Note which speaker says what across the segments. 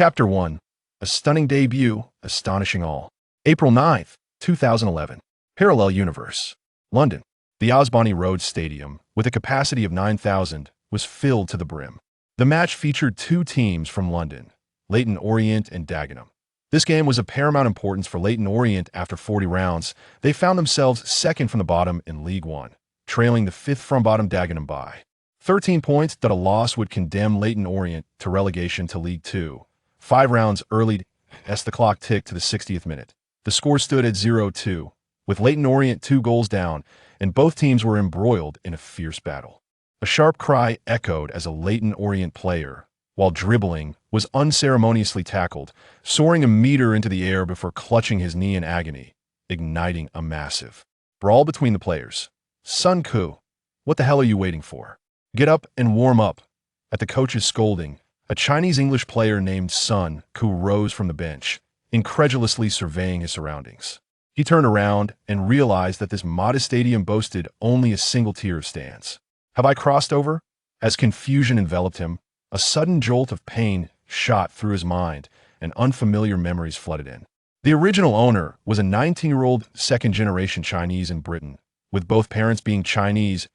Speaker 1: Chapter 1. A stunning debut, astonishing all. April 9th, 2011. Parallel Universe. London. The Osboni Road Stadium, with a capacity of 9,000, was filled to the brim. The match featured two teams from London, Leyton Orient and Dagenham. This game was of paramount importance for Leyton Orient. After 40 rounds, they found themselves second from the bottom in League One, trailing the fifth from bottom Dagenham by 13 points. That a loss would condemn Leyton Orient to relegation to League Two. 5 rounds early as the clock ticked to the 60th minute. The score stood at 0-2, with Leyton Orient 2 goals down, and both teams were embroiled in a fierce battle. A sharp cry echoed as a Leyton Orient player, while dribbling, was unceremoniously tackled, soaring a meter into the air before clutching his knee in agony, igniting a massive brawl between the players. Sun Ku, what the hell are you waiting for? Get up and warm up. At the coach's scolding, a Chinese-English player named Sun Ku rose from the bench, incredulously surveying his surroundings. He turned around and realized that this modest stadium boasted only a single tier of stands. Have I crossed over? As confusion enveloped him, a sudden jolt of pain shot through his mind, and unfamiliar memories flooded in. The original owner was a 19-year-old second-generation Chinese in Britain, with both parents being Chinese.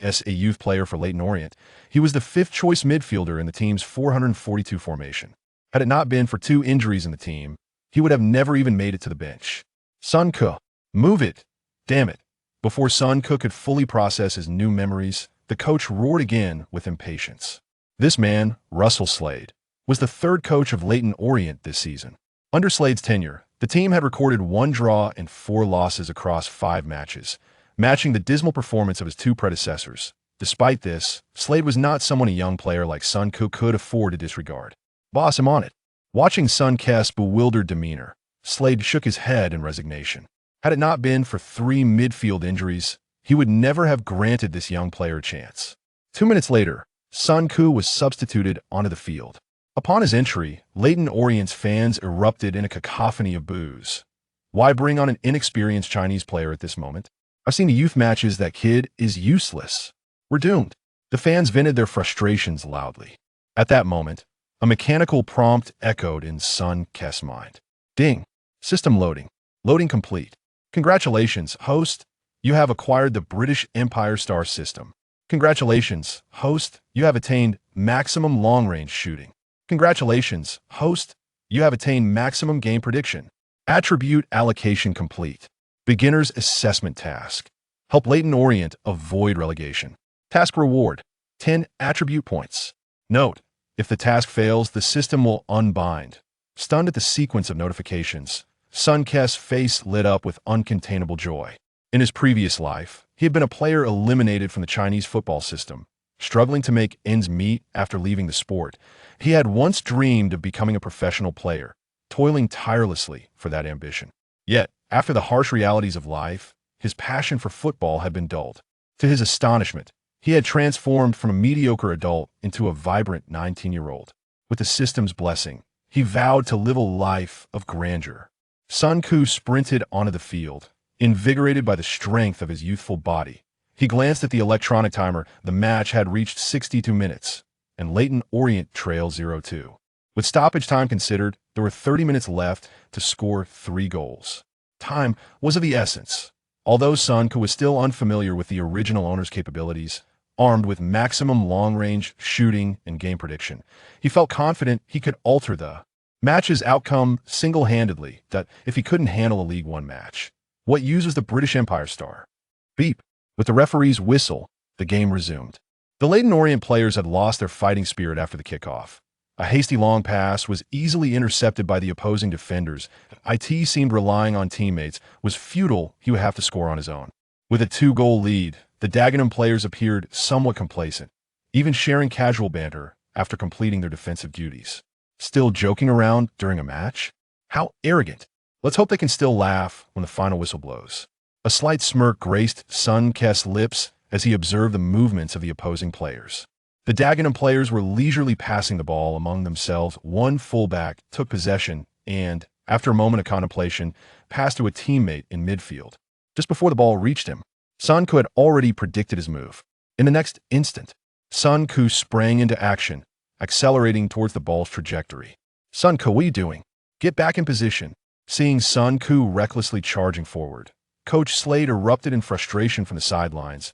Speaker 1: As a youth player for Leyton Orient, he was the fifth-choice midfielder in the team's 442 formation. Had it not been for 2 injuries in the team, he would have never even made it to the bench. Sun Ku, move it! Damn it! Before Sun Ku could fully process his new memories, the coach roared again with impatience. This man, Russell Slade, was the 3rd coach of Leyton Orient this season. Under Slade's tenure, the team had recorded 1 draw and 4 losses across 5 matches, matching the dismal performance of his 2 predecessors. Despite this, Slade was not someone a young player like Sun Ku could afford to disregard. Boss, I'm on it. Watching Sun Ku's bewildered demeanor, Slade shook his head in resignation. Had it not been for 3 midfield injuries, he would never have granted this young player a chance. 2 minutes later, Sun Ku was substituted onto the field. Upon his entry, Leyton Orient's fans erupted in a cacophony of boos. Why bring on an inexperienced Chinese player at this moment? I've seen the youth matches. That kid is useless. We're doomed. The fans vented their frustrations loudly. At that moment, a mechanical prompt echoed in Sun Ku's mind. Ding. System loading. Loading complete. Congratulations, host. You have acquired the British Empire Star System. Congratulations, host. You have attained maximum long-range shooting. Congratulations, host. You have attained maximum game prediction. Attribute allocation complete. Beginner's assessment task. Help Leyton Orient avoid relegation. Task reward. 10 attribute points. Note, if the task fails, the system will unbind. Stunned at the sequence of notifications, Sun Ku's face lit up with uncontainable joy. In his previous life, he had been a player eliminated from the Chinese football system, struggling to make ends meet after leaving the sport. He had once dreamed of becoming a professional player, toiling tirelessly for that ambition. Yet, after the harsh realities of life, his passion for football had been dulled. To his astonishment, he had transformed from a mediocre adult into a vibrant 19-year-old. With the system's blessing, he vowed to live a life of grandeur. Sun Ku sprinted onto the field, invigorated by the strength of his youthful body. He glanced at the electronic timer. The match had reached 62 minutes, and Leyton Orient trailed 0-2. With stoppage time considered, there were 30 minutes left to score 3 goals. Time was of the essence. Although Sun Ku was still unfamiliar with the original owner's capabilities, armed with maximum long-range shooting and game prediction, he felt confident he could alter the match's outcome single-handedly. That if he couldn't handle a League One match, what use was the British Empire Star? Beep. With the referee's whistle, the game resumed. The Leyton Orient players had lost their fighting spirit after the kickoff. A hasty long pass was easily intercepted by the opposing defenders. IT seemed relying on teammates. Was futile. He would have to score on his own. With a 2-goal lead, the Dagenham players appeared somewhat complacent, even sharing casual banter after completing their defensive duties. Still joking around during a match? How arrogant. Let's hope they can still laugh when the final whistle blows. A slight smirk graced Sun Ku's lips as he observed the movements of the opposing players. The Dagenham players were leisurely passing the ball among themselves. One fullback took possession and, after a moment of contemplation, passed to a teammate in midfield. Just before the ball reached him, Sun Ku had already predicted his move. In the next instant, Sun Ku sprang into action, accelerating towards the ball's trajectory. Sun Ku, what are you doing? Get back in position. Seeing Sun Ku recklessly charging forward, Coach Slade erupted in frustration from the sidelines.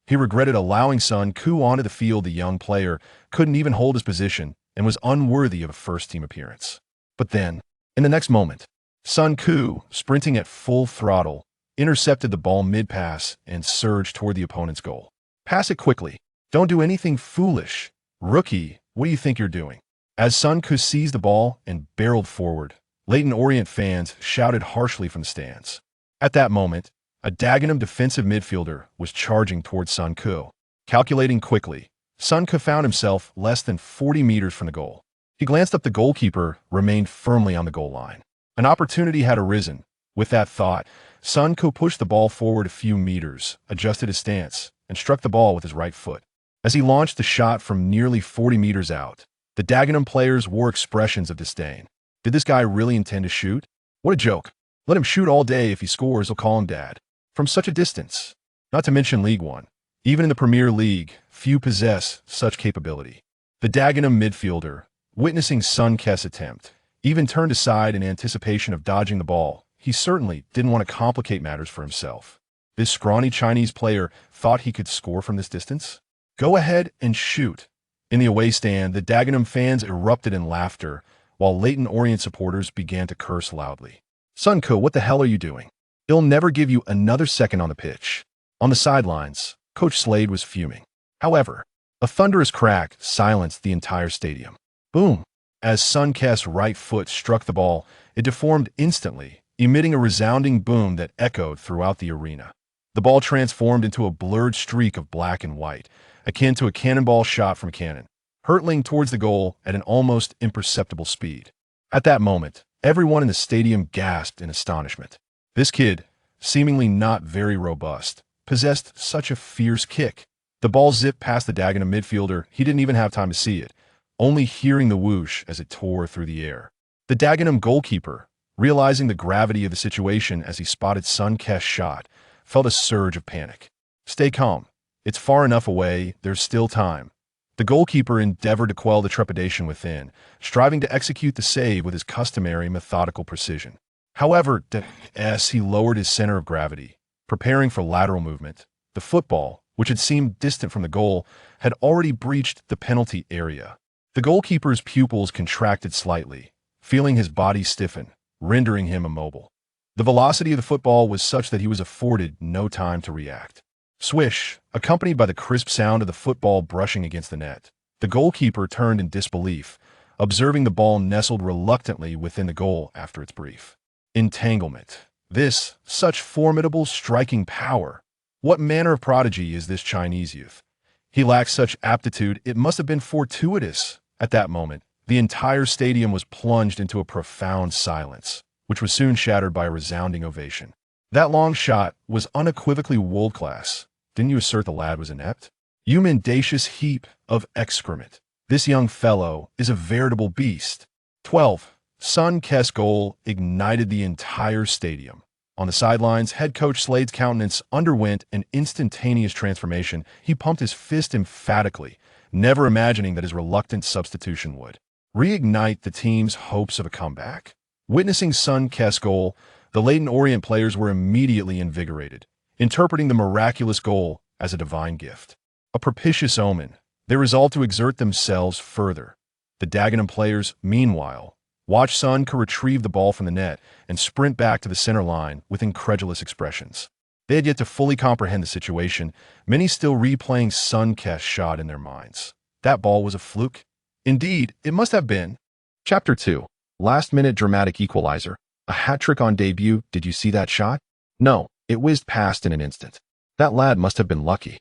Speaker 1: He regretted allowing Sun Ku onto the field. The young player couldn't even hold his position and was unworthy of a first-team appearance. But then, in the next moment, Sun Ku, sprinting at full throttle, intercepted the ball mid-pass and surged toward the opponent's goal. Pass it quickly. Don't do anything foolish. Rookie, what do you think you're doing? As Sun Ku seized the ball and barreled forward, Leyton Orient fans shouted harshly from the stands. At that moment, a Dagenham defensive midfielder was charging towards Sun Ku. Calculating quickly, Sun Ku found himself less than 40 meters from the goal. He glanced up. The goalkeeper remained firmly on the goal line. An opportunity had arisen. With that thought, Sun Ku pushed the ball forward a few meters, adjusted his stance, and struck the ball with his right foot. As he launched the shot from nearly 40 meters out, the Dagenham players wore expressions of disdain. Did this guy really intend to shoot? What a joke. Let him shoot all day. If he scores, he'll call him dad. From such a distance. Not to mention League One. Even in the Premier League, few possess such capability. The Dagenham midfielder, witnessing Sun Ku's attempt, even turned aside in anticipation of dodging the ball. He certainly didn't want to complicate matters for himself. This scrawny Chinese player thought he could score from this distance? Go ahead and shoot. In the away stand, the Dagenham fans erupted in laughter, while Leyton Orient supporters began to curse loudly. Sun Ku, what the hell are you doing? He'll never give you another second on the pitch. On the sidelines, Coach Slade was fuming. However, a thunderous crack silenced the entire stadium. Boom! As Sun Ku's right foot struck the ball, it deformed instantly, emitting a resounding boom that echoed throughout the arena. The ball transformed into a blurred streak of black and white, akin to a cannonball shot from a cannon, hurtling towards the goal at an almost imperceptible speed. At that moment, everyone in the stadium gasped in astonishment. This kid, seemingly not very robust, possessed such a fierce kick. The ball zipped past the Dagenham midfielder. He didn't even have time to see it, only hearing the whoosh as it tore through the air. The Dagenham goalkeeper, realizing the gravity of the situation as he spotted Sun Ku's shot, felt a surge of panic. Stay calm. It's far enough away. There's still time. The goalkeeper endeavored to quell the trepidation within, striving to execute the save with his customary methodical precision. However, as he lowered his center of gravity, preparing for lateral movement, the football, which had seemed distant from the goal, had already breached the penalty area. The goalkeeper's pupils contracted slightly, feeling his body stiffen, rendering him immobile. The velocity of the football was such that he was afforded no time to react. Swish, accompanied by the crisp sound of the football brushing against the net. The goalkeeper turned in disbelief, observing the ball nestled reluctantly within the goal after its brief entanglement. Such formidable striking power. What manner of prodigy is this Chinese youth? He lacks such aptitude. It must have been fortuitous. At that moment, the entire stadium was plunged into a profound silence, which was soon shattered by a resounding ovation. That long shot was unequivocally world-class. Didn't you assert the lad was inept? You mendacious heap of excrement. This young fellow is a veritable beast. 12. Sun Ku's goal ignited the entire stadium. On the sidelines, head coach Slade's countenance underwent an instantaneous transformation. He pumped his fist emphatically, never imagining that his reluctant substitution would reignite the team's hopes of a comeback. Witnessing Sun Ku's goal, the Leyton Orient players were immediately invigorated, interpreting the miraculous goal as a divine gift. A propitious omen. They resolved to exert themselves further. The Dagenham players, meanwhile, watched Sun Ku retrieve the ball from the net and sprint back to the center line with incredulous expressions. They had yet to fully comprehend the situation, many still replaying Sun Ku's shot in their minds. That ball was a fluke? Indeed, it must have been. Chapter 2. Last-minute dramatic equalizer. A hat-trick on debut. Did you see that shot? No, it whizzed past in an instant. That lad must have been lucky.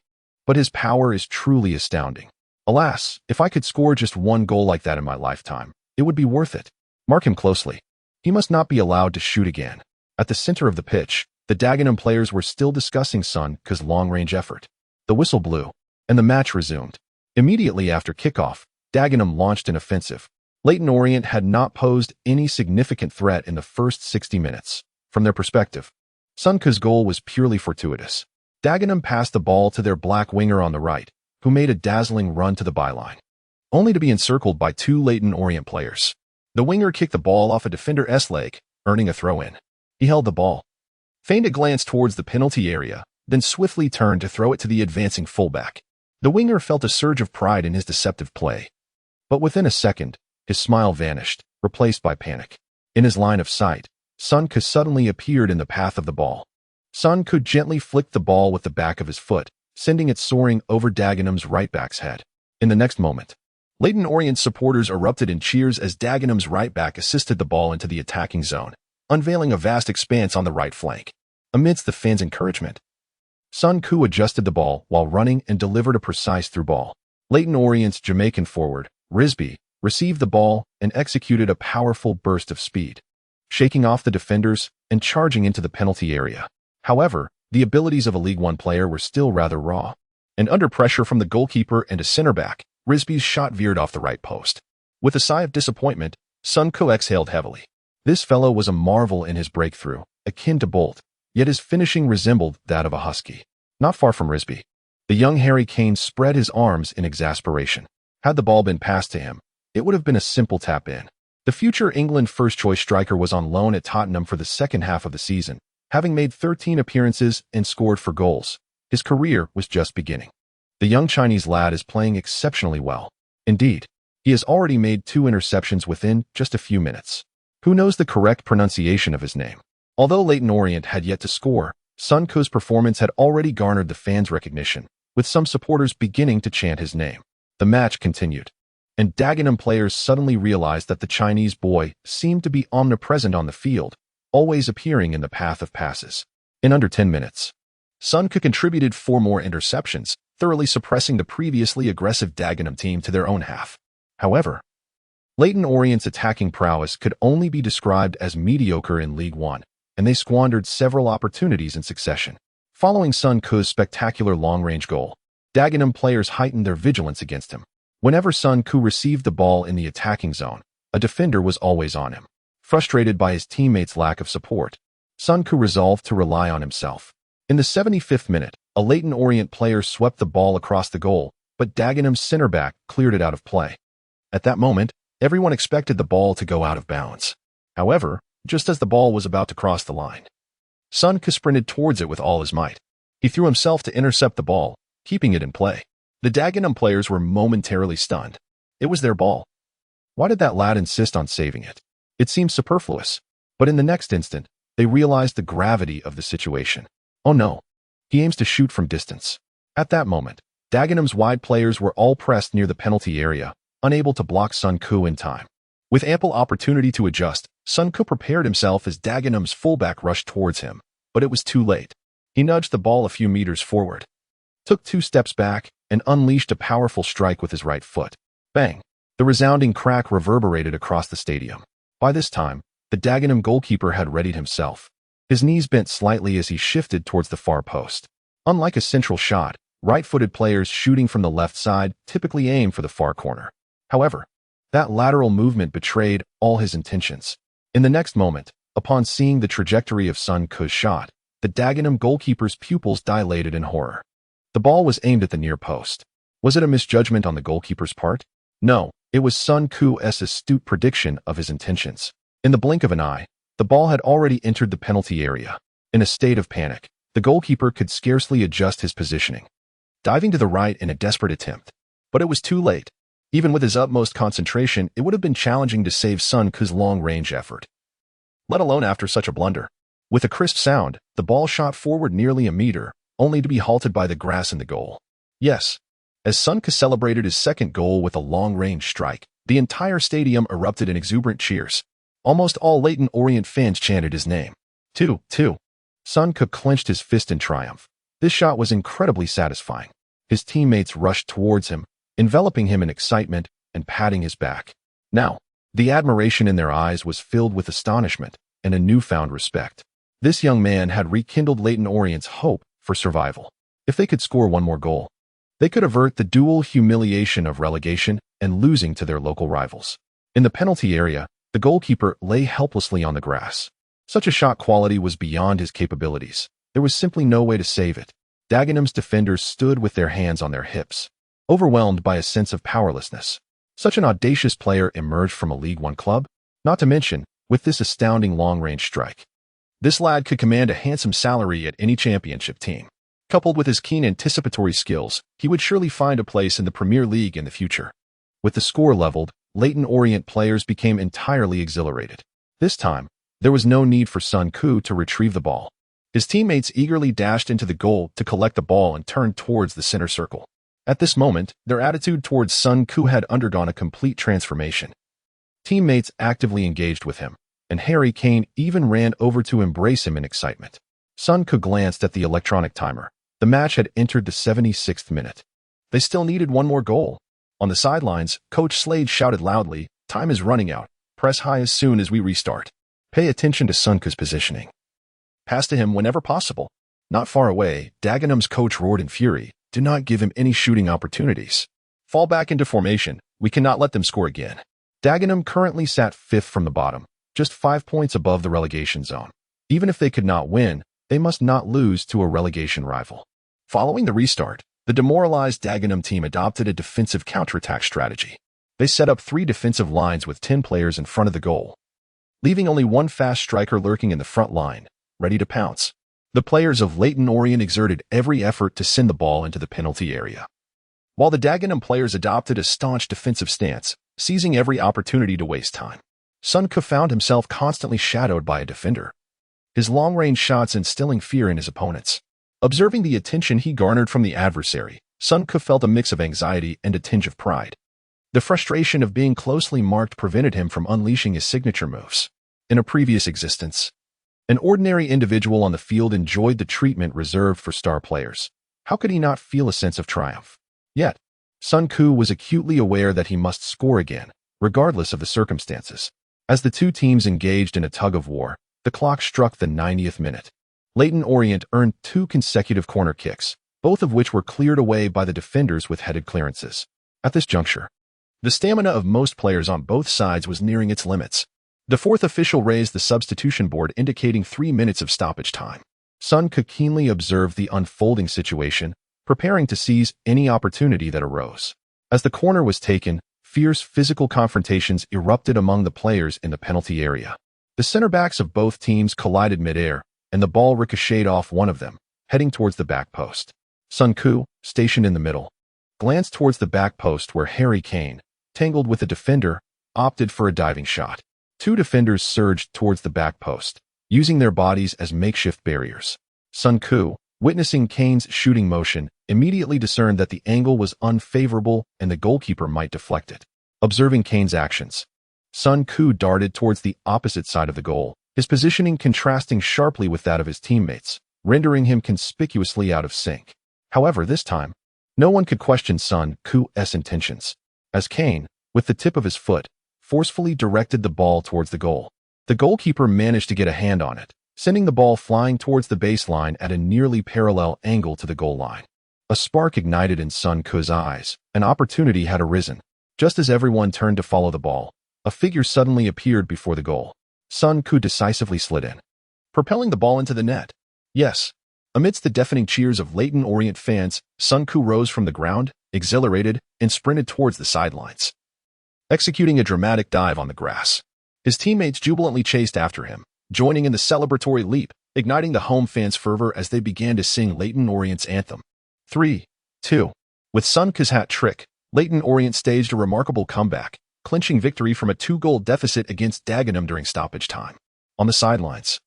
Speaker 1: But his power is truly astounding. Alas, if I could score just one goal like that in my lifetime, it would be worth it. Mark him closely. He must not be allowed to shoot again. At the center of the pitch, the Dagenham players were still discussing Sun Ku's long-range effort. The whistle blew, and the match resumed. Immediately after kickoff, Dagenham launched an offensive. Leyton Orient had not posed any significant threat in the first 60 minutes. From their perspective, Sun Ku's goal was purely fortuitous. Dagenham passed the ball to their black winger on the right, who made a dazzling run to the byline, only to be encircled by two Leyton Orient players. The winger kicked the ball off a defender's leg, earning a throw-in. He held the ball, feigned a glance towards the penalty area, then swiftly turned to throw it to the advancing fullback. The winger felt a surge of pride in his deceptive play. But within a second, his smile vanished, replaced by panic. In his line of sight, Sun Ke suddenly appeared in the path of the ball. Sun Ke gently flicked the ball with the back of his foot, sending it soaring over Dagenham's right back's head. In the next moment, Leyton Orient supporters erupted in cheers as Dagenham's right back assisted the ball into the attacking zone, unveiling a vast expanse on the right flank. Amidst the fans' encouragement, Sun Ke adjusted the ball while running and delivered a precise through ball. Leyton Orient's Jamaican forward, Risby, received the ball and executed a powerful burst of speed, shaking off the defenders and charging into the penalty area. However, the abilities of a League One player were still rather raw, and under pressure from the goalkeeper and a center-back, Risby's shot veered off the right post. With a sigh of disappointment, Sun Ke exhaled heavily. This fellow was a marvel in his breakthrough, akin to Bolt, yet his finishing resembled that of a husky. Not far from Risby, the young Harry Kane spread his arms in exasperation. Had the ball been passed to him, it would have been a simple tap-in. The future England first-choice striker was on loan at Tottenham for the second half of the season, having made 13 appearances and scored 4 goals. His career was just beginning. The young Chinese lad is playing exceptionally well. Indeed, he has already made 2 interceptions within just a few minutes. Who knows the correct pronunciation of his name? Although Leyton Orient had yet to score, Sun Ke's performance had already garnered the fans' recognition, with some supporters beginning to chant his name. The match continued, and Dagenham players suddenly realized that the Chinese boy seemed to be omnipresent on the field, always appearing in the path of passes. In under 10 minutes, Sun Ke contributed 4 more interceptions, thoroughly suppressing the previously aggressive Dagenham team to their own half. However, Leyton Orient's attacking prowess could only be described as mediocre in League One, and they squandered several opportunities in succession. Following Sun Ke's spectacular long-range goal, Dagenham players heightened their vigilance against him. Whenever Sun Ke received the ball in the attacking zone, a defender was always on him. Frustrated by his teammates' lack of support, Sun Ke resolved to rely on himself. In the 75th minute, a Leyton Orient player swept the ball across the goal, but Dagenham's center-back cleared it out of play. At that moment, everyone expected the ball to go out of bounds. However, just as the ball was about to cross the line, Sun Ke sprinted towards it with all his might. He threw himself to intercept the ball, keeping it in play. The Dagenham players were momentarily stunned. It was their ball. Why did that lad insist on saving it? It seemed superfluous, but in the next instant, they realized the gravity of the situation. Oh no, he aims to shoot from distance. At that moment, Dagenham's wide players were all pressed near the penalty area, unable to block Sun Ke in time. With ample opportunity to adjust, Sun Ke prepared himself as Dagenham's fullback rushed towards him, but it was too late. He nudged the ball a few meters forward, took 2 steps back, and unleashed a powerful strike with his right foot. Bang! The resounding crack reverberated across the stadium. By this time, the Dagenham goalkeeper had readied himself. His knees bent slightly as he shifted towards the far post. Unlike a central shot, right-footed players shooting from the left side typically aim for the far corner. However, that lateral movement betrayed all his intentions. In the next moment, upon seeing the trajectory of Sun Ke's shot, the Dagenham goalkeeper's pupils dilated in horror. The ball was aimed at the near post. Was it a misjudgment on the goalkeeper's part? No, it was Sun Ke's astute prediction of his intentions. In the blink of an eye, the ball had already entered the penalty area. In a state of panic, the goalkeeper could scarcely adjust his positioning, diving to the right in a desperate attempt. But it was too late. Even with his utmost concentration, it would have been challenging to save Sun Ke's long-range effort, let alone after such a blunder. With a crisp sound, the ball shot forward nearly a meter, only to be halted by the grass in the goal. Yes, as Sun Ke celebrated his second goal with a long-range strike, the entire stadium erupted in exuberant cheers. Almost all Leyton Orient fans chanted his name. 2-2. Sun Ke clenched his fist in triumph. This shot was incredibly satisfying. His teammates rushed towards him, enveloping him in excitement and patting his back. Now, the admiration in their eyes was filled with astonishment and a newfound respect. This young man had rekindled Leyton Orient's hope for survival. If they could score 1 more goal, they could avert the dual humiliation of relegation and losing to their local rivals. In the penalty area, the goalkeeper lay helplessly on the grass. Such a shot quality was beyond his capabilities. There was simply no way to save it. Dagenham's defenders stood with their hands on their hips, overwhelmed by a sense of powerlessness. Such an audacious player emerged from a League One club? Not to mention, with this astounding long-range strike, this lad could command a handsome salary at any championship team. Coupled with his keen anticipatory skills, he would surely find a place in the Premier League in the future. With the score leveled, Leyton Orient players became entirely exhilarated. This time, there was no need for Sun Koo to retrieve the ball. His teammates eagerly dashed into the goal to collect the ball and turned towards the center circle. At this moment, their attitude towards Sun Koo had undergone a complete transformation. Teammates actively engaged with him, and Harry Kane even ran over to embrace him in excitement. Sun Koo glanced at the electronic timer. The match had entered the 76th minute. They still needed one more goal. On the sidelines, Coach Slade shouted loudly, "Time is running out. Press high as soon as we restart. Pay attention to Sun Koo's positioning. Pass to him whenever possible." Not far away, Dagenham's coach roared in fury, "Do not give him any shooting opportunities. Fall back into formation. We cannot let them score again." Dagenham currently sat fifth from the bottom, just 5 points above the relegation zone. Even if they could not win, they must not lose to a relegation rival. Following the restart, the demoralized Dagenham team adopted a defensive counterattack strategy. They set up 3 defensive lines with 10 players in front of the goal, leaving only one fast striker lurking in the front line, ready to pounce. The players of Leyton Orient exerted every effort to send the ball into the penalty area, while the Dagenham players adopted a staunch defensive stance, seizing every opportunity to waste time. Sun Koo found himself constantly shadowed by a defender, his long-range shots instilling fear in his opponents. Observing the attention he garnered from the adversary, Sun Koo felt a mix of anxiety and a tinge of pride. The frustration of being closely marked prevented him from unleashing his signature moves. In a previous existence, an ordinary individual on the field enjoyed the treatment reserved for star players. How could he not feel a sense of triumph? Yet, Sun Koo was acutely aware that he must score again, regardless of the circumstances. As the two teams engaged in a tug-of-war, the clock struck the 90th minute. Leyton Orient earned 2 consecutive corner kicks, both of which were cleared away by the defenders with headed clearances. At this juncture, the stamina of most players on both sides was nearing its limits. The 4th official raised the substitution board indicating 3 minutes of stoppage time. Sun Koo keenly observed the unfolding situation, preparing to seize any opportunity that arose. As the corner was taken, fierce physical confrontations erupted among the players in the penalty area. The center backs of both teams collided midair, and the ball ricocheted off one of them, heading towards the back post. Sun Koo, stationed in the middle, glanced towards the back post where Harry Kane, tangled with a defender, opted for a diving shot. 2 defenders surged towards the back post, using their bodies as makeshift barriers. Sun Koo, witnessing Kane's shooting motion, immediately discerned that the angle was unfavorable and the goalkeeper might deflect it. Observing Kane's actions, Sun Koo darted towards the opposite side of the goal, his positioning contrasting sharply with that of his teammates, rendering him conspicuously out of sync. However, this time, no one could question Sun Koo's intentions, as Kane, with the tip of his foot, forcefully directed the ball towards the goal. The goalkeeper managed to get a hand on it, sending the ball flying towards the baseline at a nearly parallel angle to the goal line. A spark ignited in Sun Koo's eyes. An opportunity had arisen. Just as everyone turned to follow the ball, a figure suddenly appeared before the goal. Sun Koo decisively slid in, propelling the ball into the net. Yes. Amidst the deafening cheers of Leyton Orient fans, Sun Koo rose from the ground, exhilarated, and sprinted towards the sidelines, executing a dramatic dive on the grass. His teammates jubilantly chased after him, joining in the celebratory leap, igniting the home fans' fervor as they began to sing Leyton Orient's anthem. 3-2. With Sun Koo's hat trick, Leyton Orient staged a remarkable comeback, clinching victory from a 2-goal deficit against Dagenham during stoppage time. On the sidelines,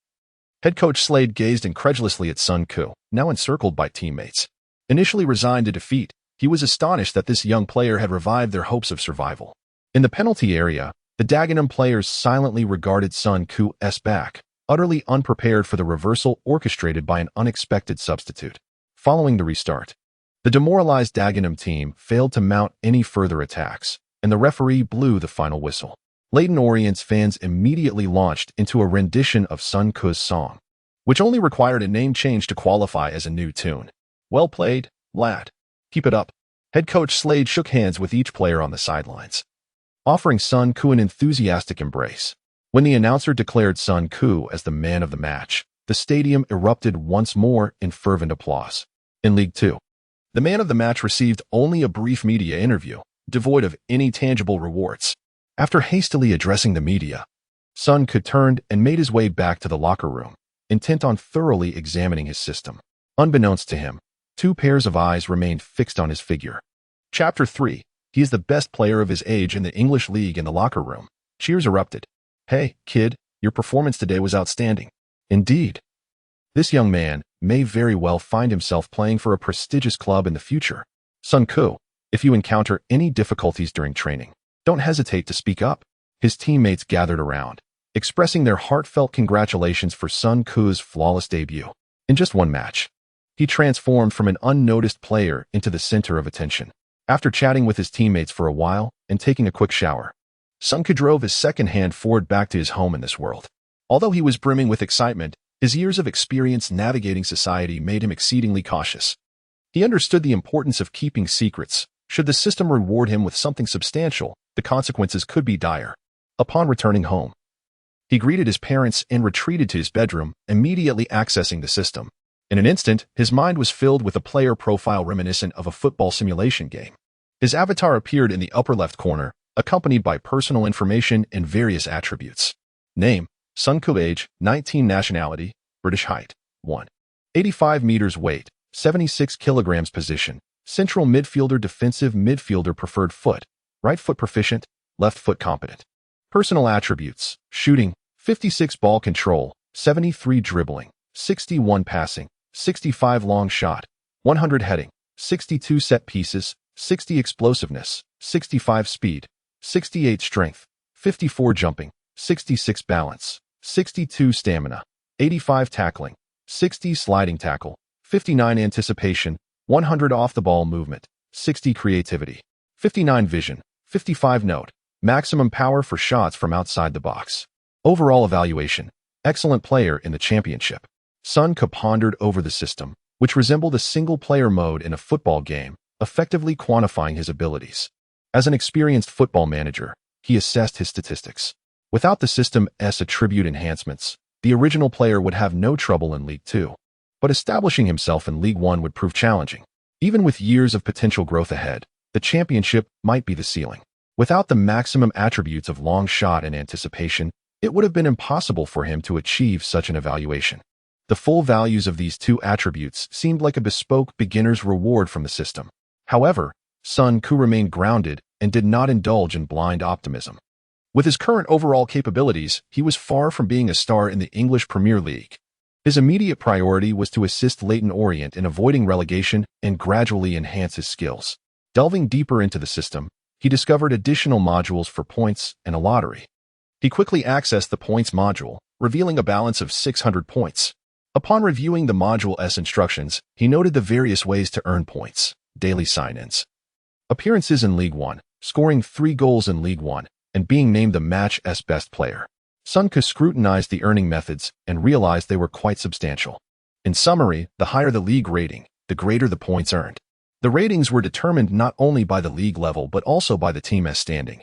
Speaker 1: head coach Slade gazed incredulously at Sun Koo, now encircled by teammates. Initially resigned to defeat, he was astonished that this young player had revived their hopes of survival. In the penalty area, the Dagenham players silently regarded Sun Koo's back, utterly unprepared for the reversal orchestrated by an unexpected substitute. Following the restart, the demoralized Dagenham team failed to mount any further attacks, and the referee blew the final whistle. Leyton Orient's fans immediately launched into a rendition of Sun Koo's song, which only required a name change to qualify as a new tune. "Well played, lad. Keep it up." Head coach Slade shook hands with each player on the sidelines, offering Sun Koo an enthusiastic embrace. When the announcer declared Sun Koo as the man of the match, the stadium erupted once more in fervent applause. In League Two, the man of the match received only a brief media interview, devoid of any tangible rewards. After hastily addressing the media, Sun Ke turned and made his way back to the locker room, intent on thoroughly examining his system. Unbeknownst to him, two pairs of eyes remained fixed on his figure. Chapter 3. He is the best player of his age in the English League. In the locker room, cheers erupted. "Hey, kid, your performance today was outstanding." Indeed. This young man may very well find himself playing for a prestigious club in the future. Sun Ke, if you encounter any difficulties during training, don't hesitate to speak up. His teammates gathered around, expressing their heartfelt congratulations for Sun Ke's flawless debut. In just one match, he transformed from an unnoticed player into the center of attention. After chatting with his teammates for a while and taking a quick shower, Sun Ke drove his second-hand Ford back to his home in this world. Although he was brimming with excitement, his years of experience navigating society made him exceedingly cautious. He understood the importance of keeping secrets. Should the system reward him with something substantial, the consequences could be dire. Upon returning home, he greeted his parents and retreated to his bedroom, immediately accessing the system. In an instant, his mind was filled with a player profile reminiscent of a football simulation game. His avatar appeared in the upper left corner, accompanied by personal information and various attributes. Name: Sun Ke. Age: 19. Nationality: British. Height: 1.85 meters. Weight: 76 kilograms. Position: central midfielder. Defensive midfielder. Preferred foot: right foot. Proficient: left foot. Competent. Personal attributes: shooting: 56. Ball control: 73. Dribbling: 61. Passing: 65. Long shot: 100. Heading: 62. Set pieces: 60. Explosiveness: 65. Speed: 68. Strength: 54. Jumping: 66. Balance: 62. Stamina: 85. Tackling: 60. Sliding tackle: 59. Anticipation: 100. Off-the-ball movement: 60. Creativity: 59. Vision: 55. Note: maximum power for shots from outside the box. Overall evaluation: excellent player in the championship. Sun Ke pondered over the system, which resembled a single-player mode in a football game, effectively quantifying his abilities. As an experienced football manager, he assessed his statistics. Without the system's attribute enhancements, the original player would have no trouble in League 2. But establishing himself in League 1 would prove challenging. Even with years of potential growth ahead, the championship might be the ceiling. Without the maximum attributes of long shot and anticipation, it would have been impossible for him to achieve such an evaluation. The full values of these two attributes seemed like a bespoke beginner's reward from the system. However, Sun Ke remained grounded and did not indulge in blind optimism. With his current overall capabilities, he was far from being a star in the English Premier League. His immediate priority was to assist Leyton Orient in avoiding relegation and gradually enhance his skills. Delving deeper into the system, he discovered additional modules for points and a lottery. He quickly accessed the points module, revealing a balance of 600 points. Upon reviewing the module's instructions, he noted the various ways to earn points: daily sign-ins, appearances in League 1, scoring 3 goals in League 1, and being named the match's best player. Sun Ke scrutinized the earning methods and realized they were quite substantial. In summary, the higher the league rating, the greater the points earned. The ratings were determined not only by the league level but also by the team's standing.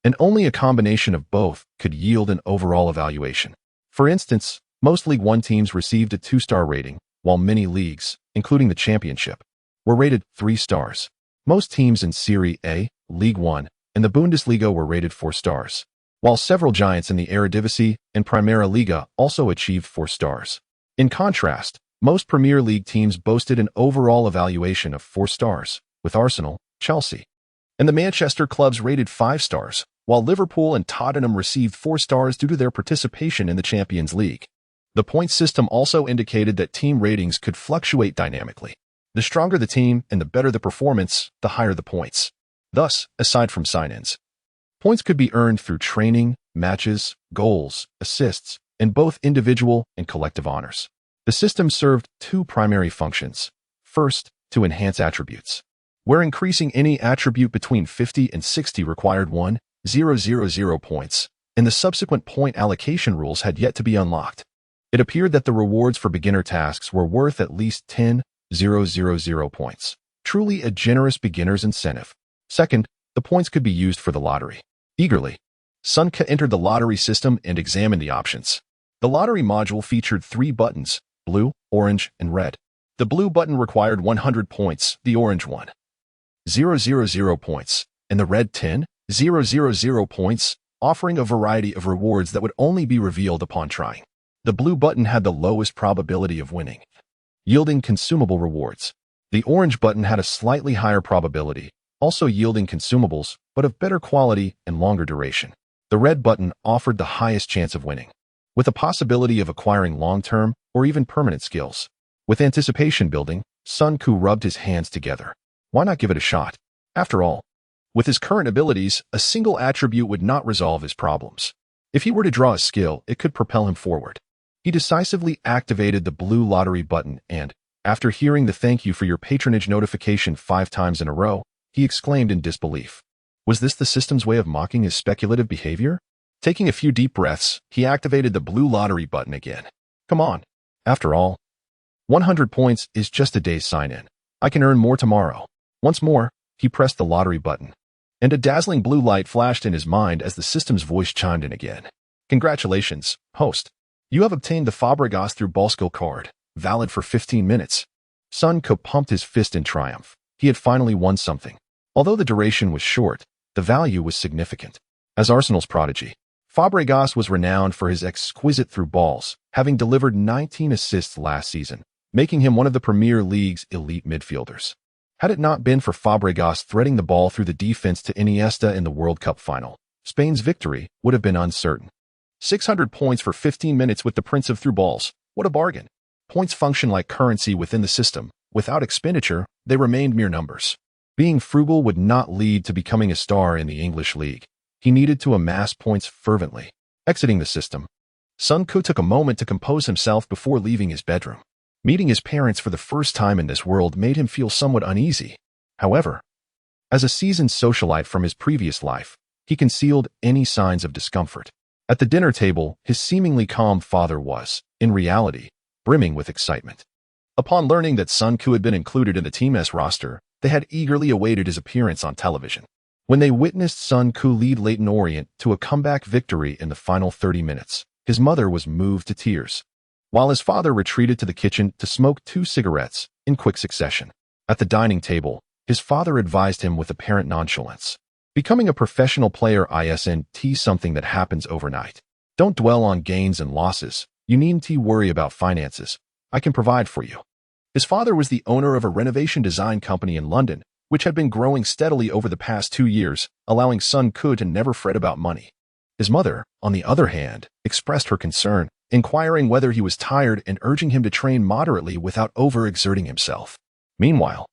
Speaker 1: And only a combination of both could yield an overall evaluation. For instance, most League 1 teams received a 2-star rating, while many leagues, including the Championship, were rated 3 stars. Most teams in Serie A, League 1, and the Bundesliga were rated 4 stars, while several giants in the Eredivisie and Primera Liga also achieved 4 stars. In contrast, most Premier League teams boasted an overall evaluation of 4 stars, with Arsenal, Chelsea, and the Manchester clubs rated 5 stars, while Liverpool and Tottenham received 4 stars due to their participation in the Champions League. The point system also indicated that team ratings could fluctuate dynamically. The stronger the team and the better the performance, the higher the points. Thus, aside from sign-ins, points could be earned through training, matches, goals, assists, and both individual and collective honors. The system served 2 primary functions. First, to enhance attributes, where increasing any attribute between 50 and 60 required 1,000 points, and the subsequent point allocation rules had yet to be unlocked. It appeared that the rewards for beginner tasks were worth at least 10,000 points, truly a generous beginner's incentive. Second, the points could be used for the lottery. Eagerly, Sun Ke entered the lottery system and examined the options. The lottery module featured 3 buttons: blue, orange, and red. The blue button required 100 points, the orange 1,000 points, and the red 10,000 points. offering a variety of rewards that would only be revealed upon trying. The blue button had the lowest probability of winning, yielding consumable rewards. The orange button had a slightly higher probability, also yielding consumables, but of better quality and longer duration. The red button offered the highest chance of winning, with a possibility of acquiring long-term or even permanent skills. With anticipation building, Sun Ku rubbed his hands together. Why not give it a shot? After all, with his current abilities, a single attribute would not resolve his problems. If he were to draw a skill, it could propel him forward. He decisively activated the blue lottery button and, after hearing the thank you for your patronage notification 5 times in a row, he exclaimed in disbelief. Was this the system's way of mocking his speculative behavior? Taking a few deep breaths, he activated the blue lottery button again. Come on. After all, 100 points is just a day's sign-in. I can earn more tomorrow. Once more, he pressed the lottery button, and a dazzling blue light flashed in his mind as the system's voice chimed in again. Congratulations, host. You have obtained the Fabregas through ball skill card, valid for 15 minutes. Sun Ku pumped his fist in triumph. He had finally won something. Although the duration was short, the value was significant. As Arsenal's prodigy, Fabregas was renowned for his exquisite through balls, having delivered 19 assists last season, making him one of the Premier League's elite midfielders. Had it not been for Fabregas threading the ball through the defense to Iniesta in the World Cup final, Spain's victory would have been uncertain. 600 points for 15 minutes with the Prince of Through Balls. What a bargain. Points function like currency within the system. Without expenditure, they remained mere numbers. Being frugal would not lead to becoming a star in the English League. He needed to amass points fervently. Exiting the system, Sun Ku took a moment to compose himself before leaving his bedroom. Meeting his parents for the first time in this world made him feel somewhat uneasy. However, as a seasoned socialite from his previous life, he concealed any signs of discomfort. At the dinner table, his seemingly calm father was, in reality, brimming with excitement. Upon learning that Sun Ku had been included in the Team S roster, they had eagerly awaited his appearance on television. When they witnessed Sun Ku lead Leyton Orient to a comeback victory in the final 30 minutes, his mother was moved to tears, while his father retreated to the kitchen to smoke 2 cigarettes in quick succession. At the dining table, his father advised him with apparent nonchalance. Becoming a professional player isn't something that happens overnight. Don't dwell on gains and losses. You needn't worry about finances. I can provide for you. His father was the owner of a renovation design company in London, which had been growing steadily over the past 2 years, allowing Sun Ku to never fret about money. His mother, on the other hand, expressed her concern, inquiring whether he was tired and urging him to train moderately without overexerting himself. Meanwhile,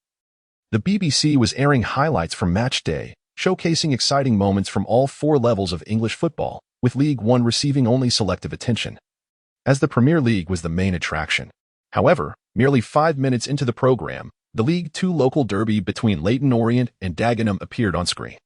Speaker 1: the BBC was airing highlights from match day, showcasing exciting moments from all 4 levels of English football, with League One receiving only selective attention, as the Premier League was the main attraction. However, merely 5 minutes into the program, the League Two local derby between Leyton Orient and Dagenham appeared on screen.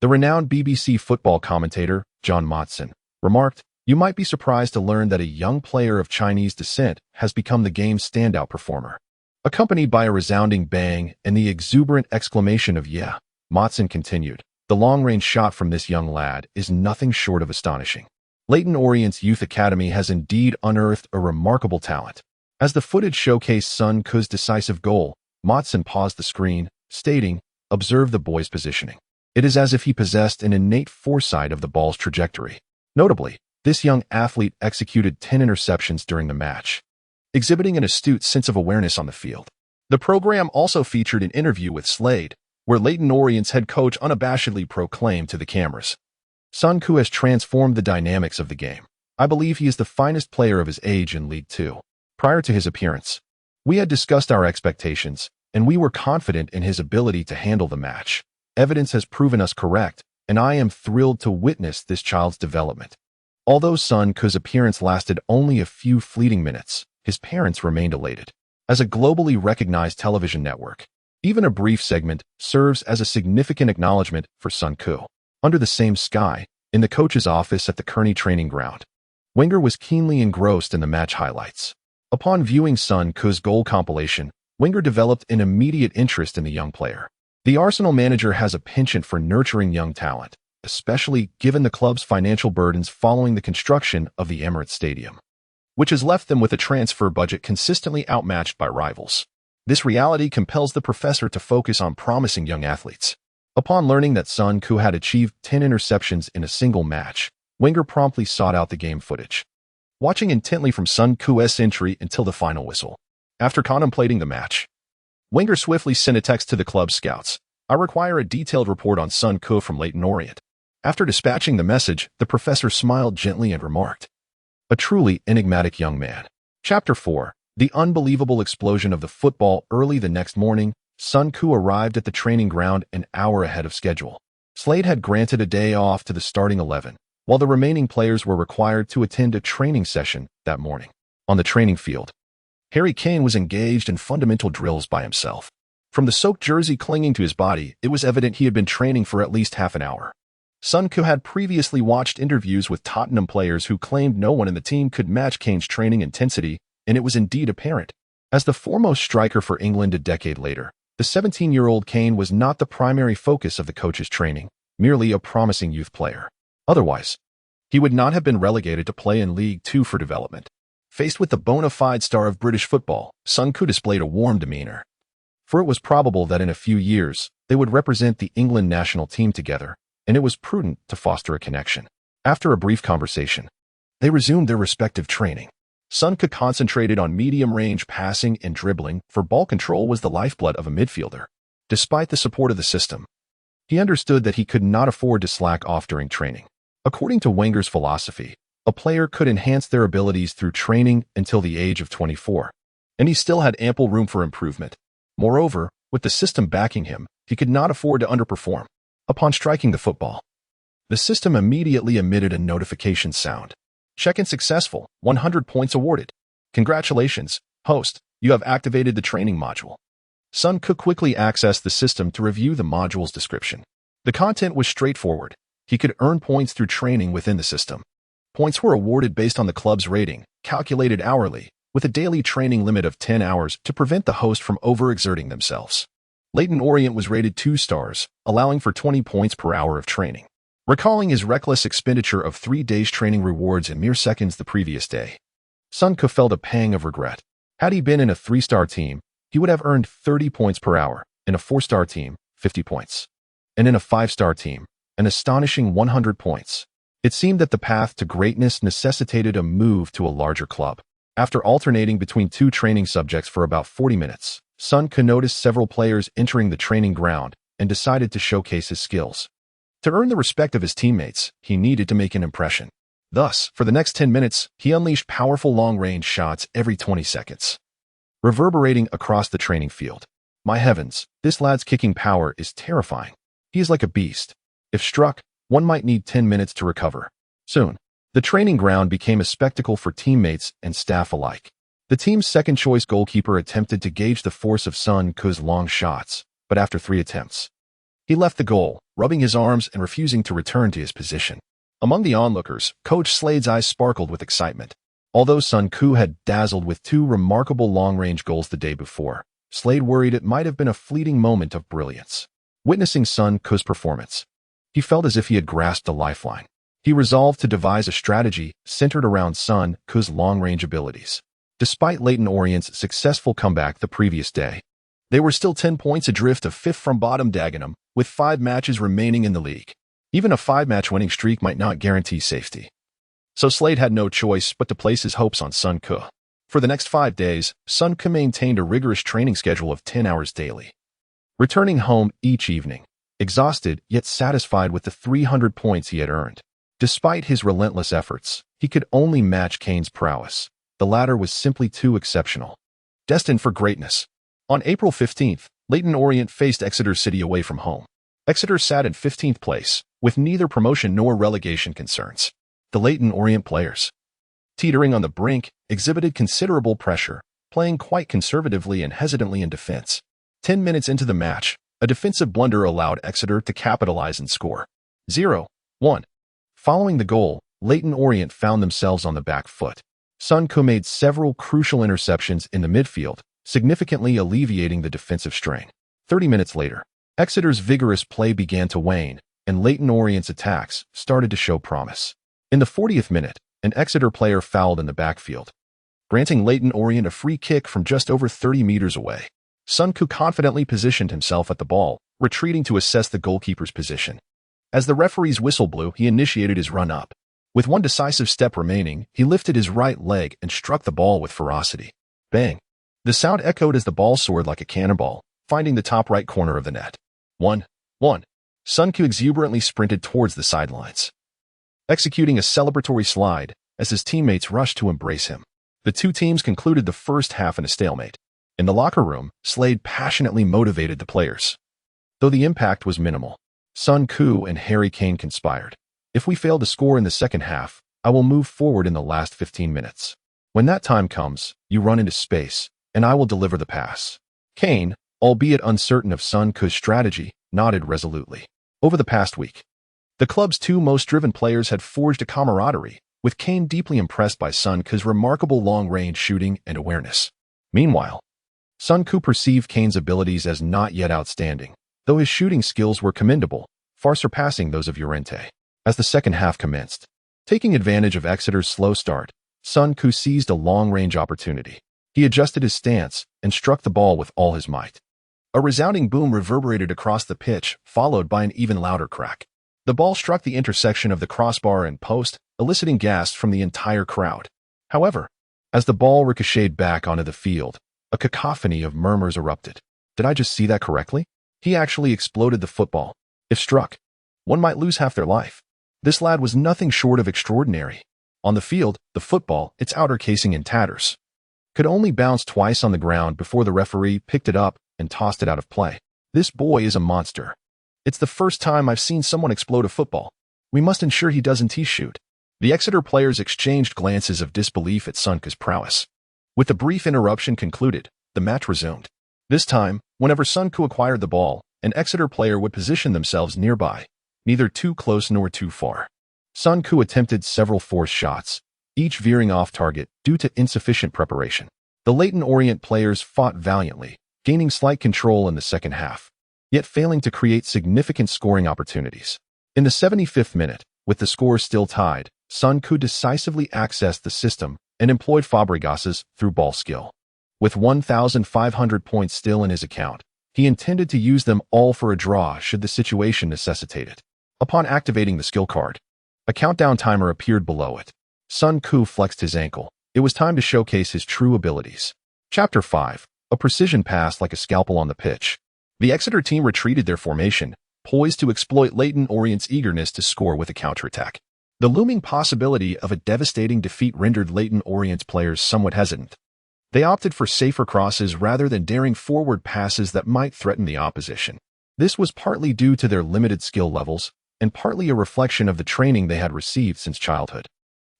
Speaker 1: The renowned BBC football commentator, John Motson, remarked, "You might be surprised to learn that a young player of Chinese descent has become the game's standout performer." Accompanied by a resounding bang and the exuberant exclamation of "Yeah," Motson continued, "The long-range shot from this young lad is nothing short of astonishing." Leyton Orient's youth academy has indeed unearthed a remarkable talent. As the footage showcased Sun Ku's decisive goal, Motson paused the screen, stating, "Observe the boy's positioning. It is as if he possessed an innate foresight of the ball's trajectory." Notably, this young athlete executed 10 interceptions during the match, exhibiting an astute sense of awareness on the field. The program also featured an interview with Slade, where Leyton Orient's head coach unabashedly proclaimed to the cameras, "Sun Ku has transformed the dynamics of the game. I believe he is the finest player of his age in League Two." Prior to his appearance, we had discussed our expectations, and we were confident in his ability to handle the match. Evidence has proven us correct, and I am thrilled to witness this child's development. Although Sun Ku's appearance lasted only a few fleeting minutes, his parents remained elated. As a globally recognized television network, even a brief segment serves as a significant acknowledgement for Sun Ku. Under the same sky, in the coach's office at the Kearney training ground, Wenger was keenly engrossed in the match highlights. Upon viewing Sun Ku's goal compilation, Wenger developed an immediate interest in the young player. The Arsenal manager has a penchant for nurturing young talent, especially given the club's financial burdens following the construction of the Emirates Stadium, which has left them with a transfer budget consistently outmatched by rivals. This reality compels the professor to focus on promising young athletes. Upon learning that Sun Ku had achieved 10 interceptions in a single match, Wenger promptly sought out the game footage. Watching intently from Sun Ku's entry until the final whistle. After contemplating the match, Wenger swiftly sent a text to the club's scouts. I require a detailed report on Sun Ku from Leyton Orient. After dispatching the message, the professor smiled gently and remarked, a truly enigmatic young man. Chapter 4. The unbelievable explosion of the football. Early the next morning, Sun Ku arrived at the training ground an hour ahead of schedule. Slade had granted a day off to the starting 11, while the remaining players were required to attend a training session that morning. On the training field, Harry Kane was engaged in fundamental drills by himself. From the soaked jersey clinging to his body, it was evident he had been training for at least half an hour. Sun Ku had previously watched interviews with Tottenham players who claimed no one in the team could match Kane's training intensity, and it was indeed apparent. As the foremost striker for England a decade later, the 17-year-old Kane was not the primary focus of the coach's training, merely a promising youth player. Otherwise, he would not have been relegated to play in League Two for development. Faced with the bona fide star of British football, Sun Ku displayed a warm demeanor. For it was probable that in a few years, they would represent the England national team together, and it was prudent to foster a connection. After a brief conversation, they resumed their respective training. Sun Ku concentrated on medium-range passing and dribbling, for ball control was the lifeblood of a midfielder. Despite the support of the system, he understood that he could not afford to slack off during training. According to Wenger's philosophy, a player could enhance their abilities through training until the age of 24, and he still had ample room for improvement. Moreover, with the system backing him, he could not afford to underperform. Upon striking the football, the system immediately emitted a notification sound. Check-in successful, 100 points awarded. Congratulations, host, you have activated the training module. Sun Ku quickly accessed the system to review the module's description. The content was straightforward. He could earn points through training within the system. Points were awarded based on the club's rating, calculated hourly, with a daily training limit of 10 hours to prevent the host from overexerting themselves. Leyton Orient was rated 2 stars, allowing for 20 points per hour of training. Recalling his reckless expenditure of 3 days training rewards in mere seconds the previous day, Sun Ku felt a pang of regret. Had he been in a 3-star team, he would have earned 30 points per hour, in a 4-star team, 50 points, and in a 5-star team, an astonishing 100 points. It seemed that the path to greatness necessitated a move to a larger club. After alternating between 2 training subjects for about 40 minutes, Sun Ku noticed several players entering the training ground and decided to showcase his skills. To earn the respect of his teammates, he needed to make an impression. Thus, for the next 10 minutes, he unleashed powerful long-range shots every 20 seconds, reverberating across the training field. My heavens, this lad's kicking power is terrifying. He is like a beast. If struck, one might need 10 minutes to recover. Soon, the training ground became a spectacle for teammates and staff alike. The team's second-choice goalkeeper attempted to gauge the force of Sun Ku's long shots, but after 3 attempts, he left the goal, rubbing his arms and refusing to return to his position. Among the onlookers, Coach Slade's eyes sparkled with excitement. Although Sun Ku had dazzled with 2 remarkable long-range goals the day before, Slade worried it might have been a fleeting moment of brilliance. Witnessing Sun Ku's performance, he felt as if he had grasped a lifeline. He resolved to devise a strategy centered around Sun Ku's long-range abilities. Despite Leyton Orient's successful comeback the previous day, they were still 10 points adrift of 5th from bottom Dagenham, with 5 matches remaining in the league. Even a 5-match winning streak might not guarantee safety. So Slade had no choice but to place his hopes on Sun Ku. For the next 5 days, Sun Ku maintained a rigorous training schedule of 10 hours daily, returning home each evening, exhausted yet satisfied with the 300 points he had earned. Despite his relentless efforts, he could only match Kane's prowess. The latter was simply too exceptional. Destined for greatness. On April 15th, Leyton Orient faced Exeter City away from home. Exeter sat in 15th place, with neither promotion nor relegation concerns. The Leyton Orient players, teetering on the brink, exhibited considerable pressure, playing quite conservatively and hesitantly in defense. 10 minutes into the match, a defensive blunder allowed Exeter to capitalize and score 0-1. Following the goal, Leyton Orient found themselves on the back foot. Sun Ku made several crucial interceptions in the midfield, significantly alleviating the defensive strain. 30 minutes later, Exeter's vigorous play began to wane, and Leyton Orient's attacks started to show promise. In the 40th minute, an Exeter player fouled in the backfield, granting Leyton Orient a free kick from just over 30 meters away. Sun Ku confidently positioned himself at the ball, retreating to assess the goalkeeper's position. As the referee's whistle blew, he initiated his run-up. With one decisive step remaining, he lifted his right leg and struck the ball with ferocity. Bang! The sound echoed as the ball soared like a cannonball, finding the top right corner of the net. 1-1. Sun Koo exuberantly sprinted towards the sidelines, executing a celebratory slide as his teammates rushed to embrace him. The two teams concluded the first half in a stalemate. In the locker room, Slade passionately motivated the players. Though the impact was minimal, Sun Koo and Harry Kane conspired. If we fail to score in the second half, I will move forward in the last 15 minutes. When that time comes, you run into space, and I will deliver the pass. Kane, albeit uncertain of Sun Koo's strategy, nodded resolutely. Over the past week, the club's two most driven players had forged a camaraderie, with Kane deeply impressed by Sun Koo's remarkable long-range shooting and awareness. Meanwhile, Sun Koo perceived Kane's abilities as not yet outstanding, though his shooting skills were commendable, far surpassing those of Llorente. As the second half commenced, taking advantage of Exeter's slow start, Sun Koo seized a long-range opportunity. He adjusted his stance and struck the ball with all his might. A resounding boom reverberated across the pitch, followed by an even louder crack. The ball struck the intersection of the crossbar and post, eliciting gasps from the entire crowd. However, as the ball ricocheted back onto the field, a cacophony of murmurs erupted. Did I just see that correctly? He actually exploded the football. If struck, one might lose half their life. This lad was nothing short of extraordinary. On the field, the football, its outer casing in tatters, could only bounce twice on the ground before the referee picked it up and tossed it out of play. This boy is a monster. It's the first time I've seen someone explode a football. We must ensure he doesn't shoot. The Exeter players exchanged glances of disbelief at Sun Koo's prowess. With the brief interruption concluded, the match resumed. This time, whenever Sun Koo acquired the ball, an Exeter player would position themselves nearby, neither too close nor too far. Sun Koo attempted several forced shots, each veering off target due to insufficient preparation. The Leyton Orient players fought valiantly, gaining slight control in the second half, yet failing to create significant scoring opportunities. In the 75th minute, with the score still tied, Sun Koo decisively accessed the system and employed Fabregas's through-ball skill. With 1,500 points still in his account, he intended to use them all for a draw should the situation necessitate it. Upon activating the skill card, a countdown timer appeared below it. Sun Koo flexed his ankle. It was time to showcase his true abilities. Chapter 5. A precision pass like a scalpel on the pitch. The Exeter team retreated their formation, poised to exploit Leyton Orient's eagerness to score with a counterattack. The looming possibility of a devastating defeat rendered Leyton Orient's players somewhat hesitant. They opted for safer crosses rather than daring forward passes that might threaten the opposition. This was partly due to their limited skill levels, and partly a reflection of the training they had received since childhood.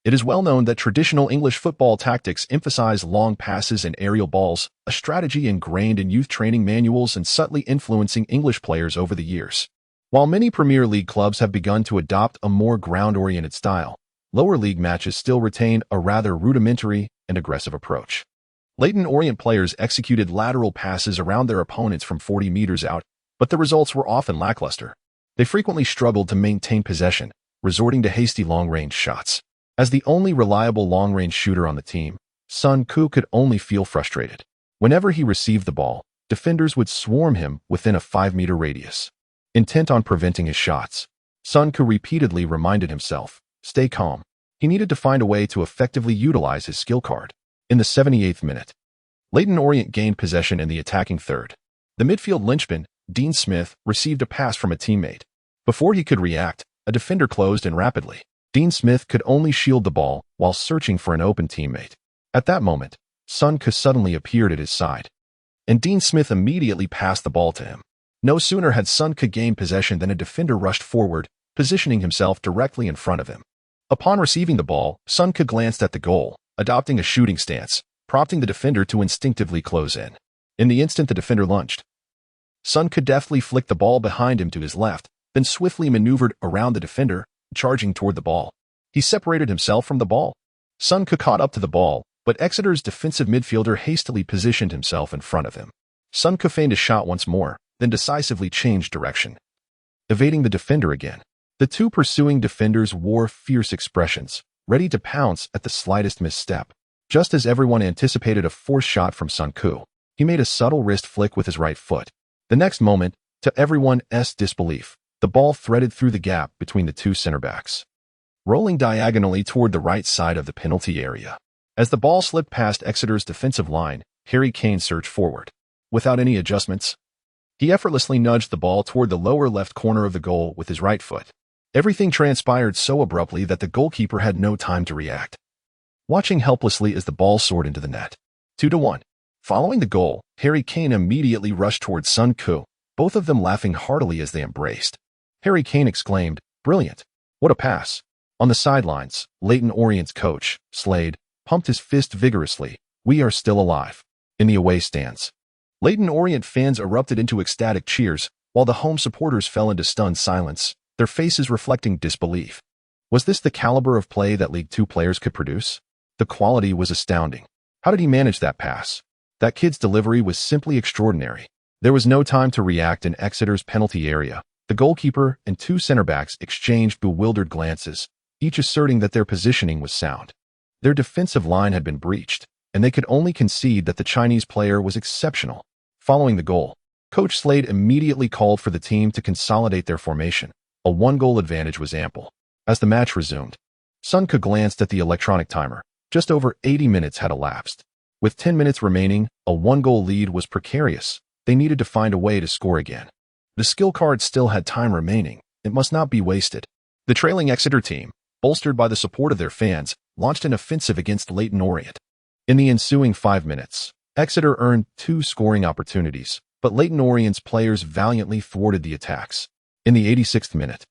Speaker 1: It is well known that traditional English football tactics emphasize long passes and aerial balls, a strategy ingrained in youth training manuals and subtly influencing English players over the years. While many Premier League clubs have begun to adopt a more ground-oriented style, lower league matches still retain a rather rudimentary and aggressive approach. Leyton Orient players executed lateral passes around their opponents from 40 meters out, but the results were often lackluster. They frequently struggled to maintain possession, resorting to hasty long-range shots. As the only reliable long-range shooter on the team, Sun Koo could only feel frustrated. Whenever he received the ball, defenders would swarm him within a 5-meter radius. Intent on preventing his shots, Sun Koo repeatedly reminded himself, stay calm. He needed to find a way to effectively utilize his skill card. In the 78th minute, Leyton Orient gained possession in the attacking third. The midfield linchpin, Dean Smith, received a pass from a teammate. Before he could react, a defender closed in rapidly. Dean Smith could only shield the ball while searching for an open teammate. At that moment, Sun Koo suddenly appeared at his side, and Dean Smith immediately passed the ball to him. No sooner had Sun Koo gained possession than a defender rushed forward, positioning himself directly in front of him. Upon receiving the ball, Sun Koo glanced at the goal, adopting a shooting stance, prompting the defender to instinctively close in. In the instant the defender lunged, Sun Koo deftly flicked the ball behind him to his left, then swiftly maneuvered around the defender, charging toward the ball. He separated himself from the ball. Sun Koo caught up to the ball, but Exeter's defensive midfielder hastily positioned himself in front of him. Sun Koo feigned a shot once more, then decisively changed direction, evading the defender again. The two pursuing defenders wore fierce expressions, ready to pounce at the slightest misstep. Just as everyone anticipated a forced shot from Sun Koo, he made a subtle wrist flick with his right foot. The next moment, To everyone's disbelief, the ball threaded through the gap between the two center backs, rolling diagonally toward the right side of the penalty area. As the ball slipped past Exeter's defensive line, Harry Kane surged forward. Without any adjustments, he effortlessly nudged the ball toward the lower left corner of the goal with his right foot. Everything transpired so abruptly that the goalkeeper had no time to react, watching helplessly as the ball soared into the net. 2-1. Following the goal, Harry Kane immediately rushed towards Sun Koo, both of them laughing heartily as they embraced. Harry Kane exclaimed, "Brilliant! What a pass!" On the sidelines, Leyton Orient's coach, Slade, pumped his fist vigorously. "We are still alive." In the away stands, Leyton Orient fans erupted into ecstatic cheers, while the home supporters fell into stunned silence, their faces reflecting disbelief. Was this the caliber of play that League Two players could produce? The quality was astounding. How did he manage that pass? That kid's delivery was simply extraordinary. There was no time to react in Exeter's penalty area. The goalkeeper and two center backs exchanged bewildered glances, each asserting that their positioning was sound. Their defensive line had been breached, and they could only concede that the Chinese player was exceptional. Following the goal, Coach Slade immediately called for the team to consolidate their formation. A one-goal advantage was ample. As the match resumed, Sun Koo glanced at the electronic timer. Just over 80 minutes had elapsed. With 10 minutes remaining, a one-goal lead was precarious. They needed to find a way to score again. The skill card still had time remaining. It must not be wasted. The trailing Exeter team, bolstered by the support of their fans, launched an offensive against Leyton Orient. In the ensuing 5 minutes, Exeter earned 2 scoring opportunities, but Leyton Orient's players valiantly thwarted the attacks. In the 86th minute,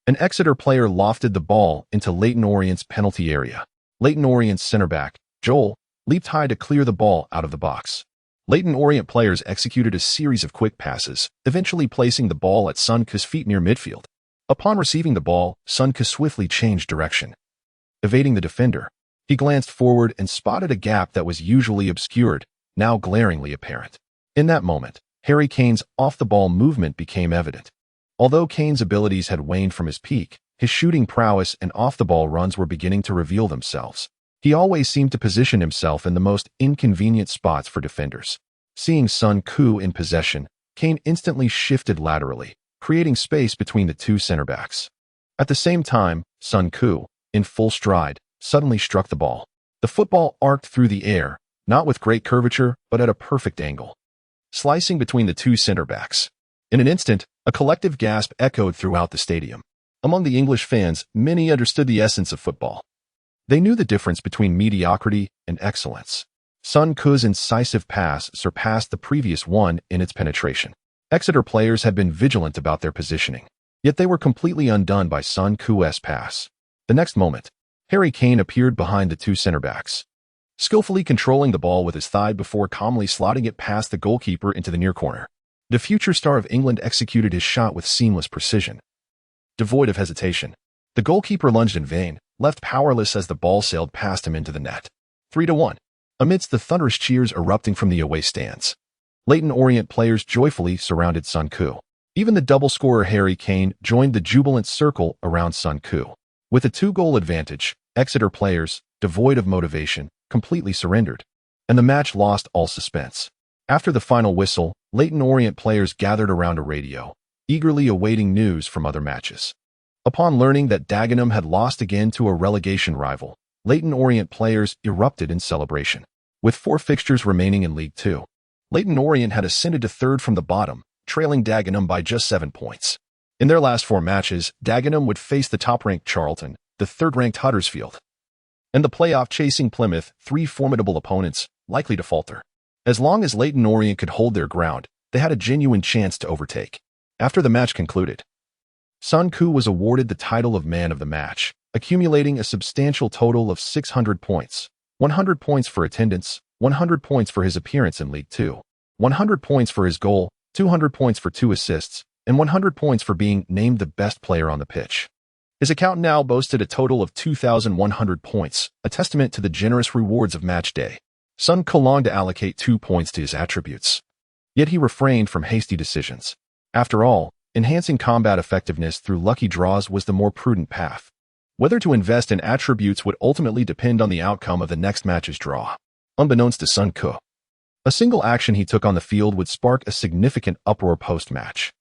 Speaker 1: an Exeter player lofted the ball into Leyton Orient's penalty area. Leyton Orient's center back, Joel, leaped high to clear the ball out of the box. Leyton Orient players executed a series of quick passes, eventually placing the ball at Sun Koo's feet near midfield. Upon receiving the ball, Sun Koo swiftly changed direction. Evading the defender, he glanced forward and spotted a gap that was usually obscured, now glaringly apparent. In that moment, Harry Kane's off-the-ball movement became evident. Although Kane's abilities had waned from his peak, his shooting prowess and off-the-ball runs were beginning to reveal themselves. He always seemed to position himself in the most inconvenient spots for defenders. Seeing Sun Koo in possession, Kane instantly shifted laterally, creating space between the two center backs. At the same time, Sun Koo, in full stride, suddenly struck the ball. The football arced through the air, not with great curvature, but at a perfect angle, slicing between the two center backs. In an instant, a collective gasp echoed throughout the stadium. Among the English fans, many understood the essence of football. They knew the difference between mediocrity and excellence. Sun Koo's incisive pass surpassed the previous one in its penetration. Exeter players had been vigilant about their positioning, yet they were completely undone by Sun Koo's pass. The next moment, Harry Kane appeared behind the two center backs, skillfully controlling the ball with his thigh before calmly slotting it past the goalkeeper into the near corner. The future star of England executed his shot with seamless precision. Devoid of hesitation, the goalkeeper lunged in vain, left powerless as the ball sailed past him into the net. 3-1. Amidst the thunderous cheers erupting from the away stands, Leyton Orient players joyfully surrounded Sun Koo. Even the double scorer Harry Kane joined the jubilant circle around Sun Koo. With a 2-goal advantage, Exeter players, devoid of motivation, completely surrendered, and the match lost all suspense. After the final whistle, Leyton Orient players gathered around a radio, eagerly awaiting news from other matches. Upon learning that Dagenham had lost again to a relegation rival, Leyton Orient players erupted in celebration. With 4 fixtures remaining in League Two, Leyton Orient had ascended to third from the bottom, trailing Dagenham by just 7 points. In their last 4 matches, Dagenham would face the top-ranked Charlton, the third-ranked Huddersfield, and the playoff-chasing Plymouth, 3 formidable opponents, likely to falter. As long as Leyton Orient could hold their ground, they had a genuine chance to overtake. After the match concluded, Sun Koo was awarded the title of Man of the Match, accumulating a substantial total of 600 points, 100 points for attendance, 100 points for his appearance in League Two, 100 points for his goal, 200 points for 2 assists, and 100 points for being named the best player on the pitch. His account now boasted a total of 2,100 points, a testament to the generous rewards of match day. Sun Koo longed to allocate 2 points to his attributes, yet he refrained from hasty decisions. After all, enhancing combat effectiveness through lucky draws was the more prudent path. Whether to invest in attributes would ultimately depend on the outcome of the next match's draw. Unbeknownst to Sun Koo, a single action he took on the field would spark a significant uproar post-match.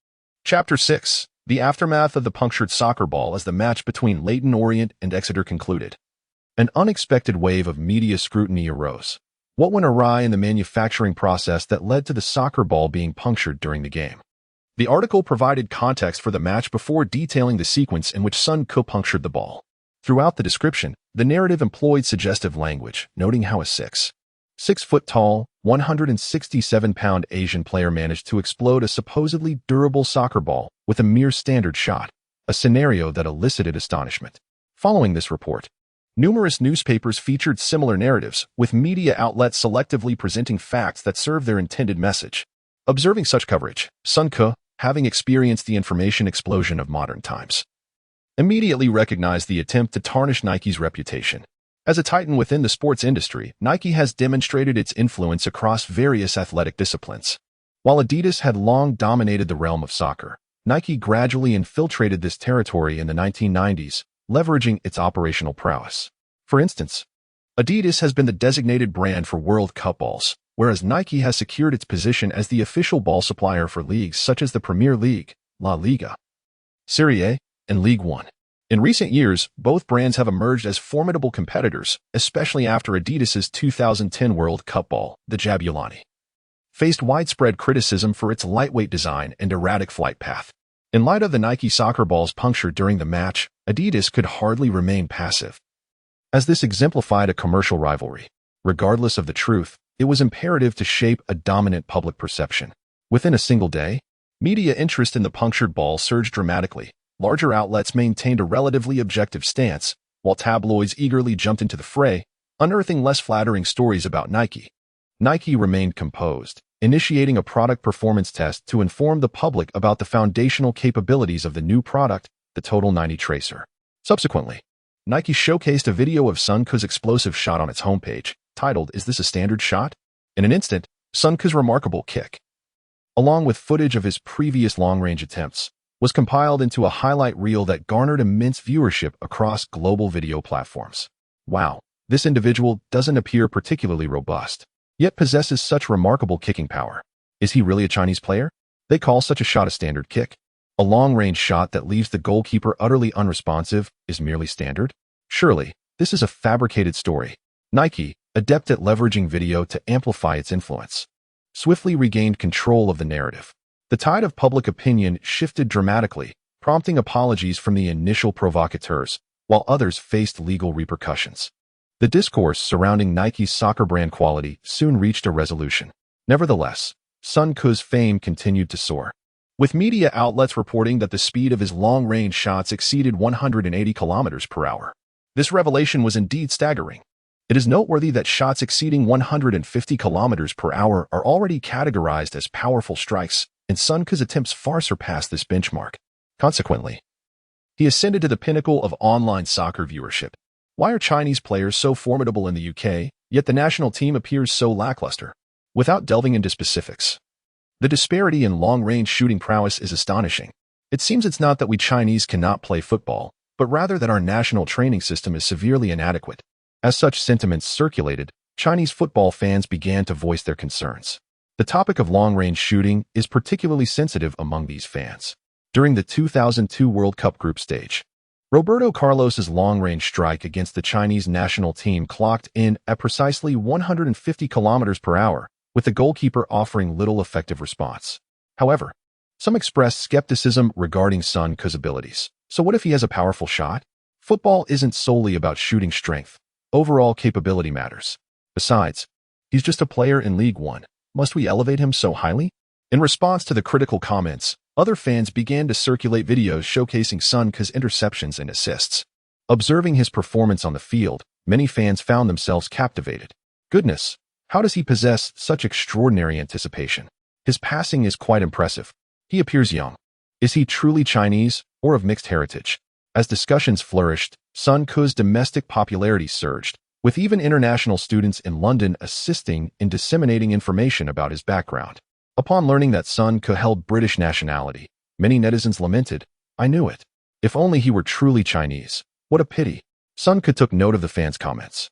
Speaker 1: Chapter 6. The aftermath of the punctured soccer ball as the match between Leyton Orient and Exeter concluded. An unexpected wave of media scrutiny arose. What went awry in the manufacturing process that led to the soccer ball being punctured during the game? The article provided context for the match before detailing the sequence in which Sun Ke punctured the ball. Throughout the description, the narrative employed suggestive language, noting how a 6-foot-tall, 167-pound Asian player managed to explode a supposedly durable soccer ball with a mere standard shot, a scenario that elicited astonishment. Following this report, numerous newspapers featured similar narratives, with media outlets selectively presenting facts that serve their intended message. Observing such coverage, Sun Ke, having experienced the information explosion of modern times, immediately recognized the attempt to tarnish Nike's reputation. As a titan within the sports industry, Nike has demonstrated its influence across various athletic disciplines. While Adidas had long dominated the realm of soccer, Nike gradually infiltrated this territory in the 1990s, leveraging its operational prowess. For instance, Adidas has been the designated brand for World Cup balls, whereas Nike has secured its position as the official ball supplier for leagues such as the Premier League, La Liga, Serie A, and Ligue 1. In recent years, both brands have emerged as formidable competitors, especially after Adidas's 2010 World Cup ball, the Jabulani, faced widespread criticism for its lightweight design and erratic flight path. In light of the Nike soccer ball's puncture during the match, Adidas could hardly remain passive, as this exemplified a commercial rivalry. Regardless of the truth, it was imperative to shape a dominant public perception. Within a single day, media interest in the punctured ball surged dramatically. Larger outlets maintained a relatively objective stance, while tabloids eagerly jumped into the fray, unearthing less flattering stories about Nike. Nike remained composed, initiating a product performance test to inform the public about the foundational capabilities of the new product, the Total 90 Tracer. Subsequently, Nike showcased a video of Sun Ke's explosive shot on its homepage, titled, "Is this a standard shot?" In an instant, Sun Ke's remarkable kick, along with footage of his previous long-range attempts, was compiled into a highlight reel that garnered immense viewership across global video platforms. Wow, this individual doesn't appear particularly robust, yet possesses such remarkable kicking power. Is he really a Chinese player? They call such a shot a standard kick. A long-range shot that leaves the goalkeeper utterly unresponsive is merely standard? Surely, this is a fabricated story. Nike, adept at leveraging video to amplify its influence, swiftly regained control of the narrative. The tide of public opinion shifted dramatically, prompting apologies from the initial provocateurs, while others faced legal repercussions. The discourse surrounding Nike's soccer brand quality soon reached a resolution. Nevertheless, Sun Ke's fame continued to soar, with media outlets reporting that the speed of his long-range shots exceeded 180 kilometers per hour. This revelation was indeed staggering. It is noteworthy that shots exceeding 150 kilometers per hour are already categorized as powerful strikes, and Sun Ke's attempts far surpassed this benchmark. Consequently, he ascended to the pinnacle of online soccer viewership. Why are Chinese players so formidable in the UK, yet the national team appears so lackluster? Without delving into specifics, the disparity in long-range shooting prowess is astonishing. It seems it's not that we Chinese cannot play football, but rather that our national training system is severely inadequate. As such sentiments circulated, Chinese football fans began to voice their concerns. The topic of long-range shooting is particularly sensitive among these fans. During the 2002 World Cup group stage, Roberto Carlos's long-range strike against the Chinese national team clocked in at precisely 150 kilometers per hour, with the goalkeeper offering little effective response. However, some expressed skepticism regarding Sun Ke's abilities. So what if he has a powerful shot? Football isn't solely about shooting strength. Overall capability matters. Besides, he's just a player in League 1. Must we elevate him so highly? In response to the critical comments, other fans began to circulate videos showcasing Sun Ke's interceptions and assists. Observing his performance on the field, many fans found themselves captivated. Goodness, how does he possess such extraordinary anticipation? His passing is quite impressive. He appears young. Is he truly Chinese or of mixed heritage? As discussions flourished, Sun Ke's domestic popularity surged, with even international students in London assisting in disseminating information about his background. Upon learning that Sun Ke held British nationality, many netizens lamented, "I knew it. If only he were truly Chinese. What a pity." Sun Ke took note of the fans' comments,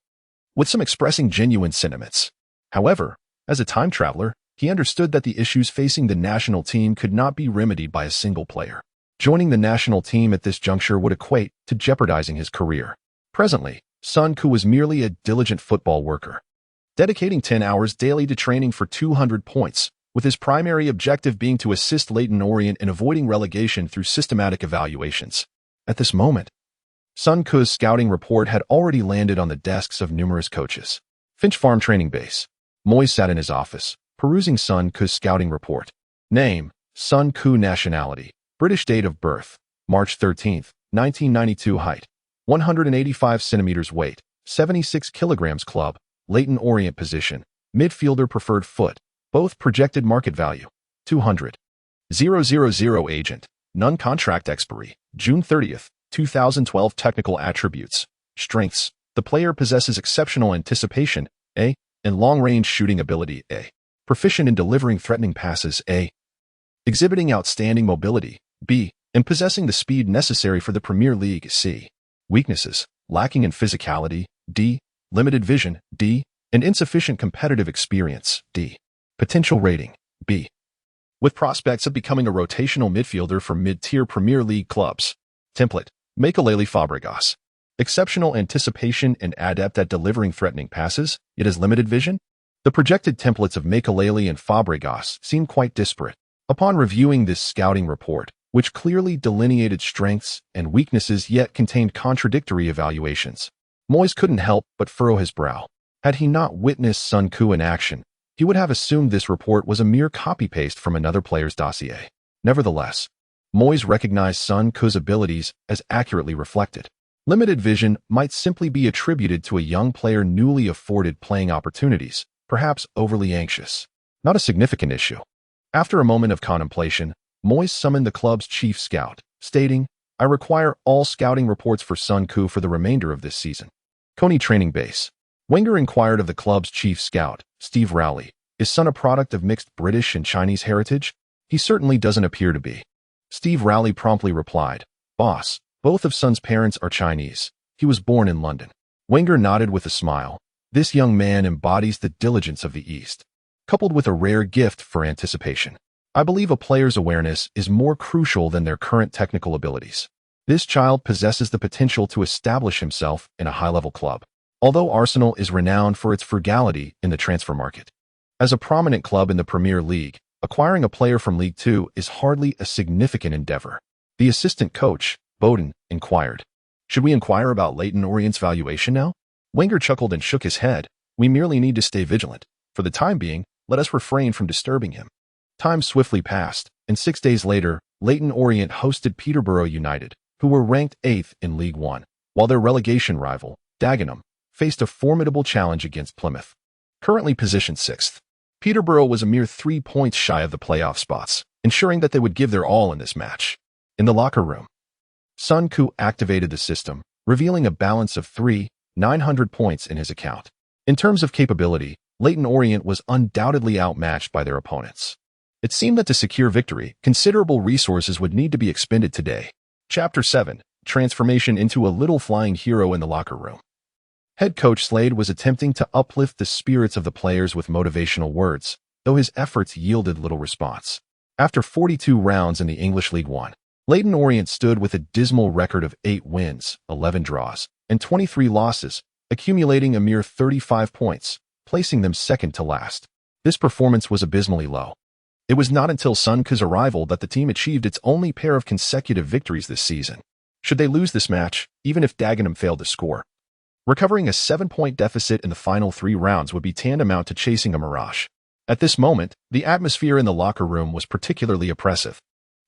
Speaker 1: with some expressing genuine sentiments. However, as a time traveler, he understood that the issues facing the national team could not be remedied by a single player. Joining the national team at this juncture would equate to jeopardizing his career. Presently, Sun Ku was merely a diligent football worker, dedicating 10 hours daily to training for 200 points, with his primary objective being to assist Leyton Orient in avoiding relegation through systematic evaluations. At this moment, Sun Ku's scouting report had already landed on the desks of numerous coaches. Finch Farm Training Base. Moyes sat in his office, perusing Sun Ku's scouting report. Name: Sun Ku. Nationality: British. Date of birth: March 13, 1992. Height: 185 centimeters. Weight: 76 kilograms. Club: Leyton Orient. Position: midfielder. Preferred foot. Both projected market value: 200,000. Agent: none. Contract expiry: June 30th, 2012. Technical attributes: strengths: the player possesses exceptional anticipation, A, and long-range shooting ability, A. Proficient in delivering threatening passes, A. Exhibiting outstanding mobility, B, and possessing the speed necessary for the Premier League, C. Weaknesses: lacking in physicality, D. Limited vision, D. And insufficient competitive experience, D. Potential rating, B. With prospects of becoming a rotational midfielder for mid-tier Premier League clubs. Template: Makelele Fabregas. Exceptional anticipation and adept at delivering threatening passes, yet has limited vision? The projected templates of Makelele and Fabregas seem quite disparate. Upon reviewing this scouting report, which clearly delineated strengths and weaknesses yet contained contradictory evaluations, Moyes couldn't help but furrow his brow. Had he not witnessed Sun Ku in action, he would have assumed this report was a mere copy-paste from another player's dossier. Nevertheless, Moyes recognized Sun Ku's abilities as accurately reflected. Limited vision might simply be attributed to a young player newly afforded playing opportunities, perhaps overly anxious. Not a significant issue. After a moment of contemplation, Moyes summoned the club's chief scout, stating, "I require all scouting reports for Sun Ku for the remainder of this season." Coney Training Base. Wenger inquired of the club's chief scout, Steve Rowley, "Is Sun a product of mixed British and Chinese heritage?" "He certainly doesn't appear to be." Steve Rowley promptly replied, "Boss, both of Sun's parents are Chinese. He was born in London." Wenger nodded with a smile. This young man embodies the diligence of the East, coupled with a rare gift for anticipation. I believe a player's awareness is more crucial than their current technical abilities. This child possesses the potential to establish himself in a high-level club, although Arsenal is renowned for its frugality in the transfer market. As a prominent club in the Premier League, acquiring a player from League Two is hardly a significant endeavor. The assistant coach, Bowden, inquired, "Should we inquire about Leyton Orient's valuation now?" Wenger chuckled and shook his head. "We merely need to stay vigilant. For the time being, let us refrain from disturbing him." Time swiftly passed, and 6 days later, Leyton Orient hosted Peterborough United, who were ranked 8th in League One, while their relegation rival, Dagenham, faced a formidable challenge against Plymouth. Currently positioned 6th, Peterborough was a mere 3 points shy of the playoff spots, ensuring that they would give their all in this match. In the locker room, Sun Ku activated the system, revealing a balance of 900 points in his account. In terms of capability, Leyton Orient was undoubtedly outmatched by their opponents. It seemed that to secure victory, considerable resources would need to be expended today. Chapter 7: Transformation into a Little Flying Hero in the Locker Room. Head coach Slade was attempting to uplift the spirits of the players with motivational words, though his efforts yielded little response. After 42 rounds in the English League One, Leyton Orient stood with a dismal record of 8 wins, 11 draws, and 23 losses, accumulating a mere 35 points, placing them second to last. This performance was abysmally low. It was not until Sun Ku's arrival that the team achieved its only pair of consecutive victories this season. Should they lose this match, even if Dagenham failed to score, recovering a 7-point deficit in the final 3 rounds would be tantamount to chasing a mirage. At this moment, the atmosphere in the locker room was particularly oppressive.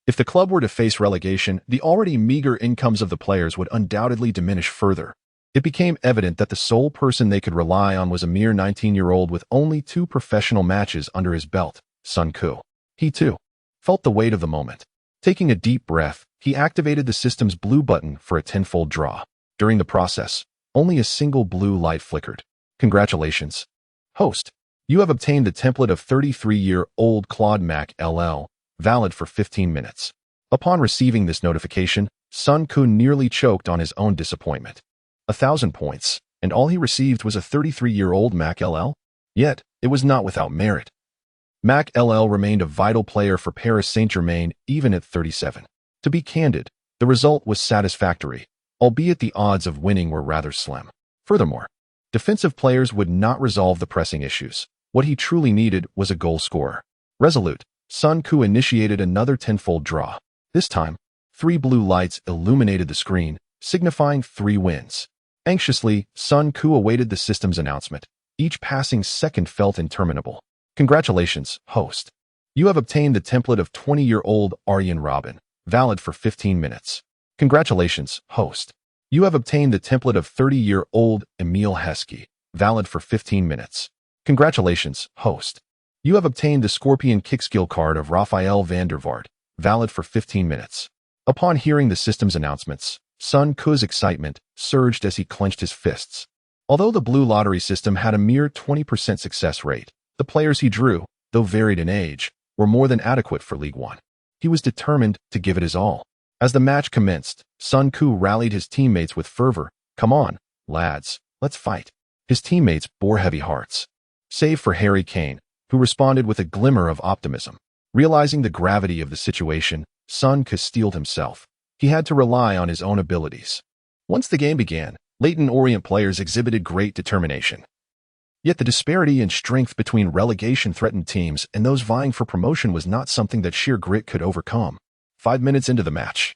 Speaker 1: If the club were to face relegation, the already meager incomes of the players would undoubtedly diminish further. It became evident that the sole person they could rely on was a mere 19-year-old with only 2 professional matches under his belt, Sun Ku. He, too, felt the weight of the moment. Taking a deep breath, he activated the system's blue button for a tenfold draw. During the process, only a single blue light flickered. "Congratulations, host. You have obtained the template of 33-year-old Claude Mac LL, valid for 15 minutes. Upon receiving this notification, Sun Ku nearly choked on his own disappointment. 1,000 points, and all he received was a 33-year-old Mac LL? Yet, it was not without merit. Mac LL remained a vital player for Paris Saint-Germain even at 37. To be candid, the result was satisfactory, albeit the odds of winning were rather slim. Furthermore, defensive players would not resolve the pressing issues. What he truly needed was a goal scorer. Resolute, Sun Ku initiated another tenfold draw. This time, 3 blue lights illuminated the screen, signifying 3 wins. Anxiously, Sun Ku awaited the system's announcement. Each passing second felt interminable. Congratulations, host. You have obtained the template of 20-year-old Arjen Robben, valid for 15 minutes. Congratulations, host. You have obtained the template of 30-year-old Emil Heskey, valid for 15 minutes. Congratulations, host. You have obtained the Scorpion Kickskill card of Raphael van der Vaart, valid for 15 minutes. Upon hearing the system's announcements, Sun Ku's excitement surged as he clenched his fists. Although the blue lottery system had a mere 20% success rate, the players he drew, though varied in age, were more than adequate for League One. He was determined to give it his all. As the match commenced, Sun Ku rallied his teammates with fervor. Come on, lads, let's fight. His teammates bore heavy hearts. Save for Harry Kane, who responded with a glimmer of optimism. Realizing the gravity of the situation, Sun Ku steeled himself. He had to rely on his own abilities. Once the game began, Leyton Orient players exhibited great determination. Yet the disparity in strength between relegation-threatened teams and those vying for promotion was not something that sheer grit could overcome. 5 minutes into the match,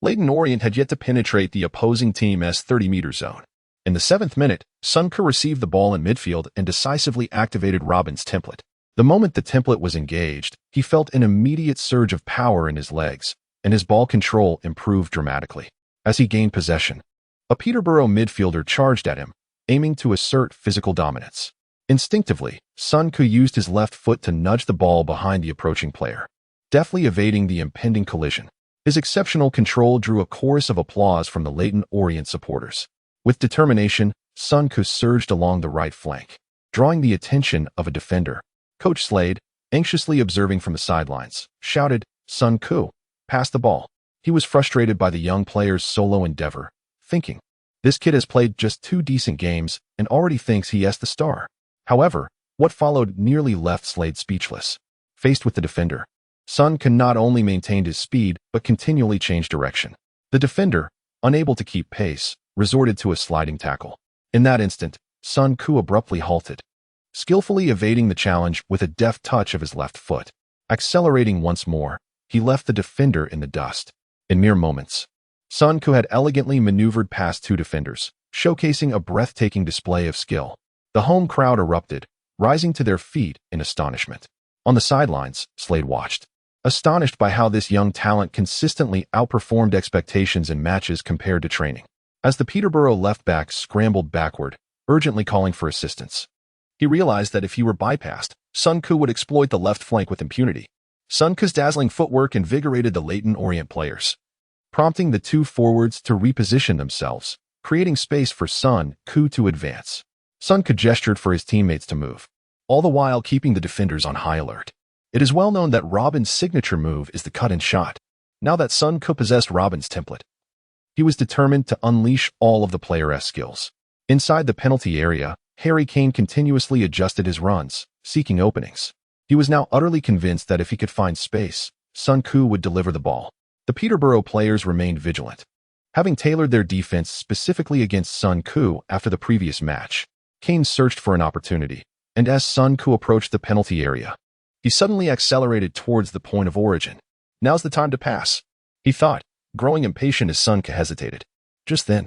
Speaker 1: Leyton Orient had yet to penetrate the opposing team's 30-meter zone. In the 7th minute, Sun Ku received the ball in midfield and decisively activated Robben's template. The moment the template was engaged, he felt an immediate surge of power in his legs, and his ball control improved dramatically. As he gained possession, a Peterborough midfielder charged at him, aiming to assert physical dominance. Instinctively, Sun Ku used his left foot to nudge the ball behind the approaching player, deftly evading the impending collision. His exceptional control drew a chorus of applause from the Leyton Orient supporters. With determination, Sun Ku surged along the right flank, drawing the attention of a defender. Coach Slade, anxiously observing from the sidelines, shouted, "Sun Ku, pass the ball." He was frustrated by the young player's solo endeavor, thinking, this kid has played just 2 decent games and already thinks he is the star. However, what followed nearly left Slade speechless. Faced with the defender, Sun Ku not only maintained his speed but continually changed direction. The defender, unable to keep pace, resorted to a sliding tackle. In that instant, Sun Ku abruptly halted, skillfully evading the challenge with a deft touch of his left foot. Accelerating once more, he left the defender in the dust. In mere moments, Sun Ku had elegantly maneuvered past 2 defenders, showcasing a breathtaking display of skill. The home crowd erupted, rising to their feet in astonishment. On the sidelines, Slade watched, astonished by how this young talent consistently outperformed expectations in matches compared to training. As the Peterborough left-back scrambled backward, urgently calling for assistance, he realized that if he were bypassed, Sun Ku would exploit the left flank with impunity. Sun Ku's dazzling footwork invigorated the Leyton Orient players, prompting the 2 forwards to reposition themselves, creating space for Sun Ku to advance. Sun Ku gestured for his teammates to move, all the while keeping the defenders on high alert. It is well known that Robben's signature move is the cut-in shot. Now that Sun Ku possessed Robben's template, he was determined to unleash all of the player's skills. Inside the penalty area, Harry Kane continuously adjusted his runs, seeking openings. He was now utterly convinced that if he could find space, Sun Ku would deliver the ball. The Peterborough players remained vigilant. Having tailored their defense specifically against Sun Ku after the previous match, Kane searched for an opportunity, and as Sun Ku approached the penalty area, he suddenly accelerated towards the point of origin. Now's the time to pass, he thought, growing impatient as Sun Ku hesitated. Just then,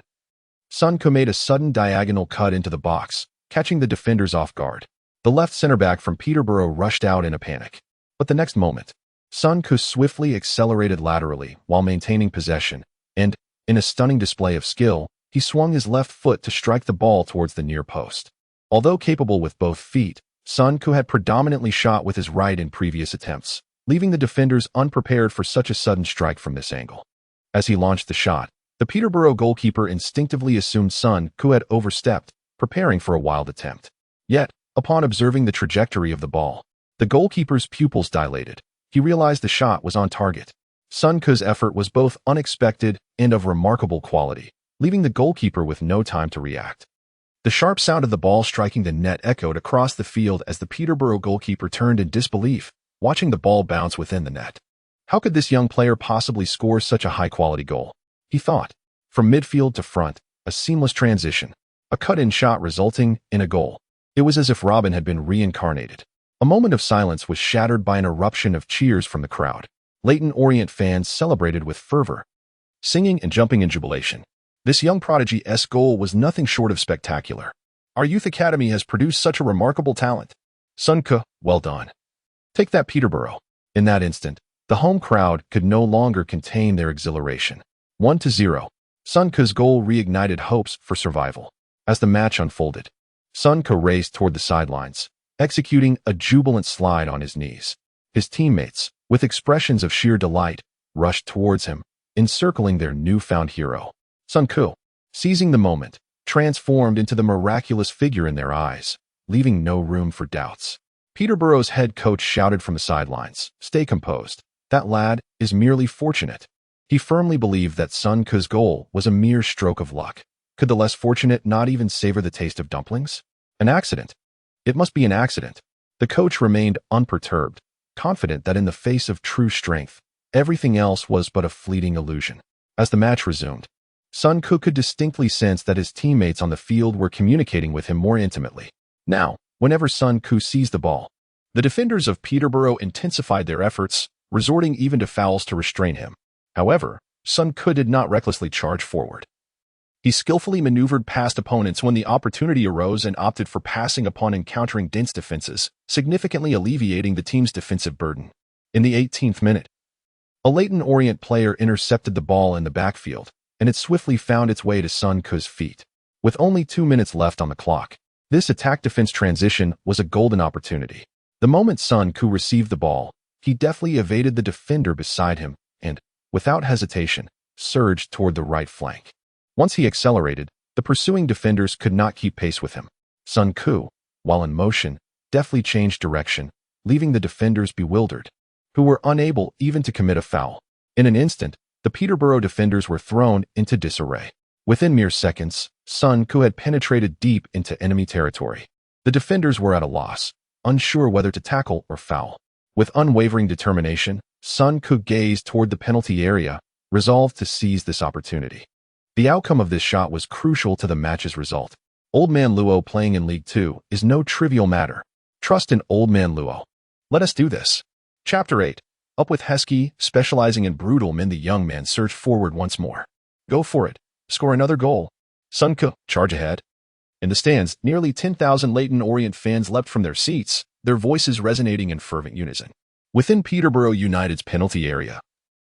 Speaker 1: Sun Ku made a sudden diagonal cut into the box, catching the defenders off guard. The left center-back from Peterborough rushed out in a panic. But the next moment, Sun Ku swiftly accelerated laterally while maintaining possession, and, in a stunning display of skill, he swung his left foot to strike the ball towards the near post. Although capable with both feet, Sun Ku had predominantly shot with his right in previous attempts, leaving the defenders unprepared for such a sudden strike from this angle. As he launched the shot, the Peterborough goalkeeper instinctively assumed Sun Ku had overstepped, preparing for a wild attempt. Yet, upon observing the trajectory of the ball, the goalkeeper's pupils dilated. He realized the shot was on target. Sun Ku's effort was both unexpected and of remarkable quality, leaving the goalkeeper with no time to react. The sharp sound of the ball striking the net echoed across the field as the Peterborough goalkeeper turned in disbelief, watching the ball bounce within the net. How could this young player possibly score such a high-quality goal? He thought. From midfield to front, a seamless transition, a cut-in shot resulting in a goal. It was as if Robin had been reincarnated. A moment of silence was shattered by an eruption of cheers from the crowd. Leyton Orient fans celebrated with fervor, singing and jumping in jubilation. This young prodigy's goal was nothing short of spectacular. Our youth academy has produced such a remarkable talent. Sun Ke, well done. Take that, Peterborough. In that instant, the home crowd could no longer contain their exhilaration. 1-0. Sun Ke's goal reignited hopes for survival. As the match unfolded, Sun Ke raced toward the sidelines, executing a jubilant slide on his knees. His teammates, with expressions of sheer delight, rushed towards him, encircling their newfound hero. Sun Ke, seizing the moment, transformed into the miraculous figure in their eyes, leaving no room for doubts. Peterborough's head coach shouted from the sidelines, "Stay composed. That lad is merely fortunate." He firmly believed that Sun Ke's goal was a mere stroke of luck. Could the less fortunate not even savor the taste of dumplings? An accident. It must be an accident. The coach remained unperturbed, confident that in the face of true strength, everything else was but a fleeting illusion. As the match resumed, Sun Ke could distinctly sense that his teammates on the field were communicating with him more intimately. Now, whenever Sun Ke seized the ball, the defenders of Peterborough intensified their efforts, resorting even to fouls to restrain him. However, Sun Ke did not recklessly charge forward. He skillfully maneuvered past opponents when the opportunity arose and opted for passing upon encountering dense defenses, significantly alleviating the team's defensive burden. In the 18th minute, a Leyton Orient player intercepted the ball in the backfield, and it swiftly found its way to Sun Ke's feet. With only 2 minutes left on the clock, this attack-defense transition was a golden opportunity. The moment Sun Ke received the ball, he deftly evaded the defender beside him and, without hesitation, surged toward the right flank. Once he accelerated, the pursuing defenders could not keep pace with him. Sun Ke, while in motion, deftly changed direction, leaving the defenders bewildered, who were unable even to commit a foul. In an instant, the Peterborough defenders were thrown into disarray. Within mere seconds, Sun Ke had penetrated deep into enemy territory. The defenders were at a loss, unsure whether to tackle or foul. With unwavering determination, Sun Ke gazed toward the penalty area, resolved to seize this opportunity. The outcome of this shot was crucial to the match's result. Old Man Luo playing in League 2 is no trivial matter. Trust in Old Man Luo. Let us do this. Chapter 8. Up with Heskey, specializing in brutal men. The young man surged forward once more. Go for it. Score another goal. Sun Ke, charge ahead. In the stands, nearly 10,000 Leyton Orient fans leapt from their seats, their voices resonating in fervent unison. Within Peterborough United's penalty area,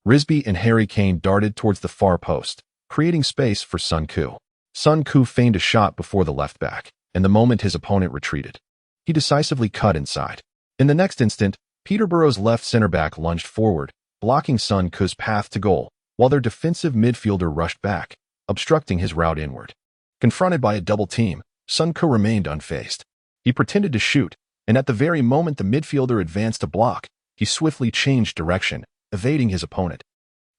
Speaker 1: Risby and Harry Kane darted towards the far post, creating space for Sun Ke. Sun Ke feigned a shot before the left back, and the moment his opponent retreated, he decisively cut inside. In the next instant, Peterborough's left center-back lunged forward, blocking Sun Ke's path to goal, while their defensive midfielder rushed back, obstructing his route inward. Confronted by a double team, Sun Ke remained unfazed. He pretended to shoot, and at the very moment the midfielder advanced to block, he swiftly changed direction, evading his opponent.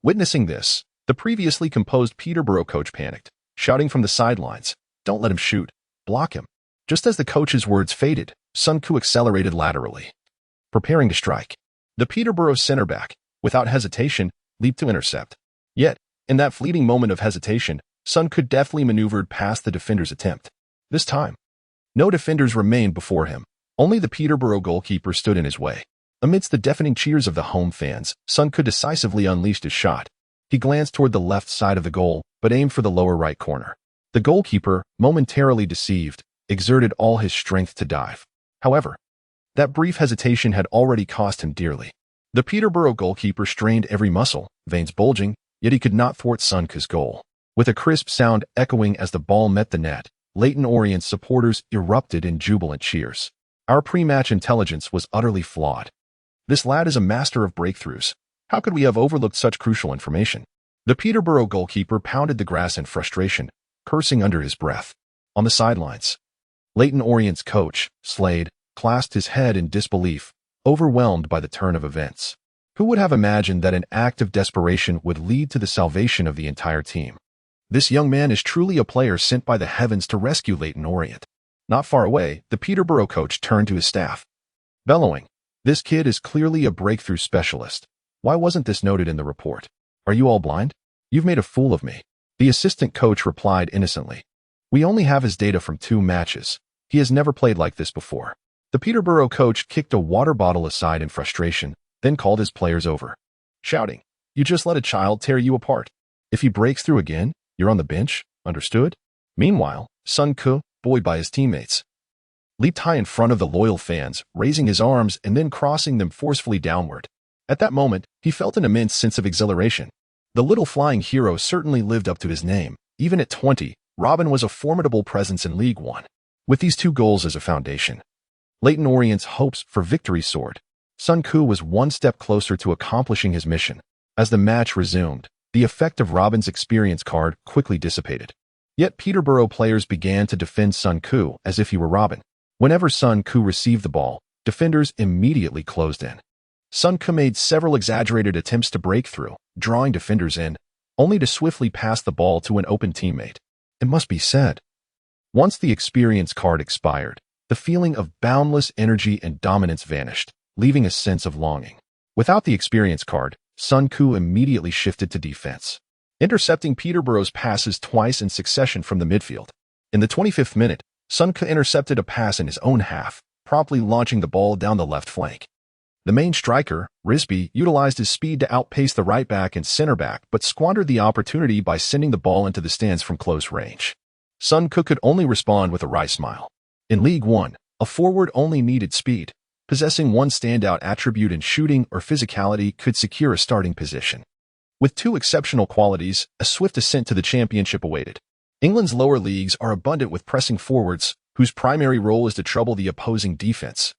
Speaker 1: Witnessing this, the previously composed Peterborough coach panicked, shouting from the sidelines, "Don't let him shoot. Block him." Just as the coach's words faded, Sun Ke accelerated laterally, preparing to strike. The Peterborough center-back, without hesitation, leaped to intercept. Yet, in that fleeting moment of hesitation, Sun Ke deftly maneuvered past the defender's attempt. This time, no defenders remained before him. Only the Peterborough goalkeeper stood in his way. Amidst the deafening cheers of the home fans, Sun Ke decisively unleashed his shot. He glanced toward the left side of the goal, but aimed for the lower right corner. The goalkeeper, momentarily deceived, exerted all his strength to dive. However, that brief hesitation had already cost him dearly. The Peterborough goalkeeper strained every muscle, veins bulging, yet he could not thwart Sun Ke's goal. With a crisp sound echoing as the ball met the net, Leyton Orient supporters erupted in jubilant cheers. Our pre-match intelligence was utterly flawed. This lad is a master of breakthroughs. How could we have overlooked such crucial information? The Peterborough goalkeeper pounded the grass in frustration, cursing under his breath. On the sidelines, Leyton Orient's coach, Slade, clasped his head in disbelief, overwhelmed by the turn of events. Who would have imagined that an act of desperation would lead to the salvation of the entire team? This young man is truly a player sent by the heavens to rescue Leyton Orient. Not far away, the Peterborough coach turned to his staff, bellowing, "This kid is clearly a breakthrough specialist. Why wasn't this noted in the report? Are you all blind? You've made a fool of me." The assistant coach replied innocently, "We only have his data from 2 matches. He has never played like this before." The Peterborough coach kicked a water bottle aside in frustration, then called his players over, shouting, "You just let a child tear you apart. If he breaks through again, you're on the bench, understood?" Meanwhile, Sun Ke, buoyed by his teammates, leaped high in front of the loyal fans, raising his arms and then crossing them forcefully downward. At that moment, he felt an immense sense of exhilaration. The little flying hero certainly lived up to his name. Even at 20, Robin was a formidable presence in League One. With these 2 goals as a foundation, Leyton Orient's hopes for victory soared. Sun Ke was one step closer to accomplishing his mission. As the match resumed, the effect of Robin's experience card quickly dissipated. Yet Peterborough players began to defend Sun Ke as if he were Robin. Whenever Sun Ke received the ball, defenders immediately closed in. Sun Ke made several exaggerated attempts to break through, drawing defenders in, only to swiftly pass the ball to an open teammate. It must be said, once the experience card expired, the feeling of boundless energy and dominance vanished, leaving a sense of longing. Without the experience card, Sun Ke immediately shifted to defense, intercepting Peterborough's passes twice in succession from the midfield. In the 25th minute, Sun Ke intercepted a pass in his own half, promptly launching the ball down the left flank. The main striker, Risby, utilized his speed to outpace the right back and center back, but squandered the opportunity by sending the ball into the stands from close range. Sun Ke could only respond with a wry smile. In League One, a forward only needed speed. Possessing one standout attribute in shooting or physicality could secure a starting position. With 2 exceptional qualities, a swift ascent to the championship awaited. England's lower leagues are abundant with pressing forwards, whose primary role is to trouble the opposing defense,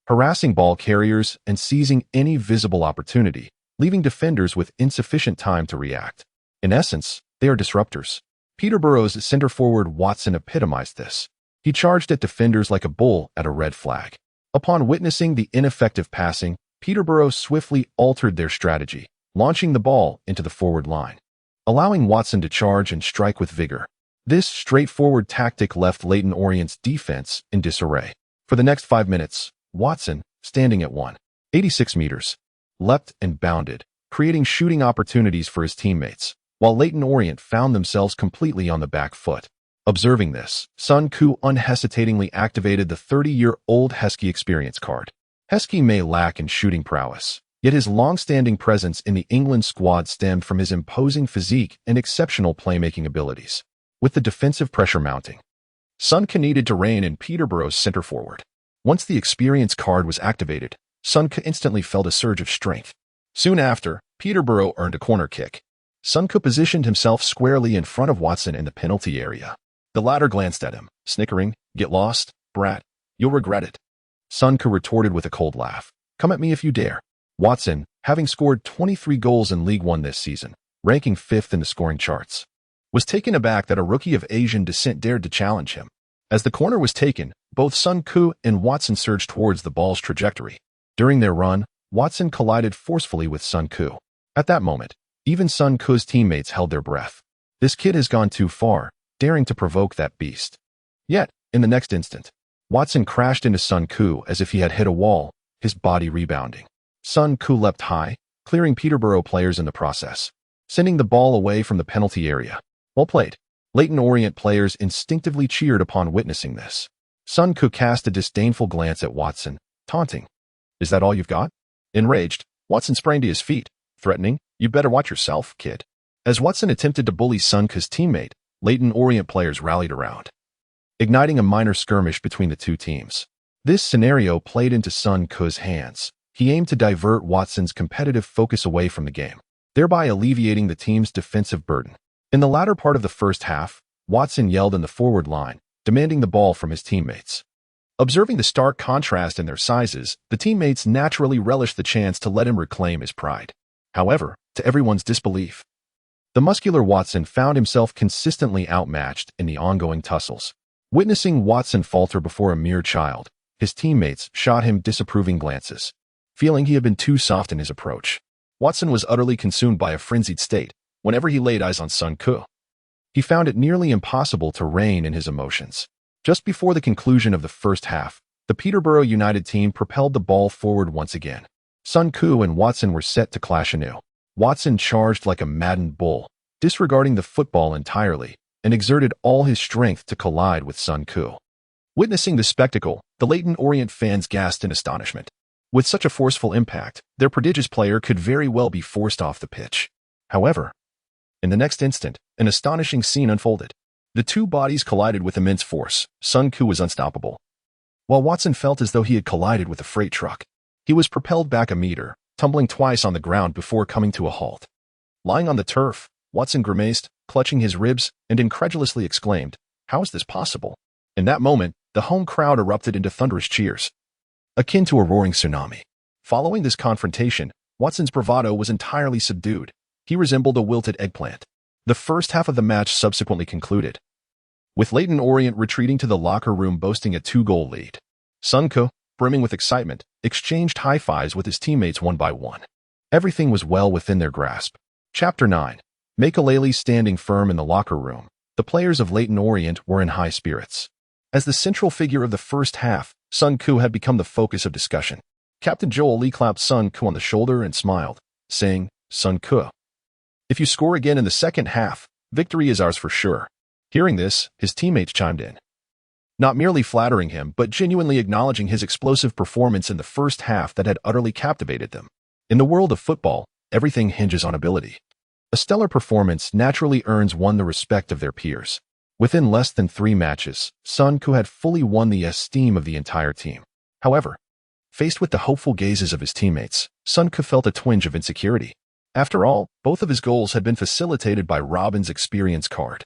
Speaker 1: harassing ball carriers and seizing any visible opportunity, leaving defenders with insufficient time to react. In essence, they are disruptors. Peterborough's center forward Watson epitomized this. He charged at defenders like a bull at a red flag. Upon witnessing the ineffective passing, Peterborough swiftly altered their strategy, launching the ball into the forward line, allowing Watson to charge and strike with vigor. This straightforward tactic left Leyton Orient's defense in disarray. For the next 5 minutes, Watson, standing at 186 meters, leapt and bounded, creating shooting opportunities for his teammates, while Leyton Orient found themselves completely on the back foot. Observing this, Sun Ke unhesitatingly activated the 30-year-old Heskey experience card. Heskey may lack in shooting prowess, yet his long-standing presence in the England squad stemmed from his imposing physique and exceptional playmaking abilities. With the defensive pressure mounting, Sun Ke needed to rein in Peterborough's center forward. Once the experience card was activated, Sun Ke instantly felt a surge of strength. Soon after, Peterborough earned a corner kick. Sun Ke positioned himself squarely in front of Watson in the penalty area. The latter glanced at him, snickering, "Get lost, brat. You'll regret it." Sun Ke retorted with a cold laugh, "Come at me if you dare." Watson, having scored 23 goals in League One this season, ranking 5th in the scoring charts, was taken aback that a rookie of Asian descent dared to challenge him. As the corner was taken, both Sun Ke and Watson surged towards the ball's trajectory. During their run, Watson collided forcefully with Sun Ke. At that moment, even Sun Ke's teammates held their breath. This kid has gone too far, daring to provoke that beast. Yet, in the next instant, Watson crashed into Sun Ke as if he had hit a wall, his body rebounding. Sun Ke leapt high, clearing Peterborough players in the process, sending the ball away from the penalty area. Well played. Leyton Orient players instinctively cheered upon witnessing this. Sun Ke cast a disdainful glance at Watson, taunting, "Is that all you've got?" Enraged, Watson sprang to his feet, threatening, "You better watch yourself, kid." As Watson attempted to bully Sun Ke's teammate, Leyton Orient players rallied around, igniting a minor skirmish between the 2 teams. This scenario played into Sun Ke's hands. He aimed to divert Watson's competitive focus away from the game, thereby alleviating the team's defensive burden. In the latter part of the first half, Watson yelled in the forward line, demanding the ball from his teammates. Observing the stark contrast in their sizes, the teammates naturally relished the chance to let him reclaim his pride. However, to everyone's disbelief, the muscular Watson found himself consistently outmatched in the ongoing tussles. Witnessing Watson falter before a mere child, his teammates shot him disapproving glances, feeling he had been too soft in his approach. Watson was utterly consumed by a frenzied state whenever he laid eyes on Sun Ke. He found it nearly impossible to rein in his emotions. Just before the conclusion of the first half, the Peterborough United team propelled the ball forward once again. Sun Koo and Watson were set to clash anew. Watson charged like a maddened bull, disregarding the football entirely, and exerted all his strength to collide with Sun Koo. Witnessing the spectacle, the Leyton Orient fans gasped in astonishment. With such a forceful impact, their prodigious player could very well be forced off the pitch. However, in the next instant, an astonishing scene unfolded. The two bodies collided with immense force. Sun Koo was unstoppable, while Watson felt as though he had collided with a freight truck. He was propelled back a meter, tumbling twice on the ground before coming to a halt. Lying on the turf, Watson grimaced, clutching his ribs, and incredulously exclaimed, "How is this possible?" In that moment, the home crowd erupted into thunderous cheers, akin to a roaring tsunami. Following this confrontation, Watson's bravado was entirely subdued. He resembled a wilted eggplant. The first half of the match subsequently concluded, with Leyton Orient retreating to the locker room boasting a 2-goal lead. Sun Koo, brimming with excitement, exchanged high-fives with his teammates one by one. Everything was well within their grasp. Chapter 9. Makelele standing firm in the locker room. The players of Leyton Orient were in high spirits. As the central figure of the first half, Sun Koo had become the focus of discussion. Captain Joel Lee clapped Sun Koo on the shoulder and smiled, saying, "Sun Koo, if you score again in the second half, victory is ours for sure." Hearing this, his teammates chimed in, not merely flattering him, but genuinely acknowledging his explosive performance in the first half that had utterly captivated them. In the world of football, everything hinges on ability. A stellar performance naturally earns one the respect of their peers. Within less than 3 matches, Sun Koo had fully won the esteem of the entire team. However, faced with the hopeful gazes of his teammates, Sun Koo felt a twinge of insecurity. After all, both of his goals had been facilitated by Robin's experience card.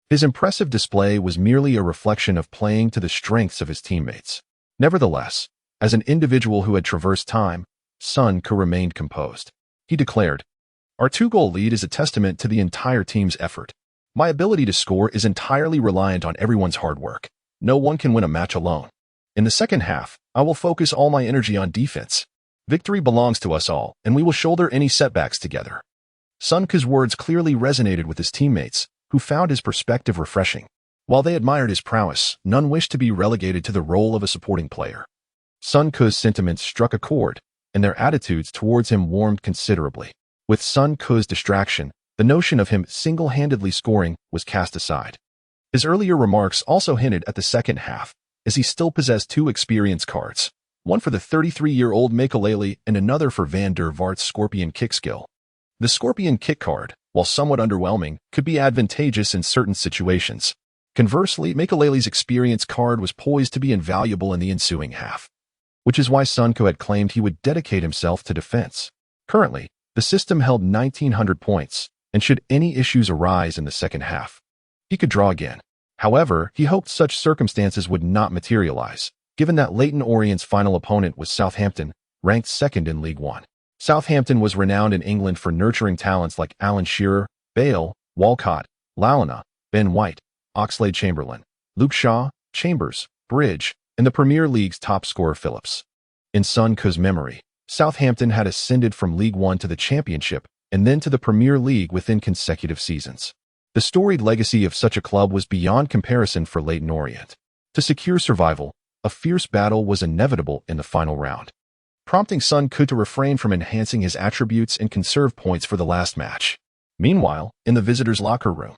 Speaker 1: His impressive display was merely a reflection of playing to the strengths of his teammates. Nevertheless, as an individual who had traversed time, Sun Koo remained composed. He declared, "Our 2-goal lead is a testament to the entire team's effort. My ability to score is entirely reliant on everyone's hard work. No one can win a match alone. In the second half, I will focus all my energy on defense. Victory belongs to us all, and we will shoulder any setbacks together." Sun Koo's words clearly resonated with his teammates, who found his perspective refreshing. While they admired his prowess, none wished to be relegated to the role of a supporting player. Sun Koo's sentiments struck a chord, and their attitudes towards him warmed considerably. With Sun Koo's distraction, the notion of him single-handedly scoring was cast aside. His earlier remarks also hinted at the second half, as he still possessed 2 experience cards, one for the 33-year-old Makelele and another for Van der Vaart's Scorpion kick skill. The Scorpion kick card, while somewhat underwhelming, could be advantageous in certain situations. Conversely, Makelele's experience card was poised to be invaluable in the ensuing half, which is why Sun Koo had claimed he would dedicate himself to defense. Currently, the system held 1,900 points, and should any issues arise in the second half, he could draw again. However, he hoped such circumstances would not materialize, given that Leyton Orient's final opponent was Southampton, ranked 2nd in League One. Southampton was renowned in England for nurturing talents like Alan Shearer, Bale, Walcott, Lalana, Ben White, Oxlade-Chamberlain, Luke Shaw, Chambers, Bridge, and the Premier League's top scorer Phillips. In Sun Koo's memory, Southampton had ascended from League One to the Championship and then to the Premier League within consecutive seasons. The storied legacy of such a club was beyond comparison for Leyton Orient. To secure survival, a fierce battle was inevitable in the final round, prompting Sun Koo to refrain from enhancing his attributes and conserve points for the last match. Meanwhile, in the visitors' locker room,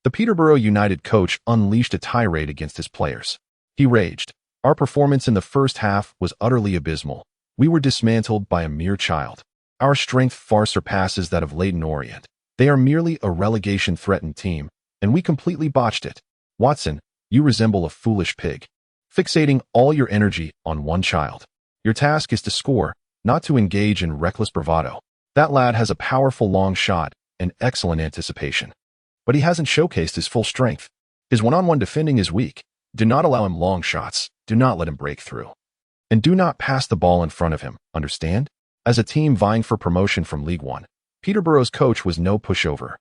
Speaker 1: the Peterborough United coach unleashed a tirade against his players. He raged, "Our performance in the first half was utterly abysmal. We were dismantled by a mere child. Our strength far surpasses that of Leyton Orient. They are merely a relegation-threatened team, and we completely botched it. Watson, you resemble a foolish pig, fixating all your energy on one child. Your task is to score, not to engage in reckless bravado. That lad has a powerful long shot and excellent anticipation, but he hasn't showcased his full strength. His one-on-one defending is weak. Do not allow him long shots. Do not let him break through. And do not pass the ball in front of him, understand?" As a team vying for promotion from League One, Peterborough's coach was no pushover.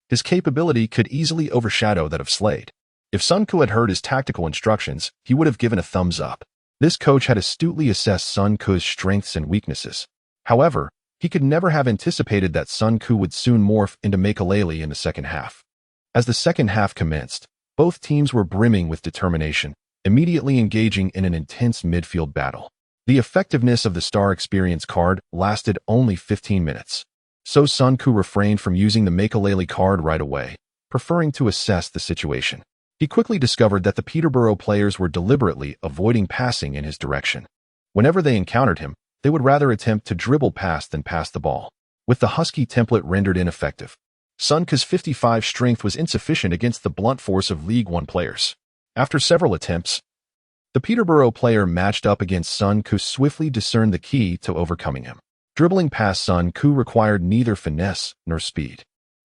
Speaker 1: His capability could easily overshadow that of Slade. If Sun Koo had heard his tactical instructions, he would have given a thumbs up. This coach had astutely assessed Sun Koo's strengths and weaknesses. However, he could never have anticipated that Sun Koo would soon morph into Makelele in the second half. As the second half commenced, both teams were brimming with determination, immediately engaging in an intense midfield battle. The effectiveness of the Star Experience card lasted only 15 minutes. So Sun Ku refrained from using the Makelele card right away, preferring to assess the situation. He quickly discovered that the Peterborough players were deliberately avoiding passing in his direction. Whenever they encountered him, they would rather attempt to dribble past than pass the ball. With the Husky template rendered ineffective, Sun Ku's 55 strength was insufficient against the blunt force of League One players. After several attempts, the Peterborough player matched up against Sun Ku swiftly discerned the key to overcoming him. Dribbling past Sun Ku required neither finesse nor speed.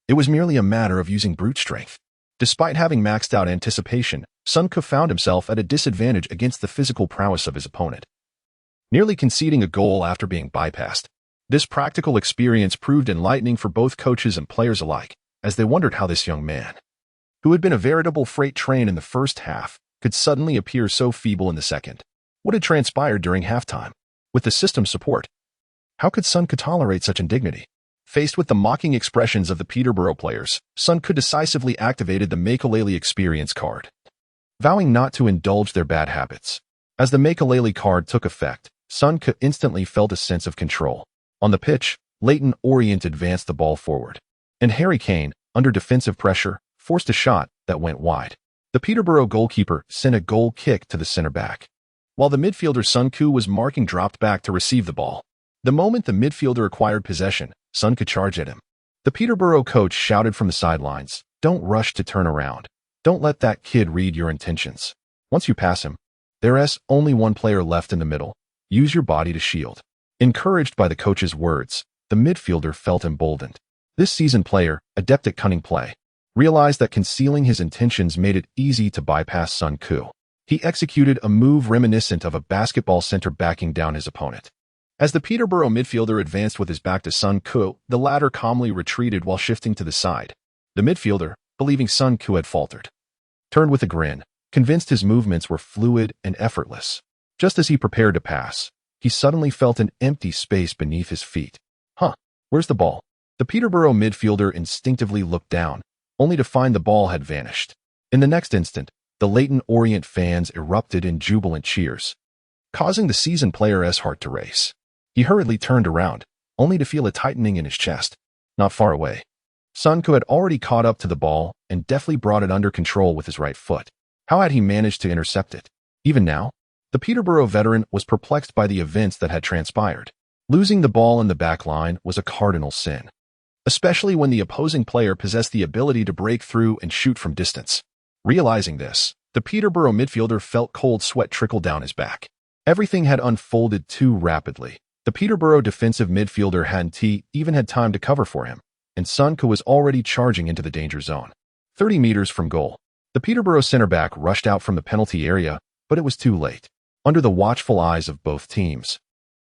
Speaker 1: It was merely a matter of using brute strength. Despite having maxed out anticipation, Sun Ku found himself at a disadvantage against the physical prowess of his opponent, nearly conceding a goal after being bypassed. This practical experience proved enlightening for both coaches and players alike, as they wondered how this young man, who had been a veritable freight train in the first half, could suddenly appear so feeble in the second. What had transpired during halftime? With the system's support, how could Sun Ku tolerate such indignity? Faced with the mocking expressions of the Peterborough players, Sun Ku decisively activated the Makelele Experience card, vowing not to indulge their bad habits. As the Makelele card took effect, Sun Ku instantly felt a sense of control. On the pitch, Leyton Orient advanced the ball forward, and Harry Kane, under defensive pressure, forced a shot that went wide. The Peterborough goalkeeper sent a goal kick to the center back, while the midfielder Sun Ku was marking dropped back to receive the ball. The moment the midfielder acquired possession, Sun Ku charged at him. The Peterborough coach shouted from the sidelines, "Don't rush to turn around. Don't let that kid read your intentions. Once you pass him, there's only one player left in the middle. Use your body to shield." Encouraged by the coach's words, the midfielder felt emboldened. This seasoned player, adept at cunning play, realized that concealing his intentions made it easy to bypass Sun Ku. He executed a move reminiscent of a basketball center backing down his opponent. As the Peterborough midfielder advanced with his back to Sun Ku, the latter calmly retreated while shifting to the side. The midfielder, believing Sun Ku had faltered, turned with a grin, convinced his movements were fluid and effortless. Just as he prepared to pass, he suddenly felt an empty space beneath his feet. Where's the ball? The Peterborough midfielder instinctively looked down, only to find the ball had vanished. In the next instant, the Leyton Orient fans erupted in jubilant cheers, causing the seasoned player's heart to race. He hurriedly turned around, only to feel a tightening in his chest. Not far away, Sun Ku had already caught up to the ball and deftly brought it under control with his right foot. How had he managed to intercept it? Even now, the Peterborough veteran was perplexed by the events that had transpired. Losing the ball in the back line was a cardinal sin, especially when the opposing player possessed the ability to break through and shoot from distance. Realizing this, the Peterborough midfielder felt cold sweat trickle down his back. Everything had unfolded too rapidly. The Peterborough defensive midfielder hadn't even had time to cover for him, and Sun Ku was already charging into the danger zone. 30 meters from goal, the Peterborough center back rushed out from the penalty area, but it was too late. Under the watchful eyes of both teams,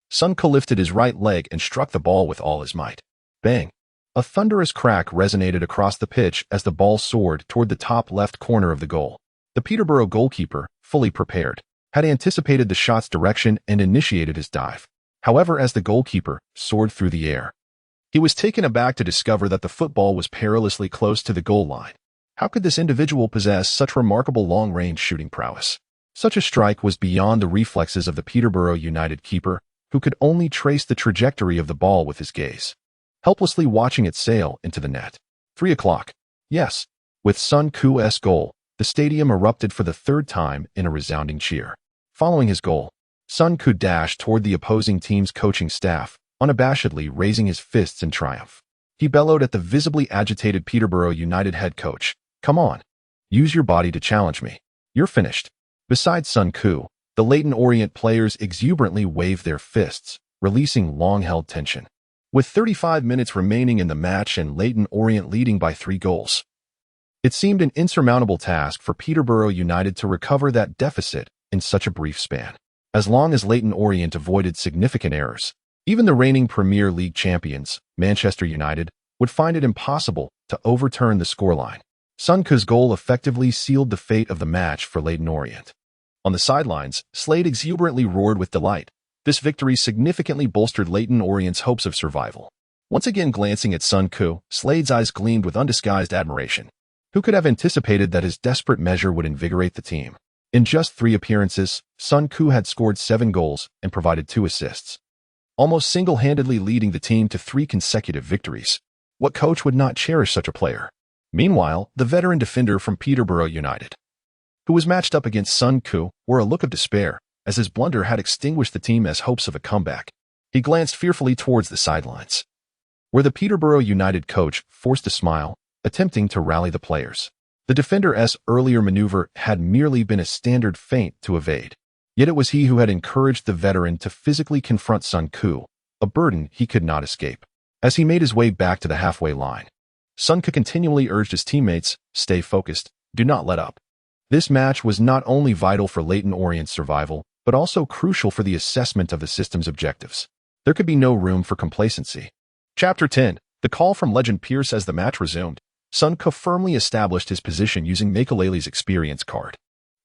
Speaker 1: Sun Ku lifted his right leg and struck the ball with all his might. Bang! A thunderous crack resonated across the pitch as the ball soared toward the top left corner of the goal. The Peterborough goalkeeper, fully prepared, had anticipated the shot's direction and initiated his dive. However, as the goalkeeper soared through the air, he was taken aback to discover that the football was perilously close to the goal line. How could this individual possess such remarkable long-range shooting prowess? Such a strike was beyond the reflexes of the Peterborough United keeper, who could only trace the trajectory of the ball with his gaze, helplessly watching it sail into the net. 3 o'clock. Yes, with Sun Ku's goal, the stadium erupted for the third time in a resounding cheer. Following his goal, Sun Ku dashed toward the opposing team's coaching staff, unabashedly raising his fists in triumph. He bellowed at the visibly agitated Peterborough United head coach, "Come on, use your body to challenge me. You're finished." Besides Sun Ku, the Leyton Orient players exuberantly waved their fists, releasing long-held tension. With 35 minutes remaining in the match and Leyton Orient leading by 3 goals, it seemed an insurmountable task for Peterborough United to recover that deficit in such a brief span. As long as Leyton Orient avoided significant errors, even the reigning Premier League champions, Manchester United, would find it impossible to overturn the scoreline. Sun Ku's goal effectively sealed the fate of the match for Leyton Orient. On the sidelines, Slade exuberantly roared with delight. This victory significantly bolstered Leyton Orient's hopes of survival. Once again glancing at Sun Ku, Slade's eyes gleamed with undisguised admiration. Who could have anticipated that his desperate measure would invigorate the team? In just 3 appearances, Sun Ku had scored 7 goals and provided 2 assists, almost single-handedly leading the team to 3 consecutive victories. What coach would not cherish such a player? Meanwhile, the veteran defender from Peterborough United, who was matched up against Sun Ku, wore a look of despair, as his blunder had extinguished the team as hopes of a comeback. He glanced fearfully towards the sidelines, where the Peterborough United coach forced a smile, attempting to rally the players. The defender's earlier maneuver had merely been a standard feint to evade. Yet it was he who had encouraged the veteran to physically confront Sun Ku, a burden he could not escape. As he made his way back to the halfway line, Sun Ku continually urged his teammates, "Stay focused, do not let up." This match was not only vital for Leyton Orient's survival, but also crucial for the assessment of the system's objectives. There could be no room for complacency. Chapter 10. The call from legend Pierce. As the match resumed, Sun Ku firmly established his position using Makelele's experience card.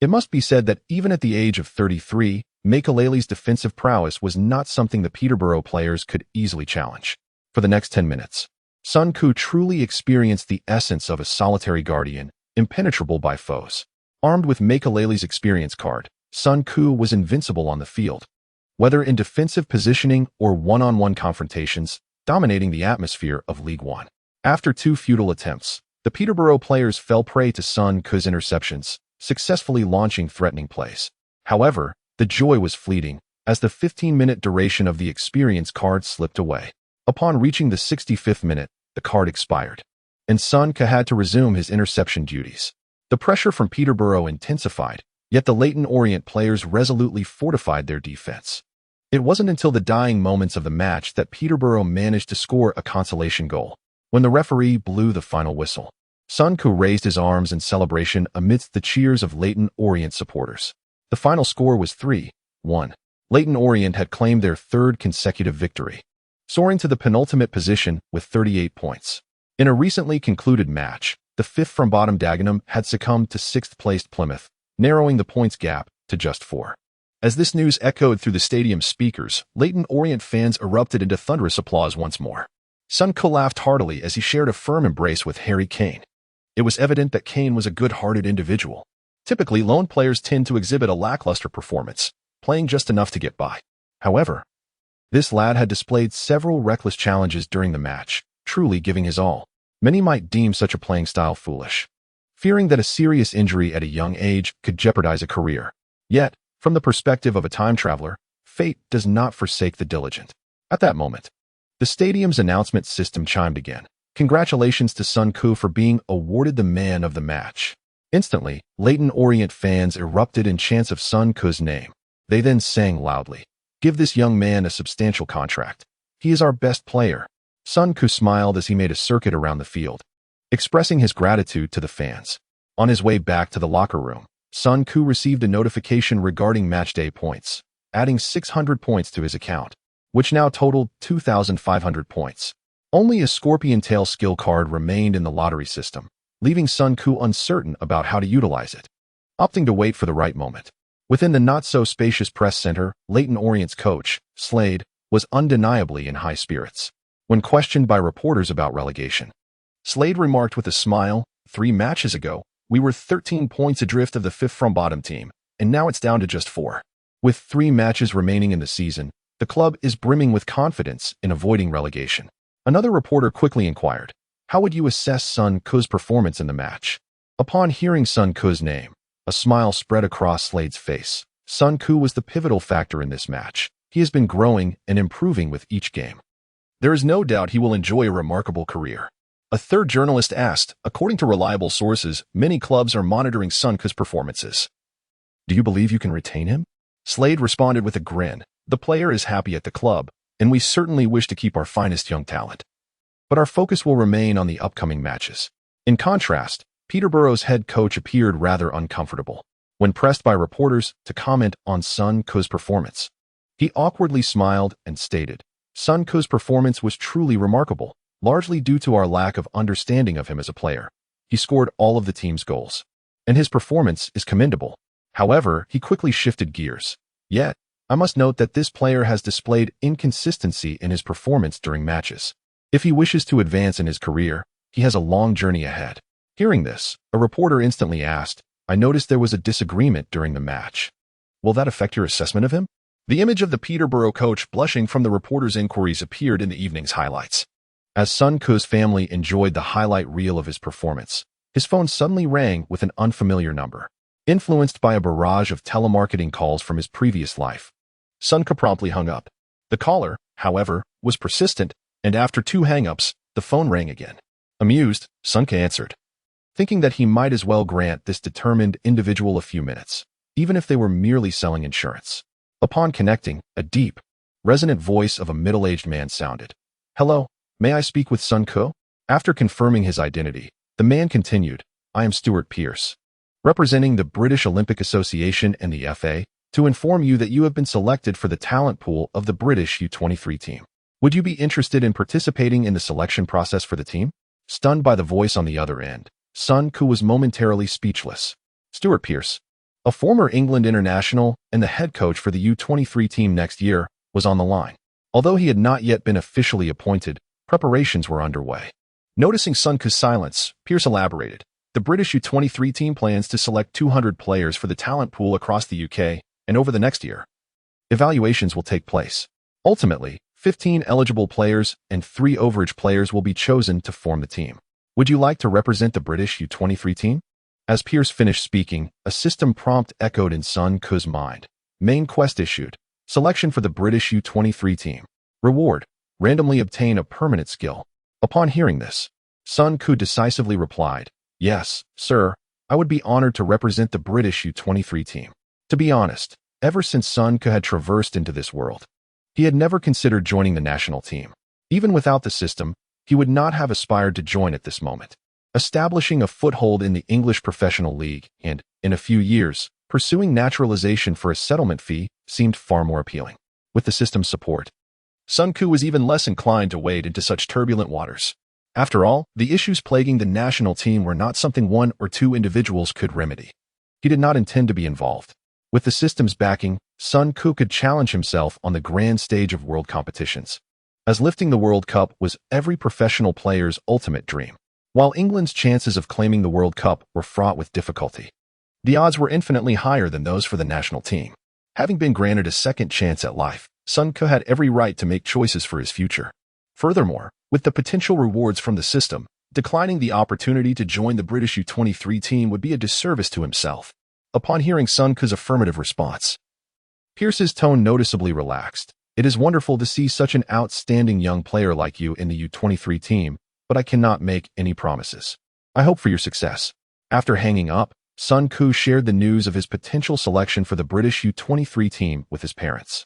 Speaker 1: It must be said that even at the age of 33, Makelele's defensive prowess was not something the Peterborough players could easily challenge. For the next 10 minutes, Sun Ku truly experienced the essence of a solitary guardian, impenetrable by foes. Armed with Makelele's experience card, Sun Ku was invincible on the field, whether in defensive positioning or one-on-one confrontations, dominating the atmosphere of League One. After 2 futile attempts, the Peterborough players fell prey to Sun Ku's interceptions, successfully launching threatening plays. However, the joy was fleeting, as the 15-minute duration of the experience card slipped away. Upon reaching the 65th minute, the card expired, and Sun Ku had to resume his interception duties. The pressure from Peterborough intensified, yet the Leyton Orient players resolutely fortified their defense. It wasn't until the dying moments of the match that Peterborough managed to score a consolation goal. When the referee blew the final whistle, Sun Ku raised his arms in celebration amidst the cheers of Leyton Orient supporters. The final score was 3-1. Leyton Orient had claimed their 3rd consecutive victory, soaring to the penultimate position with 38 points. In a recently concluded match, the 5th from bottom Dagenham had succumbed to 6th-placed Plymouth, narrowing the points gap to just 4. As this news echoed through the stadium speakers, Leyton Orient fans erupted into thunderous applause once more. Sun Ku laughed heartily as he shared a firm embrace with Harry Kane. It was evident that Kane was a good-hearted individual. Typically, lone players tend to exhibit a lackluster performance, playing just enough to get by. However, this lad had displayed several reckless challenges during the match, truly giving his all. Many might deem such a playing style foolish, fearing that a serious injury at a young age could jeopardize a career. Yet, from the perspective of a time traveler, fate does not forsake the diligent. At that moment, the stadium's announcement system chimed again. Congratulations to Sun Ku for being awarded the man of the match. Instantly, Leyton Orient fans erupted in chants of Sun Ku's name. They then sang loudly, "Give this young man a substantial contract. He is our best player." Sun Ku smiled as he made a circuit around the field, expressing his gratitude to the fans. On his way back to the locker room, Sun Ku received a notification regarding matchday points, adding 600 points to his account, which now totaled 2,500 points. Only a Scorpion Tail skill card remained in the lottery system, leaving Sun Ku uncertain about how to utilize it. Opting to wait for the right moment, within the not-so-spacious press center, Leyton Orient's coach, Slade, was undeniably in high spirits. When questioned by reporters about relegation, Slade remarked with a smile, 3 matches ago, we were 13 points adrift of the 5th from bottom team, and now it's down to just 4. With 3 matches remaining in the season, the club is brimming with confidence in avoiding relegation. Another reporter quickly inquired, how would you assess Sun Ku's performance in the match? Upon hearing Sun Ku's name, a smile spread across Slade's face. Sun Ku was the pivotal factor in this match. He has been growing and improving with each game. There is no doubt he will enjoy a remarkable career. A third journalist asked, according to reliable sources, many clubs are monitoring Sun Ku's performances. Do you believe you can retain him? Slade responded with a grin. The player is happy at the club, and we certainly wish to keep our finest young talent. But our focus will remain on the upcoming matches. In contrast, Peterborough's head coach appeared rather uncomfortable when pressed by reporters to comment on Sun Ku's performance. He awkwardly smiled and stated, Sun Ku's performance was truly remarkable, largely due to our lack of understanding of him as a player. He scored all of the team's goals, and his performance is commendable. However, he quickly shifted gears. Yet, I must note that this player has displayed inconsistency in his performance during matches. If he wishes to advance in his career, he has a long journey ahead. Hearing this, a reporter instantly asked, I noticed there was a disagreement during the match. Will that affect your assessment of him? The image of the Peterborough coach blushing from the reporter's inquiries appeared in the evening's highlights. As Sun Ku's family enjoyed the highlight reel of his performance, his phone suddenly rang with an unfamiliar number. Influenced by a barrage of telemarketing calls from his previous life, Sun Ku promptly hung up. The caller, however, was persistent, and after 2 hang-ups, the phone rang again. Amused, Sun Ku answered, thinking that he might as well grant this determined individual a few minutes, even if they were merely selling insurance. Upon connecting, a deep, resonant voice of a middle-aged man sounded. Hello, may I speak with Sun Ku? After confirming his identity, the man continued, I am Stuart Pearce, representing the British Olympic Association and the FA, to inform you that you have been selected for the talent pool of the British U23 team. Would you be interested in participating in the selection process for the team? Stunned by the voice on the other end, Sun Ku was momentarily speechless. Stuart Pearce, a former England international and the head coach for the U23 team next year, was on the line. Although he had not yet been officially appointed, preparations were underway. Noticing Sun Ku's silence, Pearce elaborated, the British U23 team plans to select 200 players for the talent pool across the UK, and over the next year, evaluations will take place. Ultimately, 15 eligible players and 3 overage players will be chosen to form the team. Would you like to represent the British U23 team? As Pearce finished speaking, a system prompt echoed in Sun Ku's mind. Main quest issued. Selection for the British U23 team. Reward. Randomly obtain a permanent skill. Upon hearing this, Sun Ku decisively replied, Yes, sir, I would be honored to represent the British U23 team. To be honest, ever since Sun Ku had traversed into this world, he had never considered joining the national team. Even without the system, he would not have aspired to join at this moment. Establishing a foothold in the English professional league and, in a few years, pursuing naturalization for a settlement fee seemed far more appealing. With the system's support, Sun Ku was even less inclined to wade into such turbulent waters. After all, the issues plaguing the national team were not something 1 or 2 individuals could remedy. He did not intend to be involved. With the system's backing, Sun Ku could challenge himself on the grand stage of world competitions, as lifting the World Cup was every professional player's ultimate dream. While England's chances of claiming the World Cup were fraught with difficulty, the odds were infinitely higher than those for the national team. Having been granted a second chance at life, Sun Ku had every right to make choices for his future. Furthermore, with the potential rewards from the system, declining the opportunity to join the British U23 team would be a disservice to himself. Upon hearing Sun Ku's affirmative response, Pearce's tone noticeably relaxed. It is wonderful to see such an outstanding young player like you in the U23 team, but I cannot make any promises. I hope for your success. After hanging up, Sun Ku shared the news of his potential selection for the British U23 team with his parents.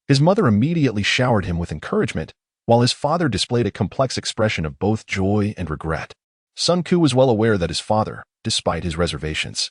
Speaker 1: His mother immediately showered him with encouragement, while his father displayed a complex expression of both joy and regret. Sun Ku was well aware that his father, despite his reservations,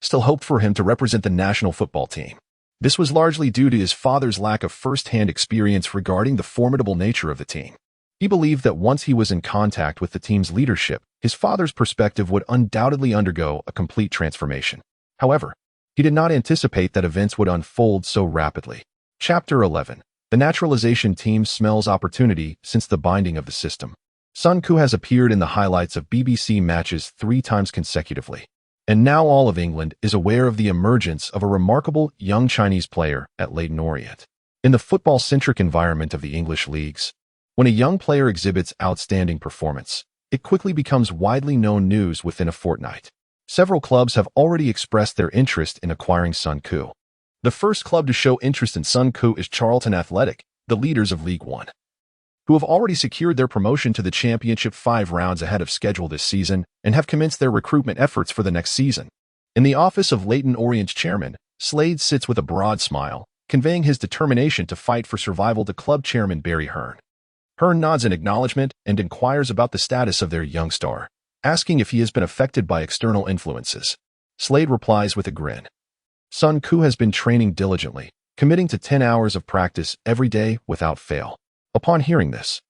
Speaker 1: still hoped for him to represent the national football team. This was largely due to his father's lack of first-hand experience regarding the formidable nature of the team. He believed that once he was in contact with the team's leadership, his father's perspective would undoubtedly undergo a complete transformation. However, he did not anticipate that events would unfold so rapidly. Chapter 11. The naturalization team smells opportunity since the binding of the system. Sun Ku has appeared in the highlights of BBC matches 3 times consecutively, and now all of England is aware of the emergence of a remarkable young Chinese player at Leyton Orient. In the football-centric environment of the English leagues, when a young player exhibits outstanding performance, it quickly becomes widely known news within a fortnight. Several clubs have already expressed their interest in acquiring Sun Ku. The first club to show interest in Sun Ku is Charlton Athletic, the leaders of League One, who have already secured their promotion to the Championship 5 rounds ahead of schedule this season and have commenced their recruitment efforts for the next season. In the office of Leyton Orient's chairman, Slade sits with a broad smile, conveying his determination to fight for survival to club chairman Barry Hearn. Hearn nods in acknowledgement and inquires about the status of their young star, asking if he has been affected by external influences. Slade replies with a grin. Sun Ku has been training diligently, committing to 10 hours of practice every day without fail. Upon hearing this,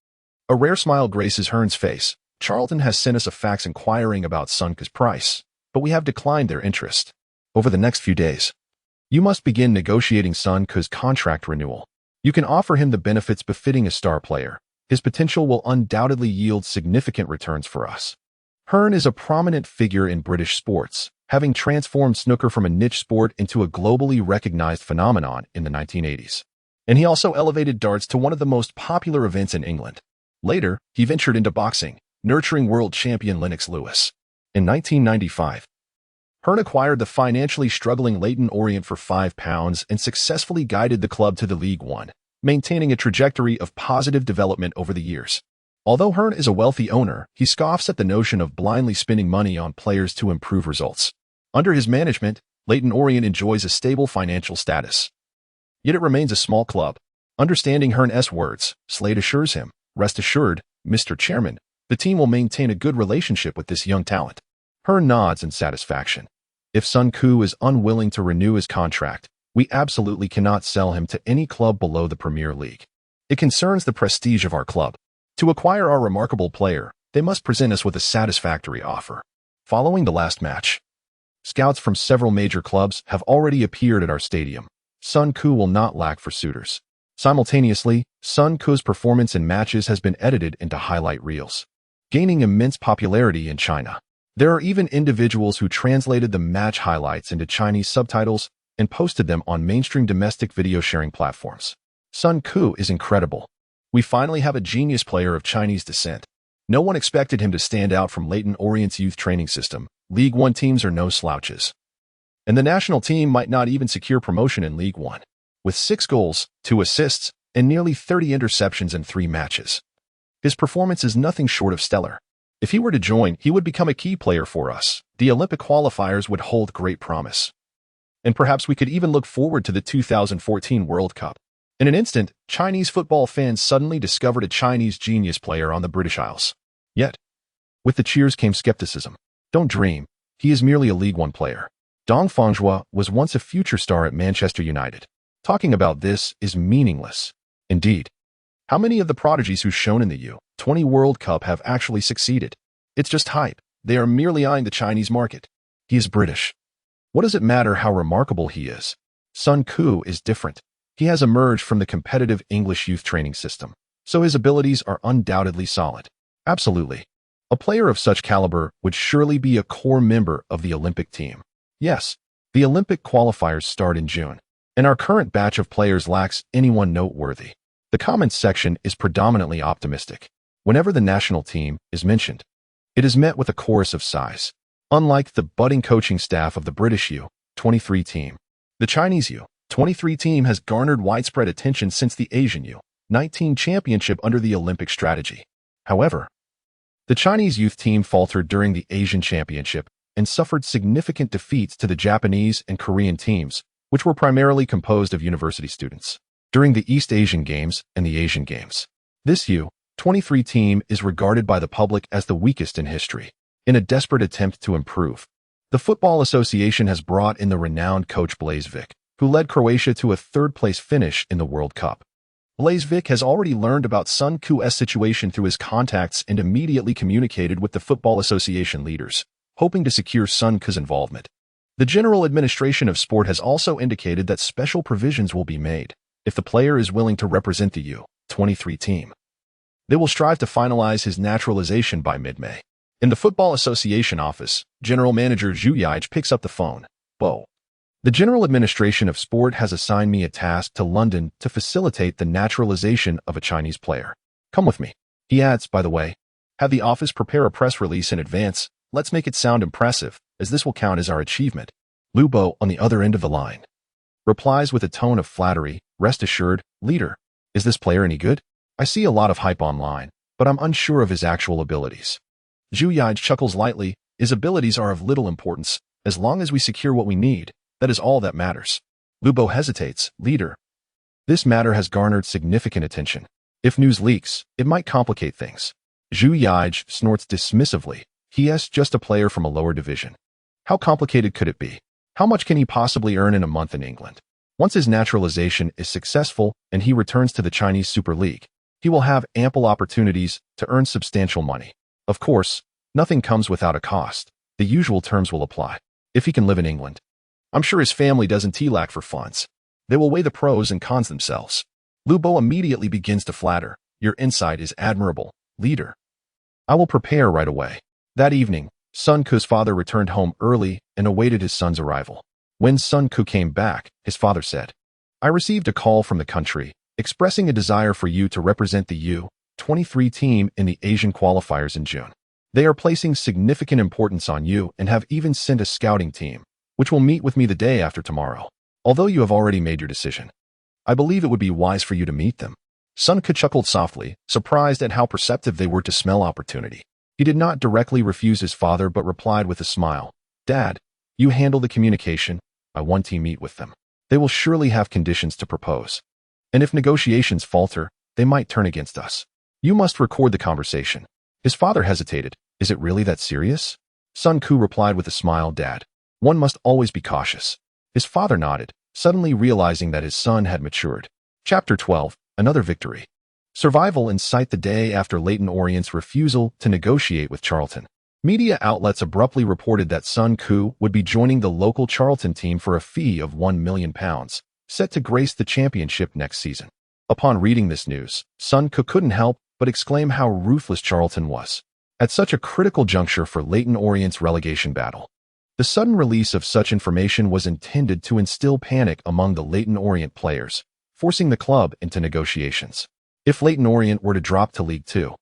Speaker 1: a rare smile graces Hearn's face. Charlton has sent us a fax inquiring about Sun Ku's price, but we have declined their interest. Over the next few days, you must begin negotiating Sun Ku's contract renewal. You can offer him the benefits befitting a star player. His potential will undoubtedly yield significant returns for us. Hearn is a prominent figure in British sports, having transformed snooker from a niche sport into a globally recognized phenomenon in the 1980s. And he also elevated darts to one of the most popular events in England. Later, he ventured into boxing, nurturing world champion Lennox Lewis. In 1995, Hearn acquired the financially struggling Leyton Orient for £5 and successfully guided the club to the League One, maintaining a trajectory of positive development over the years. Although Hearn is a wealthy owner, he scoffs at the notion of blindly spending money on players to improve results. Under his management, Leyton Orient enjoys a stable financial status. Yet it remains a small club. Understanding Hearn's words, Slade assures him, "Rest assured, Mr. Chairman, the team will maintain a good relationship with this young talent." Hearn nods in satisfaction. If Sun Koo is unwilling to renew his contract, we absolutely cannot sell him to any club below the Premier League. It concerns the prestige of our club. To acquire our remarkable player, they must present us with a satisfactory offer. Following the last match, scouts from several major clubs have already appeared at our stadium. Sun Koo will not lack for suitors. Simultaneously, Sun Koo's performance in matches has been edited into highlight reels, gaining immense popularity in China. There are even individuals who translated the match highlights into Chinese subtitles and posted them on mainstream domestic video sharing platforms. Sun Koo is incredible. We finally have a genius player of Chinese descent. No one expected him to stand out from Leyton Orient's youth training system. League One teams are no slouches. And the national team might not even secure promotion in League One. With 6 goals, 2 assists, and nearly 30 interceptions in 3 matches. His performance is nothing short of stellar. If he were to join, he would become a key player for us. The Olympic qualifiers would hold great promise. And perhaps we could even look forward to the 2014 World Cup. In an instant, Chinese football fans suddenly discovered a Chinese genius player on the British Isles. Yet, with the cheers came skepticism. Don't dream, he is merely a League One player. Dong Fangzhou was once a future star at Manchester United. Talking about this is meaningless. Indeed, how many of the prodigies who shone in the U20 World Cup have actually succeeded? It's just hype. They are merely eyeing the Chinese market. He is British. What does it matter how remarkable he is? Sun Koo is different. He has emerged from the competitive English youth training system, so his abilities are undoubtedly solid. Absolutely. A player of such caliber would surely be a core member of the Olympic team. Yes, the Olympic qualifiers start in June, and our current batch of players lacks anyone noteworthy. The comments section is predominantly optimistic. Whenever the national team is mentioned, it is met with a chorus of sighs. Unlike the budding coaching staff of the British U23 team, the Chinese U23 team has garnered widespread attention since the Asian U19 championship under the Olympic strategy. However, the Chinese youth team faltered during the Asian championship and suffered significant defeats to the Japanese and Korean teams, which were primarily composed of university students. During the East Asian Games and the Asian Games, this U23 team is regarded by the public as the weakest in history. In a desperate attempt to improve, the Football Association has brought in the renowned coach Blaž Vik, who led Croatia to a third-place finish in the World Cup. Blaž Vik has already learned about Sun Koo's situation through his contacts and immediately communicated with the Football Association leaders, hoping to secure Sun Koo's involvement. The General Administration of Sport has also indicated that special provisions will be made if the player is willing to represent the U23 team. They will strive to finalize his naturalization by mid-May. In the Football Association office, General Manager Zhu Yij picks up the phone. Bo. The General Administration of Sport has assigned me a task to London to facilitate the naturalization of a Chinese player. Come with me. He adds, by the way, have the office prepare a press release in advance. Let's make it sound impressive, as this will count as our achievement. Lu Bo, on the other end of the line, replies with a tone of flattery, rest assured, leader. Is this player any good? I see a lot of hype online, but I'm unsure of his actual abilities. Zhu Yij chuckles lightly. His abilities are of little importance. As long as we secure what we need, that is all that matters. Lu Bo hesitates. Leader. This matter has garnered significant attention. If news leaks, it might complicate things. Zhu Yij snorts dismissively. He is just a player from a lower division. How complicated could it be? How much can he possibly earn in a month in England? Once his naturalization is successful and he returns to the Chinese Super League, he will have ample opportunities to earn substantial money. Of course, nothing comes without a cost. The usual terms will apply. If he can live in England, I'm sure his family doesn't lack for funds. They will weigh the pros and cons themselves. Lu Bo immediately begins to flatter. Your insight is admirable, leader. I will prepare right away. That evening, Sun Ku's father returned home early and awaited his son's arrival. When Sun Ku came back, his father said, "I received a call from the country, expressing a desire for you to represent the U-23 team in the Asian qualifiers in June. They are placing significant importance on you and have even sent a scouting team, which will meet with me the day after tomorrow. Although you have already made your decision, I believe it would be wise for you to meet them." Sun Ku chuckled softly, surprised at how perceptive they were to smell opportunity. He did not directly refuse his father but replied with a smile, "Dad, you handle the communication. I want to meet with them. They will surely have conditions to propose. And if negotiations falter, they might turn against us. You must record the conversation." His father hesitated. "Is it really that serious?" Sun Ku replied with a smile, "Dad, one must always be cautious." His father nodded, suddenly realizing that his son had matured. Chapter 12, Another Victory. Survival in sight the day after Leyton Orient's refusal to negotiate with Charlton. Media outlets abruptly reported that Sun Ku would be joining the local Charlton team for a fee of £1 million, set to grace the championship next season. Upon reading this news, Sun Ku couldn't help but exclaim how ruthless Charlton was at such a critical juncture for Leyton Orient's relegation battle. The sudden release of such information was intended to instill panic among the Leyton Orient players, forcing the club into negotiations. If Leyton Orient were to drop to League Two,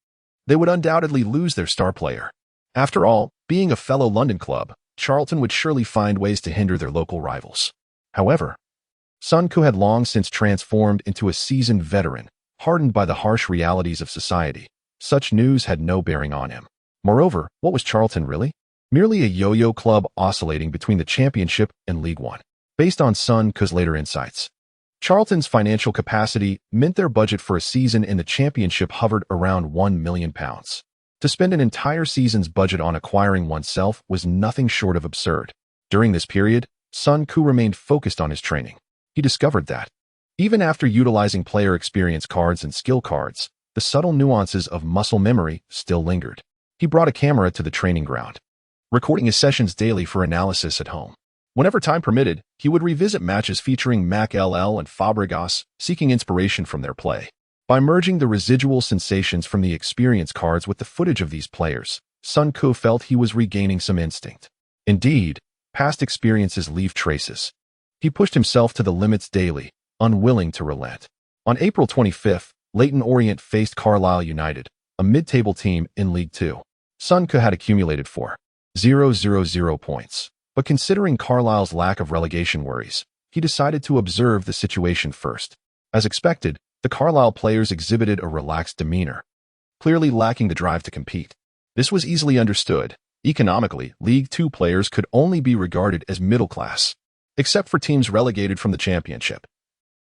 Speaker 1: they would undoubtedly lose their star player. After all, being a fellow London club, Charlton would surely find ways to hinder their local rivals. However, Sun Ku had long since transformed into a seasoned veteran, hardened by the harsh realities of society. Such news had no bearing on him. Moreover, what was Charlton really? Merely a yo-yo club oscillating between the Championship and League One. Based on Sun Ku's later insights, Charlton's financial capacity meant their budget for a season in the Championship hovered around £1 million. To spend an entire season's budget on acquiring oneself was nothing short of absurd. During this period, Sun Ku remained focused on his training. He discovered that, even after utilizing player experience cards and skill cards, the subtle nuances of muscle memory still lingered. He brought a camera to the training ground, recording his sessions daily for analysis at home. Whenever time permitted, he would revisit matches featuring Mac LL and Fabregas, seeking inspiration from their play. By merging the residual sensations from the experience cards with the footage of these players, Sun Ku felt he was regaining some instinct. Indeed, past experiences leave traces. He pushed himself to the limits daily, unwilling to relent. On April 25th, Leyton Orient faced Carlisle United, a mid-table team in League Two. Sun Ku had accumulated 4,000 points. But considering Carlisle's lack of relegation worries, he decided to observe the situation first. As expected, the Carlisle players exhibited a relaxed demeanor, clearly lacking the drive to compete. This was easily understood. Economically, League Two players could only be regarded as middle class, except for teams relegated from the Championship.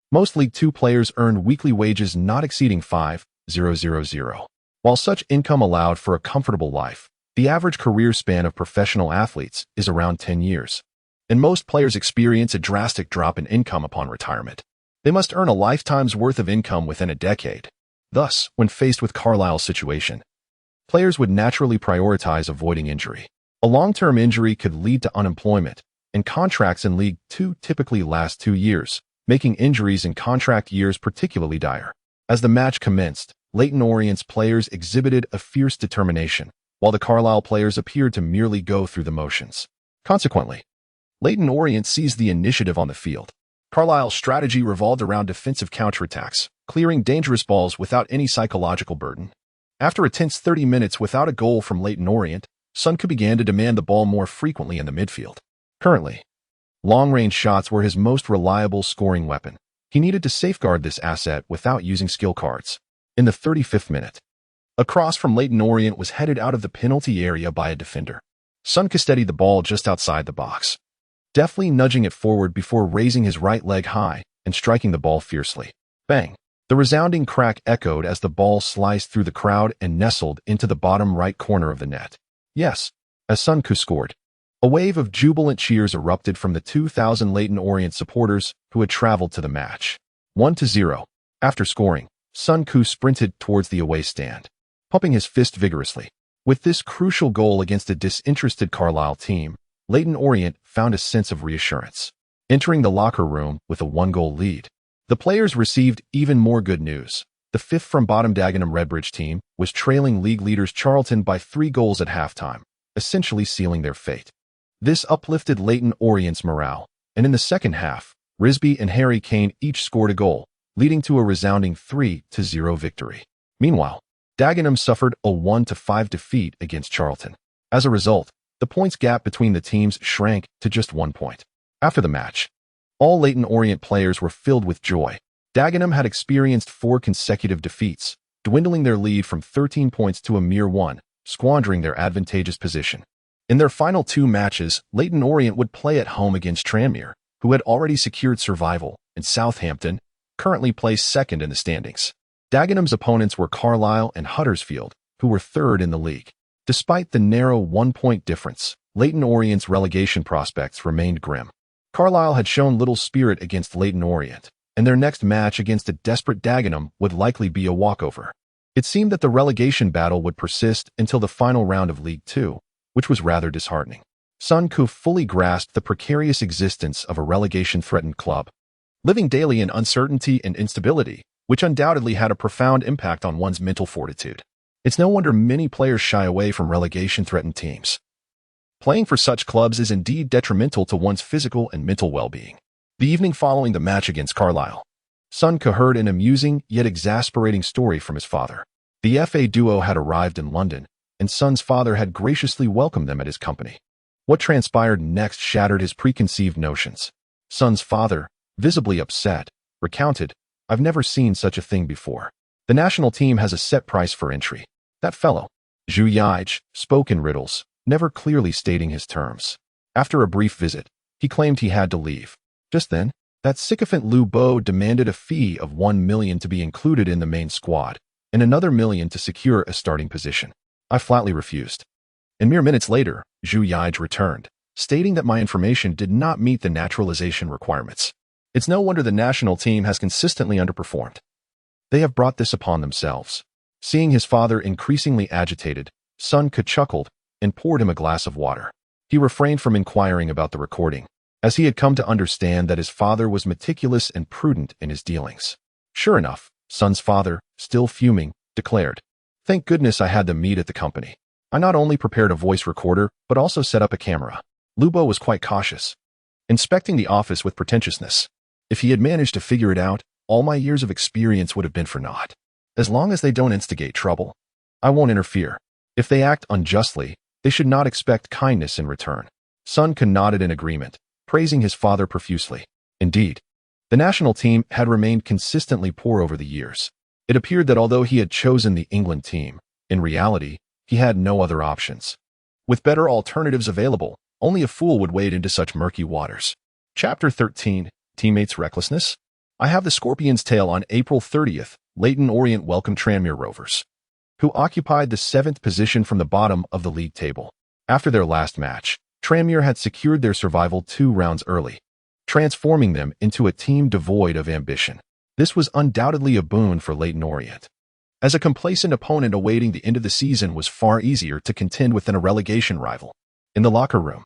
Speaker 1: Most League Two players earned weekly wages not exceeding 5,000. While such income allowed for a comfortable life, the average career span of professional athletes is around 10 years, and most players experience a drastic drop in income upon retirement. They must earn a lifetime's worth of income within a decade. Thus, when faced with Carlisle's situation, players would naturally prioritize avoiding injury. A long-term injury could lead to unemployment, and contracts in League Two typically last 2 years, making injuries in contract years particularly dire. As the match commenced, Leyton Orient's players exhibited a fierce determination, while the Carlisle players appeared to merely go through the motions. Consequently, Leyton Orient seized the initiative on the field. Carlisle's strategy revolved around defensive counterattacks, clearing dangerous balls without any psychological burden. After a tense 30 minutes without a goal from Leyton Orient, Sun Ku began to demand the ball more frequently in the midfield. Currently, long-range shots were his most reliable scoring weapon. He needed to safeguard this asset without using skill cards. In the 35th minute, a cross from Leyton Orient was headed out of the penalty area by a defender. Sun Ku steadied the ball just outside the box, deftly nudging it forward before raising his right leg high and striking the ball fiercely. Bang! The resounding crack echoed as the ball sliced through the crowd and nestled into the bottom right corner of the net. Yes, as Sun Ku scored, a wave of jubilant cheers erupted from the 2,000 Leyton Orient supporters who had traveled to the match. 1-0. After scoring, Sun Ku sprinted towards the away stand, pumping his fist vigorously. With this crucial goal against a disinterested Carlisle team, Leyton Orient found a sense of reassurance, entering the locker room with a 1-goal lead. The players received even more good news. The fifth from bottom Dagenham Redbridge team was trailing league leaders Charlton by 3 goals at halftime. essentially sealing their fate. This uplifted Leyton Orient's morale, and in the second half, Risby and Harry Kane each scored a goal, leading to a resounding 3-0 victory. Meanwhile, Dagenham suffered a 1-5 defeat against Charlton. As a result, the points gap between the teams shrank to just 1 point. After the match, all Leyton Orient players were filled with joy. Dagenham had experienced 4 consecutive defeats, dwindling their lead from 13 points to a mere 1, squandering their advantageous position. In their final 2 matches, Leyton Orient would play at home against Tranmere, who had already secured survival, and Southampton, currently placed second in the standings. Dagenham's opponents were Carlisle and Huddersfield, who were third in the league. Despite the narrow 1-point difference, Leyton Orient's relegation prospects remained grim. Carlisle had shown little spirit against Leyton Orient, and their next match against a desperate Dagenham would likely be a walkover. It seemed that the relegation battle would persist until the final round of League Two, which was rather disheartening. Sun Koo fully grasped the precarious existence of a relegation-threatened club, living daily in uncertainty and instability, which undoubtedly had a profound impact on one's mental fortitude. It's no wonder many players shy away from relegation-threatened teams. Playing for such clubs is indeed detrimental to one's physical and mental well-being. The evening following the match against Carlisle, Sun Koo heard an amusing yet exasperating story from his father. The FA duo had arrived in London, and Sun's father had graciously welcomed them at his company. What transpired next shattered his preconceived notions. Sun's father, visibly upset, recounted, "I've never seen such a thing before. The national team has a set price for entry. That fellow, Zhu Yij, spoke in riddles, never clearly stating his terms. After a brief visit, he claimed he had to leave. Just then, that sycophant Lu Bo demanded a fee of 1 million to be included in the main squad, and another 1 million to secure a starting position. I flatly refused. And mere minutes later, Zhu Yij returned, stating that my information did not meet the naturalization requirements. It's no wonder the national team has consistently underperformed. They have brought this upon themselves." Seeing his father increasingly agitated, Sun Koo chuckled and poured him a glass of water. He refrained from inquiring about the recording, as he had come to understand that his father was meticulous and prudent in his dealings. Sure enough, Sun's father, still fuming, declared, "Thank goodness I had them meet at the company. I not only prepared a voice recorder, but also set up a camera." Lubo was quite cautious, inspecting the office with pretentiousness. If he had managed to figure it out, all my years of experience would have been for naught. As long as they don't instigate trouble, I won't interfere. If they act unjustly, they should not expect kindness in return. Sun Koo nodded in agreement, praising his father profusely. Indeed, the national team had remained consistently poor over the years. It appeared that although he had chosen the England team, in reality, he had no other options. With better alternatives available, only a fool would wade into such murky waters. Chapter 13, Teammates' Recklessness. I have the Scorpion's Tail. On April 30th, Leyton Orient welcomed Tranmere Rovers, who occupied the 7th position from the bottom of the league table. After their last match, Tranmere had secured their survival 2 rounds early, transforming them into a team devoid of ambition. This was undoubtedly a boon for Leyton Orient, as a complacent opponent awaiting the end of the season was far easier to contend with than a relegation rival. In the locker room,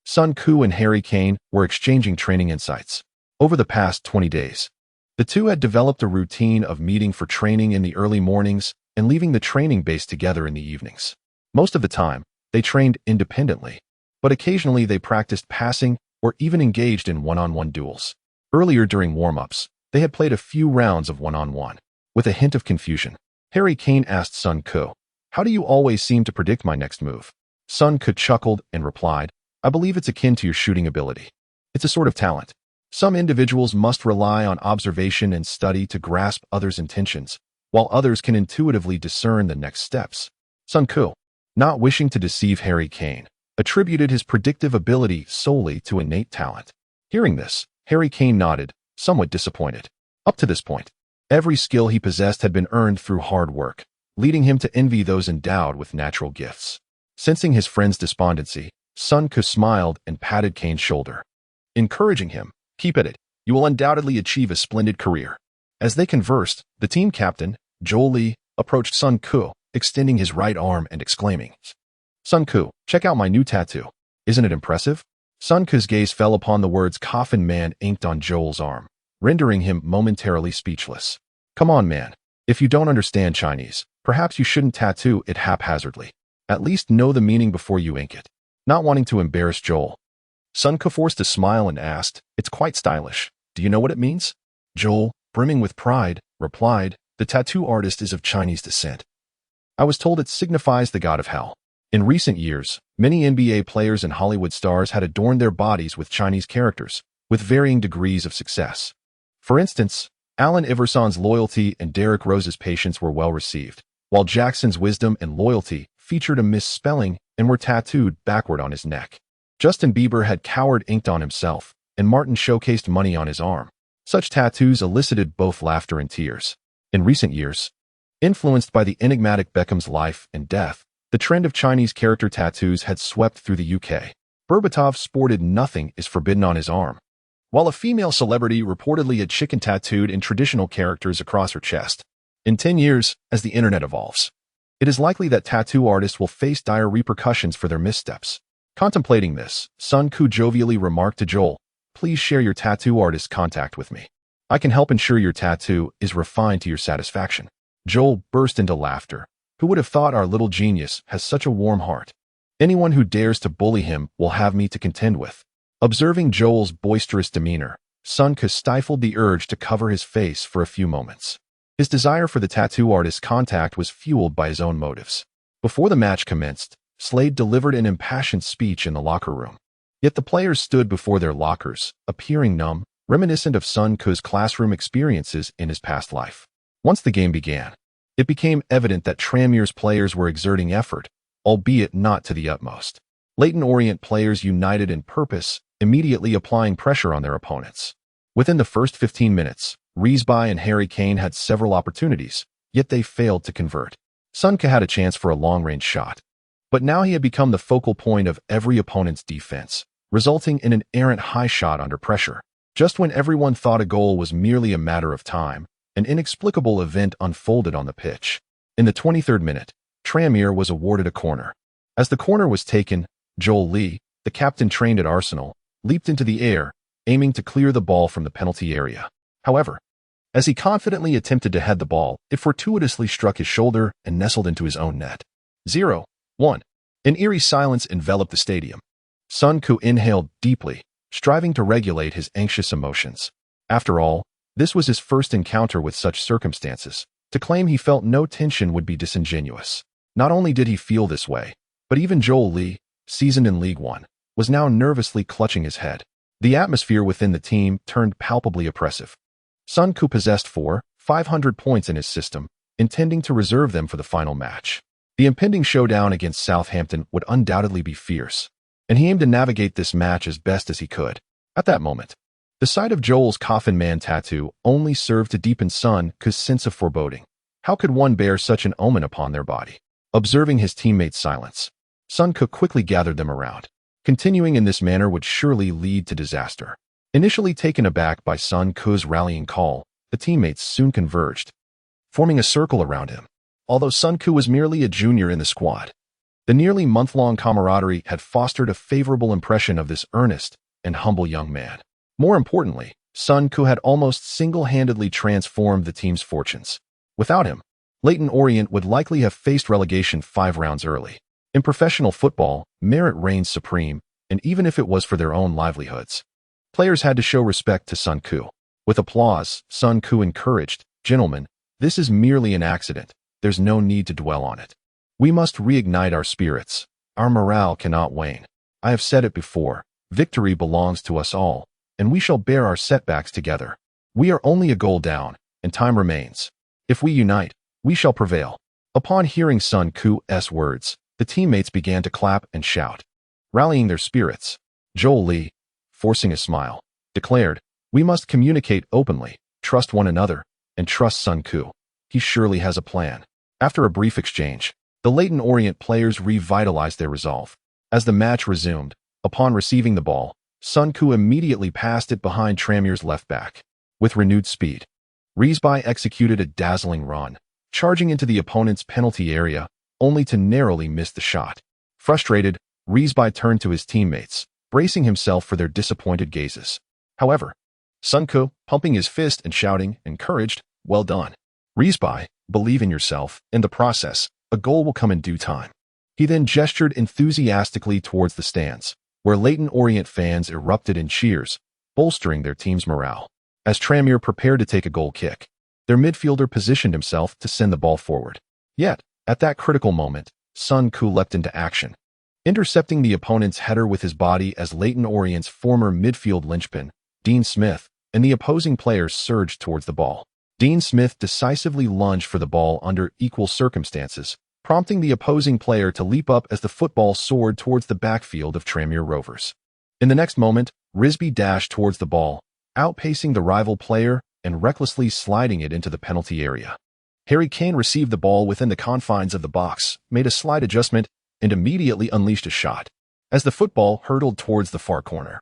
Speaker 1: Sun Koo and Harry Kane were exchanging training insights. Over the past 20 days, the two had developed a routine of meeting for training in the early mornings and leaving the training base together in the evenings. Most of the time, they trained independently, but occasionally they practiced passing or even engaged in one-on-one duels. Earlier during warm-ups, they had played a few rounds of one-on-one. With a hint of confusion, Harry Kane asked Sun Koo, "How do you always seem to predict my next move?" Sun Koo chuckled and replied, "I believe it's akin to your shooting ability. It's a sort of talent. Some individuals must rely on observation and study to grasp others' intentions, while others can intuitively discern the next steps." Sun Koo, not wishing to deceive Harry Kane, attributed his predictive ability solely to innate talent. Hearing this, Harry Kane nodded, somewhat disappointed. Up to this point, every skill he possessed had been earned through hard work, leading him to envy those endowed with natural gifts. Sensing his friend's despondency, Sun Koo smiled and patted Kane's shoulder, encouraging him, "Keep at it. You will undoubtedly achieve a splendid career." As they conversed, the team captain, Joel Lee, approached Sun Koo, extending his right arm and exclaiming, "Sun Koo, check out my new tattoo. Isn't it impressive?" Sun Koo's gaze fell upon the words "Coffin Man" inked on Joel's arm, rendering him momentarily speechless. "Come on, man. If you don't understand Chinese, perhaps you shouldn't tattoo it haphazardly." At least know the meaning before you ink it. Not wanting to embarrass Joel, Sun Ku forced a smile and asked, "It's quite stylish. Do you know what it means?" Joel, brimming with pride, replied, "The tattoo artist is of Chinese descent. I was told it signifies the god of hell." In recent years, many NBA players and Hollywood stars had adorned their bodies with Chinese characters, with varying degrees of success. For instance, Allen Iverson's loyalty and Derrick Rose's patience were well received, while Jackson's wisdom and loyalty featured a misspelling and were tattooed backward on his neck. Justin Bieber had coward inked on himself, and Martin showcased money on his arm. Such tattoos elicited both laughter and tears. In recent years, influenced by the enigmatic Beckham's life and death, the trend of Chinese character tattoos had swept through the UK. Berbatov sported "Nothing is forbidden" on his arm, while a female celebrity reportedly had chicken tattooed in traditional characters across her chest. In 10 years, as the internet evolves, it is likely that tattoo artists will face dire repercussions for their missteps. Contemplating this, Sun Ku jovially remarked to Joel, "Please share your tattoo artist's contact with me. I can help ensure your tattoo is refined to your satisfaction." Joel burst into laughter. Who would have thought our little genius has such a warm heart? Anyone who dares to bully him will have me to contend with. Observing Joel's boisterous demeanor, Sun Ku stifled the urge to cover his face for a few moments. His desire for the tattoo artist's contact was fueled by his own motives. Before the match commenced, Slade delivered an impassioned speech in the locker room. Yet the players stood before their lockers, appearing numb, reminiscent of Sun Ku's classroom experiences in his past life. Once the game began, it became evident that Tranmere's players were exerting effort, albeit not to the utmost. Leyton Orient players united in purpose, immediately applying pressure on their opponents. Within the first 15 minutes, Reesby and Harry Kane had several opportunities, yet they failed to convert. Sun Ku had a chance for a long-range shot, but now he had become the focal point of every opponent's defense, resulting in an errant high shot under pressure. Just when everyone thought a goal was merely a matter of time, an inexplicable event unfolded on the pitch. In the 23rd minute, Tranmere was awarded a corner. As the corner was taken, Joel Lee, the captain trained at Arsenal, leaped into the air, aiming to clear the ball from the penalty area. However, as he confidently attempted to head the ball, it fortuitously struck his shoulder and nestled into his own net. 0-1. An eerie silence enveloped the stadium. Sun Ku inhaled deeply, striving to regulate his anxious emotions. After all, this was his first encounter with such circumstances. To claim he felt no tension would be disingenuous. Not only did he feel this way, but even Joel Lee, seasoned in League One, was now nervously clutching his head. The atmosphere within the team turned palpably oppressive. Sun Ku possessed 500 points in his system, intending to reserve them for the final match. The impending showdown against Southampton would undoubtedly be fierce, and he aimed to navigate this match as best as he could. At that moment, the sight of Joel's Coffin Man tattoo only served to deepen Sun Ku's sense of foreboding. How could one bear such an omen upon their body? Observing his teammates' silence, Sun Ku quickly gathered them around. Continuing in this manner would surely lead to disaster. Initially taken aback by Sun Ku's rallying call, the teammates soon converged, forming a circle around him. Although Sun Ku was merely a junior in the squad, the nearly month-long camaraderie had fostered a favorable impression of this earnest and humble young man. More importantly, Sun Ku had almost single-handedly transformed the team's fortunes. Without him, Leyton Orient would likely have faced relegation 5 rounds early. In professional football, merit reigns supreme, and even if it was for their own livelihoods, players had to show respect to Sun Ku. With applause, Sun Ku encouraged, "Gentlemen, this is merely an accident. There's no need to dwell on it. We must reignite our spirits. Our morale cannot wane. I have said it before, victory belongs to us all, and we shall bear our setbacks together. We are only a goal down, and time remains. If we unite, we shall prevail." Upon hearing Sun Ku's words, the teammates began to clap and shout. Rallying their spirits, Joel Lee, forcing a smile, declared, "We must communicate openly, trust one another, and trust Sun Ku. He surely has a plan." After a brief exchange, the Leyton Orient players revitalized their resolve. As the match resumed, upon receiving the ball, Sun Ku immediately passed it behind Tranmere's left back. With renewed speed, Reesby executed a dazzling run, charging into the opponent's penalty area, only to narrowly miss the shot. Frustrated, Reesby turned to his teammates, bracing himself for their disappointed gazes. However, Sun Ku, pumping his fist and shouting, encouraged, "Well done. Reesby, believe in yourself. In the process, a goal will come in due time." He then gestured enthusiastically towards the stands, where Leyton Orient fans erupted in cheers, bolstering their team's morale. As Tranmere prepared to take a goal kick, their midfielder positioned himself to send the ball forward. Yet, at that critical moment, Sun Koo leapt into action, intercepting the opponent's header with his body as Leyton Orient's former midfield linchpin, Dean Smith, and the opposing players surged towards the ball. Dean Smith decisively lunged for the ball under equal circumstances, prompting the opposing player to leap up as the football soared towards the backfield of Tranmere Rovers. In the next moment, Risby dashed towards the ball, outpacing the rival player and recklessly sliding it into the penalty area. Harry Kane received the ball within the confines of the box, made a slight adjustment, and immediately unleashed a shot, as the football hurtled towards the far corner.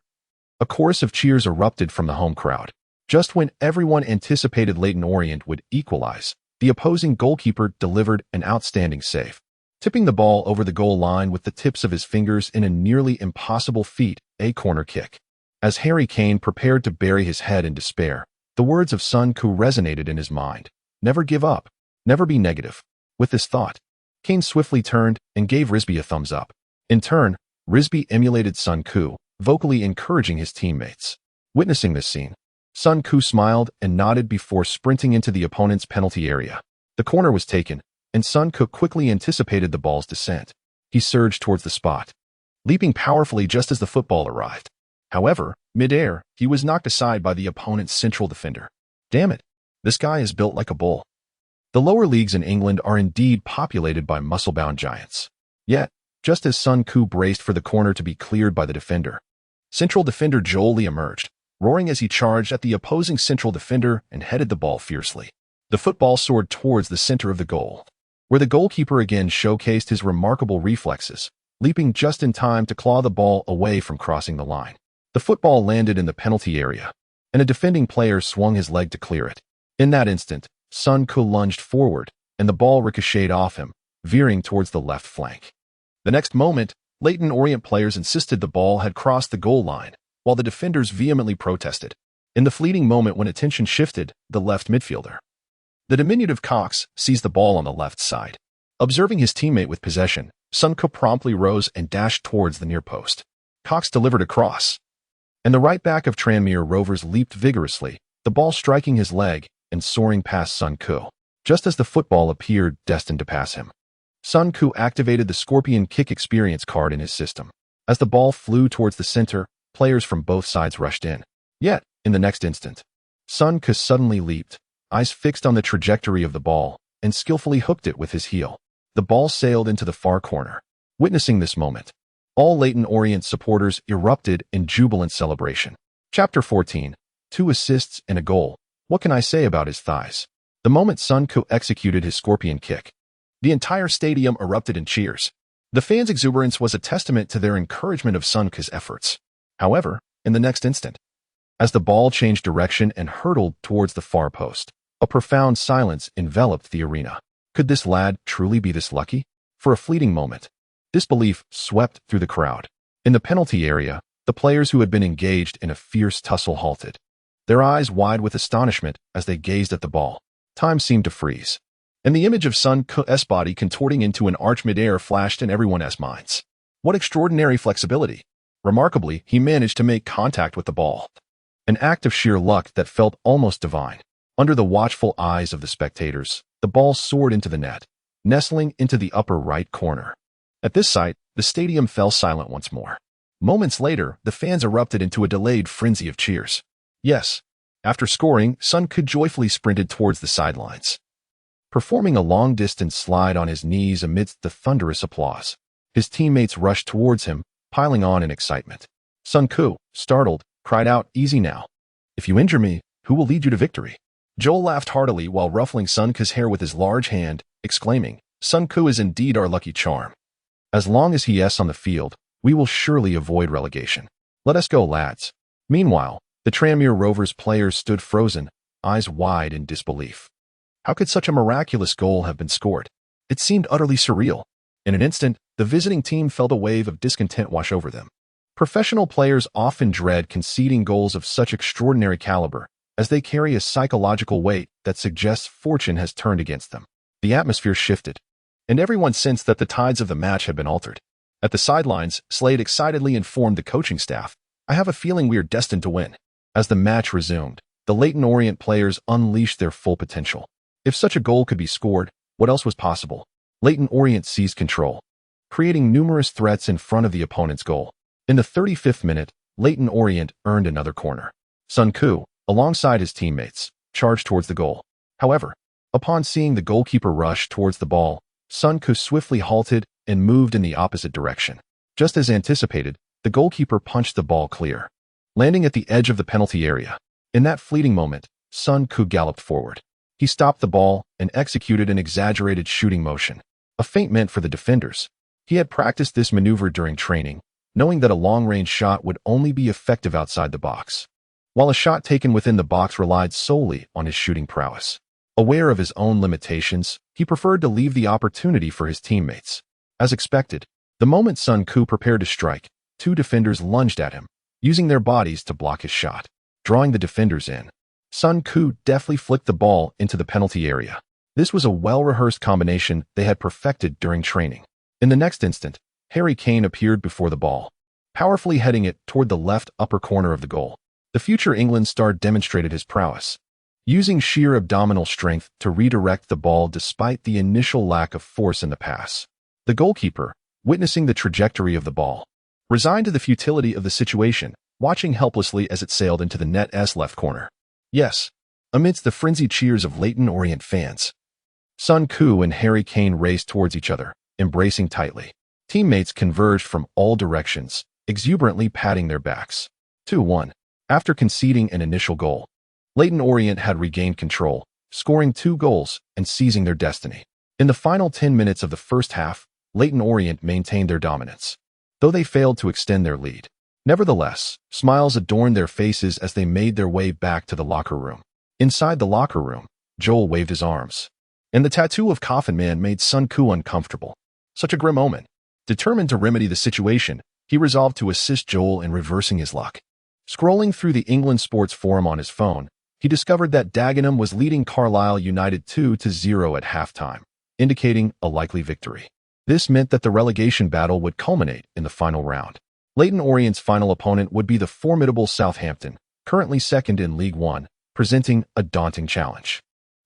Speaker 1: A chorus of cheers erupted from the home crowd. Just when everyone anticipated Leyton Orient would equalize, the opposing goalkeeper delivered an outstanding save, tipping the ball over the goal line with the tips of his fingers in a nearly impossible feat, a corner kick. As Harry Kane prepared to bury his head in despair, the words of Sun Koo resonated in his mind. Never give up. Never be negative. With this thought, Kane swiftly turned and gave Risby a thumbs up. In turn, Risby emulated Sun Koo, vocally encouraging his teammates. Witnessing this scene, Sun Koo smiled and nodded before sprinting into the opponent's penalty area. The corner was taken, and Sun Koo quickly anticipated the ball's descent. He surged towards the spot, leaping powerfully just as the football arrived. However, mid-air, he was knocked aside by the opponent's central defender. Damn it, this guy is built like a bull. The lower leagues in England are indeed populated by muscle-bound giants. Yet, just as Sun Koo braced for the corner to be cleared by the defender, central defender Joel Lee emerged, roaring as he charged at the opposing central defender and headed the ball fiercely. The football soared towards the center of the goal, where the goalkeeper again showcased his remarkable reflexes, leaping just in time to claw the ball away from crossing the line. The football landed in the penalty area, and a defending player swung his leg to clear it. In that instant, Sun Koo lunged forward, and the ball ricocheted off him, veering towards the left flank. The next moment, Leyton Orient players insisted the ball had crossed the goal line, while the defenders vehemently protested. In the fleeting moment when attention shifted, the left midfielder, the diminutive Cox, seized the ball on the left side. Observing his teammate with possession, Sun Koo promptly rose and dashed towards the near post. Cox delivered a cross, and the right back of Tranmere Rovers leaped vigorously, the ball striking his leg and soaring past Sun Koo, just as the football appeared destined to pass him. Sun Koo activated the Scorpion Kick experience card in his system. As the ball flew towards the center, players from both sides rushed in. Yet, in the next instant, Sun Koo suddenly leaped, eyes fixed on the trajectory of the ball, and skillfully hooked it with his heel. The ball sailed into the far corner. Witnessing this moment, all Leyton Orient supporters erupted in jubilant celebration. Chapter 14. 2 assists and a goal. What can I say about his thighs? The moment Sun Koo executed his scorpion kick, the entire stadium erupted in cheers. The fans' exuberance was a testament to their encouragement of Sun Koo's efforts. However, in the next instant, as the ball changed direction and hurtled towards the far post, a profound silence enveloped the arena. Could this lad truly be this lucky? For a fleeting moment, disbelief swept through the crowd. In the penalty area, the players who had been engaged in a fierce tussle halted, their eyes wide with astonishment as they gazed at the ball. Time seemed to freeze, and the image of Sun Koo's body contorting into an arch mid-air flashed in everyone's minds. What extraordinary flexibility! Remarkably, he managed to make contact with the ball, an act of sheer luck that felt almost divine. Under the watchful eyes of the spectators, the ball soared into the net, nestling into the upper right corner. At this sight, the stadium fell silent once more. Moments later, the fans erupted into a delayed frenzy of cheers. Yes, after scoring, Sun Koo joyfully sprinted towards the sidelines, performing a long-distance slide on his knees amidst the thunderous applause. His teammates rushed towards him, piling on in excitement. Sun Koo, startled, cried out, "Easy now. If you injure me, who will lead you to victory?" Joel laughed heartily while ruffling Sun Koo's hair with his large hand, exclaiming, "Sun Koo is indeed our lucky charm. As long as he is on the field, we will surely avoid relegation. Let us go, lads." Meanwhile, the Tranmere Rovers players stood frozen, eyes wide in disbelief. How could such a miraculous goal have been scored? It seemed utterly surreal. In an instant, the visiting team felt a wave of discontent wash over them. Professional players often dread conceding goals of such extraordinary caliber, as they carry a psychological weight that suggests fortune has turned against them. The atmosphere shifted. and everyone sensed that the tides of the match had been altered. At the sidelines, Slade excitedly informed the coaching staff, "I have a feeling we are destined to win." As the match resumed, the Leyton Orient players unleashed their full potential. If such a goal could be scored, what else was possible? Leyton Orient seized control, creating numerous threats in front of the opponent's goal. In the 35th minute, Leyton Orient earned another corner. Sun Koo, alongside his teammates, charged towards the goal. However, upon seeing the goalkeeper rush towards the ball, Sun Koo swiftly halted and moved in the opposite direction. Just as anticipated, the goalkeeper punched the ball clear, landing at the edge of the penalty area. In that fleeting moment, Sun Koo galloped forward. He stopped the ball and executed an exaggerated shooting motion, a feint meant for the defenders. He had practiced this maneuver during training, knowing that a long-range shot would only be effective outside the box, while a shot taken within the box relied solely on his shooting prowess. Aware of his own limitations, he preferred to leave the opportunity for his teammates. As expected, the moment Sun Koo prepared to strike, two defenders lunged at him, using their bodies to block his shot, drawing the defenders in. Sun Koo deftly flicked the ball into the penalty area. This was a well-rehearsed combination they had perfected during training. In the next instant, Harry Kane appeared before the ball, powerfully heading it toward the left upper corner of the goal. The future England star demonstrated his prowess, using sheer abdominal strength to redirect the ball despite the initial lack of force in the pass. The goalkeeper, witnessing the trajectory of the ball, resigned to the futility of the situation, watching helplessly as it sailed into the net's left corner. Yes, amidst the frenzied cheers of Leyton Orient fans, Sun Koo and Harry Kane raced towards each other, embracing tightly. Teammates converged from all directions, exuberantly patting their backs. 2-1. After conceding an initial goal, Leyton Orient had regained control, scoring 2 goals and seizing their destiny. In the final 10 minutes of the first half, Leyton Orient maintained their dominance, though they failed to extend their lead. Nevertheless, smiles adorned their faces as they made their way back to the locker room. Inside the locker room, Joel waved his arms, and the tattoo of Coffin Man made Sun Koo uncomfortable. Such a grim omen. Determined to remedy the situation, he resolved to assist Joel in reversing his luck. Scrolling through the England Sports Forum on his phone, he discovered that Dagenham was leading Carlisle United 2-0 at halftime, indicating a likely victory. This meant that the relegation battle would culminate in the final round. Leyton Orient's final opponent would be the formidable Southampton, currently second in League One, presenting a daunting challenge.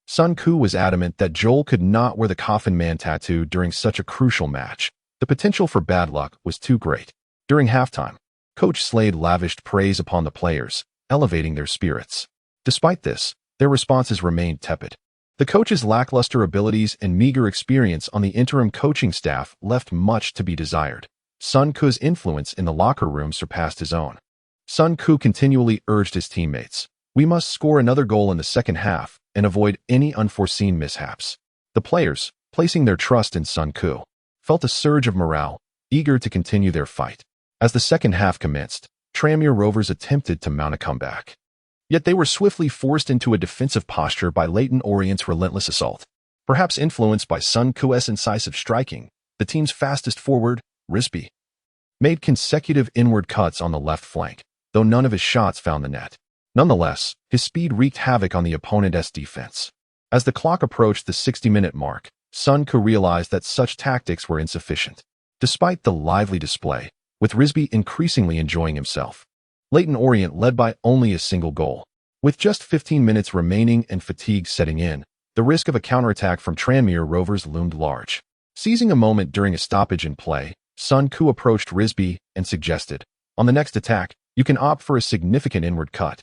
Speaker 1: Sun Koo was adamant that Joel could not wear the Coffin Man tattoo during such a crucial match. The potential for bad luck was too great. During halftime, Coach Slade lavished praise upon the players, elevating their spirits. Despite this, their responses remained tepid. The coach's lackluster abilities and meager experience on the interim coaching staff left much to be desired. Sun Koo's influence in the locker room surpassed his own. Sun Koo continually urged his teammates, "We must score another goal in the second half and avoid any unforeseen mishaps." The players, placing their trust in Sun Koo, felt a surge of morale, eager to continue their fight. As the second half commenced, Tranmere Rovers attempted to mount a comeback. Yet they were swiftly forced into a defensive posture by Leyton Orient's relentless assault. Perhaps influenced by Sun Koo's incisive striking, the team's fastest forward, Risby, made consecutive inward cuts on the left flank, though none of his shots found the net. Nonetheless, his speed wreaked havoc on the opponent's defense. As the clock approached the 60-minute mark, Sun Koo realized that such tactics were insufficient. Despite the lively display, with Risby increasingly enjoying himself, Leyton Orient led by only a single goal. With just 15 minutes remaining and fatigue setting in, the risk of a counterattack from Tranmere Rovers loomed large. Seizing a moment during a stoppage in play, Sun Koo approached Risby and suggested, "On the next attack, you can opt for a significant inward cut,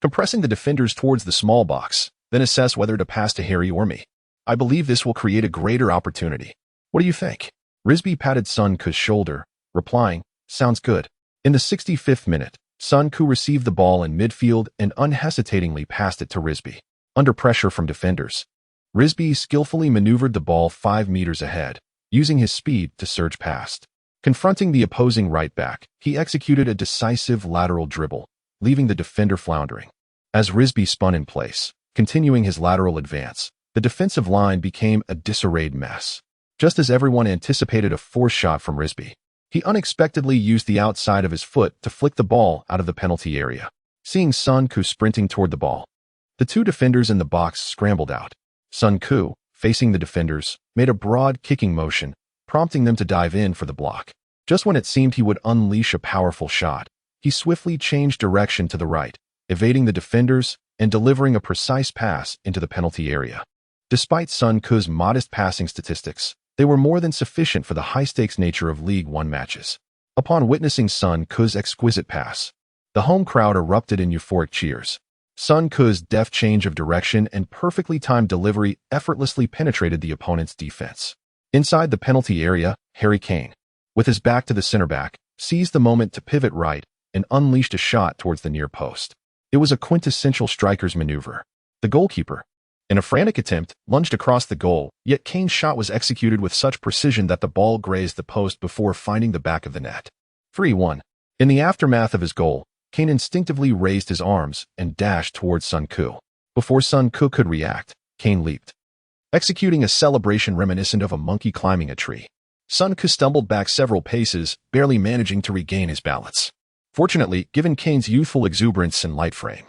Speaker 1: compressing the defenders towards the small box, then assess whether to pass to Harry or me. I believe this will create a greater opportunity. What do you think?" Risby patted Sun Koo's shoulder, replying, "Sounds good." In the 65th minute, Sun Koo received the ball in midfield and unhesitatingly passed it to Risby. Under pressure from defenders, Risby skillfully maneuvered the ball 5 meters ahead, using his speed to surge past. Confronting the opposing right back, he executed a decisive lateral dribble, leaving the defender floundering. As Risby spun in place, continuing his lateral advance, the defensive line became a disarrayed mess. Just as everyone anticipated a forced shot from Risby, he unexpectedly used the outside of his foot to flick the ball out of the penalty area. Seeing Sun Koo sprinting toward the ball, the two defenders in the box scrambled out. Sun Koo, facing the defenders, made a broad kicking motion, prompting them to dive in for the block. Just when it seemed he would unleash a powerful shot, he swiftly changed direction to the right, evading the defenders and delivering a precise pass into the penalty area. Despite Sun Ku's modest passing statistics, they were more than sufficient for the high-stakes nature of League One matches. Upon witnessing Sun Ku's exquisite pass, the home crowd erupted in euphoric cheers. Sun Ku's deft change of direction and perfectly timed delivery effortlessly penetrated the opponent's defense. Inside the penalty area, Harry Kane, with his back to the center back, seized the moment to pivot right and unleashed a shot towards the near post. It was a quintessential striker's maneuver. The goalkeeper, in a frantic attempt, lunged across the goal, yet Kane's shot was executed with such precision that the ball grazed the post before finding the back of the net. 3-1. In the aftermath of his goal, Kane instinctively raised his arms and dashed towards Sun Ku. Before Sun Ku could react, Kane leaped, executing a celebration reminiscent of a monkey climbing a tree. Sun Ku stumbled back several paces, barely managing to regain his balance. Fortunately, given Kane's youthful exuberance and light frame,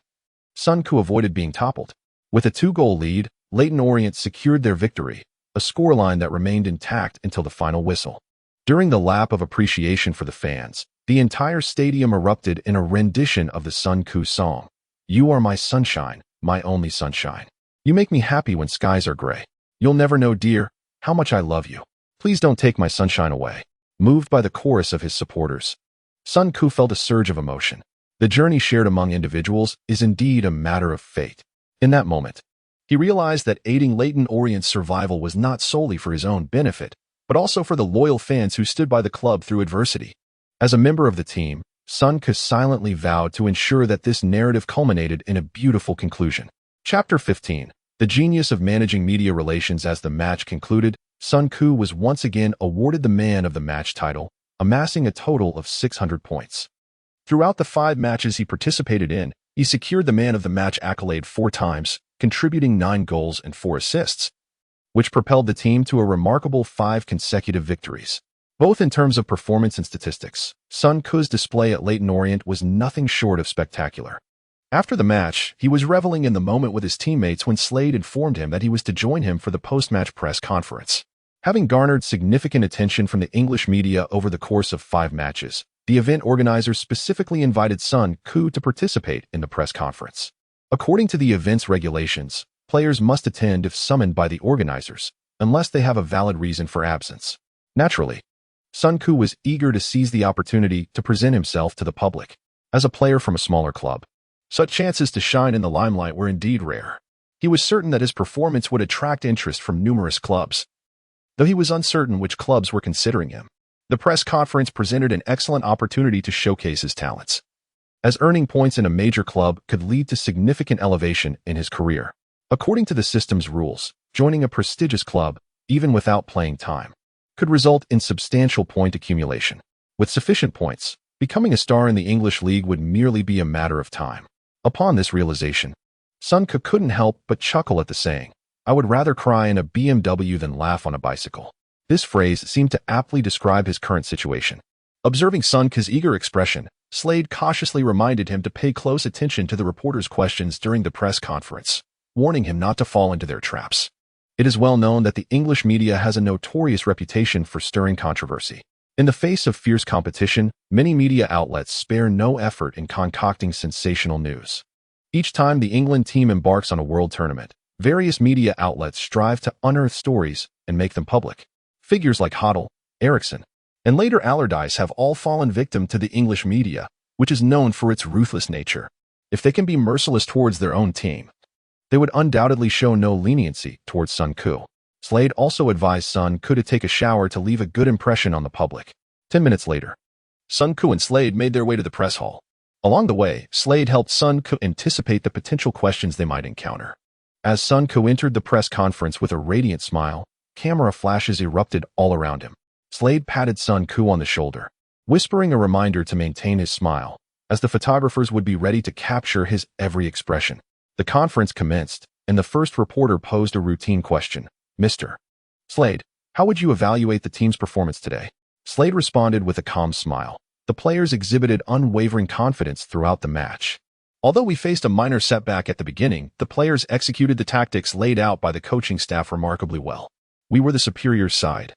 Speaker 1: Sun Ku avoided being toppled. With a 2-goal lead, Leyton Orient secured their victory, a scoreline that remained intact until the final whistle. During the lap of appreciation for the fans, the entire stadium erupted in a rendition of the Sun Ku song, "You Are My Sunshine, My Only Sunshine. You make me happy when skies are gray. You'll never know, dear, how much I love you. Please don't take my sunshine away." Moved by the chorus of his supporters, Sun Ku felt a surge of emotion. The journey shared among individuals is indeed a matter of fate. In that moment, he realized that aiding Leyton Orient's survival was not solely for his own benefit, but also for the loyal fans who stood by the club through adversity. As a member of the team, Sun Ku silently vowed to ensure that this narrative culminated in a beautiful conclusion. Chapter 15. The genius of managing media relations. As the match concluded, Sun Ku was once again awarded the Man of the Match title, amassing a total of 600 points. Throughout the 5 matches he participated in, he secured the Man of the Match accolade 4 times, contributing 9 goals and 4 assists, which propelled the team to a remarkable 5 consecutive victories. Both in terms of performance and statistics, Sun Ku's display at Leyton Orient was nothing short of spectacular. After the match, he was reveling in the moment with his teammates when Slade informed him that he was to join him for the post-match press conference. Having garnered significant attention from the English media over the course of 5 matches, the event organizers specifically invited Sun Ku to participate in the press conference. According to the event's regulations, players must attend if summoned by the organizers, unless they have a valid reason for absence. Naturally, Sun Ku was eager to seize the opportunity to present himself to the public. As a player from a smaller club, such chances to shine in the limelight were indeed rare. He was certain that his performance would attract interest from numerous clubs, though he was uncertain which clubs were considering him. The press conference presented an excellent opportunity to showcase his talents, as earning points in a major club could lead to significant elevation in his career. According to the system's rules, joining a prestigious club, even without playing time, could result in substantial point accumulation. With sufficient points, becoming a star in the English league would merely be a matter of time. Upon this realization, Sun Ku couldn't help but chuckle at the saying, "I would rather cry in a BMW than laugh on a bicycle." This phrase seemed to aptly describe his current situation. Observing Sun Ku's eager expression, Slade cautiously reminded him to pay close attention to the reporters' questions during the press conference, warning him not to fall into their traps. It is well known that the English media has a notorious reputation for stirring controversy. In the face of fierce competition, many media outlets spare no effort in concocting sensational news. Each time the England team embarks on a world tournament, various media outlets strive to unearth stories and make them public. Figures like Hoddle, Eriksson, and later Allardyce have all fallen victim to the English media, which is known for its ruthless nature. If they can be merciless towards their own team, they would undoubtedly show no leniency towards Sun Ku. Slade also advised Sun Ku to take a shower to leave a good impression on the public. 10 minutes later, Sun Ku and Slade made their way to the press hall. Along the way, Slade helped Sun Ku anticipate the potential questions they might encounter. As Sun Ku entered the press conference with a radiant smile, camera flashes erupted all around him. Slade patted Sun Ku on the shoulder, whispering a reminder to maintain his smile, as the photographers would be ready to capture his every expression. The conference commenced, and the first reporter posed a routine question. "Mr. Slade, how would you evaluate the team's performance today?" Slade responded with a calm smile. The players exhibited unwavering confidence throughout the match. Although we faced a minor setback at the beginning, the players executed the tactics laid out by the coaching staff remarkably well. We were the superior side.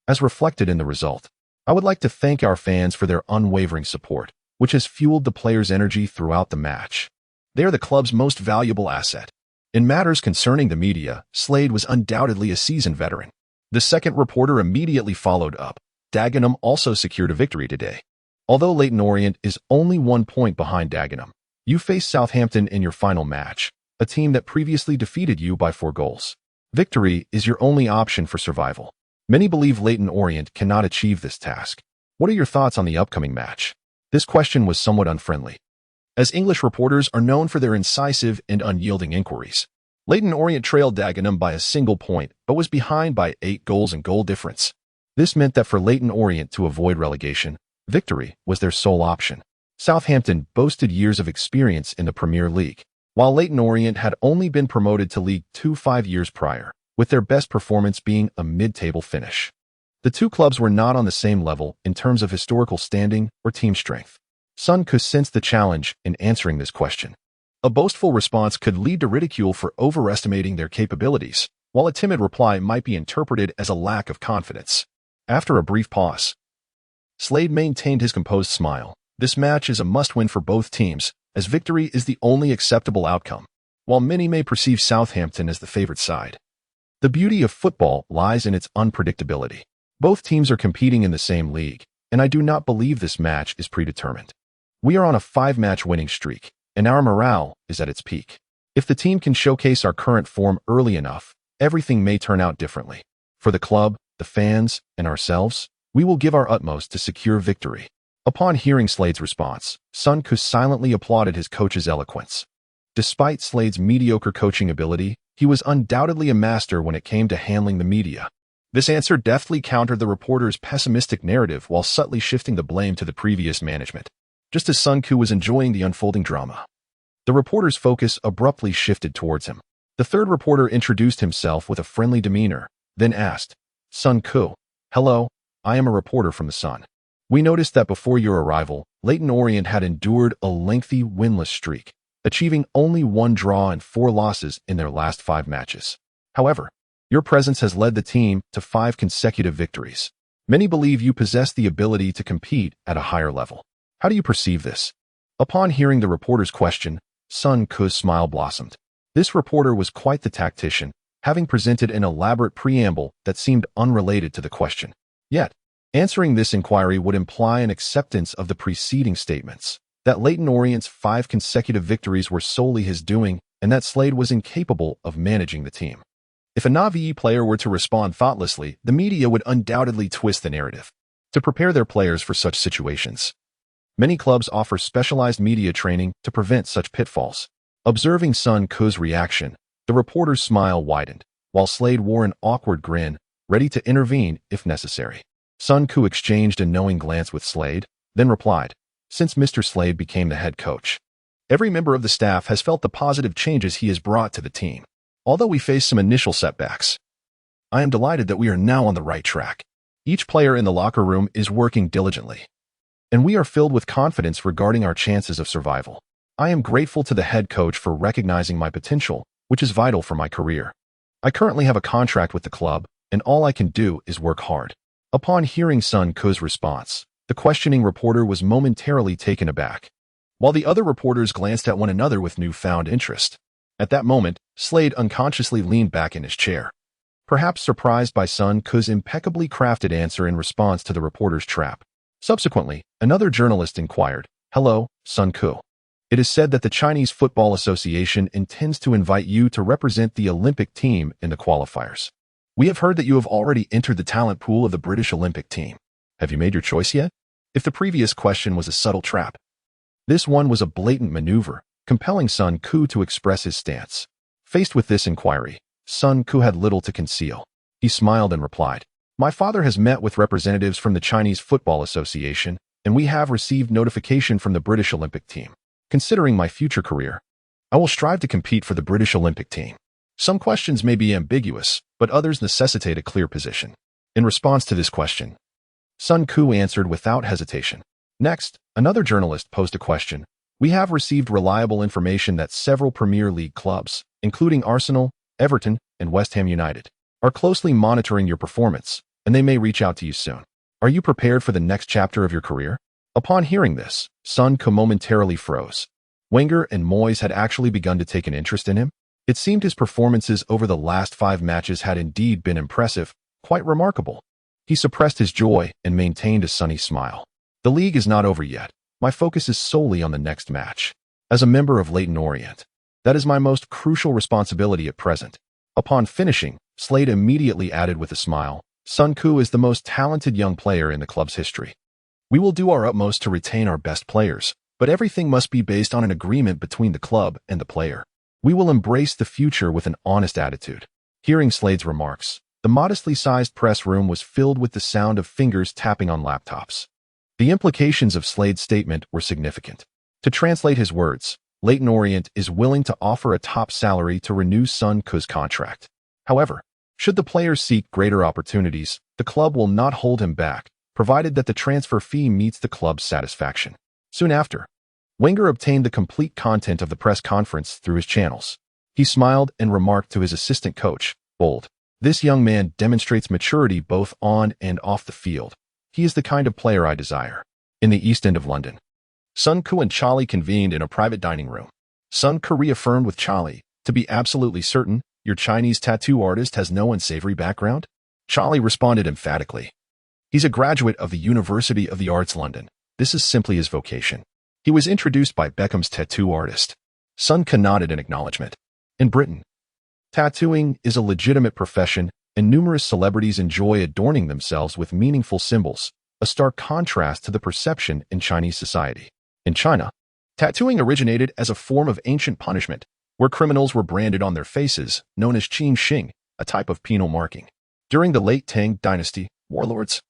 Speaker 1: As reflected in the result, I would like to thank our fans for their unwavering support, which has fueled the players' energy throughout the match. They are the club's most valuable asset. In matters concerning the media, Slade was undoubtedly a seasoned veteran. The second reporter immediately followed up. Dagenham also secured a victory today. Although Leyton Orient is only 1 point behind Dagenham, you face Southampton in your final match, a team that previously defeated you by 4 goals. Victory is your only option for survival. Many believe Leyton Orient cannot achieve this task. What are your thoughts on the upcoming match? This question was somewhat unfriendly, as English reporters are known for their incisive and unyielding inquiries. Leyton Orient trailed Dagenham by a single point, but was behind by 8 goals in goal difference. This meant that for Leyton Orient to avoid relegation, victory was their sole option. Southampton boasted years of experience in the Premier League, while Leyton Orient had only been promoted to League Two 5 years prior, with their best performance being a mid-table finish. The two clubs were not on the same level in terms of historical standing or team strength. Sun Ke sensed the challenge in answering this question. A boastful response could lead to ridicule for overestimating their capabilities, while a timid reply might be interpreted as a lack of confidence. After a brief pause, Slade maintained his composed smile. This match is a must-win for both teams, as victory is the only acceptable outcome, while many may perceive Southampton as the favored side. The beauty of football lies in its unpredictability. Both teams are competing in the same league, and I do not believe this match is predetermined. We are on a 5-match winning streak, and our morale is at its peak. If the team can showcase our current form early enough, everything may turn out differently. For the club, the fans, and ourselves, we will give our utmost to secure victory. Upon hearing Slade's response, Sun Ke silently applauded his coach's eloquence. Despite Slade's mediocre coaching ability, he was undoubtedly a master when it came to handling the media. This answer deftly countered the reporter's pessimistic narrative while subtly shifting the blame to the previous management. Just as Sun Ke was enjoying the unfolding drama, the reporter's focus abruptly shifted towards him. The third reporter introduced himself with a friendly demeanor, then asked, "Sun Ke, hello, I am a reporter from the Sun. We noticed that before your arrival, Leyton Orient had endured a lengthy winless streak, achieving only 1 draw and 4 losses in their last 5 matches. However, your presence has led the team to 5 consecutive victories. Many believe you possess the ability to compete at a higher level. How do you perceive this?" Upon hearing the reporter's question, Sun Ke's smile blossomed. This reporter was quite the tactician, having presented an elaborate preamble that seemed unrelated to the question. Yet, answering this inquiry would imply an acceptance of the preceding statements, that Leyton Orient's 5 consecutive victories were solely his doing and that Slade was incapable of managing the team. If a Navi player were to respond thoughtlessly, the media would undoubtedly twist the narrative. To prepare their players for such situations, many clubs offer specialized media training to prevent such pitfalls. Observing Sun Ke's reaction, the reporter's smile widened, while Slade wore an awkward grin, ready to intervene if necessary. Sun Ke exchanged a knowing glance with Slade, then replied, "Since Mr. Slade became the head coach, every member of the staff has felt the positive changes he has brought to the team. Although we faced some initial setbacks, I am delighted that we are now on the right track. Each player in the locker room is working diligently, and we are filled with confidence regarding our chances of survival. I am grateful to the head coach for recognizing my potential, which is vital for my career. I currently have a contract with the club, and all I can do is work hard." Upon hearing Sun Ke's response, the questioning reporter was momentarily taken aback, while the other reporters glanced at one another with newfound interest. At that moment, Slade unconsciously leaned back in his chair, perhaps surprised by Sun Ke's impeccably crafted answer in response to the reporter's trap. Subsequently, another journalist inquired, "Hello, Sun Ke. It is said that the Chinese Football Association intends to invite you to represent the Olympic team in the qualifiers. We have heard that you have already entered the talent pool of the British Olympic team. Have you made your choice yet?" If the previous question was a subtle trap, this one was a blatant maneuver, compelling Sun Ke to express his stance. Faced with this inquiry, Sun Ke had little to conceal. He smiled and replied, "My father has met with representatives from the Chinese Football Association, and we have received notification from the British Olympic team. Considering my future career, I will strive to compete for the British Olympic team. Some questions may be ambiguous, but others necessitate a clear position." In response to this question, Sun Ke answered without hesitation. Next, another journalist posed a question, We have received reliable information that several Premier League clubs, including Arsenal, Everton, and West Ham United, are closely monitoring your performance, and they may reach out to you soon. Are you prepared for the next chapter of your career? Upon hearing this, Sun Ke momentarily froze. Wenger and Moyes had actually begun to take an interest in him. It seemed his performances over the last 5 matches had indeed been impressive, quite remarkable. He suppressed his joy and maintained a sunny smile. The league is not over yet. My focus is solely on the next match. As a member of Leyton Orient, that is my most crucial responsibility at present. Upon finishing, Slade immediately added with a smile, Sun Ke is the most talented young player in the club's history. We will do our utmost to retain our best players, but everything must be based on an agreement between the club and the player. We will embrace the future with an honest attitude. Hearing Slade's remarks, the modestly sized press room was filled with the sound of fingers tapping on laptops. The implications of Slade's statement were significant. To translate his words, Leyton Orient is willing to offer a top salary to renew Sun Ke's contract. However, should the player seek greater opportunities, the club will not hold him back, provided that the transfer fee meets the club's satisfaction. Soon after, Wenger obtained the complete content of the press conference through his channels. He smiled and remarked to his assistant coach, Bold, "This young man demonstrates maturity both on and off the field. He is the kind of player I desire." In the East End of London, Sun Ke and Charlie convened in a private dining room. Sun Ke reaffirmed with Charlie, "To be absolutely certain, your Chinese tattoo artist has no unsavory background?" Charlie responded emphatically, "He's a graduate of the University of the Arts London. This is simply his vocation." He was introduced by Beckham's tattoo artist. Sun Ke nodded in acknowledgement. In Britain, tattooing is a legitimate profession, and numerous celebrities enjoy adorning themselves with meaningful symbols, a stark contrast to the perception in Chinese society. In China, tattooing originated as a form of ancient punishment, where criminals were branded on their faces, known as qin xing, a type of penal marking. During the late Tang dynasty, warlords,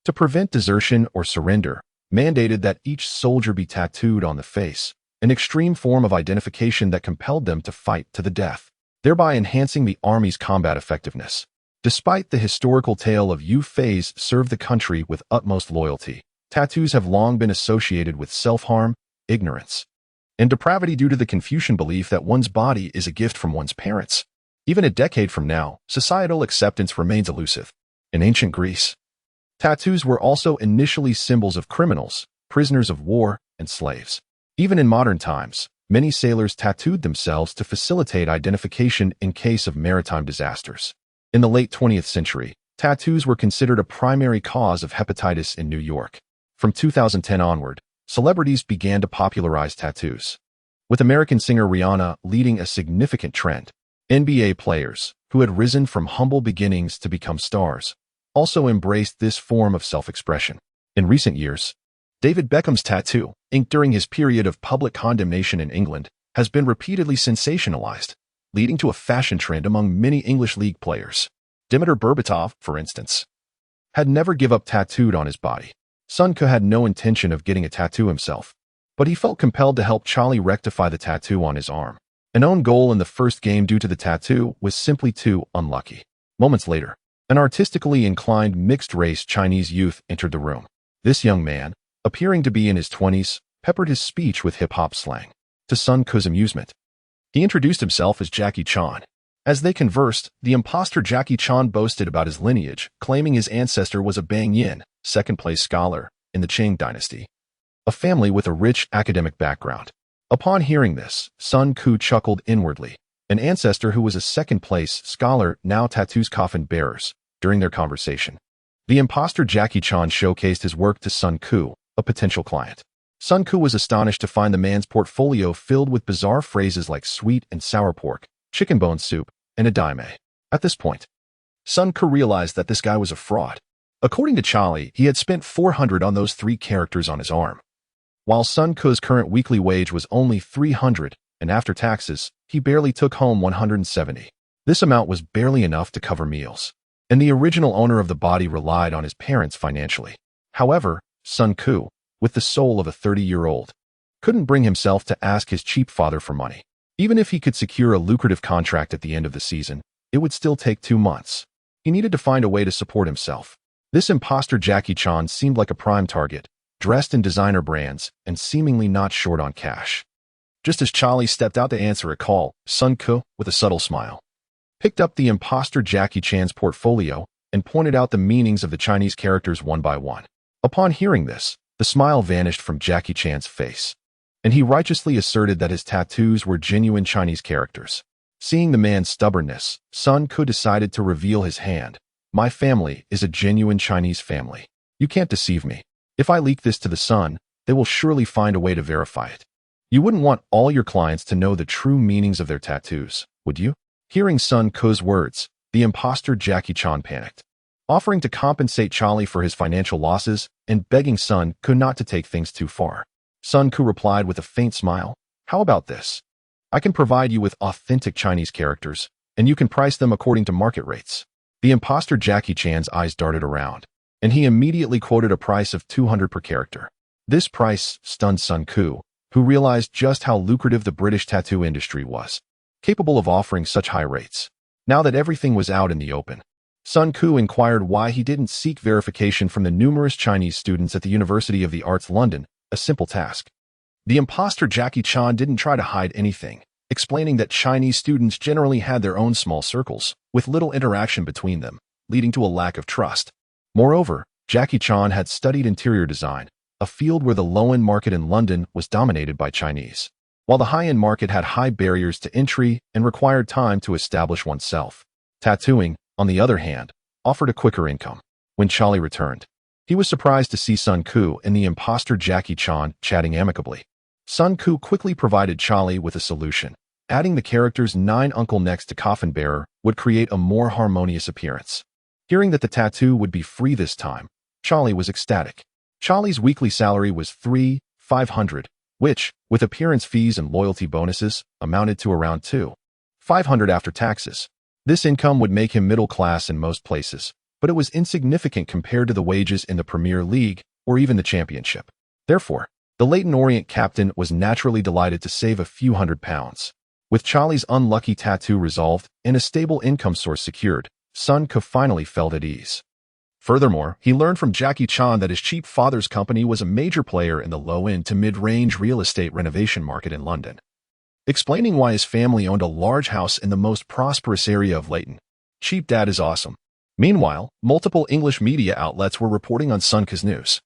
Speaker 1: to prevent desertion or surrender, mandated that each soldier be tattooed on the face, an extreme form of identification that compelled them to fight to the death, thereby enhancing the army's combat effectiveness. Despite the historical tale of Yu Fei's served the country with utmost loyalty, tattoos have long been associated with self-harm, ignorance, and depravity due to the Confucian belief that one's body is a gift from one's parents. Even a decade from now, societal acceptance remains elusive. In ancient Greece, tattoos were also initially symbols of criminals, prisoners of war, and slaves. Even in modern times, many sailors tattooed themselves to facilitate identification in case of maritime disasters. In the late 20th century, tattoos were considered a primary cause of hepatitis in New York. From 2010 onward, celebrities began to popularize tattoos, with American singer Rihanna leading a significant trend. NBA players, who had risen from humble beginnings to become stars, also embraced this form of self-expression. In recent years, David Beckham's tattoo, inked during his period of public condemnation in England, has been repeatedly sensationalized, leading to a fashion trend among many English league players. Dimitar Berbatov, for instance, had never give up tattooed on his body. Sun Ke had no intention of getting a tattoo himself, but he felt compelled to help Charlie rectify the tattoo on his arm. An own goal in the first game due to the tattoo was simply too unlucky. Moments later, an artistically inclined mixed-race Chinese youth entered the room. This young man, appearing to be in his 20s, peppered his speech with hip-hop slang. To Sun Ke's amusement, he introduced himself as Jackie Chan. As they conversed, the imposter Jackie Chan boasted about his lineage, claiming his ancestor was a Bang Yin, second-place scholar, in the Qing dynasty, a family with a rich academic background. Upon hearing this, Sun Ke chuckled inwardly. An ancestor who was a second-place scholar now tattoos coffin bearers. During their conversation, the imposter Jackie Chan showcased his work to Sun Ke, a potential client. Sun Ke was astonished to find the man's portfolio filled with bizarre phrases like sweet and sour pork, chicken bone soup, and a daime. At this point, Sun Ke realized that this guy was a fraud. According to Charlie, he had spent $400 on those 3 characters on his arm. While Sun Ke's current weekly wage was only $300, and after taxes, he barely took home $170. This amount was barely enough to cover meals, and the original owner of the body relied on his parents financially. However, Sun Ke, with the soul of a 30-year-old, couldn't bring himself to ask his cheap father for money. Even if he could secure a lucrative contract at the end of the season, it would still take 2 months. He needed to find a way to support himself. This imposter Jackie Chan seemed like a prime target, dressed in designer brands, and seemingly not short on cash. Just as Charlie stepped out to answer a call, Sun Ke, with a subtle smile, picked up the imposter Jackie Chan's portfolio and pointed out the meanings of the Chinese characters one by one. Upon hearing this, the smile vanished from Jackie Chan's face, and he righteously asserted that his tattoos were genuine Chinese characters. Seeing the man's stubbornness, Sun Ke decided to reveal his hand. My family is a genuine Chinese family. You can't deceive me. If I leak this to the Sun, they will surely find a way to verify it. You wouldn't want all your clients to know the true meanings of their tattoos, would you? Hearing Sun Ke's words, the imposter Jackie Chan panicked, offering to compensate Charlie for his financial losses and begging Sun Ke not to take things too far. Sun Ke replied with a faint smile, "How about this? I can provide you with authentic Chinese characters, and you can price them according to market rates." The imposter Jackie Chan's eyes darted around, and he immediately quoted a price of 200 per character. This price stunned Sun Ke, who realized just how lucrative the British tattoo industry was, capable of offering such high rates. Now that everything was out in the open, Sun Ke inquired why he didn't seek verification from the numerous Chinese students at the University of the Arts London, a simple task. The imposter Jackie Chan didn't try to hide anything, explaining that Chinese students generally had their own small circles, with little interaction between them, leading to a lack of trust. Moreover, Jackie Chan had studied interior design, a field where the low-end market in London was dominated by Chinese, while the high-end market had high barriers to entry and required time to establish oneself. Tattooing, on the other hand, offered a quicker income. When Charlie returned, he was surprised to see Sun Ke and the imposter Jackie Chan chatting amicably. Sun Ke quickly provided Charlie with a solution. Adding the characters 9 Uncle next to Coffin Bearer would create a more harmonious appearance. Hearing that the tattoo would be free this time, Charlie was ecstatic. Charlie's weekly salary was $3,500, which, with appearance fees and loyalty bonuses, amounted to around $2,500 after taxes. This income would make him middle class in most places, but it was insignificant compared to the wages in the Premier League or even the Championship. Therefore, the Leyton Orient captain was naturally delighted to save a few £100s. With Charlie's unlucky tattoo resolved and a stable income source secured, Sun Ke finally felt at ease. Furthermore, he learned from Jackie Chan that his cheap father's company was a major player in the low-end to mid-range real estate renovation market in London, explaining why his family owned a large house in the most prosperous area of Leyton. Cheap dad is awesome. Meanwhile, multiple English media outlets were reporting on Sun Ke's news.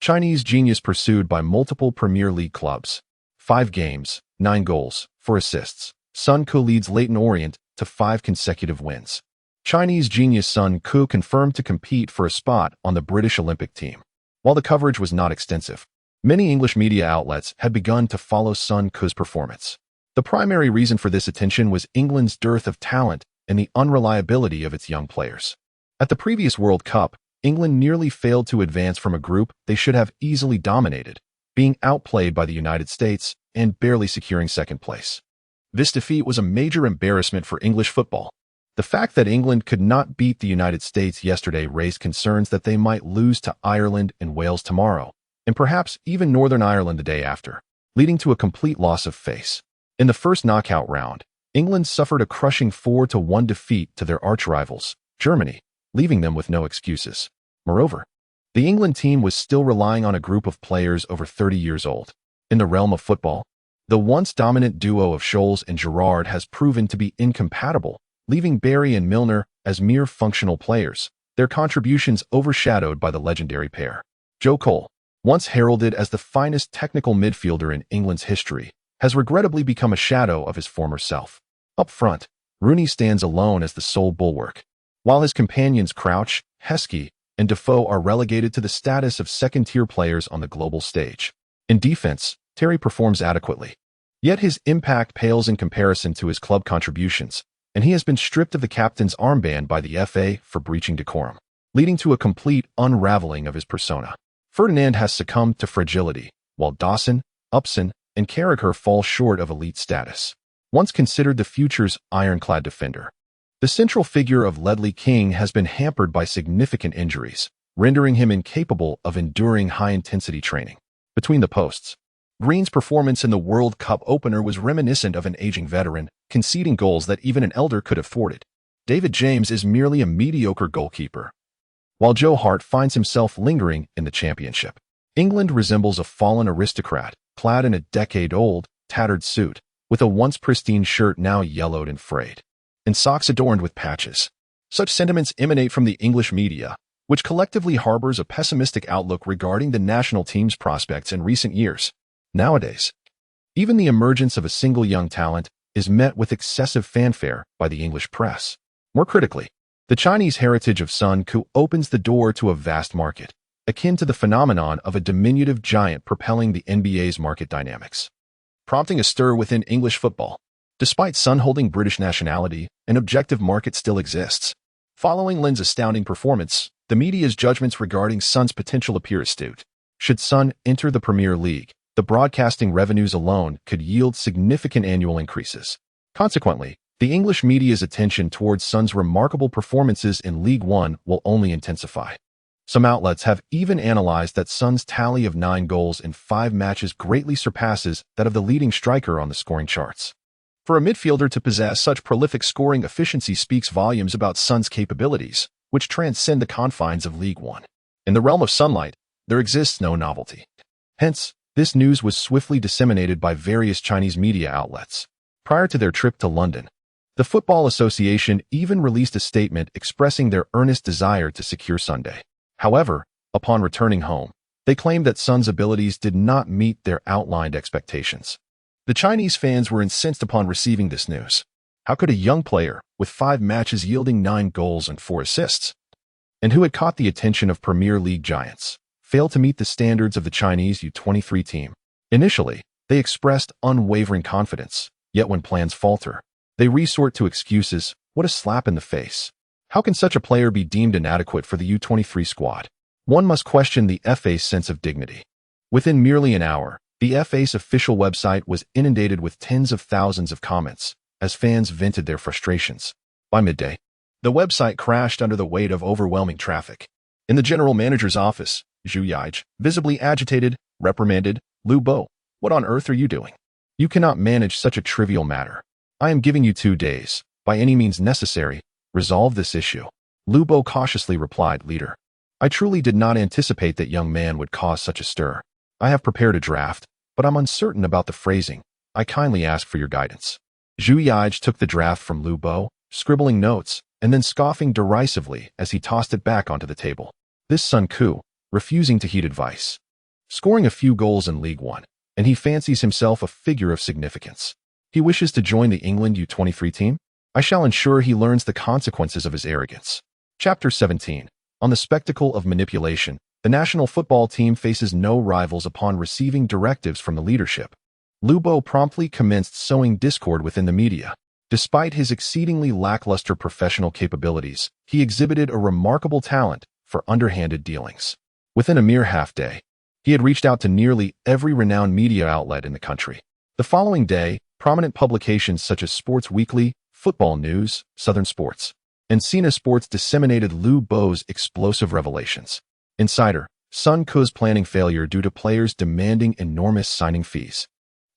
Speaker 1: Chinese genius pursued by multiple Premier League clubs. 5 games, 9 goals, 4 assists. Sun Ke leads Leyton Orient to 5 consecutive wins. Chinese genius Sun Ke confirmed to compete for a spot on the British Olympic team. While the coverage was not extensive, many English media outlets had begun to follow Sun Ke's performance. The primary reason for this attention was England's dearth of talent and the unreliability of its young players. At the previous World Cup, England nearly failed to advance from a group they should have easily dominated, being outplayed by the United States and barely securing second place. This defeat was a major embarrassment for English football. The fact that England could not beat the United States yesterday raised concerns that they might lose to Ireland and Wales tomorrow, and perhaps even Northern Ireland the day after, leading to a complete loss of face. In the first knockout round, England suffered a crushing 4-1 defeat to their arch-rivals, Germany, leaving them with no excuses. Moreover, the England team was still relying on a group of players over 30 years old. In the realm of football, the once dominant duo of Scholes and Gerrard has proven to be incompatible, leaving Barry and Milner as mere functional players, their contributions overshadowed by the legendary pair. Joe Cole, once heralded as the finest technical midfielder in England's history, has regrettably become a shadow of his former self. Up front, Rooney stands alone as the sole bulwark, while his companions Crouch, Heskey, and Defoe are relegated to the status of second-tier players on the global stage. In defense, Terry performs adequately, yet his impact pales in comparison to his club contributions, and he has been stripped of the captain's armband by the FA for breaching decorum, leading to a complete unraveling of his persona. Ferdinand has succumbed to fragility, while Dawson, Upson, and Carragher fall short of elite status. Once considered the future's ironclad defender, the central figure of Ledley King has been hampered by significant injuries, rendering him incapable of enduring high-intensity training. Between the posts, Green's performance in the World Cup opener was reminiscent of an aging veteran, conceding goals that even an elder could have thwarted. David James is merely a mediocre goalkeeper, while Joe Hart finds himself lingering in the Championship. England resembles a fallen aristocrat, clad in a decade-old, tattered suit, with a once pristine shirt now yellowed and frayed, and socks adorned with patches. Such sentiments emanate from the English media, which collectively harbors a pessimistic outlook regarding the national team's prospects in recent years. Nowadays, even the emergence of a single young talent is met with excessive fanfare by the English press. More critically, the Chinese heritage of Sun Ku opens the door to a vast market, akin to the phenomenon of a diminutive giant propelling the NBA's market dynamics, prompting a stir within English football. Despite Sun holding British nationality, an objective market still exists. Following Lin's astounding performance, the media's judgments regarding Sun's potential appear astute. Should Sun enter the Premier League, the broadcasting revenues alone could yield significant annual increases. Consequently, the English media's attention towards Sun's remarkable performances in League One will only intensify. Some outlets have even analyzed that Sun's tally of 9 goals in 5 matches greatly surpasses that of the leading striker on the scoring charts. For a midfielder to possess such prolific scoring efficiency speaks volumes about Sun's capabilities, which transcend the confines of League One. In the realm of sunlight, there exists no novelty. Hence, this news was swiftly disseminated by various Chinese media outlets. Prior to their trip to London, the Football Association even released a statement expressing their earnest desire to secure Sunday. However, upon returning home, they claimed that Sun's abilities did not meet their outlined expectations. The Chinese fans were incensed upon receiving this news. How could a young player, with 5 matches yielding 9 goals and 4 assists, and who had caught the attention of Premier League giants, fail to meet the standards of the Chinese U23 team? Initially, they expressed unwavering confidence, yet when plans falter, they resort to excuses. What a slap in the face. How can such a player be deemed inadequate for the U23 squad? One must question the FA's sense of dignity. Within merely an hour, the FA's official website was inundated with tens of thousands of comments, as fans vented their frustrations. By midday, the website crashed under the weight of overwhelming traffic. In the general manager's office, Zhu Yij, visibly agitated, reprimanded Lu Bo. What on earth are you doing? You cannot manage such a trivial matter. I am giving you 2 days. By any means necessary, resolve this issue. Lu Bo cautiously replied, Leader, I truly did not anticipate that young man would cause such a stir. I have prepared a draft, but I'm uncertain about the phrasing. I kindly ask for your guidance. Zhu Yij took the draft from Lu Bo, scribbling notes, and then scoffing derisively as he tossed it back onto the table. This Sun Ku, refusing to heed advice, scoring a few goals in League One, and he fancies himself a figure of significance. He wishes to join the England U23 team? I shall ensure he learns the consequences of his arrogance. Chapter 17. On the spectacle of manipulation, the national football team faces no rivals upon receiving directives from the leadership. Lu Bo promptly commenced sowing discord within the media. Despite his exceedingly lackluster professional capabilities, he exhibited a remarkable talent for underhanded dealings. Within a mere half-day, he had reached out to nearly every renowned media outlet in the country. The following day, prominent publications such as Sports Weekly, Football News, Southern Sports, and Sina Sports disseminated Lu Bo's explosive revelations. Insider, Sun Ku's planning failure due to players demanding enormous signing fees.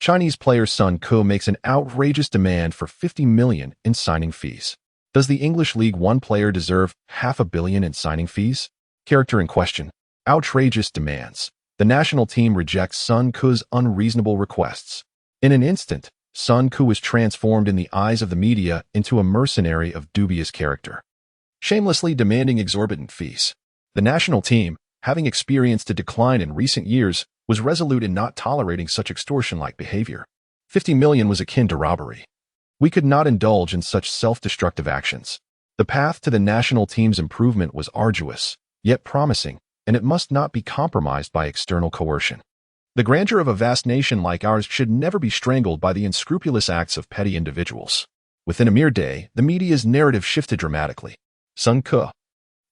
Speaker 1: Chinese player Sun Ku makes an outrageous demand for $50 million in signing fees. Does the English League One player deserve $500 million in signing fees? Character in question. Outrageous demands. The national team rejects Sun Ku's unreasonable requests. In an instant, Sun Ku was transformed in the eyes of the media into a mercenary of dubious character, shamelessly demanding exorbitant fees. The national team, having experienced a decline in recent years, was resolute in not tolerating such extortion-like behavior. $50 million was akin to robbery. We could not indulge in such self-destructive actions. The path to the national team's improvement was arduous, yet promising, and it must not be compromised by external coercion. The grandeur of a vast nation like ours should never be strangled by the unscrupulous acts of petty individuals. Within a mere day, the media's narrative shifted dramatically. Sun Ku,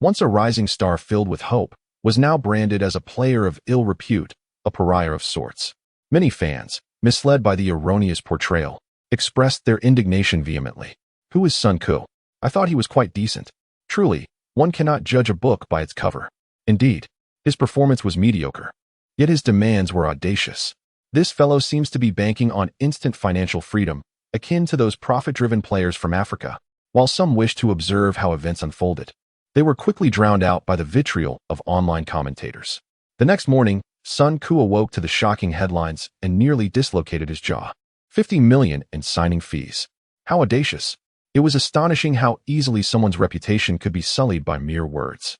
Speaker 1: once a rising star filled with hope, was now branded as a player of ill repute, a pariah of sorts. Many fans, misled by the erroneous portrayal, expressed their indignation vehemently. Who is Sun Ku? I thought he was quite decent. Truly, one cannot judge a book by its cover. Indeed, his performance was mediocre. Yet his demands were audacious. This fellow seems to be banking on instant financial freedom, akin to those profit-driven players from Africa. While some wished to observe how events unfolded, they were quickly drowned out by the vitriol of online commentators. The next morning, Sun Ku awoke to the shocking headlines and nearly dislocated his jaw. 50 million in signing fees. How audacious. It was astonishing how easily someone's reputation could be sullied by mere words.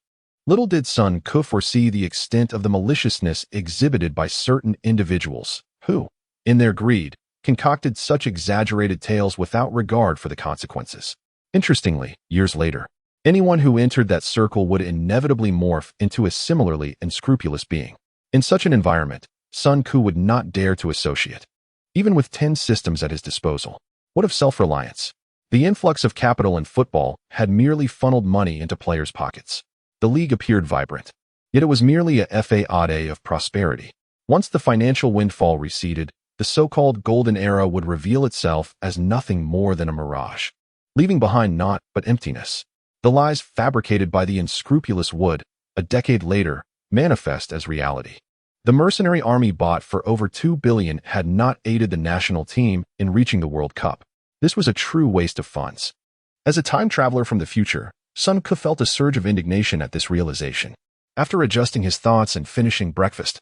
Speaker 1: Little did Sun Ku foresee the extent of the maliciousness exhibited by certain individuals who, in their greed, concocted such exaggerated tales without regard for the consequences. Interestingly, years later, anyone who entered that circle would inevitably morph into a similarly unscrupulous being. In such an environment, Sun Ku would not dare to associate. Even with 10 systems at his disposal, what of self-reliance? The influx of capital in football had merely funneled money into players' pockets. The league appeared vibrant, yet it was merely a facade of prosperity. Once the financial windfall receded, the so-called golden era would reveal itself as nothing more than a mirage, leaving behind naught but emptiness. The lies fabricated by the unscrupulous would, a decade later, manifest as reality. The mercenary army bought for over $2 billion had not aided the national team in reaching the World Cup. This was a true waste of funds. As a time traveler from the future, Sun Ku felt a surge of indignation at this realization. After adjusting his thoughts and finishing breakfast,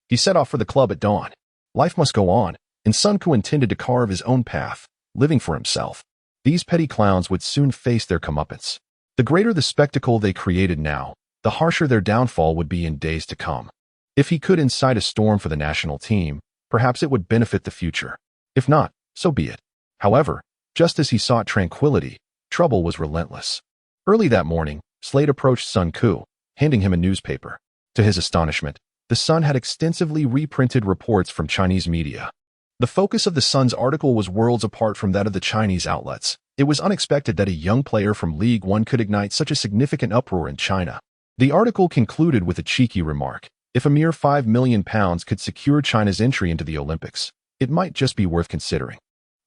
Speaker 1: he set off for the club at dawn. Life must go on, and Sun Ku intended to carve his own path, living for himself. These petty clowns would soon face their comeuppance. The greater the spectacle they created now, the harsher their downfall would be in days to come. If he could incite a storm for the national team, perhaps it would benefit the future. If not, so be it. However, just as he sought tranquility, trouble was relentless. Early that morning, Slade approached Sun Ku, handing him a newspaper. To his astonishment, the Sun had extensively reprinted reports from Chinese media. The focus of the Sun's article was worlds apart from that of the Chinese outlets. It was unexpected that a young player from League One could ignite such a significant uproar in China. The article concluded with a cheeky remark. If a mere £5 million could secure China's entry into the Olympics, it might just be worth considering.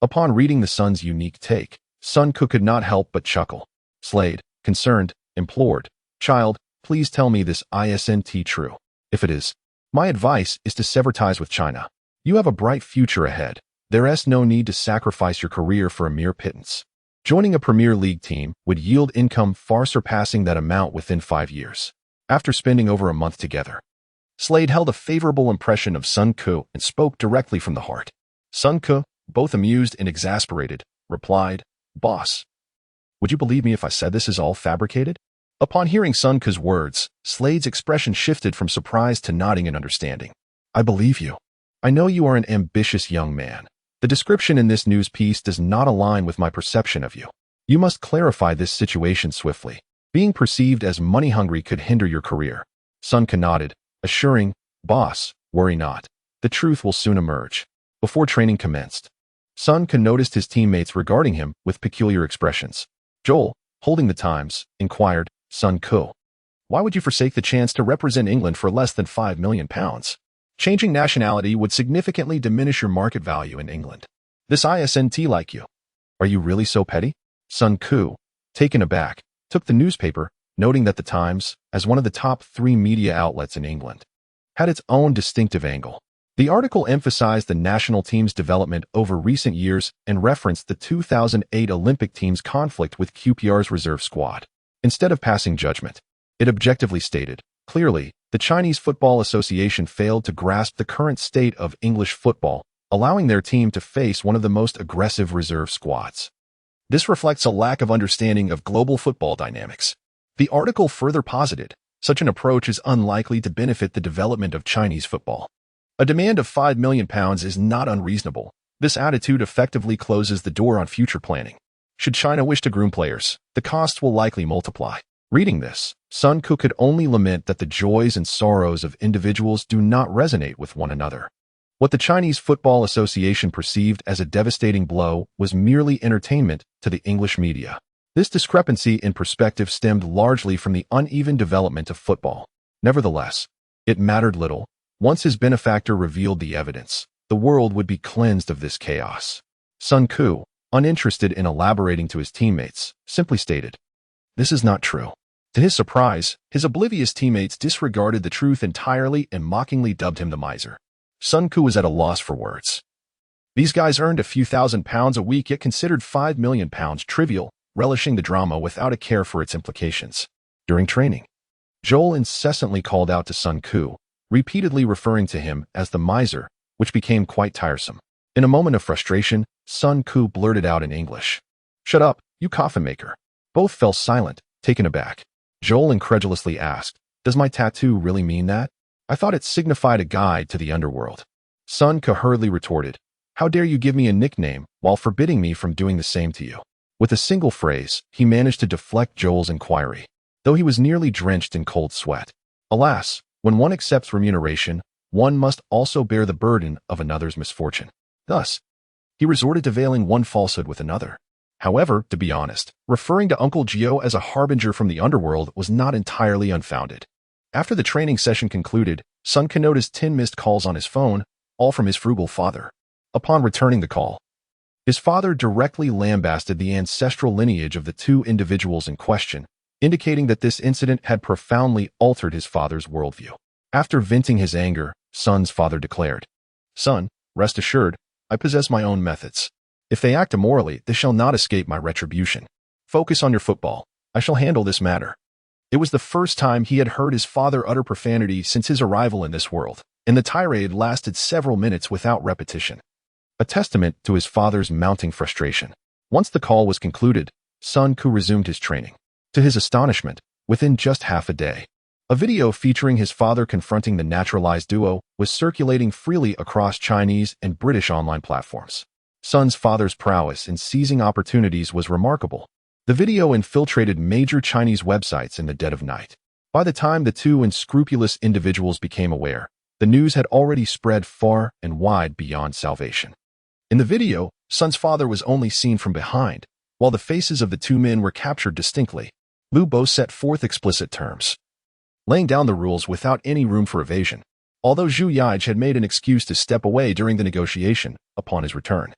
Speaker 1: Upon reading the Sun's unique take, Sun Ku could not help but chuckle. Slade, concerned, implored, "Child, please tell me this isn't true. If it is, my advice is to sever ties with China. You have a bright future ahead. There's no need to sacrifice your career for a mere pittance." Joining a Premier League team would yield income far surpassing that amount within 5 years. After spending over a month together, Slade held a favorable impression of Sun Ku and spoke directly from the heart. Sun Ku, both amused and exasperated, replied, "Boss, would you believe me if I said this is all fabricated?" Upon hearing Sun Ku's words, Slade's expression shifted from surprise to nodding in understanding. "I believe you. I know you are an ambitious young man. The description in this news piece does not align with my perception of you. You must clarify this situation swiftly. Being perceived as money-hungry could hinder your career." Sun Ku nodded, assuring, "Boss, worry not. The truth will soon emerge." Before training commenced, Sun Ku noticed his teammates regarding him with peculiar expressions. Joel, holding the Times, inquired, "Sun Ku, why would you forsake the chance to represent England for less than £5 million? Changing nationality would significantly diminish your market value in England. This isn't like you. Are you really so petty?" Sun Ku, taken aback, took the newspaper, noting that the Times, as one of the top 3 media outlets in England, had its own distinctive angle. The article emphasized the national team's development over recent years and referenced the 2008 Olympic team's conflict with QPR's reserve squad. Instead of passing judgment, it objectively stated, clearly, the Chinese Football Association failed to grasp the current state of English football, allowing their team to face one of the most aggressive reserve squads. This reflects a lack of understanding of global football dynamics. The article further posited, such an approach is unlikely to benefit the development of Chinese football. A demand of £5 million is not unreasonable. This attitude effectively closes the door on future planning. Should China wish to groom players, the costs will likely multiply. Reading this, Sun Ku could only lament that the joys and sorrows of individuals do not resonate with one another. What the Chinese Football Association perceived as a devastating blow was merely entertainment to the English media. This discrepancy in perspective stemmed largely from the uneven development of football. Nevertheless, it mattered little. Once his benefactor revealed the evidence, the world would be cleansed of this chaos. Sun Ku, uninterested in elaborating to his teammates, simply stated, "This is not true." To his surprise, his oblivious teammates disregarded the truth entirely and mockingly dubbed him the miser. Sun Ku was at a loss for words. These guys earned a few £1,000s a week yet considered £5 million trivial, relishing the drama without a care for its implications. During training, Joel incessantly called out to Sun Ku, repeatedly referring to him as the miser, which became quite tiresome. In a moment of frustration, Sun Ku blurted out in English, "Shut up, you coffin maker." Both fell silent, taken aback. Joel incredulously asked, "Does my tattoo really mean that? I thought it signified a guide to the underworld." Sun Ku hurriedly retorted, "How dare you give me a nickname while forbidding me from doing the same to you?" With a single phrase, he managed to deflect Joel's inquiry, though he was nearly drenched in cold sweat. Alas, when one accepts remuneration, one must also bear the burden of another's misfortune. Thus, he resorted to veiling one falsehood with another. However, to be honest, referring to Uncle Gio as a harbinger from the underworld was not entirely unfounded. After the training session concluded, Sun Ku noticed 10 missed calls on his phone, all from his frugal father. Upon returning the call, his father directly lambasted the ancestral lineage of the two individuals in question, indicating that this incident had profoundly altered his father's worldview. After venting his anger, Sun's father declared, "Son, rest assured, I possess my own methods. If they act immorally, they shall not escape my retribution. Focus on your football. I shall handle this matter." It was the first time he had heard his father utter profanity since his arrival in this world, and the tirade lasted several minutes without repetition, a testament to his father's mounting frustration. Once the call was concluded, Sun Ku resumed his training. To his astonishment, within just half a day, a video featuring his father confronting the naturalized duo was circulating freely across Chinese and British online platforms. Sun's father's prowess in seizing opportunities was remarkable. The video infiltrated major Chinese websites in the dead of night. By the time the two unscrupulous individuals became aware, the news had already spread far and wide beyond salvation. In the video, Sun's father was only seen from behind, while the faces of the two men were captured distinctly. Lu Bo set forth explicit terms, laying down the rules without any room for evasion. Although Zhu Yaij had made an excuse to step away during the negotiation, upon his return,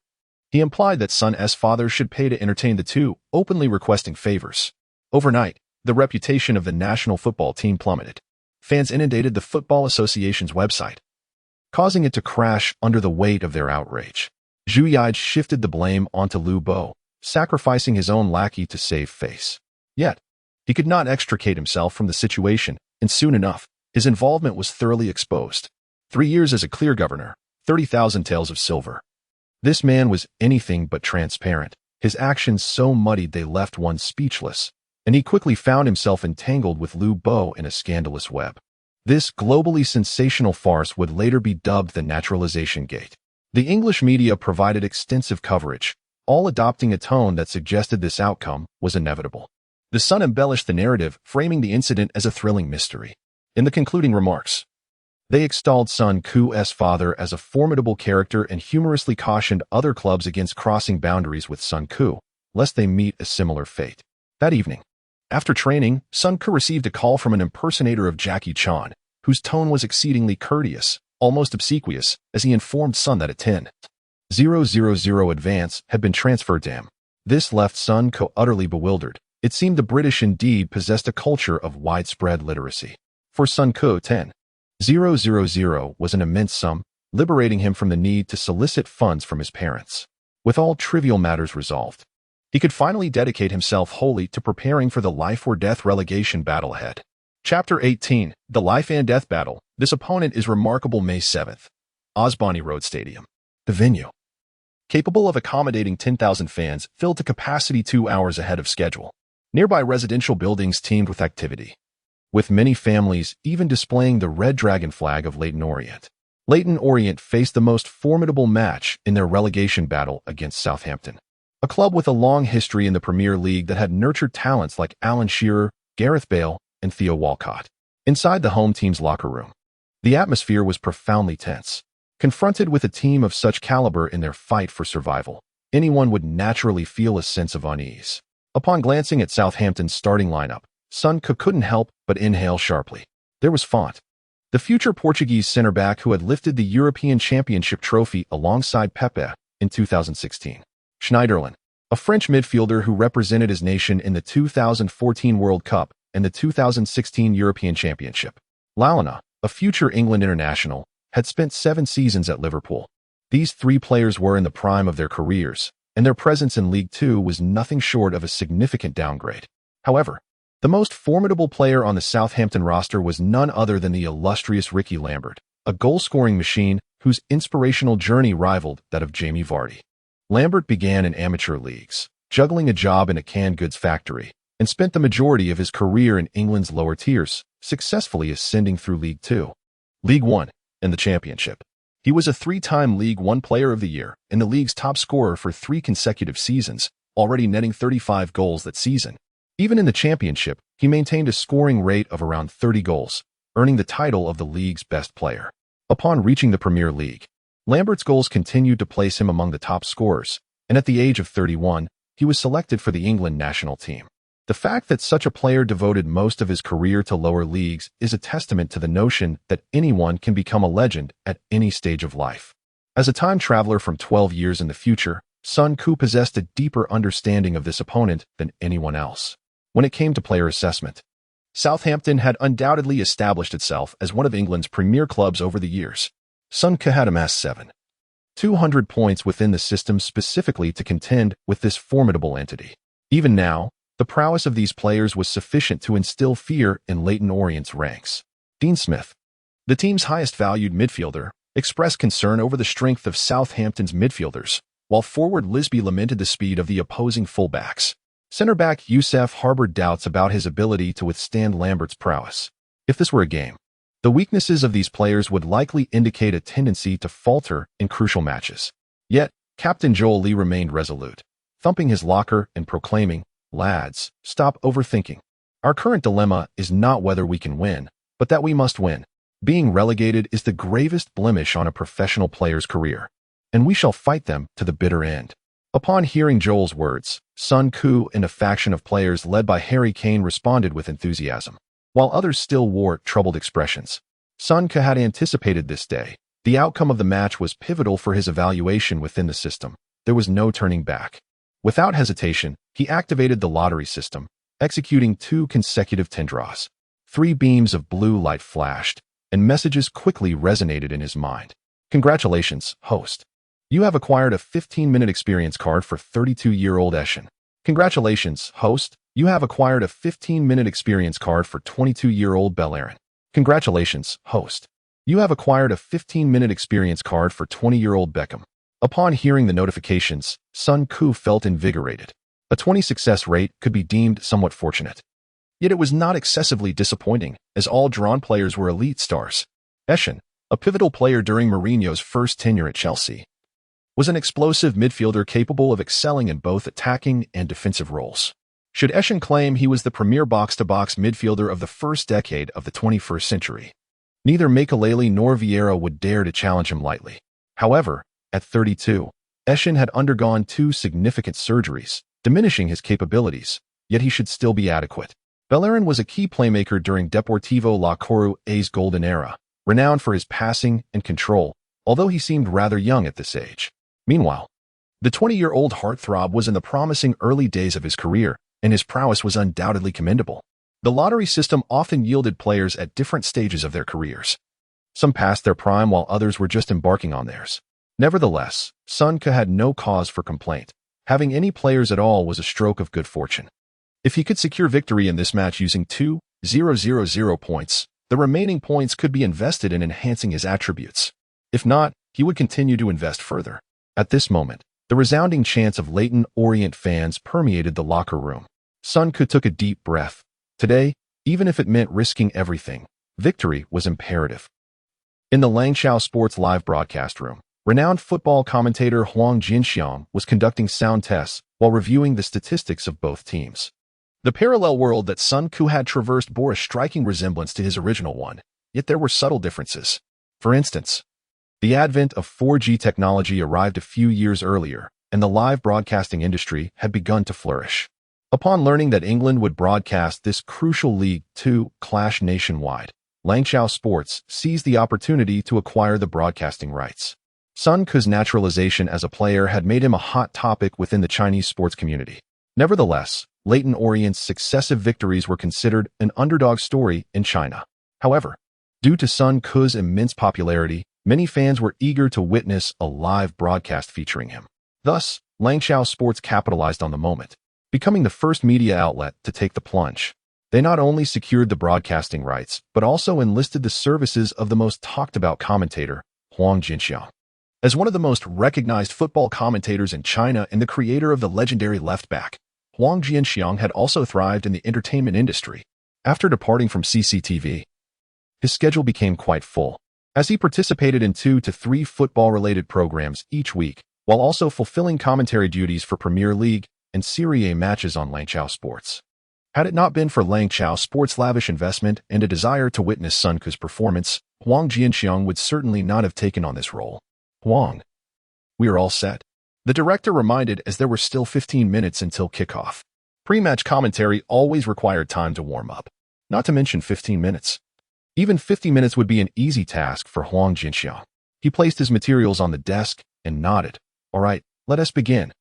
Speaker 1: he implied that Sun's father should pay to entertain the two, openly requesting favors. Overnight, the reputation of the national football team plummeted. Fans inundated the Football Association's website, causing it to crash under the weight of their outrage. Zhu Yaij shifted the blame onto Lu Bo, sacrificing his own lackey to save face. Yet, he could not extricate himself from the situation, and soon enough, his involvement was thoroughly exposed. 3 years as a clear governor, 30,000 taels of silver. This man was anything but transparent, his actions so muddied they left one speechless, and he quickly found himself entangled with Lu Bo in a scandalous web. This globally sensational farce would later be dubbed the Naturalization Gate. The English media provided extensive coverage, all adopting a tone that suggested this outcome was inevitable. The Sun embellished the narrative, framing the incident as a thrilling mystery. In the concluding remarks, they extolled Sun Ku's father as a formidable character and humorously cautioned other clubs against crossing boundaries with Sun Ku, lest they meet a similar fate. That evening, after training, Sun Ku received a call from an impersonator of Jackie Chan, whose tone was exceedingly courteous, almost obsequious, as he informed Sun that a 10,000 advance had been transferred to him. This left Sun Ku utterly bewildered. It seemed the British indeed possessed a culture of widespread literacy. For Sun Ku, 10,000 was an immense sum, liberating him from the need to solicit funds from his parents. With all trivial matters resolved, he could finally dedicate himself wholly to preparing for the life-or-death relegation battle ahead. Chapter 18, The Life and Death Battle. This opponent is remarkable. May 7th, Osbani Road Stadium. The venue, capable of accommodating 10,000 fans, filled to capacity 2 hours ahead of schedule. Nearby residential buildings teemed with activity, with many families even displaying the Red Dragon flag of Leyton Orient. Leyton Orient faced the most formidable match in their relegation battle against Southampton, a club with a long history in the Premier League that had nurtured talents like Alan Shearer, Gareth Bale, and Theo Walcott. Inside the home team's locker room, the atmosphere was profoundly tense. Confronted with a team of such caliber in their fight for survival, anyone would naturally feel a sense of unease. Upon glancing at Southampton's starting lineup, Sun Ku couldn't help but inhale sharply. There was Font, the future Portuguese centre-back who had lifted the European Championship trophy alongside Pepe in 2016. Schneiderlin, a French midfielder who represented his nation in the 2014 World Cup and the 2016 European Championship. Lalana, a future England international, had spent 7 seasons at Liverpool. These 3 players were in the prime of their careers, and their presence in League Two was nothing short of a significant downgrade. However, The most formidable player on the Southampton roster was none other than the illustrious Ricky Lambert, a goal-scoring machine whose inspirational journey rivaled that of Jamie Vardy. Lambert began in amateur leagues, juggling a job in a canned goods factory, and spent the majority of his career in England's lower tiers, successfully ascending through League Two, League One, and the Championship. He was a three-time League One Player of the Year and the league's top scorer for 3 consecutive seasons, already netting 35 goals that season. Even in the Championship, he maintained a scoring rate of around 30 goals, earning the title of the league's best player. Upon reaching the Premier League, Lambert's goals continued to place him among the top scorers, and at the age of 31, he was selected for the England national team. The fact that such a player devoted most of his career to lower leagues is a testament to the notion that anyone can become a legend at any stage of life. As a time traveler from 12 years in the future, Sun Koo possessed a deeper understanding of this opponent than anyone else. When it came to player assessment, Southampton had undoubtedly established itself as one of England's premier clubs over the years. Sun Koo had amassed 7,200 points within the system specifically to contend with this formidable entity. Even now, the prowess of these players was sufficient to instill fear in Leyton Orient's ranks. Dean Smith, the team's highest valued midfielder, expressed concern over the strength of Southampton's midfielders, while forward Lisby lamented the speed of the opposing fullbacks. Centre-back Youssef harbored doubts about his ability to withstand Lambert's prowess. If this were a game, the weaknesses of these players would likely indicate a tendency to falter in crucial matches. Yet, Captain Joel Lee remained resolute, thumping his locker and proclaiming, "Lads, stop overthinking. Our current dilemma is not whether we can win, but that we must win. Being relegated is the gravest blemish on a professional player's career, and we shall fight them to the bitter end." Upon hearing Joel's words, Sun Koo and a faction of players led by Harry Kane responded with enthusiasm, while others still wore troubled expressions. Sun Koo had anticipated this day. The outcome of the match was pivotal for his evaluation within the system. There was no turning back. Without hesitation, he activated the lottery system, executing 2 consecutive 10 draws. 3 beams of blue light flashed, and messages quickly resonated in his mind. "Congratulations, host. You have acquired a 15-minute experience card for 32-year-old Eshin. Congratulations, host. You have acquired a 15-minute experience card for 22-year-old Bellerin. Congratulations, host. You have acquired a 15-minute experience card for 20-year-old Beckham." Upon hearing the notifications, Sun Koo felt invigorated. A 20 success rate could be deemed somewhat fortunate. Yet it was not excessively disappointing, as all drawn players were elite stars. Eshin, a pivotal player during Mourinho's first tenure at Chelsea, was an explosive midfielder capable of excelling in both attacking and defensive roles. Should Eshin claim he was the premier box-to-box midfielder of the first decade of the 21st century, neither Makelele nor Vieira would dare to challenge him lightly. However, at 32, Eshin had undergone 2 significant surgeries, diminishing his capabilities, yet he should still be adequate. Bellerin was a key playmaker during Deportivo La Coruña's golden era, renowned for his passing and control, although he seemed rather young at this age. Meanwhile, the 20-year-old heartthrob was in the promising early days of his career, and his prowess was undoubtedly commendable. The lottery system often yielded players at different stages of their careers. Some passed their prime while others were just embarking on theirs. Nevertheless, Sun Koo had no cause for complaint. Having any players at all was a stroke of good fortune. If he could secure victory in this match using 2,000 points, the remaining points could be invested in enhancing his attributes. If not, he would continue to invest further. At this moment, the resounding chants of Leyton Orient fans permeated the locker room. Sun Koo took a deep breath. Today, even if it meant risking everything, victory was imperative. In the Langchao Sports live broadcast room, renowned football commentator Huang Jinxiang was conducting sound tests while reviewing the statistics of both teams. The parallel world that Sun Koo had traversed bore a striking resemblance to his original one, yet there were subtle differences. For instance, the advent of 4G technology arrived a few years earlier, and the live broadcasting industry had begun to flourish. Upon learning that England would broadcast this crucial League Two clash nationwide, Langchao Sports seized the opportunity to acquire the broadcasting rights. Sun Koo's naturalization as a player had made him a hot topic within the Chinese sports community. Nevertheless, Leyton Orient's successive victories were considered an underdog story in China. However, due to Sun Koo's immense popularity, many fans were eager to witness a live broadcast featuring him. Thus, Langchao Sports capitalized on the moment, becoming the first media outlet to take the plunge. They not only secured the broadcasting rights, but also enlisted the services of the most talked-about commentator, Huang Jinxiang. As one of the most recognized football commentators in China and the creator of the legendary left-back, Huang Jinxiang had also thrived in the entertainment industry. After departing from CCTV, his schedule became quite full, as he participated in 2 to 3 football-related programs each week, while also fulfilling commentary duties for Premier League and Serie A matches on Langchao Sports. Had it not been for Langchao Sports' lavish investment and a desire to witness Sun Qu's performance, Huang Jinxiang would certainly not have taken on this role. Huang, we are all set, the director reminded as there were still 15 minutes until kickoff. Pre-match commentary always required time to warm up, not to mention 15 minutes. Even 50 minutes would be an easy task for Huang Jinxiang. He placed his materials on the desk and nodded. All right, let us begin.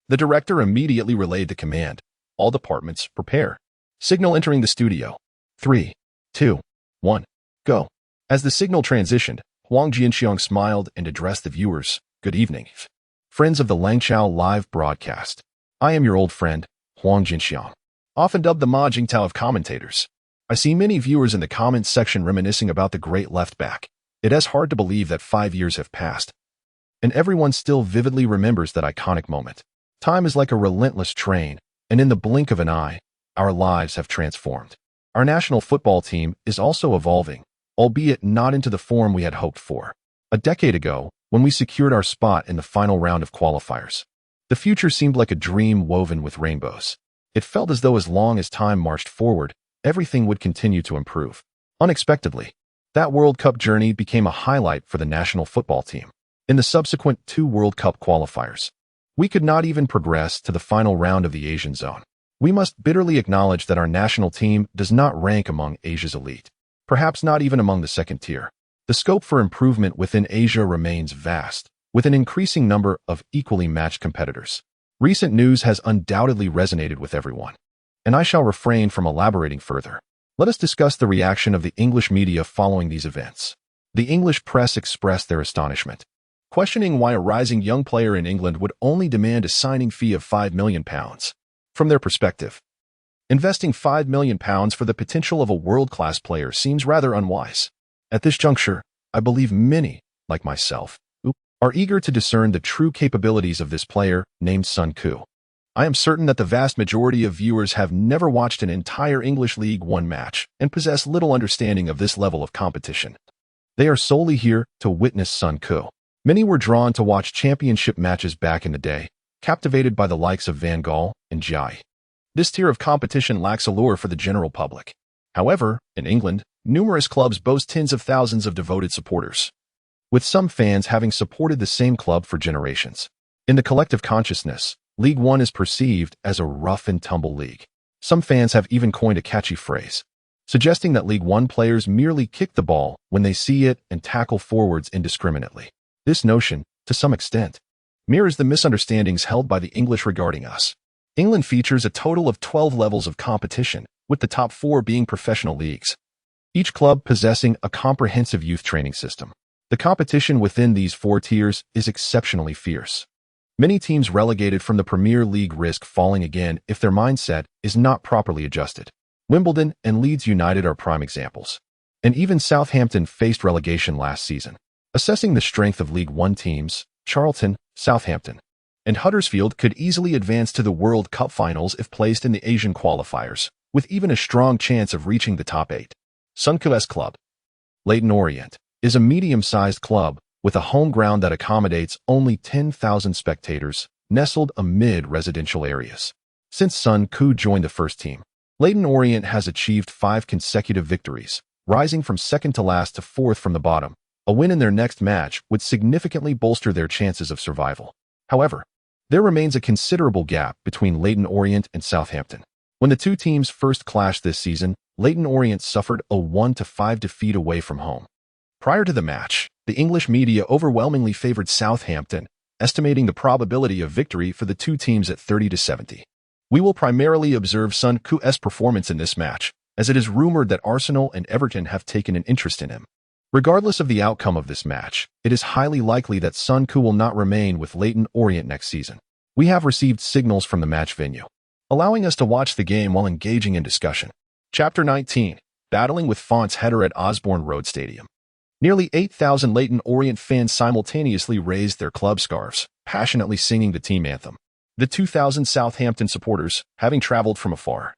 Speaker 1: The director immediately relayed the command. All departments, prepare. Signal entering the studio. 3, 2, 1, go. As the signal transitioned, Huang Jinxiang smiled and addressed the viewers. Good evening, friends of the Langchao live broadcast. I am your old friend, Huang Jinxiang, often dubbed the Ma Jingtao of commentators. I see many viewers in the comments section reminiscing about the great left back. It is hard to believe that 5 years have passed, and everyone still vividly remembers that iconic moment. Time is like a relentless train, and in the blink of an eye, our lives have transformed. Our national football team is also evolving, albeit not into the form we had hoped for. A decade ago, when we secured our spot in the final round of qualifiers, the future seemed like a dream woven with rainbows. It felt as though as long as time marched forward, everything would continue to improve. Unexpectedly, that World Cup journey became a highlight for the national football team. In the subsequent 2 World Cup qualifiers, we could not even progress to the final round of the Asian zone. We must bitterly acknowledge that our national team does not rank among Asia's elite, perhaps not even among the second tier. The scope for improvement within Asia remains vast, with an increasing number of equally matched competitors. Recent news has undoubtedly resonated with everyone, and I shall refrain from elaborating further. Let us discuss the reaction of the English media following these events. The English press expressed their astonishment, questioning why a rising young player in England would only demand a signing fee of £5 million. From their perspective, investing £5 million for the potential of a world-class player seems rather unwise. At this juncture, I believe many, like myself, are eager to discern the true capabilities of this player named Sun Q. I am certain that the vast majority of viewers have never watched an entire English League One match and possess little understanding of this level of competition. They are solely here to witness Sun Q. Many were drawn to watch championship matches back in the day, captivated by the likes of Van Gaal and Jai. This tier of competition lacks allure for the general public. However, in England, numerous clubs boast tens of thousands of devoted supporters, with some fans having supported the same club for generations. In the collective consciousness, League One is perceived as a rough-and-tumble league. Some fans have even coined a catchy phrase, suggesting that League One players merely kick the ball when they see it and tackle forwards indiscriminately. This notion, to some extent, mirrors the misunderstandings held by the English regarding us. England features a total of 12 levels of competition, with the top 4 being professional leagues, each club possessing a comprehensive youth training system. The competition within these 4 tiers is exceptionally fierce. Many teams relegated from the Premier League risk falling again if their mindset is not properly adjusted. Wimbledon and Leeds United are prime examples. And even Southampton faced relegation last season. Assessing the strength of League One teams, Charlton, Southampton, and Huddersfield could easily advance to the World Cup finals if placed in the Asian qualifiers, with even a strong chance of reaching the top 8. Sun Q's club, Leyton Orient, is a medium-sized club with a home ground that accommodates only 10,000 spectators, nestled amid residential areas. Since Sun Q joined the first team, Leyton Orient has achieved 5 consecutive victories, rising from second to last to 4th from the bottom. A win in their next match would significantly bolster their chances of survival. However, there remains a considerable gap between Leyton Orient and Southampton. When the 2 teams first clashed this season, Leyton Orient suffered a 1-5 defeat away from home. Prior to the match, the English media overwhelmingly favored Southampton, estimating the probability of victory for the 2 teams at 30-70. We will primarily observe Sun Q's performance in this match, as it is rumored that Arsenal and Everton have taken an interest in him. Regardless of the outcome of this match, it is highly likely that Sun Q will not remain with Leyton Orient next season. We have received signals from the match venue, allowing us to watch the game while engaging in discussion. Chapter 19. Battling with Font's header at Osborne Road Stadium. Nearly 8,000 Leyton Orient fans simultaneously raised their club scarves, passionately singing the team anthem. The 2,000 Southampton supporters, having traveled from afar,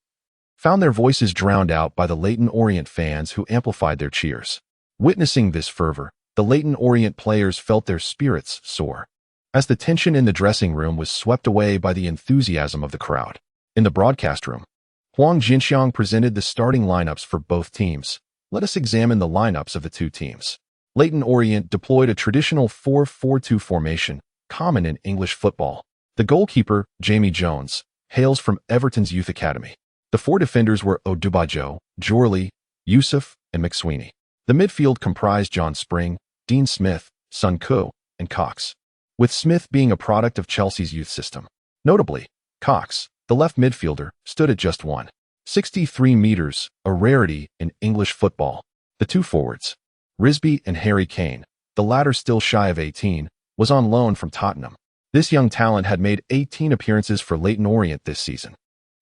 Speaker 1: found their voices drowned out by the Leyton Orient fans who amplified their cheers. Witnessing this fervor, the Leyton Orient players felt their spirits soar, as the tension in the dressing room was swept away by the enthusiasm of the crowd. In the broadcast room, Huang Jinxiang presented the starting lineups for both teams. Let us examine the lineups of the two teams. Leyton Orient deployed a traditional 4-4-2 formation, common in English football. The goalkeeper, Jamie Jones, hails from Everton's youth academy. The four defenders were Odubajo, Jorley, Yusuf, and McSweeney. The midfield comprised John Spring, Dean Smith, Sun Koo, and Cox, with Smith being a product of Chelsea's youth system. Notably, Cox, the left midfielder, stood at just 1.63 meters, a rarity in English football. The two forwards, Risby and Harry Kane, the latter still shy of 18, was on loan from Tottenham. This young talent had made 18 appearances for Leyton Orient this season,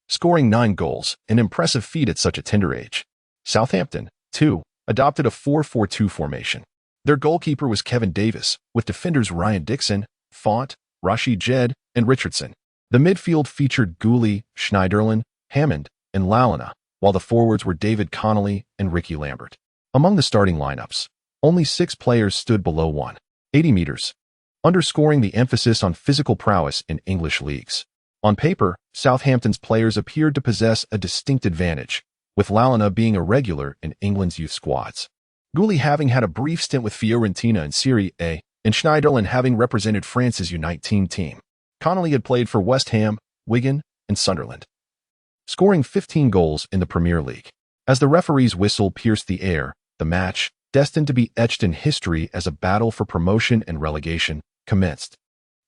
Speaker 1: scoring 9 goals, an impressive feat at such a tender age. Southampton, too, adopted a 4-4-2 formation. Their goalkeeper was Kevin Davis, with defenders Ryan Dixon, Font, Rashid Jed, and Richardson. The midfield featured Gooley, Schneiderlin, Hammond, and Lalana, while the forwards were David Connolly and Ricky Lambert. Among the starting lineups, only 6 players stood below 180 meters, underscoring the emphasis on physical prowess in English leagues. On paper, Southampton's players appeared to possess a distinct advantage, with Lalana being a regular in England's youth squads, Gooley having had a brief stint with Fiorentina in Serie A, and Schneiderlin having represented France's U19 team. Connolly had played for West Ham, Wigan, and Sunderland, scoring 15 goals in the Premier League. As the referee's whistle pierced the air, the match, destined to be etched in history as a battle for promotion and relegation, commenced.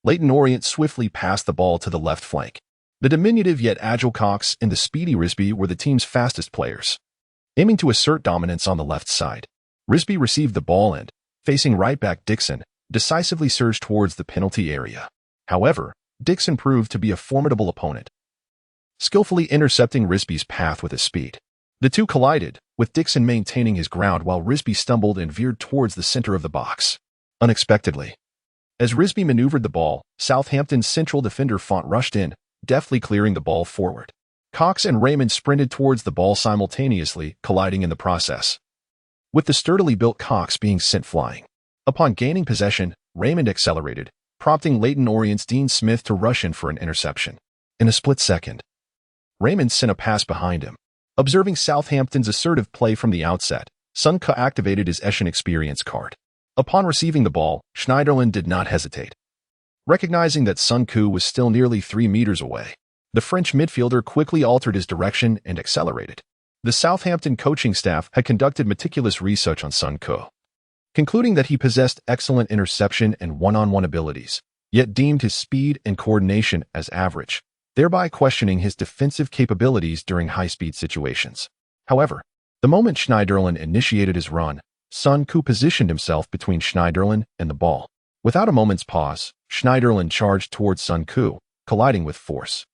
Speaker 1: Leyton Orient swiftly passed the ball to the left flank. The diminutive yet agile Cox and the speedy Risby were the team's fastest players. Aiming to assert dominance on the left side, Risby received the ball and, facing right-back Dixon, decisively surged towards the penalty area. However, Dixon proved to be a formidable opponent, skillfully intercepting Risby's path with his speed. The two collided, with Dixon maintaining his ground while Risby stumbled and veered towards the center of the box. Unexpectedly, as Risby maneuvered the ball, Southampton's central defender Font rushed in, deftly clearing the ball forward. Cox and Raymond sprinted towards the ball simultaneously, colliding in the process, with the sturdily built Cox being sent flying. Upon gaining possession, Raymond accelerated, prompting Leyton Orient's Dean Smith to rush in for an interception. In a split second, Raymond sent a pass behind him. Observing Southampton's assertive play from the outset, Sun Koo activated his Eschen experience card. Upon receiving the ball, Schneiderlin did not hesitate. Recognizing that Sun Koo was still nearly 3 meters away, the French midfielder quickly altered his direction and accelerated. The Southampton coaching staff had conducted meticulous research on Sun Koo, concluding that he possessed excellent interception and one-on-one abilities, yet deemed his speed and coordination as average, thereby questioning his defensive capabilities during high-speed situations. However, the moment Schneiderlin initiated his run, Sun Koo positioned himself between Schneiderlin and the ball. Without a moment's pause, Schneiderlin charged towards Sun Koo, colliding with force.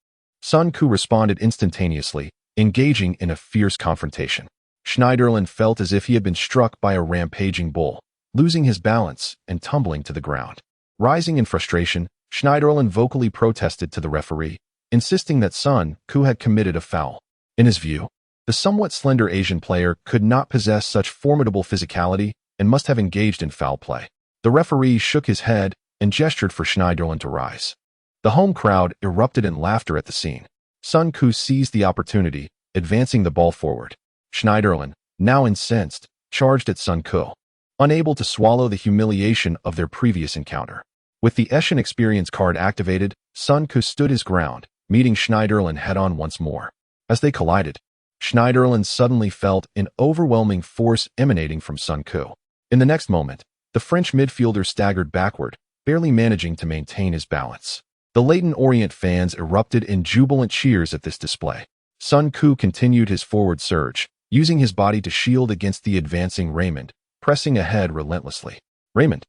Speaker 1: Sun Koo responded instantaneously, engaging in a fierce confrontation. Schneiderlin felt as if he had been struck by a rampaging bull, losing his balance and tumbling to the ground. Rising in frustration, Schneiderlin vocally protested to the referee, insisting that Sun Koo had committed a foul. In his view, the somewhat slender Asian player could not possess such formidable physicality and must have engaged in foul play. The referee shook his head and gestured for Schneiderlin to rise. The home crowd erupted in laughter at the scene. Sun Koo seized the opportunity, advancing the ball forward. Schneiderlin, now incensed, charged at Sun Koo, unable to swallow the humiliation of their previous encounter. With the Eschen experience card activated, Sun Koo stood his ground, meeting Schneiderlin head-on once more. As they collided, Schneiderlin suddenly felt an overwhelming force emanating from Sun Koo. In the next moment, the French midfielder staggered backward, barely managing to maintain his balance. The Leyton Orient fans erupted in jubilant cheers at this display. Sun Koo continued his forward surge, using his body to shield against the advancing Raymond, pressing ahead relentlessly. Raymond,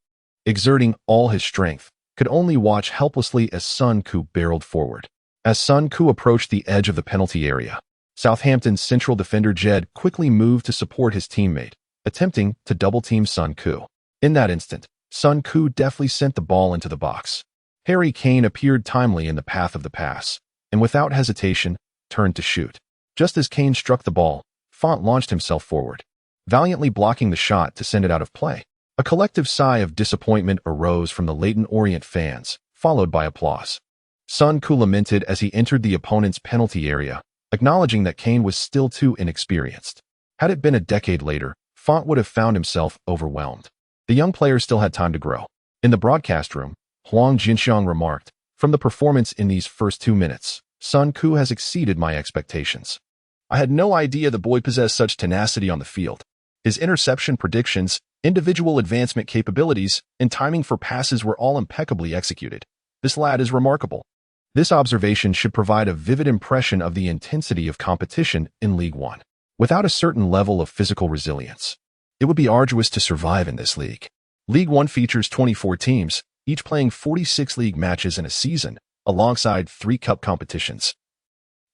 Speaker 1: exerting all his strength, could only watch helplessly as Sun Koo barreled forward. As Sun Koo approached the edge of the penalty area, Southampton's central defender Jed quickly moved to support his teammate, attempting to double-team Son Koo. In that instant, Son Koo deftly sent the ball into the box. Harry Kane appeared timely in the path of the pass, and without hesitation, turned to shoot. Just as Kane struck the ball, Font launched himself forward, valiantly blocking the shot to send it out of play. A collective sigh of disappointment arose from the Leyton Orient fans, followed by applause. Son Koo lamented as he entered the opponent's penalty area, acknowledging that Kane was still too inexperienced. Had it been a decade later, Font would have found himself overwhelmed. The young player still had time to grow. In the broadcast room, Huang Jinxiang remarked, "From the performance in these first 2 minutes, Son Koo has exceeded my expectations. I had no idea the boy possessed such tenacity on the field. His interception predictions, individual advancement capabilities, and timing for passes were all impeccably executed. This lad is remarkable." This observation should provide a vivid impression of the intensity of competition in League One. Without a certain level of physical resilience, it would be arduous to survive in this league. League One features 24 teams, each playing 46 league matches in a season, alongside 3 cup competitions,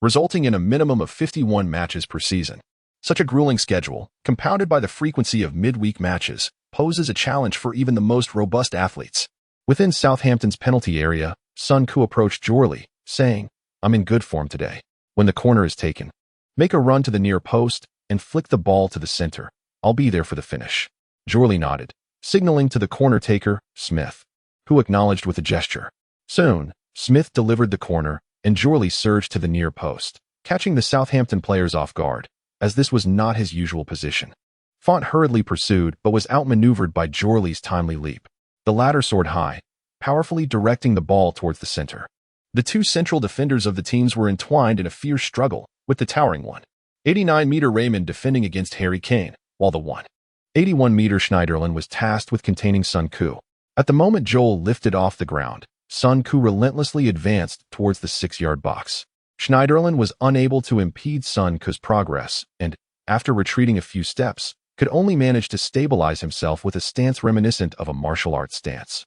Speaker 1: resulting in a minimum of 51 matches per season. Such a grueling schedule, compounded by the frequency of midweek matches, poses a challenge for even the most robust athletes. Within Southampton's penalty area, Son Koo approached Jorley, saying, "I'm in good form today. When the corner is taken, make a run to the near post and flick the ball to the center. I'll be there for the finish." Jorley nodded, signaling to the corner taker, Smith, who acknowledged with a gesture. Soon, Smith delivered the corner, and Jorley surged to the near post, catching the Southampton players off guard, as this was not his usual position. Font hurriedly pursued but was outmaneuvered by Jorley's timely leap. The latter soared high, powerfully directing the ball towards the center. The 2 central defenders of the teams were entwined in a fierce struggle, with the towering 189-meter Raymond defending against Harry Kane, while the 181-meter Schneiderlin was tasked with containing Son Koo. At the moment Joel lifted off the ground, Son Koo relentlessly advanced towards the 6-yard box. Schneiderlin was unable to impede Son Koo's progress and, after retreating a few steps, could only manage to stabilize himself with a stance reminiscent of a martial arts stance.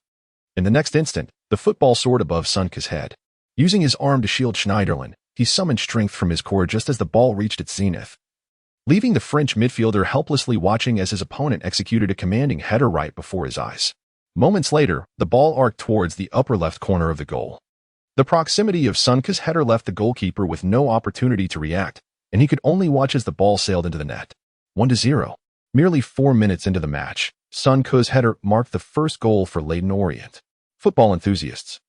Speaker 1: In the next instant, the football soared above Son Koo's head. Using his arm to shield Schneiderlin, he summoned strength from his core just as the ball reached its zenith, leaving the French midfielder helplessly watching as his opponent executed a commanding header right before his eyes. Moments later, the ball arced towards the upper left corner of the goal. The proximity of Son Koo's header left the goalkeeper with no opportunity to react, and he could only watch as the ball sailed into the net. 1-0. Merely 4 minutes into the match, Son Koo's header marked the first goal for Leyton Orient. Football enthusiasts,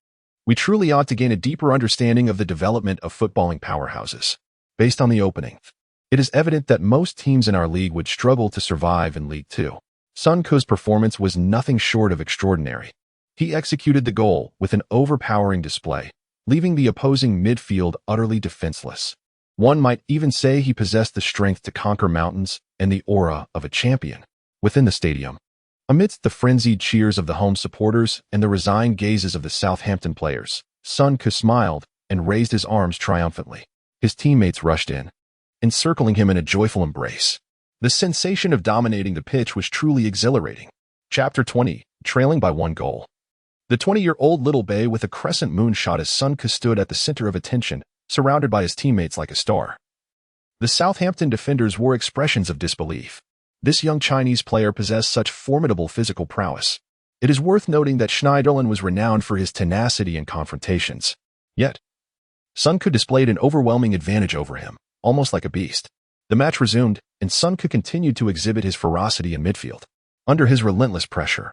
Speaker 1: we truly ought to gain a deeper understanding of the development of footballing powerhouses. Based on the opening, it is evident that most teams in our league would struggle to survive in League Two. Son Koo's performance was nothing short of extraordinary. He executed the goal with an overpowering display, leaving the opposing midfield utterly defenseless. One might even say he possessed the strength to conquer mountains and the aura of a champion. Within the stadium, amidst the frenzied cheers of the home supporters and the resigned gazes of the Southampton players, Son Koo smiled and raised his arms triumphantly. His teammates rushed in, encircling him in a joyful embrace. The sensation of dominating the pitch was truly exhilarating. Chapter 20, trailing by 1 goal. The 20-year-old little bay with a crescent moon shot as Son Koo stood at the center of attention, surrounded by his teammates like a star. The Southampton defenders wore expressions of disbelief. This young Chinese player possessed such formidable physical prowess. It is worth noting that Schneiderlin was renowned for his tenacity in confrontations. Yet, Son Koo displayed an overwhelming advantage over him, almost like a beast. The match resumed, and Son Koo continued to exhibit his ferocity in midfield. Under his relentless pressure,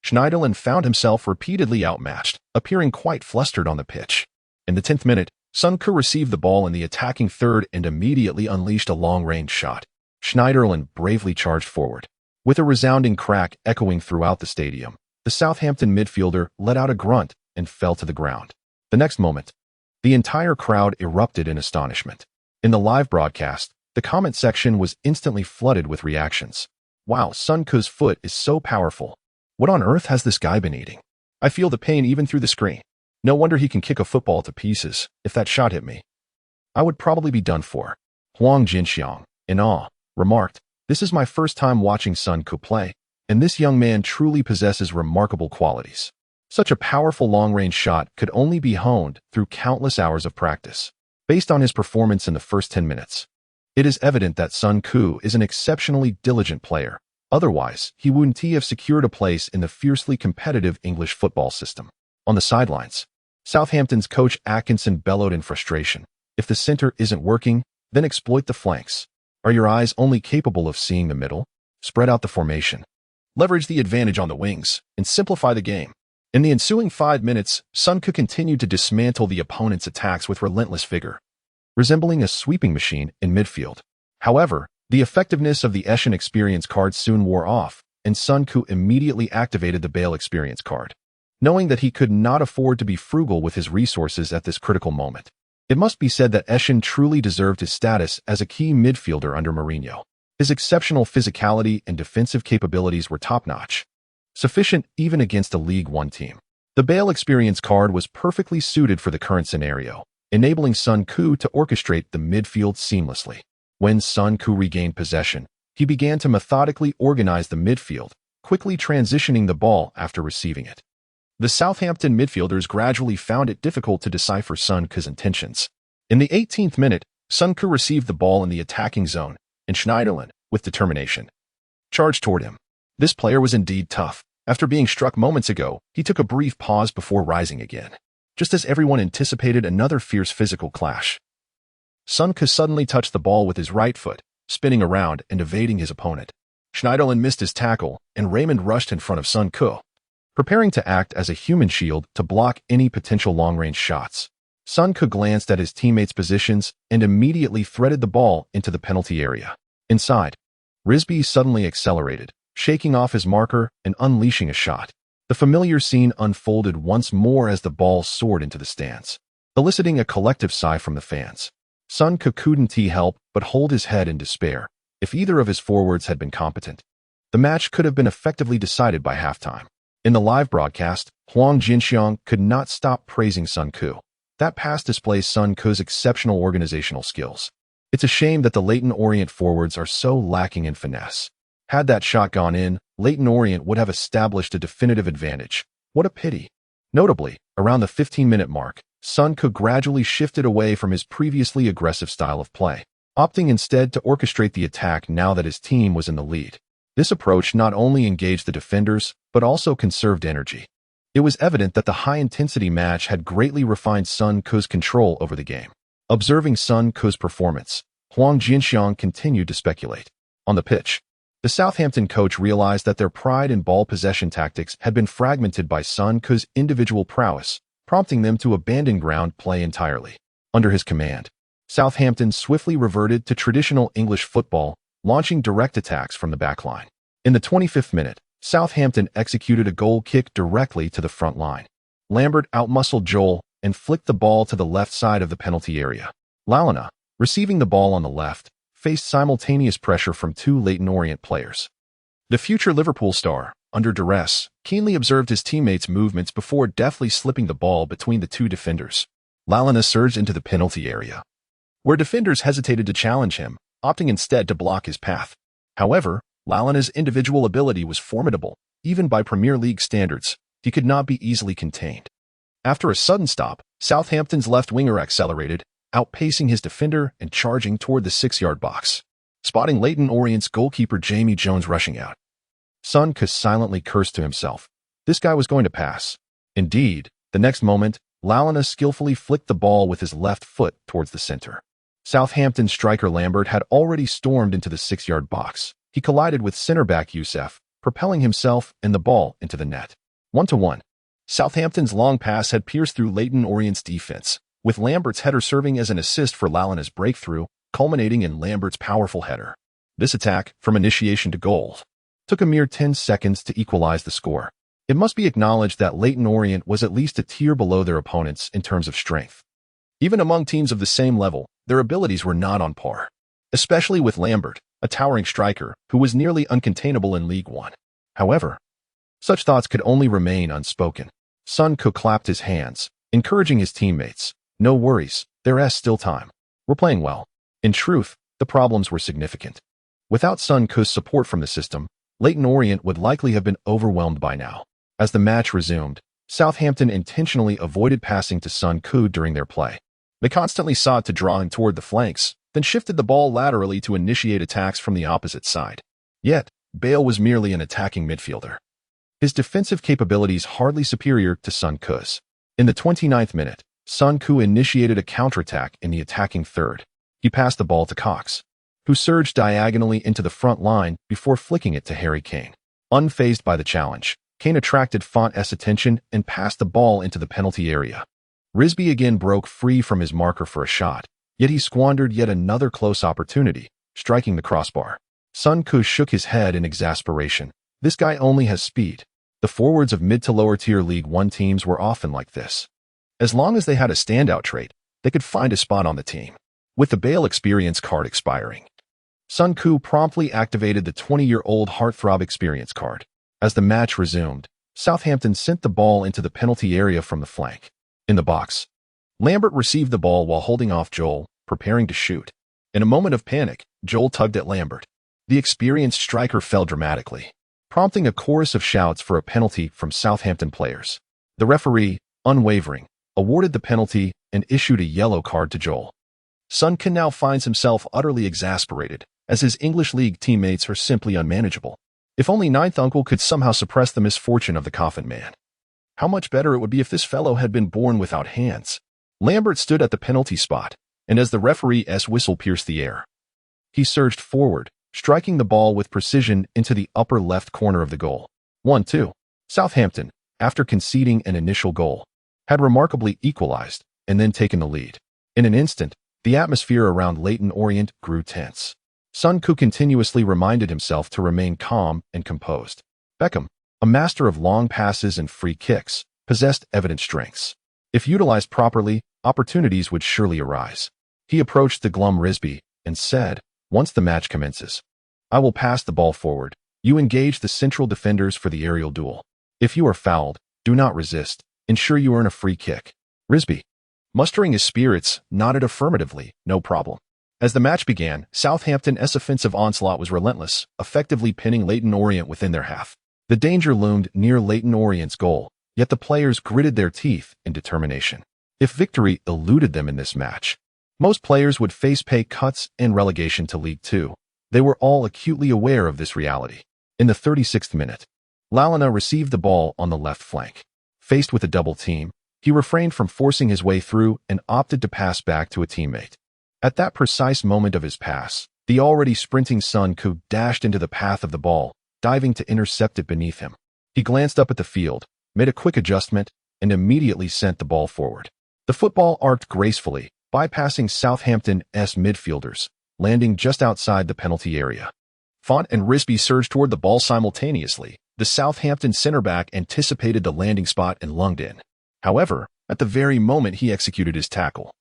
Speaker 1: Schneiderlin found himself repeatedly outmatched, appearing quite flustered on the pitch. In the 10th minute, Son Koo received the ball in the attacking third and immediately unleashed a long-range shot. Schneiderlin bravely charged forward. With a resounding crack echoing throughout the stadium, the Southampton midfielder let out a grunt and fell to the ground. The next moment, the entire crowd erupted in astonishment. In the live broadcast, the comment section was instantly flooded with reactions. "Wow, Son Koo's foot is so powerful. What on earth has this guy been eating? I feel the pain even through the screen. No wonder he can kick a football to pieces. If that shot hit me, I would probably be done for." Huang Jinxiang, in awe, remarked, "This is my first time watching Son Koo play, and this young man truly possesses remarkable qualities. Such a powerful long-range shot could only be honed through countless hours of practice." Based on his performance in the first 10 minutes, it is evident that Sun Koo is an exceptionally diligent player. Otherwise, he wouldn't have secured a place in the fiercely competitive English football system. On the sidelines, Southampton's coach Atkinson bellowed in frustration. If the center isn't working, then exploit the flanks. Are your eyes only capable of seeing the middle? Spread out the formation. Leverage the advantage on the wings, and simplify the game. In the ensuing 5 minutes, Sun Koo continued to dismantle the opponent's attacks with relentless vigor, resembling a sweeping machine in midfield. However, the effectiveness of the Eshin Experience card soon wore off, and Sun Koo immediately activated the Bale Experience card, knowing that he could not afford to be frugal with his resources at this critical moment. It must be said that Eshin truly deserved his status as a key midfielder under Mourinho. His exceptional physicality and defensive capabilities were top-notch, sufficient even against a League One team. The Bale Experience card was perfectly suited for the current scenario, enabling Sun Koo to orchestrate the midfield seamlessly. When Sun Koo regained possession, he began to methodically organize the midfield, quickly transitioning the ball after receiving it. The Southampton midfielders gradually found it difficult to decipher Sun Koo's intentions. In the 18th minute, Sun Koo received the ball in the attacking zone, and Schneiderlin, with determination, charged toward him. This player was indeed tough. After being struck moments ago, he took a brief pause before rising again. Just as everyone anticipated another fierce physical clash, Sun Koo suddenly touched the ball with his right foot, spinning around and evading his opponent. Schneiderlin missed his tackle, and Raymond rushed in front of Sun Koo, preparing to act as a human shield to block any potential long-range shots. Sun Koo glanced at his teammates' positions and immediately threaded the ball into the penalty area. Inside, Risby suddenly accelerated, shaking off his marker and unleashing a shot. The familiar scene unfolded once more as the ball soared into the stands, eliciting a collective sigh from the fans. Sun Koo couldn't help but hold his head in despair. If either of his forwards had been competent, the match could have been effectively decided by halftime. In the live broadcast, Huang Jinxiang could not stop praising Sun Koo. That pass displays Sun Koo's exceptional organizational skills. It's a shame that the Leyton Orient forwards are so lacking in finesse. Had that shot gone in, Leyton Orient would have established a definitive advantage. What a pity. Notably, around the 15-minute mark, Sun Koo gradually shifted away from his previously aggressive style of play, opting instead to orchestrate the attack now that his team was in the lead. This approach not only engaged the defenders, but also conserved energy. It was evident that the high-intensity match had greatly refined Sun Koo's control over the game. Observing Sun Koo's performance, Huang Jinxiang continued to speculate. On the pitch, the Southampton coach realized that their pride in ball possession tactics had been fragmented by Sun Koo's individual prowess, prompting them to abandon ground play entirely. Under his command, Southampton swiftly reverted to traditional English football, launching direct attacks from the backline. In the 25th minute, Southampton executed a goal kick directly to the front line. Lambert outmuscled Joel and flicked the ball to the left side of the penalty area. Lalana, receiving the ball on the left, faced simultaneous pressure from two Leyton Orient players. The future Liverpool star, under duress, keenly observed his teammates' movements before deftly slipping the ball between the two defenders. Lalana surged into the penalty area, where defenders hesitated to challenge him, opting instead to block his path. However, Lalana's individual ability was formidable. Even by Premier League standards, he could not be easily contained. After a sudden stop, Southampton's left winger accelerated, outpacing his defender and charging toward the 6-yard box. Spotting Leyton Orient's goalkeeper Jamie Jones rushing out, Sun Koo silently cursed to himself. This guy was going to pass. Indeed, the next moment, Lalana skillfully flicked the ball with his left foot towards the center. Southampton striker Lambert had already stormed into the 6-yard box. He collided with center-back Youssef, propelling himself and the ball into the net. 1-1. Southampton's long pass had pierced through Leyton Orient's defense, with Lambert's header serving as an assist for Lalana's breakthrough, culminating in Lambert's powerful header. This attack, from initiation to goal, took a mere 10 seconds to equalize the score. It must be acknowledged that Leyton Orient was at least a tier below their opponents in terms of strength. Even among teams of the same level, their abilities were not on par, especially with Lambert, a towering striker who was nearly uncontainable in League One. However, such thoughts could only remain unspoken. Sun Koo clapped his hands, encouraging his teammates. No worries, there's still time. We're playing well. In truth, the problems were significant. Without Sun Koo's support from the system, Leyton Orient would likely have been overwhelmed by now. As the match resumed, Southampton intentionally avoided passing to Sun Koo during their play. They constantly sought to draw him toward the flanks, then shifted the ball laterally to initiate attacks from the opposite side. Yet, Bale was merely an attacking midfielder. His defensive capabilities hardly superior to Sun Ku's. In the 29th minute, Sun Ku initiated a counterattack in the attacking third. He passed the ball to Cox, who surged diagonally into the front line before flicking it to Harry Kane. Unfazed by the challenge, Kane attracted Font's attention and passed the ball into the penalty area. Risby again broke free from his marker for a shot, yet he squandered yet another close opportunity, striking the crossbar. Sun Ku shook his head in exasperation. This guy only has speed. The forwards of mid to lower tier League One teams were often like this. As long as they had a standout trait, they could find a spot on the team. With the Bale experience card expiring, Sun Ku promptly activated the 20-year-old heartthrob experience card. As the match resumed, Southampton sent the ball into the penalty area from the flank. In the box, Lambert received the ball while holding off Joel, preparing to shoot. In a moment of panic, Joel tugged at Lambert. The experienced striker fell dramatically, prompting a chorus of shouts for a penalty from Southampton players. The referee, unwavering, awarded the penalty and issued a yellow card to Joel. Sun Ku now finds himself utterly exasperated, as his English League teammates are simply unmanageable. If only Ninth Uncle could somehow suppress the misfortune of the Coffin Man. How much better it would be if this fellow had been born without hands. Lambert stood at the penalty spot, and as the referee's whistle pierced the air, he surged forward, striking the ball with precision into the upper left corner of the goal. 1-2. Southampton, after conceding an initial goal, had remarkably equalized and then taken the lead. In an instant, the atmosphere around Leyton Orient grew tense. Sun Ku continuously reminded himself to remain calm and composed. Beckham, a master of long passes and free kicks, possessed evident strengths. If utilized properly, opportunities would surely arise. He approached the glum Risby and said, "Once the match commences, I will pass the ball forward. You engage the central defenders for the aerial duel. If you are fouled, do not resist. Ensure you earn a free kick." Risby, mustering his spirits, nodded affirmatively, "No problem." As the match began, Southampton's offensive onslaught was relentless, effectively pinning Leyton Orient within their half. The danger loomed near Leyton Orient's goal, yet the players gritted their teeth in determination. If victory eluded them in this match, most players would face pay cuts and relegation to League Two. They were all acutely aware of this reality. In the 36th minute, Lalana received the ball on the left flank. Faced with a double team, he refrained from forcing his way through and opted to pass back to a teammate. At that precise moment of his pass, the already sprinting Sun Ku dashed into the path of the ball, diving to intercept it beneath him. He glanced up at the field, made a quick adjustment, and immediately sent the ball forward. The football arced gracefully, bypassing Southampton's midfielders, landing just outside the penalty area. Font and Risby surged toward the ball simultaneously. The Southampton center-back anticipated the landing spot and lunged in. However, at the very moment he executed his tackle,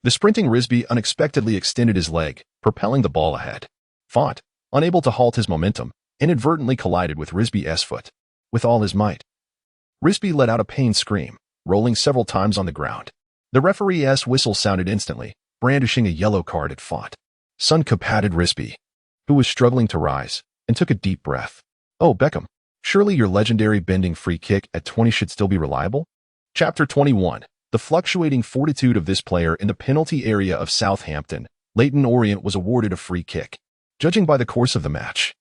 Speaker 1: the sprinting Risby unexpectedly extended his leg, propelling the ball ahead. Font, unable to halt his momentum, inadvertently collided with Risby's foot. With all his might, Risby let out a pained scream, rolling several times on the ground. The referee's whistle sounded instantly, brandishing a yellow card at Font. Sun Ku patted Risby, who was struggling to rise, and took a deep breath. "Oh, Beckham, surely your legendary bending free kick at 20 should still be reliable?" Chapter 21. The fluctuating fortitude of this player in the penalty area of Southampton. Leyton Orient was awarded a free kick. Judging by the course of the match,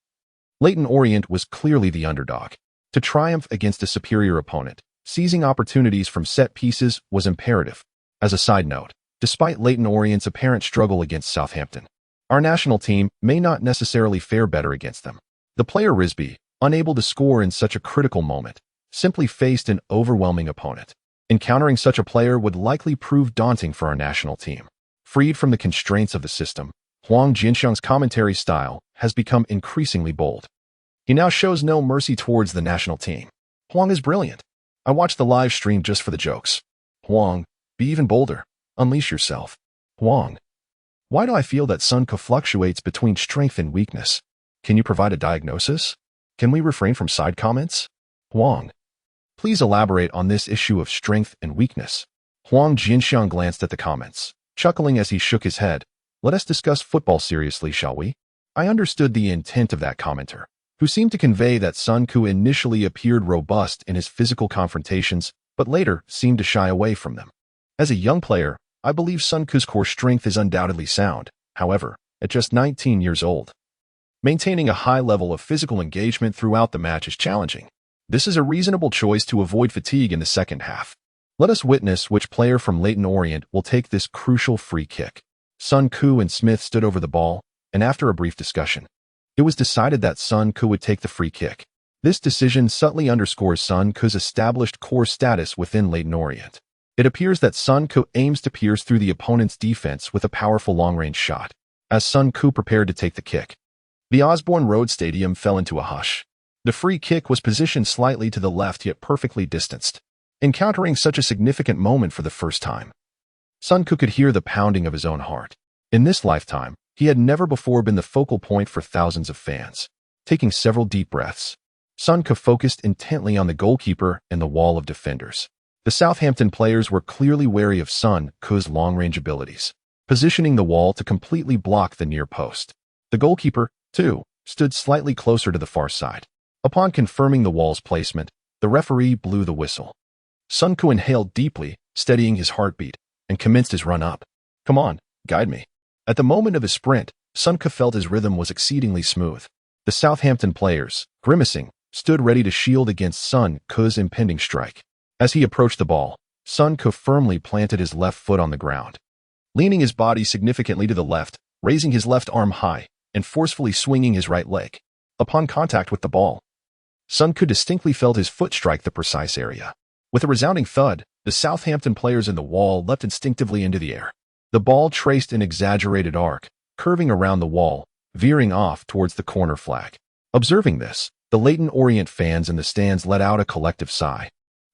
Speaker 1: Leyton Orient was clearly the underdog. To triumph against a superior opponent, seizing opportunities from set pieces was imperative. As a side note, despite Leyton Orient's apparent struggle against Southampton, our national team may not necessarily fare better against them. The player Risby, unable to score in such a critical moment, simply faced an overwhelming opponent. Encountering such a player would likely prove daunting for our national team. Freed from the constraints of the system, Huang Jinxiang's commentary style has become increasingly bold. He now shows no mercy towards the national team. Huang is brilliant. I watched the live stream just for the jokes. Huang, be even bolder. Unleash yourself. Huang, why do I feel that Sun Ku fluctuates between strength and weakness? Can you provide a diagnosis? Can we refrain from side comments? Huang, please elaborate on this issue of strength and weakness. Huang Jinxiang glanced at the comments, chuckling as he shook his head. Let us discuss football seriously, shall we? I understood the intent of that commenter, who seemed to convey that Sun Ku initially appeared robust in his physical confrontations, but later seemed to shy away from them. As a young player, I believe Sun Ku's core strength is undoubtedly sound. However, at just 19 years old, maintaining a high level of physical engagement throughout the match is challenging. This is a reasonable choice to avoid fatigue in the second half. Let us witness which player from Leyton Orient will take this crucial free kick. Sun Ku and Smith stood over the ball, and after a brief discussion, it was decided that Sun Ku would take the free kick. This decision subtly underscores Sun Ku's established core status within Leyton Orient. It appears that Sun Ku aims to pierce through the opponent's defense with a powerful long-range shot. As Sun Ku prepared to take the kick, the Osborne Road Stadium fell into a hush. The free kick was positioned slightly to the left yet perfectly distanced. Encountering such a significant moment for the first time, Sun Ku could hear the pounding of his own heart. In this lifetime, he had never before been the focal point for thousands of fans. Taking several deep breaths, Sun Ku focused intently on the goalkeeper and the wall of defenders. The Southampton players were clearly wary of Sun Ku's long-range abilities, positioning the wall to completely block the near post. The goalkeeper, too, stood slightly closer to the far side. Upon confirming the wall's placement, the referee blew the whistle. Sun Ku inhaled deeply, steadying his heartbeat, and commenced his run-up. "Come on, guide me." At the moment of his sprint, Sun Ku felt his rhythm was exceedingly smooth. The Southampton players, grimacing, stood ready to shield against Sun Ku's impending strike. As he approached the ball, Sun Ku firmly planted his left foot on the ground, leaning his body significantly to the left, raising his left arm high, and forcefully swinging his right leg. Upon contact with the ball, Sun Ku distinctly felt his foot strike the precise area. With a resounding thud, the Southampton players in the wall leapt instinctively into the air. The ball traced an exaggerated arc, curving around the wall, veering off towards the corner flag. Observing this, the Leyton Orient fans in the stands let out a collective sigh.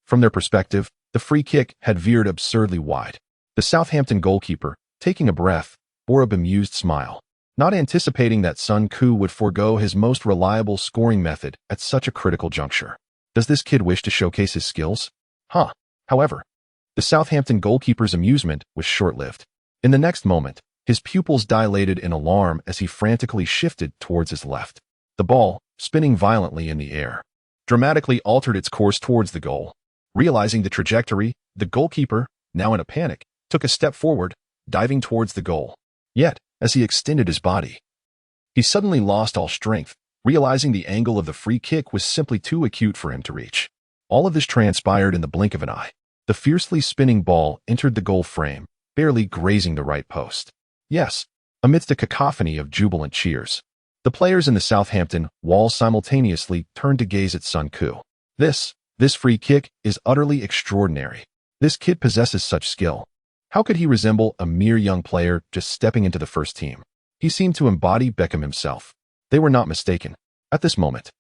Speaker 1: From their perspective, the free kick had veered absurdly wide. The Southampton goalkeeper, taking a breath, bore a bemused smile, not anticipating that Sun Ku would forego his most reliable scoring method at such a critical juncture. Does this kid wish to showcase his skills? However, the Southampton goalkeeper's amusement was short-lived. In the next moment, his pupils dilated in alarm as he frantically shifted towards his left. The ball, spinning violently in the air, dramatically altered its course towards the goal. Realizing the trajectory, the goalkeeper, now in a panic, took a step forward, diving towards the goal. Yet, as he extended his body, he suddenly lost all strength, realizing the angle of the free kick was simply too acute for him to reach. All of this transpired in the blink of an eye. The fiercely spinning ball entered the goal frame, barely grazing the right post. Yes, amidst a cacophony of jubilant cheers, the players in the Southampton wall simultaneously turned to gaze at Sun Ku. This free kick is utterly extraordinary. This kid possesses such skill. How could he resemble a mere young player just stepping into the first team? He seemed to embody Beckham himself. They were not mistaken. At this moment,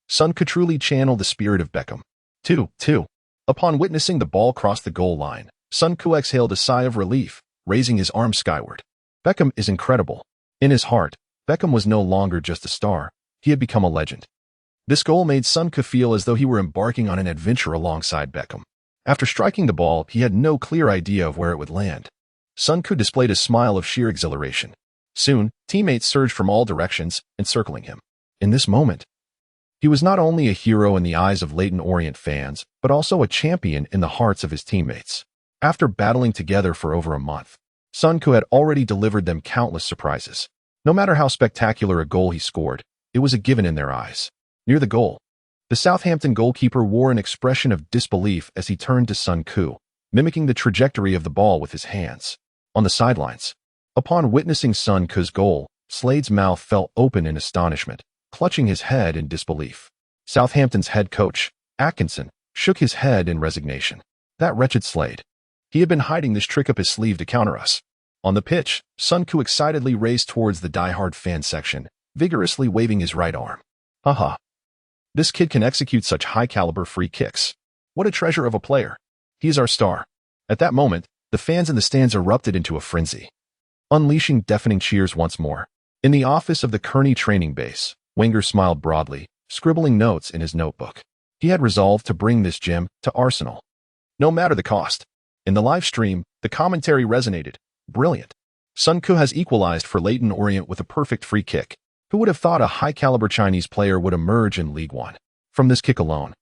Speaker 1: Sun Ku truly channeled the spirit of Beckham. 2-2. Upon witnessing the ball cross the goal line, Sun Ku exhaled a sigh of relief, raising his arm skyward. Beckham is incredible. In his heart, Beckham was no longer just a star. He had become a legend. This goal made Sun Ku feel as though he were embarking on an adventure alongside Beckham. After striking the ball, he had no clear idea of where it would land. Sun Ku displayed a smile of sheer exhilaration. Soon, teammates surged from all directions, encircling him. In this moment, he was not only a hero in the eyes of Leyton Orient fans, but also a champion in the hearts of his teammates. After battling together for over a month, Sun Ku had already delivered them countless surprises. No matter how spectacular a goal he scored, it was a given in their eyes. Near the goal, the Southampton goalkeeper wore an expression of disbelief as he turned to Sun Ku, mimicking the trajectory of the ball with his hands. On the sidelines, upon witnessing Sun Ku's goal, Slade's mouth fell open in astonishment, clutching his head in disbelief. Southampton's head coach, Atkinson, shook his head in resignation. That wretched Slade. He had been hiding this trick up his sleeve to counter us. On the pitch, Sun Ku excitedly raced towards the die-hard fan section, vigorously waving his right arm. Haha. This kid can execute such high-caliber free kicks. What a treasure of a player. He's our star. At that moment, the fans in the stands erupted into a frenzy, unleashing deafening cheers once more. In the office of the Kearney training base, Wenger smiled broadly, scribbling notes in his notebook. He had resolved to bring this gem to Arsenal, no matter the cost. In the live stream, the commentary resonated. Brilliant. Sun Ku has equalized for Leyton Orient with a perfect free kick. Who would have thought a high-caliber Chinese player would emerge in League One? From this kick alone,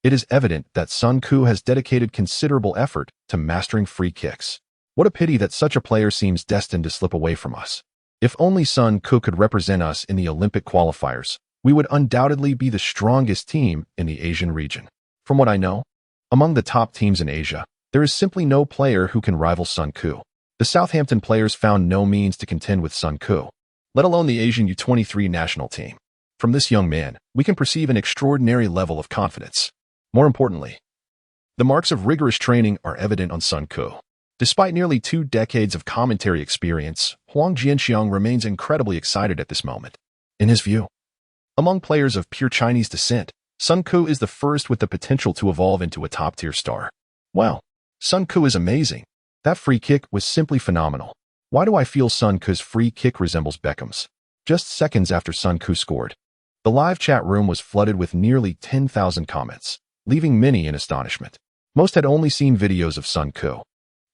Speaker 1: it is evident that Sun Ku has dedicated considerable effort to mastering free kicks. What a pity that such a player seems destined to slip away from us. If only Sun Ku could represent us in the Olympic qualifiers, we would undoubtedly be the strongest team in the Asian region. From what I know, among the top teams in Asia, there is simply no player who can rival Sun Ku. The Southampton players found no means to contend with Sun Ku, let alone the Asian U23 national team. From this young man, we can perceive an extraordinary level of confidence. More importantly, the marks of rigorous training are evident on Sun Ku. Despite nearly 2 decades of commentary experience, Huang Jianxiang remains incredibly excited at this moment. In his view, among players of pure Chinese descent, Sun Ku is the first with the potential to evolve into a top-tier star. Wow, Sun Ku is amazing. That free kick was simply phenomenal. Why do I feel Sun Ku's free kick resembles Beckham's? Just seconds after Sun Ku scored, the live chat room was flooded with nearly 10,000 comments, leaving many in astonishment. Most had only seen videos of Sun Ku.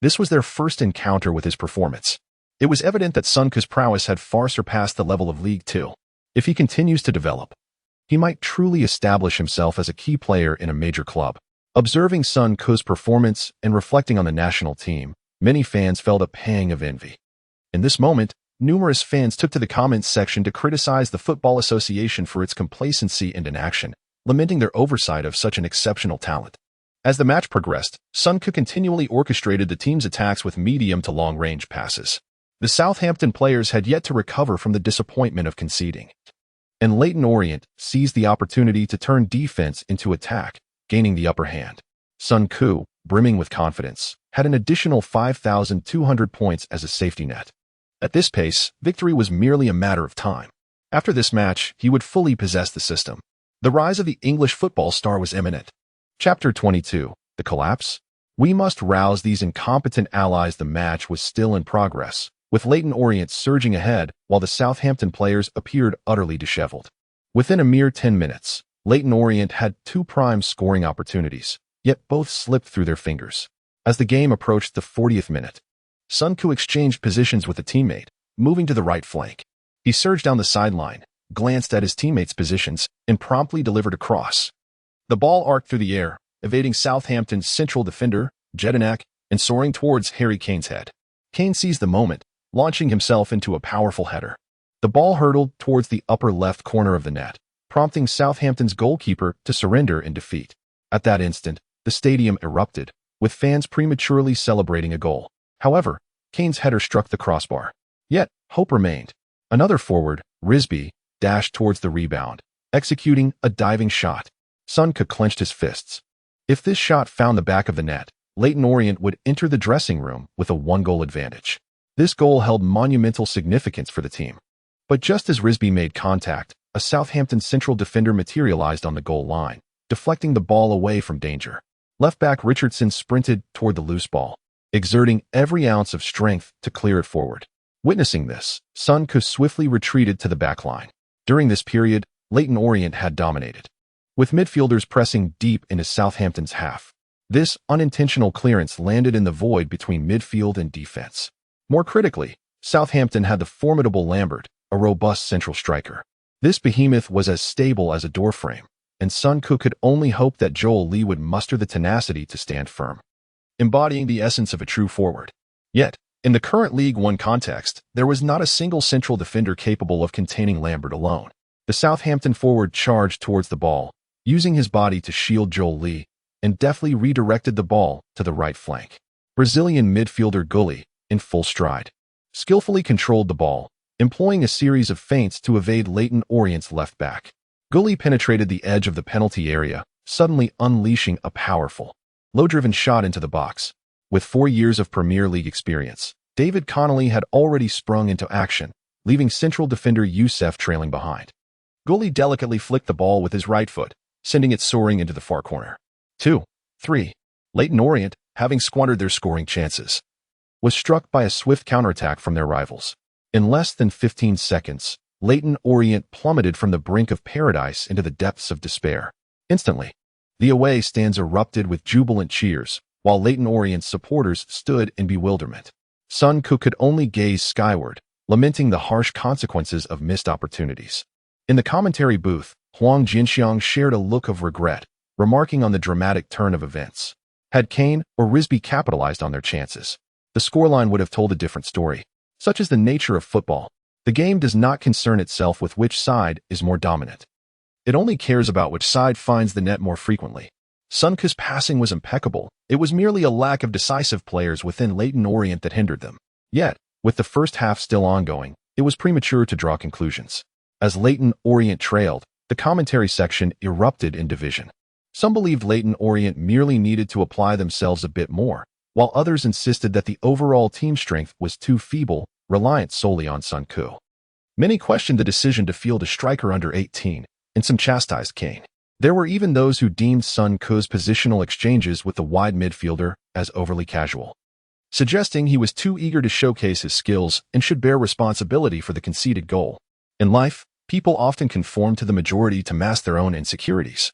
Speaker 1: This was their first encounter with his performance. It was evident that Sun Ku's prowess had far surpassed the level of League 2. If he continues to develop, he might truly establish himself as a key player in a major club. Observing Sun Ku's performance and reflecting on the national team, many fans felt a pang of envy. In this moment, numerous fans took to the comments section to criticize the Football Association for its complacency and inaction, lamenting their oversight of such an exceptional talent. As the match progressed, Sun Ku continually orchestrated the team's attacks with medium to long-range passes. The Southampton players had yet to recover from the disappointment of conceding, and Leyton Orient seized the opportunity to turn defense into attack, gaining the upper hand. Sun Ku, brimming with confidence, had an additional 5,200 points as a safety net. At this pace, victory was merely a matter of time. After this match, he would fully possess the system. The rise of the English football star was imminent. Chapter 22, The Collapse. We must rouse these incompetent allies. The match was still in progress, with Leyton Orient surging ahead while the Southampton players appeared utterly disheveled. Within a mere 10 minutes, Leyton Orient had 2 prime scoring opportunities, yet both slipped through their fingers. As the game approached the 40th minute, Sun Ku exchanged positions with a teammate, moving to the right flank. He surged down the sideline, glanced at his teammates' positions, and promptly delivered a cross. The ball arced through the air, evading Southampton's central defender, Jedinak, and soaring towards Harry Kane's head. Kane seized the moment, launching himself into a powerful header. The ball hurtled towards the upper left corner of the net, prompting Southampton's goalkeeper to surrender in defeat. At that instant, the stadium erupted, with fans prematurely celebrating a goal. However, Kane's header struck the crossbar. Yet, hope remained. Another forward, Risby, dashed towards the rebound, executing a diving shot. Sun Ku clenched his fists. If this shot found the back of the net, Leyton Orient would enter the dressing room with a 1-goal advantage. This goal held monumental significance for the team. But just as Risby made contact, a Southampton central defender materialized on the goal line, deflecting the ball away from danger. Left-back Richardson sprinted toward the loose ball, exerting every ounce of strength to clear it forward. Witnessing this, Sun Ku swiftly retreated to the back line. During this period, Leyton Orient had dominated, with midfielders pressing deep into Southampton's half. This unintentional clearance landed in the void between midfield and defense. More critically, Southampton had the formidable Lambert, a robust central striker. This behemoth was as stable as a doorframe, and Sun Ku could only hope that Joel Lee would muster the tenacity to stand firm, embodying the essence of a true forward. Yet, in the current League One context, there was not a single central defender capable of containing Lambert alone. The Southampton forward charged towards the ball, using his body to shield Joel Lee, and deftly redirected the ball to the right flank. Brazilian midfielder Gully, in full stride, skillfully controlled the ball, employing a series of feints to evade Leyton Orient's left back. Gully penetrated the edge of the penalty area, suddenly unleashing a powerful, low-driven shot into the box. With 4 years of Premier League experience, David Connolly had already sprung into action, leaving central defender Youssef trailing behind. Gully delicately flicked the ball with his right foot, sending it soaring into the far corner. 2-3. Leyton Orient, having squandered their scoring chances, was struck by a swift counterattack from their rivals. In less than 15 seconds, Leyton Orient plummeted from the brink of paradise into the depths of despair. Instantly, the away stands erupted with jubilant cheers, while Leyton Orient's supporters stood in bewilderment. Sun Ku could only gaze skyward, lamenting the harsh consequences of missed opportunities. In the commentary booth, Huang Jianxiang shared a look of regret, remarking on the dramatic turn of events. Had Kane or Risby capitalized on their chances, the scoreline would have told a different story. Such is the nature of football. The game does not concern itself with which side is more dominant. It only cares about which side finds the net more frequently. Sun Ku's passing was impeccable. It was merely a lack of decisive players within Leyton Orient that hindered them. Yet, with the first half still ongoing, it was premature to draw conclusions. As Leyton Orient trailed, the commentary section erupted in division. Some believed Leyton Orient merely needed to apply themselves a bit more, while others insisted that the overall team strength was too feeble, reliant solely on Sun Ku. Many questioned the decision to field a striker under 18, and some chastised Kane. There were even those who deemed Sun Ku's positional exchanges with the wide midfielder as overly casual, suggesting he was too eager to showcase his skills and should bear responsibility for the conceded goal. In life, people often conform to the majority to mask their own insecurities.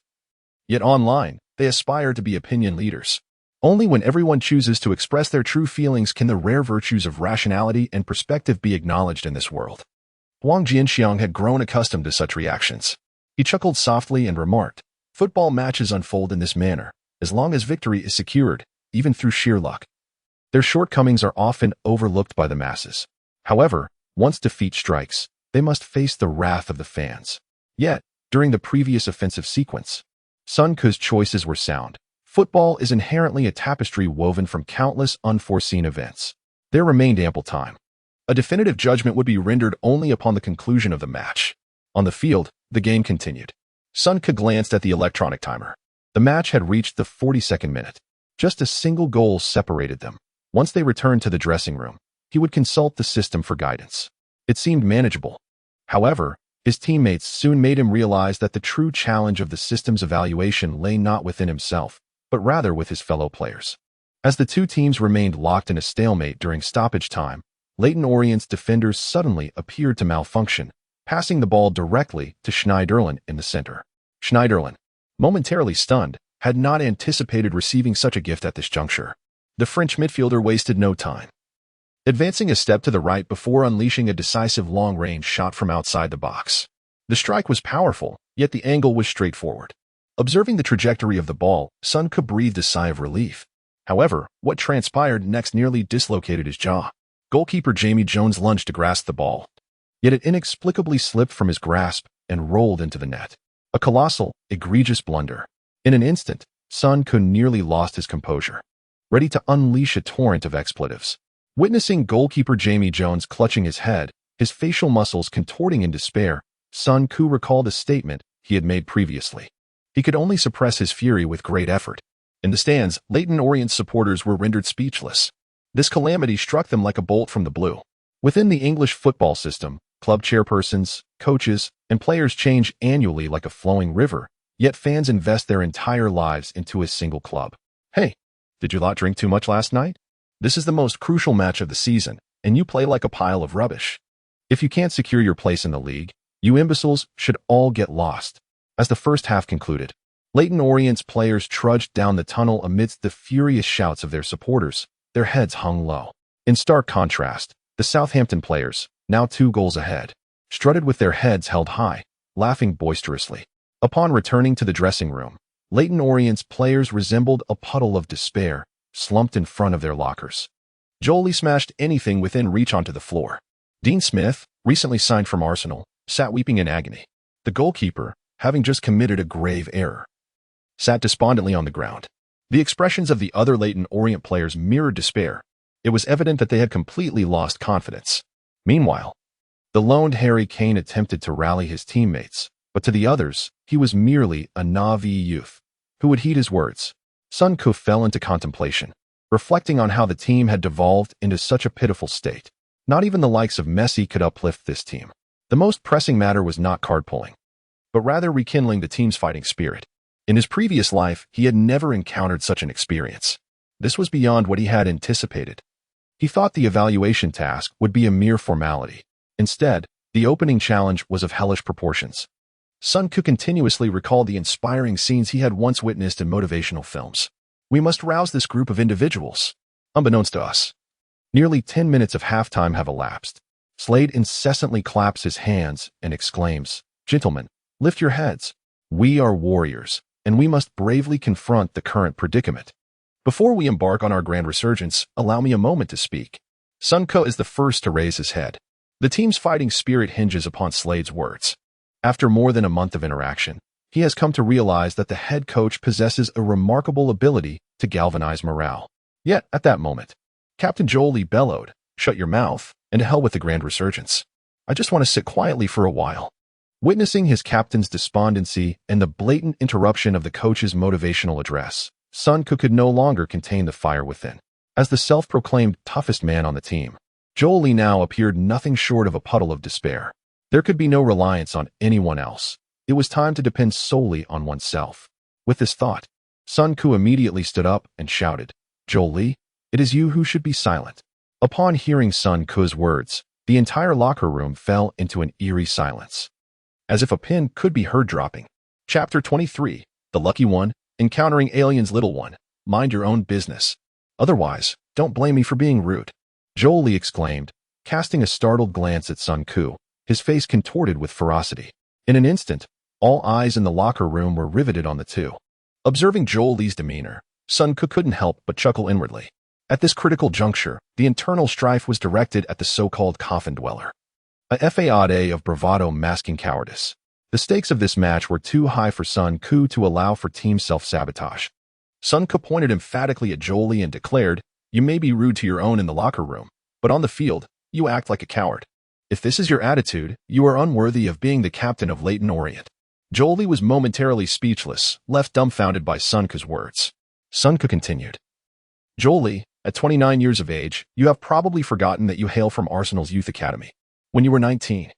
Speaker 1: Yet online, they aspire to be opinion leaders. Only when everyone chooses to express their true feelings can the rare virtues of rationality and perspective be acknowledged in this world. Huang Jianxiang had grown accustomed to such reactions. He chuckled softly and remarked, "Football matches unfold in this manner, as long as victory is secured, even through sheer luck. Their shortcomings are often overlooked by the masses. However, once defeat strikes, they must face the wrath of the fans." Yet, during the previous offensive sequence, Sun Ku's choices were sound. Football is inherently a tapestry woven from countless unforeseen events. There remained ample time. A definitive judgment would be rendered only upon the conclusion of the match. On the field, the game continued. Sun Ku glanced at the electronic timer. The match had reached the 42nd minute. Just a single goal separated them. Once they returned to the dressing room, he would consult the system for guidance. It seemed manageable. However, his teammates soon made him realize that the true challenge of the system's evaluation lay not within himself, but rather with his fellow players. As the two teams remained locked in a stalemate during stoppage time, Leyton Orient's defenders suddenly appeared to malfunction, passing the ball directly to Schneiderlin in the center. Schneiderlin, momentarily stunned, had not anticipated receiving such a gift at this juncture. The French midfielder wasted no time, advancing a step to the right before unleashing a decisive long-range shot from outside the box. The strike was powerful, yet the angle was straightforward. Observing the trajectory of the ball, Sun Ku breathed a sigh of relief. However, what transpired next nearly dislocated his jaw. Goalkeeper Jamie Jones lunged to grasp the ball, yet it inexplicably slipped from his grasp and rolled into the net. A colossal, egregious blunder. In an instant, Sun Ku nearly lost his composure, ready to unleash a torrent of expletives. Witnessing goalkeeper Jamie Jones clutching his head, his facial muscles contorting in despair, Sun Ku recalled a statement he had made previously. He could only suppress his fury with great effort. In the stands, Leyton Orient supporters were rendered speechless. This calamity struck them like a bolt from the blue. Within the English football system, club chairpersons, coaches, and players change annually like a flowing river, yet fans invest their entire lives into a single club. Hey, did you lot drink too much last night? This is the most crucial match of the season, and you play like a pile of rubbish. If you can't secure your place in the league, you imbeciles should all get lost. As the first half concluded, Leyton Orient's players trudged down the tunnel amidst the furious shouts of their supporters. Their heads hung low. In stark contrast, the Southampton players, now 2 goals ahead, strutted with their heads held high, laughing boisterously. Upon returning to the dressing room, Leyton Orient's players resembled a puddle of despair, slumped in front of their lockers. Jolie smashed anything within reach onto the floor. Dean Smith, recently signed from Arsenal, sat weeping in agony. The goalkeeper, having just committed a grave error, sat despondently on the ground. The expressions of the other Leyton Orient players mirrored despair. It was evident that they had completely lost confidence. Meanwhile, the lone Harry Kane attempted to rally his teammates, but to the others, he was merely a naive youth. Who would heed his words? Sun Ku fell into contemplation, reflecting on how the team had devolved into such a pitiful state. Not even the likes of Messi could uplift this team. The most pressing matter was not card-pulling, but rather rekindling the team's fighting spirit. In his previous life, he had never encountered such an experience. This was beyond what he had anticipated. He thought the evaluation task would be a mere formality. Instead, the opening challenge was of hellish proportions. Sun Ku continuously recalled the inspiring scenes he had once witnessed in motivational films. We must rouse this group of individuals. Unbeknownst to us, nearly 10 minutes of halftime have elapsed. Slade incessantly claps his hands and exclaims, "Gentlemen, lift your heads. We are warriors, and we must bravely confront the current predicament." Before we embark on our grand resurgence, allow me a moment to speak. Sun Ke is the first to raise his head. The team's fighting spirit hinges upon Slade's words. After more than a month of interaction, he has come to realize that the head coach possesses a remarkable ability to galvanize morale. Yet, at that moment, Captain Joel Lee bellowed, "Shut your mouth, and to hell with the grand resurgence. I just want to sit quietly for a while." Witnessing his captain's despondency and the blatant interruption of the coach's motivational address, Sun Ke could no longer contain the fire within. As the self-proclaimed toughest man on the team, Joel Lee now appeared nothing short of a puddle of despair. There could be no reliance on anyone else. It was time to depend solely on oneself. With this thought, Sun Ke immediately stood up and shouted, "Joel Lee, it is you who should be silent." Upon hearing Sun Ke's words, the entire locker room fell into an eerie silence, as if a pin could be heard dropping. Chapter 23, The Lucky One, Encountering Aliens. Little one, mind your own business. Otherwise, don't blame me for being rude, Joel Lee exclaimed, casting a startled glance at Sun Ke, his face contorted with ferocity. In an instant, all eyes in the locker room were riveted on the two. Observing Joel Lee's demeanor, Sun Ke couldn't help but chuckle inwardly. At this critical juncture, the internal strife was directed at the so-called coffin dweller, a fade of bravado masking cowardice. The stakes of this match were too high for Sun Ke to allow for team self-sabotage. Sun Ke pointed emphatically at Joel Lee and declared, "You may be rude to your own in the locker room, but on the field, you act like a coward. If this is your attitude, you are unworthy of being the captain of Leyton Orient." Joel Lee was momentarily speechless, left dumbfounded by Sun Ke's words. Sun Ke continued, "Joel Lee, at 29 years of age, you have probably forgotten that you hail from Arsenal's youth academy. When you were 19,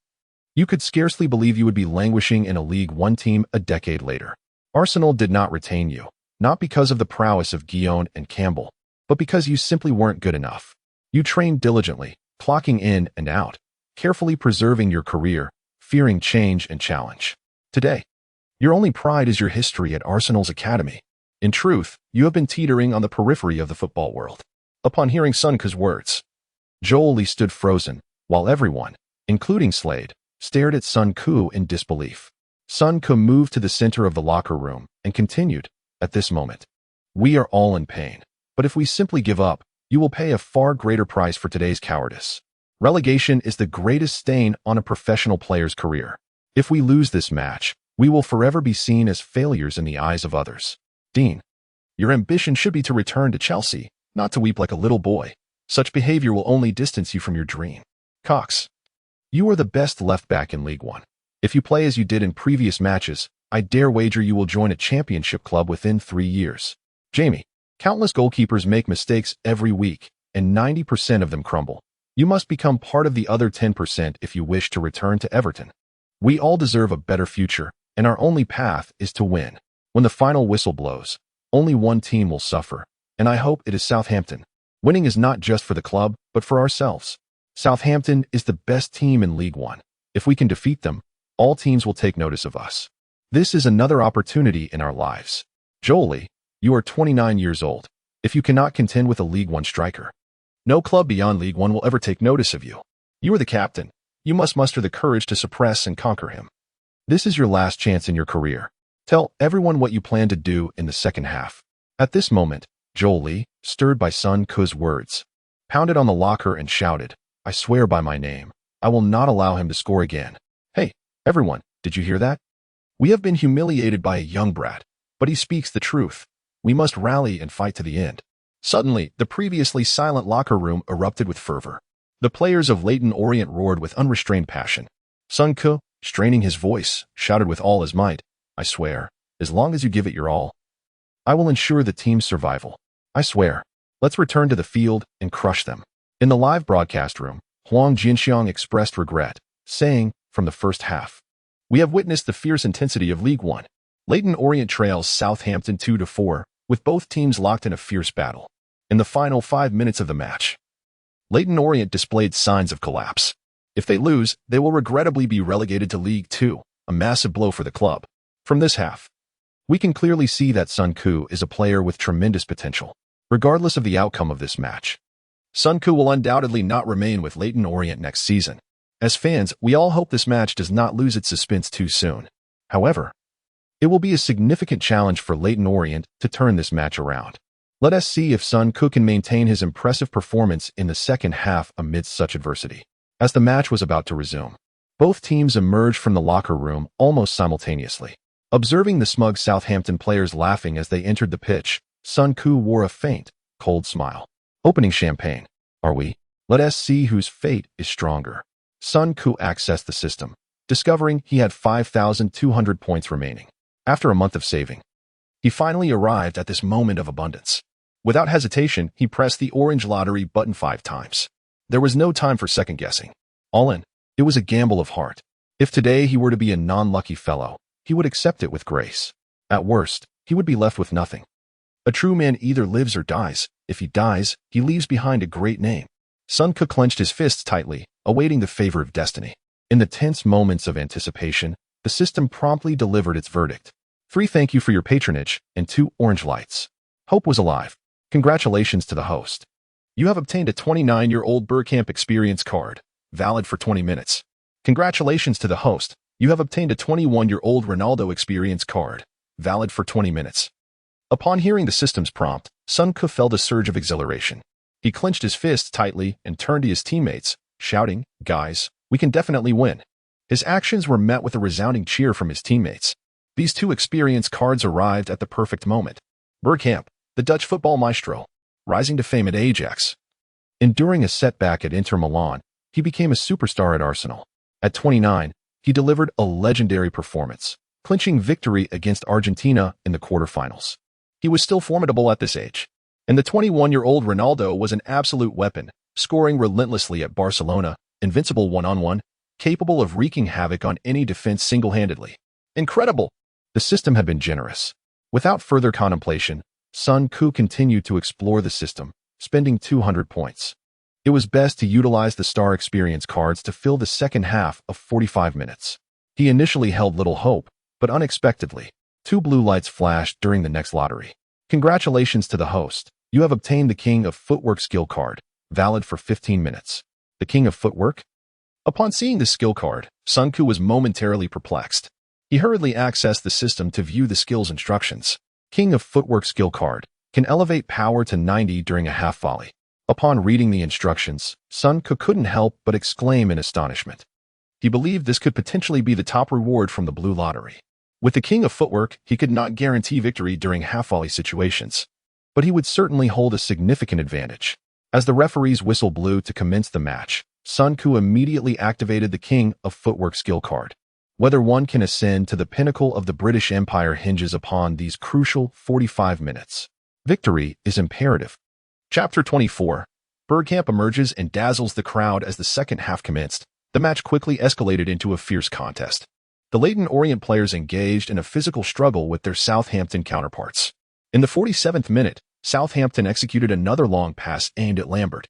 Speaker 1: you could scarcely believe you would be languishing in a League One team a decade later. Arsenal did not retain you, not because of the prowess of Guillaume and Campbell, but because you simply weren't good enough. You trained diligently, clocking in and out, carefully preserving your career, fearing change and challenge. Today, your only pride is your history at Arsenal's academy. In truth, you have been teetering on the periphery of the football world." Upon hearing Sun Ke's words, Joel Lee stood frozen, while everyone, including Slade, stared at Sun Ke in disbelief. Sun Ke moved to the center of the locker room and continued, "At this moment, we are all in pain. But if we simply give up, you will pay a far greater price for today's cowardice. Relegation is the greatest stain on a professional player's career. If we lose this match, we will forever be seen as failures in the eyes of others. Dean, your ambition should be to return to Chelsea, not to weep like a little boy. Such behavior will only distance you from your dream. Cox, you are the best left-back in League One. If you play as you did in previous matches, I dare wager you will join a championship club within 3 years. Jamie, countless goalkeepers make mistakes every week, and 90% of them crumble. You must become part of the other 10% if you wish to return to Everton. We all deserve a better future, and our only path is to win. When the final whistle blows, only one team will suffer, and I hope it is Southampton. Winning is not just for the club, but for ourselves. Southampton is the best team in League One. If we can defeat them, all teams will take notice of us. This is another opportunity in our lives. Joel Lee, you are 29 years old. If you cannot contend with a League One striker, no club beyond League One will ever take notice of you. You are the captain. You must muster the courage to suppress and conquer him. This is your last chance in your career. Tell everyone what you plan to do in the second half." At this moment, Joel Lee, stirred by Sun Ke's words, pounded on the locker and shouted, "I swear by my name, I will not allow him to score again. Hey, everyone, did you hear that? We have been humiliated by a young brat, but he speaks the truth. We must rally and fight to the end." Suddenly, the previously silent locker room erupted with fervor. The players of Leyton Orient roared with unrestrained passion. Sun Ke, straining his voice, shouted with all his might, "I swear, as long as you give it your all, I will ensure the team's survival. I swear. Let's return to the field and crush them." In the live broadcast room, Huang Jinxiang expressed regret, saying, "From the first half, we have witnessed the fierce intensity of League One. Leyton Orient trails Southampton 2-4, with both teams locked in a fierce battle. In the final 5 minutes of the match, Leyton Orient displayed signs of collapse. If they lose, they will regrettably be relegated to League Two, a massive blow for the club. From this half, we can clearly see that Sun Ke is a player with tremendous potential. Regardless of the outcome of this match, Sun Ke will undoubtedly not remain with Leyton Orient next season. As fans, we all hope this match does not lose its suspense too soon. However, it will be a significant challenge for Leyton Orient to turn this match around. Let us see if Sun Ku can maintain his impressive performance in the second half amidst such adversity. As the match was about to resume, both teams emerged from the locker room almost simultaneously. Observing the smug Southampton players laughing as they entered the pitch, Sun Ku wore a faint, cold smile. Opening champagne. Are we? Let us see whose fate is stronger. Sun Ku accessed the system, discovering he had 5,200 points remaining. After a month of saving, he finally arrived at this moment of abundance. Without hesitation, he pressed the orange lottery button 5 times. There was no time for second-guessing. All in, it was a gamble of heart. If today he were to be a non-lucky fellow, he would accept it with grace. At worst, he would be left with nothing. A true man either lives or dies. If he dies, he leaves behind a great name. Sun Ku clenched his fists tightly, awaiting the favor of destiny. In the tense moments of anticipation, the system promptly delivered its verdict. 3 thank you for your patronage, and 2 orange lights. Hope was alive. Congratulations to the host. You have obtained a 29-year-old Bergkamp experience card, valid for 20 minutes. Congratulations to the host. You have obtained a 21-year-old Ronaldo experience card, valid for 20 minutes. Upon hearing the system's prompt, Sun Ku felt a surge of exhilaration. He clenched his fists tightly and turned to his teammates, shouting, "Guys, we can definitely win." His actions were met with a resounding cheer from his teammates. These 2 experience cards arrived at the perfect moment. Bergkamp, the Dutch football maestro, rising to fame at Ajax. Enduring a setback at Inter Milan, he became a superstar at Arsenal. At 29, he delivered a legendary performance, clinching victory against Argentina in the quarterfinals. He was still formidable at this age, and the 21-year-old Ronaldo was an absolute weapon, scoring relentlessly at Barcelona, invincible one-on-one, capable of wreaking havoc on any defense single-handedly. Incredible! The system had been generous. Without further contemplation, Sun Ku continued to explore the system, spending 200 points. It was best to utilize the star experience cards to fill the second half of 45 minutes. He initially held little hope, but unexpectedly, 2 blue lights flashed during the next lottery. Congratulations to the host. You have obtained the King of Footwork skill card, valid for 15 minutes. The King of Footwork? Upon seeing the skill card, Sun Ku was momentarily perplexed. He hurriedly accessed the system to view the skill's instructions. King of Footwork skill card can elevate power to 90 during a half volley. Upon reading the instructions, Sun Ku couldn't help but exclaim in astonishment. He believed this could potentially be the top reward from the blue lottery. With the King of Footwork, he could not guarantee victory during half-volley situations, but he would certainly hold a significant advantage. As the referee's whistle blew to commence the match, Sun Ku immediately activated the King of Footwork skill card. Whether one can ascend to the pinnacle of the British Empire hinges upon these crucial 45 minutes. Victory is imperative. Chapter 24. Bergkamp emerges and dazzles the crowd as the second half commenced. The match quickly escalated into a fierce contest. The Leyton Orient players engaged in a physical struggle with their Southampton counterparts. In the 47th minute, Southampton executed another long pass aimed at Lambert.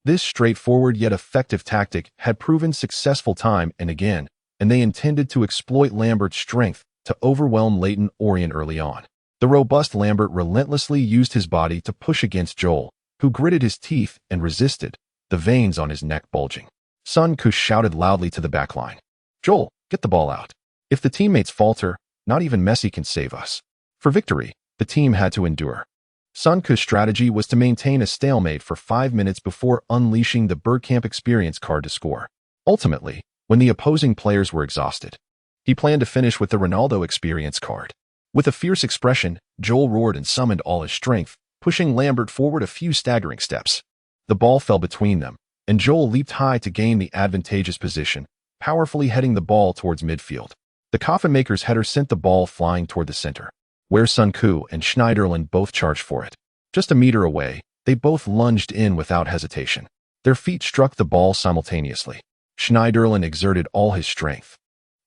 Speaker 1: This straightforward yet effective tactic had proven successful time and again, and they intended to exploit Lambert's strength to overwhelm Leyton Orient early on. The robust Lambert relentlessly used his body to push against Joel, who gritted his teeth and resisted, the veins on his neck bulging. Sun Ku shouted loudly to the backline, "Joel, get the ball out. If the teammates falter, not even Messi can save us." For victory, the team had to endure. Sun Ku's strategy was to maintain a stalemate for 5 minutes before unleashing the Bergkamp experience card to score. Ultimately, when the opposing players were exhausted, he planned to finish with the Ronaldo experience card. With a fierce expression, Joel roared and summoned all his strength, pushing Lambert forward a few staggering steps. The ball fell between them, and Joel leaped high to gain the advantageous position, powerfully heading the ball towards midfield. The coffin-maker's header sent the ball flying toward the center, where Sun Ku and Schneiderlin both charged for it. Just a meter away, they both lunged in without hesitation. Their feet struck the ball simultaneously. Schneiderlin exerted all his strength,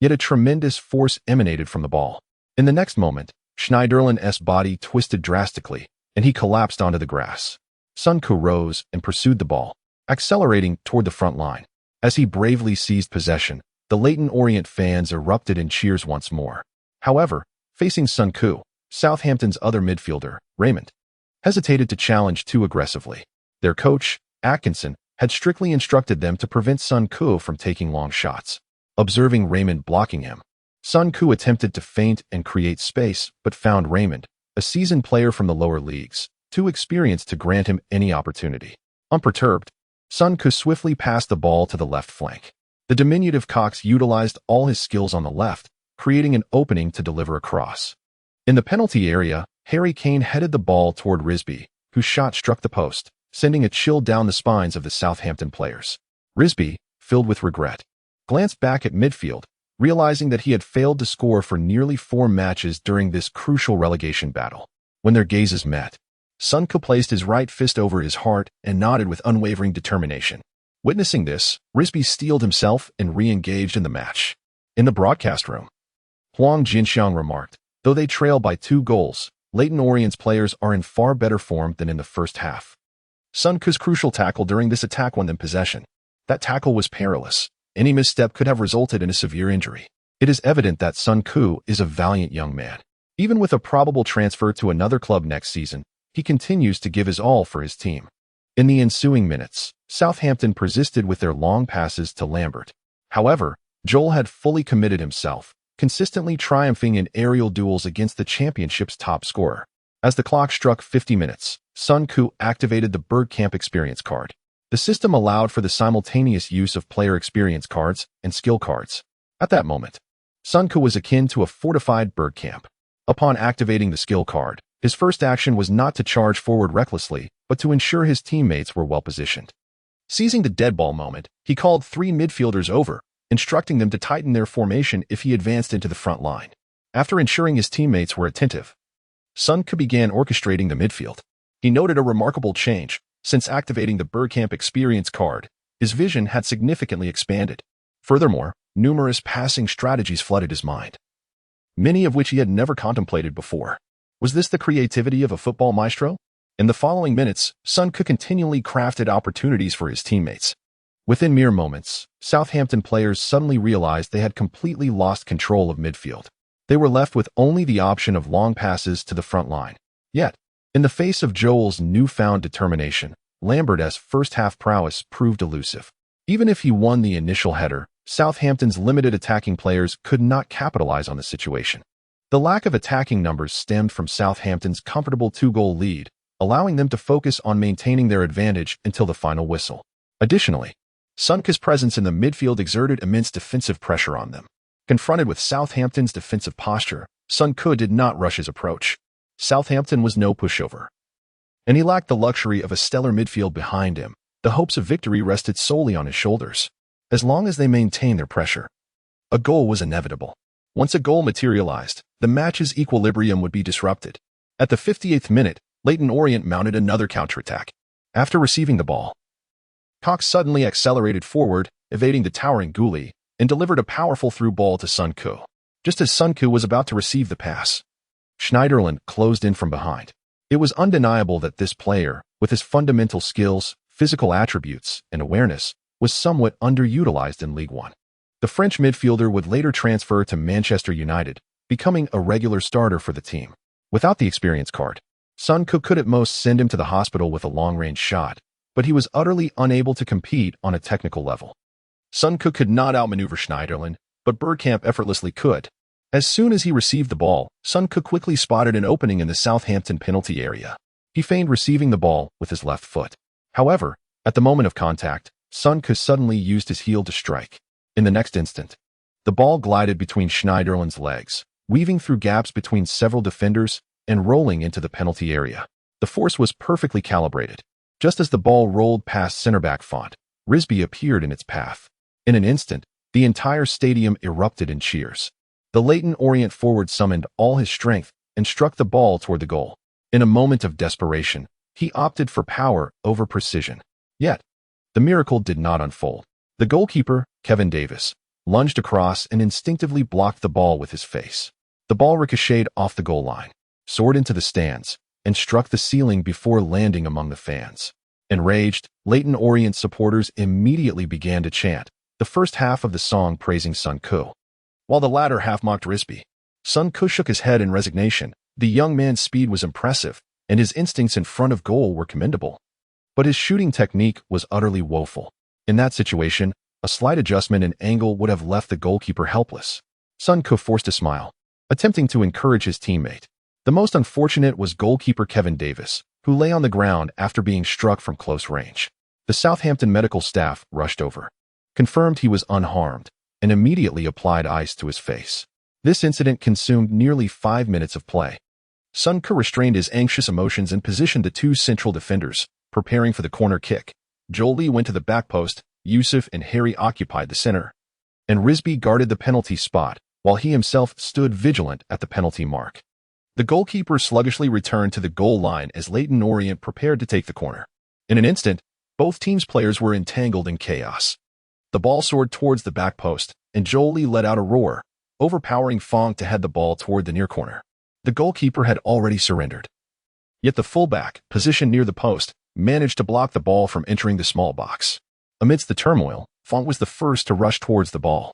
Speaker 1: yet a tremendous force emanated from the ball. In the next moment, Schneiderlin's body twisted drastically, and he collapsed onto the grass. Sun Ku rose and pursued the ball, accelerating toward the front line. As he bravely seized possession, the Leyton Orient fans erupted in cheers once more. However, facing Sun Ku, Southampton's other midfielder, Raymond, hesitated to challenge too aggressively. Their coach, Atkinson, had strictly instructed them to prevent Sun Ku from taking long shots. Observing Raymond blocking him, Sun Ku attempted to feint and create space, but found Raymond, a seasoned player from the lower leagues, too experienced to grant him any opportunity. Unperturbed, Sun Ke swiftly passed the ball to the left flank. The diminutive Cox utilized all his skills on the left, creating an opening to deliver a cross. In the penalty area, Harry Kane headed the ball toward Risby, whose shot struck the post, sending a chill down the spines of the Southampton players. Risby, filled with regret, glanced back at midfield, realizing that he had failed to score for nearly 4 matches during this crucial relegation battle. When their gazes met, Sun Ke placed his right fist over his heart and nodded with unwavering determination. Witnessing this, Risby steeled himself and re-engaged in the match. In the broadcast room, Huang Jinxiang remarked, though they trail by 2 goals, Leyton Orient's players are in far better form than in the first half. Sun Ke's crucial tackle during this attack won them possession. That tackle was perilous. Any misstep could have resulted in a severe injury. It is evident that Sun Ke is a valiant young man. Even with a probable transfer to another club next season, he continues to give his all for his team. In the ensuing minutes, Southampton persisted with their long passes to Lambert. However, Joel had fully committed himself, consistently triumphing in aerial duels against the championship's top scorer. As the clock struck 50 minutes, Sun Ke activated the Bergkamp experience card. The system allowed for the simultaneous use of player experience cards and skill cards. At that moment, Sun Ke was akin to a fortified Bergkamp. Upon activating the skill card, his first action was not to charge forward recklessly, but to ensure his teammates were well positioned. Seizing the dead ball moment, he called 3 midfielders over, instructing them to tighten their formation if he advanced into the front line. After ensuring his teammates were attentive, Sun Ke began orchestrating the midfield. He noted a remarkable change. Since activating the Bergkamp experience card, his vision had significantly expanded. Furthermore, numerous passing strategies flooded his mind, many of which he had never contemplated before. Was this the creativity of a football maestro? In the following minutes, Sun Ke continually crafted opportunities for his teammates. Within mere moments, Southampton players suddenly realized they had completely lost control of midfield. They were left with only the option of long passes to the front line. Yet, in the face of Joel's newfound determination, Lambert's first-half prowess proved elusive. Even if he won the initial header, Southampton's limited attacking players could not capitalize on the situation. The lack of attacking numbers stemmed from Southampton's comfortable 2-goal lead, allowing them to focus on maintaining their advantage until the final whistle. Additionally, Sun Ke's presence in the midfield exerted immense defensive pressure on them. Confronted with Southampton's defensive posture, Sun Ke did not rush his approach. Southampton was no pushover, and he lacked the luxury of a stellar midfield behind him. The hopes of victory rested solely on his shoulders. As long as they maintained their pressure, a goal was inevitable. Once a goal materialized, the match's equilibrium would be disrupted. At the 58th minute, Leyton Orient mounted another counterattack. After receiving the ball, Cox suddenly accelerated forward, evading the towering Gully, and delivered a powerful through ball to Sun Ke. Just as Sun Ke was about to receive the pass, Schneiderlin closed in from behind. It was undeniable that this player, with his fundamental skills, physical attributes, and awareness, was somewhat underutilized in League One. The French midfielder would later transfer to Manchester United, becoming a regular starter for the team. Without the experience card, Sun Ke could at most send him to the hospital with a long-range shot, but he was utterly unable to compete on a technical level. Sun Ke could not outmaneuver Schneiderlin, but Bergkamp effortlessly could. As soon as he received the ball, Sun Ke quickly spotted an opening in the Southampton penalty area. He feigned receiving the ball with his left foot. However, at the moment of contact, Sun Ke suddenly used his heel to strike. In the next instant, the ball glided between Schneiderlin's legs, weaving through gaps between several defenders and rolling into the penalty area. The force was perfectly calibrated. Just as the ball rolled past center-back Font, Risby appeared in its path. In an instant, the entire stadium erupted in cheers. The Leyton Orient forward summoned all his strength and struck the ball toward the goal. In a moment of desperation, he opted for power over precision. Yet, the miracle did not unfold. The goalkeeper, Kevin Davis, lunged across and instinctively blocked the ball with his face. The ball ricocheted off the goal line, soared into the stands, and struck the ceiling before landing among the fans. Enraged, Leyton Orient supporters immediately began to chant the first half of the song praising Sun Ke, while the latter half mocked Risby. Sun Ke shook his head in resignation. The young man's speed was impressive, and his instincts in front of goal were commendable. But his shooting technique was utterly woeful. In that situation, a slight adjustment in angle would have left the goalkeeper helpless. Sun Ke forced a smile, attempting to encourage his teammate. The most unfortunate was goalkeeper Kevin Davis, who lay on the ground after being struck from close range. The Southampton medical staff rushed over, confirmed he was unharmed, and immediately applied ice to his face. This incident consumed nearly 5 minutes of play. Sun Ke restrained his anxious emotions and positioned the two central defenders, preparing for the corner kick. Joel Lee went to the back post, Yusuf and Harry occupied the center, and Rizby guarded the penalty spot, while he himself stood vigilant at the penalty mark. The goalkeeper sluggishly returned to the goal line as Leyton Orient prepared to take the corner. In an instant, both teams' players were entangled in chaos. The ball soared towards the back post, and Joel Lee let out a roar, overpowering Fong to head the ball toward the near corner. The goalkeeper had already surrendered. Yet the fullback, positioned near the post, managed to block the ball from entering the small box. Amidst the turmoil, Fong was the first to rush towards the ball,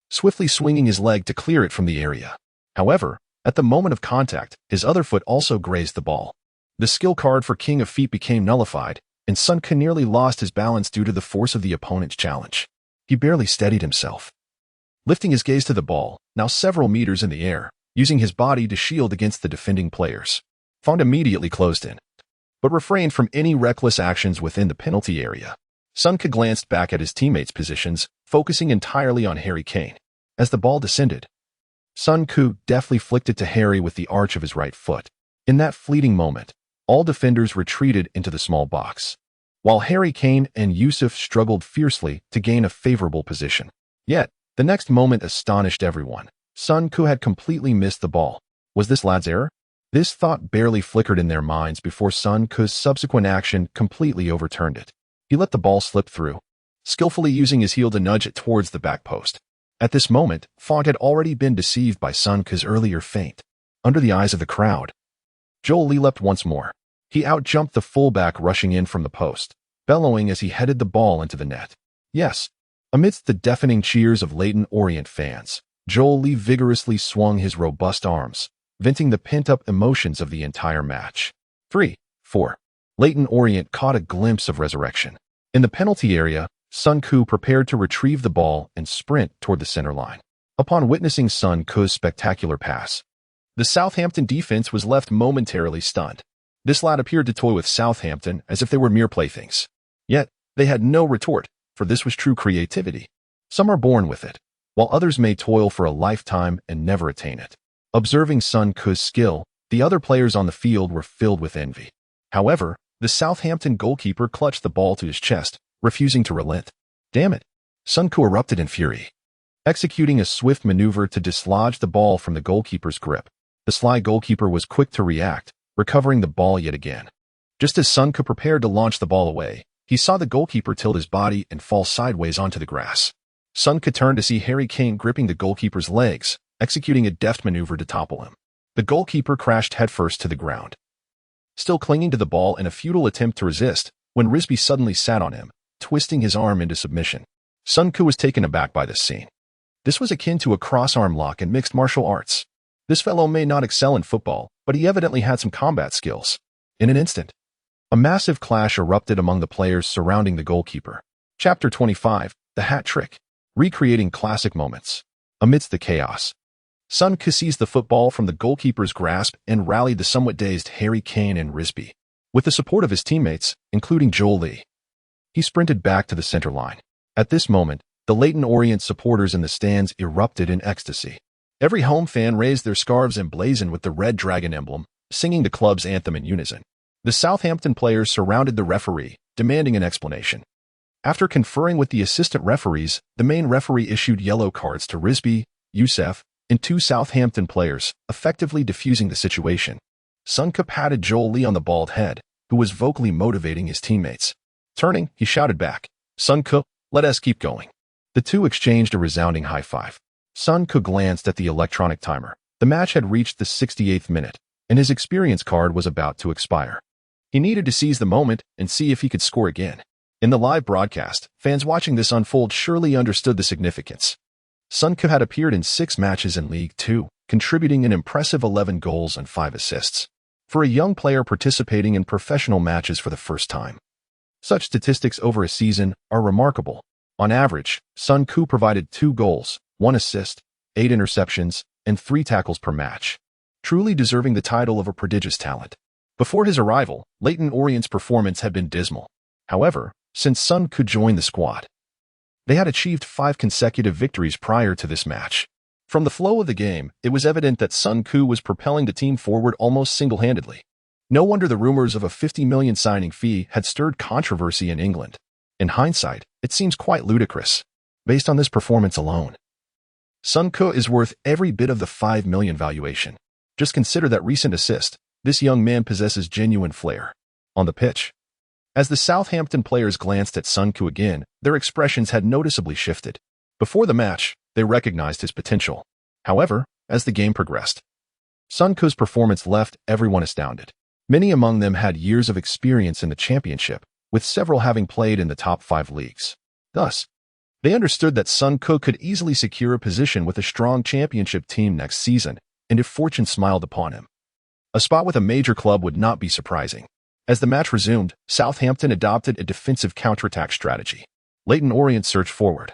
Speaker 1: swiftly swinging his leg to clear it from the area. However, at the moment of contact, his other foot also grazed the ball. The skill card for King of Feet became nullified, and Sun Ke nearly lost his balance due to the force of the opponent's challenge. He barely steadied himself, lifting his gaze to the ball, now several meters in the air, using his body to shield against the defending players. Fong immediately closed in, but refrained from any reckless actions within the penalty area. Sun Ke glanced back at his teammates' positions, focusing entirely on Harry Kane. As the ball descended, Sun Ke deftly flicked it to Harry with the arch of his right foot. In that fleeting moment, all defenders retreated into the small box, while Harry Kane and Yusuf struggled fiercely to gain a favorable position. Yet, the next moment astonished everyone. Sun Ke had completely missed the ball. Was this lad's error? This thought barely flickered in their minds before Sun Ke's subsequent action completely overturned it. He let the ball slip through, skillfully using his heel to nudge it towards the back post. At this moment, Fong had already been deceived by Sun Ke's earlier feint. Under the eyes of the crowd, Joel Lee leapt once more. He outjumped the fullback rushing in from the post, bellowing as he headed the ball into the net. Yes, amidst the deafening cheers of Leyton Orient fans, Joel Lee vigorously swung his robust arms, venting the pent-up emotions of the entire match. 3-4. Leyton Orient caught a glimpse of resurrection. In the penalty area, Sun Ke prepared to retrieve the ball and sprint toward the center line. Upon witnessing Sun Ke's spectacular pass, the Southampton defense was left momentarily stunned. This lad appeared to toy with Southampton as if they were mere playthings. Yet, they had no retort, for this was true creativity. Some are born with it, while others may toil for a lifetime and never attain it. Observing Sun Ke's skill, the other players on the field were filled with envy. However, the Southampton goalkeeper clutched the ball to his chest, refusing to relent. Damn it! Sun Ke erupted in fury, executing a swift maneuver to dislodge the ball from the goalkeeper's grip. The sly goalkeeper was quick to react, recovering the ball yet again. Just as Sun Ke prepared to launch the ball away, he saw the goalkeeper tilt his body and fall sideways onto the grass. Sun Ke turned to see Harry Kane gripping the goalkeeper's legs, executing a deft maneuver to topple him. The goalkeeper crashed headfirst to the ground, still clinging to the ball in a futile attempt to resist, when Rizby suddenly sat on him, twisting his arm into submission. Sun Ke was taken aback by this scene. This was akin to a cross-arm lock in mixed martial arts. This fellow may not excel in football, but he evidently had some combat skills. In an instant, a massive clash erupted among the players surrounding the goalkeeper. Chapter 25, The Hat Trick. Recreating classic moments. Amidst the chaos, Sun Ke seized the football from the goalkeeper's grasp and rallied the somewhat dazed Harry Kane and Rizby. With the support of his teammates, including Joel Lee, he sprinted back to the center line. At this moment, the Leyton Orient supporters in the stands erupted in ecstasy. Every home fan raised their scarves emblazoned with the Red Dragon emblem, singing the club's anthem in unison. The Southampton players surrounded the referee, demanding an explanation. After conferring with the assistant referees, the main referee issued yellow cards to Rizby, Yusuf, and 2 Southampton players, effectively diffusing the situation. Sun Ke patted Joel Lee on the bald head, who was vocally motivating his teammates. Turning, he shouted back, "Sun Ke, let us keep going." The two exchanged a resounding high five. Sun Ke glanced at the electronic timer. The match had reached the 68th minute, and his experience card was about to expire. He needed to seize the moment and see if he could score again. In the live broadcast, fans watching this unfold surely understood the significance. Sun Ke had appeared in 6 matches in League Two, contributing an impressive 11 goals and 5 assists. For a young player participating in professional matches for the first time, such statistics over a season are remarkable. On average, Sun Ke provided 2 goals, 1 assist, 8 interceptions, and 3 tackles per match, truly deserving the title of a prodigious talent. Before his arrival, Leyton Orient's performance had been dismal. However, since Sun Koo joined the squad, they had achieved 5 consecutive victories prior to this match. From the flow of the game, it was evident that Sun Koo was propelling the team forward almost single-handedly. No wonder the rumors of a $50 million signing fee had stirred controversy in England. In hindsight, it seems quite ludicrous. Based on this performance alone, Sun Koo is worth every bit of the $5 million valuation. Just consider that recent assist. This young man possesses genuine flair. On the pitch, as the Southampton players glanced at Sun Koo again, their expressions had noticeably shifted. Before the match, they recognized his potential. However, as the game progressed, Sun Koo's performance left everyone astounded. Many among them had years of experience in the championship, with several having played in the top 5 leagues. Thus, they understood that Sun Koo could easily secure a position with a strong championship team next season, and if fortune smiled upon him, a spot with a major club would not be surprising. As the match resumed, Southampton adopted a defensive counterattack strategy. Leyton Orient surged forward,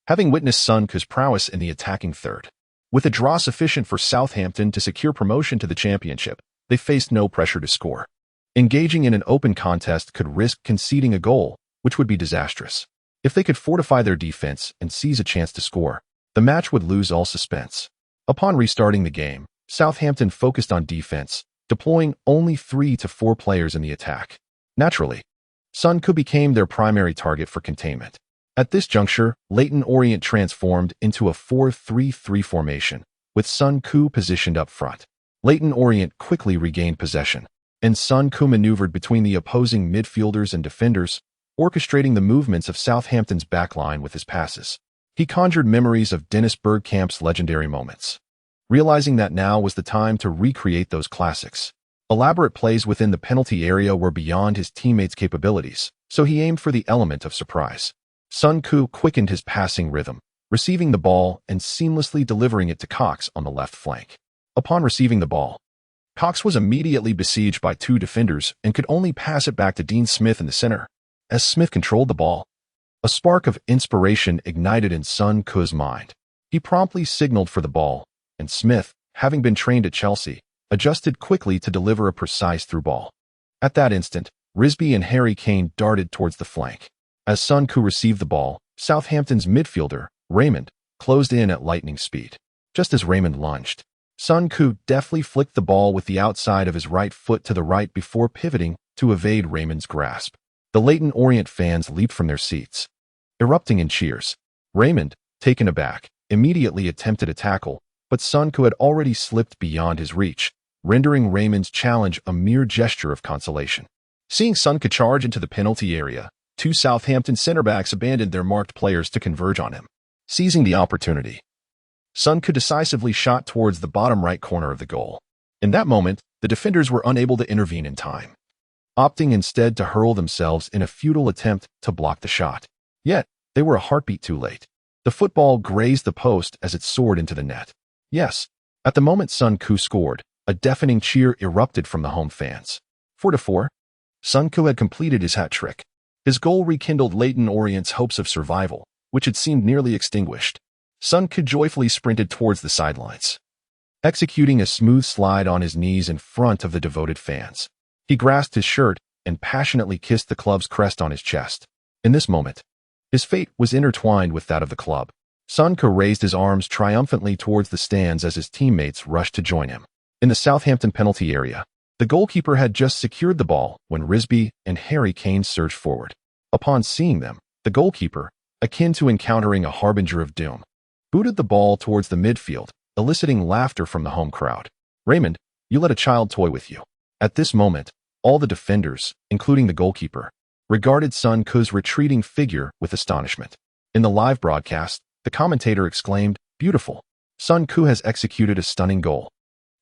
Speaker 1: having witnessed Sun Koo's prowess in the attacking third. With a draw sufficient for Southampton to secure promotion to the championship, they faced no pressure to score. Engaging in an open contest could risk conceding a goal, which would be disastrous. If they could fortify their defense and seize a chance to score, the match would lose all suspense. Upon restarting the game, Southampton focused on defense, deploying only 3 to 4 players in the attack. Naturally, Sun Koo became their primary target for containment. At this juncture, Leyton Orient transformed into a 4-3-3 formation, with Sun Koo positioned up front. Leyton Orient quickly regained possession, and Sun Koo maneuvered between the opposing midfielders and defenders, orchestrating the movements of Southampton's backline with his passes. He conjured memories of Dennis Bergkamp's legendary moments, realizing that now was the time to recreate those classics. Elaborate plays within the penalty area were beyond his teammates' capabilities, so he aimed for the element of surprise. Sun Koo quickened his passing rhythm, receiving the ball and seamlessly delivering it to Cox on the left flank. Upon receiving the ball, Cox was immediately besieged by 2 defenders and could only pass it back to Dean Smith in the center. As Smith controlled the ball, a spark of inspiration ignited in Sun Koo's mind. He promptly signaled for the ball, and Smith, having been trained at Chelsea, adjusted quickly to deliver a precise through ball. At that instant, Risby and Harry Kane darted towards the flank. As Sun Koo received the ball, Southampton's midfielder, Raymond, closed in at lightning speed. Just as Raymond lunged, Sun Koo deftly flicked the ball with the outside of his right foot to the right before pivoting to evade Raymond's grasp. The Leyton Orient fans leaped from their seats, erupting in cheers. Raymond, taken aback, immediately attempted a tackle, but Sun Koo had already slipped beyond his reach, rendering Raymond's challenge a mere gesture of consolation. Seeing Sun Koo charge into the penalty area, 2 Southampton center-backs abandoned their marked players to converge on him. Seizing the opportunity, Sun Koo decisively shot towards the bottom right corner of the goal. In that moment, the defenders were unable to intervene in time, opting instead to hurl themselves in a futile attempt to block the shot. Yet, they were a heartbeat too late. The football grazed the post as it soared into the net. Yes, at the moment Sun Koo scored, a deafening cheer erupted from the home fans. 4-4, Sun Koo had completed his hat trick. His goal rekindled Leyton Orient's hopes of survival, which had seemed nearly extinguished. Sun Koo joyfully sprinted towards the sidelines, executing a smooth slide on his knees in front of the devoted fans. He grasped his shirt and passionately kissed the club's crest on his chest. In this moment, his fate was intertwined with that of the club. Sun Koo raised his arms triumphantly towards the stands as his teammates rushed to join him. In the Southampton penalty area, the goalkeeper had just secured the ball when Risby and Harry Kane surged forward. Upon seeing them, the goalkeeper, akin to encountering a harbinger of doom, booted the ball towards the midfield, eliciting laughter from the home crowd. Raymond, you let a child toy with you. At this moment, all the defenders, including the goalkeeper, regarded Sun Koo's retreating figure with astonishment. In the live broadcast, the commentator exclaimed, "Beautiful! Sun Koo has executed a stunning goal.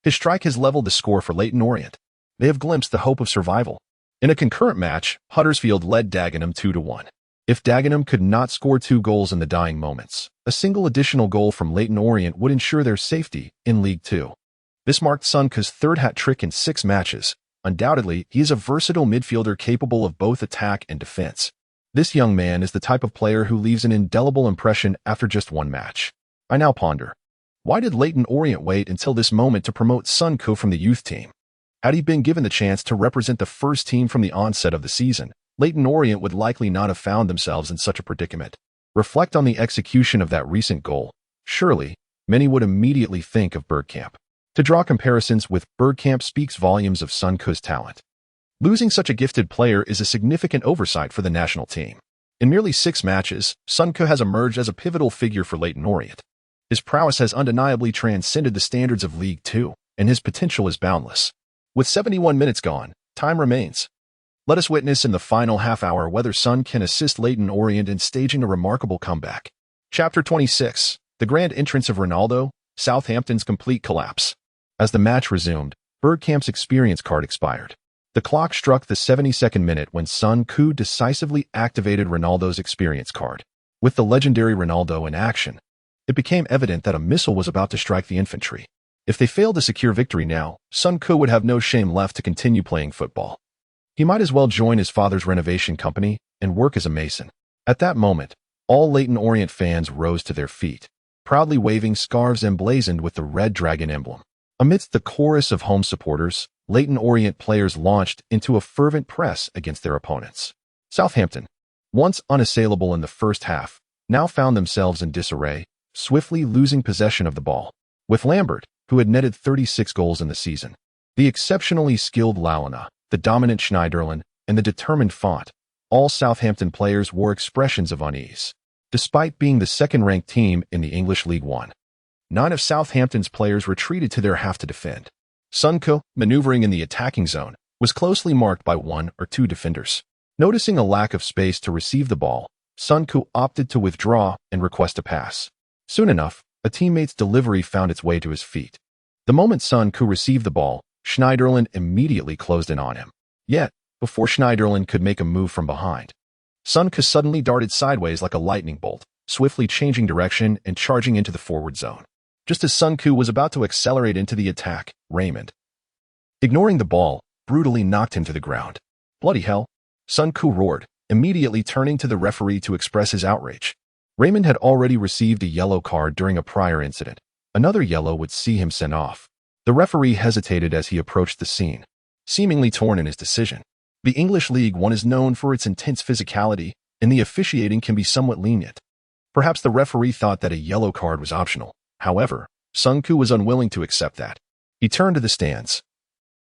Speaker 1: His strike has leveled the score for Leyton Orient. They have glimpsed the hope of survival." In a concurrent match, Huddersfield led Dagenham 2-1. If Dagenham could not score 2 goals in the dying moments, a single additional goal from Leyton Orient would ensure their safety in League 2. This marked Sun Koo's 3rd hat-trick in 6 matches. Undoubtedly, he is a versatile midfielder capable of both attack and defense. This young man is the type of player who leaves an indelible impression after just 1 match. I now ponder, why did Leyton Orient wait until this moment to promote Sun Koo from the youth team? Had he been given the chance to represent the first team from the onset of the season, Leyton Orient would likely not have found themselves in such a predicament. Reflect on the execution of that recent goal. Surely, many would immediately think of Bergkamp. To draw comparisons with Bergkamp speaks volumes of Sun Ku's talent. Losing such a gifted player is a significant oversight for the national team. In merely 6 matches, Sun Ku has emerged as a pivotal figure for Leyton Orient. His prowess has undeniably transcended the standards of League Two, and his potential is boundless. With 71 minutes gone, time remains. Let us witness in the final half hour whether Sun can assist Leyton Orient in staging a remarkable comeback. Chapter 26. The grand entrance of Ronaldo, Southampton's complete collapse. As the match resumed, Bergkamp's experience card expired. The clock struck the 72nd minute when Sun Ku decisively activated Ronaldo's experience card. With the legendary Ronaldo in action, it became evident that a missile was about to strike the infantry. If they failed to secure victory now, Sun Ku would have no shame left to continue playing football. He might as well join his father's renovation company and work as a mason. At that moment, all Leyton Orient fans rose to their feet, proudly waving scarves emblazoned with the Red Dragon emblem. Amidst the chorus of home supporters, Leyton Orient players launched into a fervent press against their opponents. Southampton, once unassailable in the first half, now found themselves in disarray, swiftly losing possession of the ball. With Lambert, who had netted 36 goals in the season, the exceptionally skilled Lalana, the dominant Schneiderlin, and the determined Font, all Southampton players wore expressions of unease. Despite being the second-ranked team in the English League One, 9 of Southampton's players retreated to their half to defend. Sun Ku, maneuvering in the attacking zone, was closely marked by 1 or 2 defenders. Noticing a lack of space to receive the ball, Sun Ku opted to withdraw and request a pass. Soon enough, a teammate's delivery found its way to his feet. The moment Sun Ku received the ball, Schneiderlin immediately closed in on him. Yet, before Schneiderlin could make a move from behind, Sun Ku suddenly darted sideways like a lightning bolt, swiftly changing direction and charging into the forward zone. Just as Sun Ku was about to accelerate into the attack, Raymond, ignoring the ball, brutally knocked him to the ground. Bloody hell! Sun Ku roared, immediately turning to the referee to express his outrage. Raymond had already received a yellow card during a prior incident. Another yellow would see him sent off. The referee hesitated as he approached the scene, seemingly torn in his decision. The English League One is known for its intense physicality, and the officiating can be somewhat lenient. Perhaps the referee thought that a yellow card was optional. However, Sun Ku was unwilling to accept that. He turned to the stands,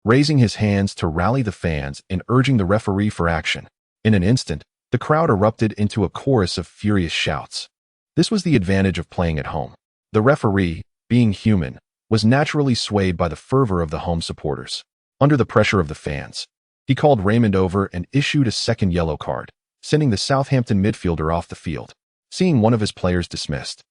Speaker 1: raising his hands to rally the fans and urging the referee for action. In an instant, the crowd erupted into a chorus of furious shouts. This was the advantage of playing at home. The referee, being human, was naturally swayed by the fervor of the home supporters. Under the pressure of the fans, he called Raymond over and issued a second yellow card, sending the Southampton midfielder off the field. Seeing one of his players dismissed,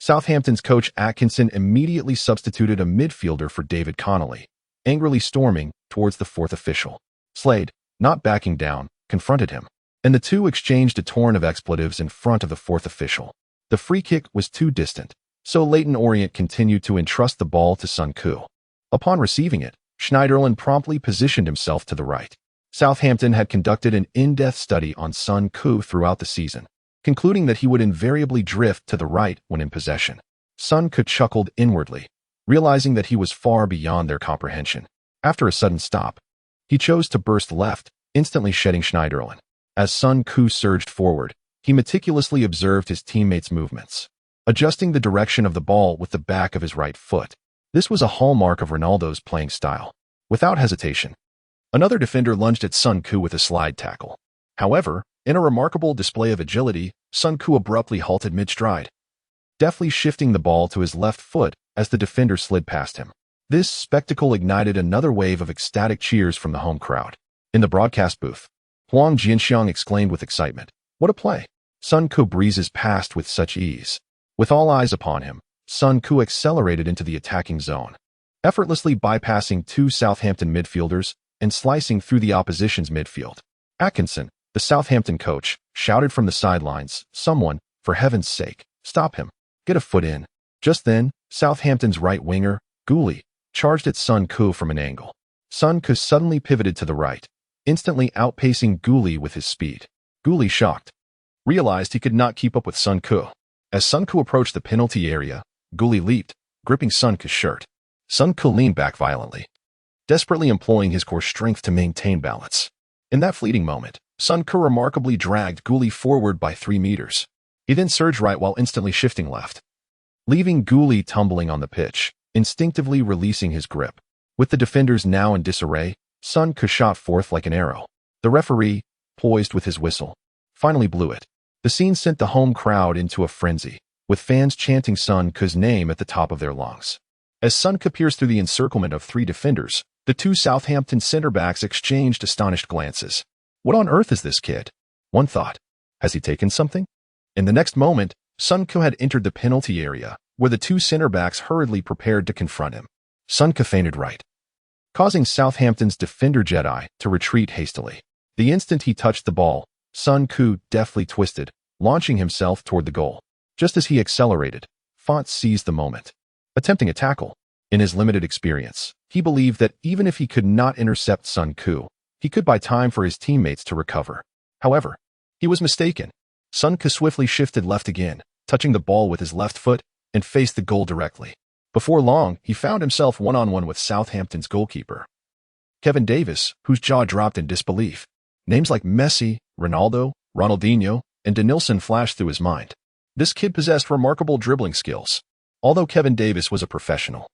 Speaker 1: Southampton's coach Atkinson immediately substituted a midfielder for David Connolly, angrily storming towards the 4th official. Slade, not backing down, confronted him, and the two exchanged a torrent of expletives in front of the 4th official. The free kick was too distant, so Leyton Orient continued to entrust the ball to Sun Ku. Upon receiving it, Schneiderlin promptly positioned himself to the right. Southampton had conducted an in-depth study on Sun Ku throughout the season, concluding that he would invariably drift to the right when in possession. Sun Ku chuckled inwardly, realizing that he was far beyond their comprehension. After a sudden stop, he chose to burst left, instantly shedding Schneiderlin. As Sun Ku surged forward, he meticulously observed his teammates' movements, adjusting the direction of the ball with the back of his right foot. This was a hallmark of Ronaldo's playing style. Without hesitation, another defender lunged at Sun Ku with a slide tackle. However, in a remarkable display of agility, Sun Ku abruptly halted mid-stride, deftly shifting the ball to his left foot as the defender slid past him. This spectacle ignited another wave of ecstatic cheers from the home crowd. In the broadcast booth, Huang Jianxiang exclaimed with excitement, "What a play!" Sun Ku breezes past with such ease. With all eyes upon him, Sun Ku accelerated into the attacking zone, effortlessly bypassing 2 Southampton midfielders and slicing through the opposition's midfield. Atkinson, the Southampton coach, shouted from the sidelines, "Someone, for heaven's sake, stop him. Get a foot in." Just then, Southampton's right winger, Gooley, charged at Sun Ku from an angle. Sun Ku suddenly pivoted to the right, instantly outpacing Gooley with his speed. Gooley, shocked, realized he could not keep up with Sun Ku. As Sun Ku approached the penalty area, Gooley leaped, gripping Sun Ku's shirt. Sun Ku leaned back violently, desperately employing his core strength to maintain balance. In that fleeting moment, Sun Ke remarkably dragged Guli forward by 3 meters. He then surged right while instantly shifting left, leaving Guli tumbling on the pitch, instinctively releasing his grip. With the defenders now in disarray, Sun Ke shot forth like an arrow. The referee, poised with his whistle, finally blew it. The scene sent the home crowd into a frenzy, with fans chanting Sun Ke's name at the top of their lungs. As Sun Ke pierced through the encirclement of 3 defenders, the 2 Southampton center-backs exchanged astonished glances. What on earth is this kid? One thought. Has he taken something? In the next moment, Sun Ke had entered the penalty area, where the 2 center-backs hurriedly prepared to confront him. Sun Ke feinted right, causing Southampton's defender Jedi to retreat hastily. The instant he touched the ball, Sun Ke deftly twisted, launching himself toward the goal. Just as he accelerated, Font seized the moment, attempting a tackle. In his limited experience, he believed that even if he could not intercept Sun Ke, he could buy time for his teammates to recover. However, he was mistaken. Sun Ke swiftly shifted left again, touching the ball with his left foot, and faced the goal directly. Before long, he found himself one-on-one with Southampton's goalkeeper, Kevin Davis, whose jaw dropped in disbelief. Names like Messi, Ronaldo, Ronaldinho, and Denilson flashed through his mind. This kid possessed remarkable dribbling skills. Although Kevin Davis was a professional,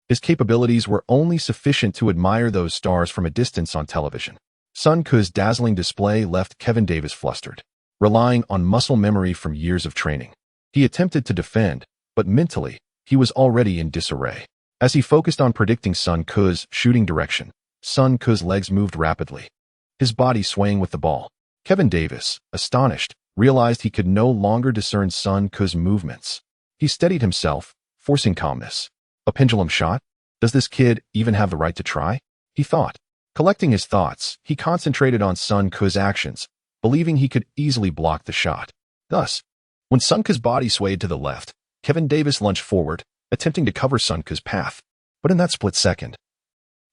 Speaker 1: his capabilities were only sufficient to admire those stars from a distance on television. Sun Ke's dazzling display left Kevin Davis flustered, relying on muscle memory from years of training. He attempted to defend, but mentally, he was already in disarray. As he focused on predicting Sun Ke's shooting direction, Sun Ke's legs moved rapidly, his body swaying with the ball. Kevin Davis, astonished, realized he could no longer discern Sun Ke's movements. He steadied himself, forcing calmness. A pendulum shot? Does this kid even have the right to try? He thought. Collecting his thoughts, he concentrated on Sun Ke's actions, believing he could easily block the shot. Thus, when Sun Ke's body swayed to the left, Kevin Davis lunged forward, attempting to cover Sun Ke's path. But in that split second,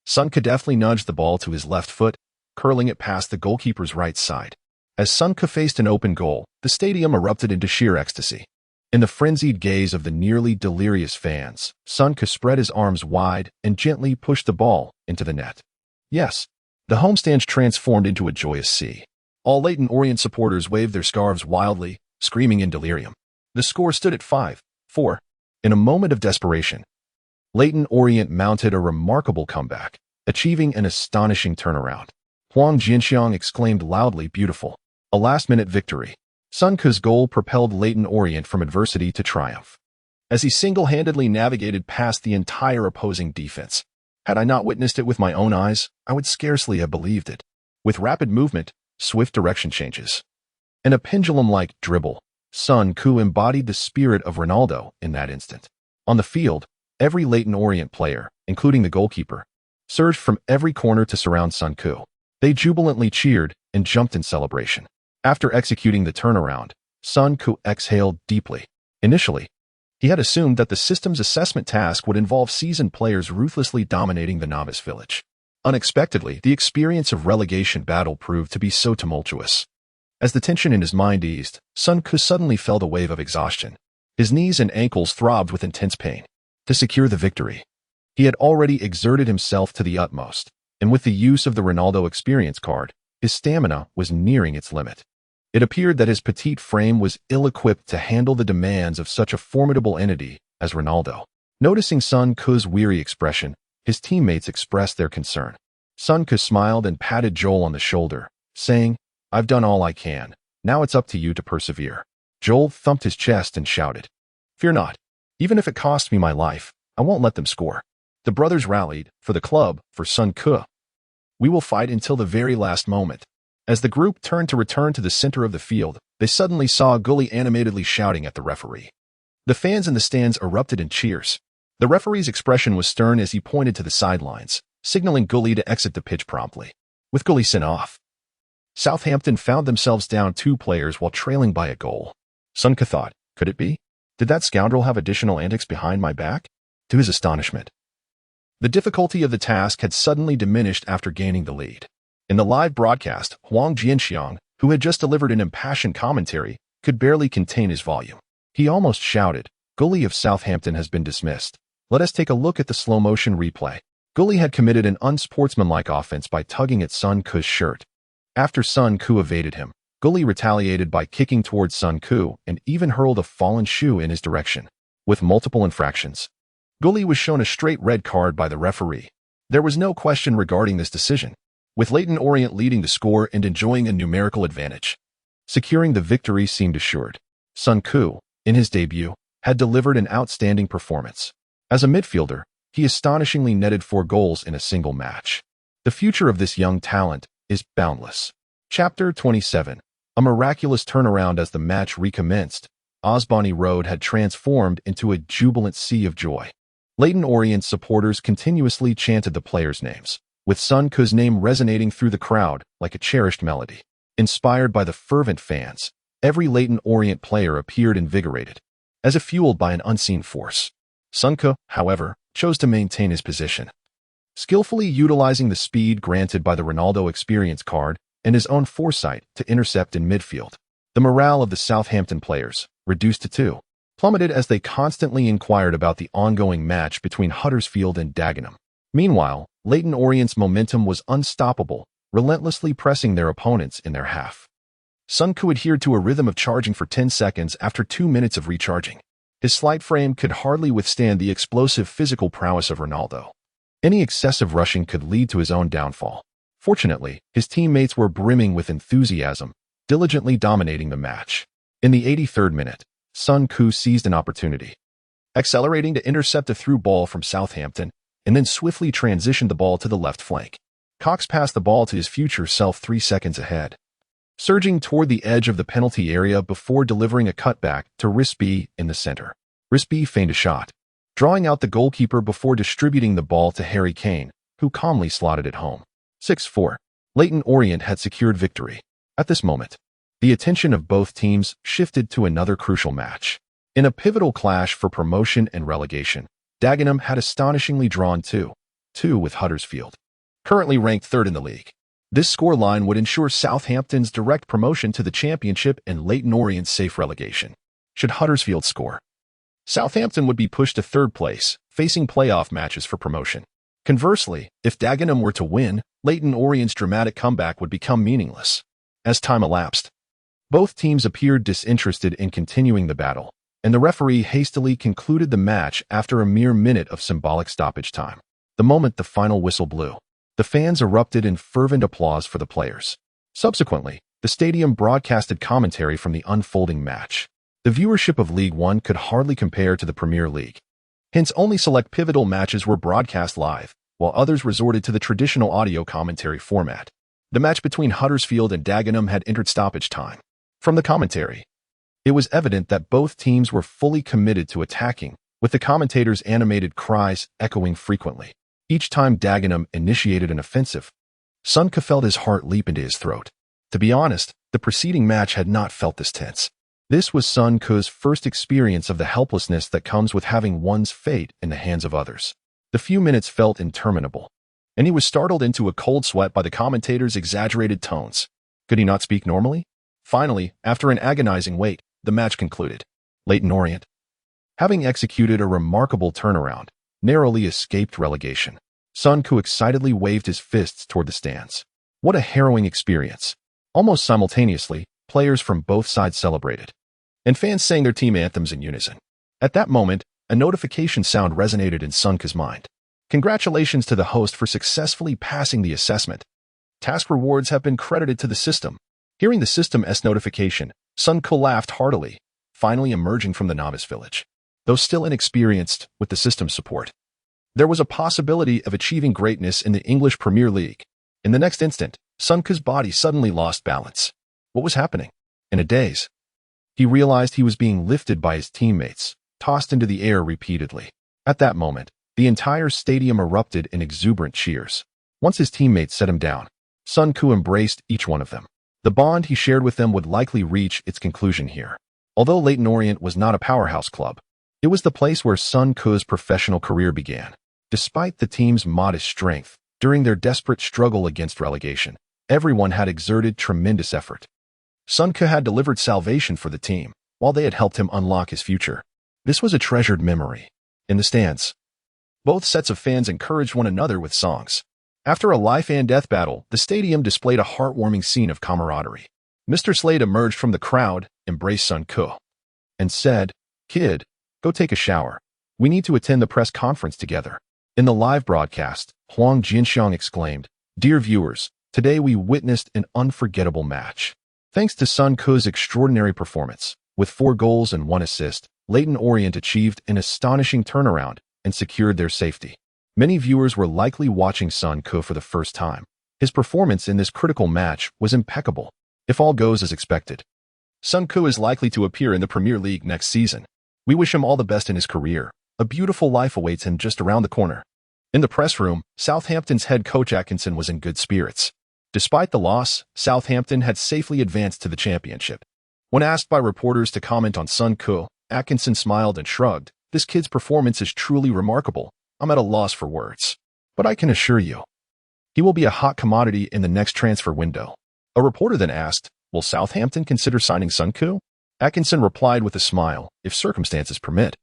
Speaker 1: Sun Ke deftly nudged the ball to his left foot, curling it past the goalkeeper's right side. As Sun Ke faced an open goal, the stadium erupted into sheer ecstasy. In the frenzied gaze of the nearly delirious fans, Sun Ke spread his arms wide and gently pushed the ball into the net. Yes, the homestands transformed into a joyous sea. All Leyton Orient supporters waved their scarves wildly, screaming in delirium. The score stood at 5-4. In a moment of desperation, Leyton Orient mounted a remarkable comeback, achieving an astonishing turnaround. Huang Jianxiang exclaimed loudly, "Beautiful." A last-minute victory. Sun Ke's goal propelled Leyton Orient from adversity to triumph, as he single-handedly navigated past the entire opposing defense. Had I not witnessed it with my own eyes, I would scarcely have believed it. With rapid movement, swift direction changes, and a pendulum-like dribble, Sun Ke embodied the spirit of Ronaldo in that instant. On the field, every Leyton Orient player, including the goalkeeper, surged from every corner to surround Sun Ke. They jubilantly cheered and jumped in celebration. After executing the turnaround, Sun Ke exhaled deeply. Initially, he had assumed that the system's assessment task would involve seasoned players ruthlessly dominating the novice village. Unexpectedly, the experience of relegation battle proved to be so tumultuous. As the tension in his mind eased, Sun Ke suddenly felt a wave of exhaustion. His knees and ankles throbbed with intense pain. To secure the victory, he had already exerted himself to the utmost, and with the use of the Ronaldo experience card, his stamina was nearing its limit. It appeared that his petite frame was ill-equipped to handle the demands of such a formidable entity as Ronaldo. Noticing Sun Ke's weary expression, his teammates expressed their concern. Sun Ke smiled and patted Joel on the shoulder, saying, "I've done all I can. Now it's up to you to persevere." Joel thumped his chest and shouted, "Fear not. Even if it costs me my life, I won't let them score." The brothers rallied, for the club, for Sun Ke. "We will fight until the very last moment." As the group turned to return to the center of the field, they suddenly saw Guli animatedly shouting at the referee. The fans in the stands erupted in cheers. The referee's expression was stern as he pointed to the sidelines, signaling Guli to exit the pitch promptly. With Guli sent off, Southampton found themselves down 2 players while trailing by a goal. Sun Ke thought, could it be? Did that scoundrel have additional antics behind my back? To his astonishment, the difficulty of the task had suddenly diminished after gaining the lead. In the live broadcast, Huang Jianxiang, who had just delivered an impassioned commentary, could barely contain his volume. He almost shouted, "Guli of Southampton has been dismissed. Let us take a look at the slow-motion replay." Gully had committed an unsportsmanlike offense by tugging at Sun Ku's shirt. After Sun Ku evaded him, Gully retaliated by kicking towards Sun Ku and even hurled a fallen shoe in his direction. With multiple infractions, Gully was shown a straight red card by the referee. There was no question regarding this decision, with Leyton Orient leading the score and enjoying a numerical advantage. Securing the victory seemed assured. Sun Ku, in his debut, had delivered an outstanding performance. As a midfielder, he astonishingly netted 4 goals in a single match. The future of this young talent is boundless. Chapter 27. A miraculous turnaround. As the match recommenced, Osboni Road had transformed into a jubilant sea of joy. Leyton Orient supporters continuously chanted the players' names, with Sun Ku's name resonating through the crowd like a cherished melody. Inspired by the fervent fans, every Leyton Orient player appeared invigorated, as if fueled by an unseen force. Sun Ku, however, chose to maintain his position, skillfully utilizing the speed granted by the Ronaldo experience card and his own foresight to intercept in midfield. The morale of the Southampton players, reduced to 2, plummeted as they constantly inquired about the ongoing match between Huddersfield and Dagenham. Meanwhile, Leyton Orient's momentum was unstoppable, relentlessly pressing their opponents in their half. Sun Ku adhered to a rhythm of charging for 10 seconds after 2 minutes of recharging. His slight frame could hardly withstand the explosive physical prowess of Ronaldo. Any excessive rushing could lead to his own downfall. Fortunately, his teammates were brimming with enthusiasm, diligently dominating the match. In the 83rd minute, Sun Ku seized an opportunity, accelerating to intercept a through ball from Southampton, and then swiftly transitioned the ball to the left flank. Cox passed the ball to his future self 3 seconds ahead, surging toward the edge of the penalty area before delivering a cutback to Risby in the center. Risby feigned a shot, drawing out the goalkeeper before distributing the ball to Harry Kane, who calmly slotted it home. 6-4. Leyton Orient had secured victory. At this moment, the attention of both teams shifted to another crucial match. In a pivotal clash for promotion and relegation, Dagenham had astonishingly drawn 2-2 with Huddersfield, currently ranked 3rd in the league. This scoreline would ensure Southampton's direct promotion to the Championship and Leyton Orient's safe relegation. Should Huddersfield score, Southampton would be pushed to 3rd place, facing playoff matches for promotion. Conversely, if Dagenham were to win, Leyton Orient's dramatic comeback would become meaningless. As time elapsed, both teams appeared disinterested in continuing the battle, and the referee hastily concluded the match after a mere minute of symbolic stoppage time. The moment the final whistle blew, the fans erupted in fervent applause for the players. Subsequently, the stadium broadcasted commentary from the unfolding match. The viewership of League One could hardly compare to the Premier League. Hence, only select pivotal matches were broadcast live, while others resorted to the traditional audio commentary format. The match between Huddersfield and Dagenham had entered stoppage time. From the commentary, it was evident that both teams were fully committed to attacking, with the commentators' animated cries echoing frequently. Each time Dagenham initiated an offensive, Sun Ku felt his heart leap into his throat. To be honest, the preceding match had not felt this tense. This was Sun Ku's first experience of the helplessness that comes with having one's fate in the hands of others. The few minutes felt interminable, and he was startled into a cold sweat by the commentators' exaggerated tones. Could he not speak normally? Finally, after an agonizing wait, the match concluded. Leyton Orient, having executed a remarkable turnaround, narrowly escaped relegation. Sun Ku excitedly waved his fists toward the stands. What a harrowing experience. Almost simultaneously, players from both sides celebrated, and fans sang their team anthems in unison. At that moment, a notification sound resonated in Sun Ku's mind. Congratulations to the host for successfully passing the assessment. Task rewards have been credited to the system. Hearing the system's notification, Sun Ku laughed heartily, finally emerging from the novice village. Though still inexperienced with the system's support, there was a possibility of achieving greatness in the English Premier League. In the next instant, Sun Ku's body suddenly lost balance. What was happening? In a daze, he realized he was being lifted by his teammates, tossed into the air repeatedly. At that moment, the entire stadium erupted in exuberant cheers. Once his teammates set him down, Sun Ku embraced each one of them. The bond he shared with them would likely reach its conclusion here. Although Leyton Orient was not a powerhouse club, it was the place where Sun Ku's professional career began. Despite the team's modest strength, during their desperate struggle against relegation, everyone had exerted tremendous effort. Sun Ku had delivered salvation for the team, while they had helped him unlock his future. This was a treasured memory. In the stands, Both sets of fans encouraged one another with songs. After a life-and-death battle, the stadium displayed a heartwarming scene of camaraderie. Mr. Slade emerged from the crowd, embraced Sun Ke, and said, "Kid, go take a shower. We need to attend the press conference together." In the live broadcast, Huang Jinxiang exclaimed, "Dear viewers, today we witnessed an unforgettable match. Thanks to Sun Ke's extraordinary performance, with 4 goals and 1 assist, Leyton Orient achieved an astonishing turnaround and secured their safety." Many viewers were likely watching Sun Ke for the first time. His performance in this critical match was impeccable. If all goes as expected, Sun Ke is likely to appear in the Premier League next season. We wish him all the best in his career. A beautiful life awaits him just around the corner. In the press room, Southampton's head coach Atkinson was in good spirits. Despite the loss, Southampton had safely advanced to the championship. When asked by reporters to comment on Sun Ke, Atkinson smiled and shrugged. "This kid's performance is truly remarkable. I'm at a loss for words. But I can assure you, he will be a hot commodity in the next transfer window." A reporter then asked, "Will Southampton consider signing Sun Ke?" Atkinson replied with a smile, "If circumstances permit,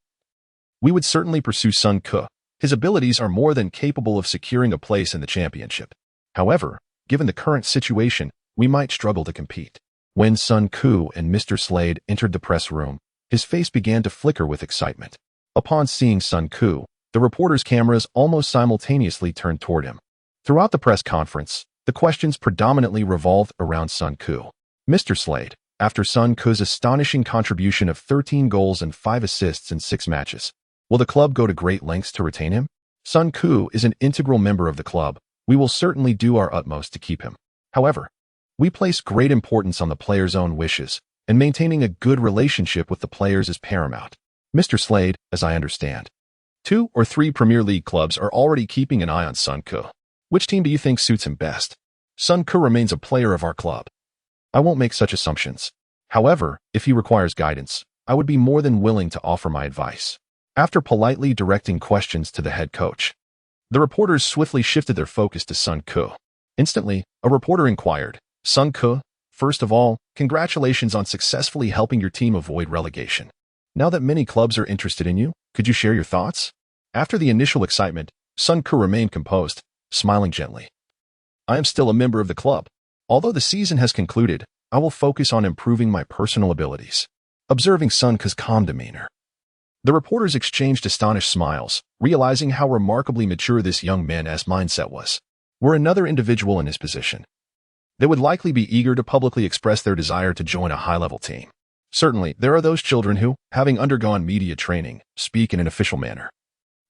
Speaker 1: we would certainly pursue Sun Ke. His abilities are more than capable of securing a place in the championship. However, given the current situation, we might struggle to compete." When Sun Ke and Mr. Slade entered the press room, his face began to flicker with excitement. Upon seeing Sun Ke, the reporters' cameras almost simultaneously turned toward him. Throughout the press conference, the questions predominantly revolved around Sun Ke. "Mr. Slade, after Sun Ke's astonishing contribution of 13 goals and 5 assists in 6 matches, will the club go to great lengths to retain him? Sun Ke is an integral member of the club. We will certainly do our utmost to keep him. However, we place great importance on the player's own wishes, and maintaining a good relationship with the players is paramount. Mr. Slade, as I understand, 2 or 3 Premier League clubs are already keeping an eye on Sun Ke. Which team do you think suits him best? Sun Ke remains a player of our club. I won't make such assumptions. However, if he requires guidance, I would be more than willing to offer my advice." After politely directing questions to the head coach, the reporters swiftly shifted their focus to Sun Ke. Instantly, a reporter inquired, "Sun Ke, first of all, congratulations on successfully helping your team avoid relegation. Now that many clubs are interested in you, could you share your thoughts?" After the initial excitement, Sun Ke remained composed, smiling gently. "I am still a member of the club. Although the season has concluded, I will focus on improving my personal abilities." Observing Sun Ke's calm demeanor, the reporters exchanged astonished smiles, realizing how remarkably mature this young man's mindset was. Were another individual in his position, they would likely be eager to publicly express their desire to join a high-level team. Certainly, there are those children who, having undergone media training, speak in an official manner.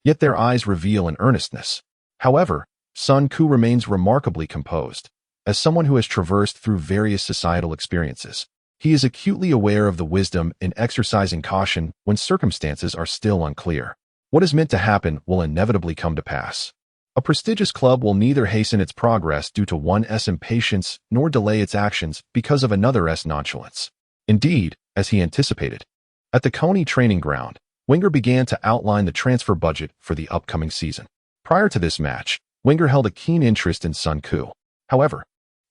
Speaker 1: Yet their eyes reveal an earnestness. However, Sun Ke remains remarkably composed. As someone who has traversed through various societal experiences, he is acutely aware of the wisdom in exercising caution when circumstances are still unclear. What is meant to happen will inevitably come to pass. A prestigious club will neither hasten its progress due to one's impatience nor delay its actions because of another's nonchalance. Indeed, as he anticipated, at the Coney training ground, Wenger began to outline the transfer budget for the upcoming season. Prior to this match, Wenger held a keen interest in Sun Ke. However,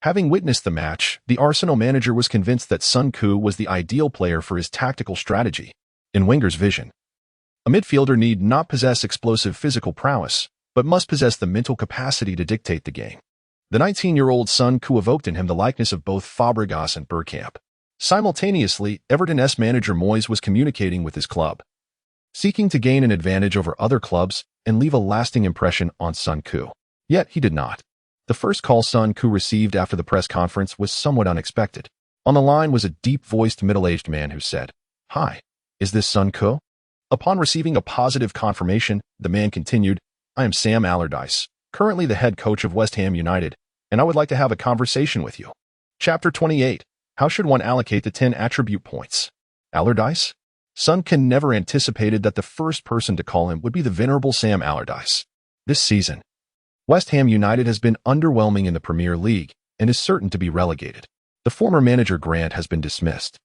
Speaker 1: having witnessed the match, the Arsenal manager was convinced that Sun Ke was the ideal player for his tactical strategy. In Wenger's vision, a midfielder need not possess explosive physical prowess, but must possess the mental capacity to dictate the game. The 19-year-old Sun Ke evoked in him the likeness of both Fabregas and Bergkamp. Simultaneously, Everton's manager Moyes was communicating with his club, seeking to gain an advantage over other clubs and leave a lasting impression on Sun Ke. Yet he did not. The first call Sun Ke received after the press conference was somewhat unexpected. On the line was a deep-voiced middle-aged man who said, "Hi, is this Sun Ke?" Upon receiving a positive confirmation, the man continued, "I am Sam Allardyce, currently the head coach of West Ham United, and I would like to have a conversation with you." Chapter 28. How should one allocate the 10 attribute points? Allardyce? Sun Ke never anticipated that the first person to call him would be the venerable Sam Allardyce. This season, West Ham United has been underwhelming in the Premier League and is certain to be relegated. The former manager Grant has been dismissed,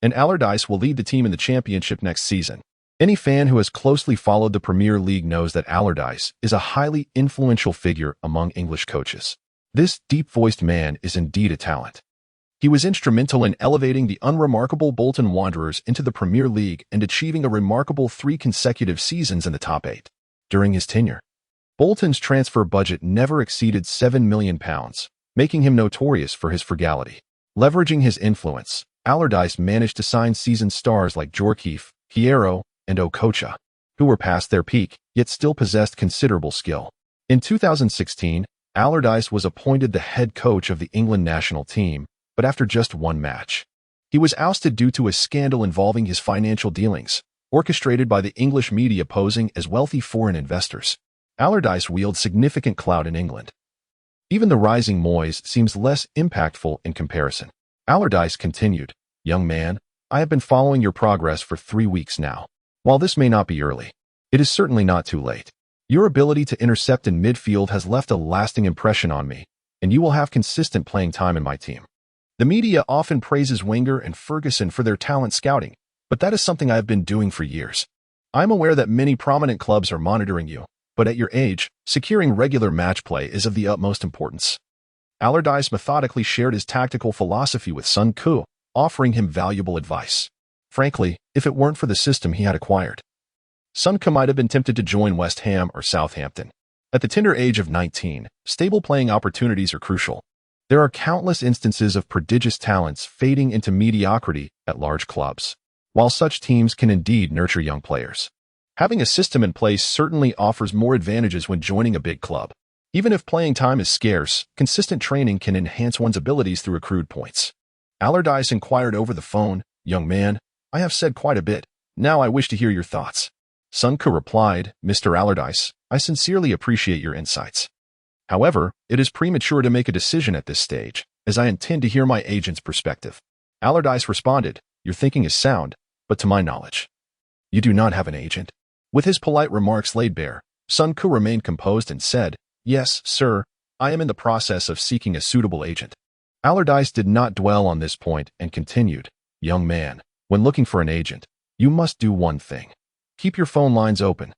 Speaker 1: and Allardyce will lead the team in the Championship next season. Any fan who has closely followed the Premier League knows that Allardyce is a highly influential figure among English coaches. This deep-voiced man is indeed a talent. He was instrumental in elevating the unremarkable Bolton Wanderers into the Premier League and achieving a remarkable 3 consecutive seasons in the top 8. during his tenure. Bolton's transfer budget never exceeded £7 million, making him notorious for his frugality. Leveraging his influence, Allardyce managed to sign seasoned stars like Djorkaeff, Hierro, and Okocha, who were past their peak, yet still possessed considerable skill. In 2016, Allardyce was appointed the head coach of the England national team, but after just one match. He was ousted due to a scandal involving his financial dealings, orchestrated by the English media posing as wealthy foreign investors. Allardyce wields significant clout in England. Even the rising Moyes seems less impactful in comparison. Allardyce continued, "Young man, I have been following your progress for 3 weeks now. While this may not be early, it is certainly not too late. Your ability to intercept in midfield has left a lasting impression on me, and you will have consistent playing time in my team." The media often praises Wenger and Ferguson for their talent scouting, but that is something I have been doing for years. I'm aware that many prominent clubs are monitoring you, but at your age, securing regular match play is of the utmost importance. Allardyce methodically shared his tactical philosophy with Sun Koo, offering him valuable advice. Frankly, if it weren't for the system he had acquired, Sun Koo might have been tempted to join West Ham or Southampton. At the tender age of 19, stable playing opportunities are crucial. There are countless instances of prodigious talents fading into mediocrity at large clubs. While such teams can indeed nurture young players, having a system in place certainly offers more advantages when joining a big club. Even if playing time is scarce, consistent training can enhance one's abilities through accrued points. Allardyce inquired over the phone, "Young man, I have said quite a bit. Now I wish to hear your thoughts." Sun Koo replied, "Mr. Allardyce, I sincerely appreciate your insights. However, it is premature to make a decision at this stage, as I intend to hear my agent's perspective." Allardyce responded, "Your thinking is sound, but to my knowledge, you do not have an agent." With his polite remarks laid bare, Sun Koo remained composed and said, "Yes, sir, I am in the process of seeking a suitable agent." Allardyce did not dwell on this point and continued, "Young man, when looking for an agent, you must do one thing. Keep your phone lines open.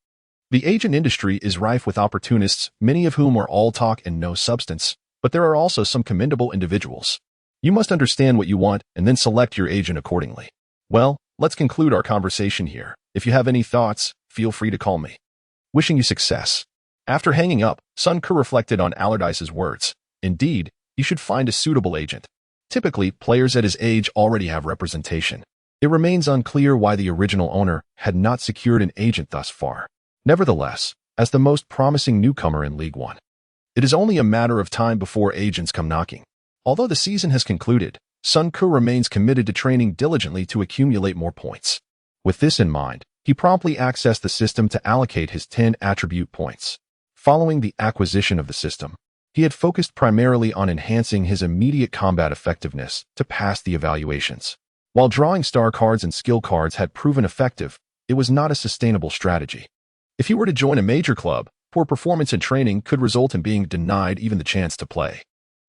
Speaker 1: The agent industry is rife with opportunists, many of whom are all talk and no substance, but there are also some commendable individuals. You must understand what you want and then select your agent accordingly." Well, let's conclude our conversation here. If you have any thoughts, feel free to call me. Wishing you success. After hanging up, Sun Koo reflected on Allardyce's words. Indeed, he should find a suitable agent. Typically, players at his age already have representation. It remains unclear why the original owner had not secured an agent thus far. Nevertheless, as the most promising newcomer in League One, it is only a matter of time before agents come knocking. Although the season has concluded, Sun Koo remains committed to training diligently to accumulate more points. With this in mind, he promptly accessed the system to allocate his 10 attribute points. Following the acquisition of the system, he had focused primarily on enhancing his immediate combat effectiveness to pass the evaluations. While drawing star cards and skill cards had proven effective, it was not a sustainable strategy. If he were to join a major club, poor performance in training could result in being denied even the chance to play.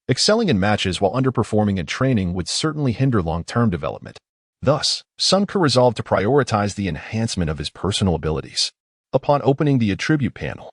Speaker 1: Excelling in matches while underperforming in training would certainly hinder long-term development. Thus, Sun Koo resolved to prioritize the enhancement of his personal abilities. Upon opening the attribute panel,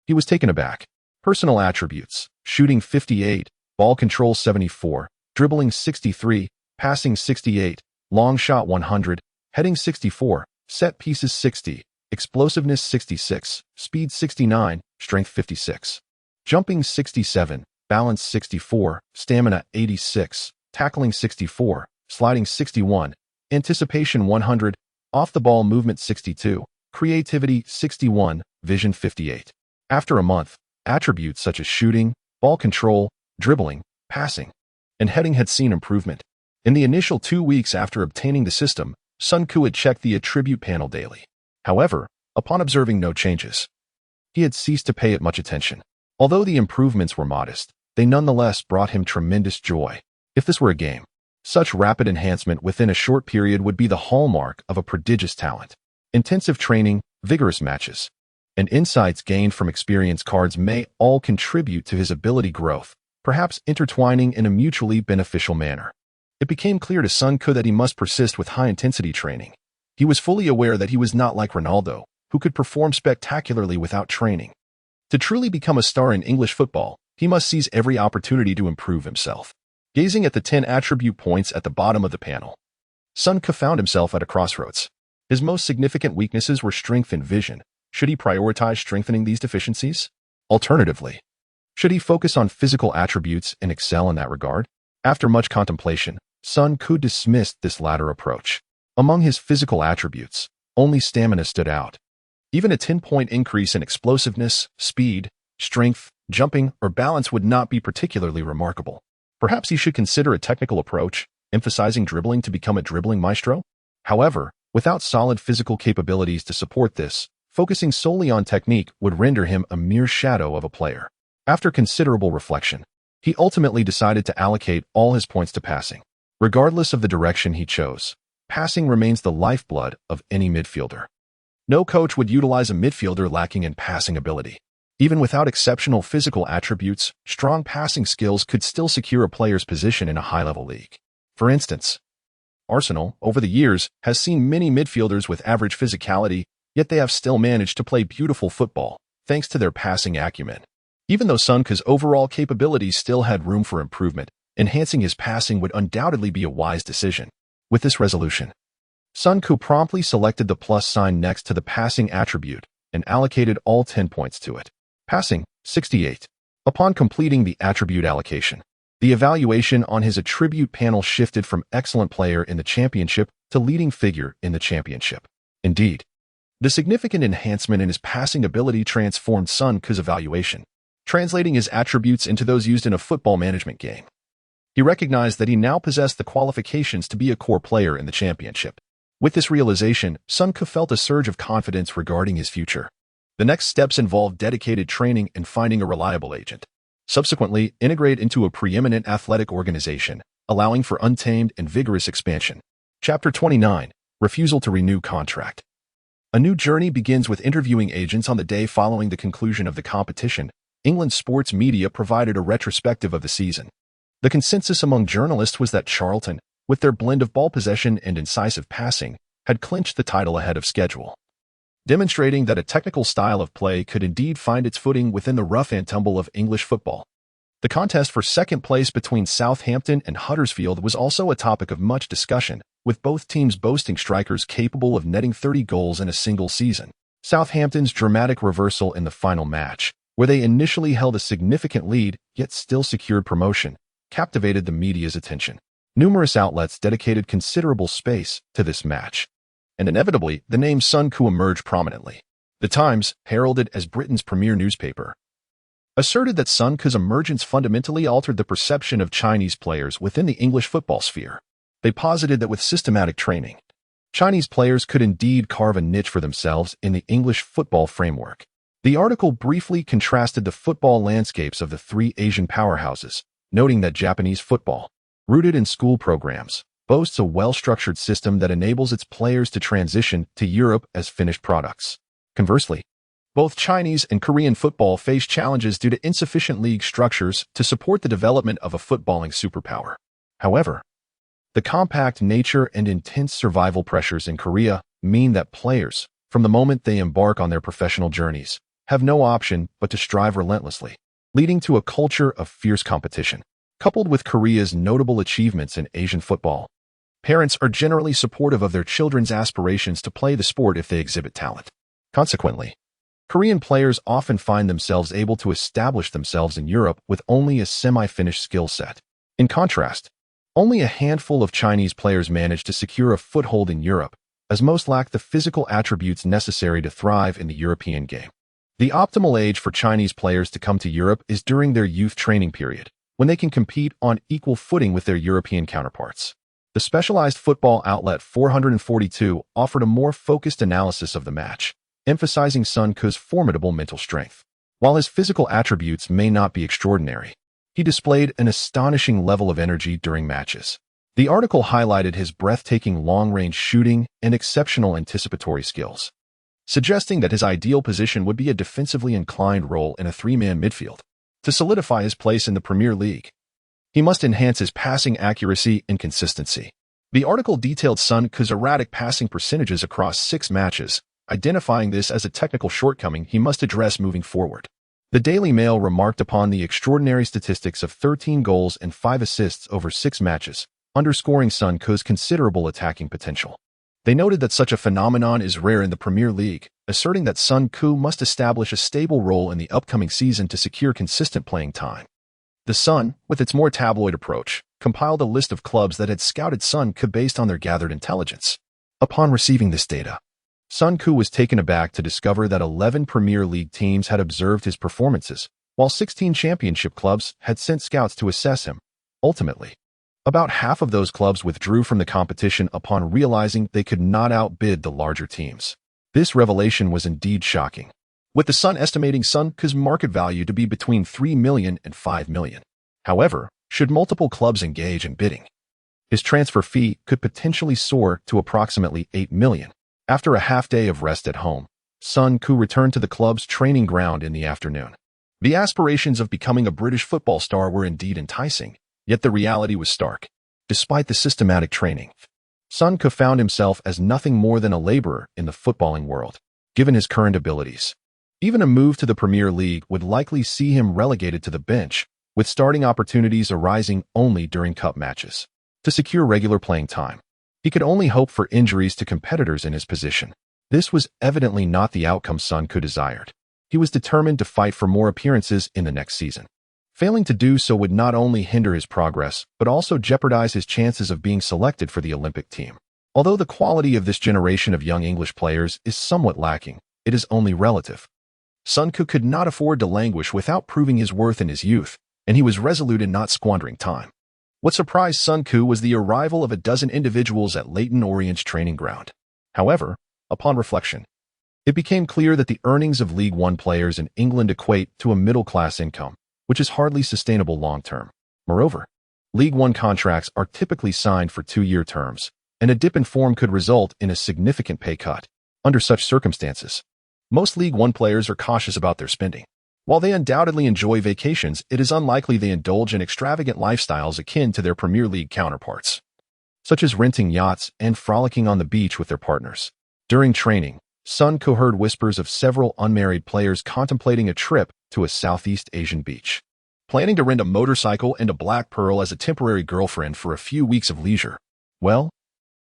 Speaker 1: he was taken aback. Personal attributes: shooting 58, ball control 74, dribbling 63, passing 68, long shot 100, heading 64, set pieces 60, explosiveness 66, speed 69, strength 56, jumping 67, balance 64, stamina 86, tackling 64, sliding 61, anticipation 100, off-the-ball movement 62, creativity 61, vision 58. After a month, attributes such as shooting, ball control, dribbling, passing, and heading had seen improvement. In the initial 2 weeks after obtaining the system, Sun Koo had checked the attribute panel daily. However, upon observing no changes, he had ceased to pay it much attention. Although the improvements were modest, they nonetheless brought him tremendous joy. If this were a game, such rapid enhancement within a short period would be the hallmark of a prodigious talent. Intensive training, vigorous matches, and insights gained from experience cards may all contribute to his ability growth, perhaps intertwining in a mutually beneficial manner. It became clear to Sun Koo that he must persist with high-intensity training. He was fully aware that he was not like Ronaldo, who could perform spectacularly without training. To truly become a star in English football, he must seize every opportunity to improve himself. Gazing at the 10 attribute points at the bottom of the panel, Sun Koo found himself at a crossroads. His most significant weaknesses were strength and vision, Should he prioritize strengthening these deficiencies? Alternatively, should he focus on physical attributes and excel in that regard? After much contemplation, Sun Ku dismissed this latter approach. Among his physical attributes, only stamina stood out. Even a 10-point increase in explosiveness, speed, strength, jumping, or balance would not be particularly remarkable. Perhaps he should consider a technical approach, emphasizing dribbling to become a dribbling maestro? However, without solid physical capabilities to support this, focusing solely on technique would render him a mere shadow of a player. After considerable reflection, he ultimately decided to allocate all his points to passing. Regardless of the direction he chose, passing remains the lifeblood of any midfielder. No coach would utilize a midfielder lacking in passing ability. Even without exceptional physical attributes, strong passing skills could still secure a player's position in a high-level league. For instance, Arsenal, over the years, has seen many midfielders with average physicality, yet they have still managed to play beautiful football, thanks to their passing acumen. Even though Sun Ku's overall capabilities still had room for improvement, enhancing his passing would undoubtedly be a wise decision. With this resolution, Sun Ku promptly selected the plus sign next to the passing attribute and allocated all 10 points to it. Passing, 68. Upon completing the attribute allocation, the evaluation on his attribute panel shifted from excellent player in the championship to leading figure in the championship. Indeed, the significant enhancement in his passing ability transformed Sun Ku's evaluation, translating his attributes into those used in a football management game. He recognized that he now possessed the qualifications to be a core player in the championship. With this realization, Sun Ku felt a surge of confidence regarding his future. The next steps involved dedicated training and finding a reliable agent. Subsequently, integrate into a preeminent athletic organization, allowing for untamed and vigorous expansion. Chapter 29. Refusal to renew contract. A new journey begins with interviewing agents on the day following the conclusion of the competition. England sports media provided a retrospective of the season. The consensus among journalists was that Charlton, with their blend of ball possession and incisive passing, had clinched the title ahead of schedule, demonstrating that a technical style of play could indeed find its footing within the rough and tumble of English football. The contest for second place between Southampton and Huddersfield was also a topic of much discussion, with both teams boasting strikers capable of netting 30 goals in a single season. Southampton's dramatic reversal in the final match, where they initially held a significant lead yet still secured promotion, captivated the media's attention. Numerous outlets dedicated considerable space to this match, and inevitably, the name Sun Ku emerged prominently. The Times, heralded as Britain's premier newspaper, asserted that Sun Ku's emergence fundamentally altered the perception of Chinese players within the English football sphere. They posited that with systematic training, Chinese players could indeed carve a niche for themselves in the English football framework. The article briefly contrasted the football landscapes of the three Asian powerhouses, noting that Japanese football, rooted in school programs, boasts a well-structured system that enables its players to transition to Europe as finished products. Conversely, both Chinese and Korean football face challenges due to insufficient league structures to support the development of a footballing superpower. However, the compact nature and intense survival pressures in Korea mean that players, from the moment they embark on their professional journeys, have no option but to strive relentlessly, leading to a culture of fierce competition. Coupled with Korea's notable achievements in Asian football, parents are generally supportive of their children's aspirations to play the sport if they exhibit talent. Consequently, Korean players often find themselves able to establish themselves in Europe with only a semi-finished skill set. In contrast, only a handful of Chinese players manage to secure a foothold in Europe, as most lack the physical attributes necessary to thrive in the European game. The optimal age for Chinese players to come to Europe is during their youth training period, when they can compete on equal footing with their European counterparts. The specialized football outlet 442 offered a more focused analysis of the match, emphasizing Sun Ku's formidable mental strength. While his physical attributes may not be extraordinary, he displayed an astonishing level of energy during matches. The article highlighted his breathtaking long-range shooting and exceptional anticipatory skills, suggesting that his ideal position would be a defensively inclined role in a three-man midfield. To solidify his place in the Premier League, he must enhance his passing accuracy and consistency. The article detailed Sun Ku's erratic passing percentages across 6 matches, identifying this as a technical shortcoming he must address moving forward. The Daily Mail remarked upon the extraordinary statistics of 13 goals and 5 assists over 6 matches, underscoring Sun Ku's considerable attacking potential. They noted that such a phenomenon is rare in the Premier League, asserting that Sun Ku must establish a stable role in the upcoming season to secure consistent playing time. The Sun, with its more tabloid approach, compiled a list of clubs that had scouted Sun Ku based on their gathered intelligence. Upon receiving this data, Sun Ku was taken aback to discover that 11 Premier League teams had observed his performances, while 16 championship clubs had sent scouts to assess him. Ultimately, about half of those clubs withdrew from the competition upon realizing they could not outbid the larger teams. This revelation was indeed shocking, with the Sun estimating Sun Ku's market value to be between 3 million and 5 million. However, should multiple clubs engage in bidding, his transfer fee could potentially soar to approximately 8 million. After a half-day of rest at home, Sun Ku returned to the club's training ground in the afternoon. The aspirations of becoming a British football star were indeed enticing, yet the reality was stark. Despite the systematic training, Sun Ku found himself as nothing more than a laborer in the footballing world, given his current abilities. Even a move to the Premier League would likely see him relegated to the bench, with starting opportunities arising only during cup matches. To secure regular playing time, he could only hope for injuries to competitors in his position. This was evidently not the outcome Sun Ku desired. He was determined to fight for more appearances in the next season. Failing to do so would not only hinder his progress, but also jeopardize his chances of being selected for the Olympic team. Although the quality of this generation of young English players is somewhat lacking, it is only relative. Sun Ku could not afford to languish without proving his worth in his youth, and he was resolute in not squandering time. What surprised Sun Ku was the arrival of a dozen individuals at Leyton Orient's training ground. However, upon reflection, it became clear that the earnings of League One players in England equate to a middle-class income, which is hardly sustainable long-term. Moreover, League One contracts are typically signed for 2-year terms, and a dip in form could result in a significant pay cut. Under such circumstances, most League One players are cautious about their spending. While they undoubtedly enjoy vacations, it is unlikely they indulge in extravagant lifestyles akin to their Premier League counterparts, such as renting yachts and frolicking on the beach with their partners. During training, Sun Ku heard whispers of several unmarried players contemplating a trip to a Southeast Asian beach, planning to rent a motorcycle and a black pearl as a temporary girlfriend for a few weeks of leisure. Well,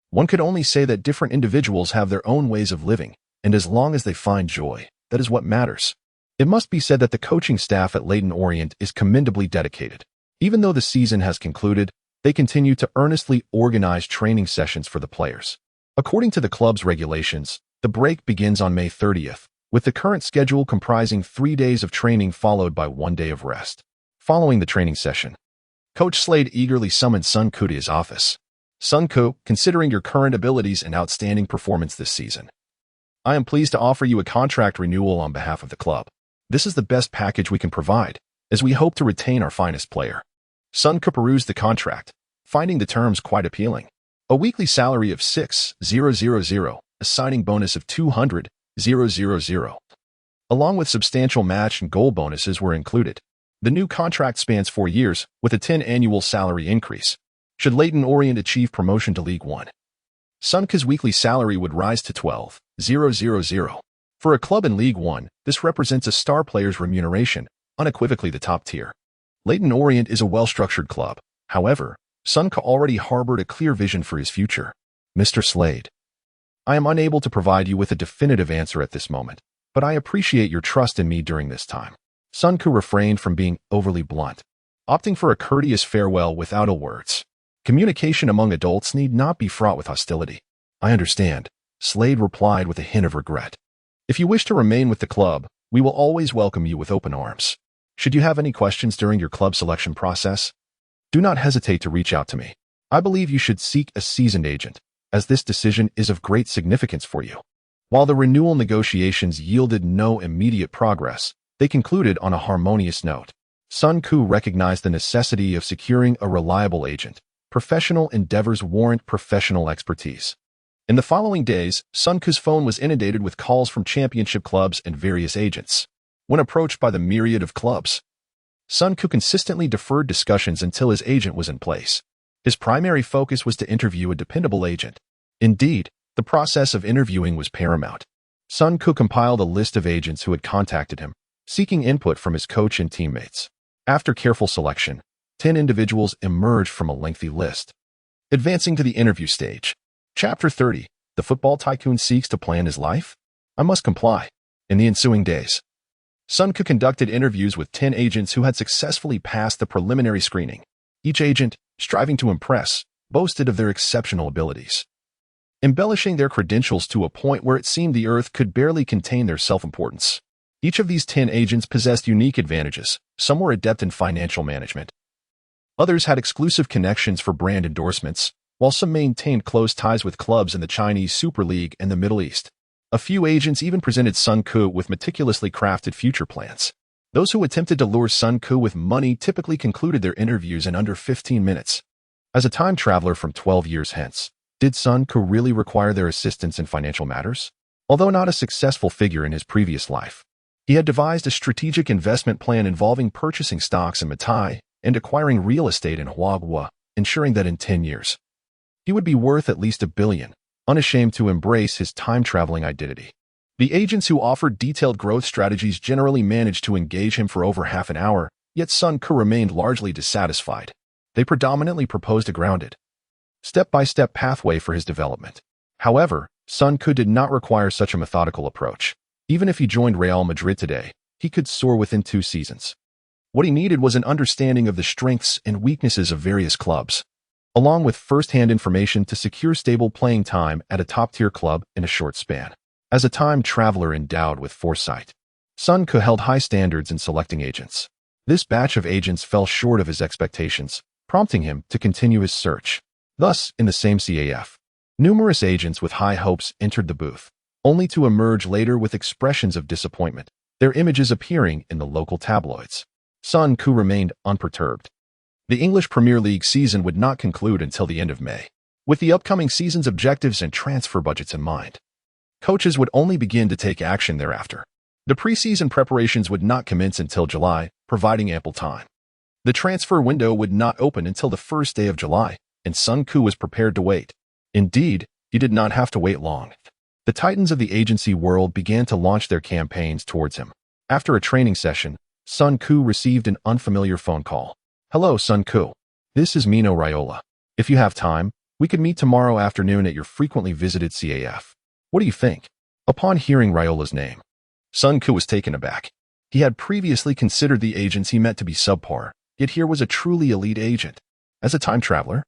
Speaker 1: one could only say that different individuals have their own ways of living, and as long as they find joy, that is what matters. It must be said that the coaching staff at Leyton Orient is commendably dedicated. Even though the season has concluded, they continue to earnestly organize training sessions for the players. According to the club's regulations, the break begins on May 30th, with the current schedule comprising 3 days of training followed by 1 day of rest. Following the training session, Coach Slade eagerly summoned Sun Ku to his office. Sun Ku, considering your current abilities and outstanding performance this season, I am pleased to offer you a contract renewal on behalf of the club. This is the best package we can provide, as we hope to retain our finest player. Sun Ku perused the contract, finding the terms quite appealing. A weekly salary of 6,000, a signing bonus of 200,000, along with substantial match and goal bonuses were included. The new contract spans 4 years, with a 10 annual salary increase, should Leyton Orient achieve promotion to League One. Sun Ku's weekly salary would rise to 12,000. For a club in League One, this represents a star player's remuneration, unequivocally the top tier. Leyton Orient is a well-structured club. However, Sun Ku already harbored a clear vision for his future. Mr. Slade, I am unable to provide you with a definitive answer at this moment, but I appreciate your trust in me during this time. Sun Ku refrained from being overly blunt, opting for a courteous farewell without ill words. Communication among adults need not be fraught with hostility. I understand, Slade replied with a hint of regret. If you wish to remain with the club, we will always welcome you with open arms. Should you have any questions during your club selection process, do not hesitate to reach out to me. I believe you should seek a seasoned agent, as this decision is of great significance for you. While the renewal negotiations yielded no immediate progress, they concluded on a harmonious note. Sun Ku recognized the necessity of securing a reliable agent. Professional endeavors warrant professional expertise. In the following days, Sun Ku's phone was inundated with calls from championship clubs and various agents. When approached by the myriad of clubs, Sun Ku consistently deferred discussions until his agent was in place. His primary focus was to interview a dependable agent. Indeed, the process of interviewing was paramount. Sun Ku compiled a list of agents who had contacted him, seeking input from his coach and teammates. After careful selection, 10 individuals emerged from a lengthy list. Advancing to the interview stage. Chapter 30. The football tycoon seeks to plan his life? I must comply. In the ensuing days, Sun Ke conducted interviews with 10 agents who had successfully passed the preliminary screening. Each agent, striving to impress, boasted of their exceptional abilities, embellishing their credentials to a point where it seemed the earth could barely contain their self-importance. Each of these 10 agents possessed unique advantages. Some were adept in financial management. Others had exclusive connections for brand endorsements, while some maintained close ties with clubs in the Chinese Super League and the Middle East. A few agents even presented Sun Ke with meticulously crafted future plans. Those who attempted to lure Sun Ke with money typically concluded their interviews in under 15 minutes. As a time traveler from 12 years hence, did Sun Ke really require their assistance in financial matters? Although not a successful figure in his previous life, he had devised a strategic investment plan involving purchasing stocks in Matai and acquiring real estate in Huaghua, ensuring that in 10 years, he would be worth at least $1 billion, unashamed to embrace his time-traveling identity. The agents who offered detailed growth strategies generally managed to engage him for over half an hour, yet Sun Ke remained largely dissatisfied. They predominantly proposed a grounded, step-by-step pathway for his development. However, Sun Ke did not require such a methodical approach. Even if he joined Real Madrid today, he could soar within 2 seasons. What he needed was an understanding of the strengths and weaknesses of various clubs, along with first-hand information to secure stable playing time at a top-tier club in a short span. As a time traveler endowed with foresight, Sun Ke held high standards in selecting agents. This batch of agents fell short of his expectations, prompting him to continue his search. Thus, in the same CAF, numerous agents with high hopes entered the booth, only to emerge later with expressions of disappointment, their images appearing in the local tabloids. Sun Ke remained unperturbed. The English Premier League season would not conclude until the end of May. With the upcoming season's objectives and transfer budgets in mind, coaches would only begin to take action thereafter. The preseason preparations would not commence until July, providing ample time. The transfer window would not open until the first day of July, and Sun Ke was prepared to wait. Indeed, he did not have to wait long. The titans of the agency world began to launch their campaigns towards him. After a training session, Sun Ke received an unfamiliar phone call. "Hello, Sun Ke. This is Mino Raiola. If you have time, we could meet tomorrow afternoon at your frequently visited CAF. What do you think?" Upon hearing Raiola's name, Sun Ke was taken aback. He had previously considered the agents he met to be subpar, yet here was a truly elite agent. As a time traveler,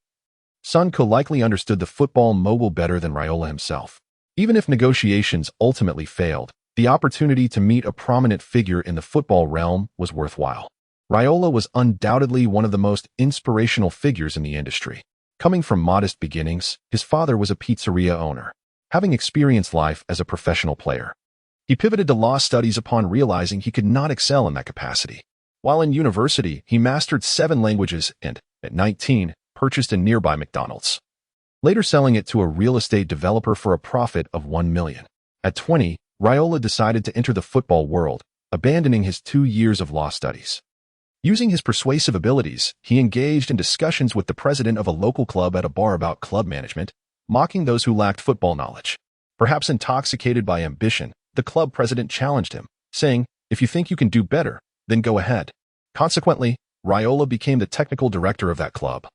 Speaker 1: Sun Ke likely understood the football mogul better than Raiola himself. Even if negotiations ultimately failed, the opportunity to meet a prominent figure in the football realm was worthwhile. Raiola was undoubtedly one of the most inspirational figures in the industry. Coming from modest beginnings, his father was a pizzeria owner. Having experienced life as a professional player, he pivoted to law studies upon realizing he could not excel in that capacity. While in university, he mastered 7 languages and, at 19, purchased a nearby McDonald's, later selling it to a real estate developer for a profit of $1 million. At 20, Raiola decided to enter the football world, abandoning his 2 years of law studies. Using his persuasive abilities, he engaged in discussions with the president of a local club at a bar about club management, mocking those who lacked football knowledge. Perhaps intoxicated by ambition, the club president challenged him, saying, "If you think you can do better, then go ahead." Consequently, Raiola became the technical director of that club,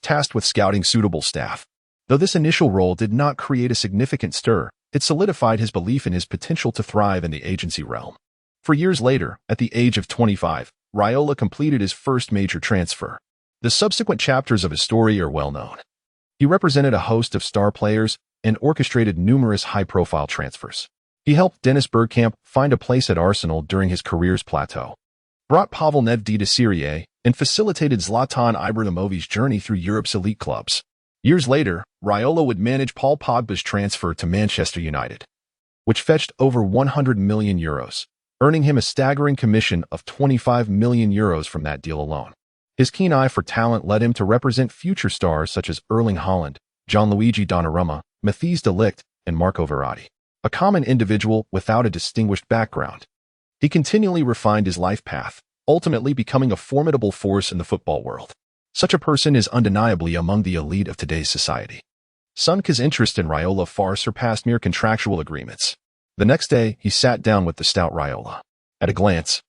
Speaker 1: tasked with scouting suitable staff. Though this initial role did not create a significant stir, it solidified his belief in his potential to thrive in the agency realm. For years later, at the age of 25, Raiola completed his first major transfer. The subsequent chapters of his story are well known. He represented a host of star players and orchestrated numerous high-profile transfers. He helped Dennis Bergkamp find a place at Arsenal during his career's plateau, brought Pavel Nedved to Serie A, and facilitated Zlatan Ibrahimovic's journey through Europe's elite clubs. Years later, Raiola would manage Paul Pogba's transfer to Manchester United, which fetched over €100 million, earning him a staggering commission of €25 million from that deal alone. His keen eye for talent led him to represent future stars such as Erling Haaland, Gianluigi Donnarumma, Matthijs de Ligt, and Marco Verratti. A common individual without a distinguished background, he continually refined his life path, ultimately becoming a formidable force in the football world. Such a person is undeniably among the elite of today's society. Sun Ke's interest in Raiola far surpassed mere contractual agreements. The next day, he sat down with the stout Raiola. At a glance,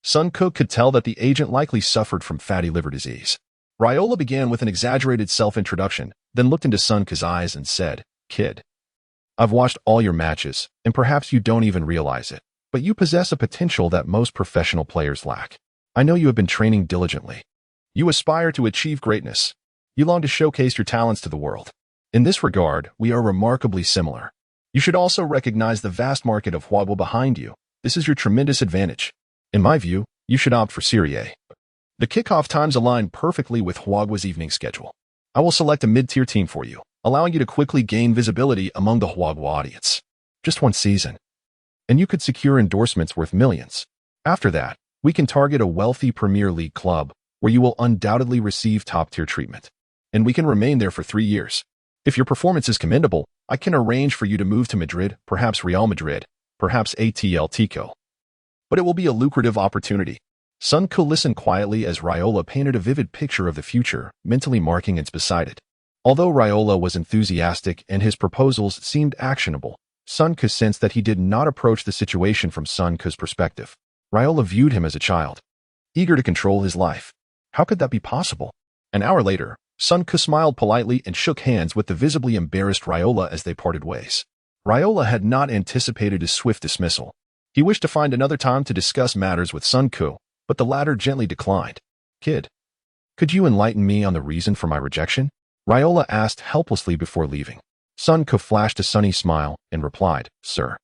Speaker 1: Sun Ke could tell that the agent likely suffered from fatty liver disease. Raiola began with an exaggerated self-introduction, then looked into Sun Ke's eyes and said, "Kid, I've watched all your matches, and perhaps you don't even realize it, but you possess a potential that most professional players lack. I know you have been training diligently. You aspire to achieve greatness. You long to showcase your talents to the world. In this regard, we are remarkably similar. You should also recognize the vast market of Huaguo behind you. This is your tremendous advantage. In my view, you should opt for Serie A. The kickoff times align perfectly with Huaguo's evening schedule. I will select a mid-tier team for you, allowing you to quickly gain visibility among the Huaguo audience. Just one season. And you could secure endorsements worth millions. After that, we can target a wealthy Premier League club where you will undoubtedly receive top-tier treatment. And we can remain there for 3 years. If your performance is commendable, I can arrange for you to move to Madrid, perhaps Real Madrid, perhaps ATL Tico. But it will be a lucrative opportunity. Sun Ke listened quietly as Raiola painted a vivid picture of the future, mentally marking its beside it. Although Raiola was enthusiastic and his proposals seemed actionable, Sun Ke sensed that he did not approach the situation from Sun Ke's perspective. Raiola viewed him as a child, eager to control his life. How could that be possible? An hour later, Sun Ke smiled politely and shook hands with the visibly embarrassed Raiola as they parted ways. Raiola had not anticipated his swift dismissal. He wished to find another time to discuss matters with Sun Ke, but the latter gently declined. Kid, could you enlighten me on the reason for my rejection? Raiola asked helplessly before leaving. Sun Ke flashed a sunny smile and replied, Sir,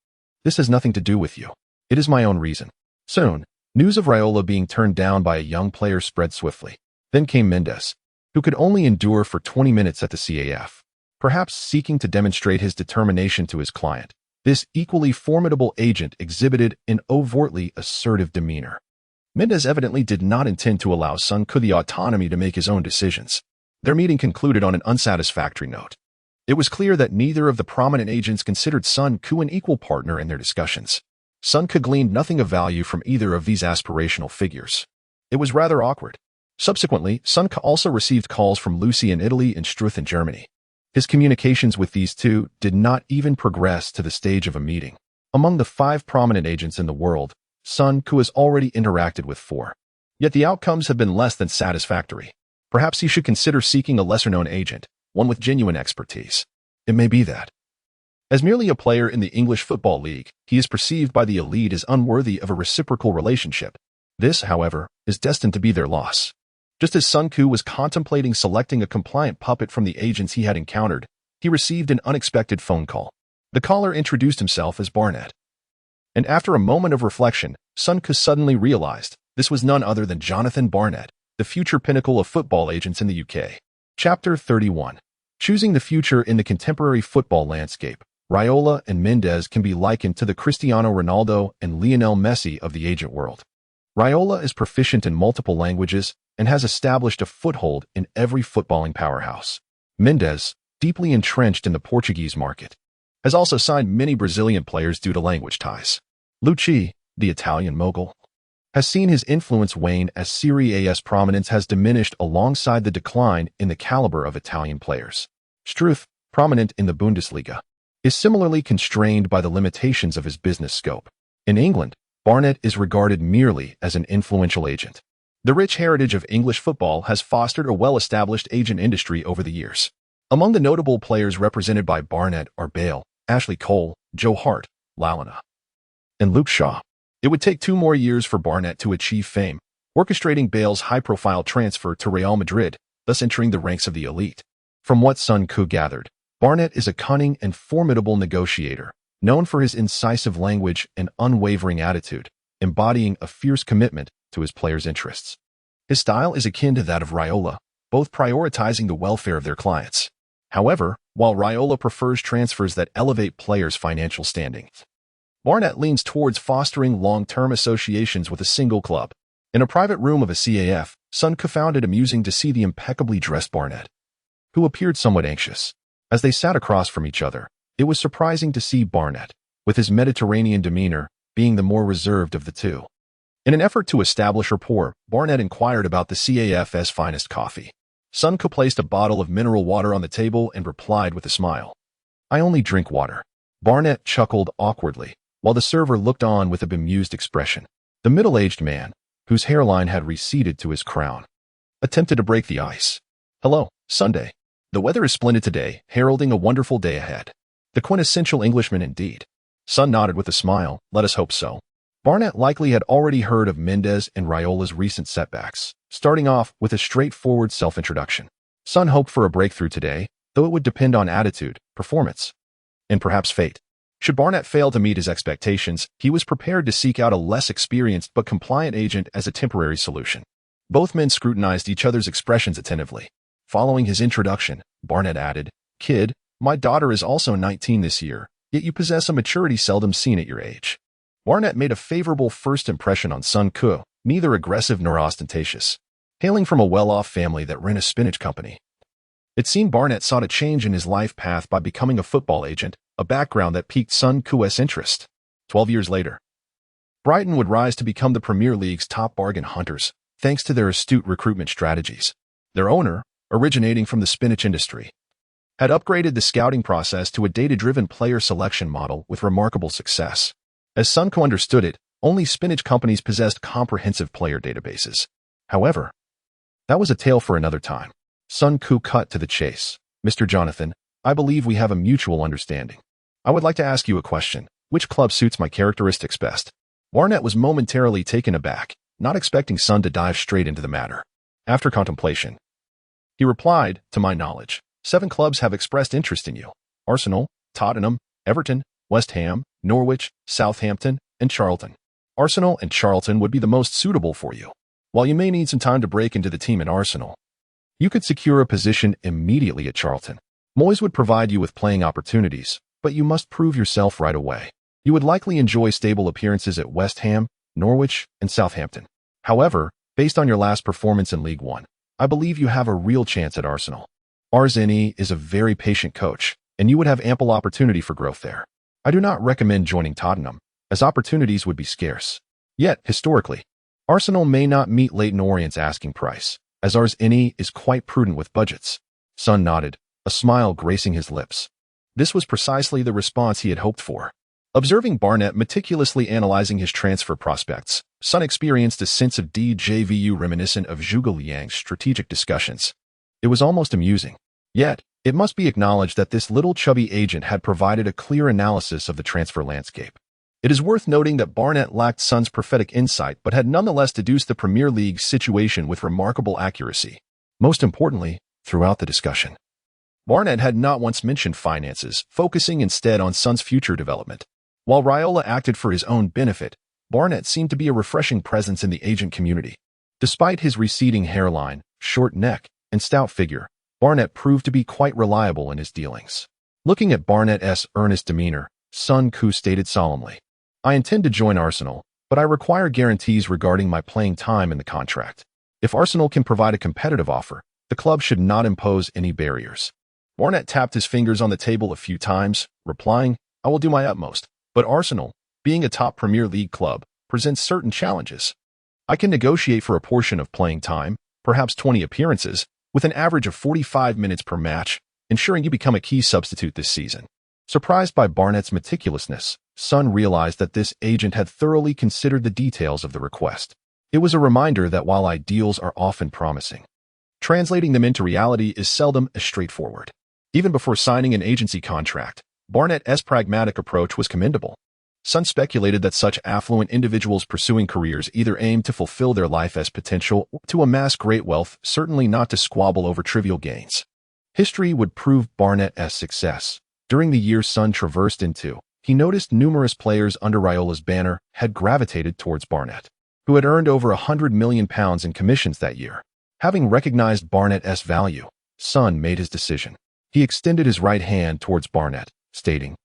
Speaker 1: this has nothing to do with you. It is my own reason. Soon, news of Raiola being turned down by a young player spread swiftly. Then came Mendes, who could only endure for 20 minutes at the CAF, perhaps seeking to demonstrate his determination to his client. This equally formidable agent exhibited an overtly assertive demeanor. Mendes evidently did not intend to allow Sun Ke the autonomy to make his own decisions. Their meeting concluded on an unsatisfactory note. It was clear that neither of the prominent agents considered Sun Ke an equal partner in their discussions. Sun Ke gleaned nothing of value from either of these aspirational figures. It was rather awkward. Subsequently, Sun Ke also received calls from Lucy in Italy and Struth in Germany. His communications with these two did not even progress to the stage of a meeting. Among the 5 prominent agents in the world, Sun Ke has already interacted with 4. Yet the outcomes have been less than satisfactory. Perhaps he should consider seeking a lesser-known agent, one with genuine expertise. It may be that, as merely a player in the English Football League, he is perceived by the elite as unworthy of a reciprocal relationship. This, however, is destined to be their loss. Just as Sun Ke was contemplating selecting a compliant puppet from the agents he had encountered, he received an unexpected phone call. The caller introduced himself as Barnett. And after a moment of reflection, Sun Ke suddenly realized this was none other than Jonathan Barnett, the future pinnacle of football agents in the UK. Chapter 31. Choosing the future in the contemporary football landscape, Raiola and Mendes can be likened to the Cristiano Ronaldo and Lionel Messi of the agent world. Raiola is proficient in multiple languages and has established a foothold in every footballing powerhouse. Mendes, deeply entrenched in the Portuguese market, has also signed many Brazilian players due to language ties. Lucci, the Italian mogul, has seen his influence wane as Serie A's prominence has diminished alongside the decline in the caliber of Italian players. Struth, prominent in the Bundesliga, is similarly constrained by the limitations of his business scope. In England, Barnett is regarded merely as an influential agent. The rich heritage of English football has fostered a well-established agent industry over the years. Among the notable players represented by Barnett are Bale, Ashley Cole, Joe Hart, Lalana, and Luke Shaw. It would take 2 more years for Barnett to achieve fame, orchestrating Bale's high-profile transfer to Real Madrid, thus entering the ranks of the elite. From what Sun Ke gathered, Barnett is a cunning and formidable negotiator, known for his incisive language and unwavering attitude, embodying a fierce commitment to his players' interests. His style is akin to that of Raiola, both prioritizing the welfare of their clients. However, while Raiola prefers transfers that elevate players' financial standing, Barnett leans towards fostering long-term associations with a single club. In a private room of a CAF, Sun Ke found it amusing to see the impeccably dressed Barnett, who appeared somewhat anxious. As they sat across from each other, it was surprising to see Barnett, with his Mediterranean demeanor, being the more reserved of the two. In an effort to establish rapport, Barnett inquired about the CAF's finest coffee. Sun Ke placed a bottle of mineral water on the table and replied with a smile. I only drink water. Barnett chuckled awkwardly, while the server looked on with a bemused expression. The middle-aged man, whose hairline had receded to his crown, attempted to break the ice. Hello, Sunday. The weather is splendid today, heralding a wonderful day ahead. The quintessential Englishman indeed. Sun nodded with a smile. Let us hope so. Barnett likely had already heard of Mendez and Raiola's recent setbacks, starting off with a straightforward self-introduction. Sun hoped for a breakthrough today, though it would depend on attitude, performance, and perhaps fate. Should Barnett fail to meet his expectations, he was prepared to seek out a less experienced but compliant agent as a temporary solution. Both men scrutinized each other's expressions attentively. Following his introduction, Barnett added, "Kid, my daughter is also 19 this year, yet you possess a maturity seldom seen at your age." Barnett made a favorable first impression on Sun Ku, neither aggressive nor ostentatious. Hailing from a well-off family that ran a spinach company, it seemed Barnett sought a change in his life path by becoming a football agent, a background that piqued Sun Ku's interest. 12 years later, Brighton would rise to become the Premier League's top bargain hunters, thanks to their astute recruitment strategies. Their owner, originating from the spinach industry, had upgraded the scouting process to a data-driven player selection model with remarkable success. As Sun Ku understood it, only spinach companies possessed comprehensive player databases. However, that was a tale for another time. Sun Ku cut to the chase. "Mr. Jonathan, I believe we have a mutual understanding. I would like to ask you a question. Which club suits my characteristics best?" Barnett was momentarily taken aback, not expecting Sun to dive straight into the matter. After contemplation, he replied, "To my knowledge, 7 clubs have expressed interest in you: Arsenal, Tottenham, Everton, West Ham, Norwich, Southampton, and Charlton. Arsenal and Charlton would be the most suitable for you. While you may need some time to break into the team at Arsenal, you could secure a position immediately at Charlton. Moyes would provide you with playing opportunities, but you must prove yourself right away. You would likely enjoy stable appearances at West Ham, Norwich, and Southampton. However, based on your last performance in League One, I believe you have a real chance at Arsenal. Arsene is a very patient coach, and you would have ample opportunity for growth there. I do not recommend joining Tottenham, as opportunities would be scarce. Yet, historically, Arsenal may not meet Leyton Orient's asking price, as Arsene is quite prudent with budgets." Sun nodded, a smile gracing his lips. This was precisely the response he had hoped for. Observing Barnett meticulously analyzing his transfer prospects, Sun experienced a sense of déjà vu reminiscent of Zhuge Liang's strategic discussions. It was almost amusing. Yet, it must be acknowledged that this little chubby agent had provided a clear analysis of the transfer landscape. It is worth noting that Barnett lacked Sun's prophetic insight but had nonetheless deduced the Premier League's situation with remarkable accuracy. Most importantly, throughout the discussion, Barnett had not once mentioned finances, focusing instead on Sun's future development. While Raiola acted for his own benefit, Barnett seemed to be a refreshing presence in the agent community. Despite his receding hairline, short neck, and stout figure, Barnett proved to be quite reliable in his dealings. Looking at Barnett's earnest demeanor, Sun Ku stated solemnly, "I intend to join Arsenal, but I require guarantees regarding my playing time in the contract. If Arsenal can provide a competitive offer, the club should not impose any barriers." Barnett tapped his fingers on the table a few times, replying, "I will do my utmost, but Arsenal, being a top Premier League club, presents certain challenges. I can negotiate for a portion of playing time, perhaps 20 appearances, with an average of 45 minutes per match, ensuring you become a key substitute this season." Surprised by Barnett's meticulousness, Sun realized that this agent had thoroughly considered the details of the request. It was a reminder that while ideals are often promising, translating them into reality is seldom as straightforward. Even before signing an agency contract, Barnett's pragmatic approach was commendable. Sun speculated that such affluent individuals pursuing careers either aimed to fulfill their life's potential or to amass great wealth, certainly not to squabble over trivial gains. History would prove Barnett's success. During the years Sun traversed into, he noticed numerous players under Raiola's banner had gravitated towards Barnett, who had earned over £100 million in commissions that year. Having recognized Barnett's value, Sun made his decision. He extended his right hand towards Barnett, stating,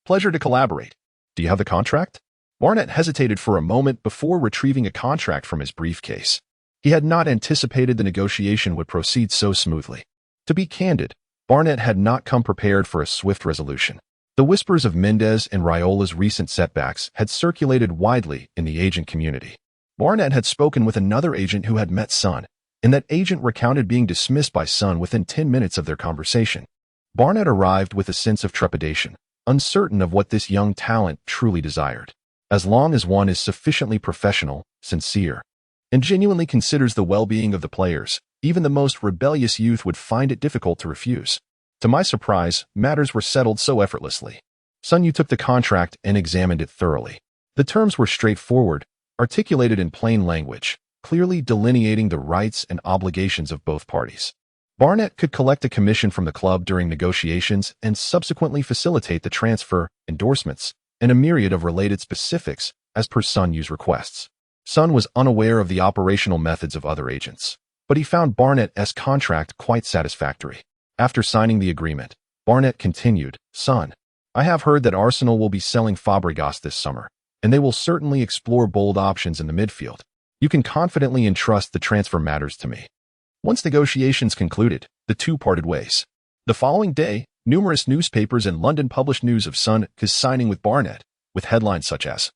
Speaker 1: "Pleasure to collaborate. Do you have the contract?" Barnett hesitated for a moment before retrieving a contract from his briefcase. He had not anticipated the negotiation would proceed so smoothly. To be candid, Barnett had not come prepared for a swift resolution. The whispers of Mendez and Raiola's recent setbacks had circulated widely in the agent community. Barnett had spoken with another agent who had met Sun, and that agent recounted being dismissed by Sun within 10 minutes of their conversation. Barnett arrived with a sense of trepidation, uncertain of what this young talent truly desired. As long as one is sufficiently professional, sincere, and genuinely considers the well-being of the players, even the most rebellious youth would find it difficult to refuse. To my surprise, matters were settled so effortlessly. Sun Yu took the contract and examined it thoroughly. The terms were straightforward, articulated in plain language, clearly delineating the rights and obligations of both parties. Barnett could collect a commission from the club during negotiations and subsequently facilitate the transfer, endorsements, and a myriad of related specifics as per Sun Yu's requests. Sun was unaware of the operational methods of other agents, but he found Barnett's contract quite satisfactory. After signing the agreement, Barnett continued, "Sun, I have heard that Arsenal will be selling Fabregas this summer, and they will certainly explore bold options in the midfield. You can confidently entrust the transfer matters to me." Once negotiations concluded, the two parted ways. The following day, numerous newspapers in London published news of Sun Ku's signing with Barnett, with headlines such as,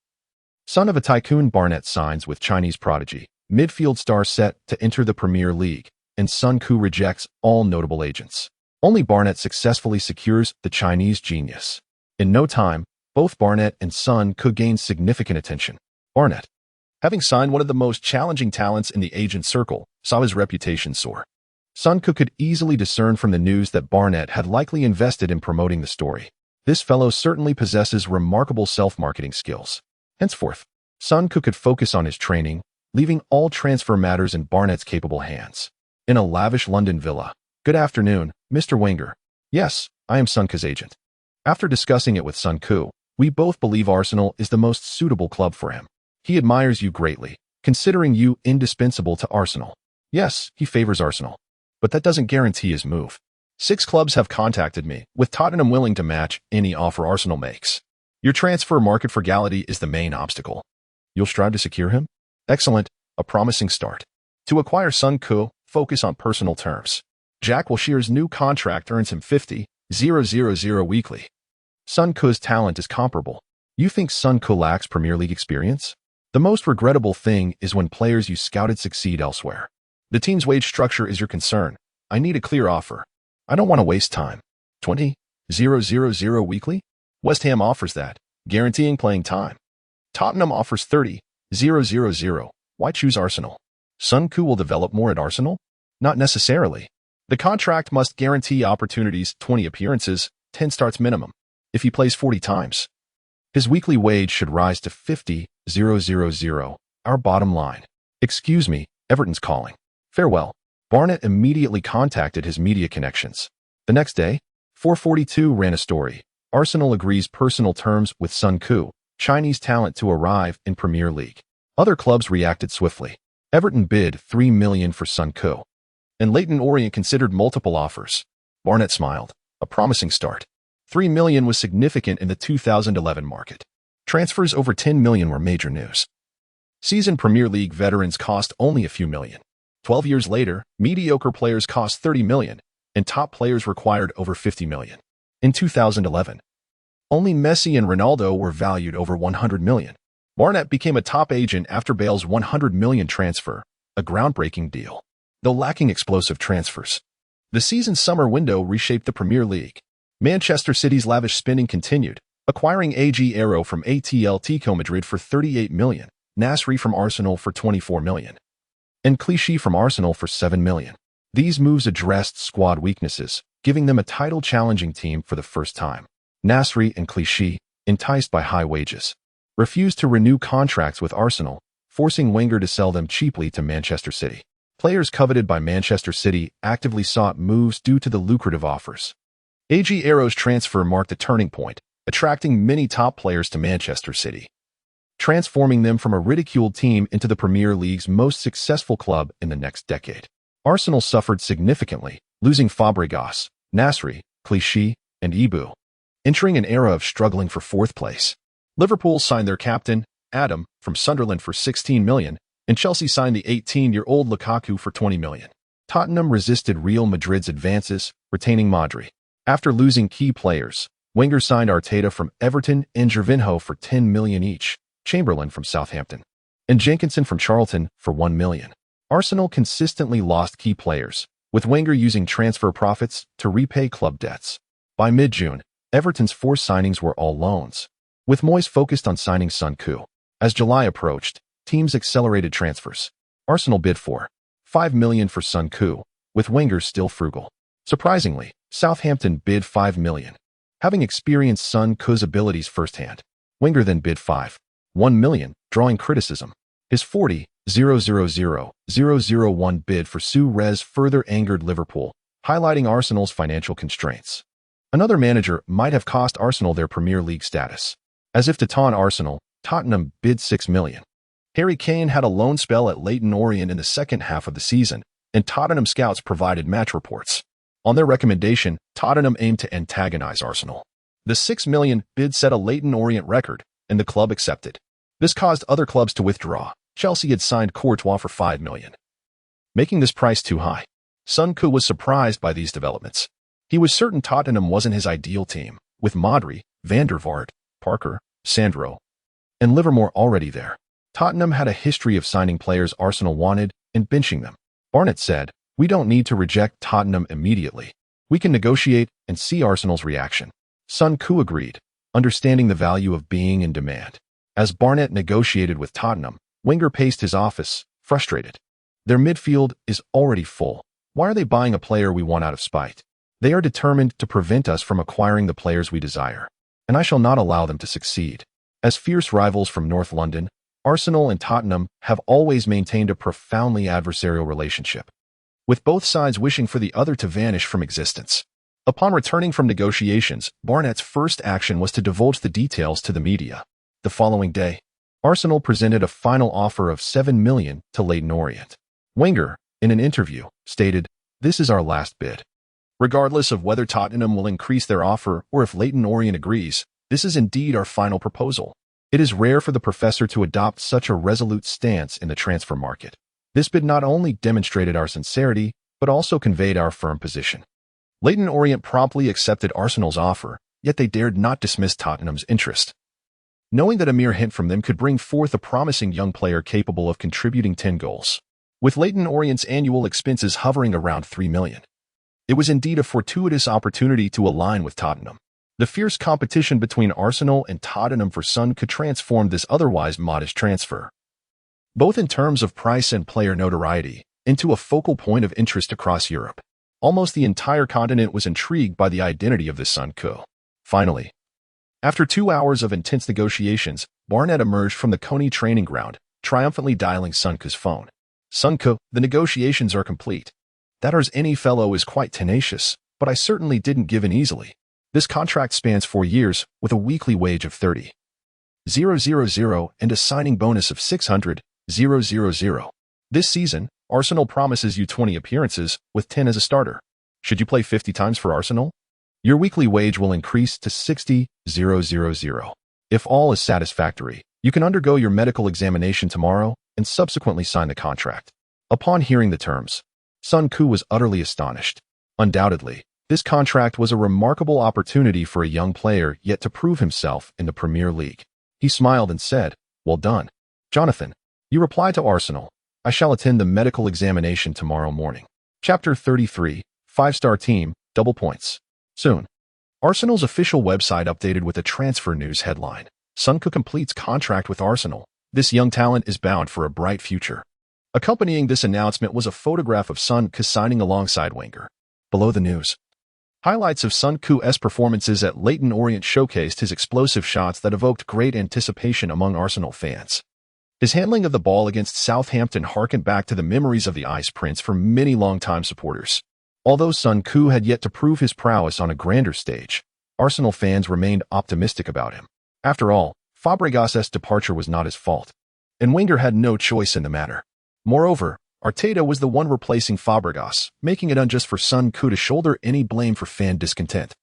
Speaker 1: "Son of a tycoon Barnett signs with Chinese prodigy, midfield star set to enter the Premier League, and Sun Ku rejects all notable agents. Only Barnett successfully secures the Chinese genius." In no time, both Barnett and Sun Ku gained significant attention. Barnett, having signed one of the most challenging talents in the agent circle, saw his reputation soar. Sun Ku could easily discern from the news that Barnett had likely invested in promoting the story. This fellow certainly possesses remarkable self-marketing skills. Henceforth, Sun Ku could focus on his training, leaving all transfer matters in Barnett's capable hands. In a lavish London villa. "Good afternoon, Mr. Wenger. Yes, I am Sun Ku's agent. After discussing it with Sun Ku, we both believe Arsenal is the most suitable club for him. He admires you greatly, considering you indispensable to Arsenal. Yes, he favors Arsenal. But that doesn't guarantee his move. 6 clubs have contacted me, with Tottenham willing to match any offer Arsenal makes. Your transfer market frugality is the main obstacle. You'll strive to secure him? Excellent, a promising start. To acquire Sun Ku, focus on personal terms. Jack Wilshere's new contract earns him 50,000 weekly. Sun Ku's talent is comparable. You think Sun Ku lacks Premier League experience? The most regrettable thing is when players you scouted succeed elsewhere. The team's wage structure is your concern. I need a clear offer. I don't want to waste time. 20,000 weekly? West Ham offers that, guaranteeing playing time. Tottenham offers 30,000. Why choose Arsenal? Sun Ku will develop more at Arsenal? Not necessarily. The contract must guarantee opportunities, 20 appearances, 10 starts minimum. If he plays 40 times, his weekly wage should rise to 50,000. Our bottom line. Excuse me, Everton's calling. Farewell. Barnett immediately contacted his media connections. The next day, 442 ran a story. Arsenal agrees personal terms with Sun Ku, Chinese talent to arrive in Premier League. Other clubs reacted swiftly. Everton bid $3 million for Sun Ku, and Leyton Orient considered multiple offers. Barnett smiled. A promising start. $3 million was significant in the 2011 market. Transfers over $10 million were major news. Seasoned Premier League veterans cost only a few million. 12 years later, mediocre players cost $30 million, and top players required over $50 million. In 2011, only Messi and Ronaldo were valued over $100 million. Barnett became a top agent after Bale's $100 million transfer, a groundbreaking deal. Though lacking explosive transfers, the season's summer window reshaped the Premier League. Manchester City's lavish spending continued, acquiring AG Aero from Atletico Madrid for $38 million, Nasri from Arsenal for $24 million, and Clichy from Arsenal for $7 million. These moves addressed squad weaknesses, giving them a title-challenging team for the first time. Nasri and Clichy, enticed by high wages, refused to renew contracts with Arsenal, forcing Wenger to sell them cheaply to Manchester City. Players coveted by Manchester City actively sought moves due to the lucrative offers. AG Aero's transfer marked a turning point, attracting many top players to Manchester City, transforming them from a ridiculed team into the Premier League's most successful club in the next decade. Arsenal suffered significantly, losing Fabregas, Nasri, Clichy, and Ibu, entering an era of struggling for 4th place. Liverpool signed their captain, Adam, from Sunderland for $16 million, and Chelsea signed the 18-year-old Lukaku for $20 million. Tottenham resisted Real Madrid's advances, retaining Modri. After losing key players, Wenger signed Arteta from Everton and Gervinho for $10 million each, Chamberlain from Southampton, and Jenkinson from Charlton for $1 million. Arsenal consistently lost key players, with Wenger using transfer profits to repay club debts. By mid-June, Everton's 4 signings were all loans, with Moyes focused on signing Sun Ku. As July approached, teams accelerated transfers. Arsenal bid for $5 million for Sun Ku, with Wenger still frugal. Surprisingly, Southampton bid $5 million. Having experienced Sun Ku's abilities firsthand, Wenger then bid $5.1 million, drawing criticism. His 40,000,001 bid for Suarez further angered Liverpool, highlighting Arsenal's financial constraints. Another manager might have cost Arsenal their Premier League status. As if to taunt Arsenal, Tottenham bid $6 million. Harry Kane had a loan spell at Leyton Orient in the second half of the season, and Tottenham scouts provided match reports. On their recommendation, Tottenham aimed to antagonize Arsenal. The $6 million bid set a Leyton Orient record, and the club accepted. This caused other clubs to withdraw. Chelsea had signed Courtois for $5 million, making this price too high. Sun Ku was surprised by these developments. He was certain Tottenham wasn't his ideal team, with Modri, Van der Vaart, Parker, Sandro, and Livermore already there. Tottenham had a history of signing players Arsenal wanted and benching them. Barnett said, "We don't need to reject Tottenham immediately. We can negotiate and see Arsenal's reaction." Sun Ku agreed, understanding the value of being in demand. As Barnett negotiated with Tottenham, Wenger paced his office, frustrated. Their midfield is already full. Why are they buying a player we want out of spite? They are determined to prevent us from acquiring the players we desire, and I shall not allow them to succeed. As fierce rivals from North London, Arsenal and Tottenham have always maintained a profoundly adversarial relationship, with both sides wishing for the other to vanish from existence. Upon returning from negotiations, Barnett's first action was to divulge the details to the media. The following day, Arsenal presented a final offer of $7 million to Leyton Orient. Wenger, in an interview, stated, "This is our last bid. Regardless of whether Tottenham will increase their offer or if Leyton Orient agrees, this is indeed our final proposal." It is rare for the professor to adopt such a resolute stance in the transfer market. This bid not only demonstrated our sincerity, but also conveyed our firm position. Leyton Orient promptly accepted Arsenal's offer, yet they dared not dismiss Tottenham's interest, knowing that a mere hint from them could bring forth a promising young player capable of contributing 10 goals. With Leyton Orient's annual expenses hovering around $3 million, it was indeed a fortuitous opportunity to align with Tottenham. The fierce competition between Arsenal and Tottenham for Sun could transform this otherwise modest transfer, both in terms of price and player notoriety, into a focal point of interest across Europe. Almost the entire continent was intrigued by the identity of this Sun Ku. Finally, after 2 hours of intense negotiations, Barnett emerged from the Coney training ground, triumphantly dialing Sun Ku's phone. "Sun Ku, the negotiations are complete. That any fellow is quite tenacious, but I certainly didn't give in easily. This contract spans 4 years, with a weekly wage of 30,000 and a signing bonus of 600,000. This season, Arsenal promises you 20 appearances, with 10 as a starter. Should you play 50 times for Arsenal? Your weekly wage will increase to 60,000. If all is satisfactory, you can undergo your medical examination tomorrow and subsequently sign the contract." Upon hearing the terms, Sun Ku was utterly astonished. Undoubtedly, this contract was a remarkable opportunity for a young player yet to prove himself in the Premier League. He smiled and said, "Well done, Jonathan. You reply to Arsenal. I shall attend the medical examination tomorrow morning." Chapter 33, 5-star team, double points. Soon, Arsenal's official website updated with a transfer news headline. Sun Ku completes contract with Arsenal. This young talent is bound for a bright future. Accompanying this announcement was a photograph of Sun Ku signing alongside Wenger. Below the news, highlights of Sun Ku's performances at Leyton Orient showcased his explosive shots that evoked great anticipation among Arsenal fans. His handling of the ball against Southampton harkened back to the memories of the Ice Prince for many longtime supporters. Although Sun Ku had yet to prove his prowess on a grander stage, Arsenal fans remained optimistic about him. After all, Fabregas's departure was not his fault, and Wenger had no choice in the matter. Moreover, Arteta was the one replacing Fabregas, making it unjust for Sun Ku to shoulder any blame for fan discontent.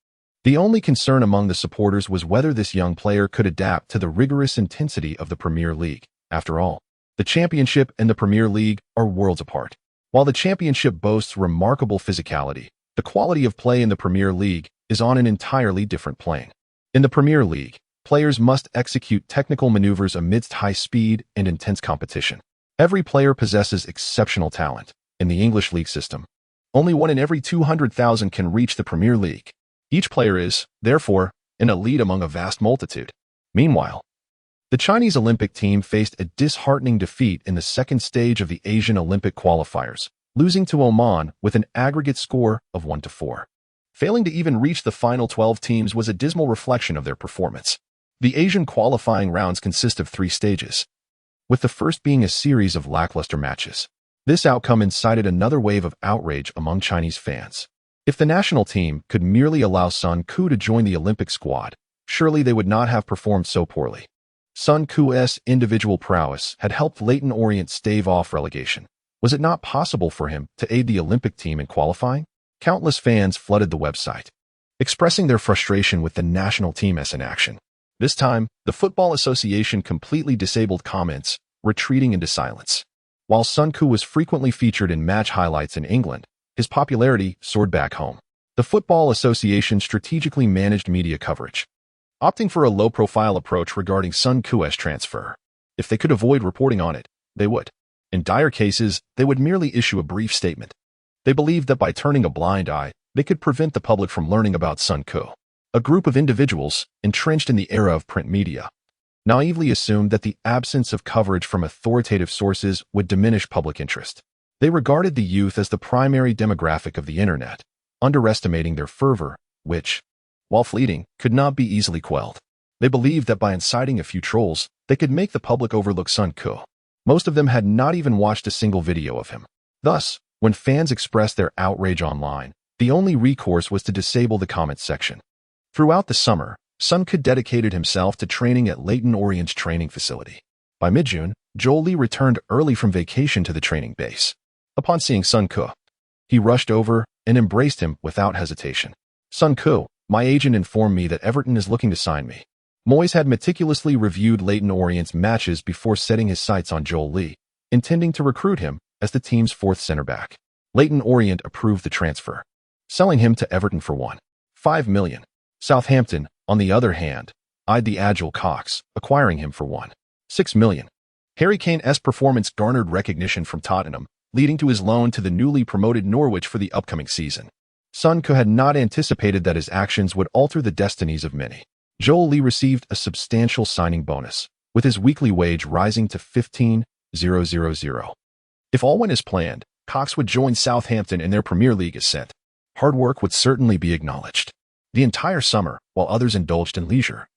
Speaker 1: The only concern among the supporters was whether this young player could adapt to the rigorous intensity of the Premier League. After all, the Championship and the Premier League are worlds apart. While the Championship boasts remarkable physicality, the quality of play in the Premier League is on an entirely different plane. In the Premier League, players must execute technical maneuvers amidst high speed and intense competition. Every player possesses exceptional talent. In the English league system, only 1 in every 200,000 can reach the Premier League. Each player is, therefore, an elite among a vast multitude. Meanwhile, the Chinese Olympic team faced a disheartening defeat in the second stage of the Asian Olympic qualifiers, losing to Oman with an aggregate score of 1-4. Failing to even reach the final 12 teams was a dismal reflection of their performance. The Asian qualifying rounds consist of 3 stages, with the first being a series of lackluster matches. This outcome incited another wave of outrage among Chinese fans. If the national team could merely allow Sun Ku to join the Olympic squad, surely they would not have performed so poorly. Sun Ku's individual prowess had helped Leyton Orient stave off relegation. Was it not possible for him to aid the Olympic team in qualifying? Countless fans flooded the website, expressing their frustration with the national team as in action. This time, the Football Association completely disabled comments, retreating into silence. While Sun Ku was frequently featured in match highlights in England, his popularity soared back home. The Football Association strategically managed media coverage, opting for a low-profile approach regarding Sun Ku's transfer. If they could avoid reporting on it, they would. In dire cases, they would merely issue a brief statement. They believed that by turning a blind eye, they could prevent the public from learning about Sun Ku. A group of individuals, entrenched in the era of print media, naively assumed that the absence of coverage from authoritative sources would diminish public interest. They regarded the youth as the primary demographic of the internet, underestimating their fervor, which, while fleeting, could not be easily quelled. They believed that by inciting a few trolls, they could make the public overlook Sun Ku. Most of them had not even watched a single video of him. Thus, when fans expressed their outrage online, the only recourse was to disable the comments section. Throughout the summer, Sun Ku dedicated himself to training at Leyton Orient's training facility. By mid-June, Joel Lee returned early from vacation to the training base. Upon seeing Sun Ku, he rushed over and embraced him without hesitation. "Sun Ku, my agent informed me that Everton is looking to sign me." Moyes had meticulously reviewed Leyton Orient's matches before setting his sights on Joel Lee, intending to recruit him as the team's 4th center-back. Leyton Orient approved the transfer, selling him to Everton for £1.5 million. Southampton, on the other hand, eyed the agile Cox, acquiring him for £1.6 million. Harry Kane's performance garnered recognition from Tottenham, leading to his loan to the newly promoted Norwich for the upcoming season. Sun Ku had not anticipated that his actions would alter the destinies of many. Joel Lee received a substantial signing bonus, with his weekly wage rising to $15,000. If all went as planned, Cox would join Southampton in their Premier League ascent. Hard work would certainly be acknowledged. The entire summer, while others indulged in leisure,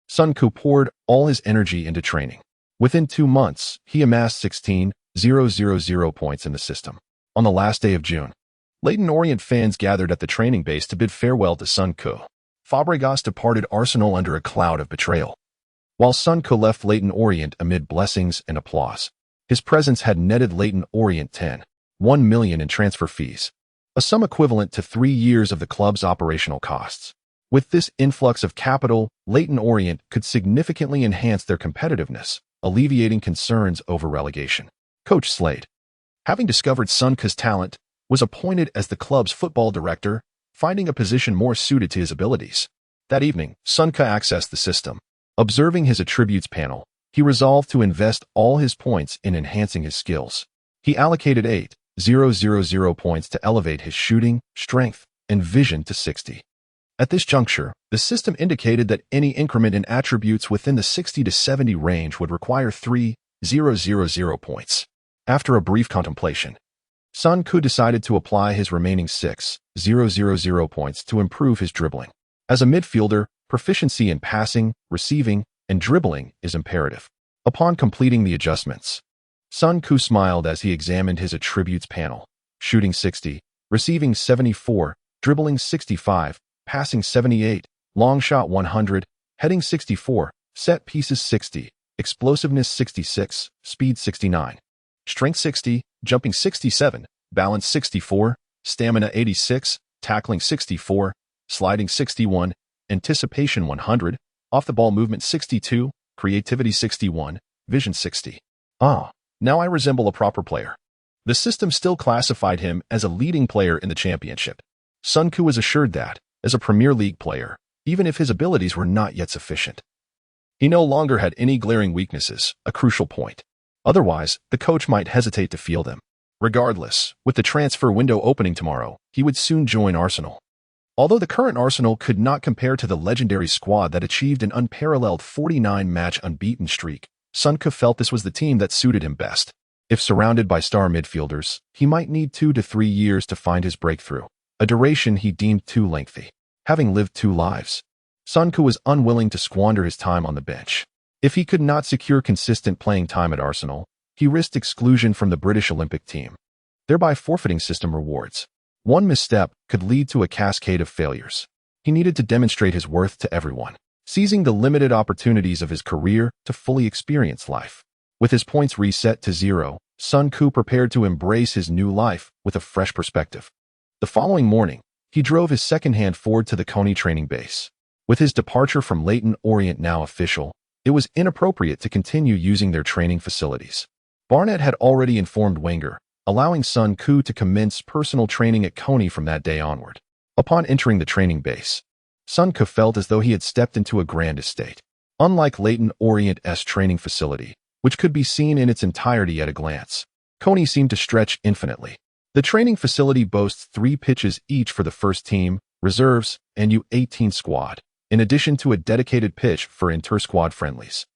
Speaker 1: Sun Ku poured all his energy into training. Within 2 months, he amassed 16,000 points in the system. On the last day of June, Leyton Orient fans gathered at the training base to bid farewell to Sun Ku. Fabregas departed Arsenal under a cloud of betrayal, while Sun Ku left Leyton Orient amid blessings and applause. His presence had netted Leyton Orient £1 million in transfer fees, a sum equivalent to 3 years of the club's operational costs. With this influx of capital, Leyton Orient could significantly enhance their competitiveness, alleviating concerns over relegation. Coach Slade, having discovered Sun Ku's talent, was appointed as the club's football director, finding a position more suited to his abilities. That evening, Sun Ku accessed the system. Observing his attributes panel, he resolved to invest all his points in enhancing his skills. He allocated 8,000 points to elevate his shooting, strength, and vision to 60. At this juncture, the system indicated that any increment in attributes within the 60 to 70 range would require 3,000 points. After a brief contemplation, Sun Ku decided to apply his remaining 6,000 points to improve his dribbling. As a midfielder, proficiency in passing, receiving, and dribbling is imperative. Upon completing the adjustments, Sun Ku smiled as he examined his attributes panel. Shooting 60, receiving 74, dribbling 65, passing 78, long shot 100, heading 64, set pieces 60, explosiveness 66, speed 69, strength 60, jumping 67, balance 64, stamina 86, tackling 64, sliding 61, anticipation 100, off-the-ball movement 62, creativity 61, vision 60. Now I resemble a proper player. The system still classified him as a leading player in the championship. Sun Ku was assured that, as a Premier League player, even if his abilities were not yet sufficient, he no longer had any glaring weaknesses, a crucial point. Otherwise, the coach might hesitate to field him. Regardless, with the transfer window opening tomorrow, he would soon join Arsenal. Although the current Arsenal could not compare to the legendary squad that achieved an unparalleled 49-match unbeaten streak, Sun Ku felt this was the team that suited him best. If surrounded by star midfielders, he might need 2 to 3 years to find his breakthrough, a duration he deemed too lengthy. Having lived 2 lives, Sun Koo was unwilling to squander his time on the bench. If he could not secure consistent playing time at Arsenal, he risked exclusion from the British Olympic team, thereby forfeiting system rewards. One misstep could lead to a cascade of failures. He needed to demonstrate his worth to everyone, seizing the limited opportunities of his career to fully experience life. With his points reset to 0, Sun Koo prepared to embrace his new life with a fresh perspective. The following morning, he drove his second-hand Ford to the Coney training base. With his departure from Leyton Orient now official, it was inappropriate to continue using their training facilities. Barnett had already informed Wenger, allowing Sun Koo to commence personal training at Coney from that day onward. Upon entering the training base, Sun Koo felt as though he had stepped into a grand estate. Unlike Leyton Orient's training facility, which could be seen in its entirety at a glance, Coney seemed to stretch infinitely. The training facility boasts 3 pitches each for the first team, reserves, and U18 squad, in addition to a dedicated pitch for inter-squad friendlies.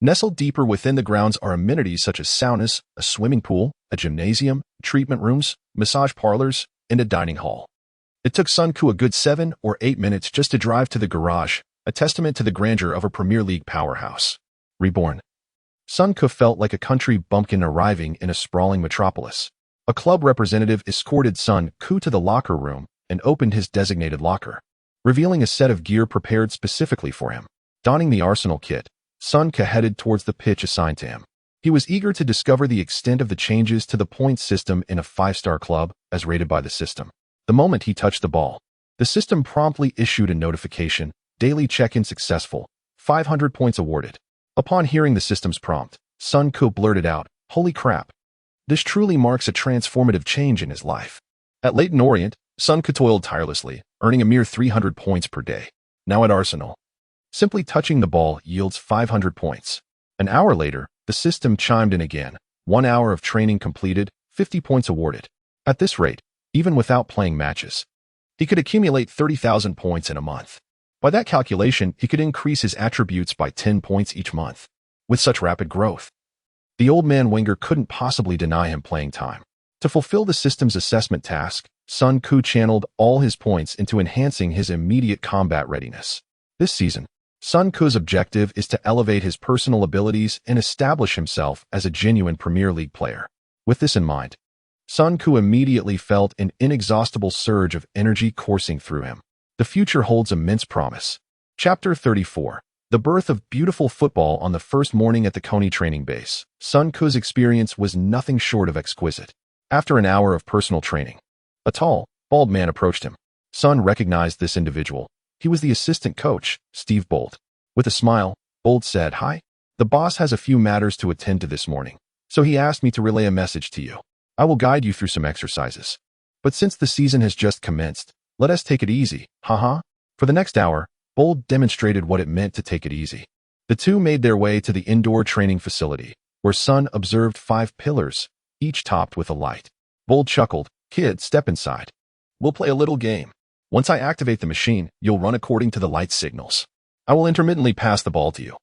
Speaker 1: Nestled deeper within the grounds are amenities such as saunas, a swimming pool, a gymnasium, treatment rooms, massage parlors, and a dining hall. It took Sun Koo a good 7 or 8 minutes just to drive to the garage, a testament to the grandeur of a Premier League powerhouse. Reborn. Sun Koo felt like a country bumpkin arriving in a sprawling metropolis. A club representative escorted Sun Koo to the locker room and opened his designated locker, revealing a set of gear prepared specifically for him. Donning the Arsenal kit, Sun Koo headed towards the pitch assigned to him. He was eager to discover the extent of the changes to the points system in a 5-star club, as rated by the system. The moment he touched the ball, the system promptly issued a notification, daily check-in successful, 500 points awarded. Upon hearing the system's prompt, Sun Koo blurted out, "Holy crap. This truly marks a transformative change in his life." At Leyton Orient, Sun Koo toiled tirelessly, earning a mere 300 points per day. Now at Arsenal, simply touching the ball yields 500 points. An hour later, the system chimed in again. 1 hour of training completed, 50 points awarded. At this rate, even without playing matches, he could accumulate 30,000 points in a month. By that calculation, he could increase his attributes by 10 points each month. With such rapid growth, the old man Wenger couldn't possibly deny him playing time. To fulfill the system's assessment task, Sun Koo channeled all his points into enhancing his immediate combat readiness. This season, Sun Koo's objective is to elevate his personal abilities and establish himself as a genuine Premier League player. With this in mind, Sun Koo immediately felt an inexhaustible surge of energy coursing through him. The future holds immense promise. Chapter 34. The birth of beautiful football. On the first morning at the Coney training base, Sun Koo's experience was nothing short of exquisite. After an hour of personal training, a tall, bald man approached him. Sun recognized this individual. He was the assistant coach, Steve Bold. With a smile, Bold said, "Hi. The boss has a few matters to attend to this morning, so he asked me to relay a message to you. I will guide you through some exercises. But since the season has just commenced, let us take it easy, haha." For the next hour, Bold demonstrated what it meant to take it easy. The two made their way to the indoor training facility, where Sun observed 5 pillars, each topped with a light. Bold chuckled, "Kid, step inside. We'll play a little game. Once I activate the machine, you'll run according to the light signals. I will intermittently pass the ball to you,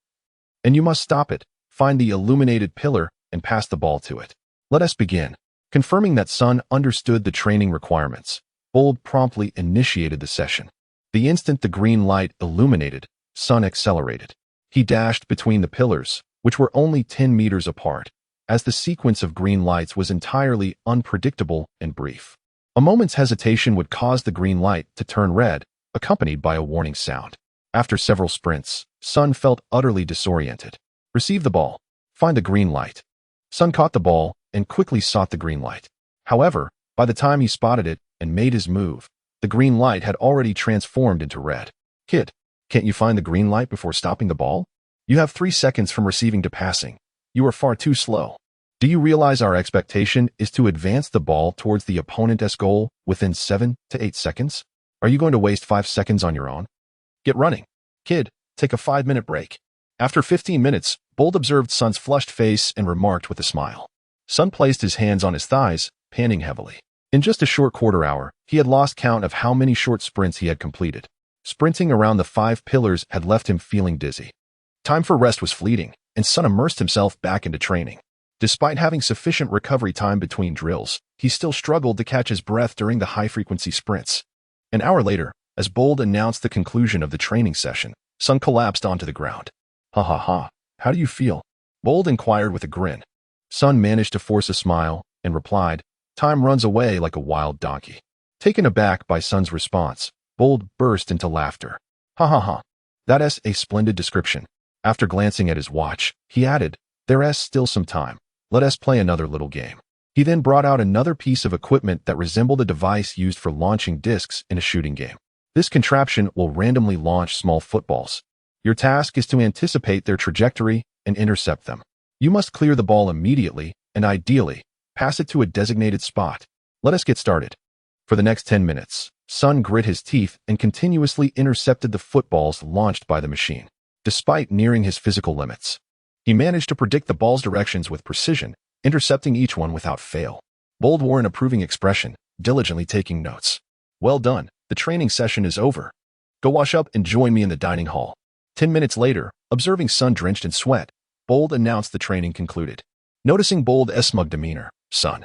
Speaker 1: and you must stop it, find the illuminated pillar, and pass the ball to it. Let us begin." Confirming that Sun understood the training requirements, Bold promptly initiated the session. The instant the green light illuminated, Sun accelerated. He dashed between the pillars, which were only 10 meters apart, as the sequence of green lights was entirely unpredictable and brief. A moment's hesitation would cause the green light to turn red, accompanied by a warning sound. After several sprints, Sun felt utterly disoriented. Receive the ball. Find the green light. Sun caught the ball and quickly sought the green light. However, by the time he spotted it and made his move, the green light had already transformed into red. "Kid, can't you find the green light before stopping the ball? You have 3 seconds from receiving to passing. You are far too slow. Do you realize our expectation is to advance the ball towards the opponent's goal within 7 to 8 seconds? Are you going to waste 5 seconds on your own? Get running. Kid, take a 5-minute break." After 15 minutes, Bold observed Sun's flushed face and remarked with a smile. Sun placed his hands on his thighs, panting heavily. In just a short quarter hour, he had lost count of how many short sprints he had completed. Sprinting around the 5 pillars had left him feeling dizzy. Time for rest was fleeting, and Sun immersed himself back into training. Despite having sufficient recovery time between drills, he still struggled to catch his breath during the high-frequency sprints. An hour later, as Bold announced the conclusion of the training session, Sun collapsed onto the ground. "Ha ha ha, how do you feel?" Bold inquired with a grin. Sun managed to force a smile and replied, "Time runs away like a wild donkey." Taken aback by Sun's response, Bold burst into laughter. "Ha ha ha, that's a splendid description." After glancing at his watch, he added, "There's still some time. Let us play another little game." He then brought out another piece of equipment that resembled a device used for launching discs in a shooting game. This contraption will randomly launch small footballs. Your task is to anticipate their trajectory and intercept them. You must clear the ball immediately and ideally pass it to a designated spot. Let us get started. For the next 10 minutes, Sun grit his teeth and continuously intercepted the footballs launched by the machine. Despite nearing his physical limits, he managed to predict the ball's directions with precision, intercepting each one without fail. Bold wore an approving expression, diligently taking notes. "Well done, the training session is over. Go wash up and join me in the dining hall." 10 minutes later, observing Sun drenched in sweat, Bold announced the training concluded. Noticing Bold's smug demeanor, Sun,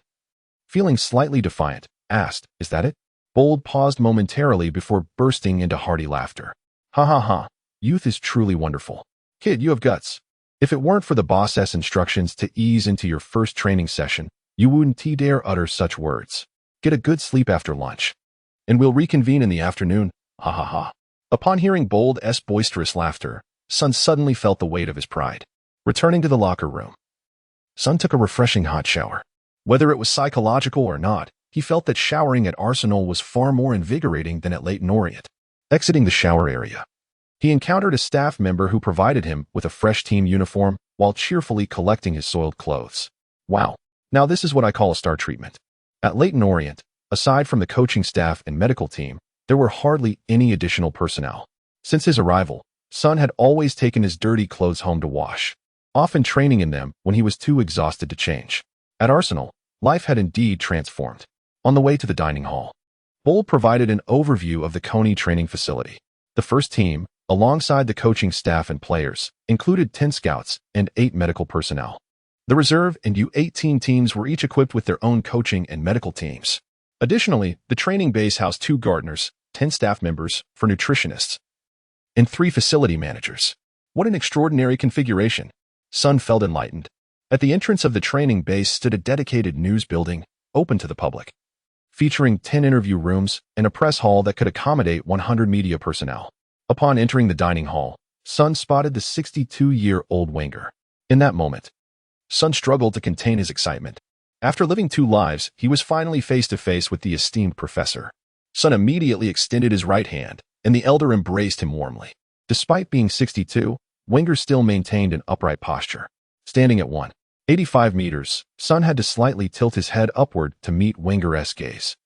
Speaker 1: feeling slightly defiant, asked, "Is that it?" Bold paused momentarily before bursting into hearty laughter. "Ha ha ha, youth is truly wonderful. Kid, you have guts. If it weren't for the boss's instructions to ease into your first training session, you wouldn't dare utter such words. Get a good sleep after lunch, and we'll reconvene in the afternoon. Ha ha ha." Upon hearing Bold's boisterous laughter, Sun suddenly felt the weight of his pride. Returning to the locker room, Sun took a refreshing hot shower. Whether it was psychological or not, he felt that showering at Arsenal was far more invigorating than at Leyton Orient. Exiting the shower area, he encountered a staff member who provided him with a fresh team uniform while cheerfully collecting his soiled clothes. Wow, now this is what I call a star treatment. At Leyton Orient, aside from the coaching staff and medical team, there were hardly any additional personnel. Since his arrival, Sun had always taken his dirty clothes home to wash, often training in them when he was too exhausted to change. At Arsenal, life had indeed transformed. On the way to the dining hall, Bold provided an overview of the Coney training facility. The first team, alongside the coaching staff and players, included 10 scouts and 8 medical personnel. The reserve and U18 teams were each equipped with their own coaching and medical teams. Additionally, the training base housed 2 gardeners, 10 staff members for nutritionists, and 3 facility managers. What an extraordinary configuration. Sun felt enlightened. At the entrance of the training base stood a dedicated news building, open to the public, featuring 10 interview rooms and a press hall that could accommodate 100 media personnel. Upon entering the dining hall, Sun spotted the 62-year-old Wenger. In that moment, Sun struggled to contain his excitement. After living 2 lives, he was finally face-to-face with the esteemed professor. Sun immediately extended his right hand, and the elder embraced him warmly. Despite being 62, Wenger still maintained an upright posture. Standing at 185 meters, Sun had to slightly tilt his head upward to meet Wenger's gaze.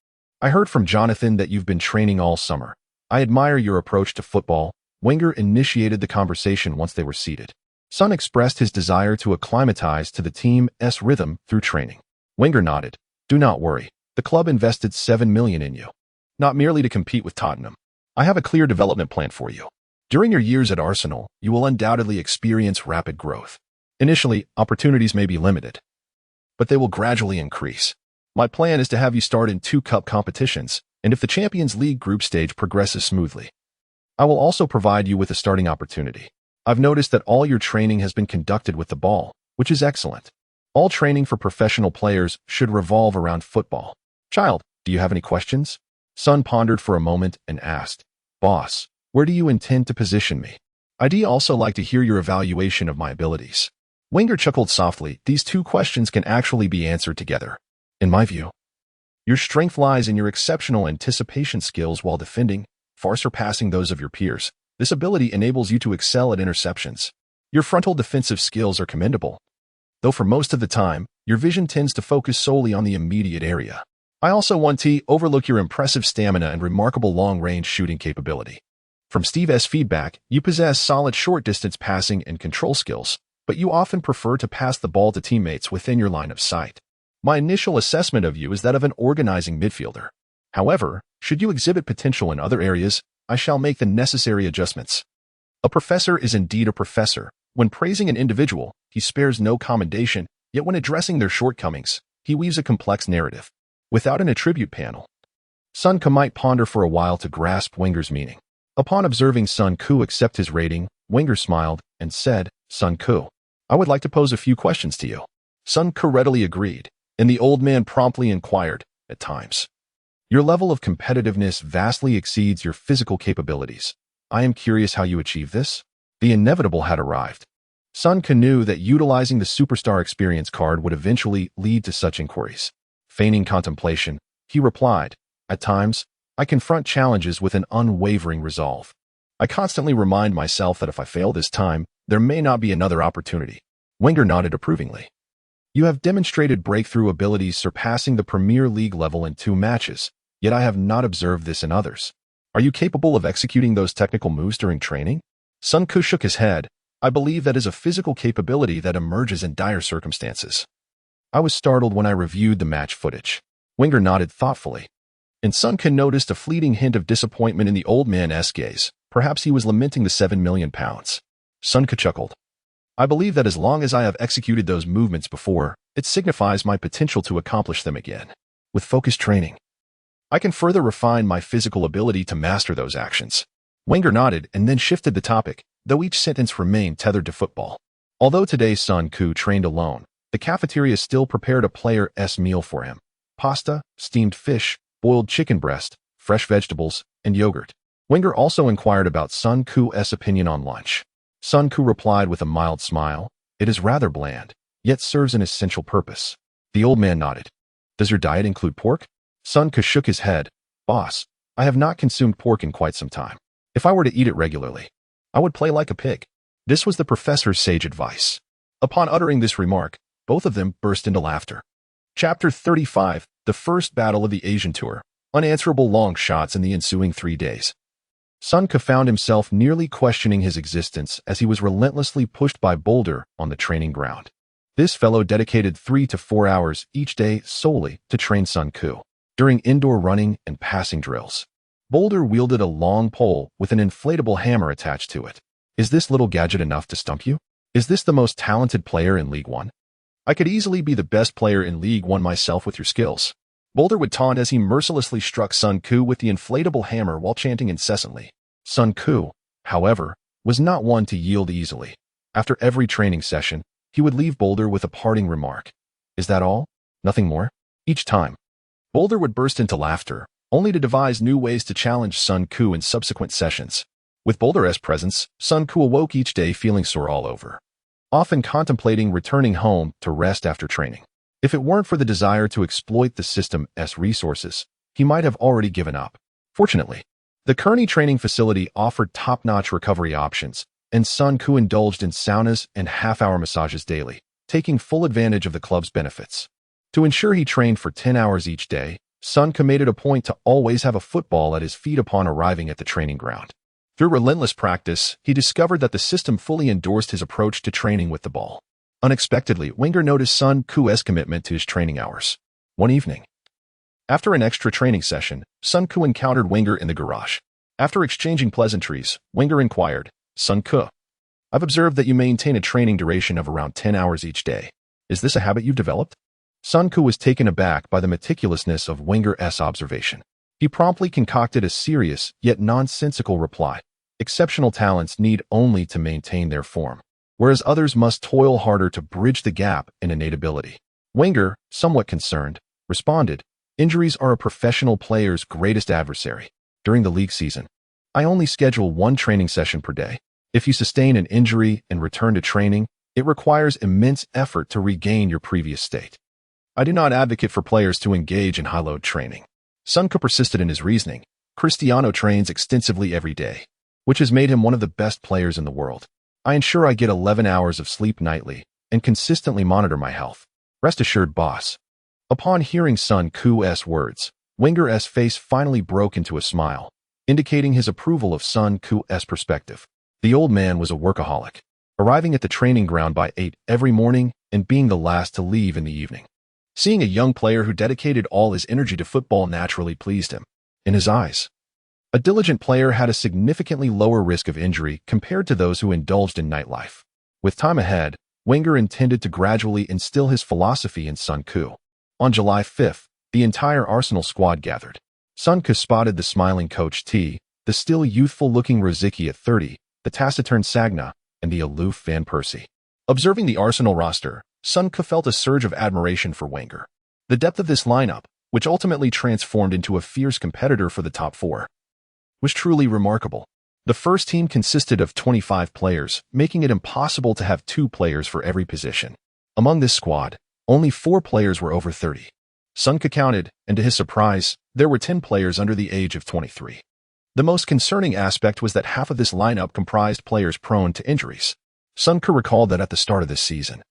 Speaker 1: "I heard from Jonathan that you've been training all summer. I admire your approach to football." Wenger initiated the conversation once they were seated. Sun expressed his desire to acclimatize to the team's rhythm through training. Wenger nodded. "Do not worry. The club invested $7 million in you, not merely to compete with Tottenham. I have a clear development plan for you. During your years at Arsenal, you will undoubtedly experience rapid growth. Initially, opportunities may be limited, but they will gradually increase. My plan is to have you start in 2 cup competitions, and if the Champions League group stage progresses smoothly, I will also provide you with a starting opportunity. I've noticed that all your training has been conducted with the ball, which is excellent. All training for professional players should revolve around football. Child, do you have any questions?" Sun pondered for a moment and asked, "Boss, where do you intend to position me? I'd also like to hear your evaluation of my abilities." Wenger chuckled softly. "These 2 questions can actually be answered together. In my view, your strength lies in your exceptional anticipation skills while defending, far surpassing those of your peers. This ability enables you to excel at interceptions. Your frontal defensive skills are commendable, though for most of the time, your vision tends to focus solely on the immediate area. I also want to overlook your impressive stamina and remarkable long-range shooting capability. From Steve's feedback, you possess solid short-distance passing and control skills, but you often prefer to pass the ball to teammates within your line of sight. My initial assessment of you is that of an organizing midfielder. However, should you exhibit potential in other areas, I shall make the necessary adjustments." A professor is indeed a professor. When praising an individual, he spares no commendation, Yet when addressing their shortcomings, he weaves a complex narrative. Without an attribute panel, Sun Ke might ponder for a while to grasp Wenger's meaning. Upon observing Sun Ke accept his rating, Wenger smiled and said, "Sun Ke, I would like to pose a few questions to you." Sun Ke readily agreed, and the old man promptly inquired, "At times, your level of competitiveness vastly exceeds your physical capabilities. I am curious how you achieve this?" The inevitable had arrived. Sun Ke knew that utilizing the Superstar Experience card would eventually lead to such inquiries. Feigning contemplation, he replied, "At times, I confront challenges with an unwavering resolve. I constantly remind myself that if I fail this time, there may not be another opportunity." Wenger nodded approvingly. "You have demonstrated breakthrough abilities surpassing the Premier League level in 2 matches, yet I have not observed this in others. Are you capable of executing those technical moves during training?" Sun Ke shook his head. "I believe that is a physical capability that emerges in dire circumstances." I was startled when I reviewed the match footage. Wenger nodded thoughtfully, and Sun Ke noticed a fleeting hint of disappointment in the old man's gaze. Perhaps he was lamenting the £7 million. Sun Ke chuckled. "I believe that as long as I have executed those movements before, it signifies my potential to accomplish them again. With focused training, I can further refine my physical ability to master those actions." Wenger nodded and then shifted the topic, though each sentence remained tethered to football. Although today Sun Ke trained alone, the cafeteria still prepared a player's meal for him. Pasta, steamed fish, boiled chicken breast, fresh vegetables, and yogurt. Wenger also inquired about Sun Ke's opinion on lunch. Sun Ke replied with a mild smile, "It is rather bland, yet serves an essential purpose." The old man nodded. "Does your diet include pork?" Sun Ke shook his head. "Boss, I have not consumed pork in quite some time. If I were to eat it regularly, I would play like a pig." This was the professor's sage advice. Upon uttering this remark, both of them burst into laughter. Chapter 35, The First Battle of the Asian Tour. Unanswerable long shots in the ensuing 3 days. Sun Ke found himself nearly questioning his existence as he was relentlessly pushed by Boulder on the training ground. This fellow dedicated 3 to 4 hours each day solely to train Sun Ke. During indoor running and passing drills, Boulder wielded a long pole with an inflatable hammer attached to it. "Is this little gadget enough to stump you? Is this the most talented player in League One? I could easily be the best player in League One myself with your skills." Boulder would taunt as he mercilessly struck Sun Ke with the inflatable hammer while chanting incessantly. Sun Ke, however, was not one to yield easily. After every training session, he would leave Boulder with a parting remark. "Is that all? Nothing more?" Each time, Boulder would burst into laughter, only to devise new ways to challenge Sun Ke in subsequent sessions. With Boulder's presence, Sun Ke awoke each day feeling sore all over, often contemplating returning home to rest after training. If it weren't for the desire to exploit the system's resources, he might have already given up. Fortunately, the Kearney training facility offered top-notch recovery options, and Sun Ke indulged in saunas and half-hour massages daily, taking full advantage of the club's benefits. To ensure he trained for 10 hours each day, Sun Ke made it a point to always have a football at his feet upon arriving at the training ground. Through relentless practice, he discovered that the system fully endorsed his approach to training with the ball. Unexpectedly, Wenger noticed Sun Ke's commitment to his training hours. One evening, after an extra training session, Sun Ke encountered Wenger in the garage. After exchanging pleasantries, Wenger inquired, "Sun Ke, I've observed that you maintain a training duration of around 10 hours each day. Is this a habit you've developed?" Sun Ke was taken aback by the meticulousness of Wenger's observation. He promptly concocted a serious yet nonsensical reply. "Exceptional talents need only to maintain their form, whereas others must toil harder to bridge the gap in innate ability." Wenger, somewhat concerned, responded, "Injuries are a professional player's greatest adversary. During the league season, I only schedule 1 training session per day. If you sustain an injury and return to training, it requires immense effort to regain your previous state. I do not advocate for players to engage in high-load training." Sun Ke persisted in his reasoning. "Cristiano trains extensively every day, which has made him one of the best players in the world. I ensure I get 11 hours of sleep nightly and consistently monitor my health. Rest assured, boss." Upon hearing Sun Ke's words, Wenger's face finally broke into a smile, indicating his approval of Sun Ke's perspective. The old man was a workaholic, arriving at the training ground by 8 every morning and being the last to leave in the evening. Seeing a young player who dedicated all his energy to football naturally pleased him. In his eyes, a diligent player had a significantly lower risk of injury compared to those who indulged in nightlife. With time ahead, Wenger intended to gradually instill his philosophy in Sun Koo. On July 5th, the entire Arsenal squad gathered. Sun Koo spotted the smiling Coach T, the still youthful-looking Rosicky at 30, the taciturn Sagna, and the aloof Van Persie. Observing the Arsenal roster, Sun Koo felt a surge of admiration for Wenger. The depth of this lineup, which ultimately transformed into a fierce competitor for the top four, was truly remarkable. The first team consisted of 25 players, making it impossible to have 2 players for every position. Among this squad, only 4 players were over 30. Sun Koo counted, and to his surprise, there were 10 players under the age of 23. The most concerning aspect was that half of this lineup comprised players prone to injuries. Sun Koo recalled that at the start of this season,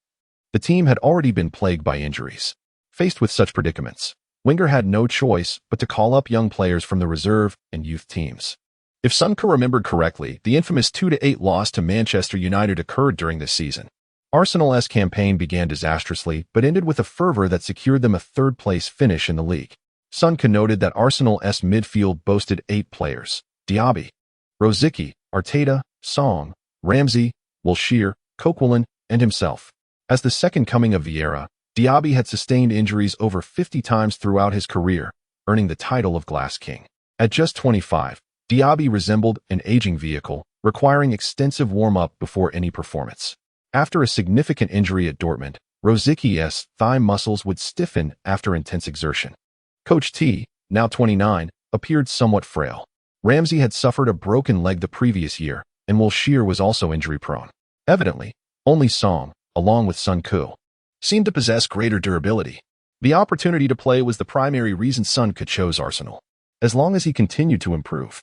Speaker 1: the team had already been plagued by injuries. Faced with such predicaments, Wenger had no choice but to call up young players from the reserve and youth teams. If Sun Koo remembered correctly, the infamous 2-8 loss to Manchester United occurred during this season. Arsenal's campaign began disastrously, but ended with a fervor that secured them a third-place finish in the league. Sun Koo noted that Arsenal's midfield boasted 8 players: Diaby, Rosicky, Arteta, Song, Ramsey, Wilshere, Coquelin, and himself. As the second coming of Vieira, Diaby had sustained injuries over 50 times throughout his career, earning the title of Glass King. At just 25, Diaby resembled an aging vehicle, requiring extensive warm-up before any performance. After a significant injury at Dortmund, Rosicky's thigh muscles would stiffen after intense exertion. Coach T, now 29, appeared somewhat frail. Ramsey had suffered a broken leg the previous year, and Wilshere was also injury-prone. Evidently, only Song, along with Sun Koo, seemed to possess greater durability. The opportunity to play was the primary reason Sun Koo chose Arsenal. As long as he continued to improve,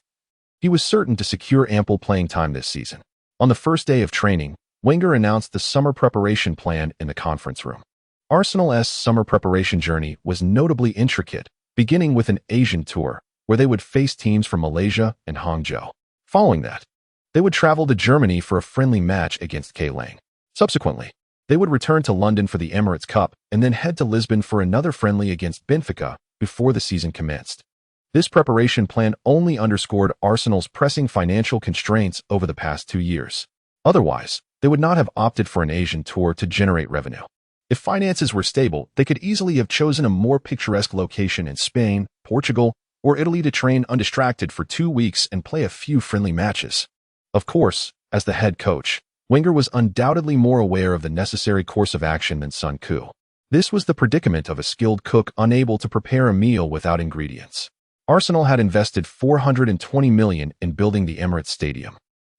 Speaker 1: he was certain to secure ample playing time this season. On the first day of training, Wenger announced the summer preparation plan in the conference room. Arsenal's summer preparation journey was notably intricate, beginning with an Asian tour, where they would face teams from Malaysia and Hangzhou. Following that, they would travel to Germany for a friendly match against K-Lang. Subsequently, they would return to London for the Emirates Cup and then head to Lisbon for another friendly against Benfica before the season commenced. This preparation plan only underscored Arsenal's pressing financial constraints over the past 2 years. Otherwise, they would not have opted for an Asian tour to generate revenue. If finances were stable, they could easily have chosen a more picturesque location in Spain, Portugal, or Italy to train undistracted for 2 weeks and play a few friendly matches. Of course, as the head coach, Wenger was undoubtedly more aware of the necessary course of action than Sun Koo. This was the predicament of a skilled cook unable to prepare a meal without ingredients. Arsenal had invested $420 million in building the Emirates Stadium,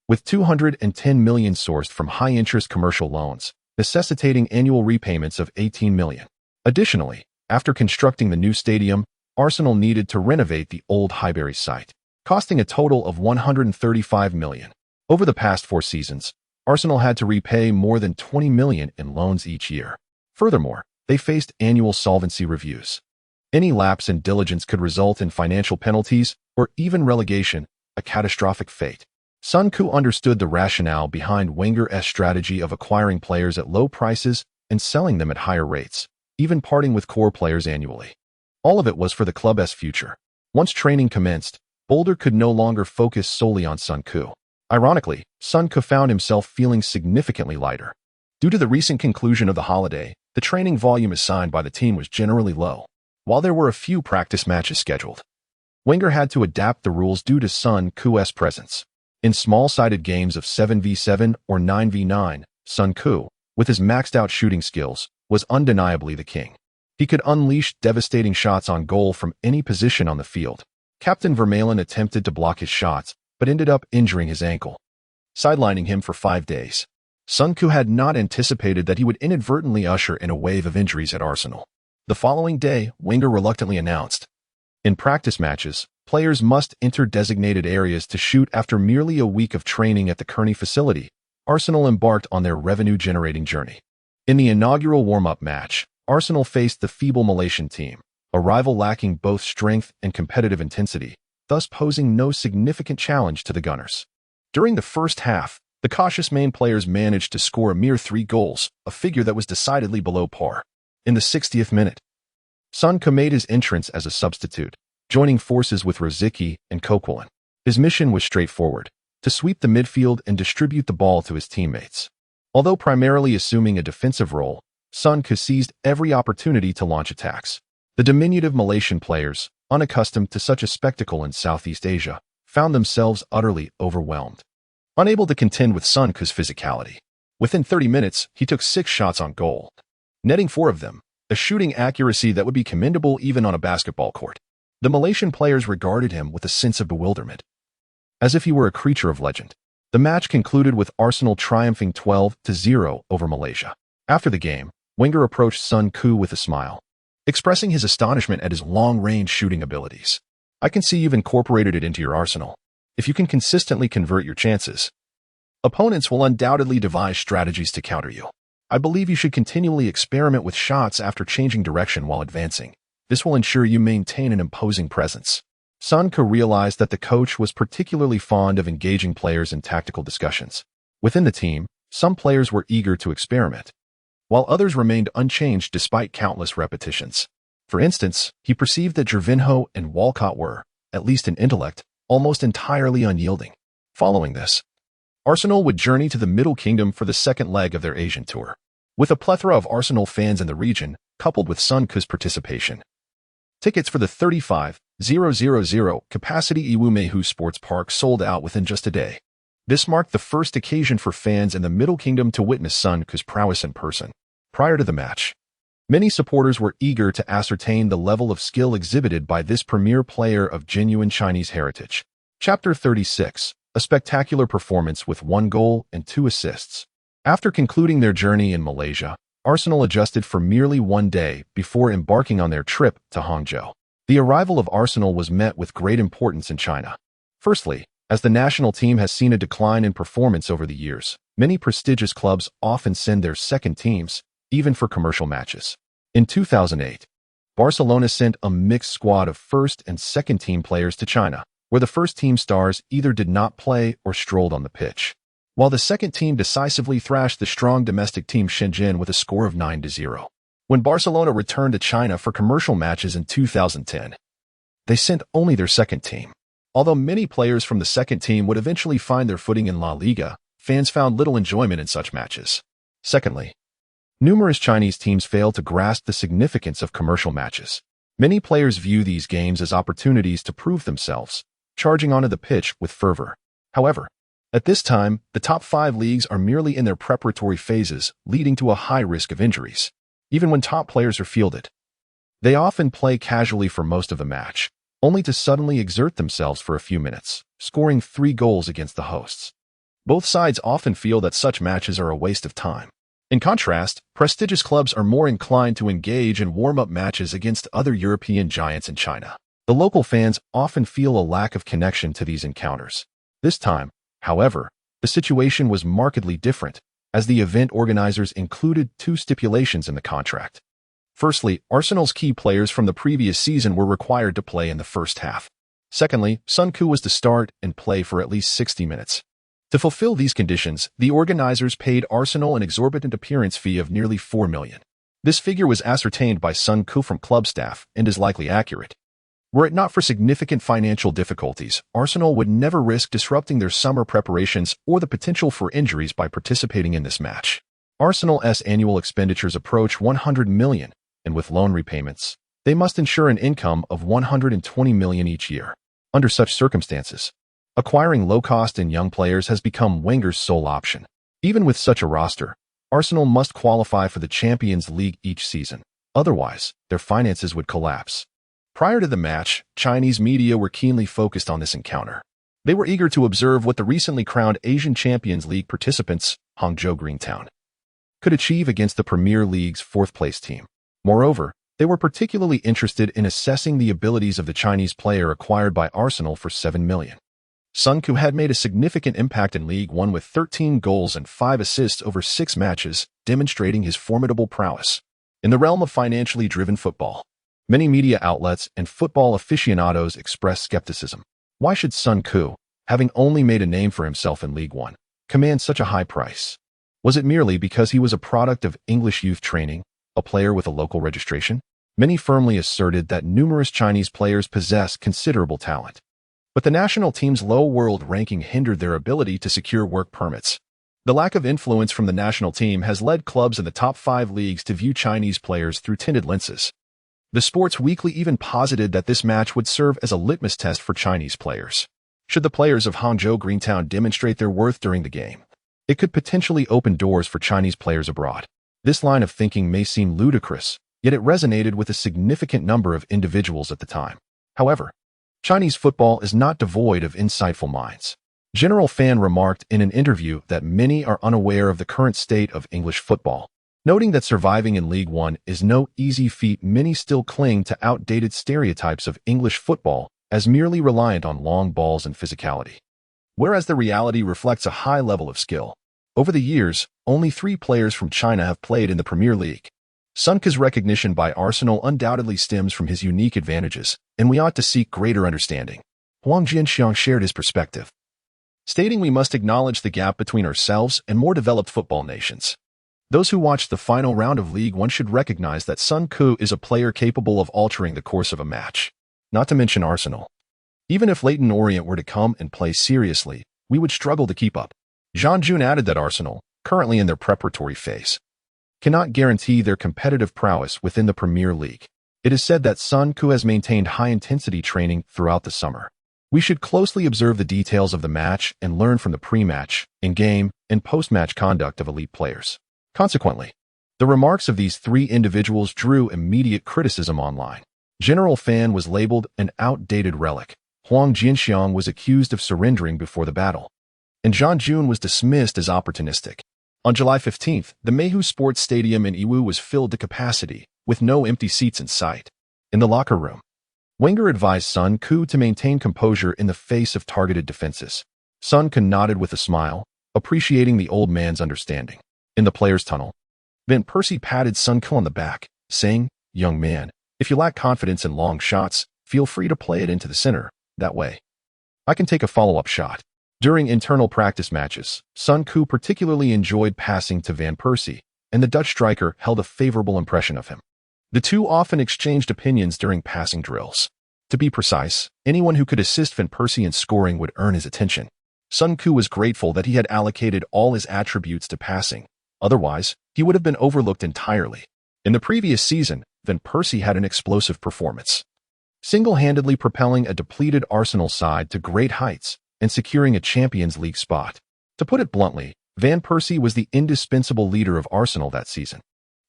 Speaker 1: with $210 million sourced from high-interest commercial loans, necessitating annual repayments of $18 million. Additionally, after constructing the new stadium, Arsenal needed to renovate the old Highbury site, costing a total of $135 million. Over the past 4 seasons, Arsenal had to repay more than $20 million in loans each year. Furthermore, they faced annual solvency reviews. Any lapse in diligence could result in financial penalties or even relegation, a catastrophic fate. Sun Koo understood the rationale behind Wenger's strategy of acquiring players at low prices and selling them at higher rates, even parting with core players annually. All of it was for the club's future. Once training commenced, Boulder could no longer focus solely on Sun Koo. Ironically, Sun Koo found himself feeling significantly lighter. Due to the recent conclusion of the holiday, the training volume assigned by the team was generally low. While there were a few practice matches scheduled, Wenger had to adapt the rules due to Sun Koo's presence. In small-sided games of 7v7 or 9v9, Sun Koo, with his maxed-out shooting skills, was undeniably the king. He could unleash devastating shots on goal from any position on the field. Captain Vermaelen attempted to block his shots, but ended up injuring his ankle, sidelining him for 5 days. Sun Koo had not anticipated that he would inadvertently usher in a wave of injuries at Arsenal. The following day, Wenger reluctantly announced, in practice matches, players must enter designated areas to shoot. After merely a week of training at the Kearney facility, Arsenal embarked on their revenue-generating journey. In the inaugural warm-up match, Arsenal faced the feeble Malaysian team, a rival lacking both strength and competitive intensity, thus posing no significant challenge to the Gunners. During the first half, the cautious main players managed to score a mere 3 goals, a figure that was decidedly below par. In the 60th minute, Sun Koo made his entrance as a substitute, joining forces with Rosicky and Coquelin. His mission was straightforward: to sweep the midfield and distribute the ball to his teammates. Although primarily assuming a defensive role, Sun Ke seized every opportunity to launch attacks. The diminutive Malaysian players, unaccustomed to such a spectacle in Southeast Asia, found themselves utterly overwhelmed. Unable to contend with Sun Ke's physicality, within 30 minutes, he took 6 shots on goal, netting 4 of them, a shooting accuracy that would be commendable even on a basketball court. The Malaysian players regarded him with a sense of bewilderment, as if he were a creature of legend. The match concluded with Arsenal triumphing 12-0 over Malaysia. After the game, Wenger approached Sun Ke with a smile, expressing his astonishment at his long-range shooting abilities. "I can see you've incorporated it into your arsenal. If you can consistently convert your chances, opponents will undoubtedly devise strategies to counter you. I believe you should continually experiment with shots after changing direction while advancing. This will ensure you maintain an imposing presence." Sun Ke realized that the coach was particularly fond of engaging players in tactical discussions. Within the team, some players were eager to experiment, while others remained unchanged despite countless repetitions. For instance, he perceived that Gervinho and Walcott were, at least in intellect, almost entirely unyielding. Following this, Arsenal would journey to the Middle Kingdom for the second leg of their Asian tour. With a plethora of Arsenal fans in the region, coupled with Sun Ke's participation, tickets for the 35,000 capacity Iwumehu Sports Park sold out within just a day. This marked the first occasion for fans in the Middle Kingdom to witness Sun Ke's prowess in person. Prior to the match, many supporters were eager to ascertain the level of skill exhibited by this premier player of genuine Chinese heritage. Chapter 36, a spectacular performance with 1 goal and 2 assists. After concluding their journey in Malaysia, Arsenal adjusted for merely 1 day before embarking on their trip to Hangzhou. The arrival of Arsenal was met with great importance in China. Firstly, as the national team has seen a decline in performance over the years, many prestigious clubs often send their second teams, even for commercial matches. In 2008, Barcelona sent a mixed squad of first and second team players to China, where the first team stars either did not play or strolled on the pitch, while the second team decisively thrashed the strong domestic team Shenzhen with a score of 9-0. When Barcelona returned to China for commercial matches in 2010, they sent only their second team. Although many players from the second team would eventually find their footing in La Liga, fans found little enjoyment in such matches. Secondly, numerous Chinese teams failed to grasp the significance of commercial matches. Many players view these games as opportunities to prove themselves, charging onto the pitch with fervor. However, at this time, the top 5 leagues are merely in their preparatory phases, leading to a high risk of injuries. Even when top players are fielded, they often play casually for most of the match, only to suddenly exert themselves for a few minutes, scoring 3 goals against the hosts. Both sides often feel that such matches are a waste of time. In contrast, prestigious clubs are more inclined to engage in warm-up matches against other European giants in China. The local fans often feel a lack of connection to these encounters. This time, however, the situation was markedly different, as the event organizers included 2 stipulations in the contract. Firstly, Arsenal's key players from the previous season were required to play in the first half. Secondly, Sun Ke was to start and play for at least 60 minutes. To fulfill these conditions, the organizers paid Arsenal an exorbitant appearance fee of nearly 4 million. This figure was ascertained by Sun Ke from club staff and is likely accurate. Were it not for significant financial difficulties, Arsenal would never risk disrupting their summer preparations or the potential for injuries by participating in this match. Arsenal's annual expenditures approach 100 million, and with loan repayments, they must ensure an income of 120 million each year. Under such circumstances, acquiring low-cost and young players has become Wenger's sole option. Even with such a roster, Arsenal must qualify for the Champions League each season. Otherwise, their finances would collapse. Prior to the match, Chinese media were keenly focused on this encounter. They were eager to observe what the recently crowned Asian Champions League participants, Hangzhou Greentown, could achieve against the Premier League's 4th-place team. Moreover, they were particularly interested in assessing the abilities of the Chinese player acquired by Arsenal for 7 million. Sun Ke had made a significant impact in League One with 13 goals and 5 assists over 6 matches, demonstrating his formidable prowess. In the realm of financially driven football, many media outlets and football aficionados express skepticism. Why should Sun Ke, having only made a name for himself in League One, command such a high price? Was it merely because he was a product of English youth training, a player with a local registration? Many firmly asserted that numerous Chinese players possess considerable talent, but the national team's low world ranking hindered their ability to secure work permits. The lack of influence from the national team has led clubs in the top 5 leagues to view Chinese players through tinted lenses. The Sports Weekly even posited that this match would serve as a litmus test for Chinese players. Should the players of Hangzhou Greentown demonstrate their worth during the game, it could potentially open doors for Chinese players abroad. This line of thinking may seem ludicrous, yet it resonated with a significant number of individuals at the time. However, Chinese football is not devoid of insightful minds. General Fan remarked in an interview that many are unaware of the current state of English football. Noting that surviving in League One is no easy feat, many still cling to outdated stereotypes of English football as merely reliant on long balls and physicality. Whereas the reality reflects a high level of skill. Over the years, only 3 players from China have played in the Premier League. Sun Ke's recognition by Arsenal undoubtedly stems from his unique advantages, and we ought to seek greater understanding. Huang Jianxiang shared his perspective, stating we must acknowledge the gap between ourselves and more developed football nations. Those who watched the final round of League One should recognize that Sun Ke is a player capable of altering the course of a match. Not to mention Arsenal. Even if Leyton Orient were to come and play seriously, we would struggle to keep up. Zhang Jun added that Arsenal, currently in their preparatory phase, cannot guarantee their competitive prowess within the Premier League. It is said that Sun Ke has maintained high-intensity training throughout the summer. We should closely observe the details of the match and learn from the pre-match, in-game, and post-match conduct of elite players. Consequently, the remarks of these 3 individuals drew immediate criticism online. General Fan was labeled an outdated relic. Huang Jianxiang was accused of surrendering before the battle, and Zhang Jun was dismissed as opportunistic. On July 15th, the Meihu Sports Stadium in Yiwu was filled to capacity, with no empty seats in sight. In the locker room, Wenger advised Sun Ke to maintain composure in the face of targeted defenses. Sun Ke nodded with a smile, appreciating the old man's understanding. In the players' tunnel, Van Persie patted Sun Ke on the back, saying, "Young man, if you lack confidence in long shots, feel free to play it into the center. That way, I can take a follow-up shot." During internal practice matches, Sun Ke particularly enjoyed passing to Van Persie, and the Dutch striker held a favorable impression of him. The two often exchanged opinions during passing drills. To be precise, anyone who could assist Van Persie in scoring would earn his attention. Sun Ke was grateful that he had allocated all his attributes to passing. Otherwise, he would have been overlooked entirely. In the previous season, Van Persie had an explosive performance, single-handedly propelling a depleted Arsenal side to great heights and securing a Champions League spot. To put it bluntly, Van Persie was the indispensable leader of Arsenal that season.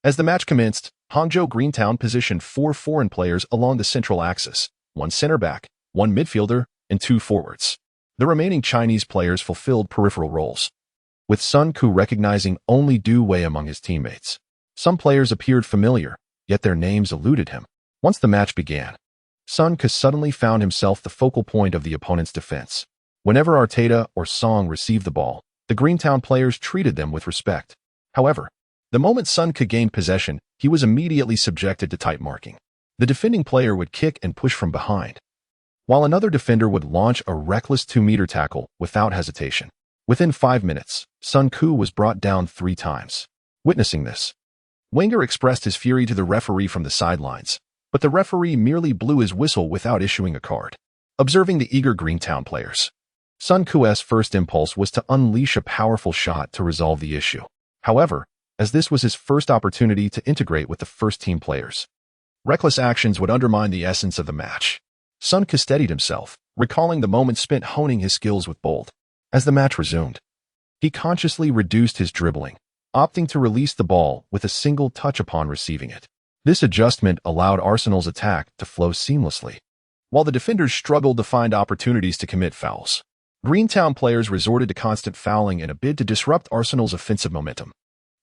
Speaker 1: As the match commenced, Hangzhou Greentown positioned 4 foreign players along the central axis, 1 center-back, 1 midfielder, and 2 forwards. The remaining Chinese players fulfilled peripheral roles, with Sun Ke recognizing only Du Wei among his teammates. Some players appeared familiar, yet their names eluded him. Once the match began, Sun Ke suddenly found himself the focal point of the opponent's defense. Whenever Arteta or Song received the ball, the Greentown players treated them with respect. However, the moment Sun Ke gained possession, he was immediately subjected to tight marking. The defending player would kick and push from behind, while another defender would launch a reckless 2-meter tackle without hesitation. Within 5 minutes, Sun Ke was brought down 3 times. Witnessing this, Wenger expressed his fury to the referee from the sidelines, but the referee merely blew his whistle without issuing a card. Observing the eager Greentown players, Sun Ke's first impulse was to unleash a powerful shot to resolve the issue. However, as this was his first opportunity to integrate with the first-team players, reckless actions would undermine the essence of the match. Sun Ke steadied himself, recalling the moment spent honing his skills with Bold. As the match resumed, he consciously reduced his dribbling, opting to release the ball with a single touch upon receiving it. This adjustment allowed Arsenal's attack to flow seamlessly, while the defenders struggled to find opportunities to commit fouls. Greentown players resorted to constant fouling in a bid to disrupt Arsenal's offensive momentum.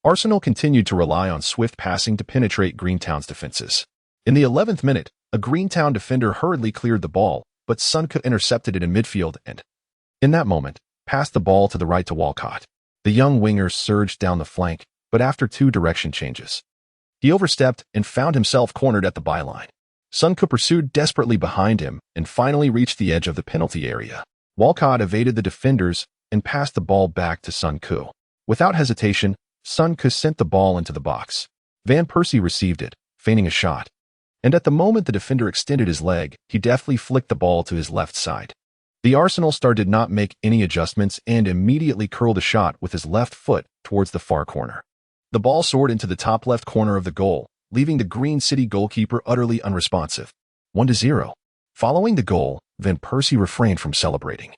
Speaker 1: Arsenal continued to rely on swift passing to penetrate Greentown's defenses. In the 11th minute, a Greentown defender hurriedly cleared the ball, but Sun Ke intercepted it in midfield and, in that moment, passed the ball to the right to Walcott. The young winger surged down the flank, but after 2 direction changes, he overstepped and found himself cornered at the byline. Sun Ke pursued desperately behind him and finally reached the edge of the penalty area. Walcott evaded the defenders and passed the ball back to Sun Ke. Without hesitation, Sun Ke sent the ball into the box. Van Persie received it, feigning a shot, and at the moment the defender extended his leg, he deftly flicked the ball to his left side. The Arsenal star did not make any adjustments and immediately curled a shot with his left foot towards the far corner. The ball soared into the top left corner of the goal, leaving the Green City goalkeeper utterly unresponsive. 1-0. Following the goal, Van Persie refrained from celebrating,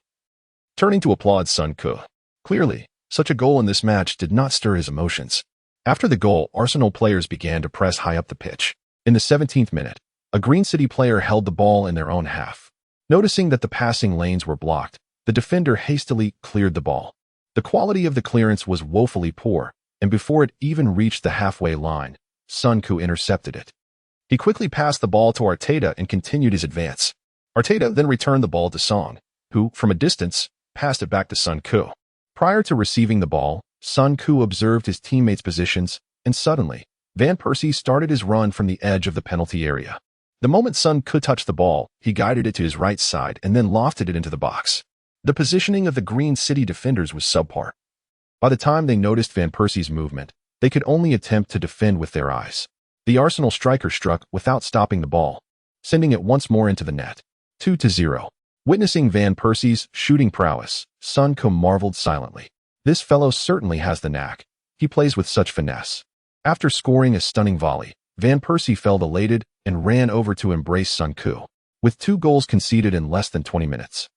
Speaker 1: turning to applaud Sun Koo. Clearly, such a goal in this match did not stir his emotions. After the goal, Arsenal players began to press high up the pitch. In the 17th minute, a Green City player held the ball in their own half. Noticing that the passing lanes were blocked, the defender hastily cleared the ball. The quality of the clearance was woefully poor, and before it even reached the halfway line, Sun Koo intercepted it. He quickly passed the ball to Arteta and continued his advance. Arteta then returned the ball to Song, who, from a distance, passed it back to Sun Koo. Prior to receiving the ball, Sun Koo observed his teammates' positions, and suddenly, Van Persie started his run from the edge of the penalty area. The moment Sun Koo touched the ball, he guided it to his right side and then lofted it into the box. The positioning of the Green City defenders was subpar. By the time they noticed Van Persie's movement, they could only attempt to defend with their eyes. The Arsenal striker struck without stopping the ball, sending it once more into the net. 2-0. Witnessing Van Persie's shooting prowess, Sun Koo marveled silently. This fellow certainly has the knack. He plays with such finesse. After scoring a stunning volley, Van Persie felt elated and ran over to embrace Sun Koo. With 2 goals conceded in less than 20 minutes,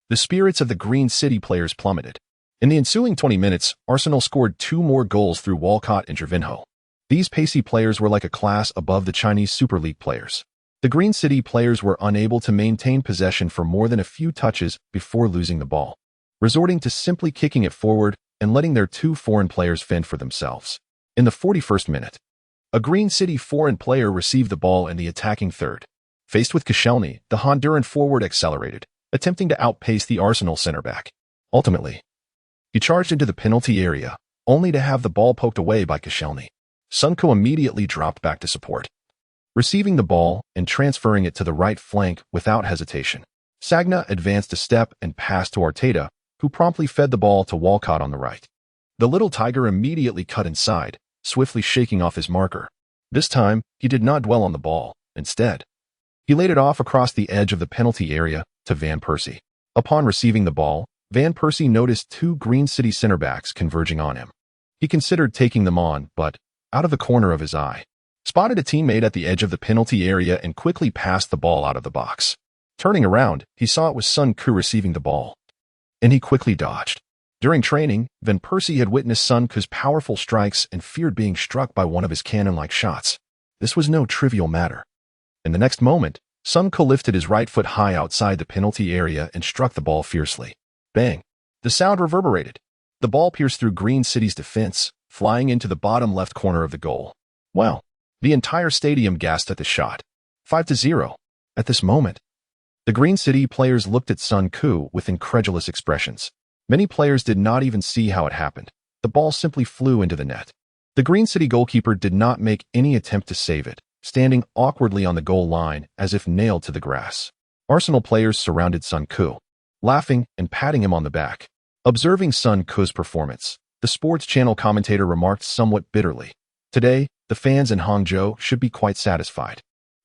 Speaker 1: the spirits of the Green City players plummeted. In the ensuing 20 minutes, Arsenal scored 2 more goals through Walcott and Gervinho. These pacey players were like a class above the Chinese Super League players. The Green City players were unable to maintain possession for more than a few touches before losing the ball, resorting to simply kicking it forward and letting their 2 foreign players fend for themselves. In the 41st minute, a Green City foreign player received the ball in the attacking third. Faced with Koscielny, the Honduran forward accelerated, attempting to outpace the Arsenal center-back. Ultimately, he charged into the penalty area, only to have the ball poked away by Koscielny. Sun Koo immediately dropped back to support, receiving the ball and transferring it to the right flank without hesitation. Sagna advanced a step and passed to Arteta, who promptly fed the ball to Walcott on the right. The little tiger immediately cut inside, swiftly shaking off his marker. This time, he did not dwell on the ball. Instead, he laid it off across the edge of the penalty area to Van Persie. Upon receiving the ball, Van Persie noticed 2 Green City center-backs converging on him. He considered taking them on, but, out of the corner of his eye, spotted a teammate at the edge of the penalty area and quickly passed the ball out of the box. Turning around, he saw it was Sun Koo receiving the ball, and he quickly dodged. During training, Van Persie had witnessed Sun Koo's powerful strikes and feared being struck by one of his cannon-like shots. This was no trivial matter. In the next moment, Sun Koo lifted his right foot high outside the penalty area and struck the ball fiercely. Bang! The sound reverberated. The ball pierced through Green City's defense, flying into the bottom left corner of the goal. Wow! The entire stadium gasped at the shot. 5-0. At this moment, the Green City players looked at Sun Koo with incredulous expressions. Many players did not even see how it happened. The ball simply flew into the net. The Green City goalkeeper did not make any attempt to save it, standing awkwardly on the goal line as if nailed to the grass. Arsenal players surrounded Sun Koo, laughing and patting him on the back. Observing Sun Koo's performance, the Sports Channel commentator remarked somewhat bitterly, "Today, the fans in Hangzhou should be quite satisfied.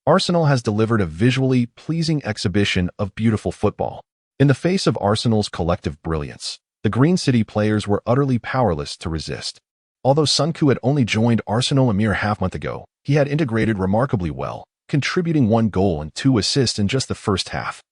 Speaker 1: Arsenal has delivered a visually pleasing exhibition of beautiful football." In the face of Arsenal's collective brilliance, the Green City players were utterly powerless to resist. Although Sun Koo had only joined Arsenal a mere half-month ago, he had integrated remarkably well, contributing 1 goal and 2 assists in just the first half.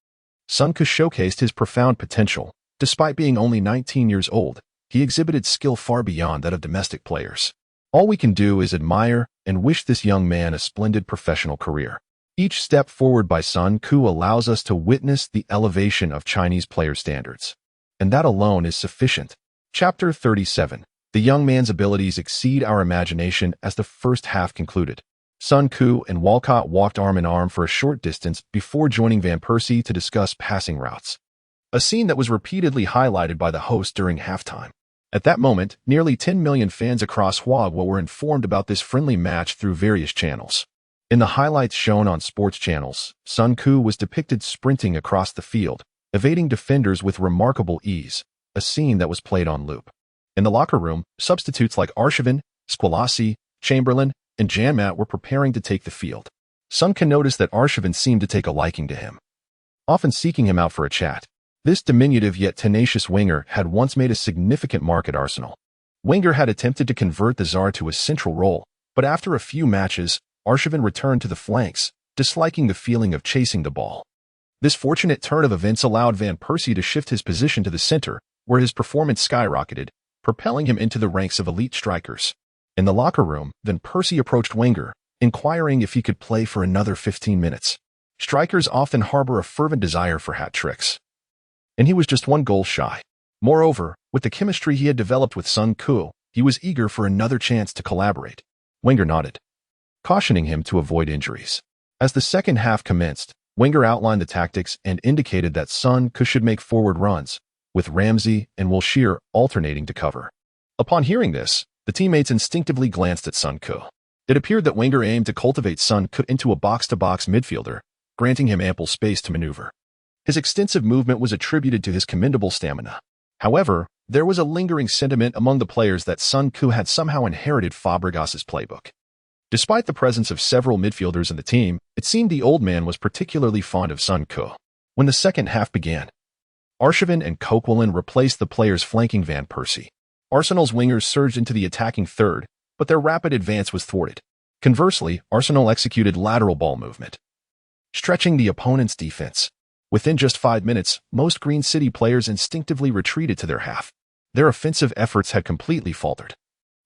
Speaker 1: Sun Koo showcased his profound potential. Despite being only 19 years old, he exhibited skill far beyond that of domestic players. All we can do is admire and wish this young man a splendid professional career. Each step forward by Sun Koo allows us to witness the elevation of Chinese player standards. And that alone is sufficient. Chapter 37. The young man's abilities exceed our imagination as the first half concluded. Sun Koo and Walcott walked arm in arm for a short distance before joining Van Persie to discuss passing routes, a scene that was repeatedly highlighted by the host during halftime. At that moment, nearly 10 million fans across Huaguo were informed about this friendly match through various channels. In the highlights shown on sports channels, Sun Koo was depicted sprinting across the field, evading defenders with remarkable ease, a scene that was played on loop. In the locker room, substitutes like Arshavin, Squillaci, Chamberlain, and Janmat were preparing to take the field. Sun Koo noticed that Arshavin seemed to take a liking to him, often seeking him out for a chat. This diminutive yet tenacious winger had once made a significant mark at Arsenal. Wenger had attempted to convert the Tsar to a central role, but after a few matches, Arshavin returned to the flanks, disliking the feeling of chasing the ball. This fortunate turn of events allowed Van Persie to shift his position to the center, where his performance skyrocketed, propelling him into the ranks of elite strikers. In the locker room, Van Persie approached Wenger, inquiring if he could play for another 15 minutes. Strikers often harbor a fervent desire for hat tricks, and he was just one goal shy. Moreover, with the chemistry he had developed with Sun Ku, he was eager for another chance to collaborate. Wenger nodded, cautioning him to avoid injuries. As the second half commenced, Wenger outlined the tactics and indicated that Sun Ku should make forward runs, with Ramsey and Wilshere alternating to cover. Upon hearing this, the teammates instinctively glanced at Sun Ku. It appeared that Wenger aimed to cultivate Sun Ku into a box-to-box midfielder, granting him ample space to maneuver. His extensive movement was attributed to his commendable stamina. However, there was a lingering sentiment among the players that Sun Ku had somehow inherited Fabregas's playbook. Despite the presence of several midfielders in the team, it seemed the old man was particularly fond of Sun Ku. When the second half began, Arshavin and Coquelin replaced the players flanking Van Persie. Arsenal's wingers surged into the attacking third, but their rapid advance was thwarted. Conversely, Arsenal executed lateral ball movement, stretching the opponent's defense. Within just 5 minutes, most Green City players instinctively retreated to their half. Their offensive efforts had completely faltered,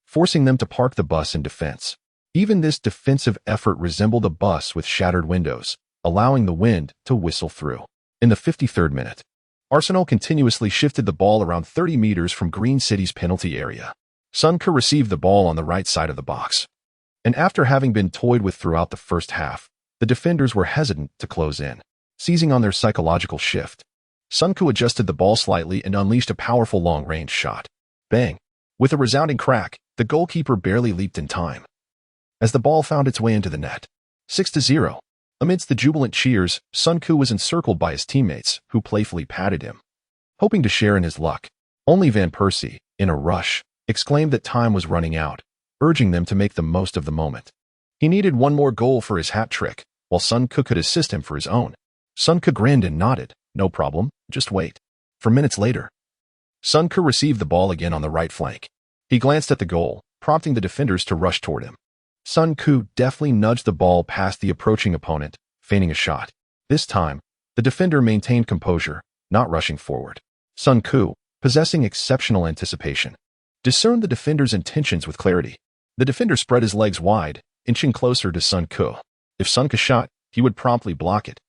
Speaker 1: forcing them to park the bus in defense. Even this defensive effort resembled a bus with shattered windows, allowing the wind to whistle through. In the 53rd minute, Arsenal continuously shifted the ball around 30 meters from Green City's penalty area. Sun Ku received the ball on the right side of the box, and after having been toyed with throughout the first half, the defenders were hesitant to close in. Seizing on their psychological shift, Sun Ku adjusted the ball slightly and unleashed a powerful long-range shot. Bang! With a resounding crack, the goalkeeper barely leaped in time, as the ball found its way into the net. 6-0. Amidst the jubilant cheers, Sun Ku was encircled by his teammates, who playfully patted him, hoping to share in his luck. Only Van Persie, in a rush, exclaimed that time was running out, urging them to make the most of the moment. He needed one more goal for his hat trick, while Sun Ku could assist him for his own. Sun Ku grinned and nodded. No problem, just wait. For minutes later, Sun Ku received the ball again on the right flank. He glanced at the goal, prompting the defenders to rush toward him. Sun Ku deftly nudged the ball past the approaching opponent, feigning a shot. This time, the defender maintained composure, not rushing forward. Sun Ku, possessing exceptional anticipation, discerned the defender's intentions with clarity. The defender spread his legs wide, inching closer to Sun Ku. If Sun Ku shot, he would promptly block it.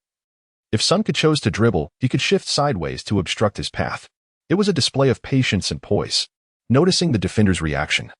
Speaker 1: If Sun Ku chose to dribble, he could shift sideways to obstruct his path. It was a display of patience and poise. Noticing the defender's reaction,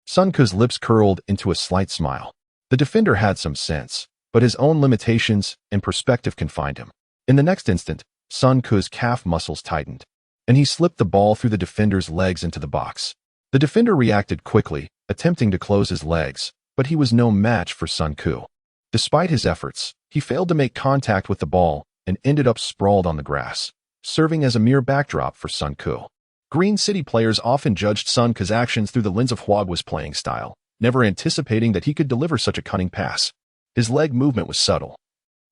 Speaker 1: Sun Ku's lips curled into a slight smile. The defender had some sense, but his own limitations and perspective confined him. In the next instant, Sun Ku's calf muscles tightened, and he slipped the ball through the defender's legs into the box. The defender reacted quickly, attempting to close his legs, but he was no match for Sun Ku. Despite his efforts, he failed to make contact with the ball and ended up sprawled on the grass, serving as a mere backdrop for Sun Ku. Green City players often judged Sun Ku's actions through the lens of Huagua's playing style, never anticipating that he could deliver such a cunning pass. His leg movement was subtle,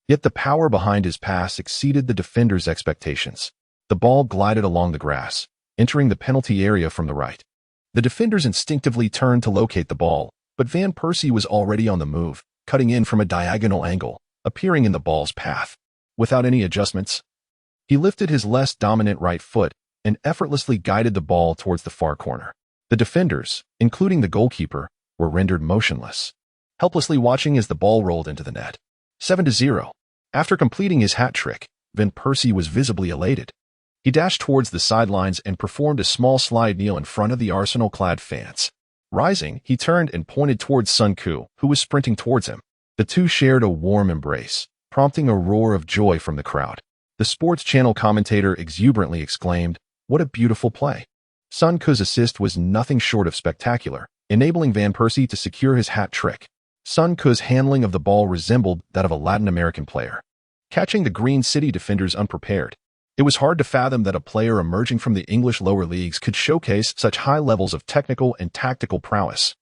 Speaker 1: yet the power behind his pass exceeded the defender's expectations. The ball glided along the grass, entering the penalty area from the right. The defenders instinctively turned to locate the ball, but Van Persie was already on the move, cutting in from a diagonal angle, appearing in the ball's path. Without any adjustments, he lifted his less dominant right foot and effortlessly guided the ball towards the far corner. The defenders, including the goalkeeper, were rendered motionless, helplessly watching as the ball rolled into the net. 7-0. After completing his hat trick, Van Persie was visibly elated. He dashed towards the sidelines and performed a small slide kneel in front of the Arsenal-clad fans. Rising, he turned and pointed towards Sun Ku, who was sprinting towards him. The two shared a warm embrace, prompting a roar of joy from the crowd. The Sports Channel commentator exuberantly exclaimed, "What a beautiful play." Sun Ku's assist was nothing short of spectacular, enabling Van Persie to secure his hat trick. Sun Ku's handling of the ball resembled that of a Latin American player, catching the Green City defenders unprepared. It was hard to fathom that a player emerging from the English lower leagues could showcase such high levels of technical and tactical prowess.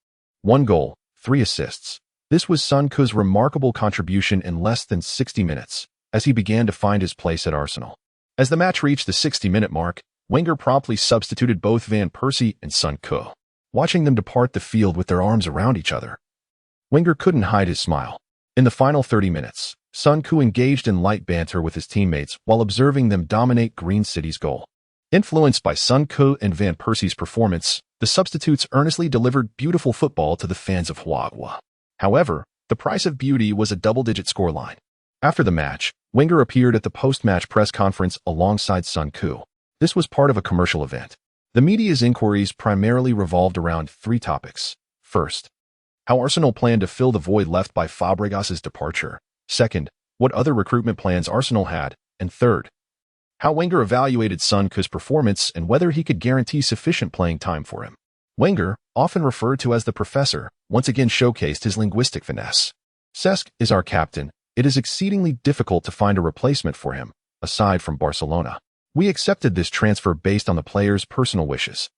Speaker 1: 1 goal, 3 assists. This was Sun Ku's remarkable contribution in less than 60 minutes, as he began to find his place at Arsenal. As the match reached the 60-minute mark, Wenger promptly substituted both Van Persie and Sun Koo. Watching them depart the field with their arms around each other, Wenger couldn't hide his smile. In the final 30 minutes, Sun Koo engaged in light banter with his teammates while observing them dominate Green City's goal. Influenced by Sun Koo and Van Persie's performance, the substitutes earnestly delivered beautiful football to the fans of Huahua. However, the price of beauty was a double-digit scoreline. After the match, Wenger appeared at the post-match press conference alongside Sun Koo. This was part of a commercial event. The media's inquiries primarily revolved around three topics. First, how Arsenal planned to fill the void left by Fabregas's departure. Second, what other recruitment plans Arsenal had. And third, how Wenger evaluated Sun Koo's performance and whether he could guarantee sufficient playing time for him. Wenger, often referred to as the professor, once again showcased his linguistic finesse. Cesc is our captain. It is exceedingly difficult to find a replacement for him, aside from Barcelona. We accepted this transfer based on the player's personal wishes.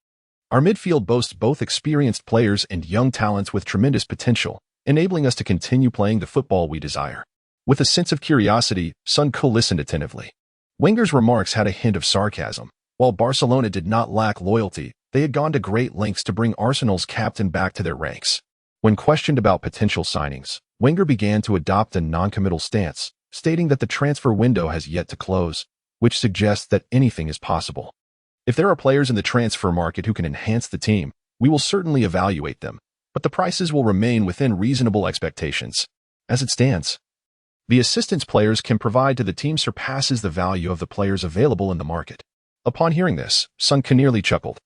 Speaker 1: Our midfield boasts both experienced players and young talents with tremendous potential, enabling us to continue playing the football we desire. With a sense of curiosity, Sun Koo listened attentively. Wenger's remarks had a hint of sarcasm. While Barcelona did not lack loyalty, they had gone to great lengths to bring Arsenal's captain back to their ranks. When questioned about potential signings, Wenger began to adopt a non-committal stance, stating that the transfer window has yet to close, which suggests that anything is possible. If there are players in the transfer market who can enhance the team, we will certainly evaluate them, but the prices will remain within reasonable expectations. As it stands, the assistance players can provide to the team surpasses the value of the players available in the market. Upon hearing this, Sun Koo nearly chuckled.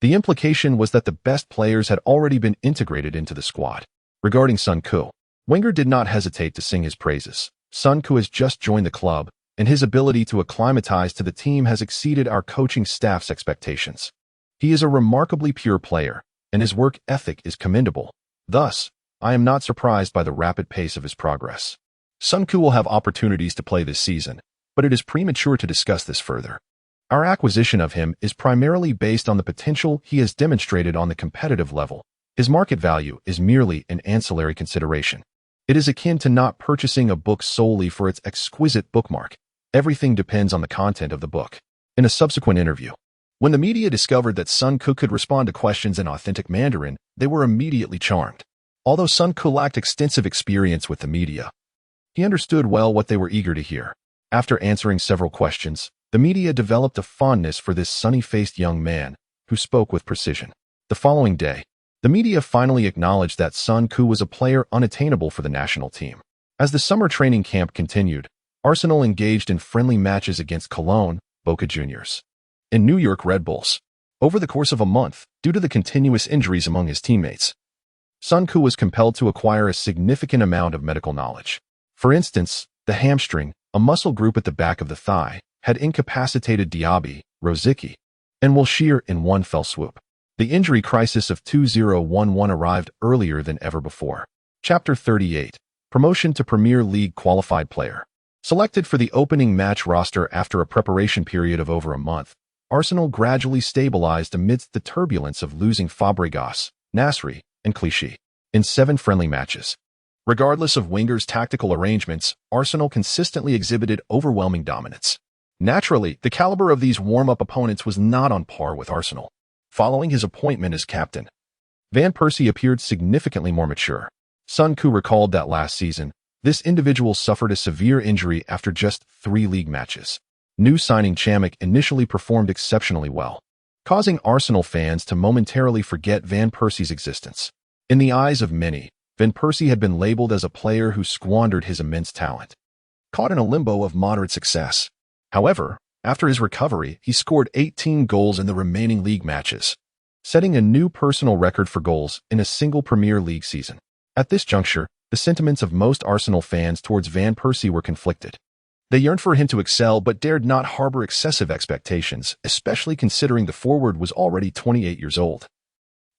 Speaker 1: The implication was that the best players had already been integrated into the squad. Regarding Sun Koo, Wenger did not hesitate to sing his praises. Sun Koo has just joined the club, and his ability to acclimatize to the team has exceeded our coaching staff's expectations. He is a remarkably pure player, and his work ethic is commendable. Thus, I am not surprised by the rapid pace of his progress. Sun Koo will have opportunities to play this season, but it is premature to discuss this further. Our acquisition of him is primarily based on the potential he has demonstrated on the competitive level. His market value is merely an ancillary consideration. It is akin to not purchasing a book solely for its exquisite bookmark. Everything depends on the content of the book. In a subsequent interview, when the media discovered that Sun Koo could respond to questions in authentic Mandarin, they were immediately charmed. Although Sun Koo lacked extensive experience with the media, he understood well what they were eager to hear. After answering several questions, the media developed a fondness for this sunny-faced young man who spoke with precision. The following day, the media finally acknowledged that Sun Koo was a player unattainable for the national team. As the summer training camp continued, Arsenal engaged in friendly matches against Cologne, Boca Juniors, and New York Red Bulls. Over the course of a month, due to the continuous injuries among his teammates, Sun Koo was compelled to acquire a significant amount of medical knowledge. For instance, the hamstring, a muscle group at the back of the thigh, had incapacitated Diaby, Rosicky, and Wilshere in one fell swoop. The injury crisis of 2011 arrived earlier than ever before. Chapter 38. Promotion to Premier League Qualified Player. Selected for the opening match roster after a preparation period of over a month, Arsenal gradually stabilized amidst the turbulence of losing Fabregas, Nasri, and Clichy in 7 friendly matches. Regardless of Wenger's tactical arrangements, Arsenal consistently exhibited overwhelming dominance. Naturally, the caliber of these warm-up opponents was not on par with Arsenal. Following his appointment as captain, Van Persie appeared significantly more mature. Sun Koo recalled that last season, this individual suffered a severe injury after just 3 league matches. New signing Chamakh initially performed exceptionally well, causing Arsenal fans to momentarily forget Van Persie's existence. In the eyes of many, Van Persie had been labeled as a player who squandered his immense talent, caught in a limbo of moderate success. However, after his recovery, he scored 18 goals in the remaining league matches, setting a new personal record for goals in a single Premier League season. At this juncture, the sentiments of most Arsenal fans towards Van Persie were conflicted. They yearned for him to excel but dared not harbor excessive expectations, especially considering the forward was already 28 years old,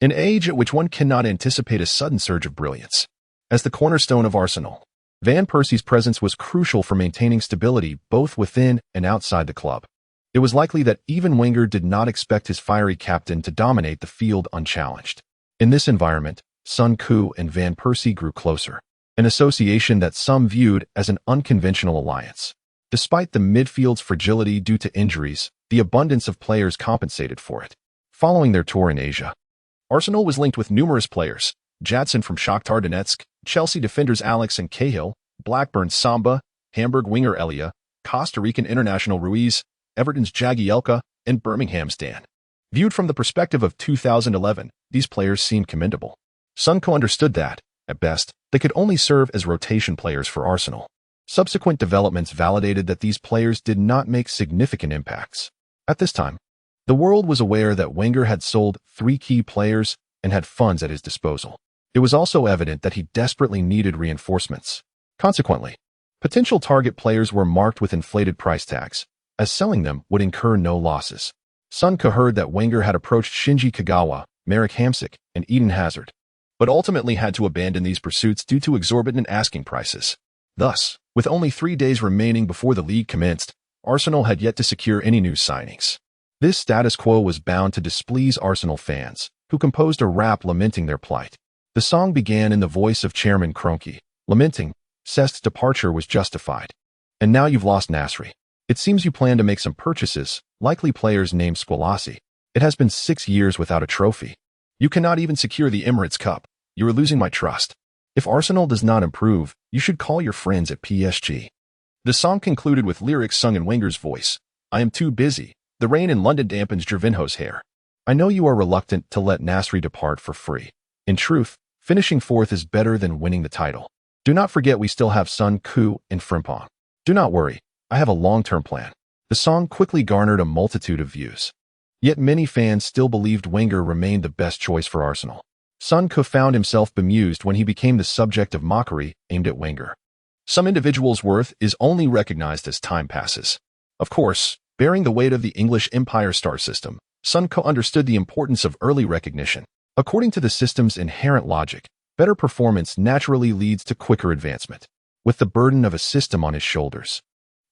Speaker 1: an age at which one cannot anticipate a sudden surge of brilliance. As the cornerstone of Arsenal, Van Persie's presence was crucial for maintaining stability both within and outside the club. It was likely that even Wenger did not expect his fiery captain to dominate the field unchallenged. In this environment, Sun Koo and Van Persie grew closer, an association that some viewed as an unconventional alliance. Despite the midfield's fragility due to injuries, the abundance of players compensated for it. Following their tour in Asia, Arsenal was linked with numerous players: Jadson from Shakhtar Donetsk, Chelsea defenders Alex and Cahill, Blackburn Samba, Hamburg winger Elia, Costa Rican international Ruiz, Everton's Jagielka, and Birmingham's Dan. Viewed from the perspective of 2011, these players seemed commendable. Sunco understood that, at best, they could only serve as rotation players for Arsenal. Subsequent developments validated that these players did not make significant impacts. At this time, the world was aware that Wenger had sold 3 key players and had funds at his disposal. It was also evident that he desperately needed reinforcements. Consequently, potential target players were marked with inflated price tags, as selling them would incur no losses. Sunco heard that Wenger had approached Shinji Kagawa, Marek Hamsik, and Eden Hazard, but ultimately had to abandon these pursuits due to exorbitant asking prices. Thus, with only 3 days remaining before the league commenced, Arsenal had yet to secure any new signings. This status quo was bound to displease Arsenal fans, who composed a rap lamenting their plight. The song began in the voice of Chairman Kroenke, lamenting, "Cest's departure was justified. And now you've lost Nasri. It seems you plan to make some purchases, likely players named Squalasi. It has been 6 years without a trophy. You cannot even secure the Emirates Cup. You are losing my trust. If Arsenal does not improve, you should call your friends at PSG." The song concluded with lyrics sung in Wenger's voice. "I am too busy. The rain in London dampens Gervinho's hair. I know you are reluctant to let Nasri depart for free. In truth, finishing 4th is better than winning the title. Do not forget we still have Sun Ku and Frimpong. Do not worry, I have a long-term plan." The song quickly garnered a multitude of views. Yet many fans still believed Wenger remained the best choice for Arsenal. Sun Ku found himself bemused when he became the subject of mockery aimed at Wenger. Some individuals' worth is only recognized as time passes. Of course, bearing the weight of the English Empire star system, Sun Ku understood the importance of early recognition. According to the system's inherent logic, better performance naturally leads to quicker advancement. With the burden of a system on his shoulders,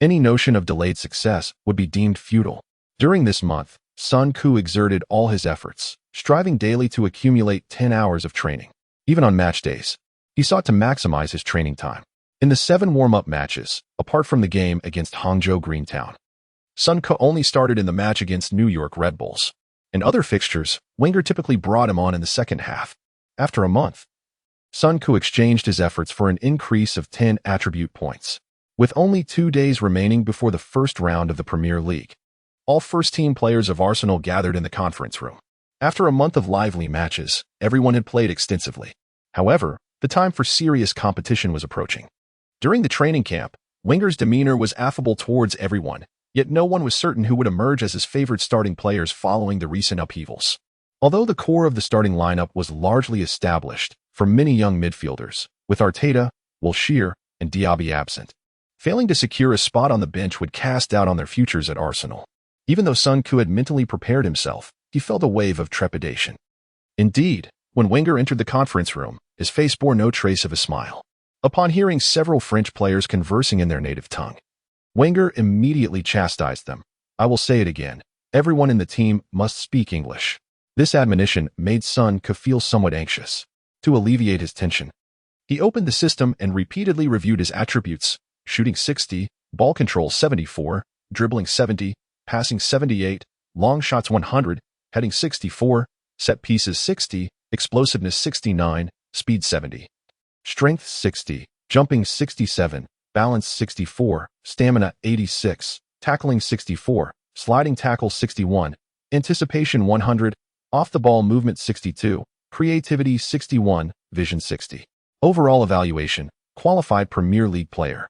Speaker 1: any notion of delayed success would be deemed futile. During this month, Sun Ku exerted all his efforts, striving daily to accumulate 10 hours of training. Even on match days, he sought to maximize his training time. In the 7 warm-up matches, apart from the game against Hangzhou Greentown, Sun Ku only started in the match against New York Red Bulls. In other fixtures, Wenger typically brought him on in the second half. After a month, Sun Ku exchanged his efforts for an increase of 10 attribute points. With only 2 days remaining before the first round of the Premier League, all first-team players of Arsenal gathered in the conference room. After a month of lively matches, everyone had played extensively. However, the time for serious competition was approaching. During the training camp, Wenger's demeanor was affable towards everyone, yet no one was certain who would emerge as his favorite starting players following the recent upheavals. Although the core of the starting lineup was largely established for many young midfielders, with Arteta, Wilshere, and Diaby absent, failing to secure a spot on the bench would cast doubt on their futures at Arsenal. Even though Sun Ku had mentally prepared himself, he felt a wave of trepidation. Indeed, when Wenger entered the conference room, his face bore no trace of a smile. Upon hearing several French players conversing in their native tongue, Wenger immediately chastised them. "I will say it again. Everyone in the team must speak English." This admonition made Sun Ku feel somewhat anxious. To alleviate his tension, he opened the system and repeatedly reviewed his attributes: shooting 60, ball control 74, dribbling 70, passing 78, long shots 100, heading 64, set pieces 60, explosiveness 69, speed 70, strength 60, jumping 67, balance 64, stamina 86, tackling 64, sliding tackle 61, anticipation 100, off-the-ball movement 62, creativity 61, vision 60. Overall evaluation, qualified Premier League player.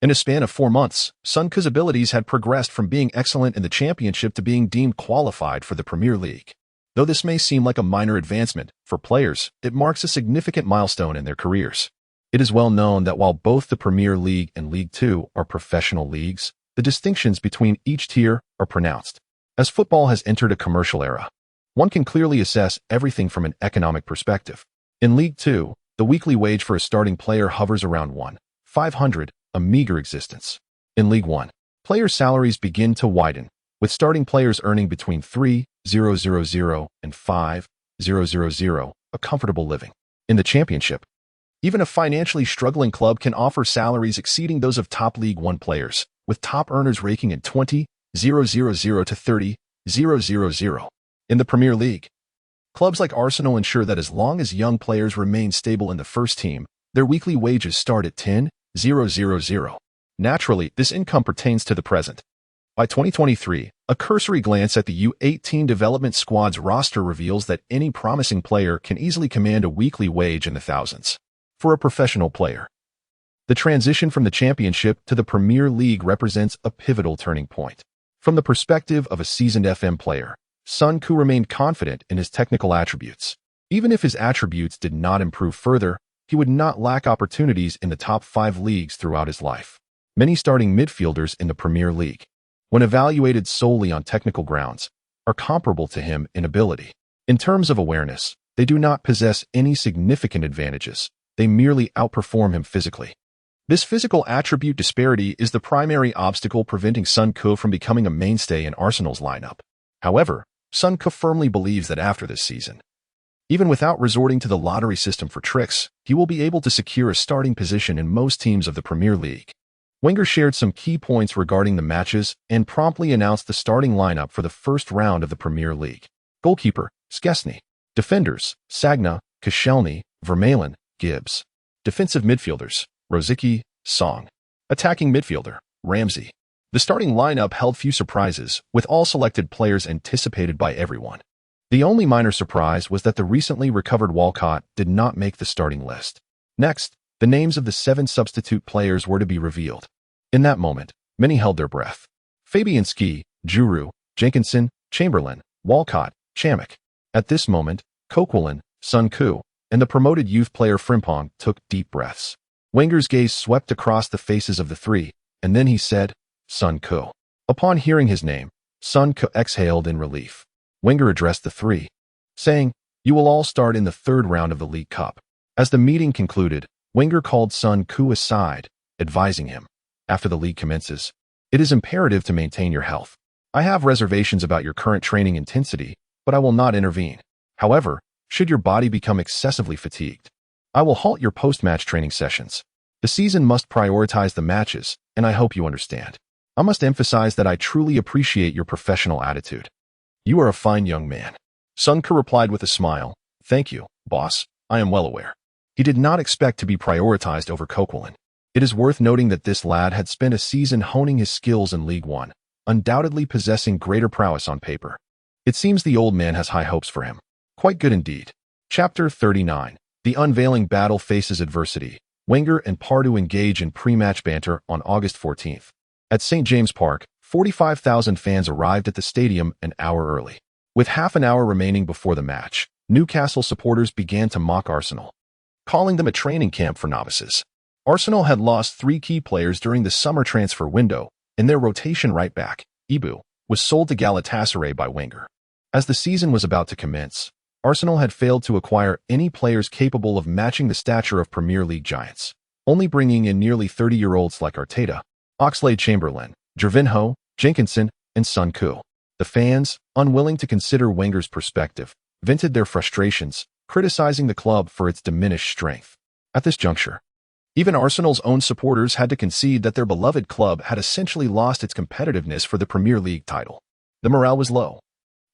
Speaker 1: In a span of 4 months, Sun Ku's abilities had progressed from being excellent in the Championship to being deemed qualified for the Premier League. Though this may seem like a minor advancement, for players, it marks a significant milestone in their careers. It is well known that while both the Premier League and League Two are professional leagues, the distinctions between each tier are pronounced. As football has entered a commercial era, one can clearly assess everything from an economic perspective. In League Two, the weekly wage for a starting player hovers around 1,500, a meager existence. In League One, players' salaries begin to widen, with starting players earning between 3,000 and 5,000, a comfortable living. In the Championship, even a financially struggling club can offer salaries exceeding those of top League One players, with top earners raking in 20,000 to 30,000. In the Premier League, clubs like Arsenal ensure that as long as young players remain stable in the first team, their weekly wages start at 10,000. Naturally, this income pertains to the present. By 2023, a cursory glance at the U18 development squad's roster reveals that any promising player can easily command a weekly wage in the thousands. For a professional player, the transition from the Championship to the Premier League represents a pivotal turning point. From the perspective of a seasoned FM player, Sun Koo remained confident in his technical attributes. Even if his attributes did not improve further, he would not lack opportunities in the top 5 leagues throughout his life. Many starting midfielders in the Premier League, when evaluated solely on technical grounds, are comparable to him in ability. In terms of awareness, they do not possess any significant advantages. They merely outperform him physically. This physical attribute disparity is the primary obstacle preventing Sun Koo from becoming a mainstay in Arsenal's lineup. However, Sun Koo firmly believes that after this season, even without resorting to the lottery system for tricks, he will be able to secure a starting position in most teams of the Premier League. Wenger shared some key points regarding the matches and promptly announced the starting lineup for the first round of the Premier League. Goalkeeper, Szczesny. Defenders, Sagna, Koscielny, Vermaelen, Gibbs. Defensive midfielders, Rosicky, Song. Attacking midfielder, Ramsey. The starting lineup held few surprises, with all selected players anticipated by everyone. The only minor surprise was that the recently recovered Walcott did not make the starting list. Next, the names of the 7 substitute players were to be revealed. In that moment, many held their breath. Fabianski, Giroud, Jenkinson, Chamberlain, Walcott, Chamakh. At this moment, Coquelin, Sun Koo, and the promoted youth player Frimpong took deep breaths. Wenger's gaze swept across the faces of the 3, and then he said, Sun Koo. Upon hearing his name, Sun Koo exhaled in relief. Wenger addressed the 3, saying, "You will all start in the 3rd round of the League Cup." As the meeting concluded, Wenger called Sun Koo aside, advising him, "After the league commences, it is imperative to maintain your health. I have reservations about your current training intensity, but I will not intervene. However, should your body become excessively fatigued, I will halt your post-match training sessions. The season must prioritize the matches, and I hope you understand. I must emphasize that I truly appreciate your professional attitude. You are a fine young man." Sun Koo replied with a smile, "Thank you, boss. I am well aware." He did not expect to be prioritized over Coquelin. It is worth noting that this lad had spent a season honing his skills in League One, undoubtedly possessing greater prowess on paper. It seems the old man has high hopes for him. Quite good indeed. Chapter 39. The unveiling battle faces adversity. Wenger and Pardew engage in pre-match banter on August 14th. At St. James Park, 45,000 fans arrived at the stadium an hour early. With half an hour remaining before the match, Newcastle supporters began to mock Arsenal, calling them a training camp for novices. Arsenal had lost 3 key players during the summer transfer window, and their rotation right-back, Ibu, was sold to Galatasaray by Wenger. As the season was about to commence, Arsenal had failed to acquire any players capable of matching the stature of Premier League giants, only bringing in nearly 30-year-olds like Arteta, Oxlade-Chamberlain, Gervinho, Jenkinson, and Sun Koo. The fans, unwilling to consider Wenger's perspective, vented their frustrations, criticizing the club for its diminished strength. At this juncture, even Arsenal's own supporters had to concede that their beloved club had essentially lost its competitiveness for the Premier League title. The morale was low,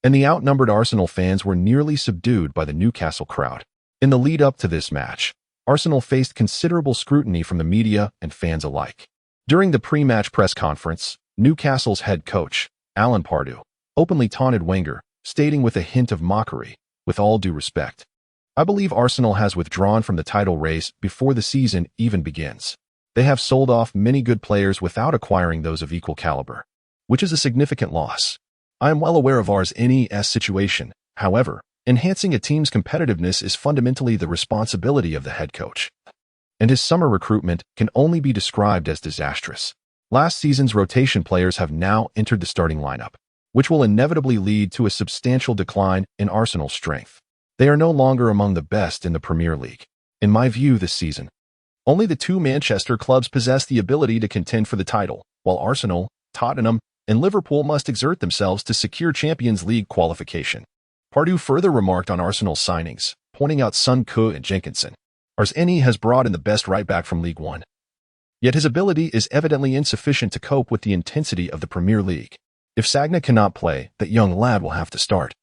Speaker 1: and the outnumbered Arsenal fans were nearly subdued by the Newcastle crowd. In the lead-up to this match, Arsenal faced considerable scrutiny from the media and fans alike. During the pre-match press conference, Newcastle's head coach, Alan Pardew, openly taunted Wenger, stating with a hint of mockery, "With all due respect, I believe Arsenal has withdrawn from the title race before the season even begins. They have sold off many good players without acquiring those of equal caliber, which is a significant loss. I am well aware of ours NES situation. However, enhancing a team's competitiveness is fundamentally the responsibility of the head coach, and his summer recruitment can only be described as disastrous. Last season's rotation players have now entered the starting lineup, which will inevitably lead to a substantial decline in Arsenal's strength. They are no longer among the best in the Premier League. In my view this season, only the 2 Manchester clubs possess the ability to contend for the title, while Arsenal, Tottenham, and Liverpool must exert themselves to secure Champions League qualification." Pardew further remarked on Arsenal's signings, pointing out Sun Koo and Jenkinson. "Arsene has brought in the best right-back from League One. Yet his ability is evidently insufficient to cope with the intensity of the Premier League. If Sagna cannot play, that young lad will have to start.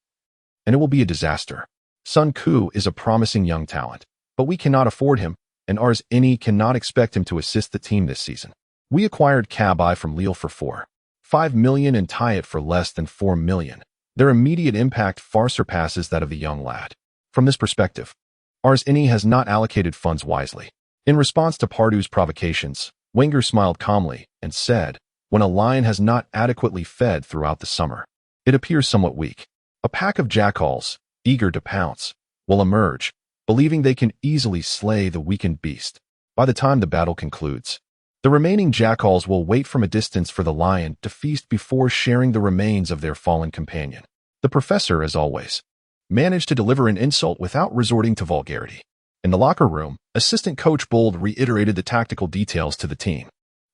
Speaker 1: And it will be a disaster. Sun Ku is a promising young talent, but we cannot afford him, and Ars Ini cannot expect him to assist the team this season. We acquired Cabai from Lille for 4.5 million and Tayet for less than 4 million. Their immediate impact far surpasses that of the young lad. From this perspective, Ars Ini has not allocated funds wisely. In response to Pardew's provocations, Wenger smiled calmly and said, "When a lion has not adequately fed throughout the summer, it appears somewhat weak. A pack of jackals, eager to pounce, will emerge, believing they can easily slay the weakened beast. By the time the battle concludes, the remaining jackals will wait from a distance for the lion to feast before sharing the remains of their fallen companion." The professor, as always, managed to deliver an insult without resorting to vulgarity. In the locker room, assistant coach Bold reiterated the tactical details to the team.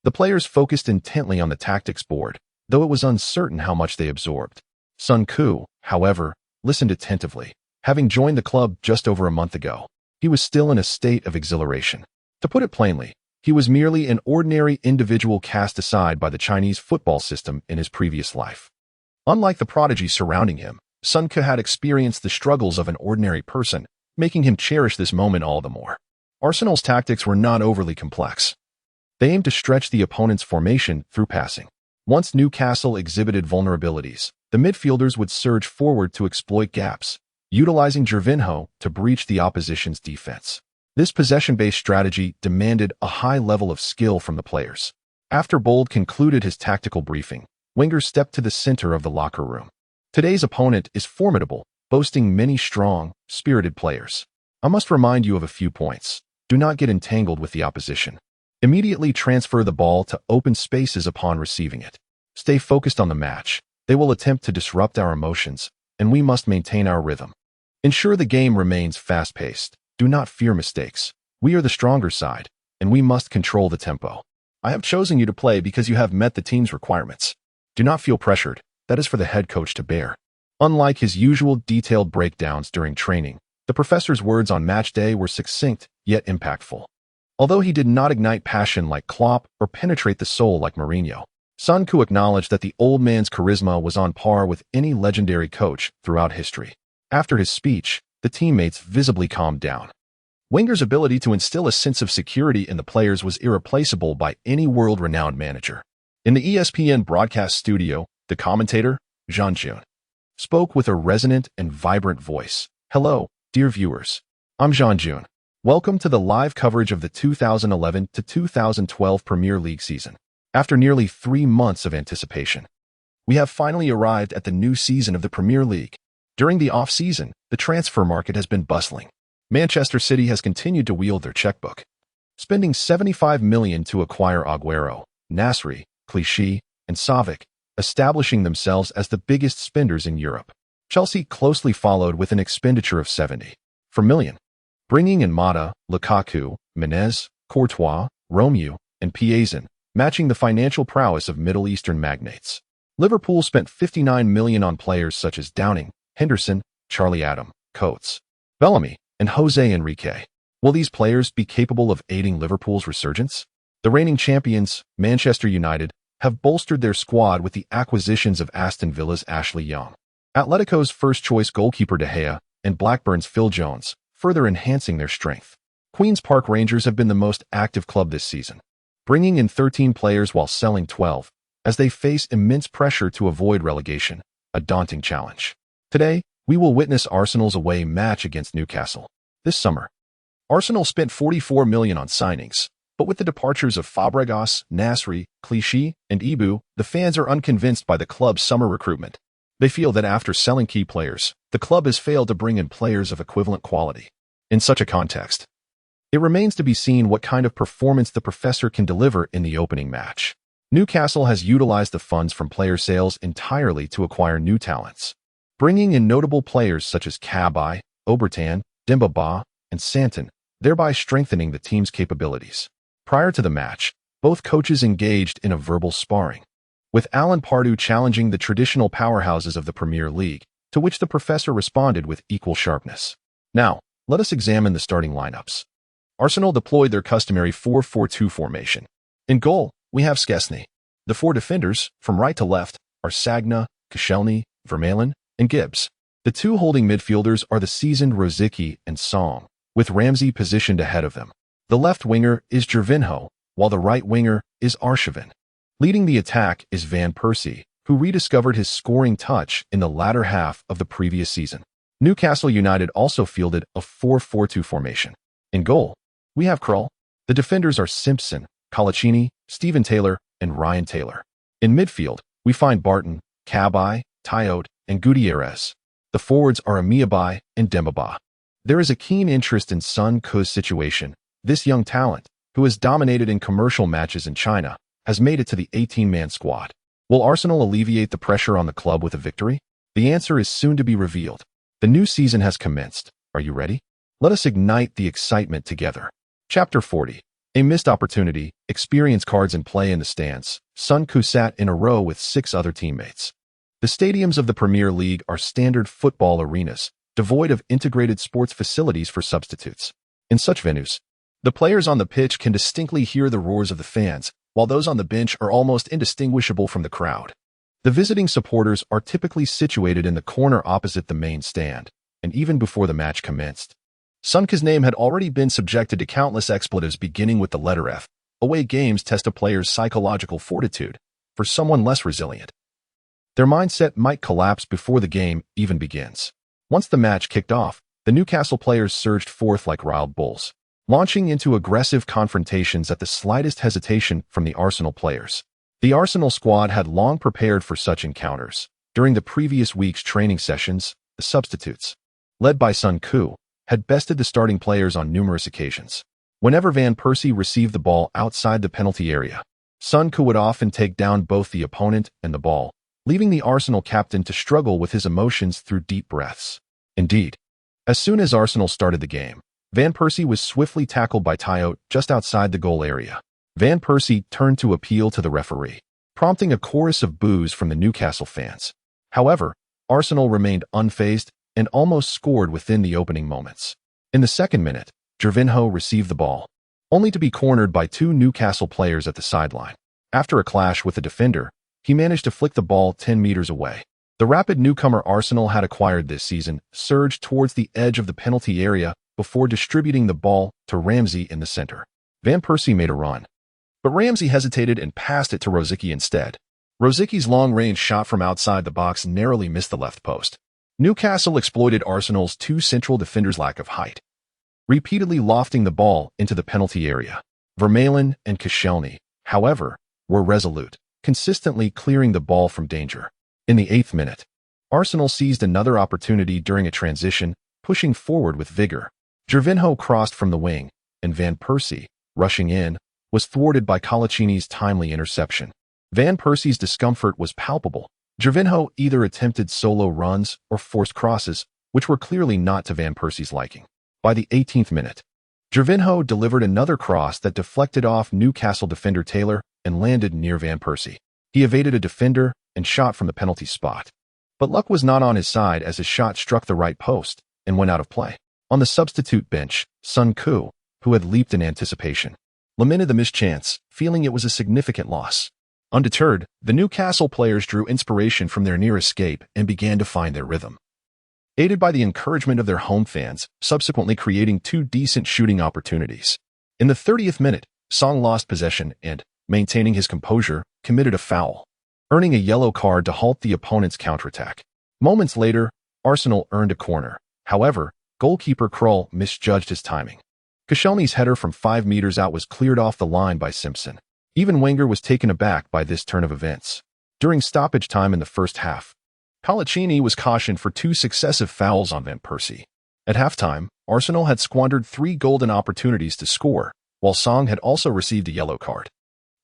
Speaker 1: The players focused intently on the tactics board, though it was uncertain how much they absorbed. Sun Ku, however, listened attentively. Having joined the club just over a month ago, he was still in a state of exhilaration. To put it plainly, he was merely an ordinary individual cast aside by the Chinese football system in his previous life. Unlike the prodigy surrounding him, Sun Ku had experienced the struggles of an ordinary person, making him cherish this moment all the more. Arsenal's tactics were not overly complex. They aimed to stretch the opponent's formation through passing. Once Newcastle exhibited vulnerabilities, the midfielders would surge forward to exploit gaps, utilizing Gervinho to breach the opposition's defense. This possession-based strategy demanded a high level of skill from the players. After Bold concluded his tactical briefing, Wenger stepped to the center of the locker room. Today's opponent is formidable, boasting many strong, spirited players. I must remind you of a few points. Do not get entangled with the opposition. Immediately transfer the ball to open spaces upon receiving it. Stay focused on the match. They will attempt to disrupt our emotions, and we must maintain our rhythm. Ensure the game remains fast-paced. Do not fear mistakes. We are the stronger side, and we must control the tempo. I have chosen you to play because you have met the team's requirements. Do not feel pressured. That is for the head coach to bear. Unlike his usual detailed breakdowns during training, the professor's words on match day were succinct yet impactful. Although he did not ignite passion like Klopp or penetrate the soul like Mourinho, Sun Ku acknowledged that the old man's charisma was on par with any legendary coach throughout history. After his speech, the teammates visibly calmed down. Wenger's ability to instill a sense of security in the players was irreplaceable by any world-renowned manager. In the ESPN broadcast studio, the commentator, Jean Jun, spoke with a resonant and vibrant voice. "Hello, dear viewers. I'm Jean Jun. Welcome to the live coverage of the 2011 to 2012 Premier League season. After nearly 3 months of anticipation, we have finally arrived at the new season of the Premier League. During the off-season, the transfer market has been bustling. Manchester City has continued to wield their checkbook, spending 75 million to acquire Aguero, Nasri, Clichy, and Savic, establishing themselves as the biggest spenders in Europe. Chelsea closely followed with an expenditure of 74 million, bringing in Mata, Lukaku, Menez, Courtois, Romeu, and Piazon, matching the financial prowess of Middle Eastern magnates. Liverpool spent 59 million on players such as Downing, Henderson, Charlie Adam, Coates, Bellamy, and Jose Enrique. Will these players be capable of aiding Liverpool's resurgence? The reigning champions, Manchester United, have bolstered their squad with the acquisitions of Aston Villa's Ashley Young, Atletico's first-choice goalkeeper De Gea, and Blackburn's Phil Jones, further enhancing their strength. Queen's Park Rangers have been the most active club this season, bringing in 13 players while selling 12, as they face immense pressure to avoid relegation, a daunting challenge. Today, we will witness Arsenal's away match against Newcastle. This summer, Arsenal spent 44 million on signings, but with the departures of Fabregas, Nasri, Clichy, and Ibu, the fans are unconvinced by the club's summer recruitment. They feel that after selling key players, the club has failed to bring in players of equivalent quality. In such a context, it remains to be seen what kind of performance the professor can deliver in the opening match. Newcastle has utilized the funds from player sales entirely to acquire new talents, bringing in notable players such as Cabai, Obertan, Demba Ba, and Santon, thereby strengthening the team's capabilities. Prior to the match, both coaches engaged in a verbal sparring, with Alan Pardew challenging the traditional powerhouses of the Premier League, to which the professor responded with equal sharpness. Now, let us examine the starting lineups. Arsenal deployed their customary 4-4-2 formation, In goal, we have Szczesny. The four defenders, from right to left, are Sagna, Koscielny, Vermaelen, and Gibbs. The two holding midfielders are the seasoned Rosicky and Song, with Ramsey positioned ahead of them. The left winger is Gervinho, while the right winger is Arshavin. Leading the attack is Van Persie, who rediscovered his scoring touch in the latter half of the previous season. Newcastle United also fielded a 4-4-2 formation. In goal, we have Krul. The defenders are Simpson, Colaccini, Stephen Taylor, and Ryan Taylor. In midfield, we find Barton, Cabaye, Tyote, and Gutierrez. The forwards are Amiabai and Dembaba. There is a keen interest in Sun Ku's situation. This young talent, who has dominated in commercial matches in China, has made it to the 18-man squad. Will Arsenal alleviate the pressure on the club with a victory? The answer is soon to be revealed. The new season has commenced. Are you ready? Let us ignite the excitement together. Chapter 40. A missed opportunity. Experience cards in play in the stands. Sun Ku sat in a row with 6 other teammates. The stadiums of the Premier League are standard football arenas, devoid of integrated sports facilities for substitutes. In such venues, the players on the pitch can distinctly hear the roars of the fans, while those on the bench are almost indistinguishable from the crowd. The visiting supporters are typically situated in the corner opposite the main stand, and even before the match commenced. Sun Ku's name had already been subjected to countless expletives beginning with the letter F. Away games test a player's psychological fortitude. For someone less resilient, their mindset might collapse before the game even begins. Once the match kicked off, the Newcastle players surged forth like riled bulls, launching into aggressive confrontations at the slightest hesitation from the Arsenal players. The Arsenal squad had long prepared for such encounters. During the previous week's training sessions, the substitutes, led by Sun Ku, had bested the starting players on numerous occasions. Whenever Van Persie received the ball outside the penalty area, Sun Ku would often take down both the opponent and the ball, leaving the Arsenal captain to struggle with his emotions through deep breaths. Indeed, as soon as Arsenal started the game, Van Persie was swiftly tackled by Tyote just outside the goal area. Van Persie turned to appeal to the referee, prompting a chorus of boos from the Newcastle fans. However, Arsenal remained unfazed and almost scored within the opening moments. In the second minute, Gervinho received the ball, only to be cornered by 2 Newcastle players at the sideline. After a clash with the defender, he managed to flick the ball 10 meters away. The rapid newcomer Arsenal had acquired this season surged towards the edge of the penalty area before distributing the ball to Ramsey in the center. Van Persie made a run, but Ramsey hesitated and passed it to Rosicky instead. Rosicky's long-range shot from outside the box narrowly missed the left post. Newcastle exploited Arsenal's 2 central defenders' lack of height, repeatedly lofting the ball into the penalty area. Vermaelen and Koscielny, however, were resolute, consistently clearing the ball from danger. In the 8th minute, Arsenal seized another opportunity during a transition, pushing forward with vigor. Gervinho crossed from the wing, and Van Persie, rushing in, was thwarted by Colaccini's timely interception. Van Persie's discomfort was palpable. Gervinho either attempted solo runs or forced crosses, which were clearly not to Van Persie's liking. By the 18th minute, Gervinho delivered another cross that deflected off Newcastle defender Taylor and landed near Van Persie. He evaded a defender and shot from the penalty spot. But luck was not on his side as his shot struck the right post and went out of play. On the substitute bench, Sun Ku, who had leaped in anticipation, lamented the missed chance, feeling it was a significant loss. Undeterred, the Newcastle players drew inspiration from their near escape and began to find their rhythm. Aided by the encouragement of their home fans, subsequently creating 2 decent shooting opportunities. In the 30th minute, Song lost possession and, maintaining his composure, committed a foul, earning a yellow card to halt the opponent's counterattack. Moments later, Arsenal earned a corner. However, goalkeeper Krul misjudged his timing. Koscielny's header from 5 meters out was cleared off the line by Simpson. Even Wenger was taken aback by this turn of events. During stoppage time in the first half, Colaccini was cautioned for 2 successive fouls on Van Persie. At halftime, Arsenal had squandered 3 golden opportunities to score, while Song had also received a yellow card.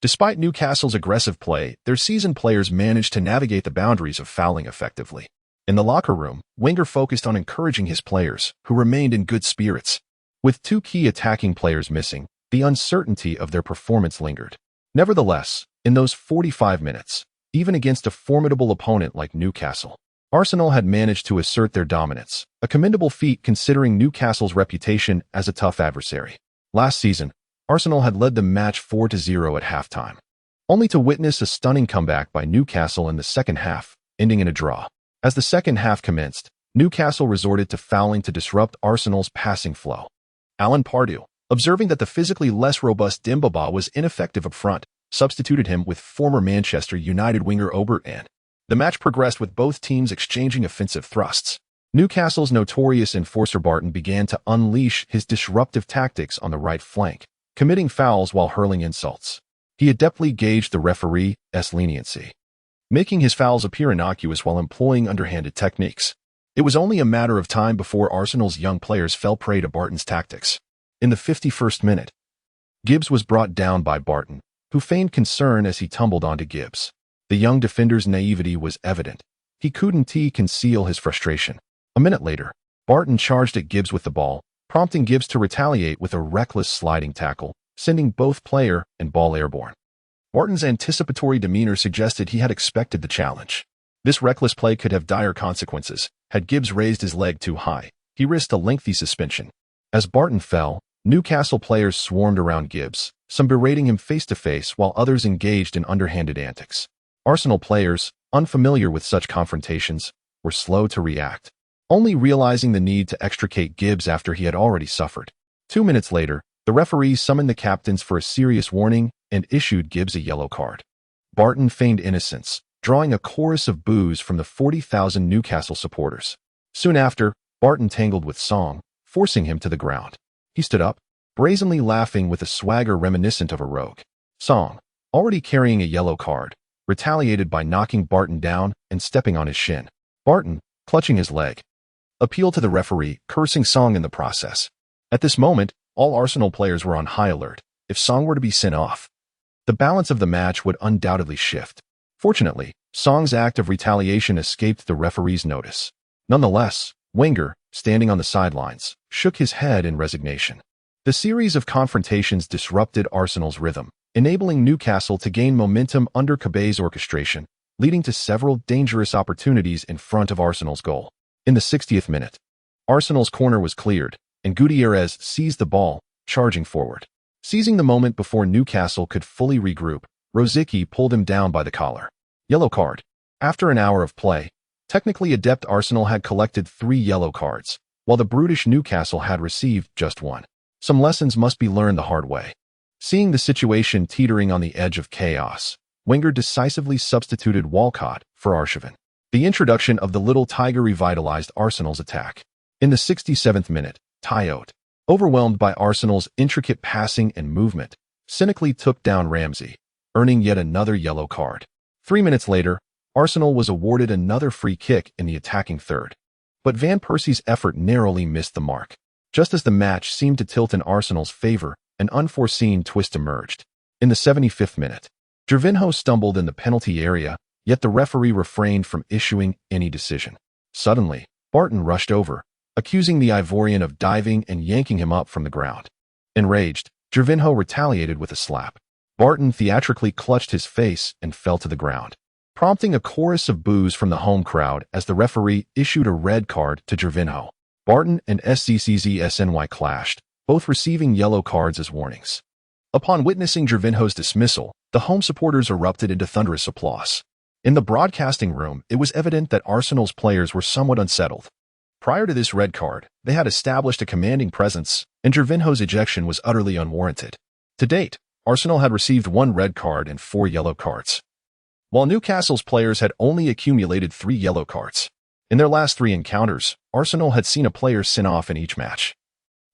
Speaker 1: Despite Newcastle's aggressive play, their seasoned players managed to navigate the boundaries of fouling effectively. In the locker room, Wenger focused on encouraging his players, who remained in good spirits. With 2 key attacking players missing, the uncertainty of their performance lingered. Nevertheless, in those 45 minutes, even against a formidable opponent like Newcastle, Arsenal had managed to assert their dominance, a commendable feat considering Newcastle's reputation as a tough adversary. Last season, Arsenal had led the match 4-0 at halftime, only to witness a stunning comeback by Newcastle in the second half, ending in a draw. As the second half commenced, Newcastle resorted to fouling to disrupt Arsenal's passing flow. Alan Pardew, observing that the physically less robust Dembaba was ineffective up front, substituted him with former Manchester United winger Obertan. The match progressed with both teams exchanging offensive thrusts. Newcastle's notorious enforcer Barton began to unleash his disruptive tactics on the right flank, committing fouls while hurling insults. He adeptly gauged the referee's leniency, making his fouls appear innocuous while employing underhanded techniques. It was only a matter of time before Arsenal's young players fell prey to Barton's tactics. In the 51st minute, Gibbs was brought down by Barton, who feigned concern as he tumbled onto Gibbs. The young defender's naivety was evident. He couldn't conceal his frustration. A minute later, Barton charged at Gibbs with the ball, prompting Gibbs to retaliate with a reckless sliding tackle, sending both player and ball airborne. Barton's anticipatory demeanor suggested he had expected the challenge. This reckless play could have dire consequences. Had Gibbs raised his leg too high, he risked a lengthy suspension. As Barton fell, Newcastle players swarmed around Gibbs, some berating him face-to-face while others engaged in underhanded antics. Arsenal players, unfamiliar with such confrontations, were slow to react, only realizing the need to extricate Gibbs after he had already suffered. 2 minutes later, the referee summoned the captains for a serious warning and issued Gibbs a yellow card. Barton feigned innocence, drawing a chorus of boos from the 40,000 Newcastle supporters. Soon after, Barton tangled with Song, forcing him to the ground. He stood up, brazenly laughing with a swagger reminiscent of a rogue. Song, already carrying a yellow card, retaliated by knocking Barton down and stepping on his shin. Barton, clutching his leg, appealed to the referee, cursing Song in the process. At this moment, all Arsenal players were on high alert. If Song were to be sent off, the balance of the match would undoubtedly shift. Fortunately, Song's act of retaliation escaped the referee's notice. Nonetheless, Wenger, standing on the sidelines, shook his head in resignation. The series of confrontations disrupted Arsenal's rhythm, enabling Newcastle to gain momentum under Kebbay's orchestration, leading to several dangerous opportunities in front of Arsenal's goal. In the 60th minute, Arsenal's corner was cleared, and Gutierrez seized the ball, charging forward. Seizing the moment before Newcastle could fully regroup, Rosicky pulled him down by the collar. Yellow card. After an hour of play, technically adept Arsenal had collected 3 yellow cards, while the brutish Newcastle had received just 1. Some lessons must be learned the hard way. Seeing the situation teetering on the edge of chaos, Wenger decisively substituted Walcott for Arshavin. The introduction of the Little Tiger revitalized Arsenal's attack. In the 67th minute, Tyote, overwhelmed by Arsenal's intricate passing and movement, cynically took down Ramsey, earning yet another yellow card. 3 minutes later, Arsenal was awarded another free kick in the attacking third. But Van Persie's effort narrowly missed the mark. Just as the match seemed to tilt in Arsenal's favor, an unforeseen twist emerged. In the 75th minute, Gervinho stumbled in the penalty area, yet the referee refrained from issuing any decision. Suddenly, Barton rushed over, accusing the Ivorian of diving and yanking him up from the ground. Enraged, Gervinho retaliated with a slap. Barton theatrically clutched his face and fell to the ground, prompting a chorus of boos from the home crowd as the referee issued a red card to Gervinho. Barton and SCCZSNY clashed, both receiving yellow cards as warnings. Upon witnessing Gervinho's dismissal, the home supporters erupted into thunderous applause. In the broadcasting room, it was evident that Arsenal's players were somewhat unsettled. Prior to this red card, they had established a commanding presence, and Gervinho's ejection was utterly unwarranted. To date, Arsenal had received 1 red card and 4 yellow cards, while Newcastle's players had only accumulated 3 yellow cards. In their last 3 encounters, Arsenal had seen a player sent off in each match.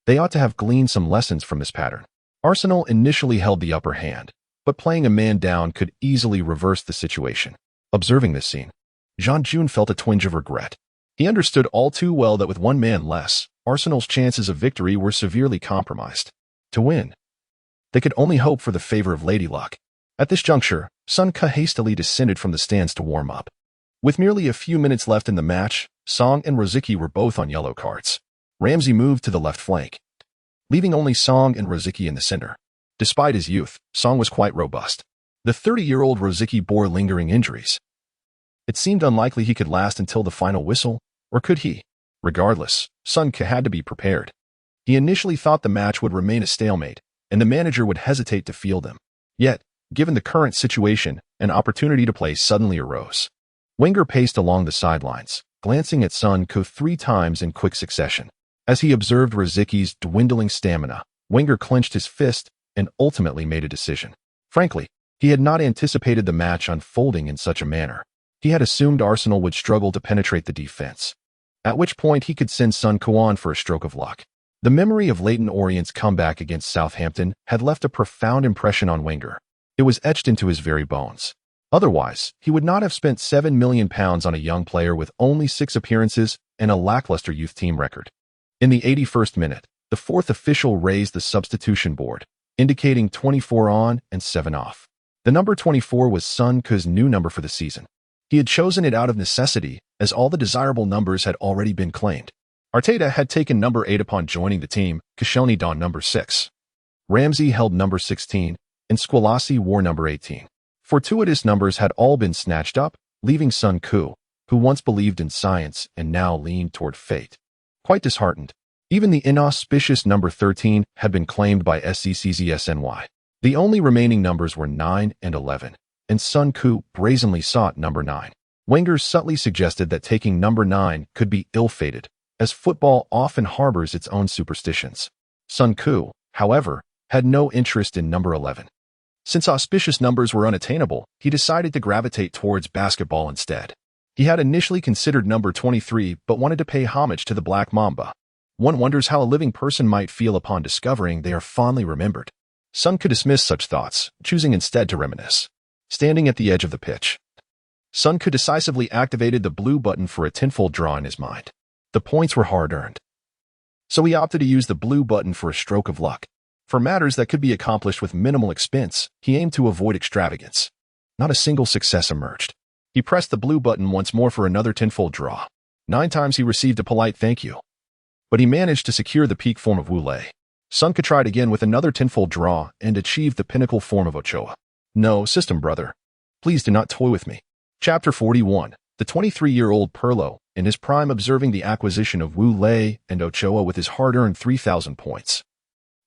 Speaker 1: They ought to have gleaned some lessons from this pattern. Arsenal initially held the upper hand, but playing a man down could easily reverse the situation. Observing this scene, Jean-June felt a twinge of regret. He understood all too well that with 1 man less, Arsenal's chances of victory were severely compromised. To win, they could only hope for the favor of Lady Luck. At this juncture, Sun Ka hastily descended from the stands to warm up. With merely a few minutes left in the match, Song and Rosicky were both on yellow cards. Ramsey moved to the left flank, leaving only Song and Rosicky in the center. Despite his youth, Song was quite robust. The 30-year-old Rosicky bore lingering injuries. It seemed unlikely he could last until the final whistle, or could he? Regardless, Sun Ka had to be prepared. He initially thought the match would remain a stalemate, and the manager would hesitate to field him. Yet, given the current situation, an opportunity to play suddenly arose. Wenger paced along the sidelines, glancing at Sun Ko 3 times in quick succession. As he observed Rosický's dwindling stamina, Wenger clenched his fist and ultimately made a decision. Frankly, he had not anticipated the match unfolding in such a manner. He had assumed Arsenal would struggle to penetrate the defense, at which point he could send Sun Ko on for a stroke of luck. The memory of Leyton Orient's comeback against Southampton had left a profound impression on Wenger. It was etched into his very bones. Otherwise, he would not have spent £7 million on a young player with only 6 appearances and a lackluster youth team record. In the 81st minute, the fourth official raised the substitution board, indicating 24 on and 7 off. The number 24 was Sun Ko's new number for the season. He had chosen it out of necessity, as all the desirable numbers had already been claimed. Arteta had taken number 8 upon joining the team, Koscielny donned number 6. Ramsey held number 16, and Squillaci wore number 18. Fortuitous numbers had all been snatched up, leaving Sun Ko, who once believed in science and now leaned toward fate, quite disheartened. Even the inauspicious number 13 had been claimed by SCCZSNY. The only remaining numbers were 9 and 11, and Sun Ko brazenly sought number 9. Wenger subtly suggested that taking number 9 could be ill-fated, as football often harbors its own superstitions. Sun Ko, however, had no interest in number 11. Since auspicious numbers were unattainable, he decided to gravitate towards basketball instead. He had initially considered number 23 but wanted to pay homage to the Black Mamba. One wonders how a living person might feel upon discovering they are fondly remembered. Sun could dismiss such thoughts, choosing instead to reminisce. Standing at the edge of the pitch, Sun Ko decisively activated the blue button for a tenfold draw in his mind. The points were hard-earned, so he opted to use the blue button for a stroke of luck. For matters that could be accomplished with minimal expense, he aimed to avoid extravagance. Not a single success emerged. He pressed the blue button once more for another tenfold draw. 9 times he received a polite thank you, but he managed to secure the peak form of Wule. Sun Ko tried again with another tenfold draw and achieved the pinnacle form of Ochoa. No, system brother. Please do not toy with me. Chapter 41. The 23-year-old Pirlo, in his prime, observing the acquisition of Wule and Ochoa with his hard-earned 3,000 points.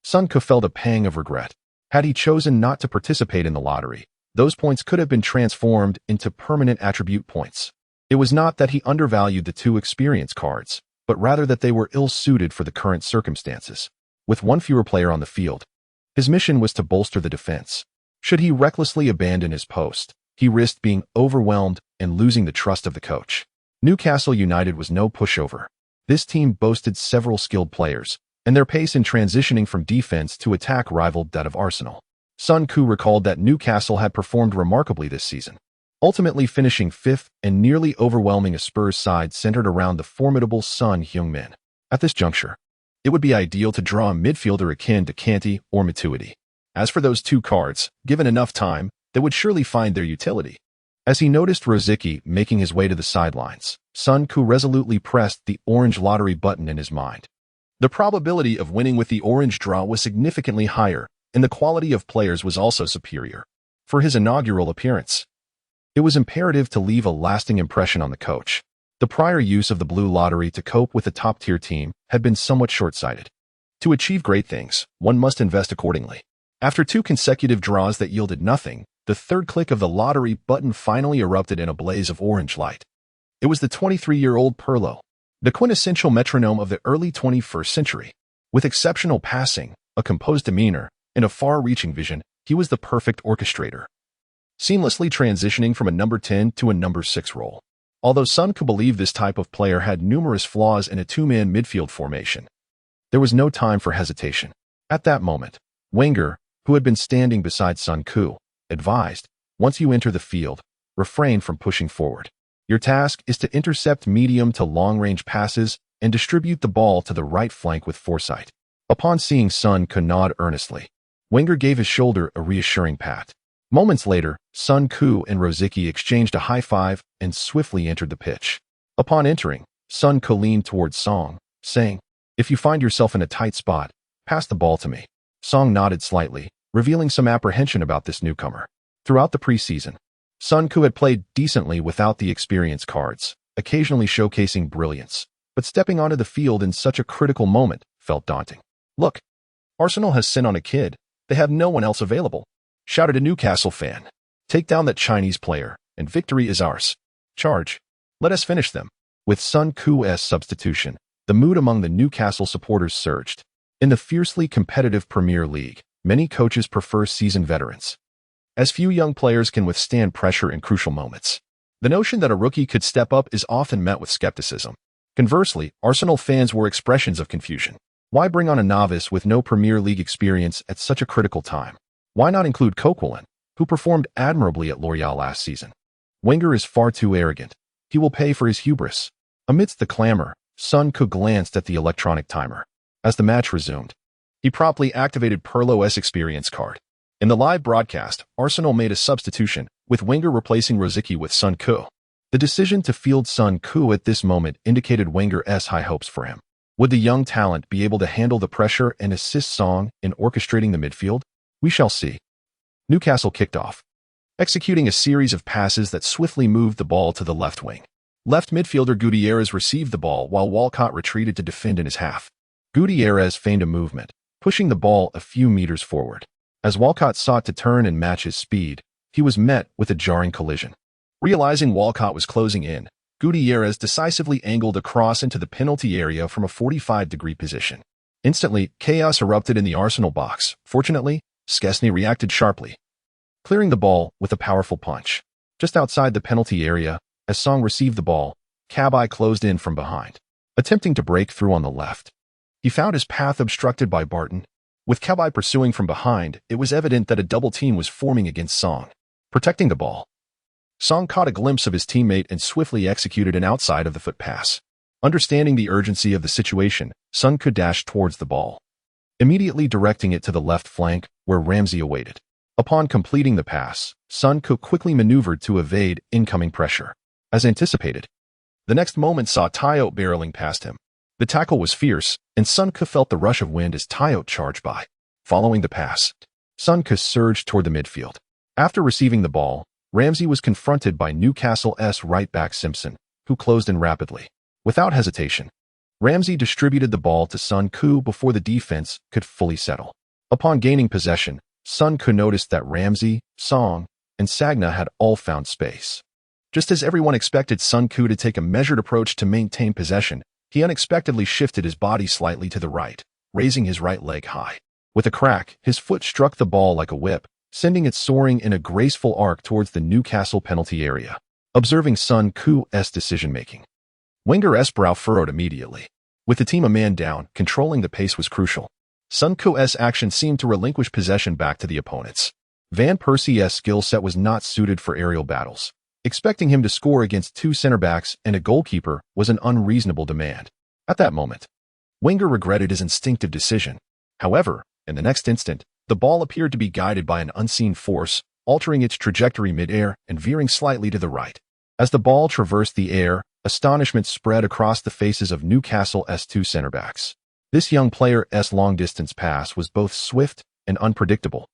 Speaker 1: Sun Ko felt a pang of regret. Had he chosen not to participate in the lottery, those points could have been transformed into permanent attribute points. It was not that he undervalued the 2 experience cards, but rather that they were ill-suited for the current circumstances. With 1 fewer player on the field, his mission was to bolster the defense. Should he recklessly abandon his post, he risked being overwhelmed and losing the trust of the coach. Newcastle United was no pushover. This team boasted several skilled players, and their pace in transitioning from defense to attack rivaled that of Arsenal. Sun Ko recalled that Newcastle had performed remarkably this season, ultimately finishing 5th and nearly overwhelming a Spurs side centered around the formidable Son Heung-min. At this juncture, it would be ideal to draw a midfielder akin to Kanté or Matuidi. As for those 2 cards, given enough time, they would surely find their utility. As he noticed Rosicky making his way to the sidelines, Sun Ko resolutely pressed the orange lottery button in his mind. The probability of winning with the orange draw was significantly higher, and the quality of players was also superior. For his inaugural appearance, it was imperative to leave a lasting impression on the coach. The prior use of the blue lottery to cope with a top-tier team had been somewhat short-sighted. To achieve great things, one must invest accordingly. After 2 consecutive draws that yielded nothing, the 3rd click of the lottery button finally erupted in a blaze of orange light. It was the 23-year-old Pirlo, the quintessential metronome of the early 21st century. With exceptional passing, a composed demeanor, and a far-reaching vision, he was the perfect orchestrator, seamlessly transitioning from a number 10 to a number 6 role. Although Sun Ko believed this type of player had numerous flaws in a 2-man midfield formation, there was no time for hesitation. At that moment, Wenger, who had been standing beside Sun Ko, advised, once you enter the field, refrain from pushing forward. Your task is to intercept medium to long-range passes and distribute the ball to the right flank with foresight. Upon seeing Sun Ko nod earnestly, Wenger gave his shoulder a reassuring pat. Moments later, Sun Ko and Rosicky exchanged a high five and swiftly entered the pitch. Upon entering, Sun Ko leaned towards Song, saying, "If you find yourself in a tight spot, pass the ball to me." Song nodded slightly, revealing some apprehension about this newcomer. Throughout the preseason, Sun Ko had played decently without the experience cards, occasionally showcasing brilliance, but stepping onto the field in such a critical moment felt daunting. "Look, Arsenal has sent on a kid," They have no one else available, shouted a Newcastle fan. Take down that Chinese player, and victory is ours. Charge. Let us finish them. With Sun Ku's substitution, the mood among the Newcastle supporters surged. In the fiercely competitive Premier League, many coaches prefer seasoned veterans, as few young players can withstand pressure in crucial moments. The notion that a rookie could step up is often met with skepticism. Conversely, Arsenal fans were expressions of confusion. Why bring on a novice with no Premier League experience at such a critical time? Why not include Coquelin, who performed admirably at L'Oreal last season? Wenger is far too arrogant. He will pay for his hubris. Amidst the clamor, Sun Ku glanced at the electronic timer. As the match resumed, he promptly activated Pirlo's experience card. In the live broadcast, Arsenal made a substitution, with Wenger replacing Rosicky with Sun Ku. The decision to field Sun Ku at this moment indicated Wenger's high hopes for him. Would the young talent be able to handle the pressure and assist Song in orchestrating the midfield? We shall see. Newcastle kicked off, executing a series of passes that swiftly moved the ball to the left wing. Left midfielder Gutierrez received the ball while Walcott retreated to defend in his half. Gutierrez feigned a movement, pushing the ball a few meters forward. As Walcott sought to turn and match his speed, he was met with a jarring collision. Realizing Walcott was closing in, Gutierrez decisively angled a cross into the penalty area from a 45-degree position. Instantly, chaos erupted in the Arsenal box. Fortunately, Szczesny reacted sharply, clearing the ball with a powerful punch. Just outside the penalty area, as Song received the ball, Cabaye closed in from behind, attempting to break through on the left. He found his path obstructed by Barton. With Cabaye pursuing from behind, it was evident that a double team was forming against Song. Protecting the ball, Song caught a glimpse of his teammate and swiftly executed an outside-of-the-foot pass. Understanding the urgency of the situation, Sun Ku dashed towards the ball, immediately directing it to the left flank, where Ramsey awaited. Upon completing the pass, Sun Ku quickly maneuvered to evade incoming pressure. As anticipated, the next moment saw Tayot barreling past him. The tackle was fierce, and Sun Ku felt the rush of wind as Tayot charged by. Following the pass, Sun Ku surged toward the midfield. After receiving the ball, Ramsey was confronted by Newcastle's right-back Simpson, who closed in rapidly. Without hesitation, Ramsey distributed the ball to Sun Ku before the defense could fully settle. Upon gaining possession, Sun Ku noticed that Ramsey, Song, and Sagna had all found space. Just as everyone expected Sun Ku to take a measured approach to maintain possession, he unexpectedly shifted his body slightly to the right, raising his right leg high. With a crack, his foot struck the ball like a whip, sending it soaring in a graceful arc towards the Newcastle penalty area. Observing Sun Ku's decision-making, Wenger's brow furrowed immediately. With the team a man down, controlling the pace was crucial. Sun Ku's action seemed to relinquish possession back to the opponents. Van Persie's skill set was not suited for aerial battles. Expecting him to score against two center-backs and a goalkeeper was an unreasonable demand. At that moment, Wenger regretted his instinctive decision. However, in the next instant, the ball appeared to be guided by an unseen force, altering its trajectory mid-air and veering slightly to the right. As the ball traversed the air, astonishment spread across the faces of Newcastle's two center-backs. This young player's long-distance pass was both swift and unpredictable,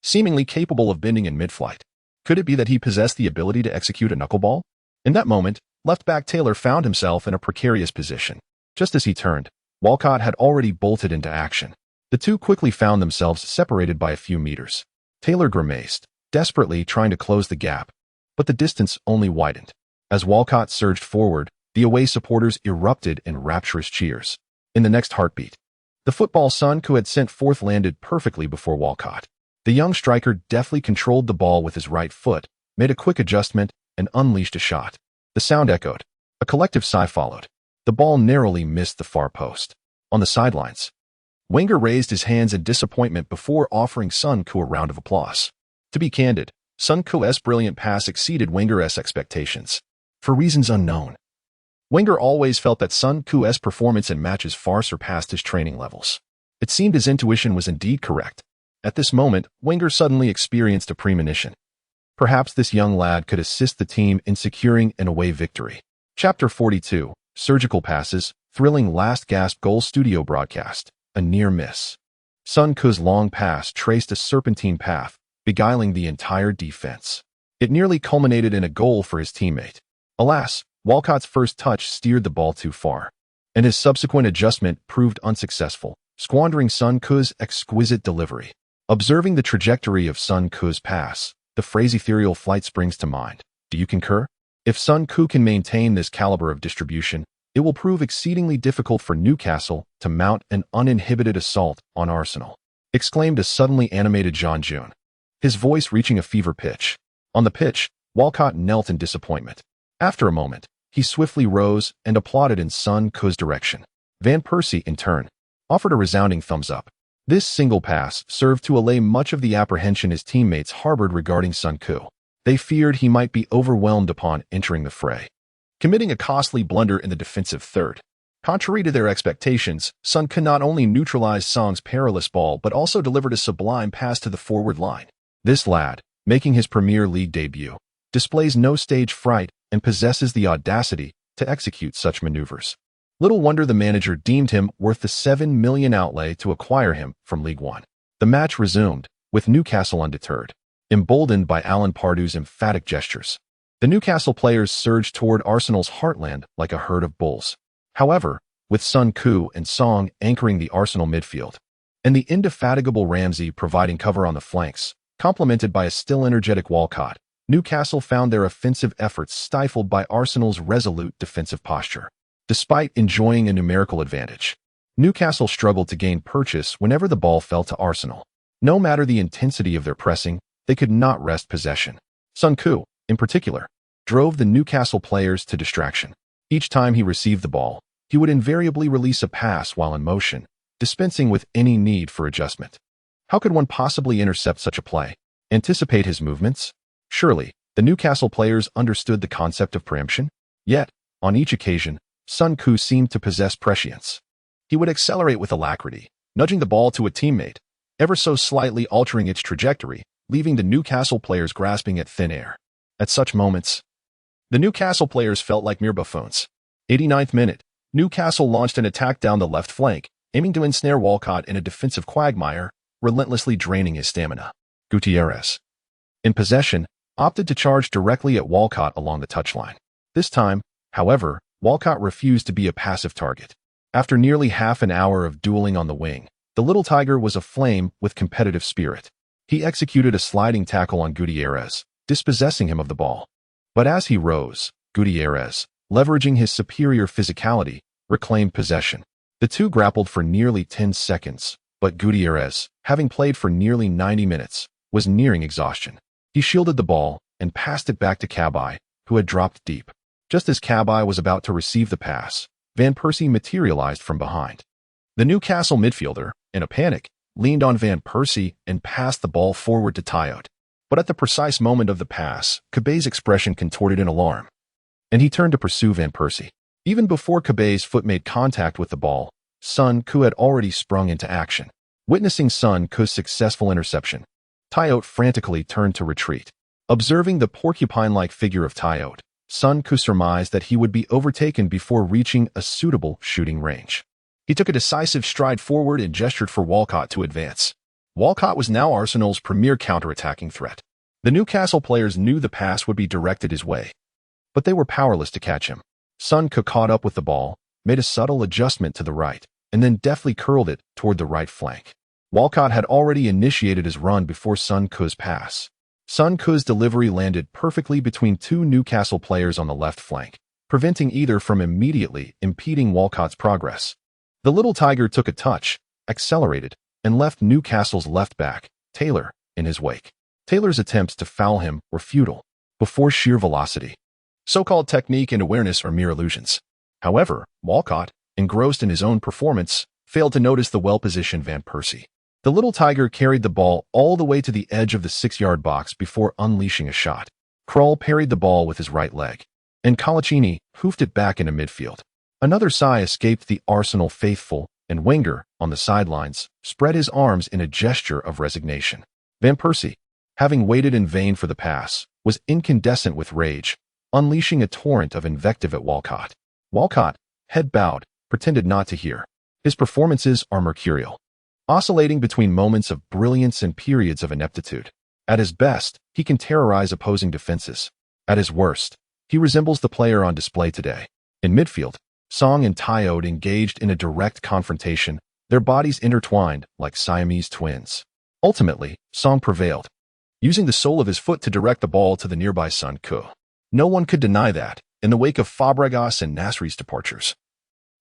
Speaker 1: seemingly capable of bending in mid-flight. Could it be that he possessed the ability to execute a knuckleball? In that moment, left-back Taylor found himself in a precarious position. Just as he turned, Walcott had already bolted into action. The two quickly found themselves separated by a few meters. Taylor grimaced, desperately trying to close the gap, but the distance only widened. As Walcott surged forward, the away supporters erupted in rapturous cheers. In the next heartbeat, the football Sun Ku had sent forth landed perfectly before Walcott. The young striker deftly controlled the ball with his right foot, made a quick adjustment, and unleashed a shot. The sound echoed. A collective sigh followed. The ball narrowly missed the far post. On the sidelines, Wenger raised his hands in disappointment before offering Sun Ku a round of applause. To be candid, Sun Ku's brilliant pass exceeded Wenger's expectations. For reasons unknown, Wenger always felt that Sun Ku's performance in matches far surpassed his training levels. It seemed his intuition was indeed correct. At this moment, Wenger suddenly experienced a premonition. Perhaps this young lad could assist the team in securing an away victory. Chapter 42, Surgical Passes, Thrilling Last-Gasp Goal Studio Broadcast. A near miss. Sun Ku's long pass traced a serpentine path, beguiling the entire defense. It nearly culminated in a goal for his teammate. Alas, Walcott's first touch steered the ball too far, and his subsequent adjustment proved unsuccessful, squandering Sun Ku's exquisite delivery. Observing the trajectory of Sun Ku's pass, the phrase ethereal flight springs to mind. Do you concur? If Sun Ku can maintain this caliber of distribution, it will prove exceedingly difficult for Newcastle to mount an uninhibited assault on Arsenal, exclaimed a suddenly animated Jean Jun, his voice reaching a fever pitch. On the pitch, Walcott knelt in disappointment. After a moment, he swiftly rose and applauded in Sun Ku's direction. Van Persie, in turn, offered a resounding thumbs up. This single pass served to allay much of the apprehension his teammates harbored regarding Sun Ku. They feared he might be overwhelmed upon entering the fray, committing a costly blunder in the defensive third. Contrary to their expectations, Sun Ku not only neutralized Song's perilous ball but also delivered a sublime pass to the forward line. This lad, making his Premier League debut, displays no stage fright and possesses the audacity to execute such maneuvers. Little wonder the manager deemed him worth the $7 million outlay to acquire him from League One. The match resumed, with Newcastle undeterred, emboldened by Alan Pardew's emphatic gestures. The Newcastle players surged toward Arsenal's heartland like a herd of bulls. However, with Sun Ku and Song anchoring the Arsenal midfield, and the indefatigable Ramsey providing cover on the flanks, complemented by a still energetic Walcott, Newcastle found their offensive efforts stifled by Arsenal's resolute defensive posture. Despite enjoying a numerical advantage, Newcastle struggled to gain purchase whenever the ball fell to Arsenal. No matter the intensity of their pressing, they could not wrest possession. Sun Ku, in particular, drove the Newcastle players to distraction. Each time he received the ball, he would invariably release a pass while in motion, dispensing with any need for adjustment. How could one possibly intercept such a play? Anticipate his movements? Surely, the Newcastle players understood the concept of preemption. Yet, on each occasion, Sun Ku seemed to possess prescience. He would accelerate with alacrity, nudging the ball to a teammate, ever so slightly altering its trajectory, leaving the Newcastle players grasping at thin air. At such moments, the Newcastle players felt like mere buffoons. 89th minute, Newcastle launched an attack down the left flank, aiming to ensnare Walcott in a defensive quagmire, relentlessly draining his stamina. Gutierrez, in possession, opted to charge directly at Walcott along the touchline. This time, however, Walcott refused to be a passive target. After nearly half an hour of dueling on the wing, the little tiger was aflame with competitive spirit. He executed a sliding tackle on Gutierrez, dispossessing him of the ball. But as he rose, Gutierrez, leveraging his superior physicality, reclaimed possession. The two grappled for nearly 10 seconds, but Gutierrez, having played for nearly 90 minutes, was nearing exhaustion. He shielded the ball and passed it back to Cabaye, who had dropped deep. Just as Cabaye was about to receive the pass, Van Persie materialized from behind. The Newcastle midfielder, in a panic, leaned on Van Persie and passed the ball forward to Tayot. But at the precise moment of the pass, Cabaye's expression contorted in alarm, and he turned to pursue Van Persie. Even before Cabaye's foot made contact with the ball, Sun Ku had already sprung into action. Witnessing Sun Ku's successful interception, Tayot frantically turned to retreat. Observing the porcupine-like figure of Tayot, Sun Ku surmised that he would be overtaken before reaching a suitable shooting range. He took a decisive stride forward and gestured for Walcott to advance. Walcott was now Arsenal's premier counter-attacking threat. The Newcastle players knew the pass would be directed his way, but they were powerless to catch him. Sun Ku caught up with the ball, made a subtle adjustment to the right, and then deftly curled it toward the right flank. Walcott had already initiated his run before Sun Ku's pass. Sun Ku's delivery landed perfectly between two Newcastle players on the left flank, preventing either from immediately impeding Walcott's progress. The little tiger took a touch, accelerated, and left Newcastle's left back, Taylor, in his wake. Taylor's attempts to foul him were futile, before sheer velocity. So-called technique and awareness are mere illusions. However, Walcott, engrossed in his own performance, failed to notice the well-positioned Van Persie. The little tiger carried the ball all the way to the edge of the 6-yard box before unleashing a shot. Krull parried the ball with his right leg, and Colaccini hoofed it back into midfield. Another sigh escaped the Arsenal faithful, and Wenger, on the sidelines, spread his arms in a gesture of resignation. Van Persie, having waited in vain for the pass, was incandescent with rage, unleashing a torrent of invective at Walcott. Walcott, head bowed, pretended not to hear. His performances are mercurial, oscillating between moments of brilliance and periods of ineptitude. At his best, he can terrorize opposing defenses. At his worst, he resembles the player on display today. In midfield, Song and Tayot engaged in a direct confrontation, their bodies intertwined like Siamese twins. Ultimately, Song prevailed, using the sole of his foot to direct the ball to the nearby Sun Ku. No one could deny that, in the wake of Fabregas and Nasri's departures,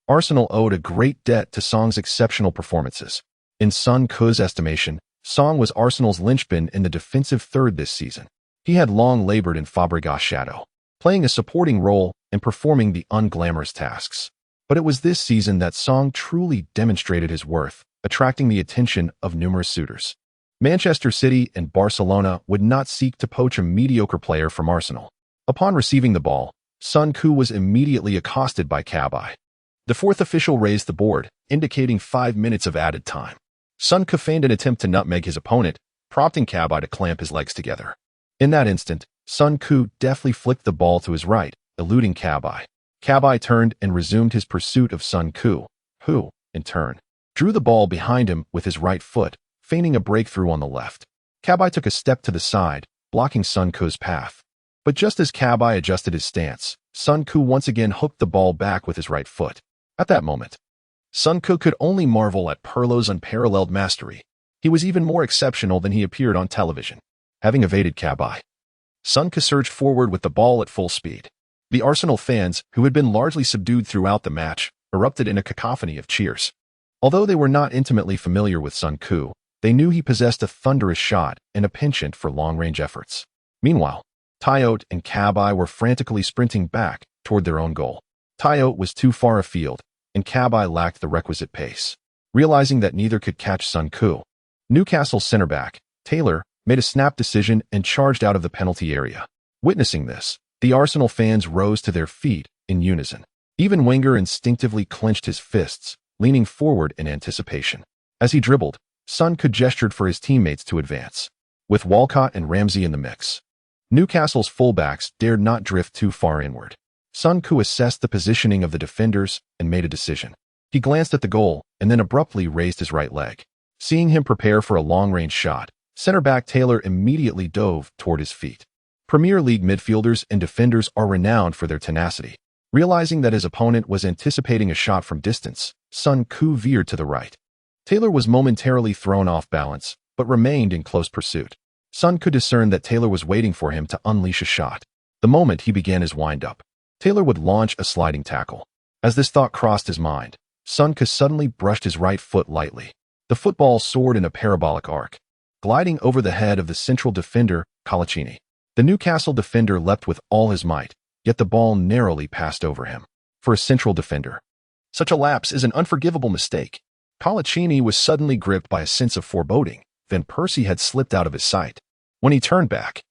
Speaker 1: Arsenal owed a great debt to Song's exceptional performances. In Sun Ku's estimation, Song was Arsenal's linchpin in the defensive third this season. He had long labored in Fabregas' shadow, playing a supporting role and performing the unglamorous tasks. But it was this season that Song truly demonstrated his worth, attracting the attention of numerous suitors. Manchester City and Barcelona would not seek to poach a mediocre player from Arsenal. Upon receiving the ball, Sun Ku was immediately accosted by Cabaye. The fourth official raised the board, indicating 5 minutes of added time. Sun Ku feigned an attempt to nutmeg his opponent, prompting Cabaye to clamp his legs together. In that instant, Sun Ku deftly flicked the ball to his right, eluding Cabaye. Cabaye turned and resumed his pursuit of Sun Ku, who, in turn, drew the ball behind him with his right foot, feigning a breakthrough on the left. Cabaye took a step to the side, blocking Sun Ku's path. But just as Cabaye adjusted his stance, Sun Ku once again hooked the ball back with his right foot. At that moment, Sun Ku could only marvel at Pirlo's unparalleled mastery. He was even more exceptional than he appeared on television. Having evaded Cabaye, Sun Ku surged forward with the ball at full speed. The Arsenal fans, who had been largely subdued throughout the match, erupted in a cacophony of cheers. Although they were not intimately familiar with Sun Ku, they knew he possessed a thunderous shot and a penchant for long-range efforts. Meanwhile, Tayotte and Cabaye were frantically sprinting back toward their own goal. Tayotte was too far afield, and Cabaye lacked the requisite pace. Realizing that neither could catch Sun Ku, Newcastle's center-back, Taylor, made a snap decision and charged out of the penalty area. Witnessing this, the Arsenal fans rose to their feet in unison. Even Wenger instinctively clenched his fists, leaning forward in anticipation. As he dribbled, Sun Ku gestured for his teammates to advance. With Walcott and Ramsey in the mix, Newcastle's fullbacks dared not drift too far inward. Sun Ku assessed the positioning of the defenders and made a decision. He glanced at the goal and then abruptly raised his right leg. Seeing him prepare for a long-range shot, center-back Taylor immediately dove toward his feet. Premier League midfielders and defenders are renowned for their tenacity. Realizing that his opponent was anticipating a shot from distance, Sun Ku veered to the right. Taylor was momentarily thrown off balance, but remained in close pursuit. Sun Ku discerned that Taylor was waiting for him to unleash a shot. The moment he began his wind-up, Taylor would launch a sliding tackle. As this thought crossed his mind, Sun Ku suddenly brushed his right foot lightly. The football soared in a parabolic arc, gliding over the head of the central defender, Colaccini. The Newcastle defender leapt with all his might, yet the ball narrowly passed over him. For a central defender, such a lapse is an unforgivable mistake. Colaccini was suddenly gripped by a sense of foreboding. Van Persie had slipped out of his sight. When he turned back,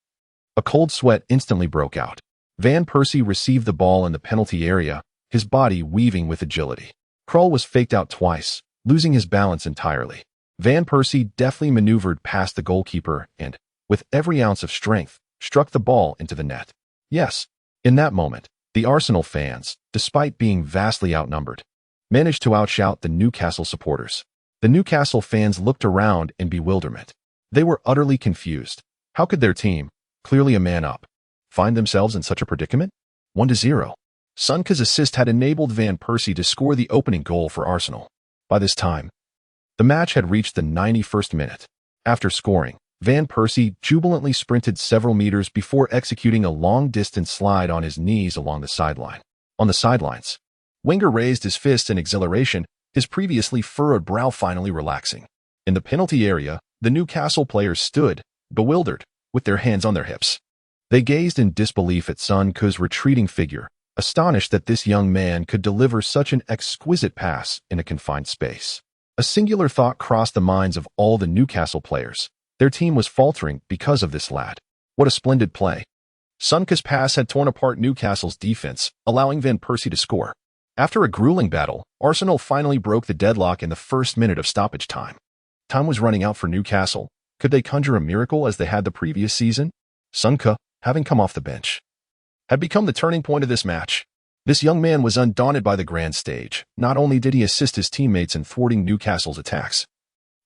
Speaker 1: a cold sweat instantly broke out. Van Persie received the ball in the penalty area, his body weaving with agility. Krul was faked out twice, losing his balance entirely. Van Persie deftly maneuvered past the goalkeeper and, with every ounce of strength, struck the ball into the net. Yes, in that moment, the Arsenal fans, despite being vastly outnumbered, managed to outshout the Newcastle supporters. The Newcastle fans looked around in bewilderment. They were utterly confused. How could their team, clearly a man up, find themselves in such a predicament? 1-0. Sun Ku's assist had enabled Van Persie to score the opening goal for Arsenal. By this time, the match had reached the 91st minute. After scoring, Van Persie jubilantly sprinted several meters before executing a long-distance slide on his knees along the sideline. On the sidelines, Wenger raised his fist in exhilaration, his previously furrowed brow finally relaxing. In the penalty area, the Newcastle players stood, bewildered, with their hands on their hips. They gazed in disbelief at Sun Ku's retreating figure, astonished that this young man could deliver such an exquisite pass in a confined space. A singular thought crossed the minds of all the Newcastle players. Their team was faltering because of this lad. What a splendid play. Sun Ku's pass had torn apart Newcastle's defense, allowing Van Persie to score. After a grueling battle, Arsenal finally broke the deadlock in the first minute of stoppage time. Time was running out for Newcastle. Could they conjure a miracle as they had the previous season? Sun Ku, having come off the bench, had become the turning point of this match. This young man was undaunted by the grand stage. Not only did he assist his teammates in thwarting Newcastle's attacks,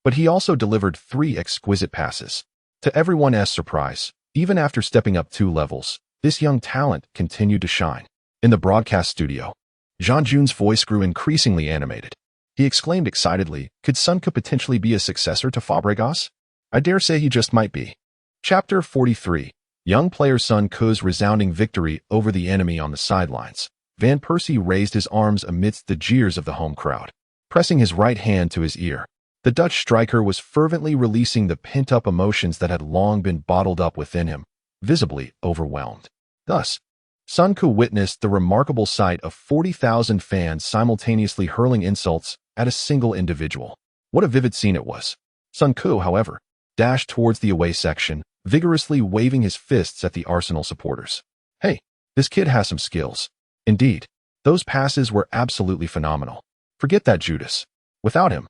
Speaker 1: but he also delivered 3 exquisite passes. To everyone's surprise, even after stepping up 2 levels, this young talent continued to shine. In the broadcast studio, Jean Jun's voice grew increasingly animated. He exclaimed excitedly, could Sun Ku potentially be a successor to Fabregas? I dare say he just might be. Chapter 43. Young player Son Ku's resounding victory over the enemy on the sidelines. Van Persie raised his arms amidst the jeers of the home crowd, pressing his right hand to his ear. The Dutch striker was fervently releasing the pent-up emotions that had long been bottled up within him, visibly overwhelmed. Thus, Son Ku witnessed the remarkable sight of 40,000 fans simultaneously hurling insults at a single individual. What a vivid scene it was. Son Ku, however, dashed towards the away section, vigorously waving his fists at the Arsenal supporters. Hey, this kid has some skills. Indeed, those passes were absolutely phenomenal. Forget that Judas. Without him,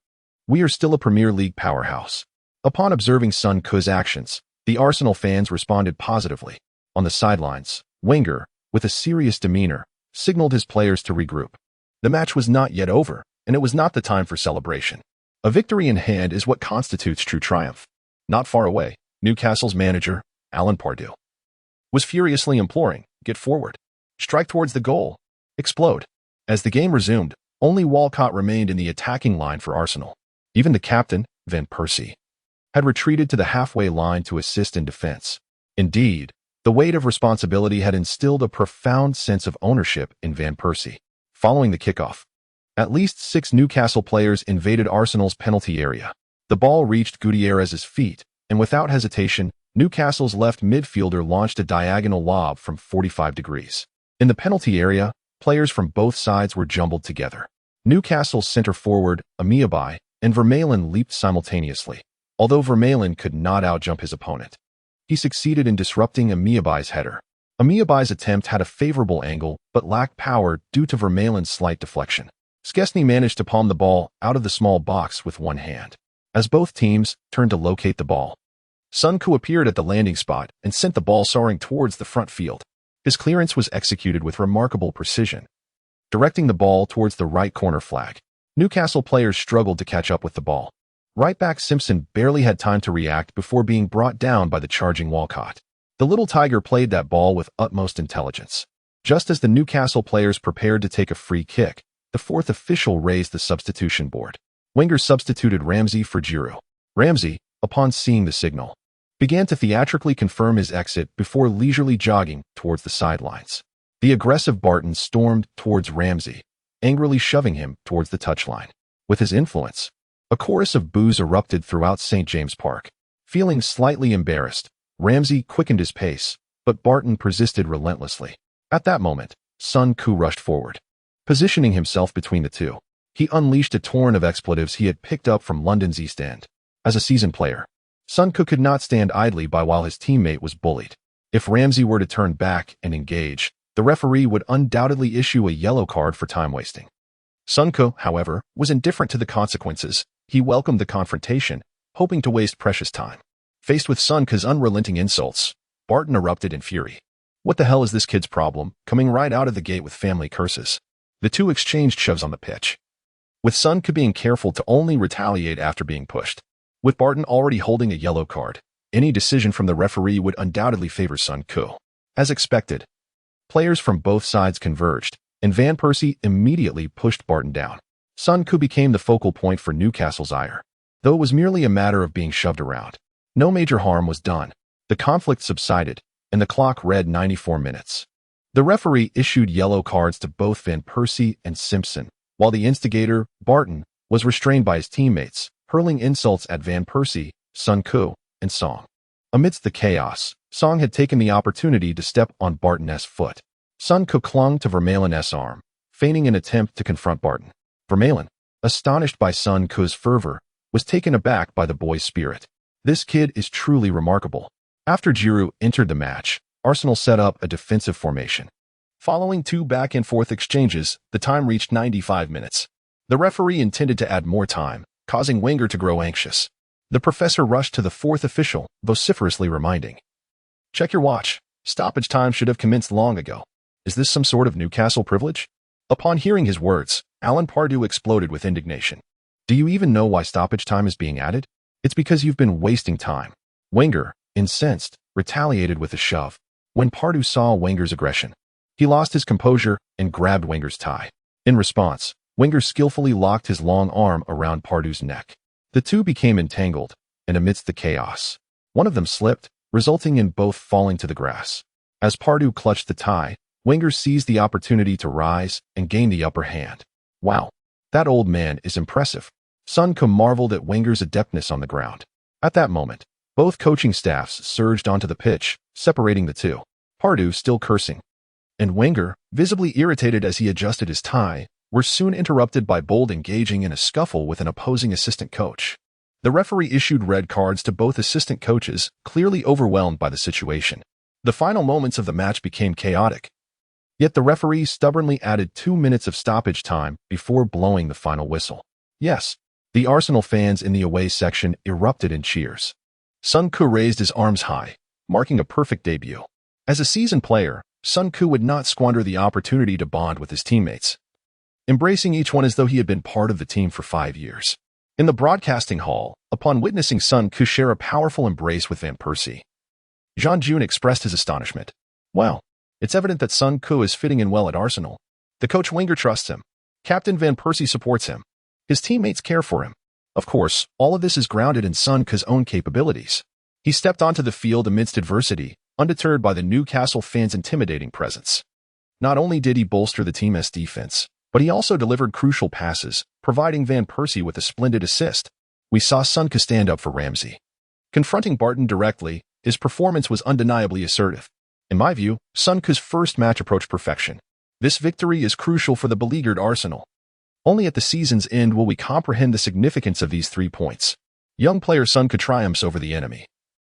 Speaker 1: we are still a Premier League powerhouse. Upon observing Son Ku's actions, the Arsenal fans responded positively. On the sidelines, Wenger, with a serious demeanor, signaled his players to regroup. The match was not yet over, and it was not the time for celebration. A victory in hand is what constitutes true triumph. Not far away, Newcastle's manager, Alan Pardew, was furiously imploring, "Get forward. Strike towards the goal. Explode." As the game resumed, only Walcott remained in the attacking line for Arsenal. Even the captain, Van Persie, had retreated to the halfway line to assist in defense. Indeed, the weight of responsibility had instilled a profound sense of ownership in Van Persie. Following the kickoff, at least 6 Newcastle players invaded Arsenal's penalty area. The ball reached Gutierrez's feet, and without hesitation, Newcastle's left midfielder launched a diagonal lob from 45 degrees. In the penalty area, players from both sides were jumbled together. Newcastle's centre forward, Amiabai, and Vermaelen leaped simultaneously, although Vermaelen could not outjump his opponent. He succeeded in disrupting Amiabai's header. Amiabai's attempt had a favourable angle, but lacked power due to Vermaelen's slight deflection. Szczesny managed to palm the ball out of the small box with one hand. As both teams turned to locate the ball, Son Ku appeared at the landing spot and sent the ball soaring towards the front field. His clearance was executed with remarkable precision, directing the ball towards the right corner flag. Newcastle players struggled to catch up with the ball. Right-back Simpson barely had time to react before being brought down by the charging Walcott. The little tiger played that ball with utmost intelligence. Just as the Newcastle players prepared to take a free kick, the fourth official raised the substitution board. Wenger substituted Ramsey for Giroud. Ramsey, upon seeing the signal, began to theatrically confirm his exit before leisurely jogging towards the sidelines. The aggressive Barton stormed towards Ramsey, angrily shoving him towards the touchline. With his influence, a chorus of boos erupted throughout St. James Park. Feeling slightly embarrassed, Ramsey quickened his pace, but Barton persisted relentlessly. At that moment, Son Ku rushed forward. Positioning himself between the two, he unleashed a torrent of expletives he had picked up from London's East End. As a seasoned player, Son Ku could not stand idly by while his teammate was bullied. If Ramsey were to turn back and engage, the referee would undoubtedly issue a yellow card for time wasting. Son Ku, however, was indifferent to the consequences. He welcomed the confrontation, hoping to waste precious time. Faced with Son Ku's unrelenting insults, Barton erupted in fury. What the hell is this kid's problem, coming right out of the gate with family curses? The two exchanged shoves on the pitch, with Son Ku being careful to only retaliate after being pushed. With Barton already holding a yellow card, any decision from the referee would undoubtedly favor Son Ku. As expected, players from both sides converged, and Van Persie immediately pushed Barton down. Son Ku became the focal point for Newcastle's ire. Though it was merely a matter of being shoved around, no major harm was done. The conflict subsided, and the clock read 94 minutes. The referee issued yellow cards to both Van Persie and Simpson, while the instigator, Barton, was restrained by his teammates, hurling insults at Van Persie, Son Ku, and Song. Amidst the chaos, Song had taken the opportunity to step on Barton's foot. Son Ku clung to Vermaelen's arm, feigning an attempt to confront Barton. Vermaelen, astonished by Son Ku's fervor, was taken aback by the boy's spirit. This kid is truly remarkable. After Giroud entered the match, Arsenal set up a defensive formation. Following 2 back-and-forth exchanges, the time reached 95 minutes. The referee intended to add more time, causing Wenger to grow anxious. The professor rushed to the fourth official, vociferously reminding, "Check your watch. Stoppage time should have commenced long ago. Is this some sort of Newcastle privilege?" Upon hearing his words, Alan Pardew exploded with indignation. "Do you even know why stoppage time is being added? It's because you've been wasting time." Wenger, incensed, retaliated with a shove. When Pardew saw Wenger's aggression, he lost his composure and grabbed Wenger's tie. In response, Wenger skillfully locked his long arm around Pardew's neck. The two became entangled, and amidst the chaos, one of them slipped, resulting in both falling to the grass. As Pardew clutched the tie, Wenger seized the opportunity to rise and gain the upper hand. Wow, that old man is impressive. Sun Koo marveled at Wenger's adeptness on the ground. At that moment, both coaching staffs surged onto the pitch, separating the two. Pardew still cursing, and Wenger, visibly irritated as he adjusted his tie, were soon interrupted by Bold engaging in a scuffle with an opposing assistant coach. The referee issued red cards to both assistant coaches, clearly overwhelmed by the situation. The final moments of the match became chaotic. Yet the referee stubbornly added 2 minutes of stoppage time before blowing the final whistle. Yes, the Arsenal fans in the away section erupted in cheers. Sun Koo raised his arms high, marking a perfect debut. As a seasoned player, Sun Koo would not squander the opportunity to bond with his teammates, embracing each one as though he had been part of the team for 5 years. In the broadcasting hall, upon witnessing Sun Koo share a powerful embrace with Van Persie, Jean June expressed his astonishment. Well, it's evident that Sun Koo is fitting in well at Arsenal. The coach Wenger trusts him. Captain Van Persie supports him. His teammates care for him. Of course, all of this is grounded in Sun Koo's own capabilities. He stepped onto the field amidst adversity, undeterred by the Newcastle fans' intimidating presence. Not only did he bolster the team's defense, but he also delivered crucial passes, providing Van Persie with a splendid assist. We saw Sun Koo stand up for Ramsey. Confronting Barton directly, his performance was undeniably assertive. In my view, Sun Koo's first match approached perfection. This victory is crucial for the beleaguered Arsenal. Only at the season's end will we comprehend the significance of these 3 points. Young player Sun Koo triumphs over the enemy,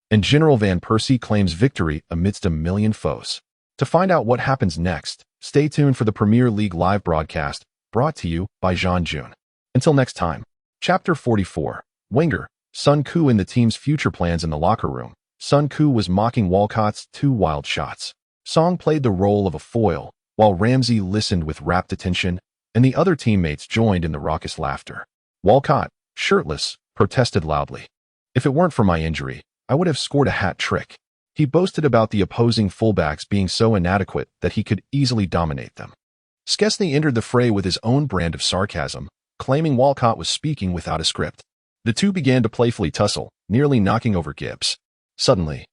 Speaker 1: and General Van Persie claims victory amidst a million foes. To find out what happens next, stay tuned for the Premier League live broadcast, brought to you by Jean June. Until next time. Chapter 44. Wenger, Sun Koo and the team's future plans in the locker room. Sun Koo was mocking Walcott's 2 wild shots. Song played the role of a foil, while Ramsey listened with rapt attention, and the other teammates joined in the raucous laughter. Walcott, shirtless, protested loudly. If it weren't for my injury, I would have scored a hat trick. He boasted about the opposing fullbacks being so inadequate that he could easily dominate them. Szczesny entered the fray with his own brand of sarcasm, claiming Walcott was speaking without a script. The two began to playfully tussle, nearly knocking over Gibbs. Suddenly,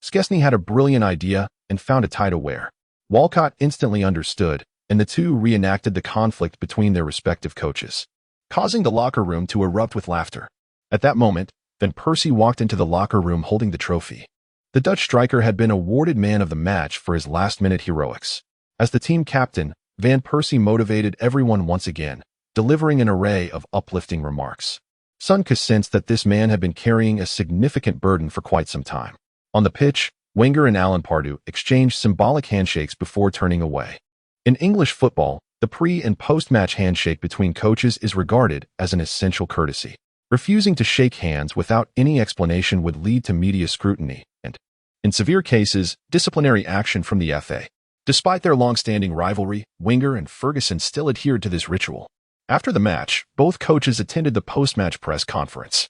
Speaker 1: Szczesny had a brilliant idea and found a tie to wear. Walcott instantly understood, and the two reenacted the conflict between their respective coaches, causing the locker room to erupt with laughter. At that moment, Van Persie walked into the locker room holding the trophy. The Dutch striker had been awarded man of the match for his last-minute heroics. As the team captain, Van Persie motivated everyone once again, delivering an array of uplifting remarks. Sun Koo sensed that this man had been carrying a significant burden for quite some time. On the pitch, Wenger and Alan Pardew exchanged symbolic handshakes before turning away. In English football, the pre- and post-match handshake between coaches is regarded as an essential courtesy. Refusing to shake hands without any explanation would lead to media scrutiny and, in severe cases, disciplinary action from the FA. Despite their long-standing rivalry, Wenger and Ferguson still adhered to this ritual. After the match, both coaches attended the post-match press conference.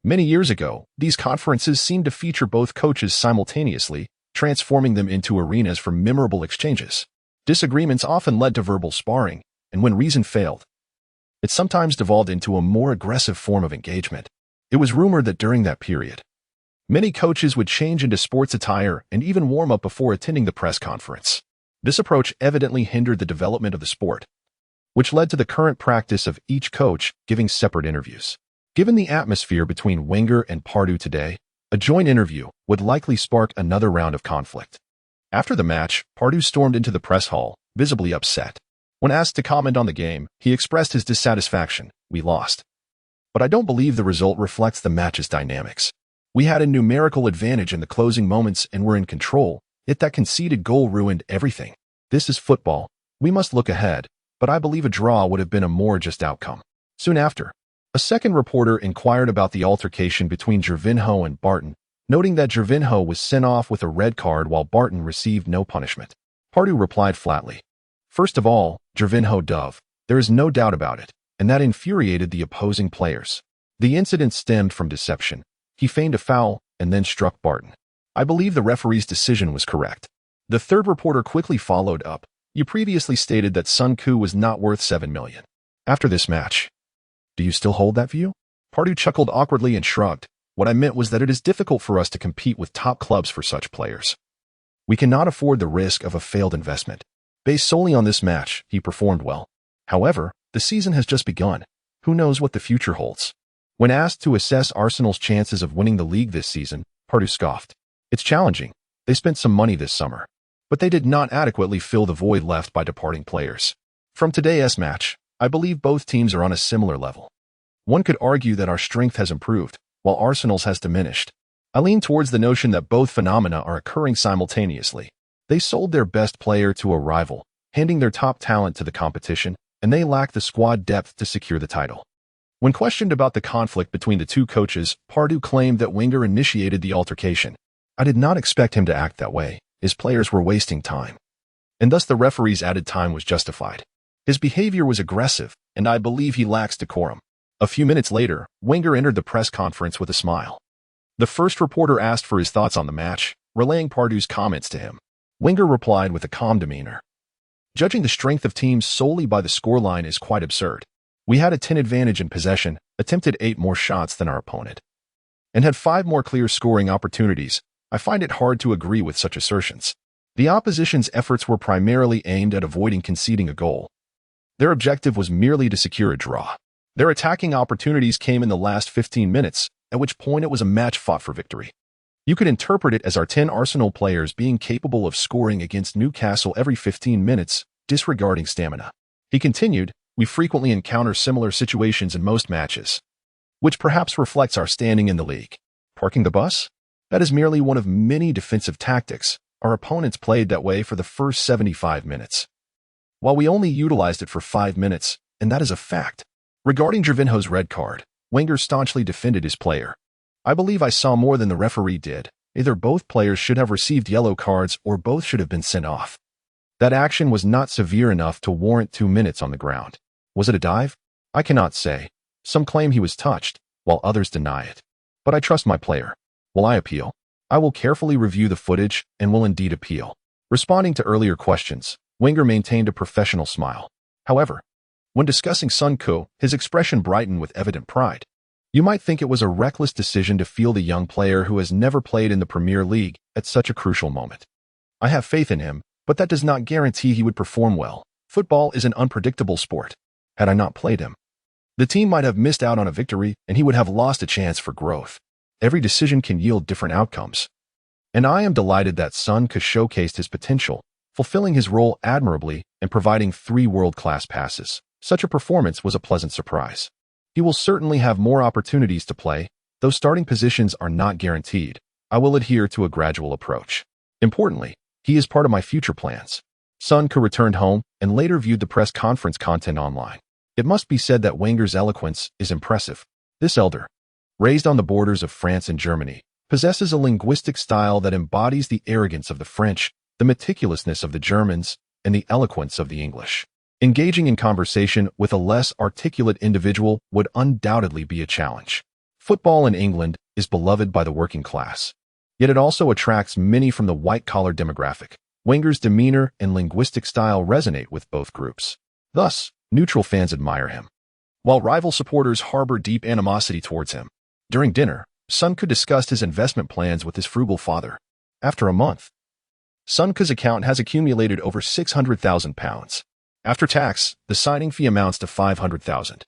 Speaker 1: Many years ago, these conferences seemed to feature both coaches simultaneously, transforming them into arenas for memorable exchanges. Disagreements often led to verbal sparring, and when reason failed, it sometimes devolved into a more aggressive form of engagement. It was rumored that during that period, many coaches would change into sports attire and even warm up before attending the press conference. This approach evidently hindered the development of the sport, which led to the current practice of each coach giving separate interviews. Given the atmosphere between Wenger and Pardew today, a joint interview would likely spark another round of conflict. After the match, Pardew stormed into the press hall, visibly upset. When asked to comment on the game, he expressed his dissatisfaction. "We lost. But I don't believe the result reflects the match's dynamics. We had a numerical advantage in the closing moments and were in control, yet that conceded goal ruined everything. This is football. We must look ahead, but I believe a draw would have been a more just outcome." Soon after, a second reporter inquired about the altercation between Gervinho and Barton, noting that Gervinho was sent off with a red card while Barton received no punishment. Pardew replied flatly, "First of all, Gervinho dove. There is no doubt about it, and that infuriated the opposing players. The incident stemmed from deception. He feigned a foul and then struck Barton. I believe the referee's decision was correct." The third reporter quickly followed up, "You previously stated that Sun Koo was not worth $7 million. After this match, do you still hold that view?" Pardew chuckled awkwardly and shrugged. What I meant was that it is difficult for us to compete with top clubs for such players. We cannot afford the risk of a failed investment. Based solely on this match, he performed well. However, the season has just begun. Who knows what the future holds? When asked to assess Arsenal's chances of winning the league this season, Pardew scoffed. It's challenging. They spent some money this summer, but they did not adequately fill the void left by departing players. From today's match, I believe both teams are on a similar level. One could argue that our strength has improved, while Arsenal's has diminished. I lean towards the notion that both phenomena are occurring simultaneously. They sold their best player to a rival, handing their top talent to the competition, and they lack the squad depth to secure the title. When questioned about the conflict between the two coaches, Pardew claimed that Wenger initiated the altercation. I did not expect him to act that way. His players were wasting time. And thus the referee's added time was justified. His behavior was aggressive, and I believe he lacks decorum. A few minutes later, Wenger entered the press conference with a smile. The first reporter asked for his thoughts on the match, relaying Pardew's comments to him. Wenger replied with a calm demeanor. Judging the strength of teams solely by the scoreline is quite absurd. We had a 10 advantage in possession, attempted 8 more shots than our opponent, and had 5 more clear scoring opportunities. I find it hard to agree with such assertions. The opposition's efforts were primarily aimed at avoiding conceding a goal. Their objective was merely to secure a draw. Their attacking opportunities came in the last 15 minutes, at which point it was a match fought for victory. You could interpret it as our 10 Arsenal players being capable of scoring against Newcastle every 15 minutes, disregarding stamina. He continued, we frequently encounter similar situations in most matches, which perhaps reflects our standing in the league. Parking the bus? That is merely one of many defensive tactics. Our opponents played that way for the first 75 minutes, while we only utilized it for 5 minutes, and that is a fact. Regarding Gervinho's red card, Wenger staunchly defended his player. I believe I saw more than the referee did. Either both players should have received yellow cards or both should have been sent off. That action was not severe enough to warrant 2 minutes on the ground. Was it a dive? I cannot say. Some claim he was touched, while others deny it. But I trust my player. Will I appeal? I will carefully review the footage and will indeed appeal. Responding to earlier questions, Wenger maintained a professional smile. However, when discussing Son Koo, his expression brightened with evident pride. You might think it was a reckless decision to field a young player who has never played in the Premier League at such a crucial moment. I have faith in him, but that does not guarantee he would perform well. Football is an unpredictable sport. Had I not played him, the team might have missed out on a victory and he would have lost a chance for growth. Every decision can yield different outcomes. And I am delighted that Son Koo showcased his potential, fulfilling his role admirably and providing 3 world-class passes. Such a performance was a pleasant surprise. He will certainly have more opportunities to play, though starting positions are not guaranteed. I will adhere to a gradual approach. Importantly, he is part of my future plans. Son Koo returned home and later viewed the press conference content online. It must be said that Wenger's eloquence is impressive. This elder, raised on the borders of France and Germany, possesses a linguistic style that embodies the arrogance of the French, the meticulousness of the Germans, and the eloquence of the English. Engaging in conversation with a less articulate individual would undoubtedly be a challenge. Football in England is beloved by the working class, yet it also attracts many from the white-collar demographic. Wenger's demeanor and linguistic style resonate with both groups. Thus, neutral fans admire him, while rival supporters harbor deep animosity towards him. During dinner, Son Koo discussed his investment plans with his frugal father. After a month, Son Koo's account has accumulated over £600,000. After tax, the signing fee amounts to £500,000.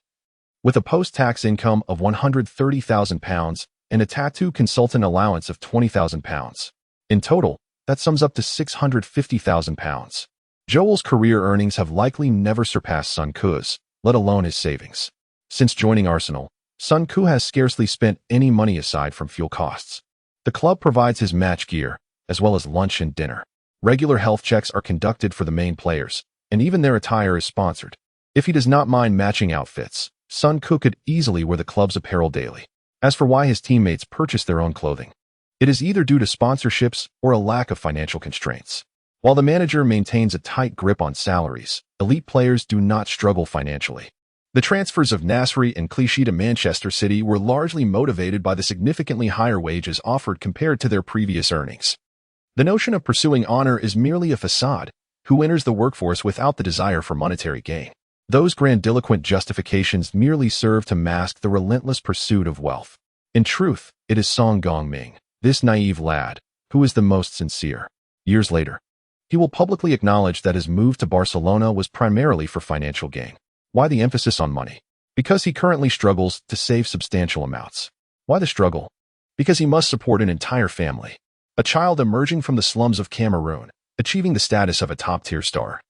Speaker 1: With a post-tax income of £130,000 and a tattoo consultant allowance of £20,000. In total, that sums up to £650,000. Joel's career earnings have likely never surpassed Son Koo's, let alone his savings. Since joining Arsenal, Son Koo has scarcely spent any money aside from fuel costs. The club provides his match gear, as well as lunch and dinner. Regular health checks are conducted for the main players, and even their attire is sponsored. If he does not mind matching outfits, Son Koo could easily wear the club's apparel daily. As for why his teammates purchase their own clothing, it is either due to sponsorships or a lack of financial constraints. While the manager maintains a tight grip on salaries, elite players do not struggle financially. The transfers of Nasri and Clichy to Manchester City were largely motivated by the significantly higher wages offered compared to their previous earnings. The notion of pursuing honor is merely a facade. Who enters the workforce without the desire for monetary gain? Those grandiloquent justifications merely serve to mask the relentless pursuit of wealth. In truth, it is Song Gongming, this naive lad, who is the most sincere. Years later, he will publicly acknowledge that his move to Barcelona was primarily for financial gain. Why the emphasis on money? Because he currently struggles to save substantial amounts. Why the struggle? Because he must support an entire family. A child emerging from the slums of Cameroon, achieving the status of a top-tier star,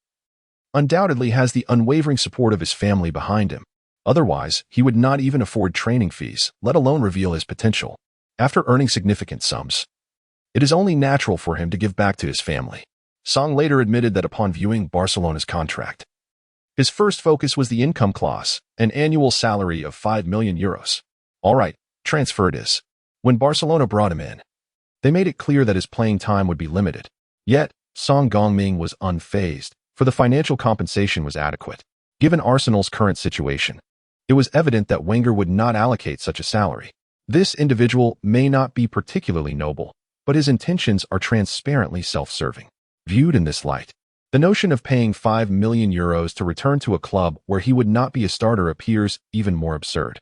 Speaker 1: undoubtedly has the unwavering support of his family behind him. Otherwise, he would not even afford training fees, let alone reveal his potential. After earning significant sums, it is only natural for him to give back to his family. Song later admitted that upon viewing Barcelona's contract, his first focus was the income clause, an annual salary of 5 million euros. All right, transfer it is. When Barcelona brought him in, they made it clear that his playing time would be limited. Yet, Song Gongming was unfazed, for the financial compensation was adequate. Given Arsenal's current situation, it was evident that Wenger would not allocate such a salary. This individual may not be particularly noble, but his intentions are transparently self-serving. Viewed in this light, the notion of paying 5 million euros to return to a club where he would not be a starter appears even more absurd.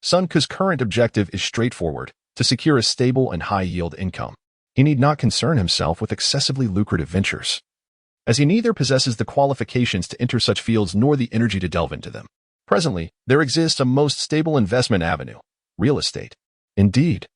Speaker 1: Sun Ke's current objective is straightforward: to secure a stable and high-yield income. He need not concern himself with excessively lucrative ventures, as he neither possesses the qualifications to enter such fields nor the energy to delve into them. Presently, there exists a most stable investment avenue: real estate. Indeed,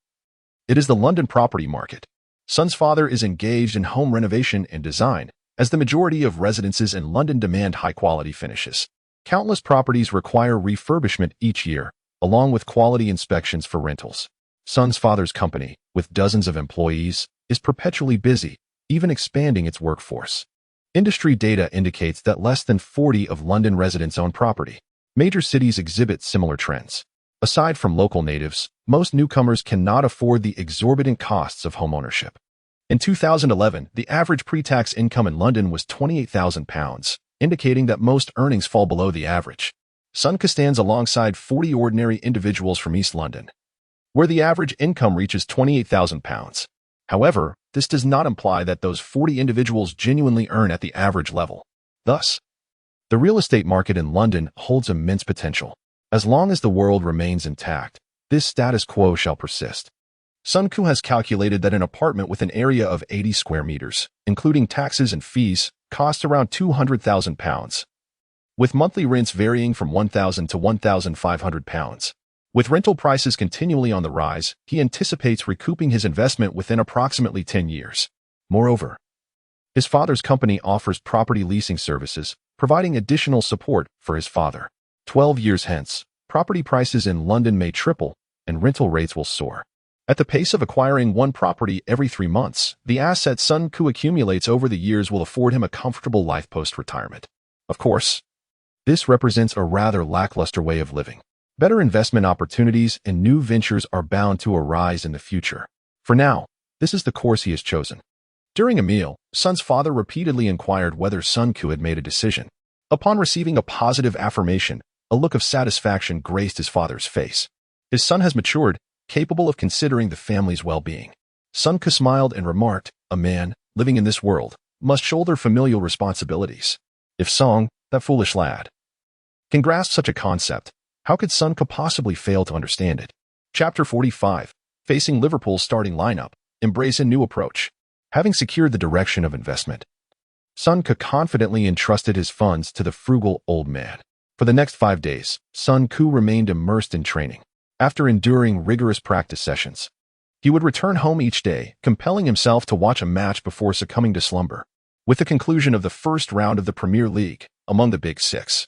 Speaker 1: it is the London property market. Sun's father is engaged in home renovation and design, as the majority of residences in London demand high-quality finishes. Countless properties require refurbishment each year, along with quality inspections for rentals. Sun's father's company, with dozens of employees, is perpetually busy, even expanding its workforce. Industry data indicates that less than 40 of London residents own property. Major cities exhibit similar trends. Aside from local natives, most newcomers cannot afford the exorbitant costs of homeownership. In 2011, the average pre-tax income in London was £28,000, indicating that most earnings fall below the average. Sun Ke stands alongside 40 ordinary individuals from East London, where the average income reaches £28,000. However, this does not imply that those 40 individuals genuinely earn at the average level. Thus, the real estate market in London holds immense potential. As long as the world remains intact, this status quo shall persist. Sun Ke has calculated that an apartment with an area of 80 square meters, including taxes and fees, costs around £200,000, with monthly rents varying from £1,000 to £1,500. With rental prices continually on the rise, he anticipates recouping his investment within approximately 10 years. Moreover, his father's company offers property leasing services, providing additional support for his father. 12 years hence, property prices in London may triple, and rental rates will soar. At the pace of acquiring one property every 3 months, the assets Sun Ke accumulates over the years will afford him a comfortable life post-retirement. Of course, this represents a rather lackluster way of living. Better investment opportunities and new ventures are bound to arise in the future. For now, this is the course he has chosen. During a meal, Sun's father repeatedly inquired whether Sun Ke had made a decision. Upon receiving a positive affirmation, a look of satisfaction graced his father's face. His son has matured, capable of considering the family's well-being. Sun Ke smiled and remarked, "A man, living in this world, must shoulder familial responsibilities. If Song, that foolish lad, can grasp such a concept, how could Sun Ke possibly fail to understand it?" Chapter 45. Facing Liverpool's starting lineup, embrace a new approach. Having secured the direction of investment, Sun Ke confidently entrusted his funds to the frugal old man. For the next 5 days, Sun Ke remained immersed in training. After enduring rigorous practice sessions, he would return home each day, compelling himself to watch a match before succumbing to slumber. With the conclusion of the first round of the Premier League, among the Big Six,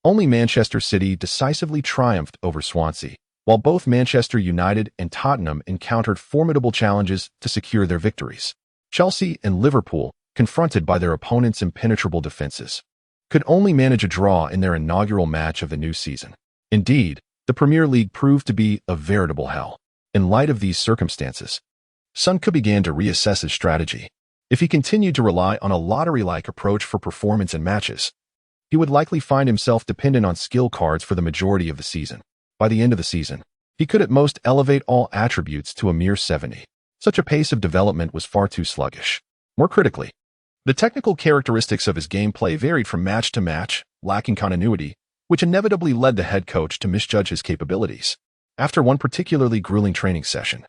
Speaker 1: only Manchester City decisively triumphed over Swansea, while both Manchester United and Tottenham encountered formidable challenges to secure their victories. Chelsea and Liverpool, confronted by their opponents' impenetrable defenses, could only manage a draw in their inaugural match of the new season. Indeed, the Premier League proved to be a veritable hell. In light of these circumstances, Sun Ke began to reassess his strategy. If he continued to rely on a lottery-like approach for performance in matches, he would likely find himself dependent on skill cards for the majority of the season. By the end of the season, he could at most elevate all attributes to a mere 70. Such a pace of development was far too sluggish. More critically, the technical characteristics of his gameplay varied from match to match, lacking continuity, which inevitably led the head coach to misjudge his capabilities. After one particularly grueling training session,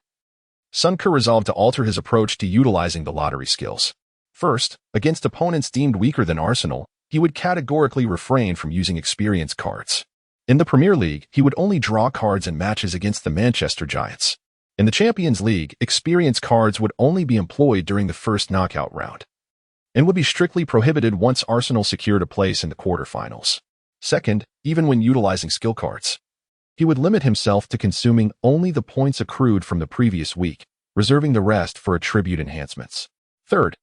Speaker 1: Sun Ce resolved to alter his approach to utilizing the lottery skills. First, against opponents deemed weaker than Arsenal, he would categorically refrain from using experience cards. In the Premier League, he would only draw cards in matches against the Manchester Giants. In the Champions League, experience cards would only be employed during the first knockout round and would be strictly prohibited once Arsenal secured a place in the quarterfinals. Second, even when utilizing skill cards, he would limit himself to consuming only the points accrued from the previous week, reserving the rest for attribute enhancements. Third,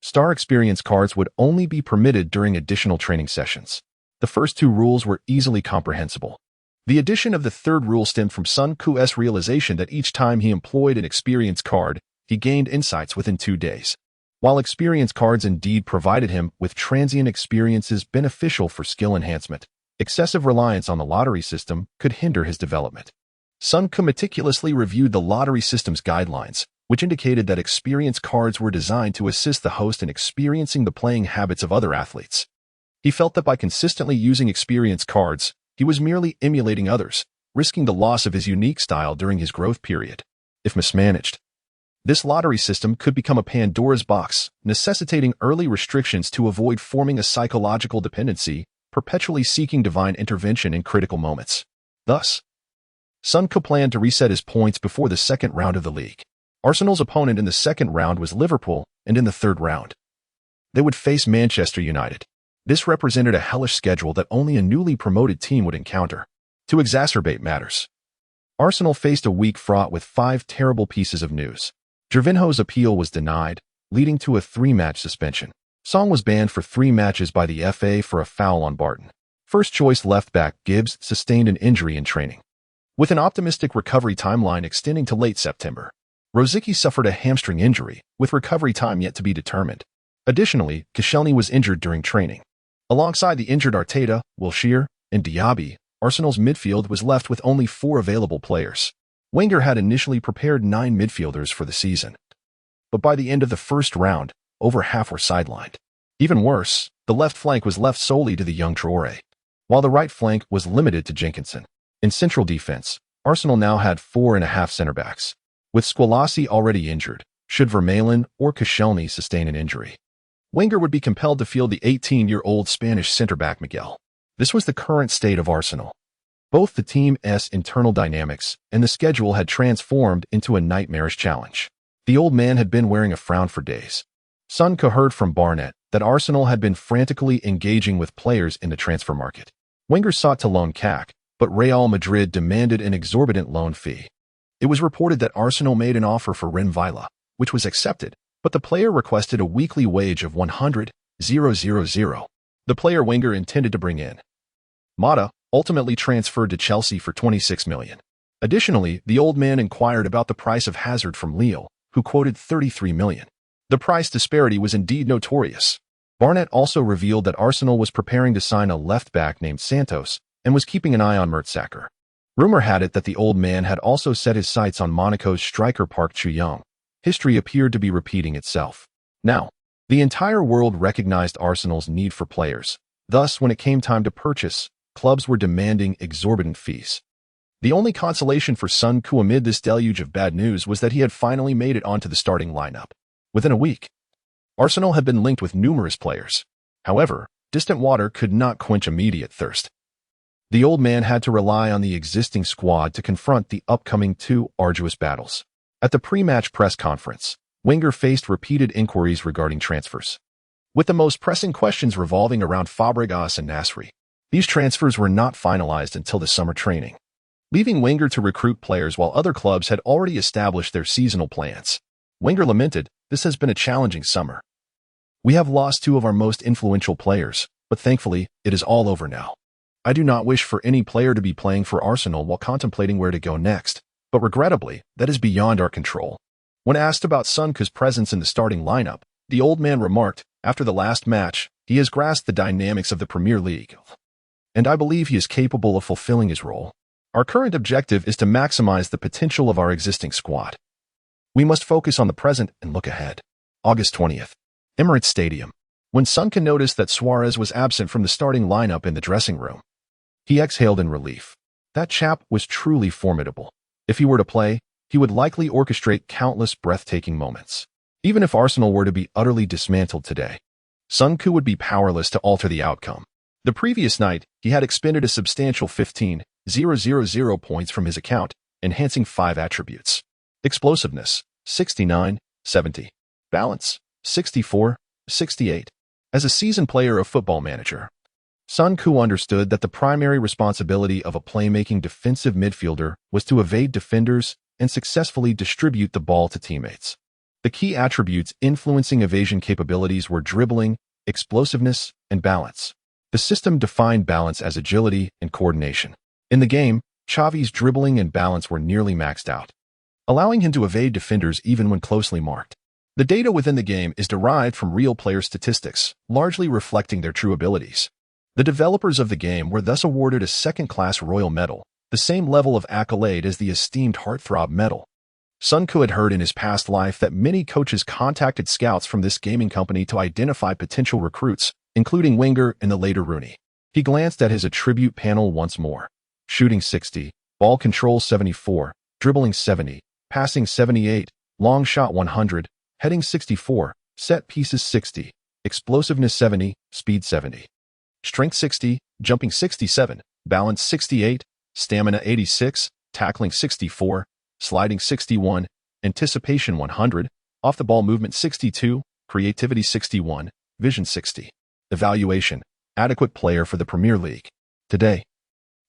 Speaker 1: star experience cards would only be permitted during additional training sessions. The first two rules were easily comprehensible. The addition of the third rule stemmed from Sun Ce's realization that each time he employed an experience card, he gained insights within 2 days. While experience cards indeed provided him with transient experiences beneficial for skill enhancement, excessive reliance on the lottery system could hinder his development. Sun Ce meticulously reviewed the lottery system's guidelines, which indicated that experience cards were designed to assist the host in experiencing the playing habits of other athletes. He felt that by consistently using experience cards, he was merely emulating others, risking the loss of his unique style during his growth period. If mismanaged, this lottery system could become a Pandora's box, necessitating early restrictions to avoid forming a psychological dependency, perpetually seeking divine intervention in critical moments. Thus, Sun Ce planned to reset his points before the second round of the league. Arsenal's opponent in the second round was Liverpool, and in the third round, they would face Manchester United. This represented a hellish schedule that only a newly promoted team would encounter. To exacerbate matters, Arsenal faced a week fraught with 5 terrible pieces of news. Gervinho's appeal was denied, leading to a 3-match suspension. Song was banned for 3 matches by the FA for a foul on Barton. First-choice left-back Gibbs sustained an injury in training, with an optimistic recovery timeline extending to late September. Rosicky suffered a hamstring injury, with recovery time yet to be determined. Additionally, Koscielny was injured during training. Alongside the injured Arteta, Wilshere, and Diaby, Arsenal's midfield was left with only 4 available players. Wenger had initially prepared 9 midfielders for the season, but by the end of the first round, over half were sidelined. Even worse, the left flank was left solely to the young Traore, while the right flank was limited to Jenkinson. In central defense, Arsenal now had 4.5 centre-backs. With Squillaci already injured, should Vermaelen or Koscielny sustain an injury, Wenger would be compelled to field the 18-year-old Spanish centre-back Miguel. This was the current state of Arsenal. Both the team's internal dynamics and the schedule had transformed into a nightmarish challenge. The old man had been wearing a frown for days. Sun Ce heard from Barnett that Arsenal had been frantically engaging with players in the transfer market. Wenger sought to loan Kak, but Real Madrid demanded an exorbitant loan fee. It was reported that Arsenal made an offer for Ren Villa, which was accepted, but the player requested a weekly wage of 100,000. The player Wenger intended to bring in, Mata, ultimately transferred to Chelsea for 26 million. Additionally, the old man inquired about the price of Hazard from Lille, who quoted 33 million. The price disparity was indeed notorious. Barnett also revealed that Arsenal was preparing to sign a left-back named Santos and was keeping an eye on Mertesacker. Rumor had it that the old man had also set his sights on Monaco's striker Park Chu-young. History appeared to be repeating itself. Now, the entire world recognized Arsenal's need for players. Thus, when it came time to purchase, clubs were demanding exorbitant fees. The only consolation for Sun Ce amid this deluge of bad news was that he had finally made it onto the starting lineup. Within a week, Arsenal had been linked with numerous players. However, distant water could not quench immediate thirst. The old man had to rely on the existing squad to confront the upcoming 2 arduous battles. At the pre-match press conference, Wenger faced repeated inquiries regarding transfers, with the most pressing questions revolving around Fabregas and Nasri. These transfers were not finalized until the summer training, leaving Wenger to recruit players while other clubs had already established their seasonal plans. Wenger lamented, "This has been a challenging summer. We have lost 2 of our most influential players, but thankfully, it is all over now. I do not wish for any player to be playing for Arsenal while contemplating where to go next, but regrettably, that is beyond our control." When asked about Sun Ce's presence in the starting lineup, the old man remarked, "After the last match, he has grasped the dynamics of the Premier League, and I believe he is capable of fulfilling his role. Our current objective is to maximize the potential of our existing squad. We must focus on the present and look ahead." August 20th, Emirates Stadium. When Sun Ce noticed that Suarez was absent from the starting lineup in the dressing room, he exhaled in relief. That chap was truly formidable. If he were to play, he would likely orchestrate countless breathtaking moments. Even if Arsenal were to be utterly dismantled today, Sun Koo would be powerless to alter the outcome. The previous night, he had expended a substantial 15,000 points from his account, enhancing 5 attributes. Explosiveness, 69/70. Balance, 64/68. As a seasoned player of Football Manager, Sun Koo understood that the primary responsibility of a playmaking defensive midfielder was to evade defenders and successfully distribute the ball to teammates. The key attributes influencing evasion capabilities were dribbling, explosiveness, and balance. The system defined balance as agility and coordination. In the game, Xavi's dribbling and balance were nearly maxed out, allowing him to evade defenders even when closely marked. The data within the game is derived from real player statistics, largely reflecting their true abilities. The developers of the game were thus awarded a second-class Royal Medal, the same level of accolade as the esteemed Heartthrob Medal. Sun Koo had heard in his past life that many coaches contacted scouts from this gaming company to identify potential recruits, including Wenger and the later Rooney. He glanced at his attribute panel once more. Shooting 60, ball control 74, dribbling 70, passing 78, long shot 100, heading 64, set pieces 60, explosiveness 70, speed 70, strength 60, jumping 67, balance 68, stamina 86, tackling 64, sliding 61, anticipation 100, off-the-ball movement 62, creativity 61, vision 60. Evaluation, adequate player for the Premier League. Today,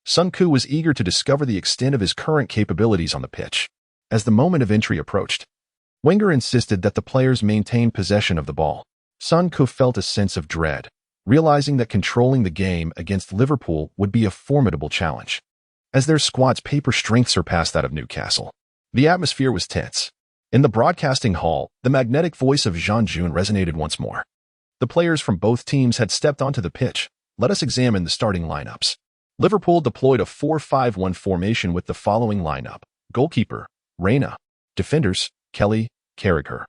Speaker 1: Sun Koo was eager to discover the extent of his current capabilities on the pitch. As the moment of entry approached, Wenger insisted that the players maintain possession of the ball. Sun Koo felt a sense of dread, realizing that controlling the game against Liverpool would be a formidable challenge, as their squad's paper strength surpassed that of Newcastle. The atmosphere was tense. In the broadcasting hall, the magnetic voice of Jean June resonated once more. The players from both teams had stepped onto the pitch. Let us examine the starting lineups. Liverpool deployed a 4-5-1 formation with the following lineup. Goalkeeper, Reina. Defenders, Kelly, Carragher.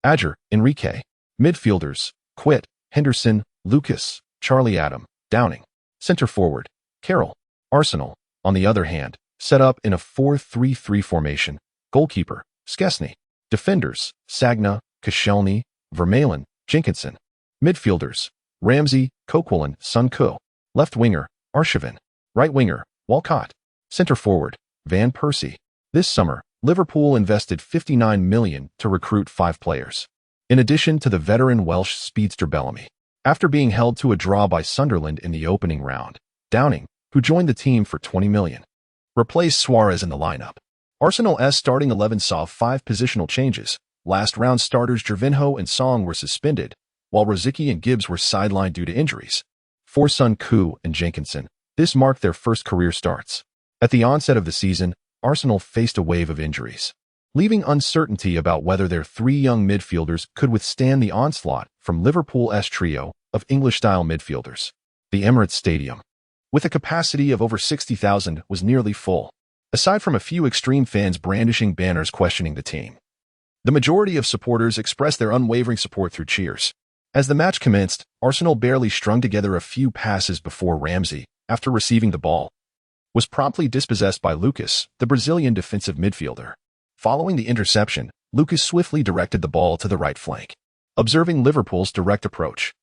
Speaker 1: Adger, Enrique. Midfielders, Quit, Henderson, Lucas, Charlie Adam, Downing. Center forward, Carroll. Arsenal, on the other hand, set up in a 4-3-3 formation. Goalkeeper, Szczesny. Defenders, Sagna, Koscielny, Vermaelen, Jenkinson. Midfielders, Ramsey, Coquelin, Sun Koo. Left winger, Arshavin. Right winger, Walcott. Center forward, Van Persie. This summer, Liverpool invested $59 million to recruit 5 players, in addition to the veteran Welsh speedster Bellamy. After being held to a draw by Sunderland in the opening round, Downing, who joined the team for $20 million, replaced Suarez in the lineup. Arsenal's starting 11 saw 5 positional changes. Last round starters Gervinho and Song were suspended, while Rosicky and Gibbs were sidelined due to injuries. For Sun Koo and Jenkinson, this marked their first career starts. At the onset of the season, Arsenal faced a wave of injuries, leaving uncertainty about whether their 3 young midfielders could withstand the onslaught from Liverpool's trio of English-style midfielders. The Emirates Stadium, with a capacity of over 60,000, was nearly full, aside from a few extreme fans brandishing banners questioning the team. The majority of supporters expressed their unwavering support through cheers. As the match commenced, Arsenal barely strung together a few passes before Ramsey, after receiving the ball, was promptly dispossessed by Lucas, the Brazilian defensive midfielder. Following the interception, Lucas swiftly directed the ball to the right flank. Observing Liverpool's direct approach,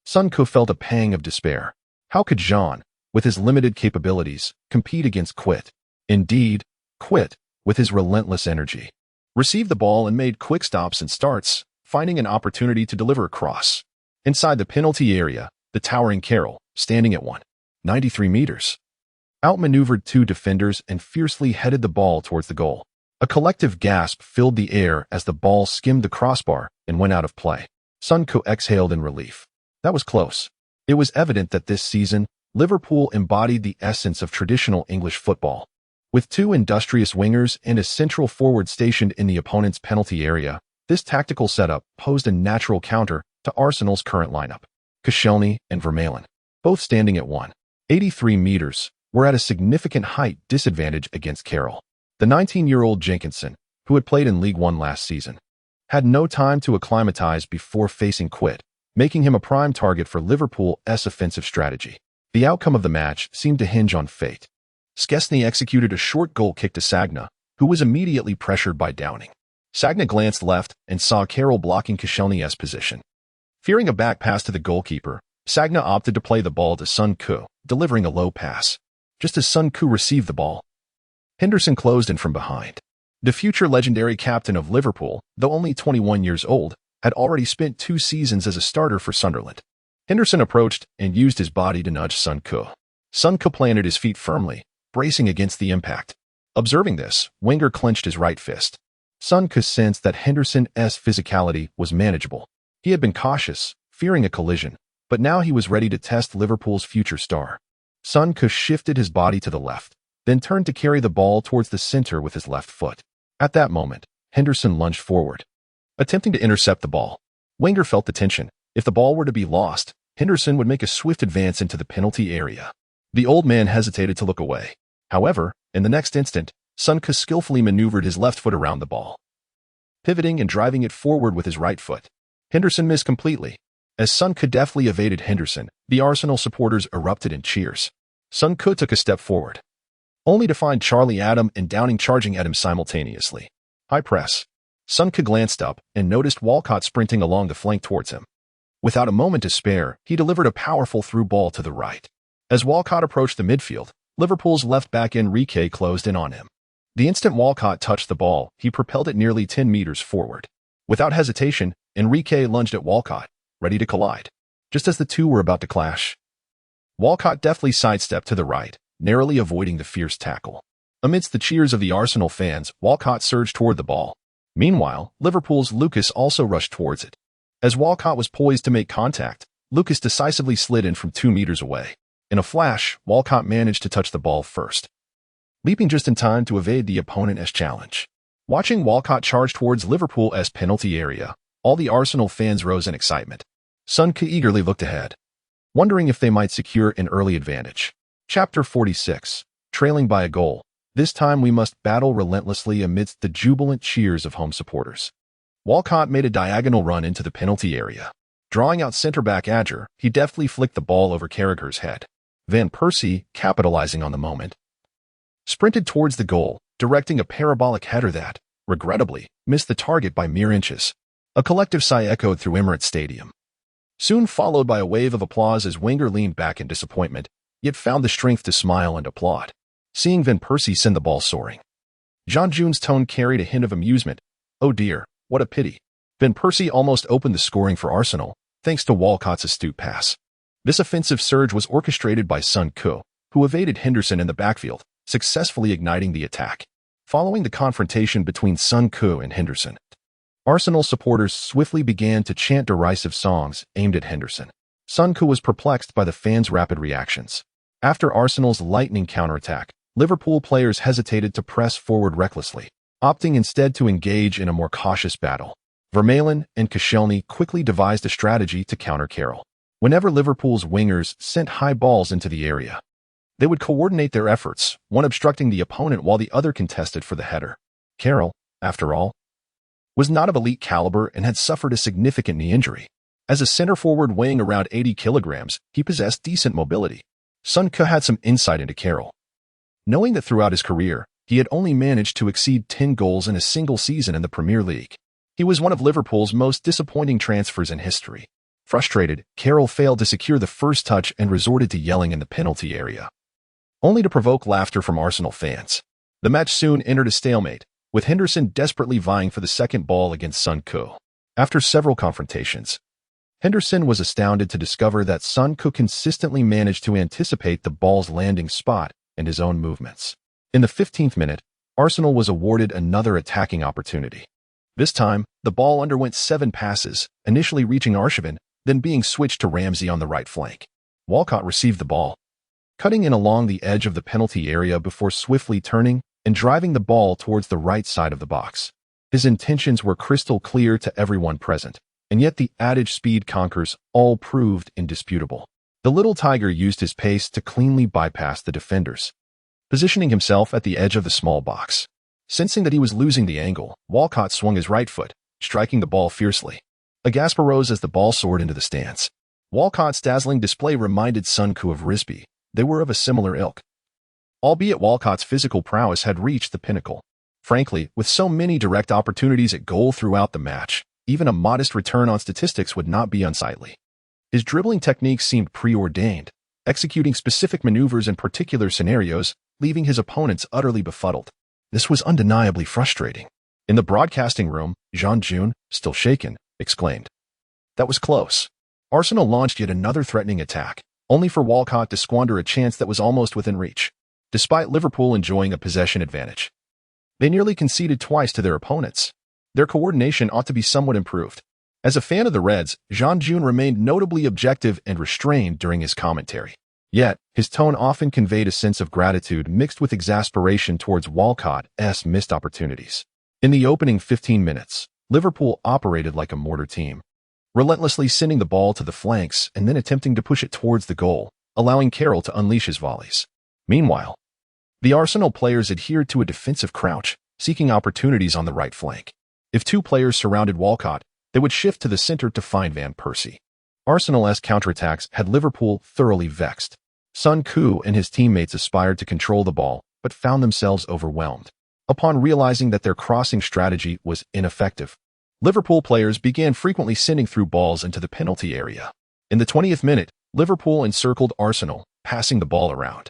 Speaker 1: Sun Koo felt a pang of despair. How could Jean, with his limited capabilities, compete against Quit? Indeed, Quit, with his relentless energy, received the ball and made quick stops and starts, finding an opportunity to deliver a cross. Inside the penalty area, the towering Carroll, standing at 193 meters, outmaneuvered 2 defenders and fiercely headed the ball towards the goal. A collective gasp filled the air as the ball skimmed the crossbar and went out of play. Sun Koo exhaled in relief. That was close. It was evident that this season, Liverpool embodied the essence of traditional English football. With 2 industrious wingers and a central forward stationed in the opponent's penalty area, this tactical setup posed a natural counter to Arsenal's current lineup. Koscielny and Vermaelen, both standing at 183 meters, were at a significant height disadvantage against Carroll. The 19-year-old Jenkinson, who had played in League One last season, had no time to acclimatize before facing Quit, making him a prime target for Liverpool's offensive strategy. The outcome of the match seemed to hinge on fate. Szczesny executed a short goal kick to Sagna, who was immediately pressured by Downing. Sagna glanced left and saw Carroll blocking Koscielny's position. Fearing a back pass to the goalkeeper, Sagna opted to play the ball to Sun Koo, delivering a low pass. Just as Sun Koo received the ball, Henderson closed in from behind. The future legendary captain of Liverpool, though only 21 years old, had already spent 2 seasons as a starter for Sunderland. Henderson approached and used his body to nudge Sun Koo. Sun Koo planted his feet firmly, bracing against the impact. Observing this, Wenger clenched his right fist. Sun Koo sensed that Henderson's physicality was manageable. He had been cautious, fearing a collision, but now he was ready to test Liverpool's future star. Sun Koo shifted his body to the left, then turned to carry the ball towards the center with his left foot. At that moment, Henderson lunged forward, attempting to intercept the ball. Wenger felt the tension. If the ball were to be lost, Henderson would make a swift advance into the penalty area. The old man hesitated to look away. However, in the next instant, Sun Koo skillfully maneuvered his left foot around the ball, pivoting and driving it forward with his right foot. Henderson missed completely. As Sun Koo deftly evaded Henderson, the Arsenal supporters erupted in cheers. Sun Koo took a step forward, only to find Charlie Adam and Downing charging at him simultaneously. High press. Sun Koo glanced up and noticed Walcott sprinting along the flank towards him. Without a moment to spare, he delivered a powerful through ball to the right. As Walcott approached the midfield, Liverpool's left back Enrique closed in on him. The instant Walcott touched the ball, he propelled it nearly 10 meters forward. Without hesitation, Enrique lunged at Walcott, ready to collide. Just as the two were about to clash, Walcott deftly sidestepped to the right, narrowly avoiding the fierce tackle. Amidst the cheers of the Arsenal fans, Walcott surged toward the ball. Meanwhile, Liverpool's Lucas also rushed towards it. As Walcott was poised to make contact, Lucas decisively slid in from 2 meters away. In a flash, Walcott managed to touch the ball first, leaping just in time to evade the opponent's challenge. Watching Walcott charge towards Liverpool's penalty area, all the Arsenal fans rose in excitement. Sun Koo eagerly looked ahead, wondering if they might secure an early advantage. Chapter 46. Trailing by a goal. This time we must battle relentlessly amidst the jubilant cheers of home supporters. Walcott made a diagonal run into the penalty area. Drawing out centre-back Adger, he deftly flicked the ball over Carragher's head. Van Persie, capitalizing on the moment, sprinted towards the goal, directing a parabolic header that, regrettably, missed the target by mere inches. A collective sigh echoed through Emirates Stadium, soon followed by a wave of applause as Wenger leaned back in disappointment, yet found the strength to smile and applaud, seeing Van Persie send the ball soaring. John June's tone carried a hint of amusement. Oh dear, what a pity. Van Persie almost opened the scoring for Arsenal, thanks to Walcott's astute pass. This offensive surge was orchestrated by Sun Koo, who evaded Henderson in the backfield, successfully igniting the attack. Following the confrontation between Sun Koo and Henderson, Arsenal supporters swiftly began to chant derisive songs aimed at Henderson. Sun Koo was perplexed by the fans' rapid reactions. After Arsenal's lightning counterattack, Liverpool players hesitated to press forward recklessly, opting instead to engage in a more cautious battle. Vermaelen and Koscielny quickly devised a strategy to counter Carroll. Whenever Liverpool's wingers sent high balls into the area, they would coordinate their efforts, one obstructing the opponent while the other contested for the header. Carroll, after all, was not of elite caliber and had suffered a significant knee injury. As a center forward weighing around 80 kilograms, he possessed decent mobility. Sun Koo had some insight into Carroll, knowing that throughout his career, he had only managed to exceed 10 goals in a single season in the Premier League. He was one of Liverpool's most disappointing transfers in history. Frustrated, Carroll failed to secure the first touch and resorted to yelling in the penalty area, only to provoke laughter from Arsenal fans. The match soon entered a stalemate, with Henderson desperately vying for the second ball against Sun Koo. After several confrontations, Henderson was astounded to discover that Sun Koo consistently managed to anticipate the ball's landing spot and his own movements. In the 15th minute, Arsenal was awarded another attacking opportunity. This time, the ball underwent 7 passes, initially reaching Arshavin, then being switched to Ramsey on the right flank. Walcott received the ball, cutting in along the edge of the penalty area before swiftly turning and driving the ball towards the right side of the box. His intentions were crystal clear to everyone present, and yet the adage speed conquers all proved indisputable. The little tiger used his pace to cleanly bypass the defenders, positioning himself at the edge of the small box. Sensing that he was losing the angle, Walcott swung his right foot, striking the ball fiercely. A gasp arose as the ball soared into the stands. Walcott's dazzling display reminded Sun Koo of Risby. They were of a similar ilk. albeit Walcott's physical prowess had reached the pinnacle. Frankly, with so many direct opportunities at goal throughout the match, even a modest return on statistics would not be unsightly. His dribbling technique seemed preordained, executing specific maneuvers in particular scenarios, leaving his opponents utterly befuddled. This was undeniably frustrating. In the broadcasting room, Jean June, still shaken, exclaimed, "That was close." Arsenal launched yet another threatening attack, only for Walcott to squander a chance that was almost within reach. Despite Liverpool enjoying a possession advantage, they nearly conceded twice to their opponents. Their coordination ought to be somewhat improved. As a fan of the Reds, Jean June remained notably objective and restrained during his commentary. Yet, his tone often conveyed a sense of gratitude mixed with exasperation towards Walcott's missed opportunities. In the opening 15 minutes, Liverpool operated like a mortar team, relentlessly sending the ball to the flanks and then attempting to push it towards the goal, allowing Carroll to unleash his volleys. Meanwhile, the Arsenal players adhered to a defensive crouch, seeking opportunities on the right flank. If two players surrounded Walcott, they would shift to the center to find Van Persie. Arsenal's counterattacks had Liverpool thoroughly vexed. Sun Koo and his teammates aspired to control the ball, but found themselves overwhelmed. Upon realizing that their crossing strategy was ineffective, Liverpool players began frequently sending through balls into the penalty area. In the 20th minute, Liverpool encircled Arsenal, passing the ball around.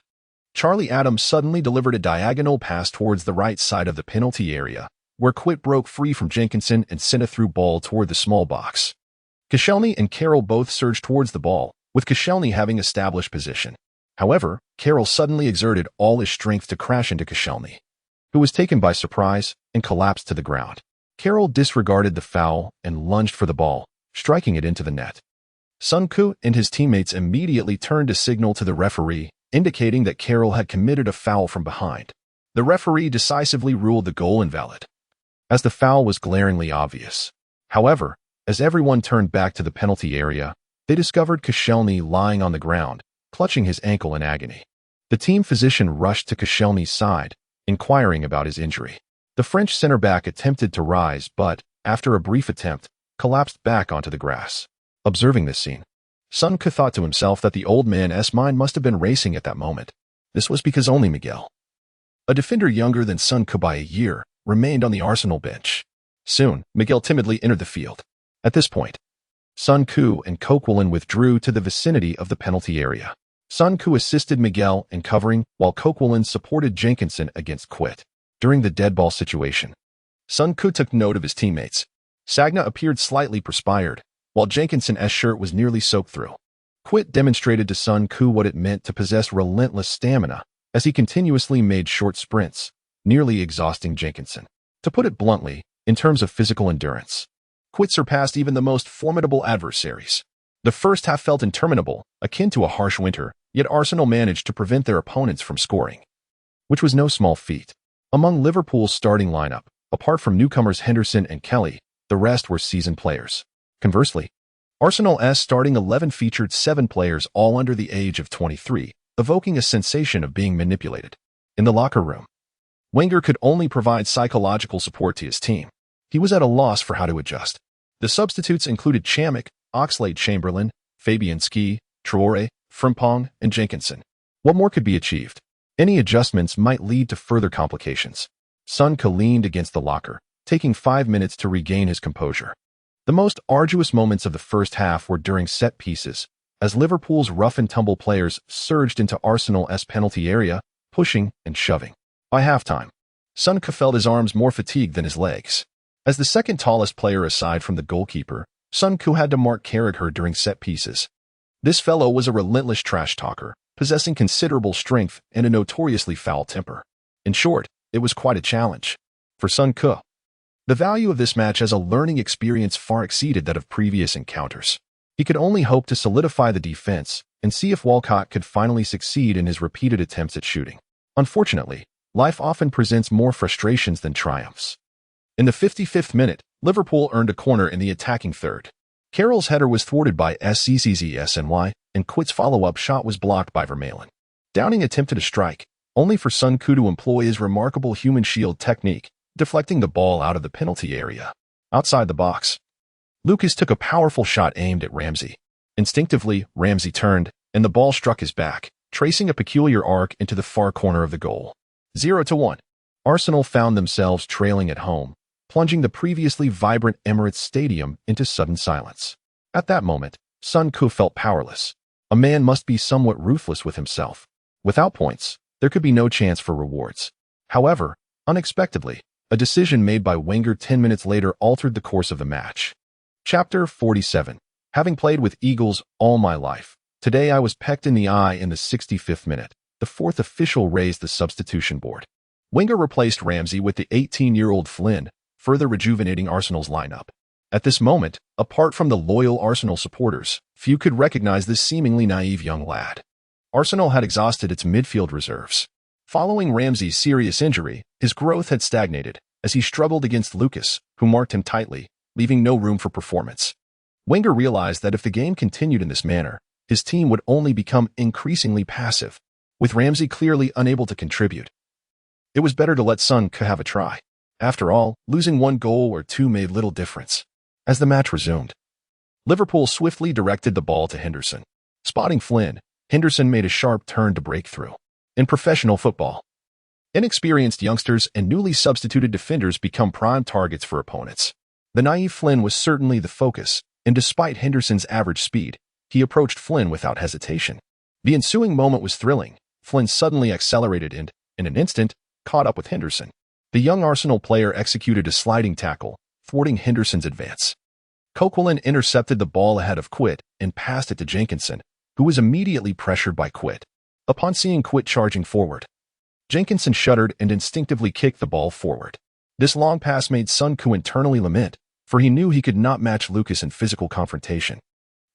Speaker 1: Charlie Adams suddenly delivered a diagonal pass towards the right side of the penalty area, where Quit broke free from Jenkinson and sent a through ball toward the small box. Koscielny and Carroll both surged towards the ball, with Koscielny having established position. However, Carroll suddenly exerted all his strength to crash into Koscielny, who was taken by surprise and collapsed to the ground. Carroll disregarded the foul and lunged for the ball, striking it into the net. Sun Koo and his teammates immediately turned to signal to the referee, indicating that Carroll had committed a foul from behind. The referee decisively ruled the goal invalid, as the foul was glaringly obvious. However, as everyone turned back to the penalty area, they discovered Koscielny lying on the ground, clutching his ankle in agony. The team physician rushed to Koscielny's side, inquiring about his injury. The French center-back attempted to rise but, after a brief attempt, collapsed back onto the grass. Observing this scene, Sun Koo thought to himself that the old man's mind must have been racing at that moment. This was because only Miguel, a defender younger than Sun Koo by a year, remained on the Arsenal bench. Soon, Miguel timidly entered the field. At this point, Sun Koo and Coquelin withdrew to the vicinity of the penalty area. Sun Koo assisted Miguel in covering, while Coquelin supported Jenkinson against Quit. During the dead ball situation, Sun Koo took note of his teammates. Sagna appeared slightly perspired, while Jenkinson's shirt was nearly soaked through. Quit demonstrated to Sun Koo what it meant to possess relentless stamina, as he continuously made short sprints, nearly exhausting Jenkinson. To put it bluntly, in terms of physical endurance, Quit surpassed even the most formidable adversaries. The first half felt interminable, akin to a harsh winter, yet Arsenal managed to prevent their opponents from scoring, which was no small feat. Among Liverpool's starting lineup, apart from newcomers Henderson and Kelly, the rest were seasoned players. Conversely, Arsenal's starting 11 featured 7 players all under the age of 23, evoking a sensation of being manipulated. In the locker room, Wenger could only provide psychological support to his team. He was at a loss for how to adjust. The substitutes included Chamakh, Oxlade-Chamberlain, Fabianski, Traore, Frimpong, and Jenkinson. What more could be achieved? Any adjustments might lead to further complications. Sun Koo leaned against the locker, taking 5 minutes to regain his composure. The most arduous moments of the first half were during set pieces, as Liverpool's rough-and-tumble players surged into Arsenal's penalty area, pushing and shoving. By halftime, Sun Koo felt his arms more fatigued than his legs. As the second tallest player aside from the goalkeeper, Sun Koo had to mark Carragher during set pieces. This fellow was a relentless trash talker, possessing considerable strength and a notoriously foul temper. In short, it was quite a challenge. For Sun Koo, the value of this match as a learning experience far exceeded that of previous encounters. He could only hope to solidify the defense and see if Walcott could finally succeed in his repeated attempts at shooting. Unfortunately, life often presents more frustrations than triumphs. In the 55th minute, Liverpool earned a corner in the attacking third. Carroll's header was thwarted by SCCZSNY, and Quit's follow-up shot was blocked by Vermaelen. Downing attempted a strike, only for Sun Koo to employ his remarkable human shield technique, deflecting the ball out of the penalty area. Outside the box, Lucas took a powerful shot aimed at Ramsey. Instinctively, Ramsey turned, and the ball struck his back, tracing a peculiar arc into the far corner of the goal. 0-1. Arsenal found themselves trailing at home, plunging the previously vibrant Emirates Stadium into sudden silence. At that moment, Sun Ku felt powerless. A man must be somewhat ruthless with himself. Without points, there could be no chance for rewards. However, unexpectedly, a decision made by Wenger 10 minutes later altered the course of the match. Chapter 47. Having played with Eagles all my life, today I was pecked in the eye in the 65th minute. The fourth official raised the substitution board. Wenger replaced Ramsey with the 18-year-old Flynn, further rejuvenating Arsenal's lineup. At this moment, apart from the loyal Arsenal supporters, few could recognize this seemingly naive young lad. Arsenal had exhausted its midfield reserves. Following Ramsey's serious injury, his growth had stagnated as he struggled against Lucas, who marked him tightly, leaving no room for performance. Wenger realized that if the game continued in this manner, his team would only become increasingly passive, with Ramsey clearly unable to contribute. It was better to let Sun Ku have a try. After all, losing one goal or two made little difference. As the match resumed, Liverpool swiftly directed the ball to Henderson. Spotting Flynn, Henderson made a sharp turn to break through. In professional football, inexperienced youngsters and newly substituted defenders become prime targets for opponents. The naive Flynn was certainly the focus, and despite Henderson's average speed, he approached Flynn without hesitation. The ensuing moment was thrilling. Flynn suddenly accelerated and, in an instant, caught up with Henderson. The young Arsenal player executed a sliding tackle, thwarting Henderson's advance. Coquelin intercepted the ball ahead of Quit and passed it to Jenkinson, who was immediately pressured by Quit. Upon seeing Quit charging forward, Jenkinson shuddered and instinctively kicked the ball forward. This long pass made Sun Ku internally lament, for he knew he could not match Lucas in physical confrontation.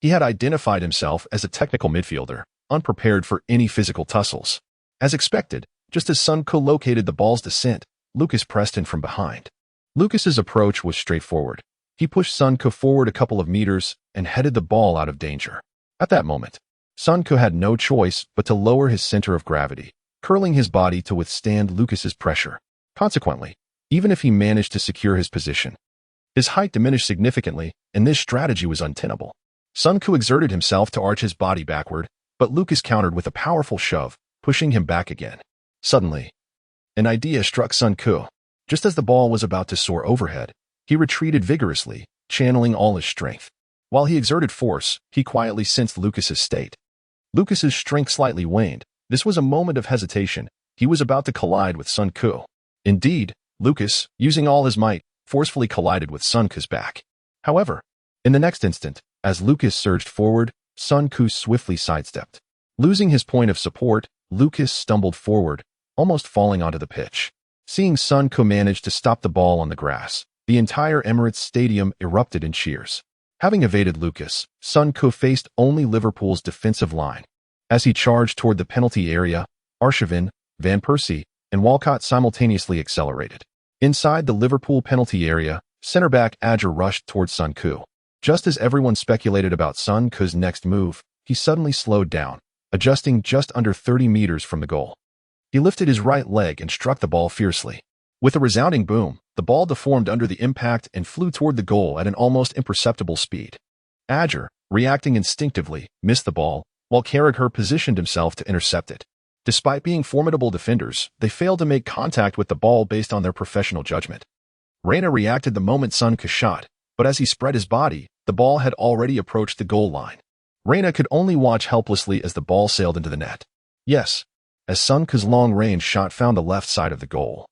Speaker 1: He had identified himself as a technical midfielder, unprepared for any physical tussles. As expected, just as Sun Ku located the ball's descent, Lucas pressed in from behind. Lucas's approach was straightforward. He pushed Sun Ku forward a couple of meters and headed the ball out of danger. At that moment, Sun Ku had no choice but to lower his center of gravity, curling his body to withstand Lucas's pressure. Consequently, even if he managed to secure his position, his height diminished significantly, and this strategy was untenable. Sun Ku exerted himself to arch his body backward, but Lucas countered with a powerful shove, pushing him back again. Suddenly, an idea struck Sun Ku. Just as the ball was about to soar overhead, he retreated vigorously, channeling all his strength. While he exerted force, he quietly sensed Lucas's state. Lucas's strength slightly waned. This was a moment of hesitation. He was about to collide with Sun Ku. Indeed, Lucas, using all his might, forcefully collided with Sun Ku's back. However, in the next instant, as Lucas surged forward, Sun Ku swiftly sidestepped. Losing his point of support, Lucas stumbled forward, almost falling onto the pitch. Seeing Sun Ku manage to stop the ball on the grass, the entire Emirates Stadium erupted in cheers. Having evaded Lucas, Sun Ku faced only Liverpool's defensive line. As he charged toward the penalty area, Arshavin, Van Persie, and Walcott simultaneously accelerated. Inside the Liverpool penalty area, centre-back Adger rushed towards Sun Ku. Just as everyone speculated about Sun Ku's next move, he suddenly slowed down, adjusting just under 30 meters from the goal. He lifted his right leg and struck the ball fiercely. With a resounding boom, the ball deformed under the impact and flew toward the goal at an almost imperceptible speed. Adger, reacting instinctively, missed the ball, while Carragher positioned himself to intercept it. Despite being formidable defenders, they failed to make contact with the ball based on their professional judgment. Reina reacted the moment Sun Ku shot, but as he spread his body, the ball had already approached the goal line. Reina could only watch helplessly as the ball sailed into the net. Yes, as Sun Ku's long-range shot found the left side of the goal,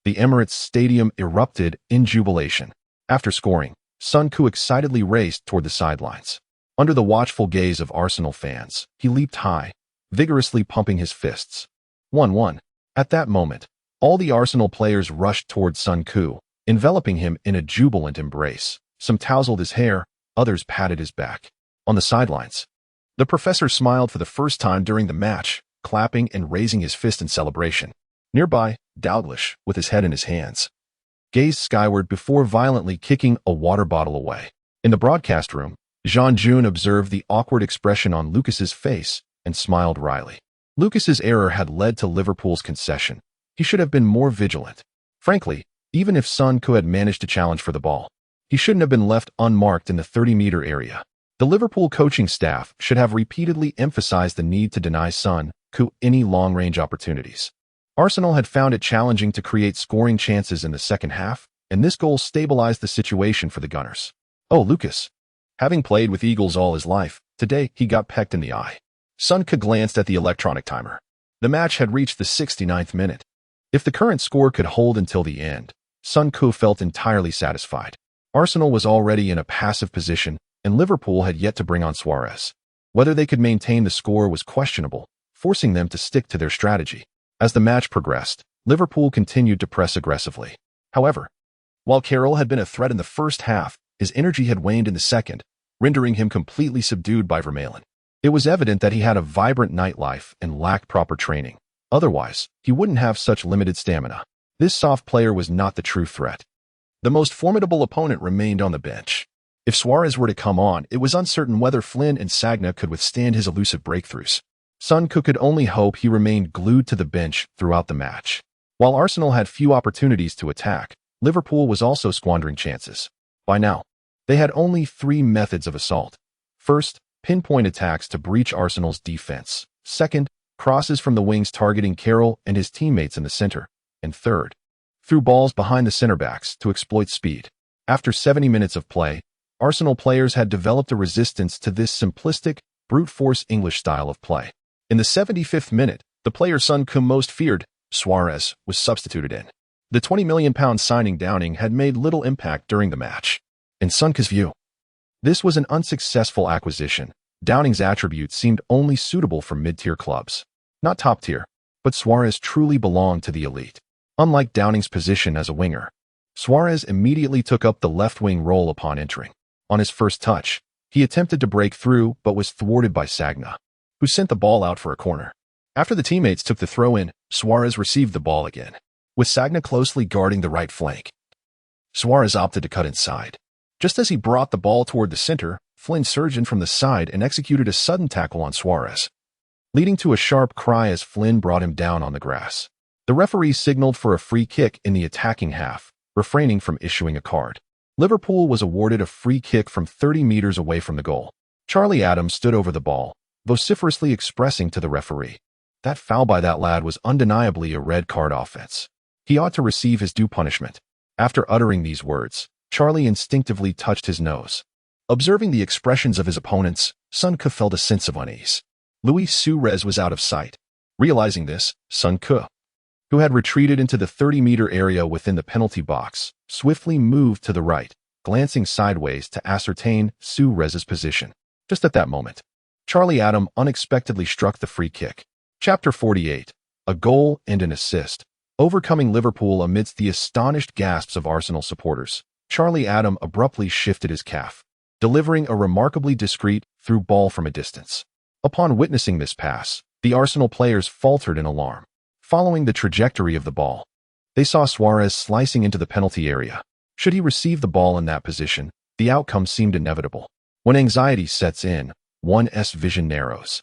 Speaker 1: the Emirates Stadium erupted in jubilation. After scoring, Sun Ku excitedly raced toward the sidelines. Under the watchful gaze of Arsenal fans, he leaped high, vigorously pumping his fists. 1-1. At that moment, all the Arsenal players rushed toward Sun Ku, enveloping him in a jubilant embrace. Some tousled his hair, others patted his back. On the sidelines, the professor smiled for the first time during the match, clapping and raising his fist in celebration. Nearby, Dalglish, with his head in his hands, gazed skyward before violently kicking a water bottle away. In the broadcast room, Jean-June observed the awkward expression on Lucas's face and smiled wryly. Lucas's error had led to Liverpool's concession. He should have been more vigilant. Frankly, even if Sun Ku had managed to challenge for the ball, he shouldn't have been left unmarked in the 30-meter area. The Liverpool coaching staff should have repeatedly emphasized the need to deny Son Heung-min any long-range opportunities. Arsenal had found it challenging to create scoring chances in the second half, and this goal stabilized the situation for the Gunners. Oh, Lucas. Having played with Eagles all his life, today he got pecked in the eye. Son Heung-min glanced at the electronic timer. The match had reached the 69th minute. If the current score could hold until the end, Son Heung-min felt entirely satisfied. Arsenal was already in a passive position, and Liverpool had yet to bring on Suarez. Whether they could maintain the score was questionable, forcing them to stick to their strategy. As the match progressed, Liverpool continued to press aggressively. However, while Carroll had been a threat in the first half, his energy had waned in the second, rendering him completely subdued by Vermaelen. It was evident that he had a vibrant nightlife and lacked proper training. Otherwise, he wouldn't have such limited stamina. This soft player was not the true threat. The most formidable opponent remained on the bench. If Suarez were to come on, it was uncertain whether Flynn and Sagna could withstand his elusive breakthroughs. Son Heung-min could only hope he remained glued to the bench throughout the match. While Arsenal had few opportunities to attack, Liverpool was also squandering chances. By now, they had only 3 methods of assault. First, pinpoint attacks to breach Arsenal's defense. Second, crosses from the wings targeting Carroll and his teammates in the center. And third, through balls behind the center-backs to exploit speed. After 70 minutes of play, Arsenal players had developed a resistance to this simplistic, brute-force English style of play. In the 75th minute, the player Son Heung-min most feared, Suarez, was substituted in. The £20 million signing Downing had made little impact during the match. In Son Heung-min's view, this was an unsuccessful acquisition. Downing's attributes seemed only suitable for mid-tier clubs. Not top-tier, but Suarez truly belonged to the elite. Unlike Downing's position as a winger, Suarez immediately took up the left-wing role upon entering. On his first touch, he attempted to break through but was thwarted by Sagna, who sent the ball out for a corner. After the teammates took the throw-in, Suarez received the ball again, with Sagna closely guarding the right flank. Suarez opted to cut inside. Just as he brought the ball toward the center, Flynn surged in from the side and executed a sudden tackle on Suarez, leading to a sharp cry as Flynn brought him down on the grass. The referee signaled for a free kick in the attacking half, refraining from issuing a card. Liverpool was awarded a free kick from 30 meters away from the goal. Charlie Adams stood over the ball, vociferously expressing to the referee, "That foul by that lad was undeniably a red card offense. He ought to receive his due punishment." After uttering these words, Charlie instinctively touched his nose. Observing the expressions of his opponents, Son Heung-min felt a sense of unease. Luis Suarez was out of sight. Realizing this, Son Heung-min, who had retreated into the 30-meter area within the penalty box, swiftly moved to the right, glancing sideways to ascertain Suarez's position. Just at that moment, Charlie Adam unexpectedly struck the free kick. Chapter 48. A goal and an assist. Overcoming Liverpool amidst the astonished gasps of Arsenal supporters, Charlie Adam abruptly shifted his calf, delivering a remarkably discreet through ball from a distance. Upon witnessing this pass, the Arsenal players faltered in alarm. Following the trajectory of the ball, they saw Suarez slicing into the penalty area. Should he receive the ball in that position, the outcome seemed inevitable. When anxiety sets in, one's vision narrows.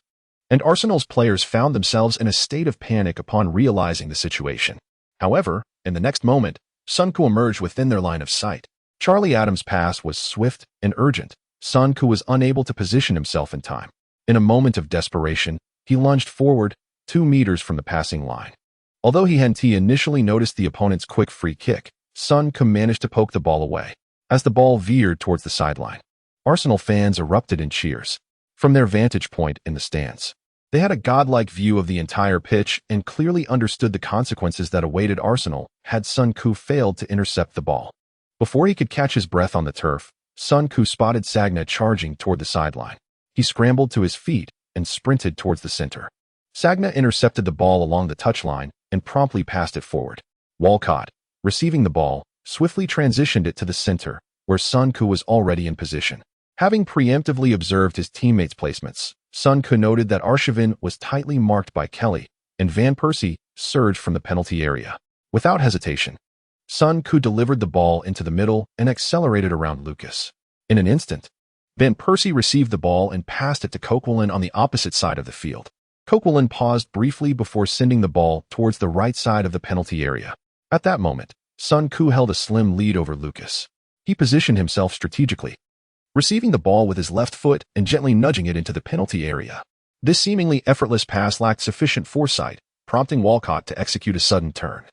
Speaker 1: And Arsenal's players found themselves in a state of panic upon realizing the situation. However, in the next moment, Son Heung-min emerged within their line of sight. Charlie Adams' pass was swift and urgent. Son Heung-min was unable to position himself in time. In a moment of desperation, he lunged forward 2 meters from the passing line. Although he hadn't initially noticed the opponent's quick free kick, Son Heung-min managed to poke the ball away. As the ball veered towards the sideline, Arsenal fans erupted in cheers. From their vantage point in the stands, they had a godlike view of the entire pitch and clearly understood the consequences that awaited Arsenal had Son Heung-min failed to intercept the ball. Before he could catch his breath on the turf, Son Heung-min spotted Sagna charging toward the sideline. He scrambled to his feet and sprinted towards the center. Sagna intercepted the ball along the touchline and promptly passed it forward. Walcott, receiving the ball, swiftly transitioned it to the center, where Son Heung-min was already in position. Having preemptively observed his teammates' placements, Son Heung-min noted that Arshavin was tightly marked by Kelly, and Van Persie surged from the penalty area. Without hesitation, Son Heung-min delivered the ball into the middle and accelerated around Lucas. In an instant, Van Persie received the ball and passed it to Coquelin on the opposite side of the field. Coquelin paused briefly before sending the ball towards the right side of the penalty area. At that moment, Son Heung-min held a slim lead over Lucas. He positioned himself strategically, receiving the ball with his left foot and gently nudging it into the penalty area. This seemingly effortless pass lacked sufficient foresight, prompting Walcott to execute a sudden turn,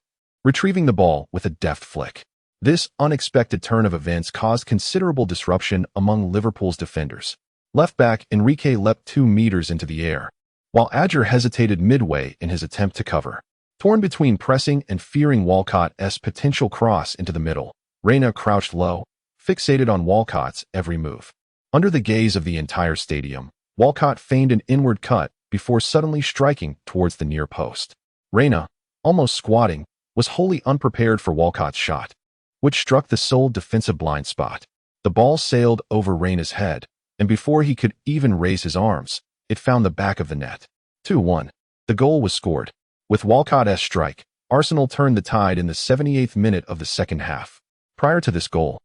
Speaker 1: retrieving the ball with a deft flick. This unexpected turn of events caused considerable disruption among Liverpool's defenders. Left back Enrique leapt 2 meters into the air, while Adger hesitated midway in his attempt to cover. Torn between pressing and fearing Walcott's potential cross into the middle, Reina crouched low, fixated on Walcott's every move. Under the gaze of the entire stadium, Walcott feigned an inward cut before suddenly striking towards the near post. Reina, almost squatting, was wholly unprepared for Walcott's shot, which struck the sole defensive blind spot. The ball sailed over Reina's head, and before he could even raise his arms, it found the back of the net. 2-1. The goal was scored. With Walcott's strike, Arsenal turned the tide in the 78th minute of the second half. Prior to this goal,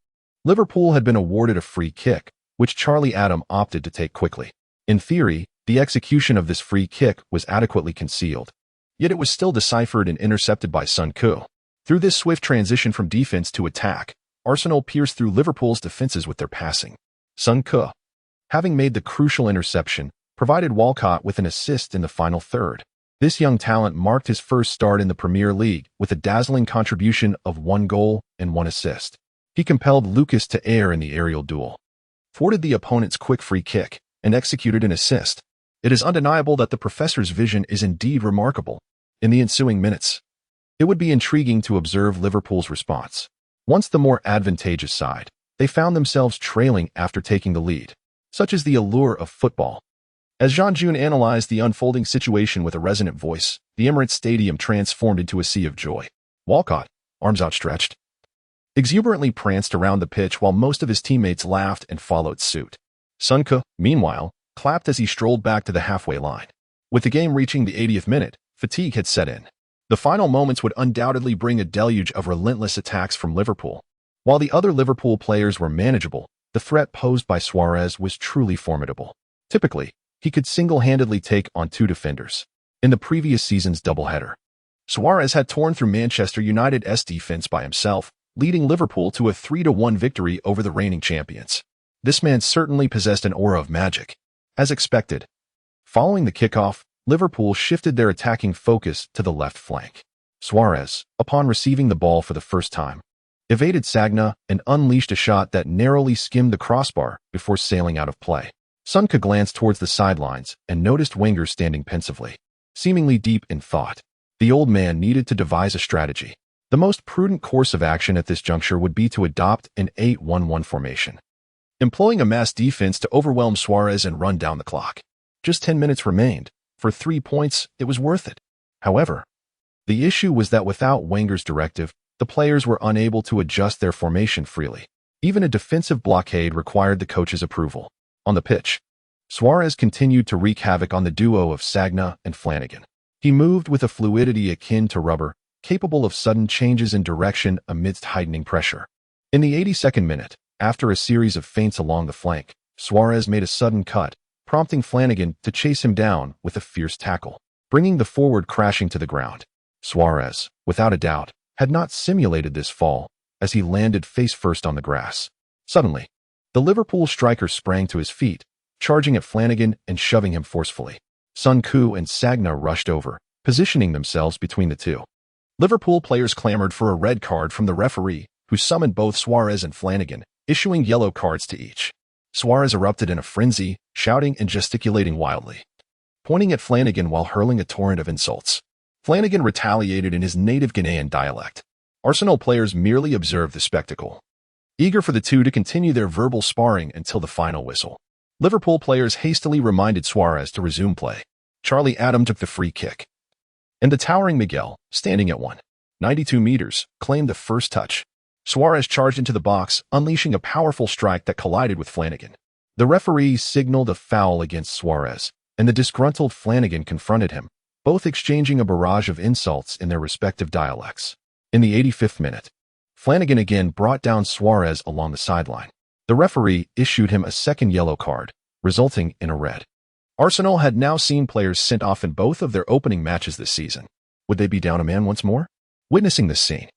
Speaker 1: Liverpool had been awarded a free kick, which Charlie Adam opted to take quickly. In theory, the execution of this free kick was adequately concealed, yet it was still deciphered and intercepted by Sun Koo. Through this swift transition from defense to attack, Arsenal pierced through Liverpool's defenses with their passing. Sun Koo, having made the crucial interception, provided Walcott with an assist in the final third. This young talent marked his first start in the Premier League with a dazzling contribution of 1 goal and 1 assist. He compelled Lucas to err in the aerial duel, thwarted the opponent's quick free kick, and executed an assist. It is undeniable that the professor's vision is indeed remarkable. In the ensuing minutes, it would be intriguing to observe Liverpool's response. Once the more advantageous side, they found themselves trailing after taking the lead. Such is the allure of football. As Jean-June analyzed the unfolding situation with a resonant voice, the Emirates Stadium transformed into a sea of joy. Walcott, arms outstretched, exuberantly pranced around the pitch while most of his teammates laughed and followed suit. Sun Koo, meanwhile, clapped as he strolled back to the halfway line. With the game reaching the 80th minute, fatigue had set in. The final moments would undoubtedly bring a deluge of relentless attacks from Liverpool. While the other Liverpool players were manageable, the threat posed by Suarez was truly formidable. Typically, he could single-handedly take on 2 defenders. In the previous season's doubleheader, Suarez had torn through Manchester United's defense by himself, leading Liverpool to a 3-1 victory over the reigning champions. This man certainly possessed an aura of magic. As expected, following the kickoff, Liverpool shifted their attacking focus to the left flank. Suarez, upon receiving the ball for the first time, evaded Sagna and unleashed a shot that narrowly skimmed the crossbar before sailing out of play. Sun Koo glanced towards the sidelines and noticed Wenger standing pensively, seemingly deep in thought. The old man needed to devise a strategy. The most prudent course of action at this juncture would be to adopt an 8-1-1 formation, employing a mass defense to overwhelm Suarez and run down the clock. Just 10 minutes remained. For 3 points, it was worth it. However, the issue was that without Wenger's directive, the players were unable to adjust their formation freely. Even a defensive blockade required the coach's approval. On the pitch, Suarez continued to wreak havoc on the duo of Sagna and Flanagan. He moved with a fluidity akin to rubber, capable of sudden changes in direction amidst heightening pressure. In the 82nd minute, after a series of feints along the flank, Suarez made a sudden cut, prompting Flanagan to chase him down with a fierce tackle, bringing the forward crashing to the ground. Suarez, without a doubt, had not simulated this fall, as he landed face-first on the grass. Suddenly, the Liverpool striker sprang to his feet, charging at Flanagan and shoving him forcefully. Sun Koo and Sagna rushed over, positioning themselves between the two. Liverpool players clamored for a red card from the referee, who summoned both Suarez and Flanagan, issuing yellow cards to each. Suarez erupted in a frenzy, shouting and gesticulating wildly, pointing at Flanagan while hurling a torrent of insults. Flanagan retaliated in his native Ghanaian dialect. Arsenal players merely observed the spectacle, eager for the two to continue their verbal sparring until the final whistle. Liverpool players hastily reminded Suarez to resume play. Charlie Adam took the free kick, and the towering Miguel, standing at 192 meters, claimed the first touch. Suarez charged into the box, unleashing a powerful strike that collided with Flanagan. The referee signaled a foul against Suarez, and the disgruntled Flanagan confronted him, both exchanging a barrage of insults in their respective dialects. In the 85th minute, Flanagan again brought down Suarez along the sideline. The referee issued him a second yellow card, resulting in a red. Arsenal had now seen players sent off in both of their opening matches this season. Would they be down a man once more? Witnessing this scene,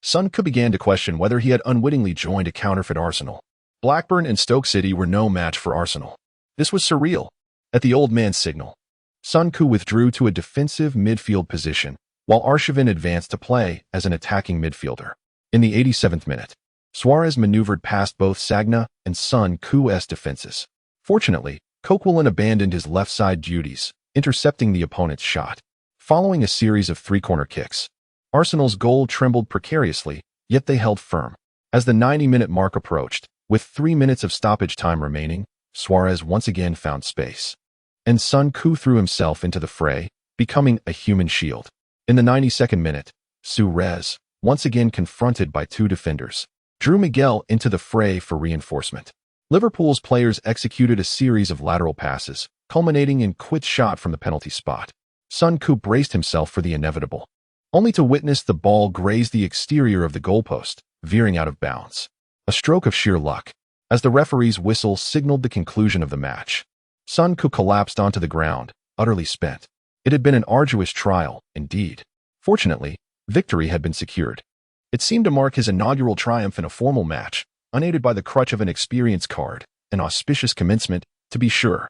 Speaker 1: Sun Koo began to question whether he had unwittingly joined a counterfeit Arsenal. Blackburn and Stoke City were no match for Arsenal. This was surreal. At the old man's signal, Sun Koo withdrew to a defensive midfield position, while Arshavin advanced to play as an attacking midfielder. In the 87th minute, Suarez maneuvered past both Sagna and Sun Koo's defenses. Fortunately, Coquelin abandoned his left side duties, intercepting the opponent's shot. Following a series of 3 corner kicks, Arsenal's goal trembled precariously, yet they held firm. As the 90-minute mark approached, with 3 minutes of stoppage time remaining, Suarez once again found space. And Sun Koo threw himself into the fray, becoming a human shield. In the 92nd minute, Suarez, once again confronted by 2 defenders, drew Miguel into the fray for reinforcement. Liverpool's players executed a series of lateral passes, culminating in quick shot from the penalty spot. Sun Koo braced himself for the inevitable, only to witness the ball graze the exterior of the goalpost, veering out of bounds. A stroke of sheer luck. As the referee's whistle signaled the conclusion of the match, Sun Koo collapsed onto the ground, utterly spent. It had been an arduous trial, indeed. Fortunately, victory had been secured. It seemed to mark his inaugural triumph in a formal match, unaided by the crutch of an experience card, an auspicious commencement, to be sure.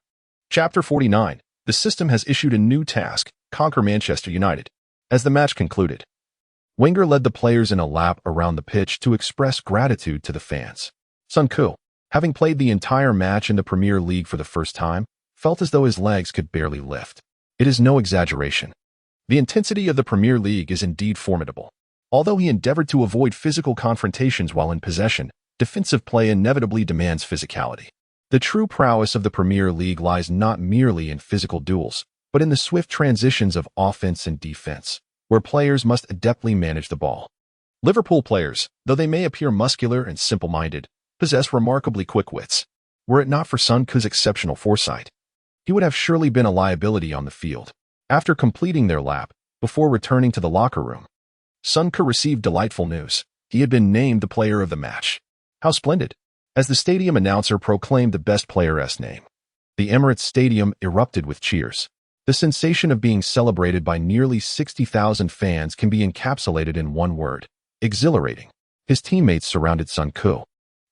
Speaker 1: Chapter 49. The system has issued a new task: conquer Manchester United. As the match concluded, Wenger led the players in a lap around the pitch to express gratitude to the fans. Sun Koo, having played the entire match in the Premier League for the first time, felt as though his legs could barely lift. It is no exaggeration. The intensity of the Premier League is indeed formidable. Although he endeavored to avoid physical confrontations while in possession, defensive play inevitably demands physicality. The true prowess of the Premier League lies not merely in physical duels, but in the swift transitions of offense and defense, where players must adeptly manage the ball. Liverpool players, though they may appear muscular and simple-minded, possess remarkably quick wits. Were it not for Sun Koo's exceptional foresight, he would have surely been a liability on the field. After completing their lap, before returning to the locker room, Sun Koo received delightful news. He had been named the player of the match. How splendid! As the stadium announcer proclaimed the best player's name, the Emirates Stadium erupted with cheers. The sensation of being celebrated by nearly 60,000 fans can be encapsulated in one word: exhilarating. His teammates surrounded Sun Koo,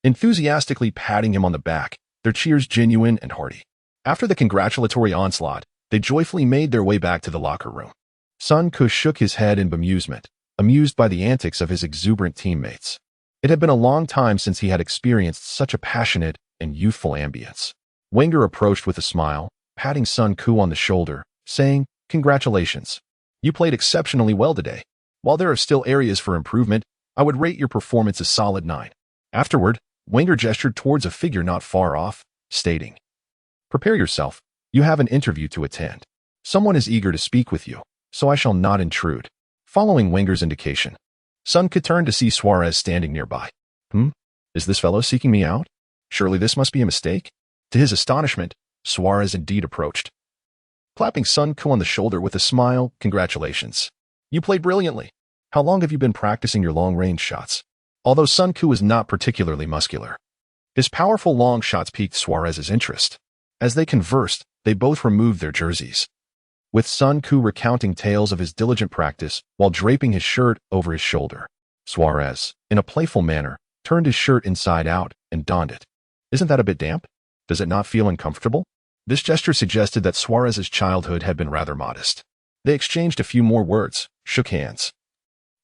Speaker 1: enthusiastically patting him on the back, their cheers genuine and hearty. After the congratulatory onslaught, they joyfully made their way back to the locker room. Sun Koo shook his head in bemusement, amused by the antics of his exuberant teammates. It had been a long time since he had experienced such a passionate and youthful ambience. Wenger approached with a smile, patting Sun Koo on the shoulder, saying, "Congratulations. You played exceptionally well today. While there are still areas for improvement, I would rate your performance a solid 9. Afterward, Wenger gestured towards a figure not far off, stating, "Prepare yourself. You have an interview to attend. Someone is eager to speak with you, so I shall not intrude." Following Wenger's indication, Sun Koo turned to see Suarez standing nearby. Is this fellow seeking me out? Surely this must be a mistake. To his astonishment, Suarez indeed approached. Clapping Sun Koo on the shoulder with a smile, "Congratulations. You played brilliantly. How long have you been practicing your long-range shots?" Although Sun Koo was not particularly muscular, his powerful long shots piqued Suarez's interest. As they conversed, they both removed their jerseys, with Sun Koo recounting tales of his diligent practice while draping his shirt over his shoulder. Suarez, in a playful manner, turned his shirt inside out and donned it. "Isn't that a bit damp? Does it not feel uncomfortable?" This gesture suggested that Suarez's childhood had been rather modest. They exchanged a few more words, shook hands,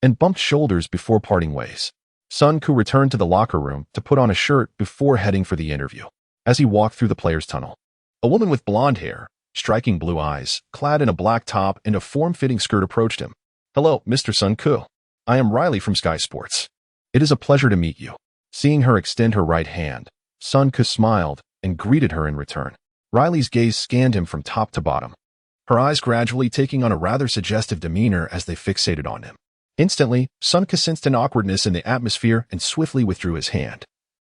Speaker 1: and bumped shoulders before parting ways. Sun Koo returned to the locker room to put on a shirt before heading for the interview. As he walked through the players' tunnel, a woman with blonde hair, striking blue eyes, clad in a black top and a form-fitting skirt approached him. "Hello, Mr. Sun Koo. I am Riley from Sky Sports. It is a pleasure to meet you." Seeing her extend her right hand, Sun Koo smiled and greeted her in return. Riley's gaze scanned him from top to bottom, her eyes gradually taking on a rather suggestive demeanor as they fixated on him. Instantly, Sun Koo sensed an awkwardness in the atmosphere and swiftly withdrew his hand,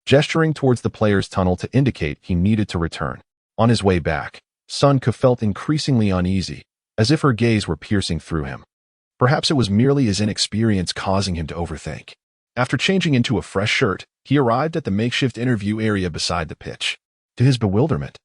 Speaker 1: gesturing towards the players' tunnel to indicate he needed to return. On his way back, Sun Koo felt increasingly uneasy, as if her gaze were piercing through him. Perhaps it was merely his inexperience causing him to overthink. After changing into a fresh shirt, he arrived at the makeshift interview area beside the pitch. To his bewilderment,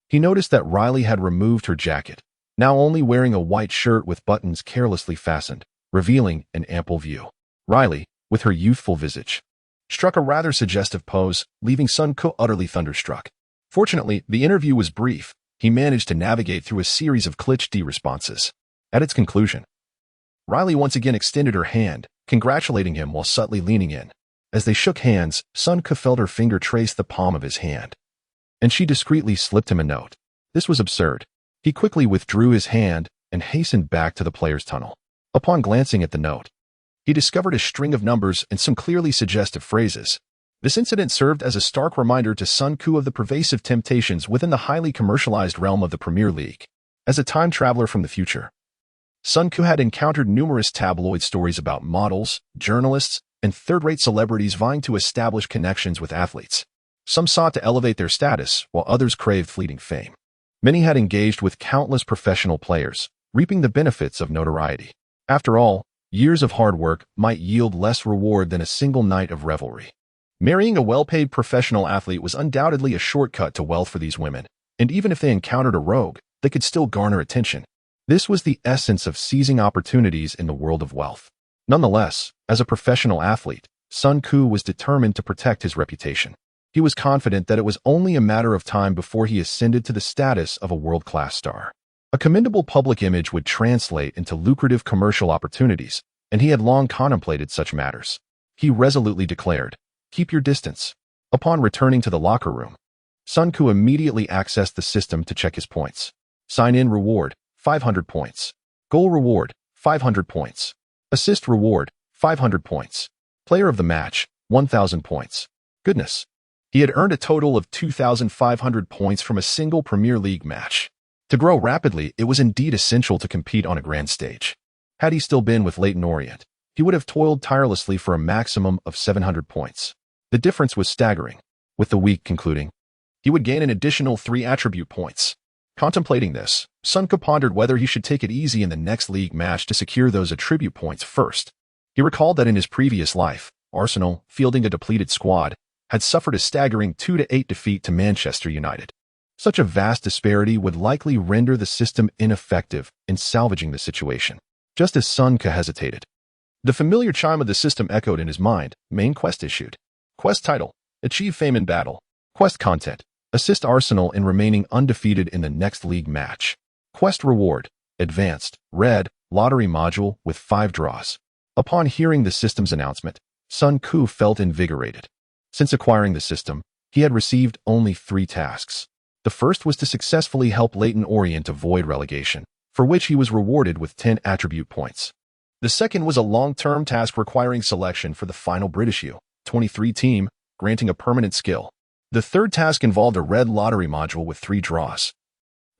Speaker 1: he noticed that Riley had removed her jacket, now only wearing a white shirt with buttons carelessly fastened, revealing an ample view. Riley, with her youthful visage, struck a rather suggestive pose, leaving Sun Ku utterly thunderstruck. Fortunately, the interview was brief. He managed to navigate through a series of cliché responses. At its conclusion, Riley once again extended her hand, congratulating him while subtly leaning in. As they shook hands, Sun Ku felt her finger trace the palm of his hand, and she discreetly slipped him a note. This was absurd. He quickly withdrew his hand and hastened back to the players' tunnel. Upon glancing at the note, he discovered a string of numbers and some clearly suggestive phrases. This incident served as a stark reminder to Sun Ku of the pervasive temptations within the highly commercialized realm of the Premier League. As a time traveler from the future, Sun Ku had encountered numerous tabloid stories about models, journalists, and third-rate celebrities vying to establish connections with athletes. Some sought to elevate their status, while others craved fleeting fame. Many had engaged with countless professional players, reaping the benefits of notoriety. After all, years of hard work might yield less reward than a single night of revelry. Marrying a well-paid professional athlete was undoubtedly a shortcut to wealth for these women, and even if they encountered a rogue, they could still garner attention. This was the essence of seizing opportunities in the world of wealth. Nonetheless, as a professional athlete, Sun Ku was determined to protect his reputation. He was confident that it was only a matter of time before he ascended to the status of a world-class star. A commendable public image would translate into lucrative commercial opportunities, and he had long contemplated such matters. He resolutely declared, "Keep your distance." Upon returning to the locker room, Sun Ku immediately accessed the system to check his points. Sign-in reward, 500 points. Goal reward, 500 points. Assist reward, 500 points. Player of the match, 1,000 points. Goodness. He had earned a total of 2,500 points from a single Premier League match. To grow rapidly, it was indeed essential to compete on a grand stage. Had he still been with Leyton Orient, he would have toiled tirelessly for a maximum of 700 points. The difference was staggering. With the week concluding, he would gain an additional 3 attribute points. Contemplating this, Sun Ku pondered whether he should take it easy in the next league match to secure those attribute points first. He recalled that in his previous life, Arsenal, fielding a depleted squad, had suffered a staggering 2-8 defeat to Manchester United. Such a vast disparity would likely render the system ineffective in salvaging the situation. Just as Sun Ku hesitated, the familiar chime of the system echoed in his mind. Main quest issued. Quest title: Achieve fame in battle. Quest content: Assist Arsenal in remaining undefeated in the next league match. Quest reward: Advanced, red, lottery module with 5 draws. Upon hearing the system's announcement, Sun Ku felt invigorated. Since acquiring the system, he had received only 3 tasks. The first was to successfully help Leyton Orient avoid relegation, for which he was rewarded with 10 attribute points. The second was a long-term task requiring selection for the final British U-23 team, granting a permanent skill. The third task involved a red lottery module with 3 draws,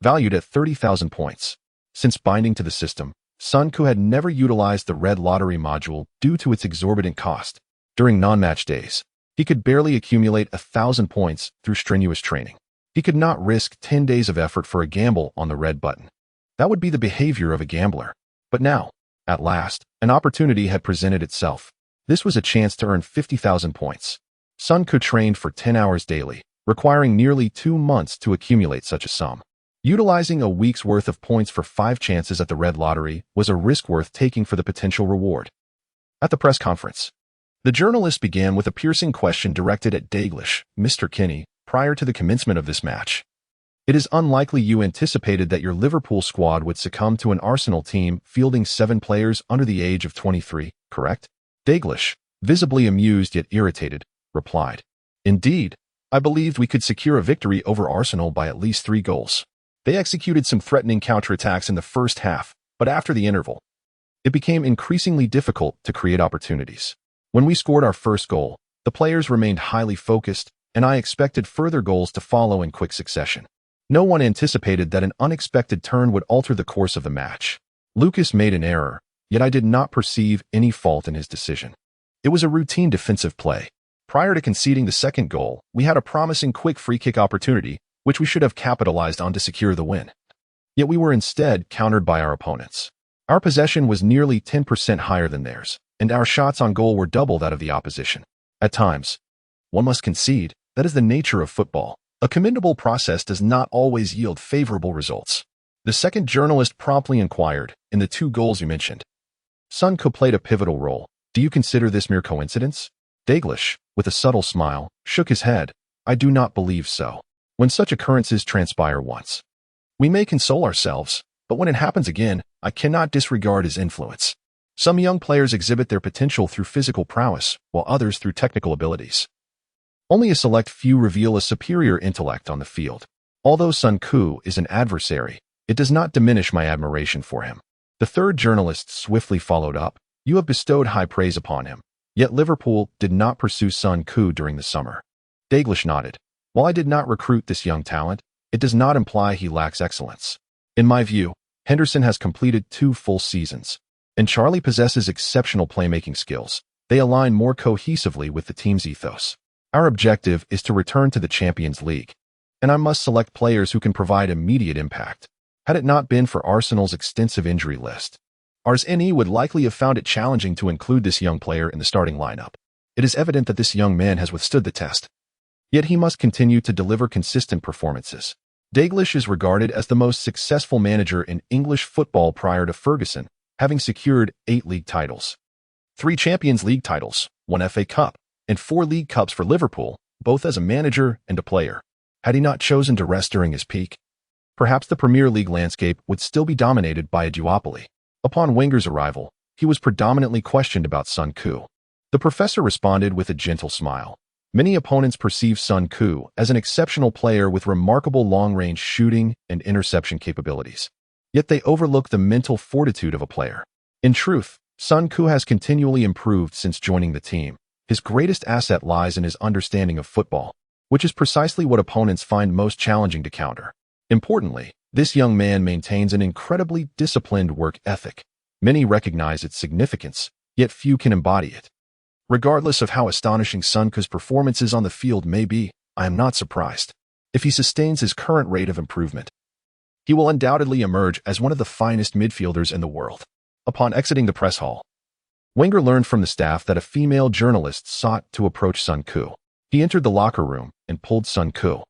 Speaker 1: valued at 30,000 points. Since binding to the system, Sun Ku had never utilized the red lottery module due to its exorbitant cost. During non-match days, he could barely accumulate 1,000 points through strenuous training. He could not risk 10 days of effort for a gamble on the red button. That would be the behavior of a gambler. But now, at last, an opportunity had presented itself. This was a chance to earn 50,000 points. Sun Ku trained for 10 hours daily, requiring nearly 2 months to accumulate such a sum. Utilizing a week's worth of points for 5 chances at the red lottery was a risk worth taking for the potential reward. At the press conference, the journalist began with a piercing question directed at Dalglish. "Mr. Kenny, prior to the commencement of this match, it is unlikely you anticipated that your Liverpool squad would succumb to an Arsenal team fielding 7 players under the age of 23, correct?" Dalglish, visibly amused yet irritated, replied, "Indeed, I believed we could secure a victory over Arsenal by at least 3 goals. They executed some threatening counterattacks in the first half, but after the interval, it became increasingly difficult to create opportunities. When we scored our first goal, the players remained highly focused, and I expected further goals to follow in quick succession. No one anticipated that an unexpected turn would alter the course of the match. Lucas made an error, yet I did not perceive any fault in his decision. It was a routine defensive play. Prior to conceding the second goal, we had a promising quick free-kick opportunity, which we should have capitalized on to secure the win. Yet we were instead countered by our opponents. Our possession was nearly 10% higher than theirs, and our shots on goal were double that of the opposition. At times, one must concede, that is the nature of football. A commendable process does not always yield favorable results." The second journalist promptly inquired, "In the 2 goals you mentioned, Sun Ku played a pivotal role. Do you consider this mere coincidence?" Daglish, with a subtle smile, shook his head. I do not believe so. When such occurrences transpire once, we may console ourselves, but when it happens again, I cannot disregard his influence. Some young players exhibit their potential through physical prowess, while others through technical abilities. Only a select few reveal a superior intellect on the field. Although Sun Ku is an adversary, it does not diminish my admiration for him. The third journalist swiftly followed up. You have bestowed high praise upon him. Yet Liverpool did not pursue Sun Ku during the summer. Daglish nodded. While I did not recruit this young talent, it does not imply he lacks excellence. In my view, Henderson has completed 2 full seasons, and Charlie possesses exceptional playmaking skills. They align more cohesively with the team's ethos. Our objective is to return to the Champions League, and I must select players who can provide immediate impact. Had it not been for Arsenal's extensive injury list, Arsene would likely have found it challenging to include this young player in the starting lineup. It is evident that this young man has withstood the test. Yet he must continue to deliver consistent performances. Daglish is regarded as the most successful manager in English football prior to Ferguson, having secured 8 league titles, 3 Champions League titles, 1 FA Cup, and 4 League Cups for Liverpool, both as a manager and a player. Had he not chosen to rest during his peak, perhaps the Premier League landscape would still be dominated by a duopoly. Upon Wenger's arrival, he was predominantly questioned about Sun Ku. The professor responded with a gentle smile. Many opponents perceive Sun Ku as an exceptional player with remarkable long-range shooting and interception capabilities. Yet they overlook the mental fortitude of a player. In truth, Sun Ku has continually improved since joining the team. His greatest asset lies in his understanding of football, which is precisely what opponents find most challenging to counter. Importantly, this young man maintains an incredibly disciplined work ethic. Many recognize its significance, yet few can embody it. Regardless of how astonishing Sun Ku's performances on the field may be, I am not surprised. If he sustains his current rate of improvement, he will undoubtedly emerge as one of the finest midfielders in the world. Upon exiting the press hall, Wenger learned from the staff that a female journalist sought to approach Sun Ku. He entered the locker room and pulled Sun Ku,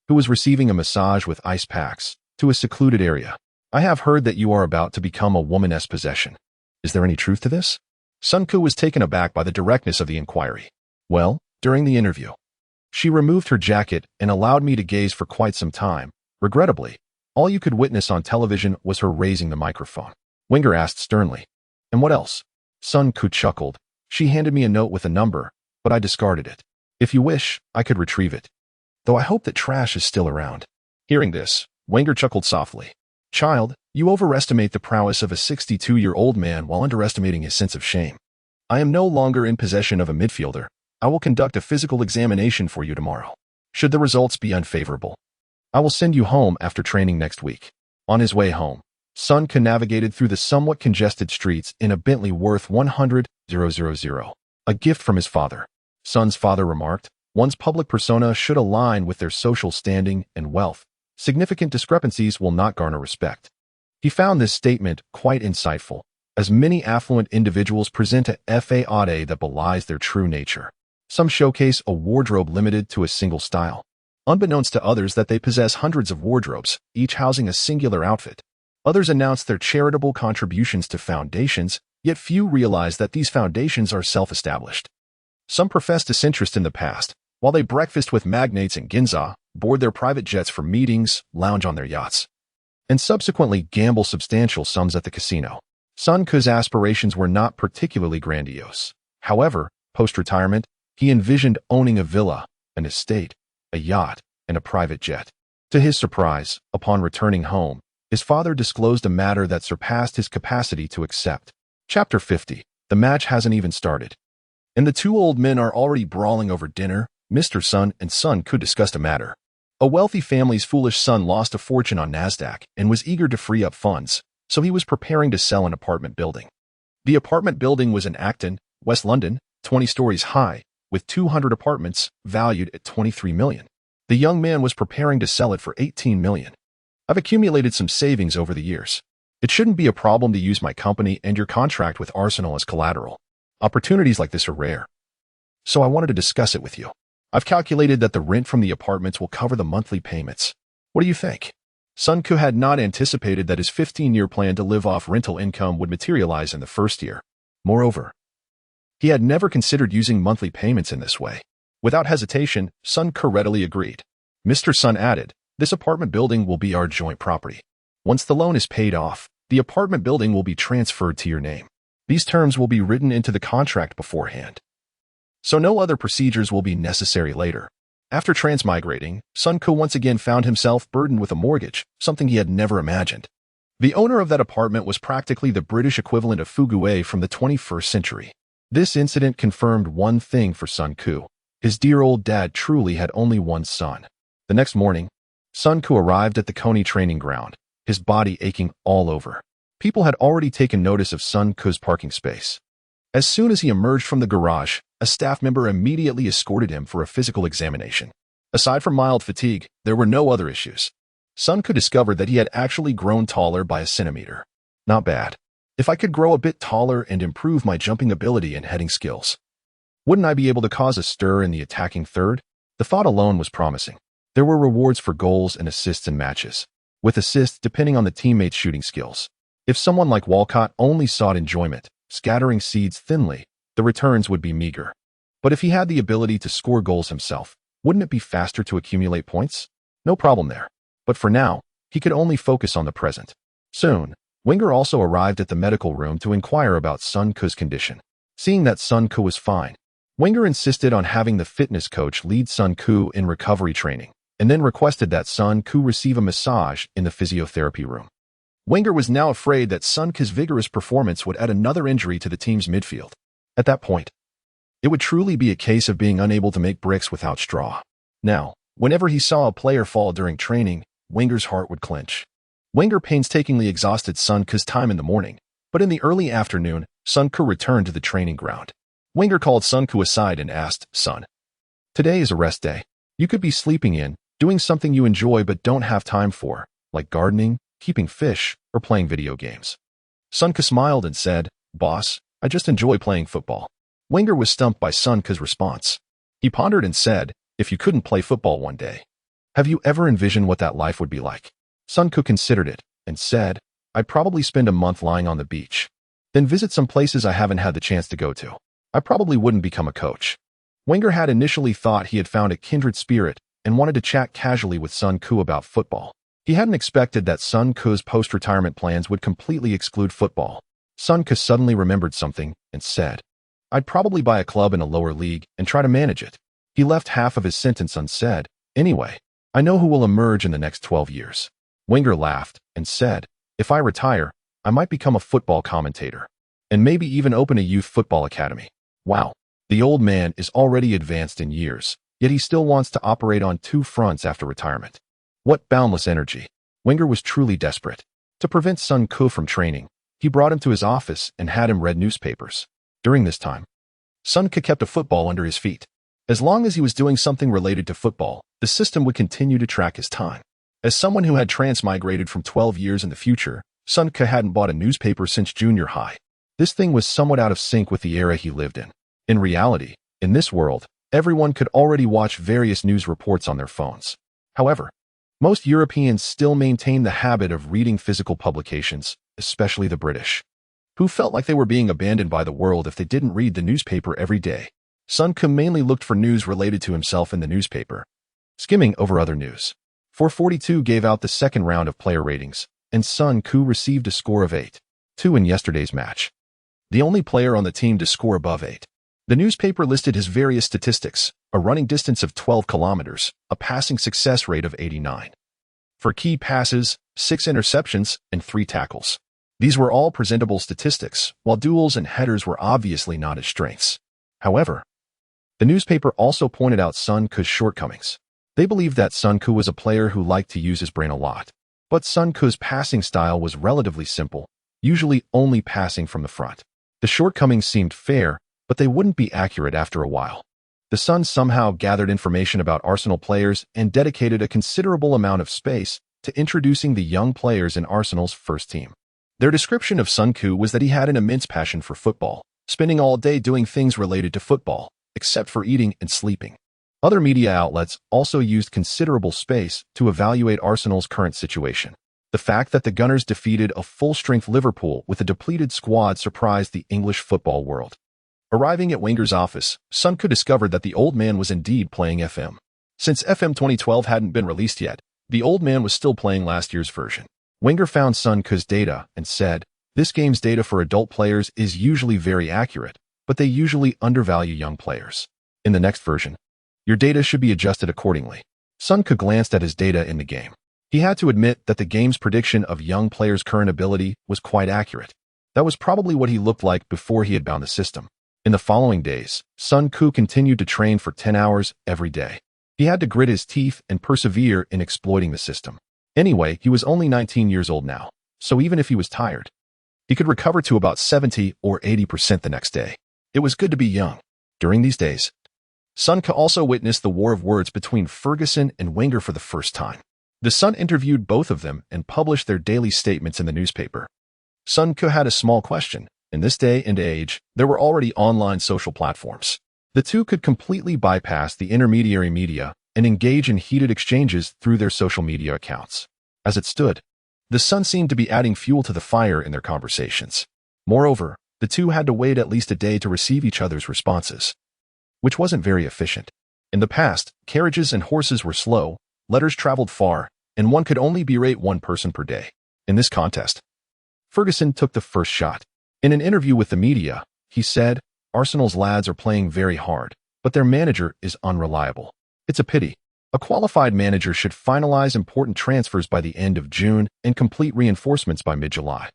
Speaker 1: who was receiving a massage with ice packs, to a secluded area. I have heard that you are about to become a woman's possession. Is there any truth to this? Sun Ku was taken aback by the directness of the inquiry. Well, during the interview, she removed her jacket and allowed me to gaze for quite some time. Regrettably, all you could witness on television was her raising the microphone. Wenger asked sternly. And what else? Sun Ku chuckled. She handed me a note with a number, but I discarded it. If you wish, I could retrieve it. Though I hope that trash is still around. Hearing this, Wenger chuckled softly. Child, you overestimate the prowess of a 62-year-old man while underestimating his sense of shame. I am no longer in possession of a midfielder. I will conduct a physical examination for you tomorrow. Should the results be unfavorable, I will send you home after training next week. On his way home, Sun Ku navigated through the somewhat congested streets in a Bentley worth 100,000, a gift from his father. Sun's father remarked, one's public persona should align with their social standing and wealth. Significant discrepancies will not garner respect. He found this statement quite insightful, as many affluent individuals present a facade that belies their true nature. Some showcase a wardrobe limited to a single style, unbeknownst to others that they possess hundreds of wardrobes, each housing a singular outfit. Others announce their charitable contributions to foundations, yet few realize that these foundations are self-established. Some profess disinterest in the past, while they breakfast with magnates in Ginza, board their private jets for meetings, lounge on their yachts, and subsequently gamble substantial sums at the casino. Sun Ku's aspirations were not particularly grandiose. However, post-retirement, he envisioned owning a villa, an estate, a yacht, and a private jet. To his surprise, upon returning home, his father disclosed a matter that surpassed his capacity to accept. Chapter 50. The match hasn't even started, and the 2 old men are already brawling over dinner. Mr. Sun and Sun Ku discussed a matter. A wealthy family's foolish son lost a fortune on NASDAQ and was eager to free up funds, so he was preparing to sell an apartment building. The apartment building was in Acton, West London, 20 stories high, with 200 apartments valued at $23 million. The young man was preparing to sell it for $18 million. I've accumulated some savings over the years. It shouldn't be a problem to use my company and your contract with Arsenal as collateral. Opportunities like this are rare, so I wanted to discuss it with you. I've calculated that the rent from the apartments will cover the monthly payments. What do you think? Sun Ku had not anticipated that his 15-year plan to live off rental income would materialize in the first year. Moreover, He had never considered using monthly payments in this way. Without hesitation, Sun Ke readily agreed. Mr. Sun added, "This apartment building will be our joint property. Once the loan is paid off, the apartment building will be transferred to your name. These terms will be written into the contract beforehand, so no other procedures will be necessary later." After transmigrating, Sun Ke once again found himself burdened with a mortgage, something he had never imagined. The owner of that apartment was practically the British equivalent of Fugue from the 21st century. This incident confirmed one thing for Sun Ke. His dear old dad truly had only one son. The next morning, Sun Ke arrived at the KONI training ground, his body aching all over. People had already taken notice of Sun Ke's parking space. As soon as he emerged from the garage, a staff member immediately escorted him for a physical examination. Aside from mild fatigue, there were no other issues. Sun Ke discovered that he had actually grown taller by a centimeter. Not bad. If I could grow a bit taller and improve my jumping ability and heading skills, wouldn't I be able to cause a stir in the attacking third? The thought alone was promising. There were rewards for goals and assists in matches, with assists depending on the teammates' shooting skills. If someone like Walcott only sought enjoyment, scattering seeds thinly, the returns would be meager. But if he had the ability to score goals himself, wouldn't it be faster to accumulate points? No problem there. But for now, he could only focus on the present. Soon, Wenger also arrived at the medical room to inquire about Sun Ke's condition. Seeing that Sun Ke was fine, Wenger insisted on having the fitness coach lead Sun Ke in recovery training, and then requested that Sun Ke receive a massage in the physiotherapy room. Wenger was now afraid that Sun Ke's vigorous performance would add another injury to the team's midfield. At that point, it would truly be a case of being unable to make bricks without straw. Now, whenever he saw a player fall during training, Wenger's heart would clench. Wenger painstakingly exhausted Sun Ke's time in the morning, but in the early afternoon, Sun Ke returned to the training ground. Wenger called Sun Ke aside and asked, "Son, today is a rest day. You could be sleeping in, doing something you enjoy but don't have time for, like gardening, keeping fish, or playing video games." Sun Ke smiled and said, "Boss, I just enjoy playing football." Wenger was stumped by Sun Ke's response. He pondered and said, "If you couldn't play football one day, have you ever envisioned what that life would be like?" Sun Ke considered it and said, "I'd probably spend a month lying on the beach, then visit some places I haven't had the chance to go to. I probably wouldn't become a coach." Wenger had initially thought he had found a kindred spirit and wanted to chat casually with Sun Ke about football. He hadn't expected that Sun Ke's post-retirement plans would completely exclude football. Sun Ke suddenly remembered something and said, "I'd probably buy a club in a lower league and try to manage it." He left half of his sentence unsaid. "Anyway, I know who will emerge in the next 12 years. Wenger laughed and said, "If I retire, I might become a football commentator, and maybe even open a youth football academy." Wow, the old man is already advanced in years, yet he still wants to operate on two fronts after retirement. What boundless energy. Wenger was truly desperate. To prevent Sun Ke from training, he brought him to his office and had him read newspapers. During this time, Sun Ke kept a football under his feet. As long as he was doing something related to football, the system would continue to track his time. As someone who had transmigrated from 12 years in the future, Sun Ke hadn't bought a newspaper since junior high. This thing was somewhat out of sync with the era he lived in. In reality, in this world, everyone could already watch various news reports on their phones. However, most Europeans still maintain the habit of reading physical publications, especially the British, who felt like they were being abandoned by the world if they didn't read the newspaper every day. Sun Ke mainly looked for news related to himself in the newspaper, skimming over other news. 442 gave out the second round of player ratings, and Sun Ke received a score of 8-2 in yesterday's match, the only player on the team to score above 8. The newspaper listed his various statistics: a running distance of 12 kilometers, a passing success rate of 89. For key passes, 6 interceptions, and 3 tackles. These were all presentable statistics, while duels and headers were obviously not his strengths. However, the newspaper also pointed out Sun Ke's shortcomings. They believed that Sun Ke was a player who liked to use his brain a lot, but Sun Ke's passing style was relatively simple, usually only passing from the front. The shortcomings seemed fair, but they wouldn't be accurate after a while. The Sun somehow gathered information about Arsenal players and dedicated a considerable amount of space to introducing the young players in Arsenal's first team. Their description of Sun Ke was that he had an immense passion for football, spending all day doing things related to football, except for eating and sleeping. Other media outlets also used considerable space to evaluate Arsenal's current situation. The fact that the Gunners defeated a full-strength Liverpool with a depleted squad surprised the English football world. Arriving at Wenger's office, Sun Ke discovered that the old man was indeed playing FM. Since FM 2012 hadn't been released yet, the old man was still playing last year's version. Wenger found Sun Ke's data and said, "This game's data for adult players is usually very accurate, but they usually undervalue young players. In the next version, your data should be adjusted accordingly." Sun Ke glanced at his data in the game. He had to admit that the game's prediction of young players' current ability was quite accurate. That was probably what he looked like before he had bound the system. In the following days, Sun Ke continued to train for 10 hours every day. He had to grit his teeth and persevere in exploiting the system. Anyway, he was only 19 years old now, so even if he was tired, he could recover to about 70 or 80% the next day. It was good to be young. During these days, Sun Ke also witnessed the war of words between Ferguson and Wenger for the first time. The Sun interviewed both of them and published their daily statements in the newspaper. Sun Ke had a small question. In this day and age, there were already online social platforms. The two could completely bypass the intermediary media and engage in heated exchanges through their social media accounts. As it stood, the Sun seemed to be adding fuel to the fire in their conversations. Moreover, the two had to wait at least a day to receive each other's responses, which wasn't very efficient. In the past, carriages and horses were slow, letters traveled far, and one could only berate one person per day. In this contest, Ferguson took the first shot. In an interview with the media, he said, "Arsenal's lads are playing very hard, but their manager is unreliable. It's a pity. A qualified manager should finalize important transfers by the end of June and complete reinforcements by mid-July.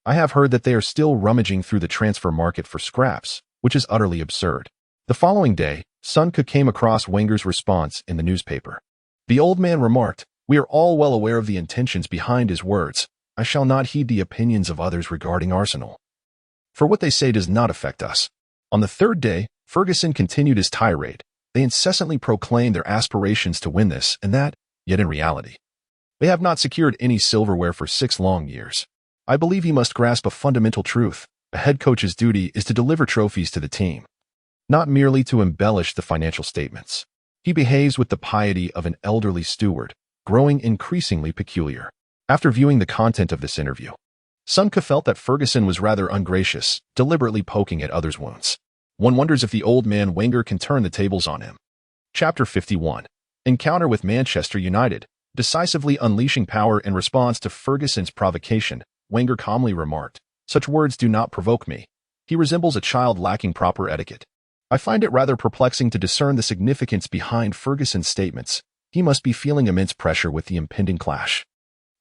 Speaker 1: I have heard that they are still rummaging through the transfer market for scraps, which is utterly absurd." The following day, Sun Ke came across Wenger's response in the newspaper. The old man remarked, "We are all well aware of the intentions behind his words. I shall not heed the opinions of others regarding Arsenal, for what they say does not affect us." On the third day, Ferguson continued his tirade. They incessantly proclaimed their aspirations to win this and that, yet in reality, they have not secured any silverware for 6 long years. I believe he must grasp a fundamental truth. A head coach's duty is to deliver trophies to the team, not merely to embellish the financial statements. He behaves with the piety of an elderly steward, growing increasingly peculiar. After viewing the content of this interview, Sun Ke felt that Ferguson was rather ungracious, deliberately poking at others' wounds. One wonders if the old man Wenger can turn the tables on him. Chapter 51. Encounter with Manchester United. Decisively unleashing power in response to Ferguson's provocation, Wenger calmly remarked, "Such words do not provoke me." He resembles a child lacking proper etiquette. I find it rather perplexing to discern the significance behind Ferguson's statements. He must be feeling immense pressure with the impending clash.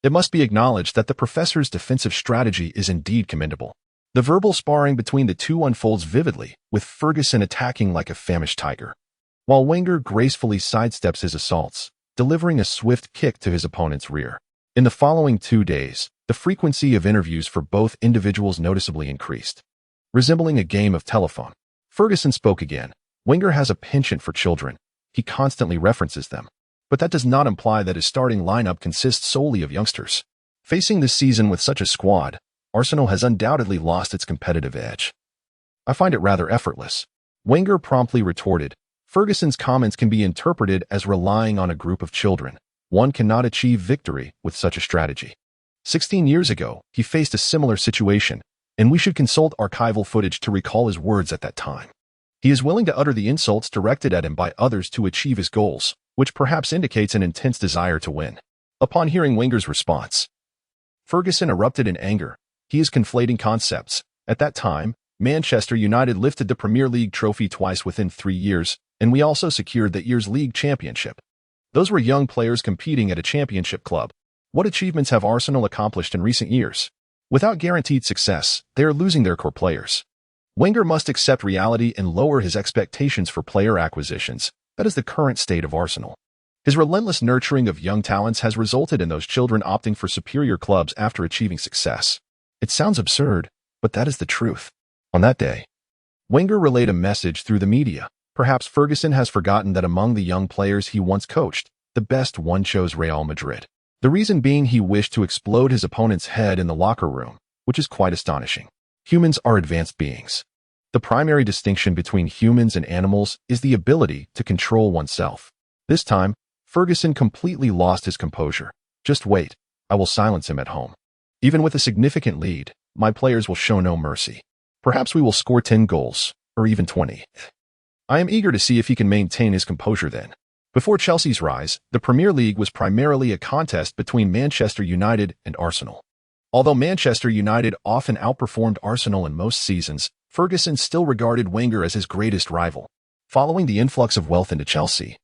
Speaker 1: It must be acknowledged that the professor's defensive strategy is indeed commendable. The verbal sparring between the two unfolds vividly, with Ferguson attacking like a famished tiger, while Wenger gracefully sidesteps his assaults, delivering a swift kick to his opponent's rear. In the following 2 days, the frequency of interviews for both individuals noticeably increased. Resembling a game of telephone, Ferguson spoke again. Wenger has a penchant for children. He constantly references them. But that does not imply that his starting lineup consists solely of youngsters. Facing this season with such a squad, Arsenal has undoubtedly lost its competitive edge. I find it rather effortless. Wenger promptly retorted, "Ferguson's comments can be interpreted as relying on a group of children. One cannot achieve victory with such a strategy." 16 years ago, he faced a similar situation, and we should consult archival footage to recall his words at that time. He is willing to utter the insults directed at him by others to achieve his goals, which perhaps indicates an intense desire to win. Upon hearing Wenger's response, Ferguson erupted in anger. He is conflating concepts. At that time, Manchester United lifted the Premier League trophy twice within 3 years, and we also secured that year's league championship. Those were young players competing at a championship club. What achievements have Arsenal accomplished in recent years? Without guaranteed success, they are losing their core players. Wenger must accept reality and lower his expectations for player acquisitions. That is the current state of Arsenal. His relentless nurturing of young talents has resulted in those children opting for superior clubs after achieving success. It sounds absurd, but that is the truth. On that day, Wenger relayed a message through the media. Perhaps Ferguson has forgotten that among the young players he once coached, the best one chose Real Madrid. The reason being he wished to explode his opponent's head in the locker room, which is quite astonishing. Humans are advanced beings. The primary distinction between humans and animals is the ability to control oneself. This time, Ferguson completely lost his composure. "Just wait, I will silence him at home. Even with a significant lead, my players will show no mercy. Perhaps we will score 10 goals. or even 20th. I am eager to see if he can maintain his composure then. Before Chelsea's rise, the Premier League was primarily a contest between Manchester United and Arsenal. Although Manchester United often outperformed Arsenal in most seasons, Ferguson still regarded Wenger as his greatest rival. Following the influx of wealth into Chelsea,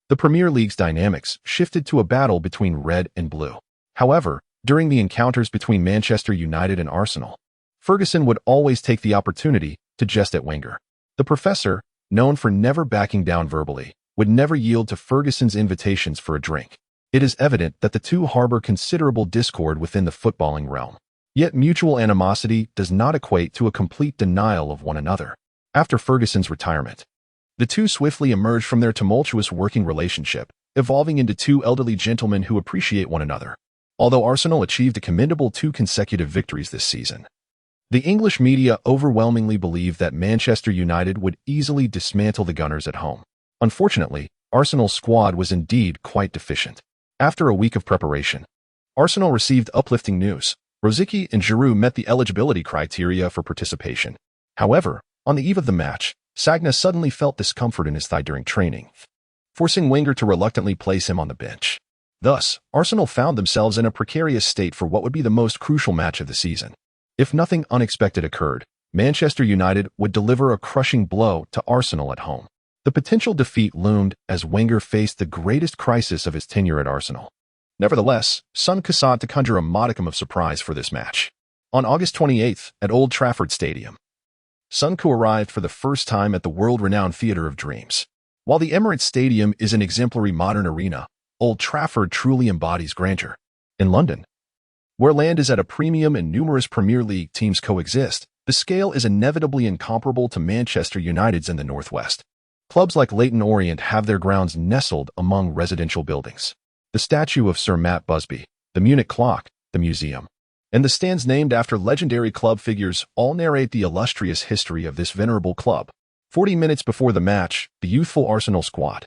Speaker 1: the Premier League's dynamics shifted to a battle between red and blue. However, during the encounters between Manchester United and Arsenal, Ferguson would always take the opportunity to jest at Wenger. The professor, known for never backing down verbally, would never yield to Ferguson's invitations for a drink. It is evident that the two harbor considerable discord within the footballing realm. Yet mutual animosity does not equate to a complete denial of one another. After Ferguson's retirement, the two swiftly emerged from their tumultuous working relationship, evolving into two elderly gentlemen who appreciate one another. Although Arsenal achieved a commendable 2 consecutive victories this season, the English media overwhelmingly believed that Manchester United would easily dismantle the Gunners at home. Unfortunately, Arsenal's squad was indeed quite deficient. After a week of preparation, Arsenal received uplifting news. Rosicky and Giroud met the eligibility criteria for participation. However, on the eve of the match, Sagna suddenly felt discomfort in his thigh during training, forcing Wenger to reluctantly place him on the bench. Thus, Arsenal found themselves in a precarious state for what would be the most crucial match of the season. If nothing unexpected occurred, Manchester United would deliver a crushing blow to Arsenal at home. The potential defeat loomed as Wenger faced the greatest crisis of his tenure at Arsenal. Nevertheless, Sun sought to conjure a modicum of surprise for this match. On August 28th, at Old Trafford Stadium, Sun arrived for the first time at the world-renowned Theatre of Dreams. While the Emirates Stadium is an exemplary modern arena, Old Trafford truly embodies grandeur. In London, where land is at a premium and numerous Premier League teams coexist, the scale is inevitably incomparable to Manchester United's in the Northwest. Clubs like Leyton Orient have their grounds nestled among residential buildings. The statue of Sir Matt Busby, the Munich clock, the museum, and the stands named after legendary club figures all narrate the illustrious history of this venerable club. 40 minutes before the match, the youthful Arsenal squad,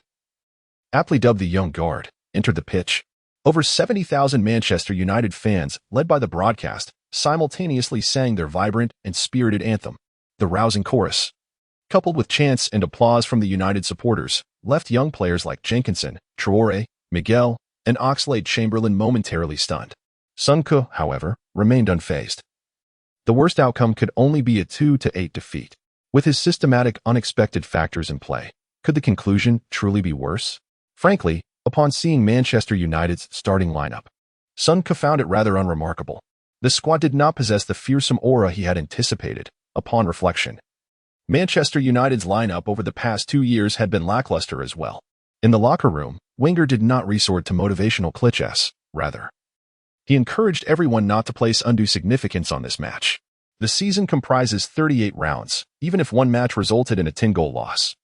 Speaker 1: aptly dubbed the Young Guard, entered the pitch. Over 70,000 Manchester United fans, led by the broadcast, simultaneously sang their vibrant and spirited anthem. The rousing chorus, coupled with chants and applause from the United supporters, left young players like Jenkinson, Traore, Miguel, and Oxlade-Chamberlain momentarily stunned. Sonko, however, remained unfazed. The worst outcome could only be a 2-8 defeat. With his systematic, unexpected factors in play, could the conclusion truly be worse? Frankly, upon seeing Manchester United's starting lineup, Sonko found it rather unremarkable. The squad did not possess the fearsome aura he had anticipated. Upon reflection, Manchester United's lineup over the past 2 years had been lackluster as well. In the locker room, Wenger did not resort to motivational cliches. Rather, he encouraged everyone not to place undue significance on this match. The season comprises 38 rounds. Even if one match resulted in a 10-goal loss,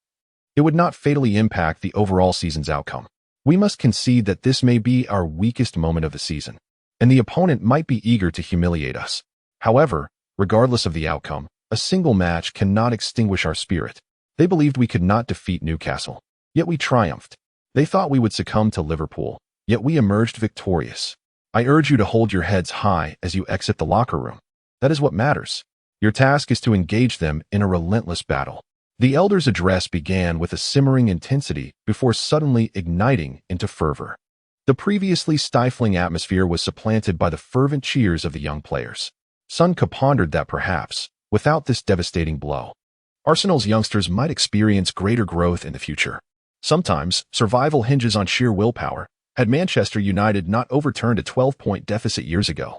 Speaker 1: it would not fatally impact the overall season's outcome. We must concede that this may be our weakest moment of the season, and the opponent might be eager to humiliate us. However, regardless of the outcome, a single match cannot extinguish our spirit. They believed we could not defeat Newcastle, yet we triumphed. They thought we would succumb to Liverpool, yet we emerged victorious. I urge you to hold your heads high as you exit the locker room. That is what matters. Your task is to engage them in a relentless battle. The elder's address began with a simmering intensity before suddenly igniting into fervor. The previously stifling atmosphere was supplanted by the fervent cheers of the young players. Sonko pondered that perhaps, without this devastating blow, Arsenal's youngsters might experience greater growth in the future. Sometimes, survival hinges on sheer willpower. Had Manchester United not overturned a 12-point deficit years ago,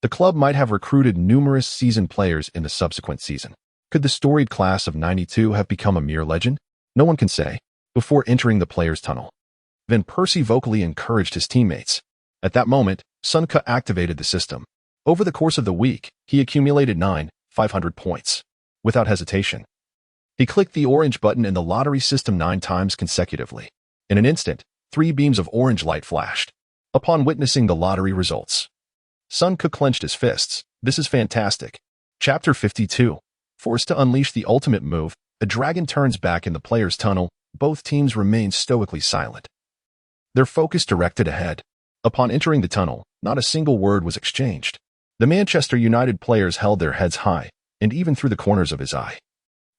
Speaker 1: the club might have recruited numerous seasoned players in the subsequent season. Could the storied class of '92 have become a mere legend? No one can say. Before entering the players' tunnel, Van Persie vocally encouraged his teammates. At that moment, Sonko activated the system. Over the course of the week, he accumulated 500 points. Without hesitation, he clicked the orange button in the lottery system 9 times consecutively. In an instant, 3 beams of orange light flashed. Upon witnessing the lottery results, Sonko clenched his fists. This is fantastic. Chapter 52. Forced to unleash the ultimate move, a dragon turns back in the players' tunnel. Both teams remain stoically silent, their focus directed ahead. Upon entering the tunnel, not a single word was exchanged. The Manchester United players held their heads high, and even through the corners of his eye,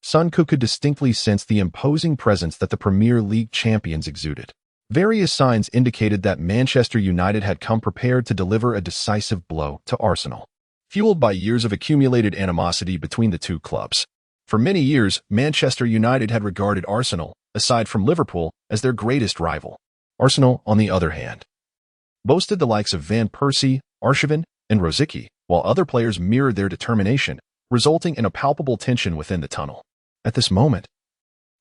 Speaker 1: Sun Koo could distinctly sense the imposing presence that the Premier League champions exuded. Various signs indicated that Manchester United had come prepared to deliver a decisive blow to Arsenal, fueled by years of accumulated animosity between the two clubs. For many years, Manchester United had regarded Arsenal, aside from Liverpool, as their greatest rival. Arsenal, on the other hand, boasted the likes of Van Persie, Arshavin, and Rosicky, while other players mirrored their determination, resulting in a palpable tension within the tunnel. At this moment,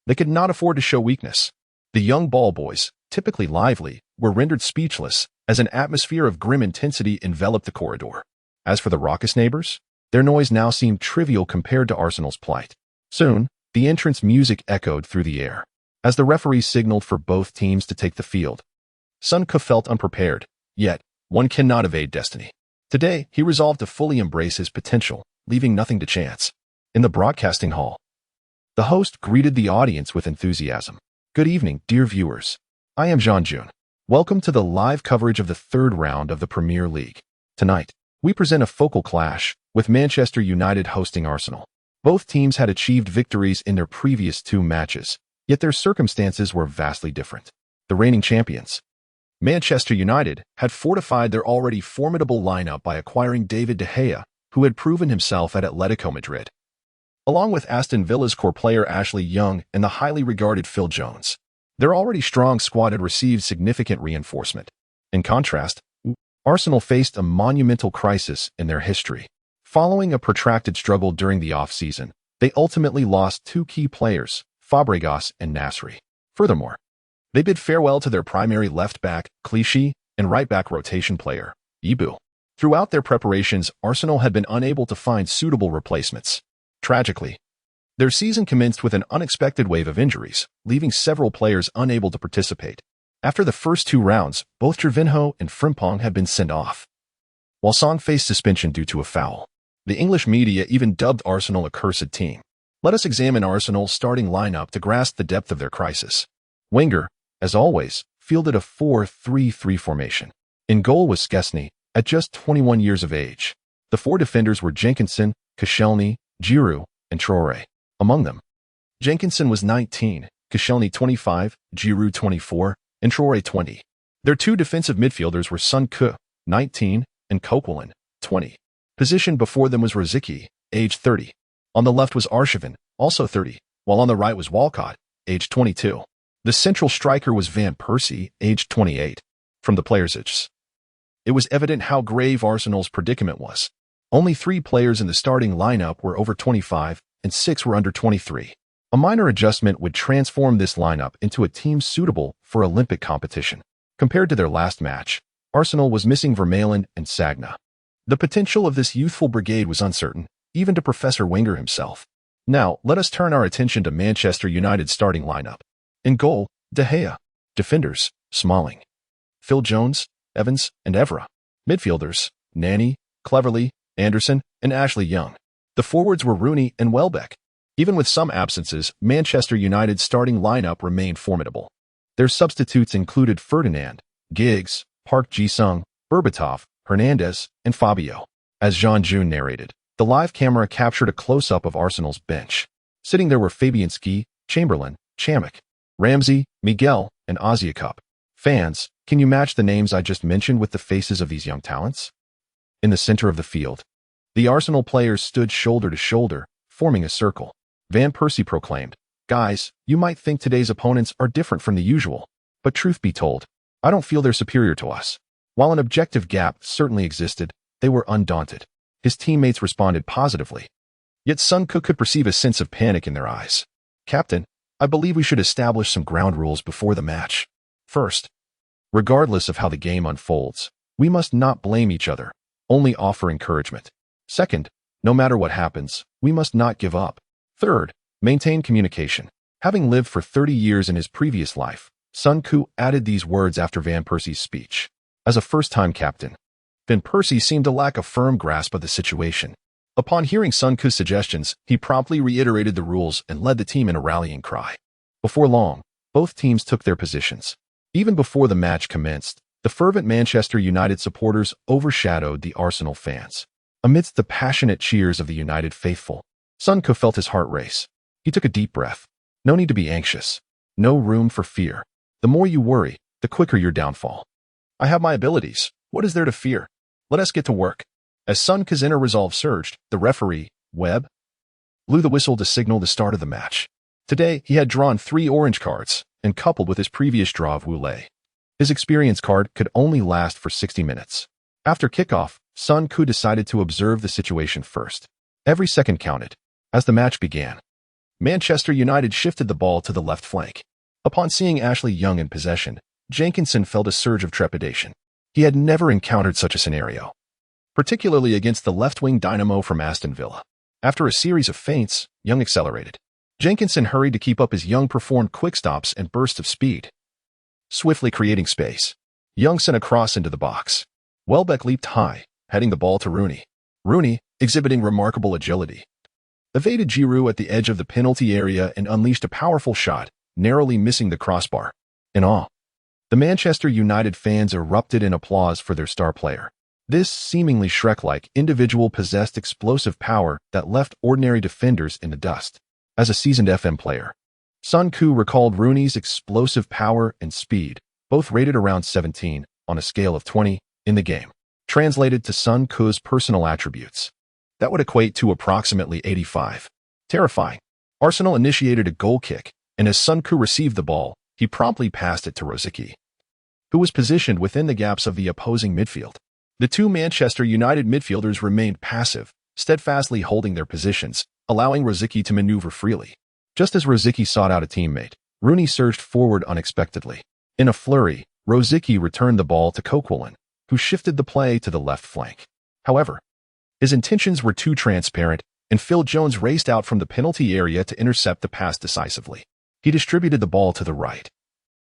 Speaker 1: they could not afford to show weakness. The young ball boys, typically lively, were rendered speechless as an atmosphere of grim intensity enveloped the corridor. As for the raucous neighbors, their noise now seemed trivial compared to Arsenal's plight. Soon, the entrance music echoed through the air. As the referee signaled for both teams to take the field, Sun Koo felt unprepared, yet one cannot evade destiny. Today, he resolved to fully embrace his potential, leaving nothing to chance. In the broadcasting hall, the host greeted the audience with enthusiasm. Good evening, dear viewers. I am Jean Jun. Welcome to the live coverage of the third round of the Premier League. Tonight, we present a focal clash, with Manchester United hosting Arsenal. Both teams had achieved victories in their previous two matches, yet their circumstances were vastly different. The reigning champions, Manchester United, had fortified their already formidable lineup by acquiring David De Gea, who had proven himself at Atletico Madrid, along with Aston Villa's core player Ashley Young and the highly regarded Phil Jones. Their already strong squad had received significant reinforcement. In contrast, Arsenal faced a monumental crisis in their history. Following a protracted struggle during the off-season, they ultimately lost two key players, Fabregas and Nasri. Furthermore, they bid farewell to their primary left-back, Clichy, and right-back rotation player, Ibu. Throughout their preparations, Arsenal had been unable to find suitable replacements. Tragically, their season commenced with an unexpected wave of injuries, leaving several players unable to participate. After the first two rounds, both Gervinho and Frimpong had been sent off, while Song faced suspension due to a foul. The English media even dubbed Arsenal a cursed team. Let us examine Arsenal's starting lineup to grasp the depth of their crisis. Wenger, as always, fielded a 4-3-3 formation. In goal was Szczesny, at just 21 years of age. The four defenders were Jenkinson, Koscielny, Giroud, and Traoré. Among them, Jenkinson was 19, Koscielny 25, Giroud 24, and Traoré 20. Their two defensive midfielders were Sun Koo, 19, and Coquelin, 20. Positioned before them was Rosicky, age 30. On the left was Arshavin, also 30, while on the right was Walcott, age 22. The central striker was Van Persie, age 28. From the players' ages, it was evident how grave Arsenal's predicament was. Only 3 players in the starting lineup were over 25, and 6 were under 23. A minor adjustment would transform this lineup into a team suitable for Olympic competition. Compared to their last match, Arsenal was missing Vermaelen and Sagna. The potential of this youthful brigade was uncertain, even to Professor Wenger himself. Now, let us turn our attention to Manchester United's starting lineup. In goal, De Gea. Defenders, Smalling, Phil Jones, Evans, and Evra. Midfielders, Nani, Cleverley, Anderson, and Ashley Young. The forwards were Rooney and Welbeck. Even with some absences, Manchester United's starting lineup remained formidable. Their substitutes included Ferdinand, Giggs, Park Ji-sung, Berbatov, Hernandez, and Fabio. As Jean Jun narrated, the live camera captured a close-up of Arsenal's bench. Sitting there were Fabianski, Chamberlain, Chamak, Ramsey, Miguel, and Osiakup. Fans, can you match the names I just mentioned with the faces of these young talents? In the center of the field, the Arsenal players stood shoulder to shoulder, forming a circle. Van Persie proclaimed, "Guys, you might think today's opponents are different from the usual, but truth be told, I don't feel they're superior to us." While an objective gap certainly existed, they were undaunted. His teammates responded positively. Yet Sun Koo could perceive a sense of panic in their eyes. "Captain, I believe we should establish some ground rules before the match. First, regardless of how the game unfolds, we must not blame each other, only offer encouragement. Second, no matter what happens, we must not give up. Third, maintain communication." Having lived for 30 years in his previous life, Sun Koo added these words after Van Persie's speech. As a first-time captain, Van Persie seemed to lack a firm grasp of the situation. Upon hearing Sun Koo's suggestions, he promptly reiterated the rules and led the team in a rallying cry. Before long, both teams took their positions. Even before the match commenced, the fervent Manchester United supporters overshadowed the Arsenal fans. Amidst the passionate cheers of the United faithful, Sun Koo felt his heart race. He took a deep breath. No need to be anxious. No room for fear. The more you worry, the quicker your downfall. I have my abilities. What is there to fear? Let us get to work. As Sun Qu's inner resolve surged, the referee, Webb, blew the whistle to signal the start of the match. Today, he had drawn 3 orange cards, and coupled with his previous draw of Wu Lei, his experience card could only last for 60 minutes. After kickoff, Sun Q decided to observe the situation first. Every second counted. As the match began, Manchester United shifted the ball to the left flank. Upon seeing Ashley Young in possession, Jenkinson felt a surge of trepidation. He had never encountered such a scenario, particularly against the left-wing dynamo from Aston Villa. After a series of feints, Young accelerated. Jenkinson hurried to keep up as Young performed quick stops and bursts of speed, swiftly creating space. Young sent a cross into the box. Welbeck leaped high, heading the ball to Rooney. Rooney, exhibiting remarkable agility, evaded Giroud at the edge of the penalty area and unleashed a powerful shot, narrowly missing the crossbar. In awe, the Manchester United fans erupted in applause for their star player. This seemingly Shrek-like individual possessed explosive power that left ordinary defenders in the dust. As a seasoned FM player, Sun Q recalled Rooney's explosive power and speed, both rated around 17 on a scale of 20 in the game. Translated to Sun Qu's personal attributes, that would equate to approximately 85. Terrifying. Arsenal initiated a goal kick, and as Sun Q received the ball, he promptly passed it to Rosicky, who was positioned within the gaps of the opposing midfield. The 2 Manchester United midfielders remained passive, steadfastly holding their positions, allowing Rosicky to maneuver freely. Just as Rosicky sought out a teammate, Rooney surged forward unexpectedly. In a flurry, Rosicky returned the ball to Coquelin, who shifted the play to the left flank. However, his intentions were too transparent, and Phil Jones raced out from the penalty area to intercept the pass decisively. He distributed the ball to the right,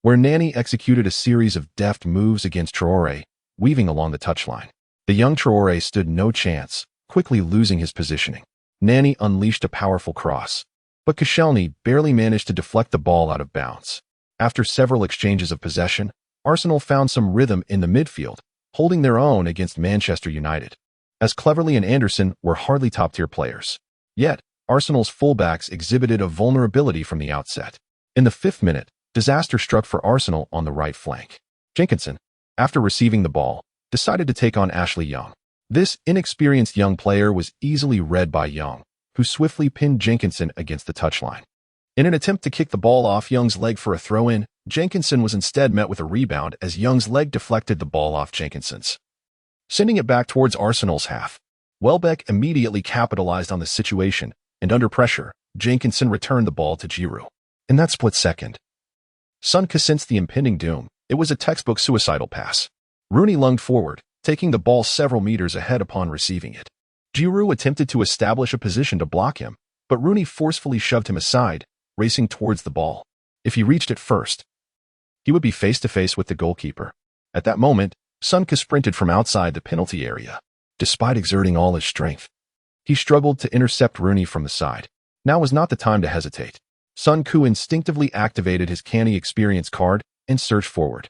Speaker 1: where Nani executed a series of deft moves against Traore, weaving along the touchline. The young Traore stood no chance, quickly losing his positioning. Nani unleashed a powerful cross, but Koscielny barely managed to deflect the ball out of bounds. After several exchanges of possession, Arsenal found some rhythm in the midfield, holding their own against Manchester United, as Cleverley and Anderson were hardly top-tier players. Yet, Arsenal's fullbacks exhibited a vulnerability from the outset. In the 5th minute, disaster struck for Arsenal on the right flank. Jenkinson, after receiving the ball, decided to take on Ashley Young. This inexperienced young player was easily read by Young, who swiftly pinned Jenkinson against the touchline. In an attempt to kick the ball off Young's leg for a throw-in, Jenkinson was instead met with a rebound as Young's leg deflected the ball off Jenkinson's, sending it back towards Arsenal's half. Welbeck immediately capitalized on the situation, and under pressure, Jenkinson returned the ball to Giroud. In that split second, Sun Q sensed the impending doom. It was a textbook suicidal pass. Rooney lunged forward, taking the ball several meters ahead upon receiving it. Giroud attempted to establish a position to block him, but Rooney forcefully shoved him aside, racing towards the ball. If he reached it first, he would be face-to-face with the goalkeeper. At that moment, Sun Q sprinted from outside the penalty area. Despite exerting all his strength, he struggled to intercept Rooney from the side. Now was not the time to hesitate. Sun Q instinctively activated his canny experience card and surged forward.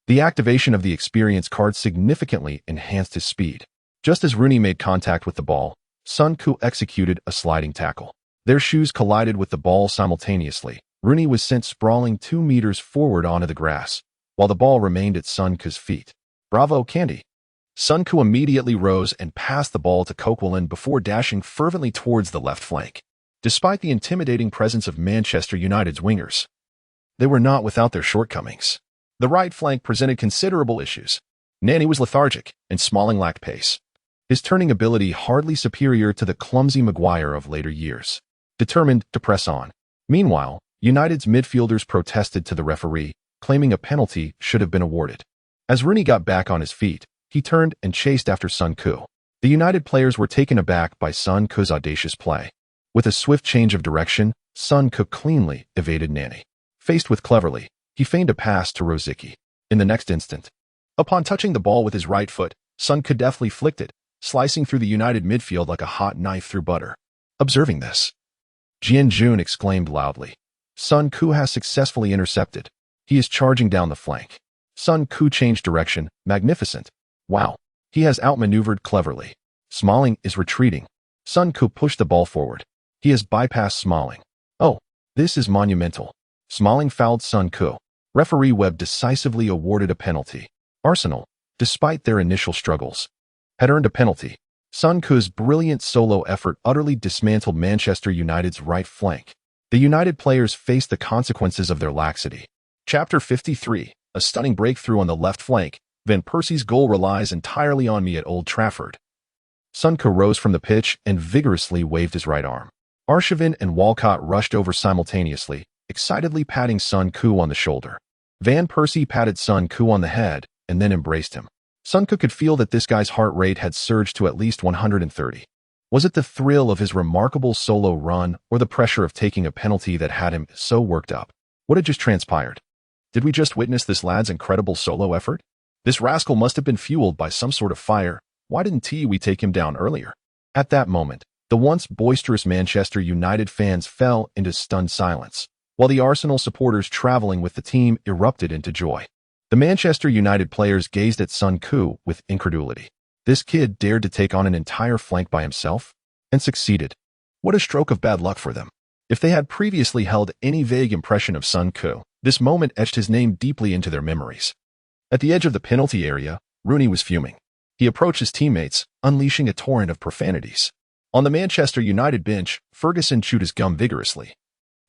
Speaker 1: The activation of the experience card significantly enhanced his speed. Just as Rooney made contact with the ball, Sun Q executed a sliding tackle. Their shoes collided with the ball simultaneously. Rooney was sent sprawling 2 meters forward onto the grass, while the ball remained at Sun Q's feet. Bravo, Candy! Sun Q immediately rose and passed the ball to Coquelin before dashing fervently towards the left flank. Despite the intimidating presence of Manchester United's wingers, they were not without their shortcomings. The right flank presented considerable issues. Nani was lethargic, and Smalling lacked pace, his turning ability hardly superior to the clumsy Maguire of later years. Determined to press on. Meanwhile, United's midfielders protested to the referee, claiming a penalty should have been awarded. As Rooney got back on his feet, he turned and chased after Sun Q. The United players were taken aback by Sun Q's audacious play. With a swift change of direction, Sun Q cleanly evaded Nani. Faced with Cleverley, he feigned a pass to Rosicky. In the next instant, upon touching the ball with his right foot, Sun Q deftly flicked it, slicing through the United midfield like a hot knife through butter. Observing this, Jian Jun exclaimed loudly, "Sun Q has successfully intercepted. He is charging down the flank." Sun Q changed direction. Magnificent. Wow. He has outmaneuvered Cleverley. Smalling is retreating. Sun Q pushed the ball forward. He has bypassed Smalling. Oh, this is monumental. Smalling fouled Sun Ku. Referee Webb decisively awarded a penalty. Arsenal, despite their initial struggles, had earned a penalty. Sun Ku's brilliant solo effort utterly dismantled Manchester United's right flank. The United players faced the consequences of their laxity. Chapter 53, a stunning breakthrough on the left flank. Van Persie's goal relies entirely on me at Old Trafford. Sun Ku rose from the pitch and vigorously waved his right arm. Arshavin and Walcott rushed over simultaneously, excitedly patting Sun Ku on the shoulder. Van Persie patted Sun Ku on the head and then embraced him. Sun Ku could feel that this guy's heart rate had surged to at least 130. Was it the thrill of his remarkable solo run or the pressure of taking a penalty that had him so worked up? What had just transpired? Did we just witness this lad's incredible solo effort? This rascal must have been fueled by some sort of fire. Why didn't we take him down earlier? At that moment, the once boisterous Manchester United fans fell into stunned silence, while the Arsenal supporters traveling with the team erupted into joy. The Manchester United players gazed at Sun Ku with incredulity. This kid dared to take on an entire flank by himself and succeeded. What a stroke of bad luck for them. If they had previously held any vague impression of Sun Ku, this moment etched his name deeply into their memories. At the edge of the penalty area, Rooney was fuming. He approached his teammates, unleashing a torrent of profanities. On the Manchester United bench, Ferguson chewed his gum vigorously,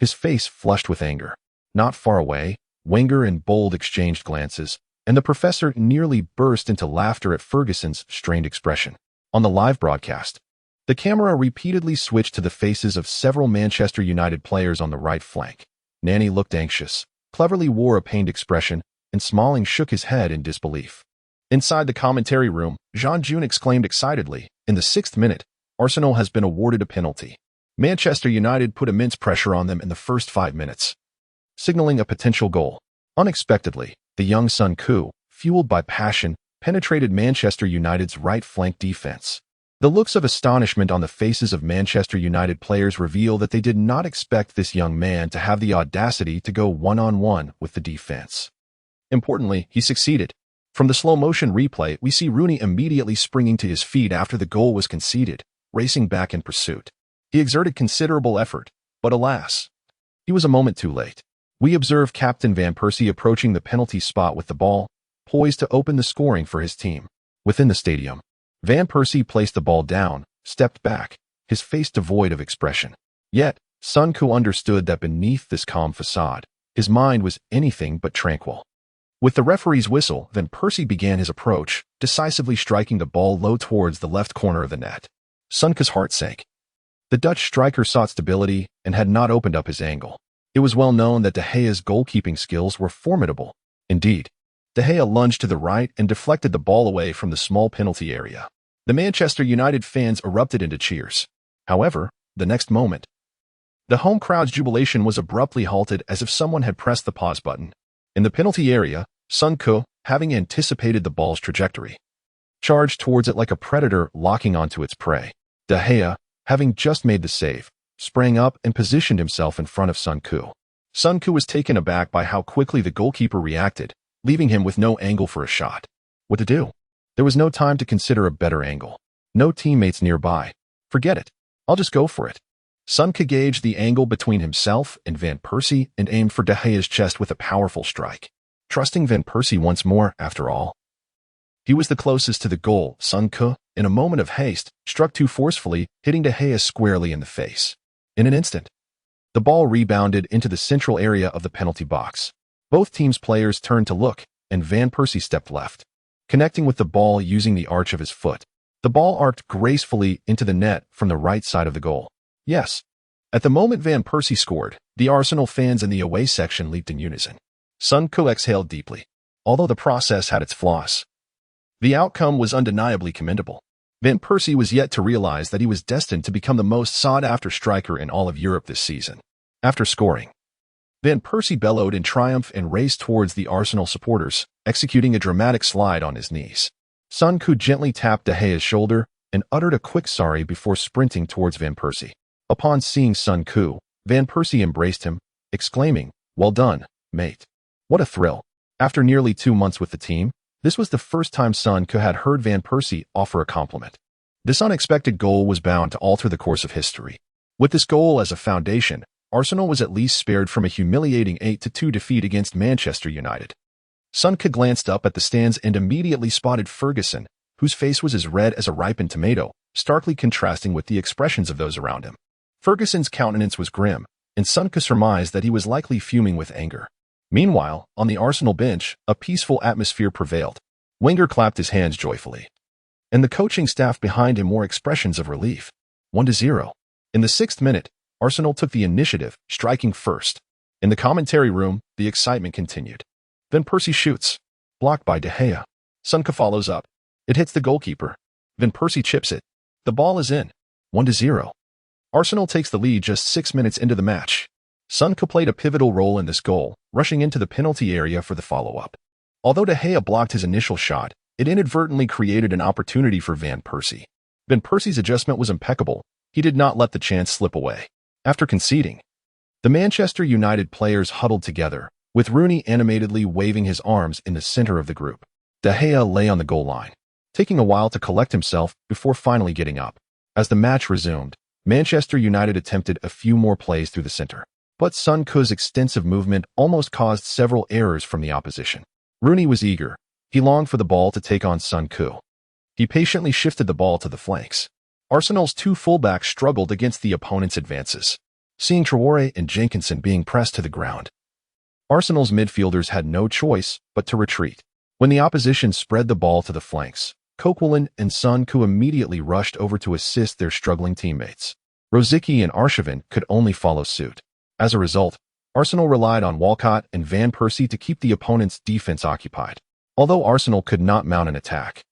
Speaker 1: his face flushed with anger. Not far away, Wenger and Bold exchanged glances, and the professor nearly burst into laughter at Ferguson's strained expression. On the live broadcast, the camera repeatedly switched to the faces of several Manchester United players on the right flank. Nani looked anxious, Cleverly wore a pained expression, and Smalling shook his head in disbelief. Inside the commentary room, Jean June exclaimed excitedly, "In the 6th minute, Arsenal has been awarded a penalty. Manchester United put immense pressure on them in the first 5 minutes, signaling a potential goal. Unexpectedly, the young Sun Ku, fueled by passion, penetrated Manchester United's right flank defense." The looks of astonishment on the faces of Manchester United players reveal that they did not expect this young man to have the audacity to go one-on-one with the defense. Importantly, he succeeded. From the slow-motion replay, we see Rooney immediately springing to his feet after the goal was conceded, racing back in pursuit. He exerted considerable effort, but alas, he was a moment too late. We observe Captain Van Persie approaching the penalty spot with the ball, poised to open the scoring for his team. Within the stadium, Van Persie placed the ball down, stepped back, his face devoid of expression. Yet, Sun Ku understood that beneath this calm facade, his mind was anything but tranquil. With the referee's whistle, Van Persie began his approach, decisively striking the ball low towards the left corner of the net. Sun Ku's heart sank. The Dutch striker sought stability and had not opened up his angle. It was well known that De Gea's goalkeeping skills were formidable. Indeed, De Gea lunged to the right and deflected the ball away from the small penalty area. The Manchester United fans erupted into cheers. However, the next moment, the home crowd's jubilation was abruptly halted as if someone had pressed the pause button. In the penalty area, Sun Ku, having anticipated the ball's trajectory, charged towards it like a predator locking onto its prey. De Gea, having just made the save, sprang up and positioned himself in front of Sun Ku. Sun Ku was taken aback by how quickly the goalkeeper reacted, leaving him with no angle for a shot. What to do? There was no time to consider a better angle. No teammates nearby. Forget it. I'll just go for it. Sun Ku gauged the angle between himself and Van Persie and aimed for De Gea's chest with a powerful strike. Trusting Van Persie once more, after all. He was the closest to the goal. Sun Ku, in a moment of haste, struck too forcefully, hitting De Gea squarely in the face. In an instant, the ball rebounded into the central area of the penalty box. Both teams' players turned to look, and Van Persie stepped left, connecting with the ball using the arch of his foot. The ball arced gracefully into the net from the right side of the goal. Yes. At the moment Van Persie scored, the Arsenal fans in the away section leaped in unison. Sun Ku exhaled deeply. Although the process had its flaws, the outcome was undeniably commendable. Van Persie was yet to realize that he was destined to become the most sought-after striker in all of Europe this season. After scoring, Van Persie bellowed in triumph and raced towards the Arsenal supporters, executing a dramatic slide on his knees. Sun Ku gently tapped De Gea's shoulder and uttered a quick sorry before sprinting towards Van Persie. Upon seeing Sun Ku, Van Persie embraced him, exclaiming, "Well done, mate." What a thrill. After nearly 2 months with the team, this was the first time Sun Ku had heard Van Persie offer a compliment. This unexpected goal was bound to alter the course of history. With this goal as a foundation, Arsenal was at least spared from a humiliating 8-2 defeat against Manchester United. Sonke glanced up at the stands and immediately spotted Ferguson, whose face was as red as a ripened tomato, starkly contrasting with the expressions of those around him. Ferguson's countenance was grim, and Sonke surmised that he was likely fuming with anger. Meanwhile, on the Arsenal bench, a peaceful atmosphere prevailed. Wenger clapped his hands joyfully, and the coaching staff behind him wore expressions of relief. 1-0. In the 6th minute, Arsenal took the initiative, striking first. In the commentary room, the excitement continued. Van Persie shoots. Blocked by De Gea. Sonke follows up. It hits the goalkeeper. Van Persie chips it. The ball is in. 1-0. Arsenal takes the lead just 6 minutes into the match. Sonke played a pivotal role in this goal, rushing into the penalty area for the follow-up. Although De Gea blocked his initial shot, it inadvertently created an opportunity for Van Persie. Van Persie's adjustment was impeccable. He did not let the chance slip away. After conceding, the Manchester United players huddled together, with Rooney animatedly waving his arms in the center of the group. De Gea lay on the goal line, taking a while to collect himself before finally getting up. As the match resumed, Manchester United attempted a few more plays through the center, but Sonke's extensive movement almost caused several errors from the opposition. Rooney was eager. He longed for the ball to take on Sonke. He patiently shifted the ball to the flanks. Arsenal's two fullbacks struggled against the opponent's advances, seeing Traoré and Jenkinson being pressed to the ground. Arsenal's midfielders had no choice but to retreat. When the opposition spread the ball to the flanks, Coquelin and Sonke immediately rushed over to assist their struggling teammates. Rosicky and Arshavin could only follow suit. As a result, Arsenal relied on Walcott and Van Persie to keep the opponent's defense occupied. Although Arsenal could not mount an attack,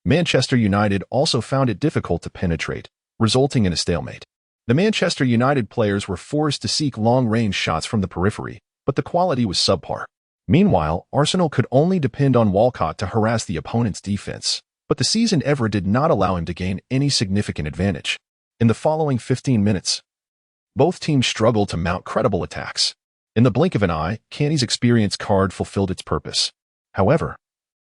Speaker 1: Manchester United also found it difficult to penetrate, resulting in a stalemate. The Manchester United players were forced to seek long-range shots from the periphery, but the quality was subpar. Meanwhile, Arsenal could only depend on Walcott to harass the opponent's defense, but the seasoned Evra did not allow him to gain any significant advantage. In the following 15 minutes, both teams struggled to mount credible attacks. In the blink of an eye, Kante's experience card fulfilled its purpose. However,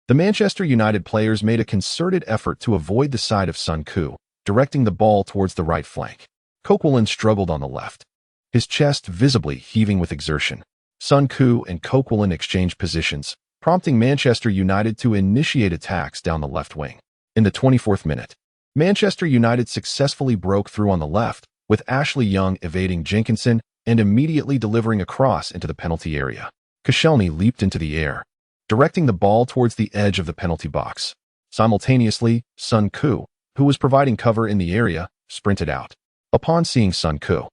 Speaker 1: the Manchester United players made a concerted effort to avoid the side of Sonke, directing the ball towards the right flank. Coquelin struggled on the left, his chest visibly heaving with exertion. Sonke and Coquelin exchanged positions, prompting Manchester United to initiate attacks down the left wing. In the 24th minute, Manchester United successfully broke through on the left, with Ashley Young evading Jenkinson and immediately delivering a cross into the penalty area. Koscielny leaped into the air, directing the ball towards the edge of the penalty box. Simultaneously, Sonke, who was providing cover in the area, sprinted out. Upon seeing Sonke,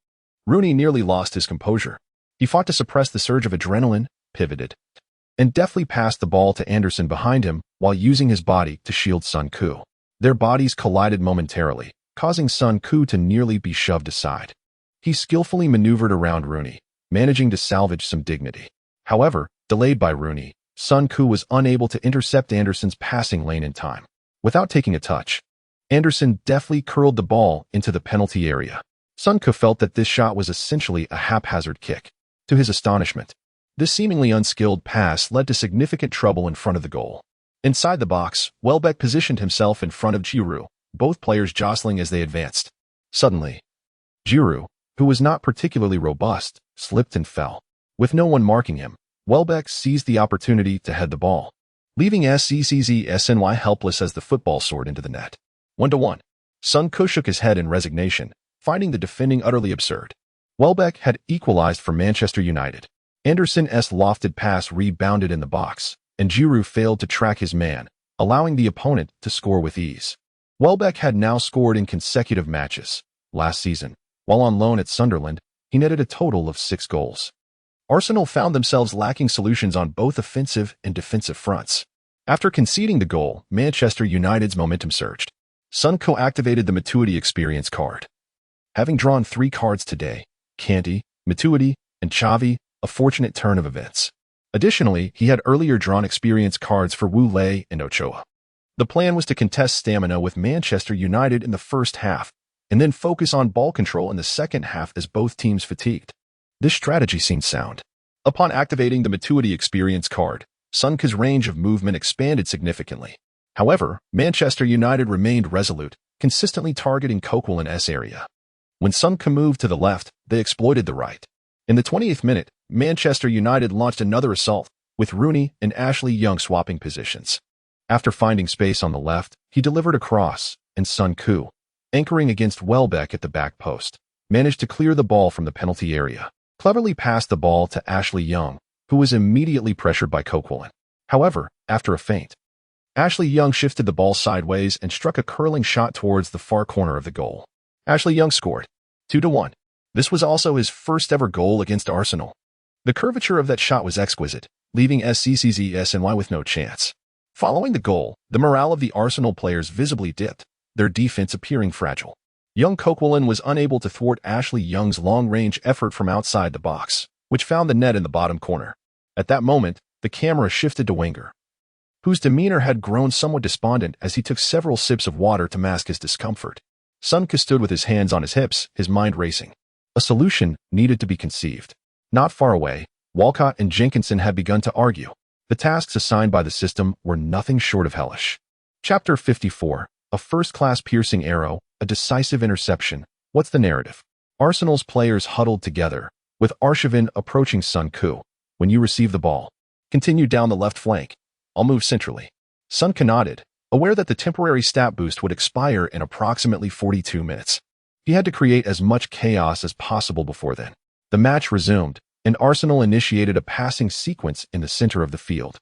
Speaker 1: Rooney nearly lost his composure. He fought to suppress the surge of adrenaline, pivoted, and deftly passed the ball to Anderson behind him while using his body to shield Sonke. Their bodies collided momentarily, causing Sonke to nearly be shoved aside. He skillfully maneuvered around Rooney, managing to salvage some dignity. However, delayed by Rooney, Sonke was unable to intercept Anderson's passing lane in time. Without taking a touch, Anderson deftly curled the ball into the penalty area. Sonke felt that this shot was essentially a haphazard kick. To his astonishment, this seemingly unskilled pass led to significant trouble in front of the goal. Inside the box, Welbeck positioned himself in front of Giroud, both players jostling as they advanced. Suddenly, Giroud, who was not particularly robust, slipped and fell. With no one marking him, Welbeck seized the opportunity to head the ball, leaving SCCZSNY helpless as the football soared into the net. 1-1. Sonke shook his head in resignation, finding the defending utterly absurd. Welbeck had equalized for Manchester United. Anderson's lofted pass rebounded in the box, and Giroud failed to track his man, allowing the opponent to score with ease. Welbeck had now scored in consecutive matches. Last season, while on loan at Sunderland, he netted a total of 6 goals. Arsenal found themselves lacking solutions on both offensive and defensive fronts. After conceding the goal, Manchester United's momentum surged. Sonke activated the Matuidi experience card. Having drawn 3 cards today, Kante, Matuidi, and Xavi, a fortunate turn of events. Additionally, he had earlier drawn experience cards for Wu Lei and Ochoa. The plan was to contest stamina with Manchester United in the first half, and then focus on ball control in the second half as both teams fatigued. This strategy seemed sound. Upon activating the Matuidi experience card, Sonke's range of movement expanded significantly. However, Manchester United remained resolute, consistently targeting Coquelin's area. When Sonke moved to the left, they exploited the right. In the 20th minute, Manchester United launched another assault, with Rooney and Ashley Young swapping positions. After finding space on the left, he delivered a cross, and Sun Koo, anchoring against Welbeck at the back post, managed to clear the ball from the penalty area. Cleverly passed the ball to Ashley Young, who was immediately pressured by Coquelin. However, after a feint, Ashley Young shifted the ball sideways and struck a curling shot towards the far corner of the goal. Ashley Young scored 2-1. This was also his first ever goal against Arsenal. The curvature of that shot was exquisite, leaving SCCZSNY with no chance. Following the goal, the morale of the Arsenal players visibly dipped, their defense appearing fragile. Young Coquelin was unable to thwart Ashley Young's long-range effort from outside the box, which found the net in the bottom corner. At that moment, the camera shifted to Wenger, whose demeanor had grown somewhat despondent as he took several sips of water to mask his discomfort. Sun Koo stood with his hands on his hips, his mind racing. A solution needed to be conceived. Not far away, Walcott and Jenkinson had begun to argue. The tasks assigned by the system were nothing short of hellish. Chapter 54, a first-class piercing arrow, a decisive interception. What's the narrative? Arsenal's players huddled together, with Arshavin approaching Sun Koo. When you receive the ball, continue down the left flank. I'll move centrally. Sun Koo nodded, aware that the temporary stat boost would expire in approximately 42 minutes. He had to create as much chaos as possible before then. The match resumed, and Arsenal initiated a passing sequence in the center of the field.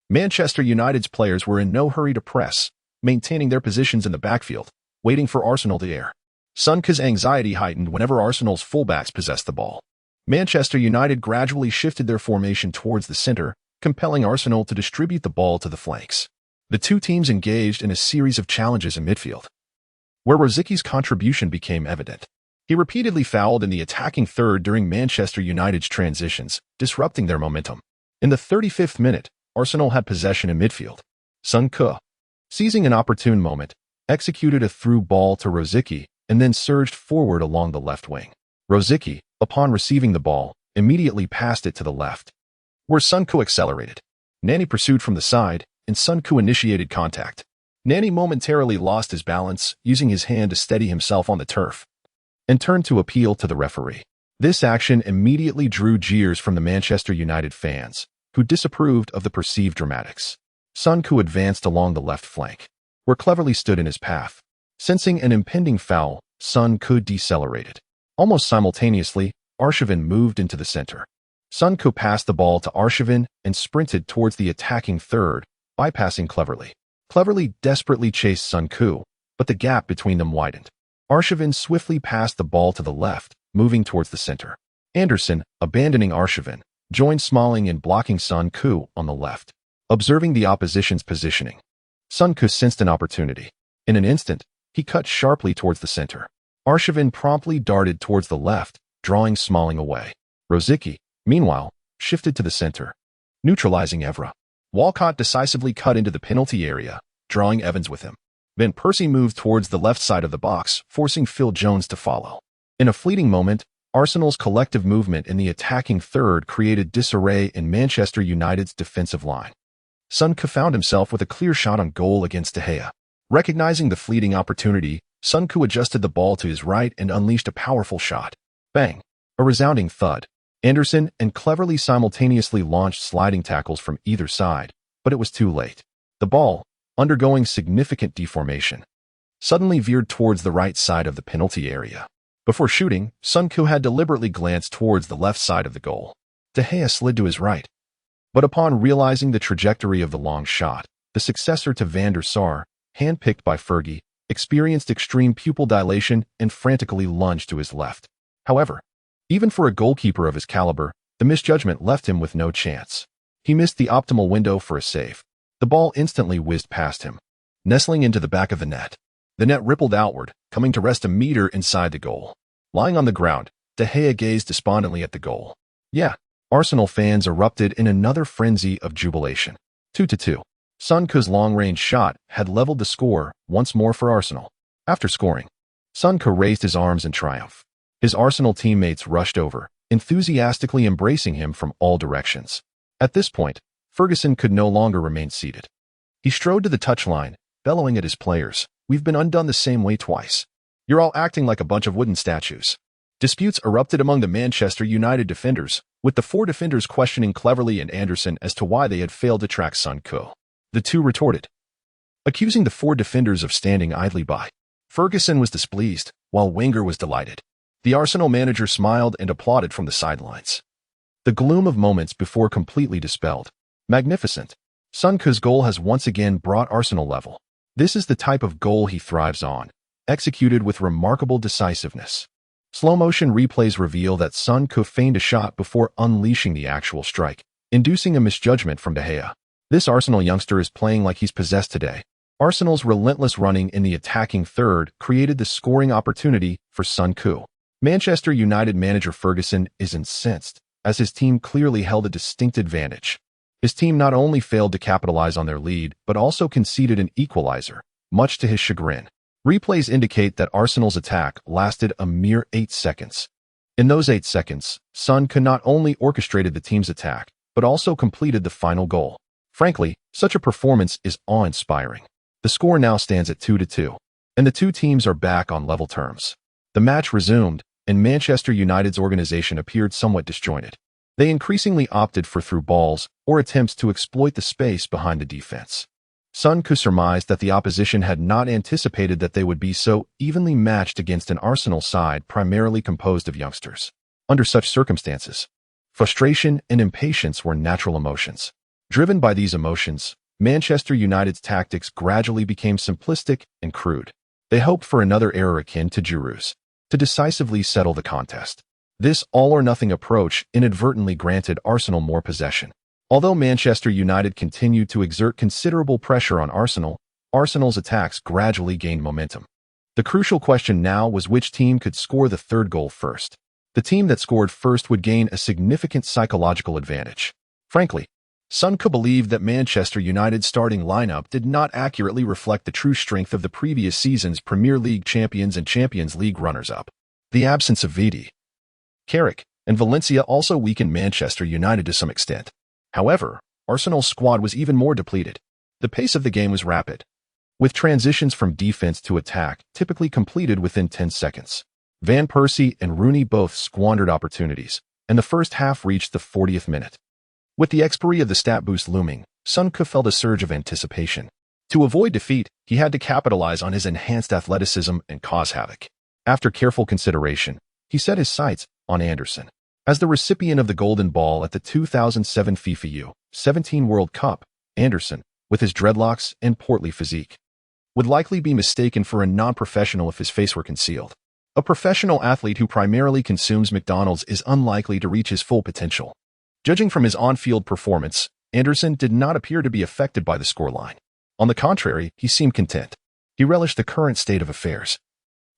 Speaker 1: Manchester United's players were in no hurry to press, maintaining their positions in the backfield, waiting for Arsenal to air. Sun Koo's anxiety heightened whenever Arsenal's fullbacks possessed the ball. Manchester United gradually shifted their formation towards the center, compelling Arsenal to distribute the ball to the flanks. The two teams engaged in a series of challenges in midfield, where Rosicky's contribution became evident. He repeatedly fouled in the attacking third during Manchester United's transitions, disrupting their momentum. In the 35th minute, Arsenal had possession in midfield. Sun Koo, seizing an opportune moment, executed a through ball to Rosicky and then surged forward along the left wing. Rosicky, upon receiving the ball, immediately passed it to the left, where Sun Koo accelerated. Nani pursued from the side, and Sun Koo initiated contact. Nani momentarily lost his balance, using his hand to steady himself on the turf, and turned to appeal to the referee. This action immediately drew jeers from the Manchester United fans, who disapproved of the perceived dramatics. Sun Koo advanced along the left flank, where Cleverly stood in his path. Sensing an impending foul, Sun Koo decelerated. Almost simultaneously, Arshavin moved into the center. Sun Koo passed the ball to Arshavin and sprinted towards the attacking third, bypassing Cleverly. Cleverly desperately chased Sun Koo, but the gap between them widened. Arshavin swiftly passed the ball to the left, moving towards the center. Anderson, abandoning Arshavin, joined Smalling in blocking Sun Koo on the left. Observing the opposition's positioning, Sun Koo sensed an opportunity. In an instant, he cut sharply towards the center. Arshavin promptly darted towards the left, drawing Smalling away. Rosicky, meanwhile, shifted to the center, neutralizing Evra. Walcott decisively cut into the penalty area, drawing Evans with him. Van Persie moved towards the left side of the box, forcing Phil Jones to follow. In a fleeting moment, Arsenal's collective movement in the attacking third created disarray in Manchester United's defensive line. Sun Koo found himself with a clear shot on goal against De Gea. Recognizing the fleeting opportunity, Sun Koo adjusted the ball to his right and unleashed a powerful shot. Bang! A resounding thud. Anderson and Cleverly simultaneously launched sliding tackles from either side, but it was too late. The ball, undergoing significant deformation, suddenly veered towards the right side of the penalty area. Before shooting, Sun Koo had deliberately glanced towards the left side of the goal. De Gea slid to his right. But upon realizing the trajectory of the long shot, the successor to Van der Sar, handpicked by Fergie, experienced extreme pupil dilation and frantically lunged to his left. However, even for a goalkeeper of his caliber, the misjudgment left him with no chance. He missed the optimal window for a save. The ball instantly whizzed past him, nestling into the back of the net. The net rippled outward, coming to rest a meter inside the goal. Lying on the ground, De Gea gazed despondently at the goal. Yeah, Arsenal fans erupted in another frenzy of jubilation. 2-2. Sun Koo's long-range shot had leveled the score once more for Arsenal. After scoring, Sun Koo raised his arms in triumph. His Arsenal teammates rushed over, enthusiastically embracing him from all directions. At this point, Ferguson could no longer remain seated. He strode to the touchline, bellowing at his players, "We've been undone the same way twice. You're all acting like a bunch of wooden statues." Disputes erupted among the Manchester United defenders, with the four defenders questioning Cleverley and Anderson as to why they had failed to track Son Koo. The two retorted, accusing the four defenders of standing idly by. Ferguson was displeased, while Wenger was delighted. The Arsenal manager smiled and applauded from the sidelines. The gloom of moments before completely dispelled. Magnificent. Son Koo's goal has once again brought Arsenal level. This is the type of goal he thrives on, executed with remarkable decisiveness. Slow-motion replays reveal that Son Koo feigned a shot before unleashing the actual strike, inducing a misjudgment from De Gea. This Arsenal youngster is playing like he's possessed today. Arsenal's relentless running in the attacking third created the scoring opportunity for Son Koo. Manchester United manager Ferguson is incensed, as his team clearly held a distinct advantage. His team not only failed to capitalize on their lead, but also conceded an equalizer, much to his chagrin. Replays indicate that Arsenal's attack lasted a mere 8 seconds. In those 8 seconds, Son Koo not only orchestrated the team's attack, but also completed the final goal. Frankly, such a performance is awe-inspiring. The score now stands at 2-2, and the two teams are back on level terms. The match resumed, and Manchester United's organization appeared somewhat disjointed. They increasingly opted for through balls or attempts to exploit the space behind the defense. Son Koo surmised that the opposition had not anticipated that they would be so evenly matched against an Arsenal side primarily composed of youngsters. Under such circumstances, frustration and impatience were natural emotions. Driven by these emotions, Manchester United's tactics gradually became simplistic and crude. They hoped for another error akin to Giroud's to decisively settle the contest. This all-or-nothing approach inadvertently granted Arsenal more possession. Although Manchester United continued to exert considerable pressure on Arsenal, Arsenal's attacks gradually gained momentum. The crucial question now was which team could score the third goal first. The team that scored first would gain a significant psychological advantage. Frankly, Son Koo believed that Manchester United's starting lineup did not accurately reflect the true strength of the previous season's Premier League champions and Champions League runners-up. The absence of Vidi, Carrick, and Valencia also weakened Manchester United to some extent. However, Arsenal's squad was even more depleted. The pace of the game was rapid, with transitions from defense to attack typically completed within 10 seconds. Van Persie and Rooney both squandered opportunities, and the first half reached the 40th minute. With the expiry of the stat boost looming, Son Koo felt a surge of anticipation. To avoid defeat, he had to capitalize on his enhanced athleticism and cause havoc. After careful consideration, he set his sights on Anderson. As the recipient of the Golden Ball at the 2007 FIFA U17 World Cup, Anderson, with his dreadlocks and portly physique, would likely be mistaken for a non-professional if his face were concealed. A professional athlete who primarily consumes McDonald's is unlikely to reach his full potential. Judging from his on-field performance, Anderson did not appear to be affected by the scoreline. On the contrary, he seemed content. He relished the current state of affairs,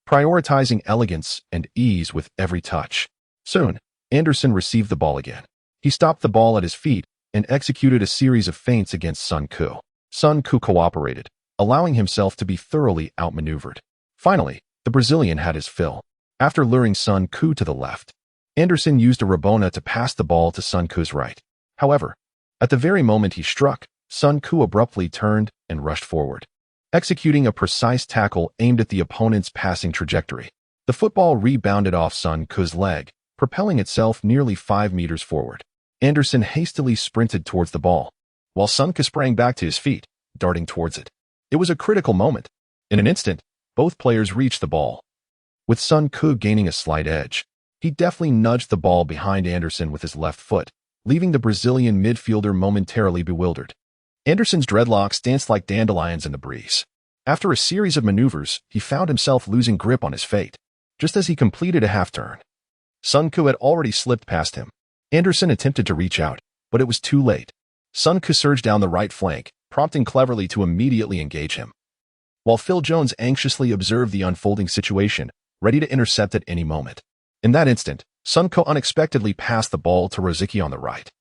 Speaker 1: prioritizing elegance and ease with every touch. Soon, Anderson received the ball again. He stopped the ball at his feet and executed a series of feints against Son Koo. Son Koo cooperated, allowing himself to be thoroughly outmaneuvered. Finally, the Brazilian had his fill. After luring Son Koo to the left, Anderson used a Rabona to pass the ball to Son Koo's right. However, at the very moment he struck, Son Koo abruptly turned and rushed forward, executing a precise tackle aimed at the opponent's passing trajectory. The football rebounded off Son Koo's leg, propelling itself nearly 5 meters forward. Anderson hastily sprinted towards the ball, while Son Koo sprang back to his feet, darting towards it. It was a critical moment. In an instant, both players reached the ball. With Son Koo gaining a slight edge, he deftly nudged the ball behind Anderson with his left foot, leaving the Brazilian midfielder momentarily bewildered. Anderson's dreadlocks danced like dandelions in the breeze. After a series of maneuvers, he found himself losing grip on his fate. Just as he completed a half-turn, Son Koo had already slipped past him. Anderson attempted to reach out, but it was too late. Son Koo surged down the right flank, prompting Cleverley to immediately engage him, while Phil Jones anxiously observed the unfolding situation, ready to intercept at any moment. In that instant, Son Koo unexpectedly passed the ball to Rosicky on the right.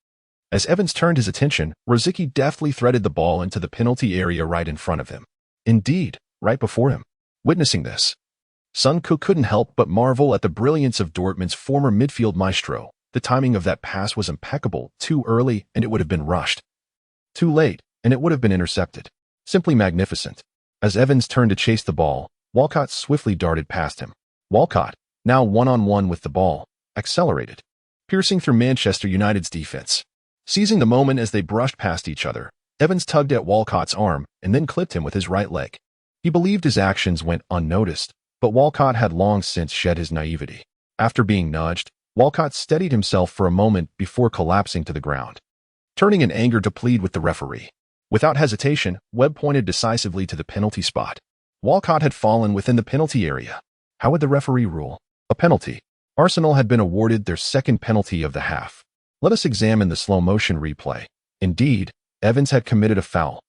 Speaker 1: As Evans turned his attention, Rosicky deftly threaded the ball into the penalty area right in front of him. Indeed, right before him. Witnessing this, Son Koo couldn't help but marvel at the brilliance of Dortmund's former midfield maestro. The timing of that pass was impeccable. Too early, and it would have been rushed. Too late, and it would have been intercepted. Simply magnificent. As Evans turned to chase the ball, Walcott swiftly darted past him. Walcott, now one-on-one with the ball, accelerated, piercing through Manchester United's defense. Seizing the moment as they brushed past each other, Evans tugged at Walcott's arm and then clipped him with his right leg. He believed his actions went unnoticed, but Walcott had long since shed his naivety. After being nudged, Walcott steadied himself for a moment before collapsing to the ground. Turning in anger to plead with the referee. Without hesitation, Webb pointed decisively to the penalty spot. Walcott had fallen within the penalty area. How would the referee rule? A penalty. Arsenal had been awarded their second penalty of the half. Let us examine the slow-motion replay. Indeed, Evans had committed a foul.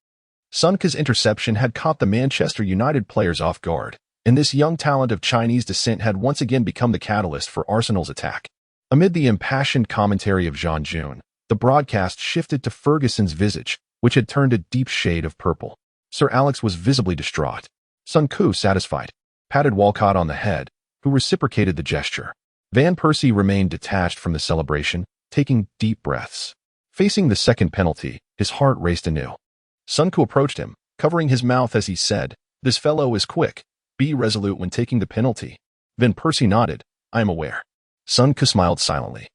Speaker 1: Sonke's interception had caught the Manchester United players off guard, and this young talent of Chinese descent had once again become the catalyst for Arsenal's attack. Amid the impassioned commentary of Jean June, the broadcast shifted to Ferguson's visage, which had turned a deep shade of purple. Sir Alex was visibly distraught. Sonke, satisfied, patted Walcott on the head, who reciprocated the gesture. Van Persie remained detached from the celebration, taking deep breaths. Facing the second penalty, his heart raced anew. Sonke approached him, covering his mouth as he said, "This fellow is quick. Be resolute when taking the penalty." Van Persie nodded. "I am aware." Sonke smiled silently,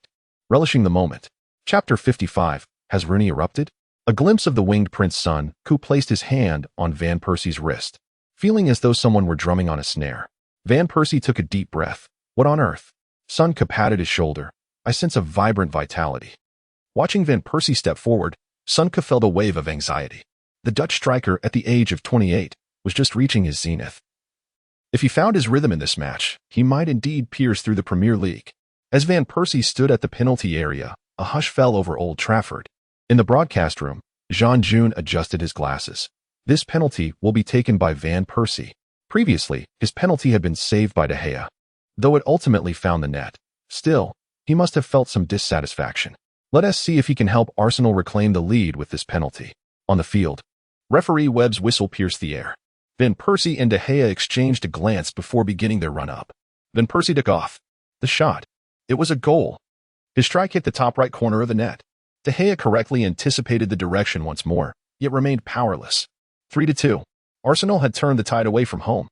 Speaker 1: relishing the moment. Chapter 55. Has Rooney erupted? A glimpse of the winged Prince Sonke placed his hand on Van Persie's wrist, feeling as though someone were drumming on a snare. Van Persie took a deep breath. What on earth? Sonke patted his shoulder. I sense a vibrant vitality. Watching Van Persie step forward, Sonke felt a wave of anxiety. The Dutch striker, at the age of 28, was just reaching his zenith. If he found his rhythm in this match, he might indeed pierce through the Premier League. As Van Persie stood at the penalty area, a hush fell over Old Trafford. In the broadcast room, Jean June adjusted his glasses. This penalty will be taken by Van Persie. Previously, his penalty had been saved by De Gea. Though it ultimately found the net, still, he must have felt some dissatisfaction. Let us see if he can help Arsenal reclaim the lead with this penalty. On the field, referee Webb's whistle pierced the air. Van Persie and De Gea exchanged a glance before beginning their run-up. Van Persie took off. The shot. It was a goal. His strike hit the top right corner of the net. De Gea correctly anticipated the direction once more, yet remained powerless. 3-2. Arsenal had turned the tide away from home.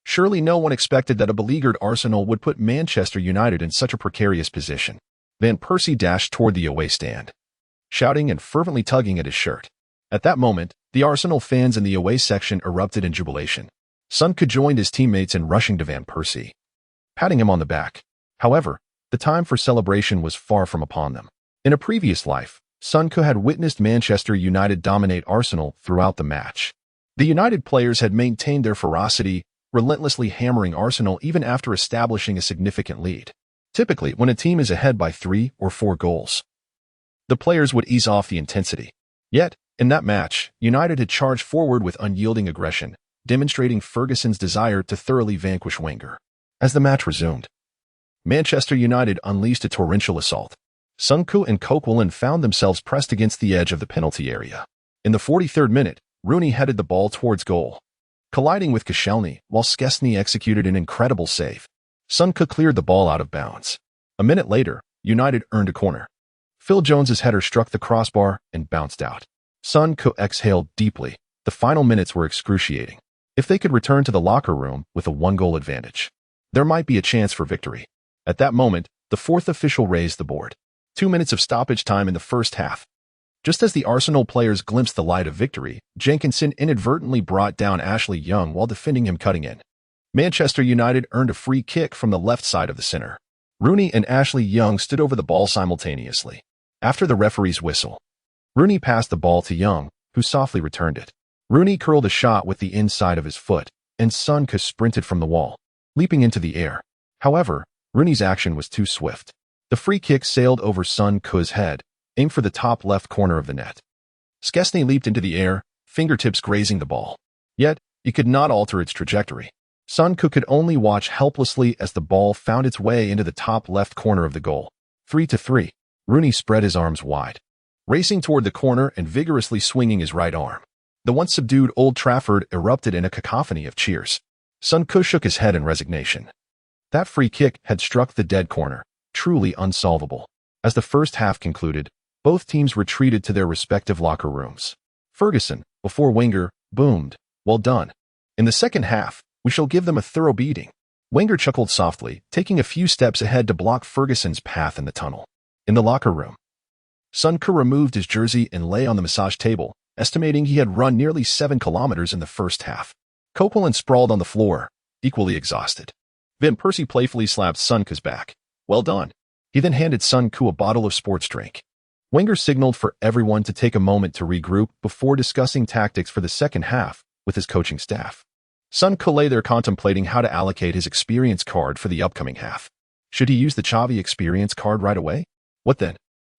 Speaker 1: Surely no one expected that a beleaguered Arsenal would put Manchester United in such a precarious position. Van Persie dashed toward the away stand, shouting and fervently tugging at his shirt. At that moment, the Arsenal fans in the away section erupted in jubilation. Sonke joined his teammates in rushing to Van Persie, patting him on the back. However, the time for celebration was far from upon them. In a previous life, Sonke had witnessed Manchester United dominate Arsenal throughout the match. The United players had maintained their ferocity, relentlessly hammering Arsenal even after establishing a significant lead. Typically, when a team is ahead by 3 or 4 goals, the players would ease off the intensity. Yet, in that match, United had charged forward with unyielding aggression, demonstrating Ferguson's desire to thoroughly vanquish Wenger. As the match resumed, Manchester United unleashed a torrential assault. Sonke and Coquelin found themselves pressed against the edge of the penalty area. In the 43rd minute, Rooney headed the ball towards goal, colliding with Koscielny, while Szczesny executed an incredible save. Sonke cleared the ball out of bounds. A minute later, United earned a corner. Phil Jones's header struck the crossbar and bounced out. Sonke exhaled deeply. The final minutes were excruciating. If they could return to the locker room with a 1-goal advantage, there might be a chance for victory. At that moment, the fourth official raised the board. 2 minutes of stoppage time in the first half. Just as the Arsenal players glimpsed the light of victory, Jenkinson inadvertently brought down Ashley Young while defending him cutting in. Manchester United earned a free kick from the left side of the center. Rooney and Ashley Young stood over the ball simultaneously. After the referee's whistle, Rooney passed the ball to Young, who softly returned it. Rooney curled a shot with the inside of his foot, and Sonke sprinted from the wall, leaping into the air. However, Rooney's action was too swift. The free kick sailed over Sonke's head, aimed for the top left corner of the net. Szczesny leaped into the air, fingertips grazing the ball. Yet, he could not alter its trajectory. Sonke could only watch helplessly as the ball found its way into the top left corner of the goal. 3-3. Rooney spread his arms wide, racing toward the corner and vigorously swinging his right arm. The once subdued Old Trafford erupted in a cacophony of cheers. Sonke shook his head in resignation. That free kick had struck the dead corner, truly unsolvable. As the first half concluded, both teams retreated to their respective locker rooms. Ferguson, before Wenger, boomed, "Well done. In the second half, we shall give them a thorough beating." Wenger chuckled softly, taking a few steps ahead to block Ferguson's path in the tunnel. In the locker room, Sun Ke removed his jersey and lay on the massage table, estimating he had run nearly 7 kilometers in the first half. Coquelin sprawled on the floor, equally exhausted. Van Persie playfully slapped Sun Ke's back. Well done. He then handed Sun Ke a bottle of sports drink. Wenger signaled for everyone to take a moment to regroup before discussing tactics for the second half with his coaching staff. Sun Ke lay there contemplating how to allocate his experience card for the upcoming half. Should he use the Xavi experience card right away? What then?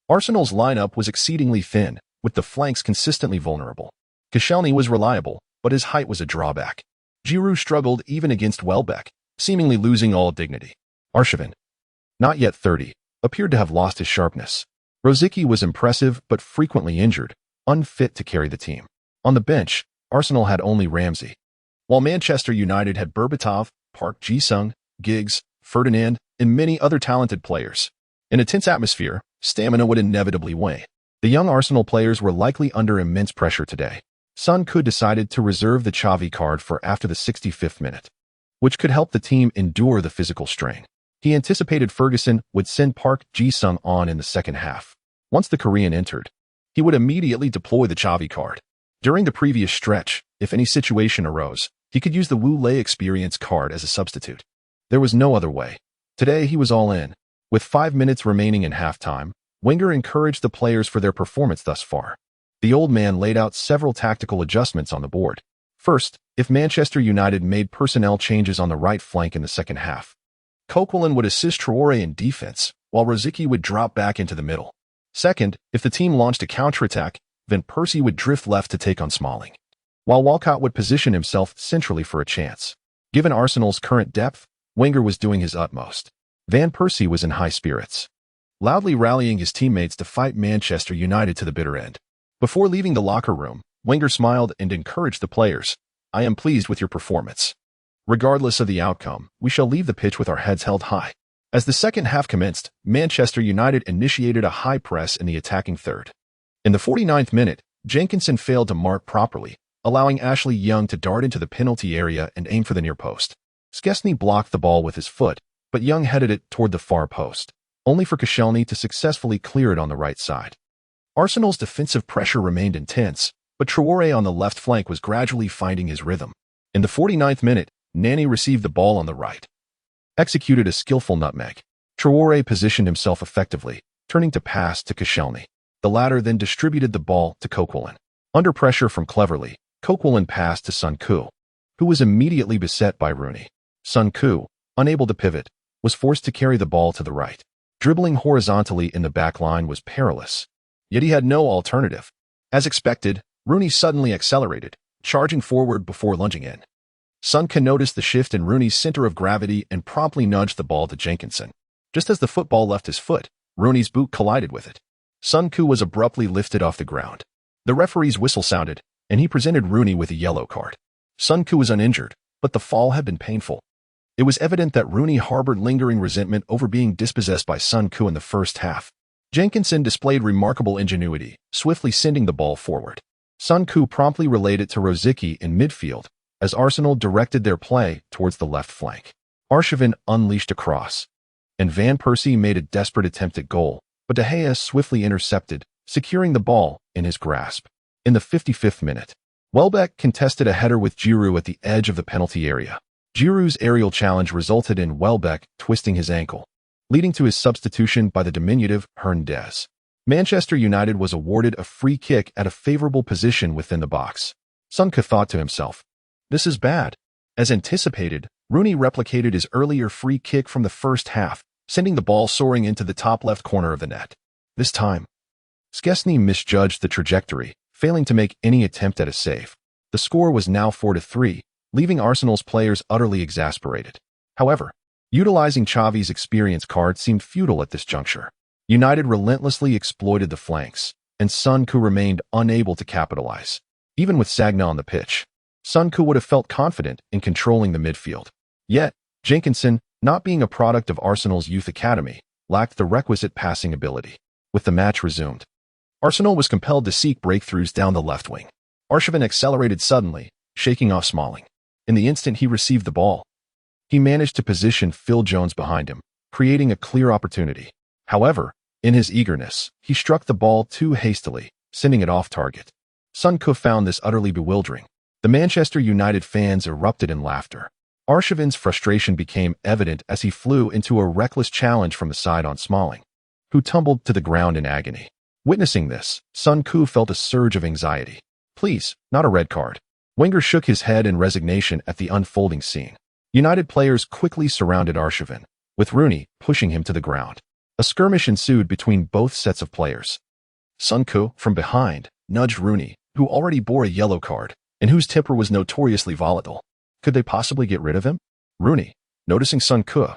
Speaker 1: Arsenal's lineup was exceedingly thin, with the flanks consistently vulnerable. Koscielny was reliable, but his height was a drawback. Giroud struggled even against Welbeck, seemingly losing all dignity. Arshavin, not yet 30, appeared to have lost his sharpness. Rosicky was impressive but frequently injured, unfit to carry the team. On the bench, Arsenal had only Ramsey, while Manchester United had Berbatov, Park Ji-sung, Giggs, Ferdinand, and many other talented players. In a tense atmosphere, stamina would inevitably wane. The young Arsenal players were likely under immense pressure today. Sun Ke decided to reserve the Xavi card for after the 65th minute, which could help the team endure the physical strain. He anticipated Ferguson would send Park Ji-sung on in the second half. Once the Korean entered, he would immediately deploy the Xavi card. During the previous stretch, if any situation arose, he could use the Wu Lei experience card as a substitute. There was no other way. Today he was all in. With 5 minutes remaining in halftime, Wenger encouraged the players for their performance thus far. The old man laid out several tactical adjustments on the board. First, if Manchester United made personnel changes on the right flank in the second half, Coquelin would assist Traoré in defense, while Rosicky would drop back into the middle. Second, if the team launched a counterattack, Van Persie would drift left to take on Smalling, while Walcott would position himself centrally for a chance. Given Arsenal's current depth, Wenger was doing his utmost. Van Persie was in high spirits, loudly rallying his teammates to fight Manchester United to the bitter end. Before leaving the locker room, Wenger smiled and encouraged the players. I am pleased with your performance. Regardless of the outcome, we shall leave the pitch with our heads held high. As the second half commenced, Manchester United initiated a high press in the attacking third. In the 49th minute, Jenkinson failed to mark properly, allowing Ashley Young to dart into the penalty area and aim for the near post. Szczesny blocked the ball with his foot, but Young headed it toward the far post, only for Koscielny to successfully clear it on the right side. Arsenal's defensive pressure remained intense, but Traoré on the left flank was gradually finding his rhythm. In the 49th minute, Nani received the ball on the right, executed a skillful nutmeg. Traoré positioned himself effectively, turning to pass to Koscielny. The latter then distributed the ball to Coquelin. Under pressure from Cleverley, Coquelin passed to Sun Ke, who was immediately beset by Rooney. Sun Ke, unable to pivot, was forced to carry the ball to the right. Dribbling horizontally in the back line was perilous, yet he had no alternative. As expected, Rooney suddenly accelerated, charging forward before lunging in. Sun Ke noticed the shift in Rooney's center of gravity and promptly nudged the ball to Jenkinson. Just as the football left his foot, Rooney's boot collided with it. Sun Ke was abruptly lifted off the ground. The referee's whistle sounded, and he presented Rooney with a yellow card. Sun Ke was uninjured, but the fall had been painful. It was evident that Rooney harbored lingering resentment over being dispossessed by Sun Ke in the first half. Jenkinson displayed remarkable ingenuity, swiftly sending the ball forward. Sun Ke promptly relayed it to Rosicky in midfield, as Arsenal directed their play towards the left flank. Arshavin unleashed a cross, and Van Persie made a desperate attempt at goal, but De Gea swiftly intercepted, securing the ball in his grasp. In the 55th minute, Welbeck contested a header with Giroud at the edge of the penalty area. Giroud's aerial challenge resulted in Welbeck twisting his ankle, leading to his substitution by the diminutive Hernandez. Manchester United was awarded a free kick at a favorable position within the box. Sun Ke thought to himself, "This is bad." As anticipated, Rooney replicated his earlier free kick from the first half, sending the ball soaring into the top left corner of the net. This time, Szczesny misjudged the trajectory, failing to make any attempt at a save. The score was now 4-3, leaving Arsenal's players utterly exasperated. However, utilizing Xavi's experience card seemed futile at this juncture. United relentlessly exploited the flanks, and Sun Ke remained unable to capitalize. Even with Sagna on the pitch, Sun Ke would have felt confident in controlling the midfield. Yet, Jenkinson, not being a product of Arsenal's youth academy, lacked the requisite passing ability. With the match resumed, Arsenal was compelled to seek breakthroughs down the left wing. Arshavin accelerated suddenly, shaking off Smalling. In the instant he received the ball, He managed to position Phil Jones behind him, creating a clear opportunity. However, in his eagerness, he struck the ball too hastily, sending it off target. Sun Ke found this utterly bewildering. The Manchester United fans erupted in laughter. Arshavin's frustration became evident as he flew into a reckless challenge from the side on Smalling, who tumbled to the ground in agony. Witnessing this, Sun Ke felt a surge of anxiety. Please, not a red card. Wenger shook his head in resignation at the unfolding scene. United players quickly surrounded Arshavin, with Rooney pushing him to the ground. A skirmish ensued between both sets of players. Sun Ke, from behind, nudged Rooney, who already bore a yellow card, and whose temper was notoriously volatile. Could they possibly get rid of him? Rooney, noticing Sun Ke,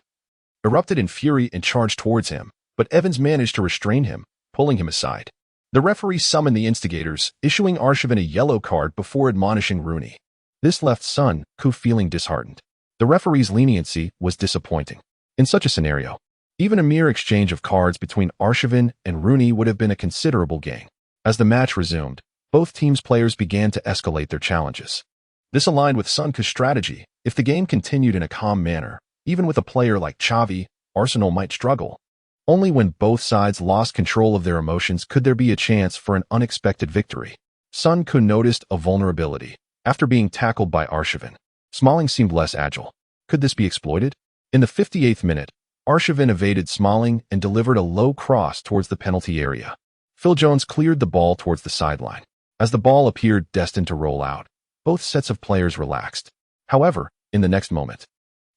Speaker 1: erupted in fury and charged towards him, but Evans managed to restrain him, pulling him aside. The referee summoned the instigators, issuing Arshavin a yellow card before admonishing Rooney. This left Sun Ke feeling disheartened. The referee's leniency was disappointing. In such a scenario, even a mere exchange of cards between Arshavin and Rooney would have been a considerable gain. As the match resumed, both teams' players began to escalate their challenges. This aligned with Sun Ke's strategy. If the game continued in a calm manner, even with a player like Xavi, Arsenal might struggle. Only when both sides lost control of their emotions could there be a chance for an unexpected victory. Sun Ke noticed a vulnerability. After being tackled by Arshavin, Smalling seemed less agile. Could this be exploited? In the 58th minute, Arshavin evaded Smalling and delivered a low cross towards the penalty area. Phil Jones cleared the ball towards the sideline. As the ball appeared destined to roll out, both sets of players relaxed. However, in the next moment,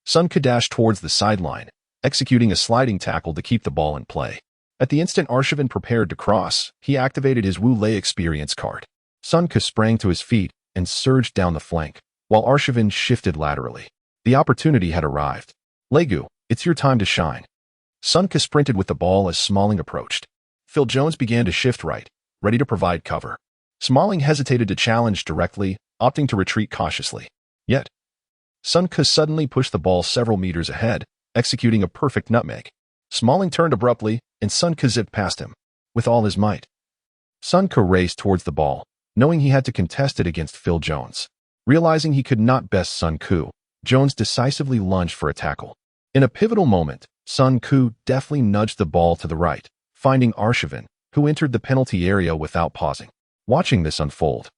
Speaker 1: Sun Ke dashed towards the sideline, executing a sliding tackle to keep the ball in play. At the instant Arshavin prepared to cross, he activated his Wu Lei experience card. Sun Ke sprang to his feet and surged down the flank, while Arshavin shifted laterally. The opportunity had arrived. Legu, it's your time to shine. Sun Ke sprinted with the ball as Smalling approached. Phil Jones began to shift right, ready to provide cover. Smalling hesitated to challenge directly, opting to retreat cautiously. Yet, Sun Ke suddenly pushed the ball several meters ahead, executing a perfect nutmeg. Smalling turned abruptly, and Sun Ke zipped past him, with all his might. Sun Ke raced towards the ball, knowing he had to contest it against Phil Jones. Realizing he could not best Sun Ke, Jones decisively lunged for a tackle. In a pivotal moment, Sun Ke deftly nudged the ball to the right, finding Arshavin, who entered the penalty area without pausing. Watching this unfold,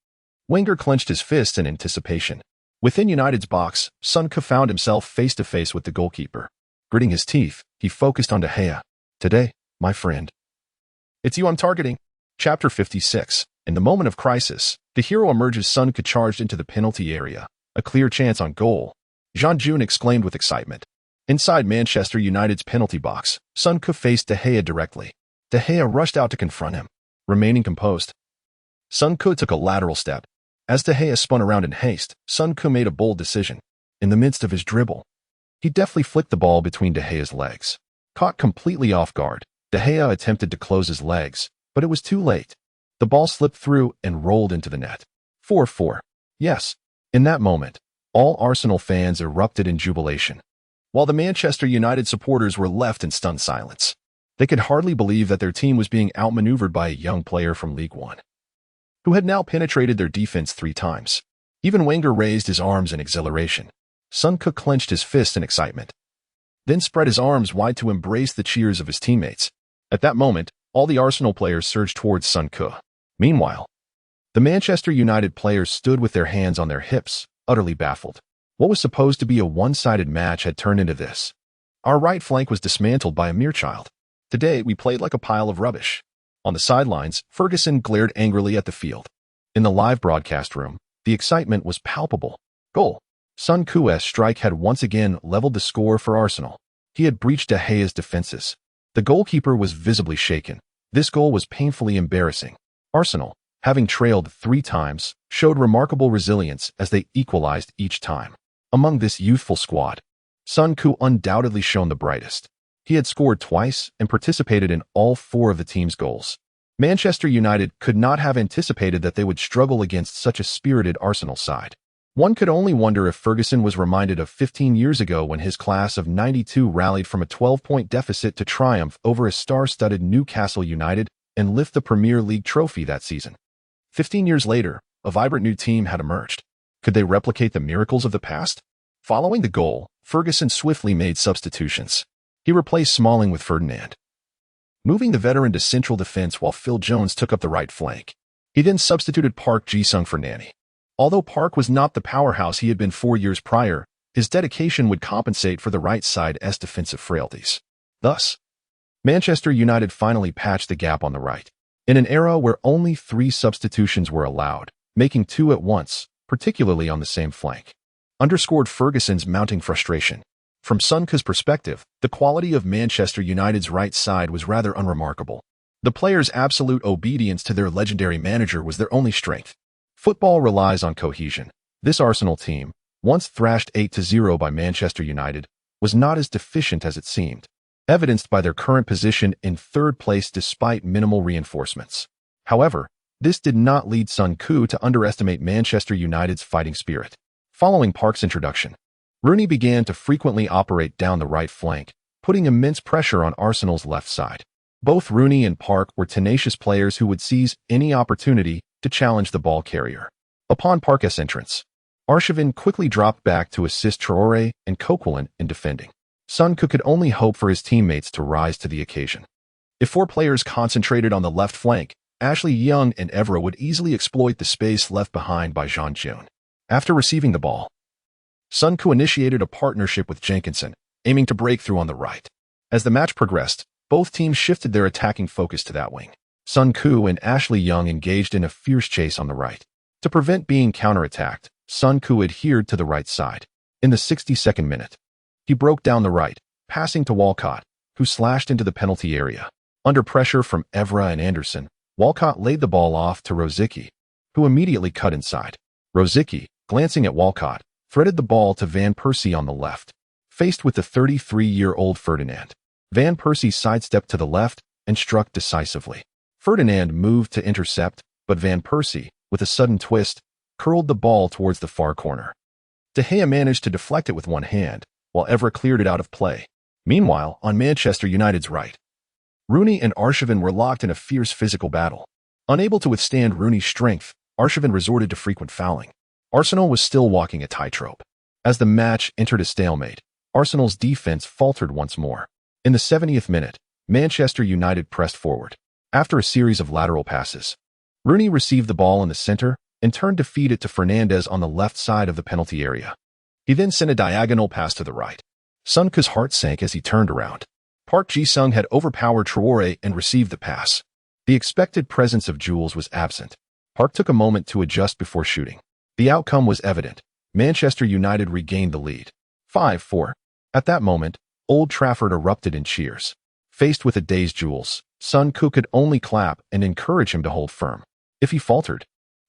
Speaker 1: Wenger clenched his fists in anticipation. Within United's box, Sun Ke found himself face-to-face with the goalkeeper. Gritting his teeth, he focused on De Gea. Today, my friend. It's you I'm targeting. Chapter 56. In the moment of crisis, the hero emerges. Sun Ke charged into the penalty area. A clear chance on goal. Jean June exclaimed with excitement. Inside Manchester United's penalty box, Sun Ke faced De Gea directly. De Gea rushed out to confront him. Remaining composed, Sun Ke took a lateral step. As De Gea spun around in haste, Sun Ke made a bold decision. In the midst of his dribble, he deftly flicked the ball between De Gea's legs. Caught completely off guard, De Gea attempted to close his legs, but it was too late. The ball slipped through and rolled into the net. 4-4. Yes. In that moment, all Arsenal fans erupted in jubilation, while the Manchester United supporters were left in stunned silence. They could hardly believe that their team was being outmaneuvered by a young player from League One, who had now penetrated their defense 3 times. Even Wenger raised his arms in exhilaration. Sun Ke clenched his fists in excitement, then spread his arms wide to embrace the cheers of his teammates. At that moment, all the Arsenal players surged towards Sun Ke. Meanwhile, the Manchester United players stood with their hands on their hips, utterly baffled. What was supposed to be a one-sided match had turned into this. Our right flank was dismantled by a mere child. Today, we played like a pile of rubbish. On the sidelines, Ferguson glared angrily at the field. In the live broadcast room, the excitement was palpable. Goal. Sun Ke's strike had once again leveled the score for Arsenal. He had breached De Gea's defenses. The goalkeeper was visibly shaken. This goal was painfully embarrassing. Arsenal, having trailed 3 times, showed remarkable resilience as they equalized each time. Among this youthful squad, Sun Ke undoubtedly shone the brightest. He had scored twice and participated in all 4 of the team's goals. Manchester United could not have anticipated that they would struggle against such a spirited Arsenal side. One could only wonder if Ferguson was reminded of 15 years ago when his class of '92 rallied from a 12-point deficit to triumph over a star-studded Newcastle United and lift the Premier League trophy that season. 15 years later, a vibrant new team had emerged. Could they replicate the miracles of the past? Following the goal, Ferguson swiftly made substitutions. He replaced Smalling with Ferdinand, moving the veteran to central defense while Phil Jones took up the right flank. He then substituted Park Ji-sung for Nani. Although Park was not the powerhouse he had been 4 years prior, his dedication would compensate for the right side's defensive frailties. Thus, Manchester United finally patched the gap on the right. In an era where only 3 substitutions were allowed, making 2 at once, particularly on the same flank, underscored Ferguson's mounting frustration. From Sun Tzu's perspective, the quality of Manchester United's right side was rather unremarkable. The players' absolute obedience to their legendary manager was their only strength. Football relies on cohesion. This Arsenal team, once thrashed 8-0 by Manchester United, was not as deficient as it seemed, evidenced by their current position in 3rd place despite minimal reinforcements. However, this did not lead Sun Tzu to underestimate Manchester United's fighting spirit. Following Park's introduction, Rooney began to frequently operate down the right flank, putting immense pressure on Arsenal's left side. Both Rooney and Park were tenacious players who would seize any opportunity to challenge the ball carrier. Upon Park's entrance, Arshavin quickly dropped back to assist Traore and Coquelin in defending. Sun Tzu could only hope for his teammates to rise to the occasion. If 4 players concentrated on the left flank, Ashley Young and Evra would easily exploit the space left behind by Jean June. After receiving the ball, Sun Tzu initiated a partnership with Jenkinson, aiming to break through on the right. As the match progressed, both teams shifted their attacking focus to that wing. Sun Tzu and Ashley Young engaged in a fierce chase on the right. To prevent being counterattacked, Sun Tzu adhered to the right side. In the 62nd minute, he broke down the right, passing to Walcott, who slashed into the penalty area. Under pressure from Evra and Anderson, Walcott laid the ball off to Rosicky, who immediately cut inside. Rosicky, glancing at Walcott, threaded the ball to Van Persie on the left. Faced with the 33-year-old Ferdinand, Van Persie sidestepped to the left and struck decisively. Ferdinand moved to intercept, but Van Persie, with a sudden twist, curled the ball towards the far corner. De Gea managed to deflect it with one hand, while Evra cleared it out of play. Meanwhile, on Manchester United's right, Rooney and Arshavin were locked in a fierce physical battle. Unable to withstand Rooney's strength, Arshavin resorted to frequent fouling. Arsenal was still walking a tightrope. As the match entered a stalemate, Arsenal's defense faltered once more. In the 70th minute, Manchester United pressed forward. After a series of lateral passes, Rooney received the ball in the center and turned to feed it to Fernandes on the left side of the penalty area. He then sent a diagonal pass to the right. Sun Tzu's heart sank as he turned around. Park Ji-sung had overpowered Traore and received the pass. The expected presence of Jules was absent. Park took a moment to adjust before shooting. The outcome was evident. Manchester United regained the lead. 5-4. At that moment, Old Trafford erupted in cheers. Faced with a dazed Jules, Sun Tzu could only clap and encourage him to hold firm. If he faltered,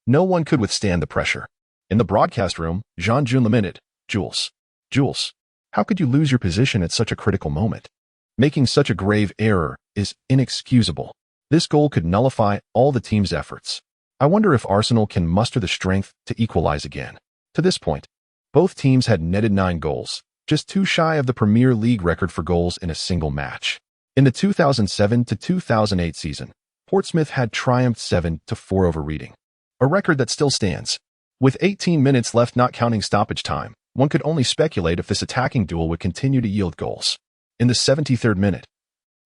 Speaker 1: no one could withstand the pressure. In the broadcast room, Jean June lamented, Jules, how could you lose your position at such a critical moment? Making such a grave error is inexcusable. This goal could nullify all the team's efforts. I wonder if Arsenal can muster the strength to equalize again. To this point, both teams had netted 9 goals, just 2 shy of the Premier League record for goals in a single match. In the 2007-2008 season, Portsmouth had triumphed 7-4 over Reading, a record that still stands. With 18 minutes left not counting stoppage time, one could only speculate if this attacking duel would continue to yield goals. In the 73rd minute,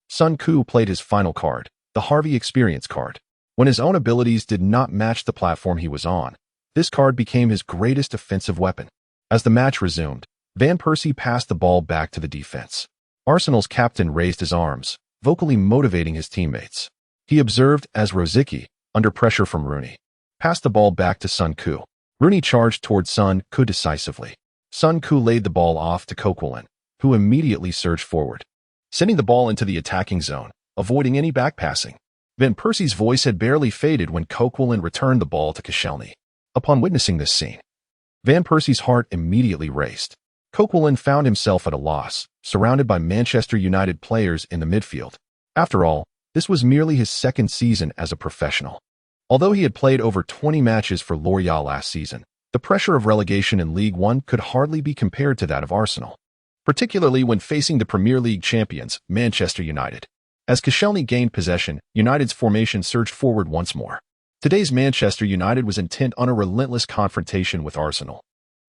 Speaker 1: Sun Tzu played his final card, the Harvey Experience card. When his own abilities did not match the platform he was on, this card became his greatest offensive weapon. As the match resumed, Van Persie passed the ball back to the defense. Arsenal's captain raised his arms, vocally motivating his teammates. He observed as Rosicky, under pressure from Rooney, passed the ball back to Sun Tzu. Rooney charged toward Sun Tzu decisively. Sun Tzu laid the ball off to Coquelin, who immediately surged forward, sending the ball into the attacking zone, avoiding any backpassing. Van Persie's voice had barely faded when Coquelin returned the ball to Koscielny. Upon witnessing this scene, Van Persie's heart immediately raced. Coquelin found himself at a loss, surrounded by Manchester United players in the midfield. After all, this was merely his 2nd season as a professional. Although he had played over 20 matches for L'Oreal last season, the pressure of relegation in League One could hardly be compared to that of Arsenal, particularly when facing the Premier League champions, Manchester United. As Koscielny gained possession, United's formation surged forward once more. Today's Manchester United was intent on a relentless confrontation with Arsenal.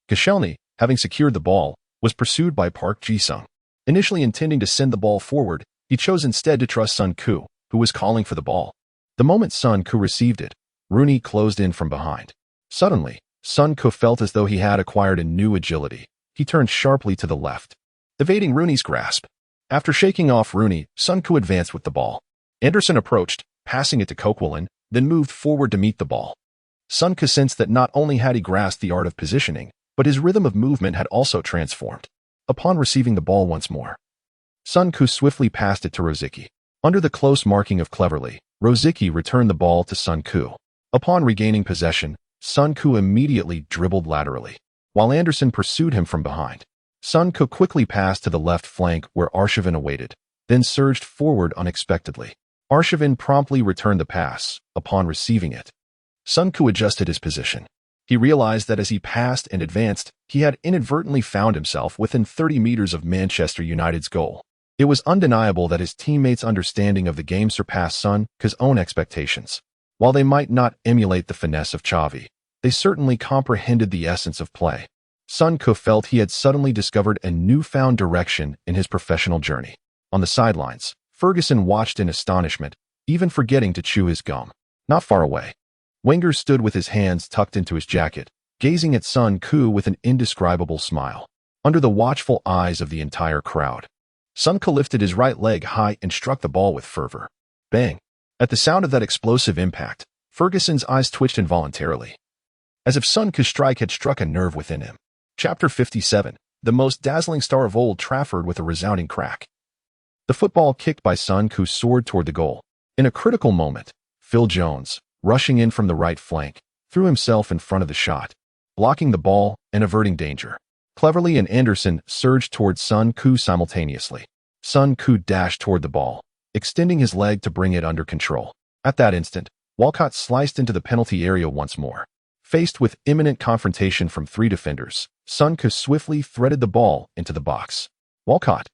Speaker 1: Koscielny, having secured the ball, was pursued by Park Ji-sung. Initially intending to send the ball forward, he chose instead to trust Sun Koo, who was calling for the ball. The moment Sun Koo received it, Rooney closed in from behind. Suddenly, Sun Koo felt as though he had acquired a new agility. He turned sharply to the left, evading Rooney's grasp. After shaking off Rooney, Sun Koo advanced with the ball. Anderson approached, passing it to Coquelin, then moved forward to meet the ball. Sun Koo sensed that not only had he grasped the art of positioning, but his rhythm of movement had also transformed. Upon receiving the ball once more, Sun Koo swiftly passed it to Rosicky. Under the close marking of Cleverly, Rosicky returned the ball to Sun Koo. Upon regaining possession, Sun Koo immediately dribbled laterally, while Anderson pursued him from behind. Sun Koo quickly passed to the left flank where Arshavin awaited, then surged forward unexpectedly. Arshavin promptly returned the pass. Upon receiving it, Sun Koo adjusted his position. He realized that as he passed and advanced, he had inadvertently found himself within 30 meters of Manchester United's goal. It was undeniable that his teammates' understanding of the game surpassed Sun Koo's own expectations. While they might not emulate the finesse of Xavi, they certainly comprehended the essence of play. Sun Koo felt he had suddenly discovered a newfound direction in his professional journey. On the sidelines, Ferguson watched in astonishment, even forgetting to chew his gum. Not far away, Wenger stood with his hands tucked into his jacket, gazing at Sun Koo with an indescribable smile. Under the watchful eyes of the entire crowd, Sun Koo lifted his right leg high and struck the ball with fervor. Bang! At the sound of that explosive impact, Ferguson's eyes twitched involuntarily, as if Sun Koo's strike had struck a nerve within him. Chapter 57, the most dazzling star of Old Trafford with a resounding crack. The football kicked by Sun Koo soared toward the goal. In a critical moment, Phil Jones, rushing in from the right flank, threw himself in front of the shot, blocking the ball and averting danger. Cleverly and Anderson surged toward Sun Koo simultaneously. Sun Koo dashed toward the ball, extending his leg to bring it under control. At that instant, Walcott sliced into the penalty area once more. Faced with imminent confrontation from three defenders, Sun Koo swiftly threaded the ball into the box. Walcott,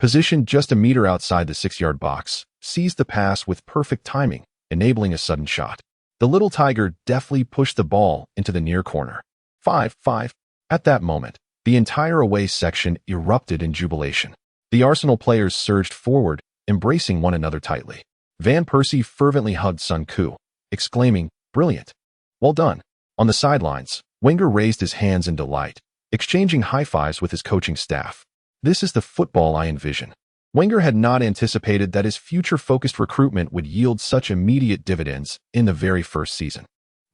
Speaker 1: positioned just a meter outside the 6-yard box, seized the pass with perfect timing, enabling a sudden shot. The little tiger deftly pushed the ball into the near corner. 5-5. At that moment, the entire away section erupted in jubilation. The Arsenal players surged forward, embracing one another tightly. Van Persie fervently hugged Sun Koo, exclaiming, "Brilliant! Well done!" On the sidelines, Wenger raised his hands in delight, exchanging high-fives with his coaching staff. This is the football I envision. Wenger had not anticipated that his future-focused recruitment would yield such immediate dividends in the very first season.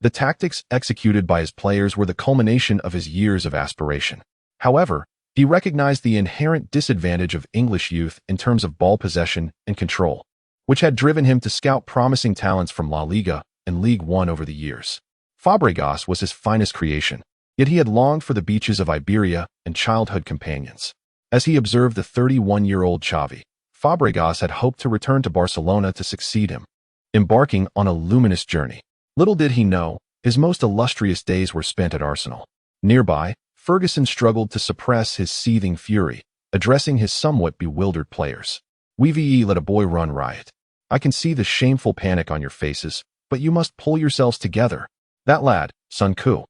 Speaker 1: The tactics executed by his players were the culmination of his years of aspiration. However, he recognized the inherent disadvantage of English youth in terms of ball possession and control, which had driven him to scout promising talents from La Liga and League One over the years. Fabregas was his finest creation, yet he had longed for the beaches of Iberia and childhood companions. As he observed the 31-year-old Xavi, Fabregas had hoped to return to Barcelona to succeed him, embarking on a luminous journey. Little did he know, his most illustrious days were spent at Arsenal. Nearby, Ferguson struggled to suppress his seething fury, addressing his somewhat bewildered players. "We let a boy run riot. I can see the shameful panic on your faces, but you must pull yourselves together. That lad, Sun Koo,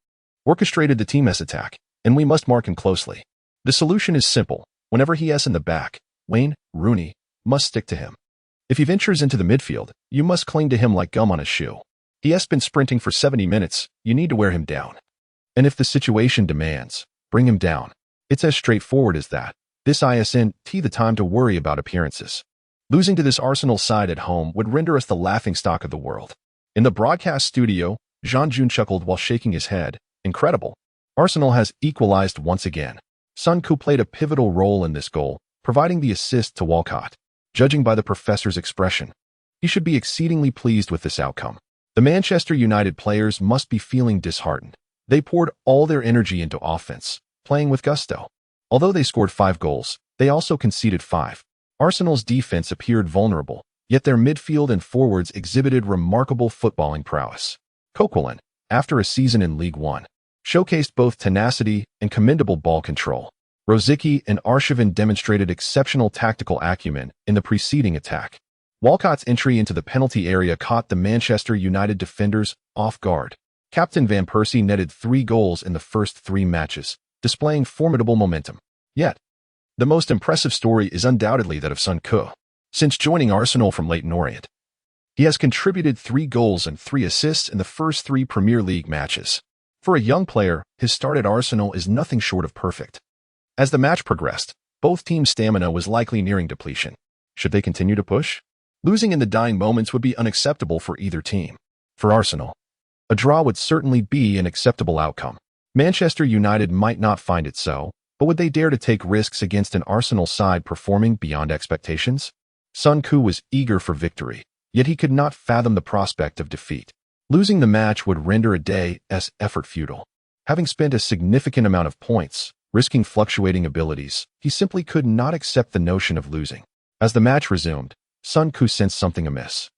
Speaker 1: orchestrated the team's attack, and we must mark him closely. The solution is simple. Whenever he is in the back, Wayne Rooney must stick to him. If he ventures into the midfield, you must cling to him like gum on a shoe. He has been sprinting for 70 minutes, you need to wear him down. And if the situation demands, bring him down. It's as straightforward as that. This isn't the time to worry about appearances. Losing to this Arsenal side at home would render us the laughingstock of the world." In the broadcast studio, Jean Jun chuckled while shaking his head. "Incredible. Arsenal has equalized once again." Sun Koo played a pivotal role in this goal, providing the assist to Walcott. Judging by the professor's expression, he should be exceedingly pleased with this outcome. The Manchester United players must be feeling disheartened. They poured all their energy into offense, playing with gusto. Although they scored 5 goals, they also conceded 5. Arsenal's defense appeared vulnerable, yet their midfield and forwards exhibited remarkable footballing prowess. Coquelin, after a season in League One, showcased both tenacity and commendable ball control. Rosicky and Arshavin demonstrated exceptional tactical acumen in the preceding attack. Walcott's entry into the penalty area caught the Manchester United defenders off guard. Captain Van Persie netted 3 goals in the first 3 matches, displaying formidable momentum. Yet, the most impressive story is undoubtedly that of Son Keu. Since joining Arsenal from Leyton Orient, he has contributed 3 goals and 3 assists in the first 3 Premier League matches. For a young player, his start at Arsenal is nothing short of perfect. As the match progressed, both teams' stamina was likely nearing depletion. Should they continue to push? Losing in the dying moments would be unacceptable for either team. For Arsenal, a draw would certainly be an acceptable outcome. Manchester United might not find it so, but would they dare to take risks against an Arsenal side performing beyond expectations? Son Keu was eager for victory, yet he could not fathom the prospect of defeat. Losing the match would render a day's effort futile. Having spent a significant amount of points, risking fluctuating abilities, he simply could not accept the notion of losing. As the match resumed, Son Keu sensed something amiss.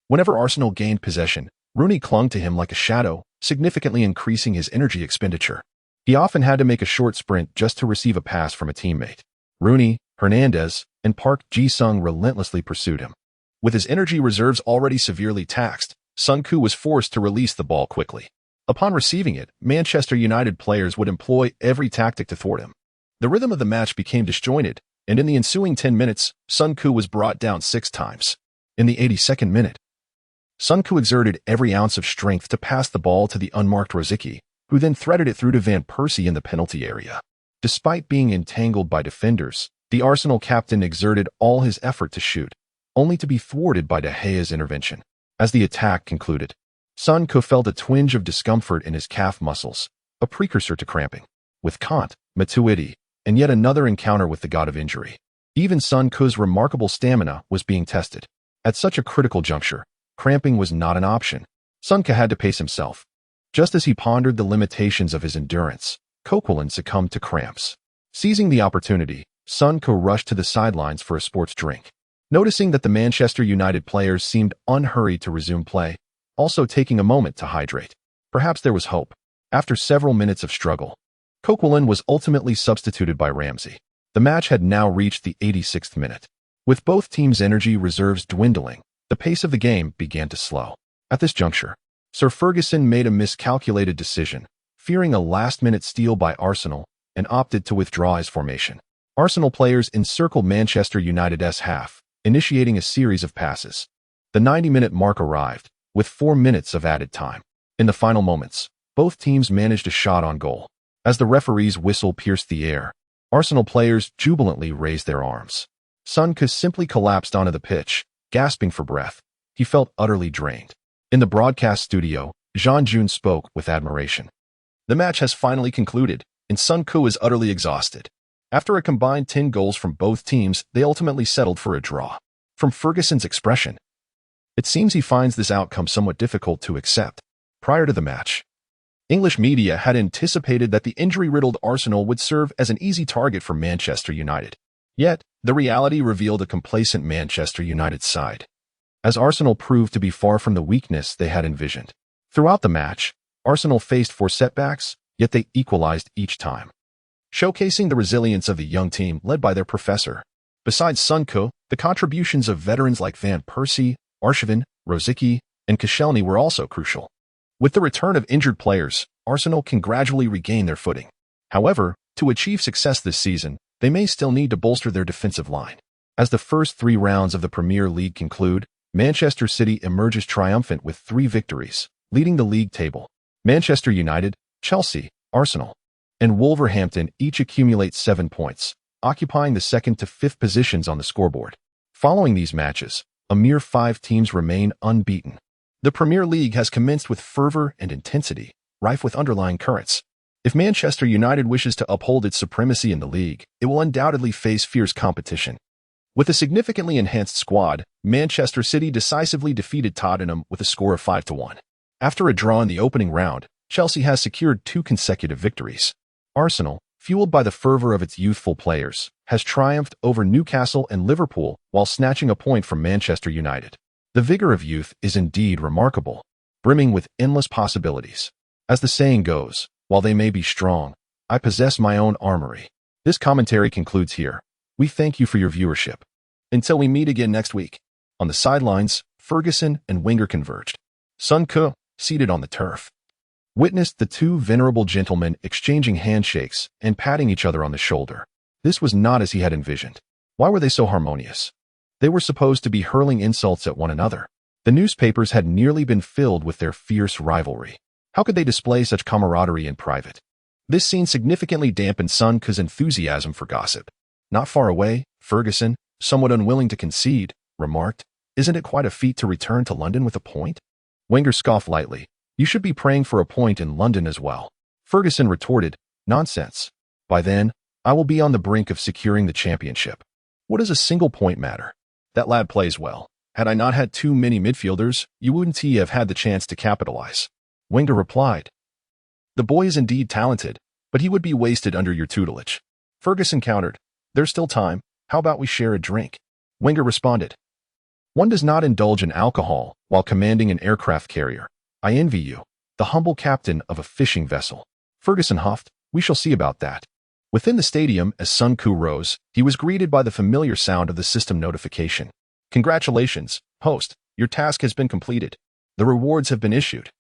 Speaker 1: Whenever Arsenal gained possession, Rooney clung to him like a shadow, significantly increasing his energy expenditure. He often had to make a short sprint just to receive a pass from a teammate. Rooney, Hernandez, and Park Ji-sung relentlessly pursued him. With his energy reserves already severely taxed, Son Keu was forced to release the ball quickly. Upon receiving it, Manchester United players would employ every tactic to thwart him. The rhythm of the match became disjointed, and in the ensuing 10 minutes, Son Keu was brought down 6 times. In the 82nd minute, Son Keu exerted every ounce of strength to pass the ball to the unmarked Rosicky, who then threaded it through to Van Persie in the penalty area. Despite being entangled by defenders, the Arsenal captain exerted all his effort to shoot, only to be thwarted by De Gea's intervention. As the attack concluded, Son Keu felt a twinge of discomfort in his calf muscles, a precursor to cramping. With Kant, Matuidi, and yet another encounter with the god of injury, even Son Keu's remarkable stamina was being tested. At such a critical juncture, cramping was not an option. Son Keu had to pace himself. Just as he pondered the limitations of his endurance, Coquelin succumbed to cramps. Seizing the opportunity, Son Keu rushed to the sidelines for a sports drink. Noticing that the Manchester United players seemed unhurried to resume play, also taking a moment to hydrate. Perhaps there was hope. After several minutes of struggle, Coquelin was ultimately substituted by Ramsey. The match had now reached the 86th minute. With both teams' energy reserves dwindling, the pace of the game began to slow. At this juncture, Sir Ferguson made a miscalculated decision, fearing a last-minute steal by Arsenal, and opted to withdraw his formation. Arsenal players encircled Manchester United's half, initiating a series of passes. The 90-minute mark arrived, with 4 minutes of added time. In the final moments, both teams managed a shot on goal. As the referee's whistle pierced the air, Arsenal players jubilantly raised their arms. Son Keu simply collapsed onto the pitch, gasping for breath. He felt utterly drained. In the broadcast studio, Jean Jun spoke with admiration. The match has finally concluded, and Son Keu is utterly exhausted. After a combined 10 goals from both teams, they ultimately settled for a draw. From Ferguson's expression, it seems he finds this outcome somewhat difficult to accept. Prior to the match, English media had anticipated that the injury-riddled Arsenal would serve as an easy target for Manchester United. Yet, the reality revealed a complacent Manchester United side, as Arsenal proved to be far from the weakness they had envisioned. Throughout the match, Arsenal faced 4 setbacks, yet they equalized each time, showcasing the resilience of the young team led by their professor. Besides Son Keu, the contributions of veterans like Van Persie, Arshavin, Rosicky, and Koscielny were also crucial. With the return of injured players, Arsenal can gradually regain their footing. However, to achieve success this season, they may still need to bolster their defensive line. As the first 3 rounds of the Premier League conclude, Manchester City emerges triumphant with 3 victories, leading the league table. Manchester United, Chelsea, Arsenal, and Wolverhampton each accumulate 7 points, occupying the 2nd to 5th positions on the scoreboard. Following these matches, a mere 5 teams remain unbeaten. The Premier League has commenced with fervor and intensity, rife with underlying currents. If Manchester United wishes to uphold its supremacy in the league, it will undoubtedly face fierce competition. With a significantly enhanced squad, Manchester City decisively defeated Tottenham with a score of 5-1. After a draw in the opening round, Chelsea has secured 2 consecutive victories. Arsenal, fueled by the fervor of its youthful players, has triumphed over Newcastle and Liverpool while snatching a point from Manchester United. The vigor of youth is indeed remarkable, brimming with endless possibilities. As the saying goes, while they may be strong, I possess my own armory. This commentary concludes here. We thank you for your viewership. Until we meet again next week. On the sidelines, Ferguson and Wenger converged. Son Keu, seated on the turf, witnessed the 2 venerable gentlemen exchanging handshakes and patting each other on the shoulder. This was not as he had envisioned. Why were they so harmonious? They were supposed to be hurling insults at one another. The newspapers had nearly been filled with their fierce rivalry. How could they display such camaraderie in private? This scene significantly dampened Sun Ku's enthusiasm for gossip. Not far away, Ferguson, somewhat unwilling to concede, remarked, "Isn't it quite a feat to return to London with a point?" Wenger scoffed lightly. "You should be praying for a point in London as well." Ferguson retorted, "Nonsense. By then, I will be on the brink of securing the championship. What does a single point matter? That lad plays well. Had I not had too many midfielders, you wouldn't have had the chance to capitalize." Wenger replied, "The boy is indeed talented, but he would be wasted under your tutelage." Ferguson countered, "There's still time. How about we share a drink?" Wenger responded, "One does not indulge in alcohol while commanding an aircraft carrier. I envy you, the humble captain of a fishing vessel." Ferguson huffed, "We shall see about that." Within the stadium, as Sun Ku rose, he was greeted by the familiar sound of the system notification. "Congratulations, host. Your task has been completed. The rewards have been issued.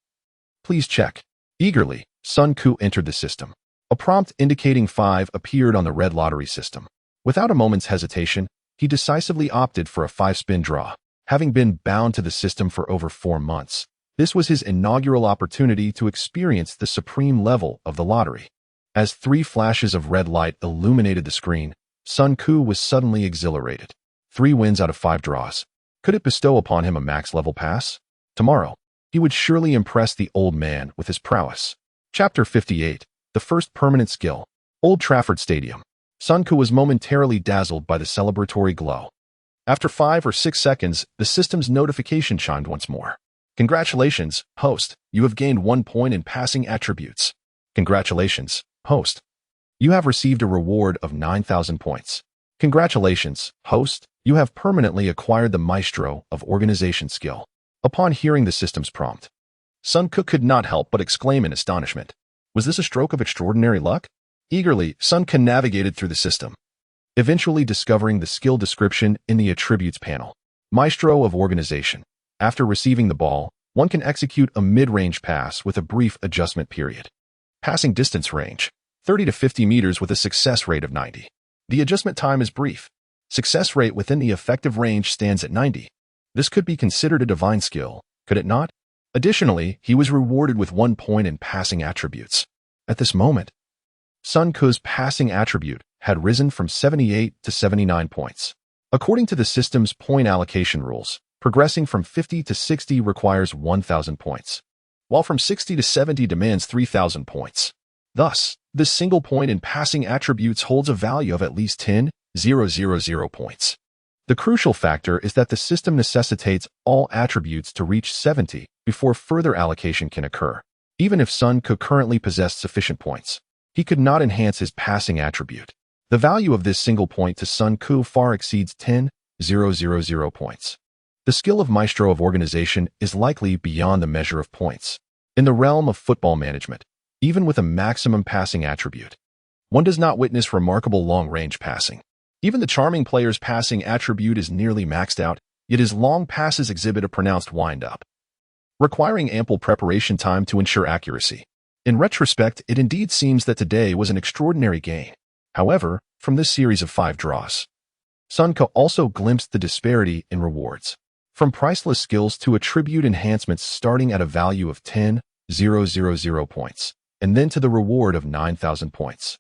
Speaker 1: Please check." Eagerly, Sun Ku entered the system. A prompt indicating 5 appeared on the red lottery system. Without a moment's hesitation, he decisively opted for a 5-spin draw. Having been bound to the system for over 4 months, this was his inaugural opportunity to experience the supreme level of the lottery. As 3 flashes of red light illuminated the screen, Sun Ku was suddenly exhilarated. 3 wins out of 5 draws. Could it bestow upon him a max-level pass? Tomorrow, he would surely impress the old man with his prowess. Chapter 58. The first permanent skill. Old Trafford Stadium. Sun Ku was momentarily dazzled by the celebratory glow. After 5 or 6 seconds, the system's notification chimed once more. "Congratulations, host. You have gained 1 point in passing attributes." "Congratulations, host. You have received a reward of 9,000 points." "Congratulations, host. You have permanently acquired the Maestro of Organization skill." Upon hearing the system's prompt, Sun Ku could not help but exclaim in astonishment. Was this a stroke of extraordinary luck? Eagerly, Sun Ku navigated through the system, eventually discovering the skill description in the Attributes panel. Maestro of Organization. After receiving the ball, one can execute a mid-range pass with a brief adjustment period. Passing distance range, 30 to 50 meters with a success rate of 90. The adjustment time is brief. Success rate within the effective range stands at 90. This could be considered a divine skill, could it not? Additionally, he was rewarded with 1 point in passing attributes. At this moment, Sun Ku's passing attribute had risen from 78 to 79 points. According to the system's point allocation rules, progressing from 50 to 60 requires 1,000 points, while from 60 to 70 demands 3,000 points. Thus, this single point in passing attributes holds a value of at least 10,000 points. The crucial factor is that the system necessitates all attributes to reach 70 before further allocation can occur. Even if Sun Ku currently possessed sufficient points, he could not enhance his passing attribute. The value of this single point to Sun Ku far exceeds 10,000 points. The skill of Maestro of Organization is likely beyond the measure of points. In the realm of football management, even with a maximum passing attribute, one does not witness remarkable long-range passing. Even the charming player's passing attribute is nearly maxed out, yet his long passes exhibit a pronounced wind-up, requiring ample preparation time to ensure accuracy. In retrospect, it indeed seems that today was an extraordinary gain. However, from this series of 5 draws, Sun Ku also glimpsed the disparity in rewards. From priceless skills to attribute enhancements starting at a value of 10,000 points, and then to the reward of 9,000 points.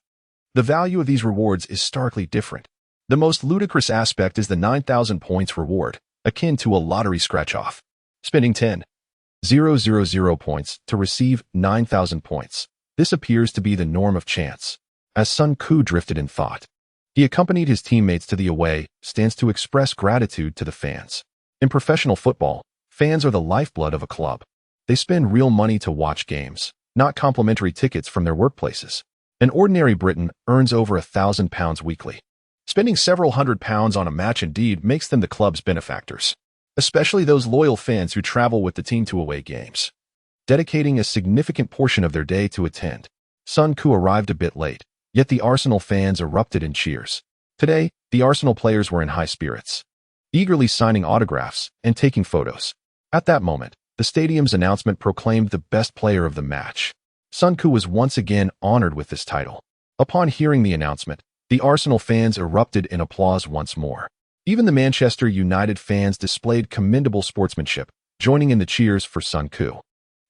Speaker 1: The value of these rewards is starkly different. The most ludicrous aspect is the 9,000 points reward, akin to a lottery scratch-off. Spending 10,000 points to receive 9,000 points. This appears to be the norm of chance. As Sun Ku drifted in thought, he accompanied his teammates to the away stands to express gratitude to the fans. In professional football, fans are the lifeblood of a club. They spend real money to watch games, not complimentary tickets from their workplaces. An ordinary Briton earns over £1,000 weekly. Spending several £100s on a match indeed makes them the club's benefactors, especially those loyal fans who travel with the team to away games, dedicating a significant portion of their day to attend. Sun Ku arrived a bit late, yet the Arsenal fans erupted in cheers. Today, the Arsenal players were in high spirits, eagerly signing autographs and taking photos. At that moment, the stadium's announcement proclaimed the best player of the match. Sun Ku was once again honored with this title. Upon hearing the announcement, The Arsenal fans erupted in applause once more. Even the Manchester United fans displayed commendable sportsmanship, joining in the cheers for Sun Koo.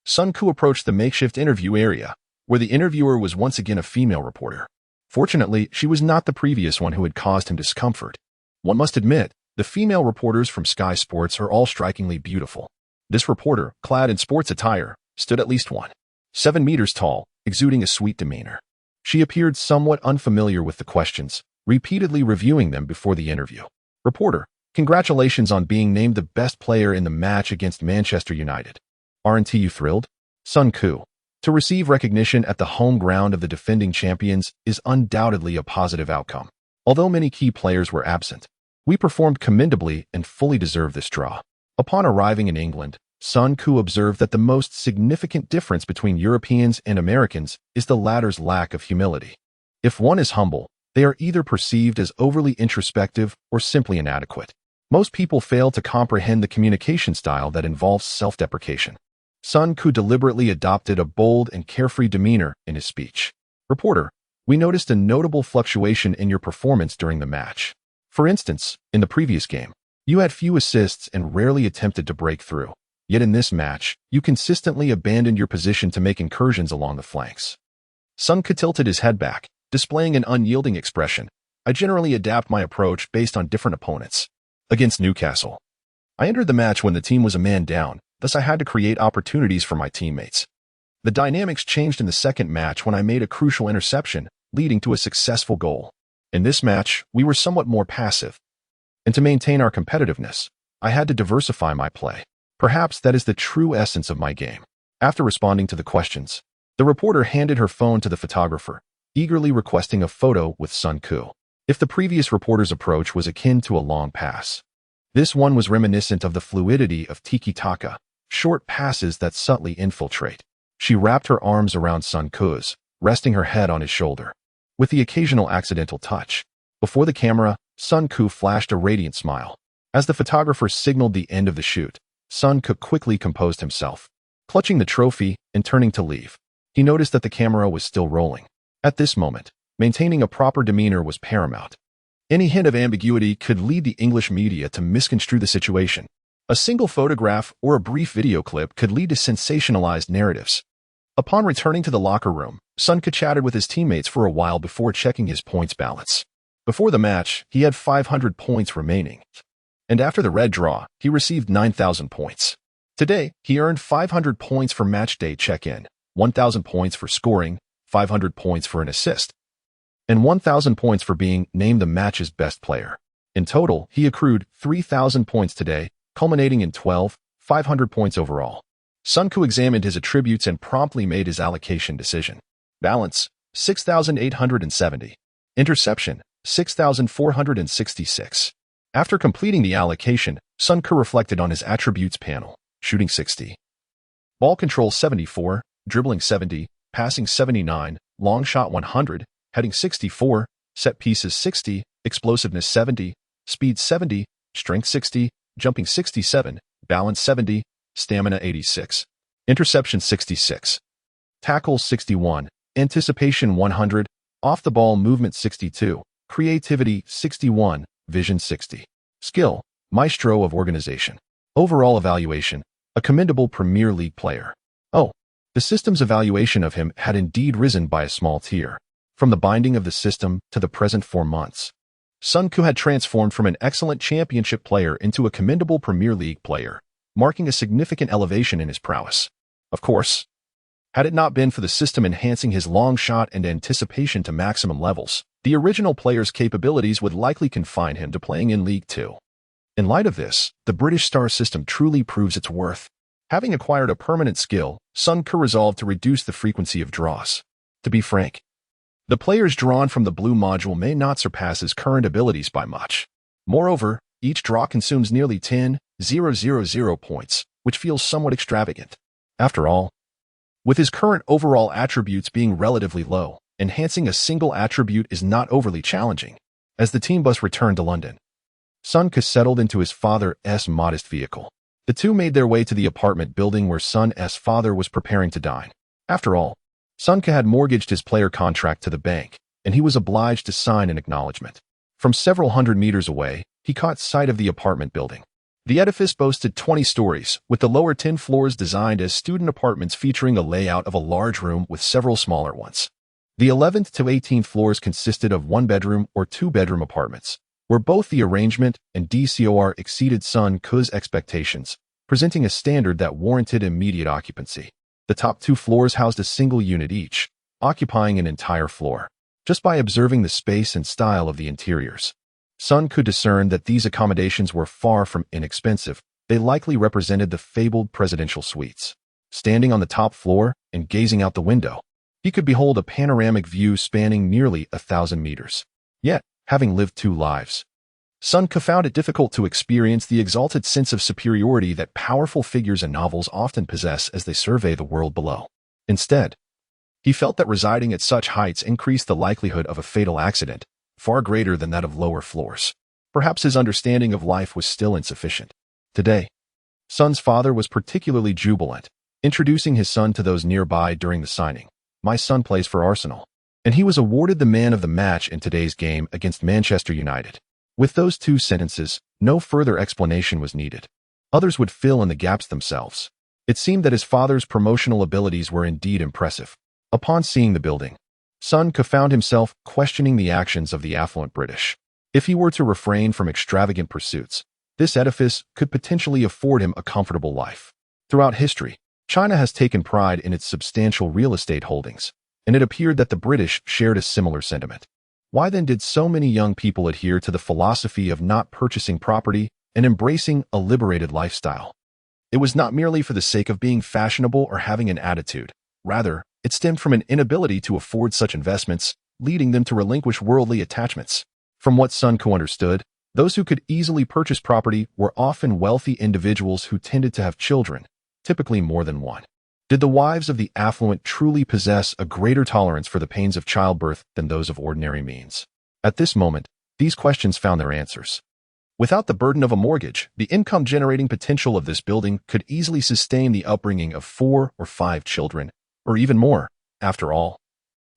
Speaker 1: Sun Koo approached the makeshift interview area, where the interviewer was once again a female reporter. Fortunately, she was not the previous one who had caused him discomfort. One must admit, the female reporters from Sky Sports are all strikingly beautiful. This reporter, clad in sports attire, stood at least 1.7 meters tall, exuding a sweet demeanor. She appeared somewhat unfamiliar with the questions, repeatedly reviewing them before the interview. Reporter, congratulations on being named the best player in the match against Manchester United. Aren't you thrilled? Sun Koo. To receive recognition at the home ground of the defending champions is undoubtedly a positive outcome. Although many key players were absent, we performed commendably and fully deserved this draw. Upon arriving in England, Sun Koo observed that the most significant difference between Europeans and Americans is the latter's lack of humility. If one is humble, they are either perceived as overly introspective or simply inadequate. Most people fail to comprehend the communication style that involves self-deprecation. Sun Koo deliberately adopted a bold and carefree demeanor in his speech. Reporter, we noticed a notable fluctuation in your performance during the match. For instance, in the previous game, you had few assists and rarely attempted to break through. Yet in this match, you consistently abandoned your position to make incursions along the flanks. Sun Koo tilted his head back, displaying an unyielding expression. I generally adapt my approach based on different opponents. Against Newcastle, I entered the match when the team was a man down, thus I had to create opportunities for my teammates. The dynamics changed in the second match when I made a crucial interception, leading to a successful goal. In this match, we were somewhat more passive. And to maintain our competitiveness, I had to diversify my play. Perhaps that is the true essence of my game. After responding to the questions, the reporter handed her phone to the photographer, eagerly requesting a photo with Sun Koo. If the previous reporter's approach was akin to a long pass, this one was reminiscent of the fluidity of tiki-taka, short passes that subtly infiltrate. She wrapped her arms around Sun Koo's, resting her head on his shoulder. With the occasional accidental touch, before the camera, Sun Koo flashed a radiant smile. As the photographer signaled the end of the shoot, Sun Koo quickly composed himself. Clutching the trophy and turning to leave, he noticed that the camera was still rolling. At this moment, maintaining a proper demeanor was paramount. Any hint of ambiguity could lead the English media to misconstrue the situation. A single photograph or a brief video clip could lead to sensationalized narratives. Upon returning to the locker room, Sun Koo chatted with his teammates for a while before checking his points balance. Before the match, he had 500 points remaining. And after the red draw, he received 9,000 points. Today, he earned 500 points for matchday check-in, 1,000 points for scoring, 500 points for an assist, and 1,000 points for being named the match's best player. In total, he accrued 3,000 points today, culminating in 500 points overall. Sun Koo examined his attributes and promptly made his allocation decision. Balance, 6,870. Interception, 6,466. After completing the allocation, Sun Koo reflected on his attributes panel, shooting 60. Ball control 74, dribbling 70, passing 79, long shot 100, heading 64, set pieces 60, explosiveness 70, speed 70, strength 60, jumping 67, balance 70, stamina 86, interception 66, tackles 61, anticipation 100, off-the-ball movement 62, creativity 61, vision 60, skill, maestro of organization. Overall evaluation, a commendable Premier League player. Oh, the system's evaluation of him had indeed risen by a small tier. From the binding of the system to the present 4 months, Sun Koo had transformed from an excellent championship player into a commendable Premier League player, marking a significant elevation in his prowess. Of course, had it not been for the system enhancing his long shot and anticipation to maximum levels, the original player's capabilities would likely confine him to playing in League 2. In light of this, the British Star system truly proves its worth. Having acquired a permanent skill, Sun Koo resolved to reduce the frequency of draws. To be frank, the players drawn from the blue module may not surpass his current abilities by much. Moreover, each draw consumes nearly 10,000 points, which feels somewhat extravagant. After all, with his current overall attributes being relatively low, enhancing a single attribute is not overly challenging. As the team bus returned to London, Sun Koo settled into his father's modest vehicle. The two made their way to the apartment building where Sun's father was preparing to dine. After all, Sun Koo had mortgaged his player contract to the bank, and he was obliged to sign an acknowledgement. From several hundred meters away, he caught sight of the apartment building. The edifice boasted 20 stories, with the lower 10 floors designed as student apartments featuring a layout of a large room with several smaller ones. The 11th to 18th floors consisted of one-bedroom or two-bedroom apartments, where both the arrangement and decor exceeded Sun Ku's expectations, presenting a standard that warranted immediate occupancy. The top 2 floors housed a single unit each, occupying an entire floor. Just by observing the space and style of the interiors, Sun could discern that these accommodations were far from inexpensive. They likely represented the fabled presidential suites. Standing on the top floor and gazing out the window, he could behold a panoramic view spanning nearly 1,000 meters. Yet, having lived 2 lives, Sun Ku found it difficult to experience the exalted sense of superiority that powerful figures in novels often possess as they survey the world below. Instead, he felt that residing at such heights increased the likelihood of a fatal accident, far greater than that of lower floors. Perhaps his understanding of life was still insufficient. Today, Sun's father was particularly jubilant, introducing his son to those nearby during the signing. "My son plays for Arsenal," and he was awarded the man of the match in today's game against Manchester United. With those 2 sentences, no further explanation was needed. Others would fill in the gaps themselves. It seemed that his father's promotional abilities were indeed impressive. Upon seeing the building, Sun Ku found himself questioning the actions of the affluent British. If he were to refrain from extravagant pursuits, this edifice could potentially afford him a comfortable life. Throughout history, China has taken pride in its substantial real estate holdings, and it appeared that the British shared a similar sentiment. Why then did so many young people adhere to the philosophy of not purchasing property and embracing a liberated lifestyle? It was not merely for the sake of being fashionable or having an attitude. Rather, it stemmed from an inability to afford such investments, leading them to relinquish worldly attachments. From what Sun Ku understood, those who could easily purchase property were often wealthy individuals who tended to have children, typically more than one. Did the wives of the affluent truly possess a greater tolerance for the pains of childbirth than those of ordinary means? At this moment, these questions found their answers. Without the burden of a mortgage, the income-generating potential of this building could easily sustain the upbringing of 4 or 5 children, or even more. After all,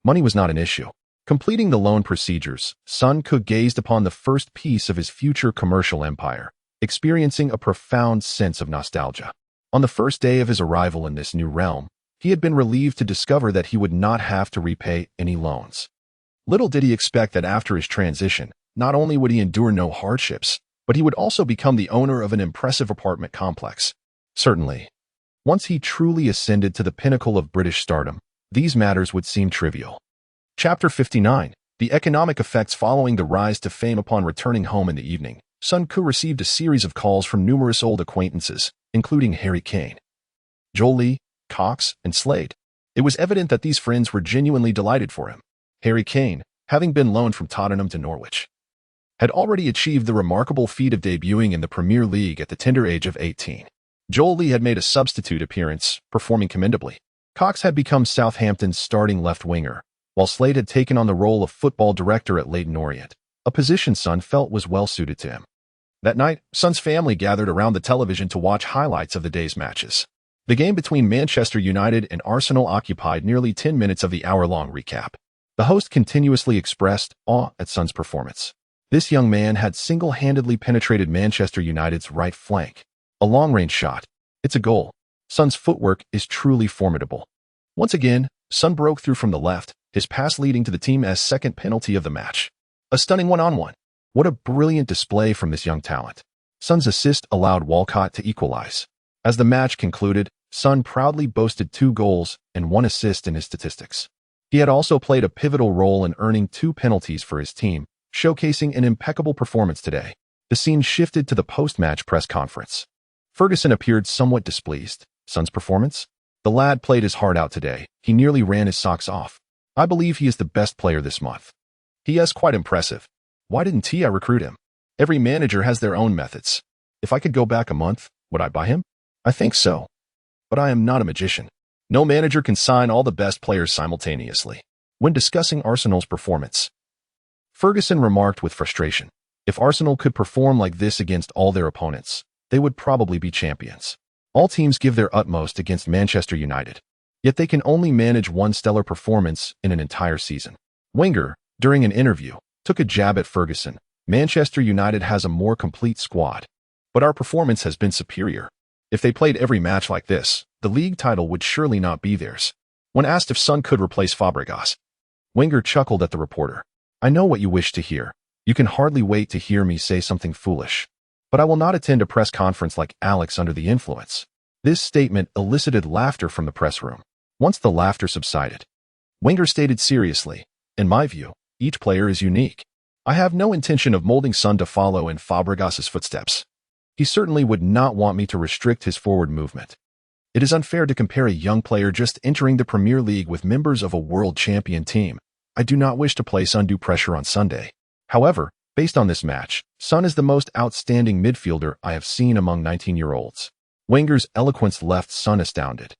Speaker 1: money was not an issue. Completing the loan procedures, Sun Ku gazed upon the first piece of his future commercial empire, experiencing a profound sense of nostalgia. On the first day of his arrival in this new realm, he had been relieved to discover that he would not have to repay any loans. Little did he expect that after his transition, not only would he endure no hardships, but he would also become the owner of an impressive apartment complex. Certainly, once he truly ascended to the pinnacle of British stardom, these matters would seem trivial. Chapter 59. The economic effects following the rise to fame. Upon returning home in the evening, Sun Ku received a series of calls from numerous old acquaintances, including Harry Kane, Joel Lee, Cox, and Slade. It was evident that these friends were genuinely delighted for him. Harry Kane, having been loaned from Tottenham to Norwich, had already achieved the remarkable feat of debuting in the Premier League at the tender age of 18. Joel Lee had made a substitute appearance, performing commendably. Cox had become Southampton's starting left winger, while Slade had taken on the role of football director at Leyton Orient, a position Sun felt was well suited to him. That night, Sun's family gathered around the television to watch highlights of the day's matches. The game between Manchester United and Arsenal occupied nearly 10 minutes of the hour-long recap. The host continuously expressed awe at Sun's performance. This young man had single-handedly penetrated Manchester United's right flank. A long-range shot. It's a goal. Sun's footwork is truly formidable. Once again, Sun broke through from the left, his pass leading to the team's second penalty of the match. A stunning one-on-one. What a brilliant display from this young talent. Sun's assist allowed Walcott to equalize. As the match concluded, Sun proudly boasted 2 goals and 1 assist in his statistics. He had also played a pivotal role in earning 2 penalties for his team, showcasing an impeccable performance today. The scene shifted to the post-match press conference. Ferguson appeared somewhat displeased. Sun's performance? The lad played his heart out today. He nearly ran his socks off. I believe he is the best player this month. He is quite impressive. Why didn't TI recruit him? Every manager has their own methods. If I could go back a month, would I buy him? I think so. But I am not a magician. No manager can sign all the best players simultaneously. When discussing Arsenal's performance, Ferguson remarked with frustration, if Arsenal could perform like this against all their opponents, they would probably be champions. All teams give their utmost against Manchester United, yet they can only manage one stellar performance in an entire season. Wenger, during an interview, took a jab at Ferguson. Manchester United has a more complete squad, but our performance has been superior. If they played every match like this, the league title would surely not be theirs. When asked if Son could replace Fabregas, Wenger chuckled at the reporter. I know what you wish to hear. You can hardly wait to hear me say something foolish. But I will not attend a press conference like Alex under the influence. This statement elicited laughter from the press room. Once the laughter subsided, Wenger stated seriously, in my view, each player is unique. I have no intention of molding Son to follow in Fabregas's footsteps. He certainly would not want me to restrict his forward movement. It is unfair to compare a young player just entering the Premier League with members of a world champion team. I do not wish to place undue pressure on Sunday. However, based on this match, Son is the most outstanding midfielder I have seen among 19-year-olds. Wenger's eloquence left Son astounded.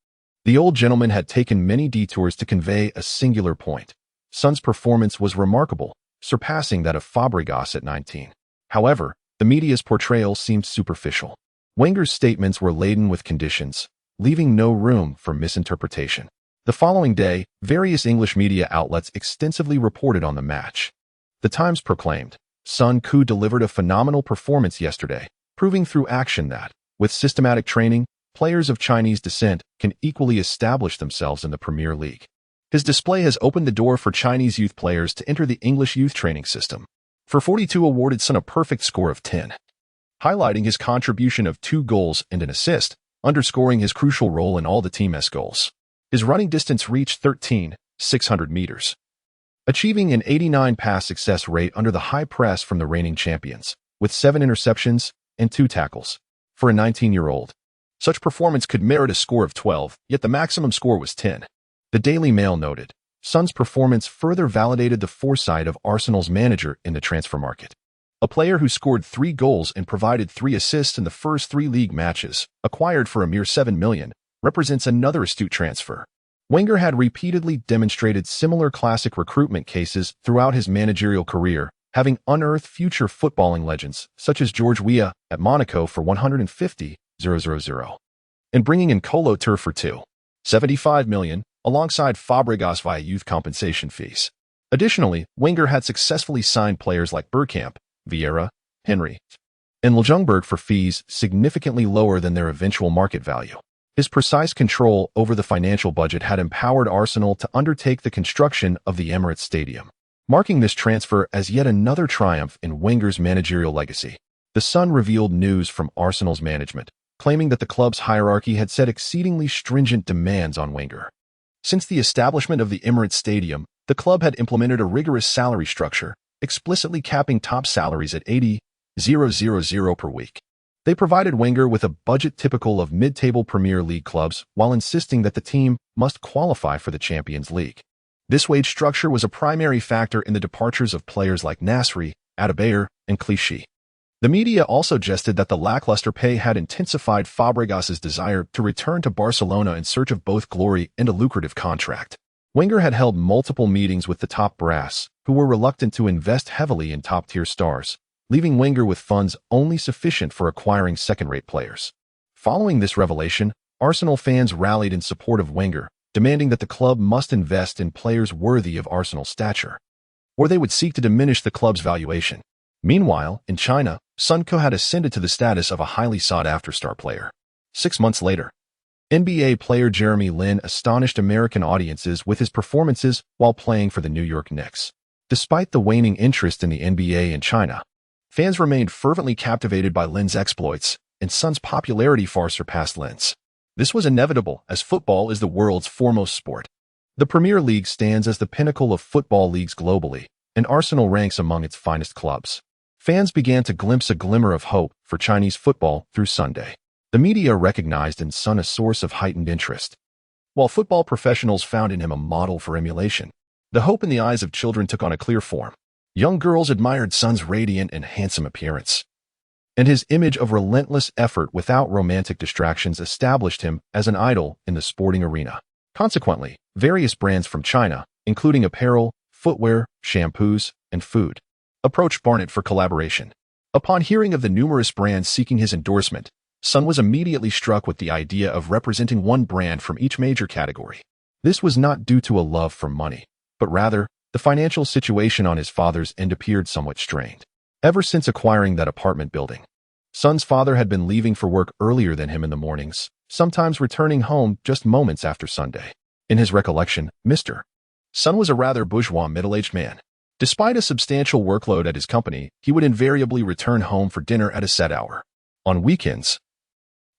Speaker 1: The old gentleman had taken many detours to convey a singular point. Son's performance was remarkable, surpassing that of Fabregas at 19. However, the media's portrayal seemed superficial. Wenger's statements were laden with conditions, leaving no room for misinterpretation. The following day, various English media outlets extensively reported on the match. The Times proclaimed, Son Koo delivered a phenomenal performance yesterday, proving through action that, with systematic training, players of Chinese descent can equally establish themselves in the Premier League. His display has opened the door for Chinese youth players to enter the English youth training system. For 42 awarded Son a perfect score of 10, highlighting his contribution of 2 goals and an assist, underscoring his crucial role in all the team's goals. His running distance reached 13,600 meters, achieving an 89 pass success rate under the high press from the reigning champions, with 7 interceptions and 2 tackles. For a 19-year-old, such performance could merit a score of 12, yet the maximum score was 10. The Daily Mail noted, Son's performance further validated the foresight of Arsenal's manager in the transfer market. A player who scored 3 goals and provided 3 assists in the first 3 league matches, acquired for a mere $7 million, represents another astute transfer. Wenger had repeatedly demonstrated similar classic recruitment cases throughout his managerial career, having unearthed future footballing legends such as George Weah at Monaco for $150,000, and bringing in Kolo Touré for $275 million, alongside Fabregas via youth compensation fees. Additionally, Wenger had successfully signed players like Bergkamp, Vieira, Henry, and Ljungberg for fees significantly lower than their eventual market value. His precise control over the financial budget had empowered Arsenal to undertake the construction of the Emirates Stadium, marking this transfer as yet another triumph in Wenger's managerial legacy. The Sun revealed news from Arsenal's management, claiming that the club's hierarchy had set exceedingly stringent demands on Wenger. Since the establishment of the Emirates Stadium, the club had implemented a rigorous salary structure, explicitly capping top salaries at $80,000 per week. They provided Wenger with a budget typical of mid-table Premier League clubs while insisting that the team must qualify for the Champions League. This wage structure was a primary factor in the departures of players like Nasri, Adebayor, and Clichy. The media also jested that the lackluster pay had intensified Fabregas's desire to return to Barcelona in search of both glory and a lucrative contract. Wenger had held multiple meetings with the top brass, who were reluctant to invest heavily in top-tier stars, leaving Wenger with funds only sufficient for acquiring second-rate players. Following this revelation, Arsenal fans rallied in support of Wenger, demanding that the club must invest in players worthy of Arsenal's stature, or they would seek to diminish the club's valuation. Meanwhile, in China, Son Koo had ascended to the status of a highly sought-after star player. 6 months later, NBA player Jeremy Lin astonished American audiences with his performances while playing for the New York Knicks. Despite the waning interest in the NBA in China, fans remained fervently captivated by Lin's exploits, and Son's popularity far surpassed Lin's. This was inevitable, as football is the world's foremost sport. The Premier League stands as the pinnacle of football leagues globally, and Arsenal ranks among its finest clubs. Fans began to glimpse a glimmer of hope for Chinese football through Sunday. The media recognized in Son a source of heightened interest, while football professionals found in him a model for emulation. The hope in the eyes of children took on a clear form. Young girls admired Son's radiant and handsome appearance, and his image of relentless effort without romantic distractions established him as an idol in the sporting arena. Consequently, various brands from China, including apparel, footwear, shampoos, and food, approached Barnett for collaboration. Upon hearing of the numerous brands seeking his endorsement, Son was immediately struck with the idea of representing one brand from each major category. This was not due to a love for money, but rather The financial situation on his father's end appeared somewhat strained. Ever since acquiring that apartment building, Sun's father had been leaving for work earlier than him in the mornings, sometimes returning home just moments after Sunday. In his recollection, Mr. Sun was a rather bourgeois middle-aged man. Despite a substantial workload at his company, he would invariably return home for dinner at a set hour. On weekends,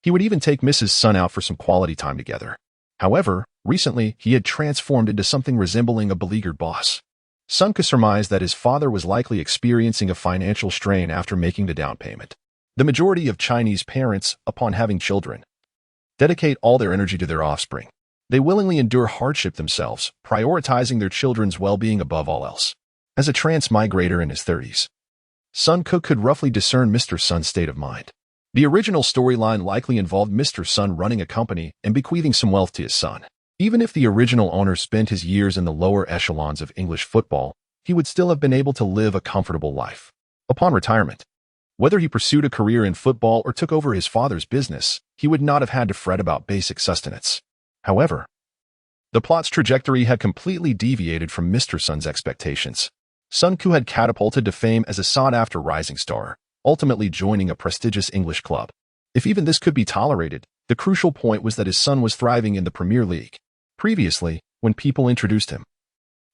Speaker 1: he would even take Mrs. Sun out for some quality time together. However, recently he had transformed into something resembling a beleaguered boss. Sun could surmise that his father was likely experiencing a financial strain after making the down payment. The majority of Chinese parents, upon having children, dedicate all their energy to their offspring. They willingly endure hardship themselves, prioritizing their children's well-being above all else. As a transmigrator in his 30s, Sun Cook could roughly discern Mr. Sun's state of mind. The original storyline likely involved Mr. Sun running a company and bequeathing some wealth to his son. Even if the original owner spent his years in the lower echelons of English football, he would still have been able to live a comfortable life. Upon retirement, whether he pursued a career in football or took over his father's business, he would not have had to fret about basic sustenance. However, the plot's trajectory had completely deviated from Mr. Sun's expectations. Sun Ku had catapulted to fame as a sought-after rising star, ultimately joining a prestigious English club. If even this could be tolerated, the crucial point was that his son was thriving in the Premier League. Previously, when people introduced him,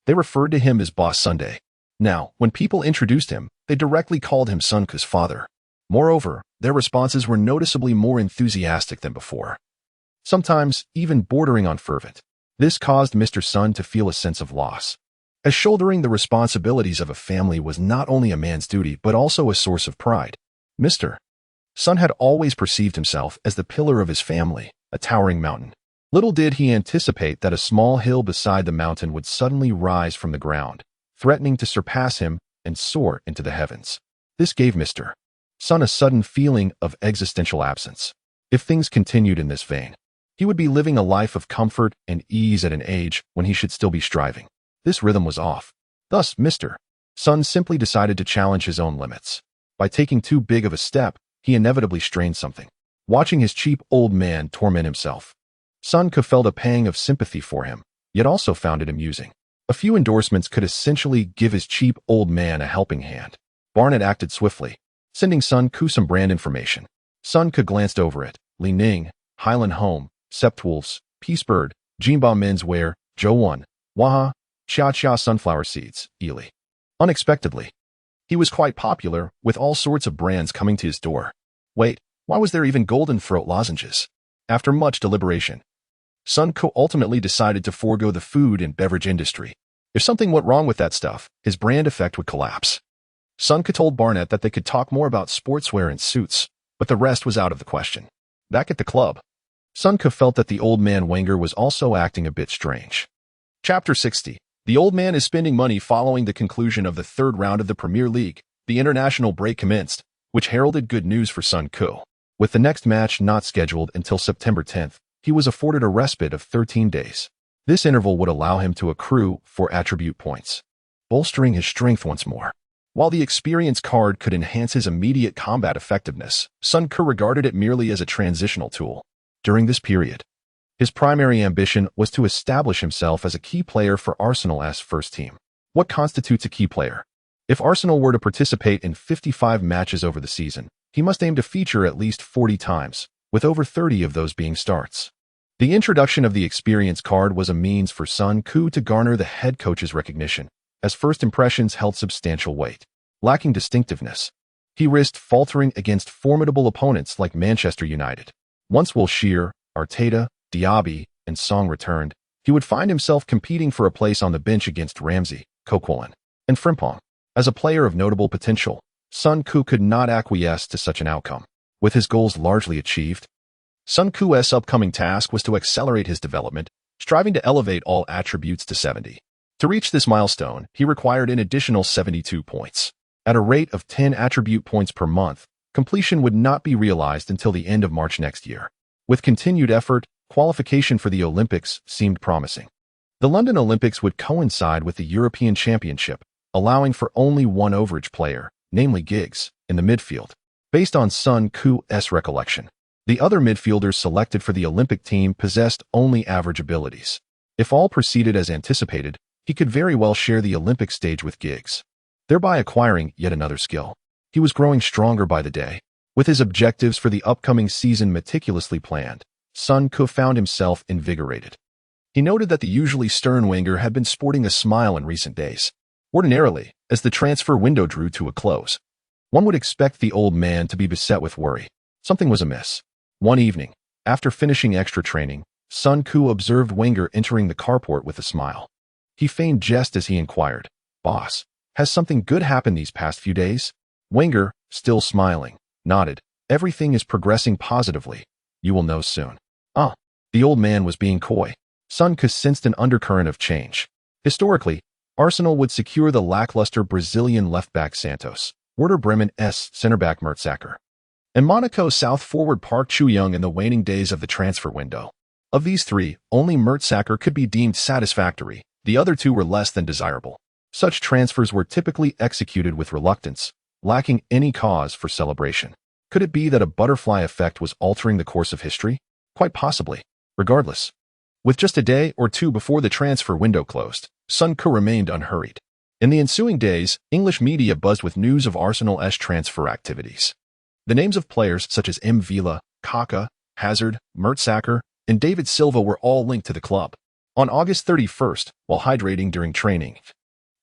Speaker 1: they referred to him as Boss Sunday. Now, when people introduced him, they directly called him Sun Ku's father. Moreover, their responses were noticeably more enthusiastic than before, sometimes even bordering on fervent. This caused Mr. Sun to feel a sense of loss, as shouldering the responsibilities of a family was not only a man's duty but also a source of pride. Mr. Sun had always perceived himself as the pillar of his family, a towering mountain. Little did he anticipate that a small hill beside the mountain would suddenly rise from the ground, threatening to surpass him and soar into the heavens. This gave Mr. Sun a sudden feeling of existential absence. If things continued in this vein, he would be living a life of comfort and ease at an age when he should still be striving. This rhythm was off. Thus, Mr. Sun simply decided to challenge his own limits. By taking too big of a step, he inevitably strained something. Watching his cheap old man torment himself, Sun Ku felt a pang of sympathy for him, yet also found it amusing. A few endorsements could essentially give his cheap old man a helping hand. Barnett acted swiftly, sending Sun Ku some brand information. Sun Ku glanced over it. Li Ning, Highland Home, Septwolves, Peacebird, Jinba Menswear, Jo1, Waha, Chia Chia Sunflower Seeds, Ely. Unexpectedly, he was quite popular, with all sorts of brands coming to his door. Wait, why was there even golden throat lozenges? After much deliberation, Sun Ku ultimately decided to forego the food and beverage industry. If something went wrong with that stuff, his brand effect would collapse. Sun Ku told Barnett that they could talk more about sportswear and suits, but the rest was out of the question. Back at the club, Sun Ku felt that the old man Wenger was also acting a bit strange. Chapter 60. The old man is spending money. Following the conclusion of the third round of the Premier League, the international break commenced, which heralded good news for Sun Ku. With the next match not scheduled until September 10th, he was afforded a respite of 13 days. This interval would allow him to accrue 4 attribute points, bolstering his strength once more. While the experience card could enhance his immediate combat effectiveness, Sun Ku regarded it merely as a transitional tool. During this period, his primary ambition was to establish himself as a key player for Arsenal's first team. What constitutes a key player? If Arsenal were to participate in 55 matches over the season, he must aim to feature at least 40 times, with over 30 of those being starts. The introduction of the experience card was a means for Sun Ku to garner the head coach's recognition, as first impressions held substantial weight. Lacking distinctiveness, he risked faltering against formidable opponents like Manchester United. Once Wilshere, Arteta, Diaby, and Song returned, he would find himself competing for a place on the bench against Ramsey, Coquelin, and Frimpong. As a player of notable potential, Sun Ku could not acquiesce to such an outcome. With his goals largely achieved, Sun Ku's upcoming task was to accelerate his development, striving to elevate all attributes to 70. To reach this milestone, he required an additional 72 points. At a rate of 10 attribute points per month, completion would not be realized until the end of March next year. With continued effort, qualification for the Olympics seemed promising. The London Olympics would coincide with the European Championship, allowing for only one overage player, namely Giggs, in the midfield. Based on Sun Ku's recollection, the other midfielders selected for the Olympic team possessed only average abilities. If all proceeded as anticipated, He could very well share the Olympic stage with Giggs, thereby acquiring yet another skill. He was growing stronger by the day. With his objectives for the upcoming season meticulously planned, Sun Ke found himself invigorated. He noted that the usually stern Wenger had been sporting a smile in recent days. Ordinarily, as the transfer window drew to a close, one would expect the old man to be beset with worry. Something was amiss. One evening, after finishing extra training, Sun Ke observed Wenger entering the carport with a smile. He feigned jest as he inquired, "Boss, has something good happened these past few days?" Wenger, still smiling, nodded. "Everything is progressing positively. You will know soon." The old man was being coy. Sun Ke sensed an undercurrent of change. Historically, Arsenal would secure the lackluster Brazilian left-back Santos, Werder Bremen's center-back Mertesacker, and Monaco South forward Park Chu-young in the waning days of the transfer window. Of these three, only Mertesacker could be deemed satisfactory. The other two were less than desirable. Such transfers were typically executed with reluctance, lacking any cause for celebration. Could it be that a butterfly effect was altering the course of history? Quite possibly. Regardless, with just a day or two before the transfer window closed, Sun Ke remained unhurried. In the ensuing days, English media buzzed with news of Arsenal's transfer activities. The names of players such as M. Villa, Kaka, Hazard, Mertesacker, and David Silva were all linked to the club. On August 31st, while hydrating during training,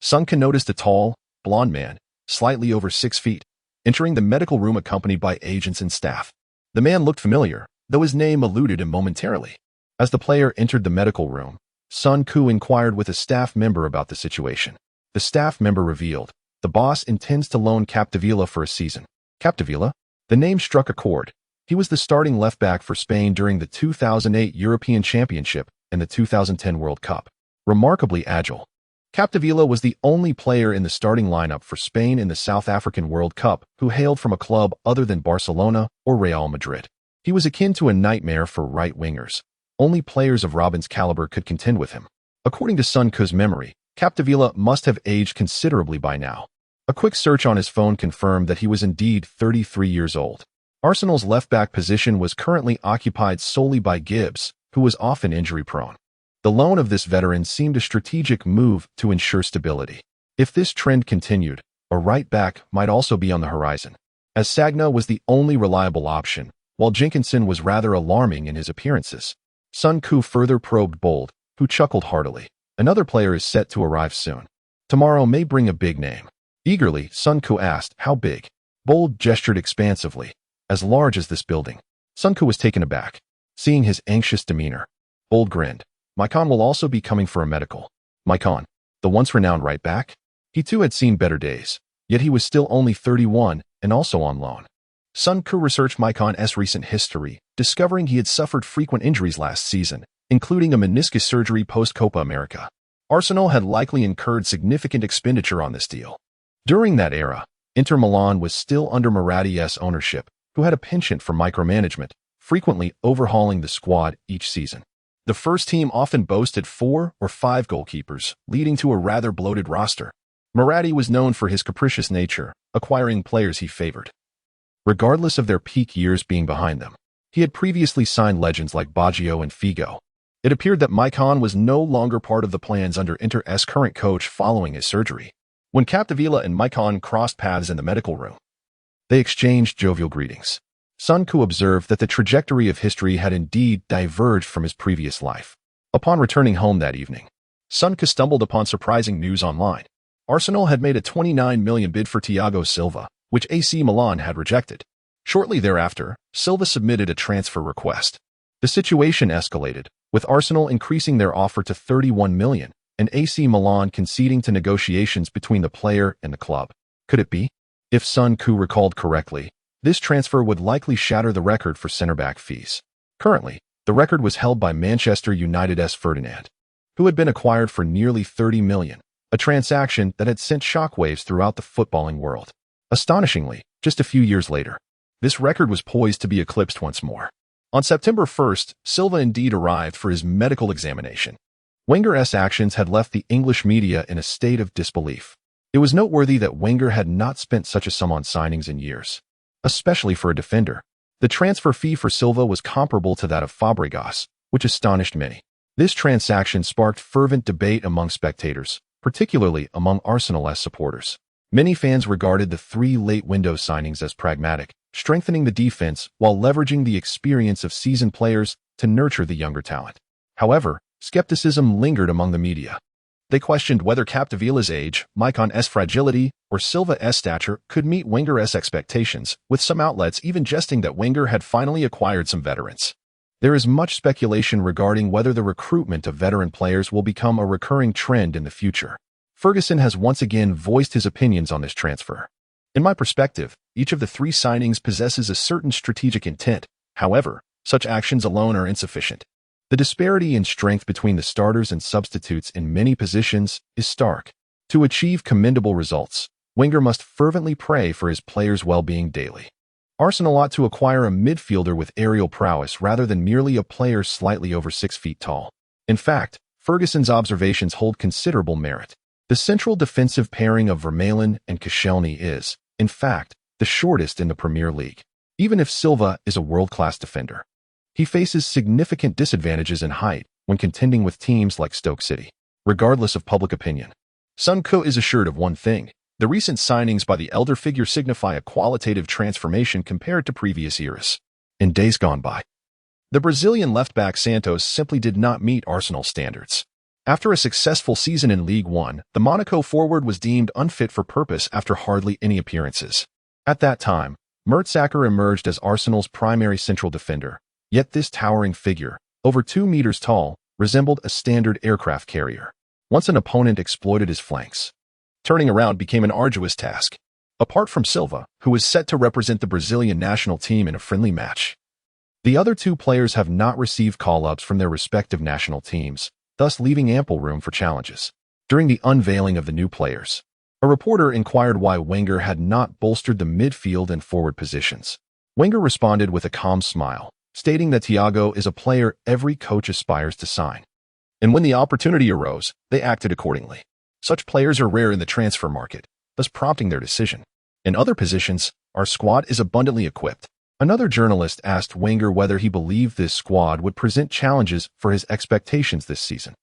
Speaker 1: Sun Ke noticed a tall, blond man, slightly over 6 feet, entering the medical room accompanied by agents and staff. The man looked familiar, though his name eluded him momentarily. As the player entered the medical room, Sun Ke inquired with a staff member about the situation. The staff member revealed, "The boss intends to loan Capdevila for a season." Capdevila? The name struck a chord. He was the starting left-back for Spain during the 2008 European Championship and the 2010 World Cup. Remarkably agile, Capdevila was the only player in the starting lineup for Spain in the South African World Cup who hailed from a club other than Barcelona or Real Madrid. He was akin to a nightmare for right-wingers. Only players of Robben's caliber could contend with him. According to Sun Ke's memory, Capdevila must have aged considerably by now. A quick search on his phone confirmed that he was indeed 33 years old. Arsenal's left-back position was currently occupied solely by Gibbs, who was often injury-prone. The loan of this veteran seemed a strategic move to ensure stability. If this trend continued, a right-back might also be on the horizon, as Sagna was the only reliable option, while Jenkinson was rather alarming in his appearances. Sun Ke further probed Bold, who chuckled heartily. "Another player is set to arrive soon. Tomorrow may bring a big name." Eagerly, Sun Ke asked, "How big?" Bold gestured expansively. "As large as this building." Sun Ke was taken aback. Seeing his anxious demeanor, Bold grinned. "Maicon will also be coming for a medical." Maicon, the once renowned right back? He too had seen better days, yet he was still only 31 and also on loan. Sun Ke researched Maicon's recent history, discovering he had suffered frequent injuries last season, including a meniscus surgery post-Copa America. Arsenal had likely incurred significant expenditure on this deal. During that era, Inter Milan was still under Maratti's ownership, who had a penchant for micromanagement, frequently overhauling the squad each season. The first team often boasted 4 or 5 goalkeepers, leading to a rather bloated roster. Maratti was known for his capricious nature, acquiring players he favored, regardless of their peak years being behind them. He had previously signed legends like Baggio and Figo. It appeared that Maicon was no longer part of the plans under Inter's current coach following his surgery. When Capdevila and Maicon crossed paths in the medical room, they exchanged jovial greetings. Sun Ke observed that the trajectory of history had indeed diverged from his previous life. Upon returning home that evening, Sun Ke stumbled upon surprising news online. Arsenal had made a $29 million bid for Thiago Silva, which AC Milan had rejected. Shortly thereafter, Silva submitted a transfer request. The situation escalated, with Arsenal increasing their offer to $31 million and AC Milan conceding to negotiations between the player and the club. Could it be? If Sun Ke recalled correctly, this transfer would likely shatter the record for centre-back fees. Currently, the record was held by Manchester United's Ferdinand, who had been acquired for nearly $30 million, a transaction that had sent shockwaves throughout the footballing world. Astonishingly, just a few years later, this record was poised to be eclipsed once more. On September 1st, Silva indeed arrived for his medical examination. Wenger's actions had left the English media in a state of disbelief. It was noteworthy that Wenger had not spent such a sum on signings in years, especially for a defender. The transfer fee for Silva was comparable to that of Fabregas, which astonished many. This transaction sparked fervent debate among spectators, particularly among Arsenal's supporters. Many fans regarded the three late window signings as pragmatic, strengthening the defense while leveraging the experience of seasoned players to nurture the younger talent. However, skepticism lingered among the media. They questioned whether Capdevilla's age, Maicon's fragility, or Silva's stature could meet Wenger's expectations, with some outlets even jesting that Wenger had finally acquired some veterans. There is much speculation regarding whether the recruitment of veteran players will become a recurring trend in the future. Ferguson has once again voiced his opinions on this transfer. In my perspective, each of the three signings possesses a certain strategic intent. However, such actions alone are insufficient. The disparity in strength between the starters and substitutes in many positions is stark. To achieve commendable results, Wenger must fervently pray for his players' well-being daily. Arsenal ought to acquire a midfielder with aerial prowess rather than merely a player slightly over 6 feet tall. In fact, Ferguson's observations hold considerable merit. The central defensive pairing of Vermaelen and Koscielny is, in fact, the shortest in the Premier League. Even if Silva is a world-class defender, he faces significant disadvantages in height when contending with teams like Stoke City. Regardless of public opinion, Sonko is assured of one thing: the recent signings by the elder figure signify a qualitative transformation compared to previous eras. In days gone by, the Brazilian left-back Santos simply did not meet Arsenal standards. After a successful season in League One, the Monaco forward was deemed unfit for purpose after hardly any appearances. At that time, Mertesacker emerged as Arsenal's primary central defender. Yet this towering figure, over 2 meters tall, resembled a standard aircraft carrier. Once an opponent exploited his flanks, turning around became an arduous task. Apart from Silva, who was set to represent the Brazilian national team in a friendly match, the other two players have not received call-ups from their respective national teams, thus leaving ample room for challenges. During the unveiling of the new players, a reporter inquired why Wenger had not bolstered the midfield and forward positions. Wenger responded with a calm smile, stating that Thiago is a player every coach aspires to sign. And when the opportunity arose, they acted accordingly. Such players are rare in the transfer market, thus prompting their decision. In other positions, our squad is abundantly equipped. Another journalist asked Wenger whether he believed this squad would present challenges for his expectations this season.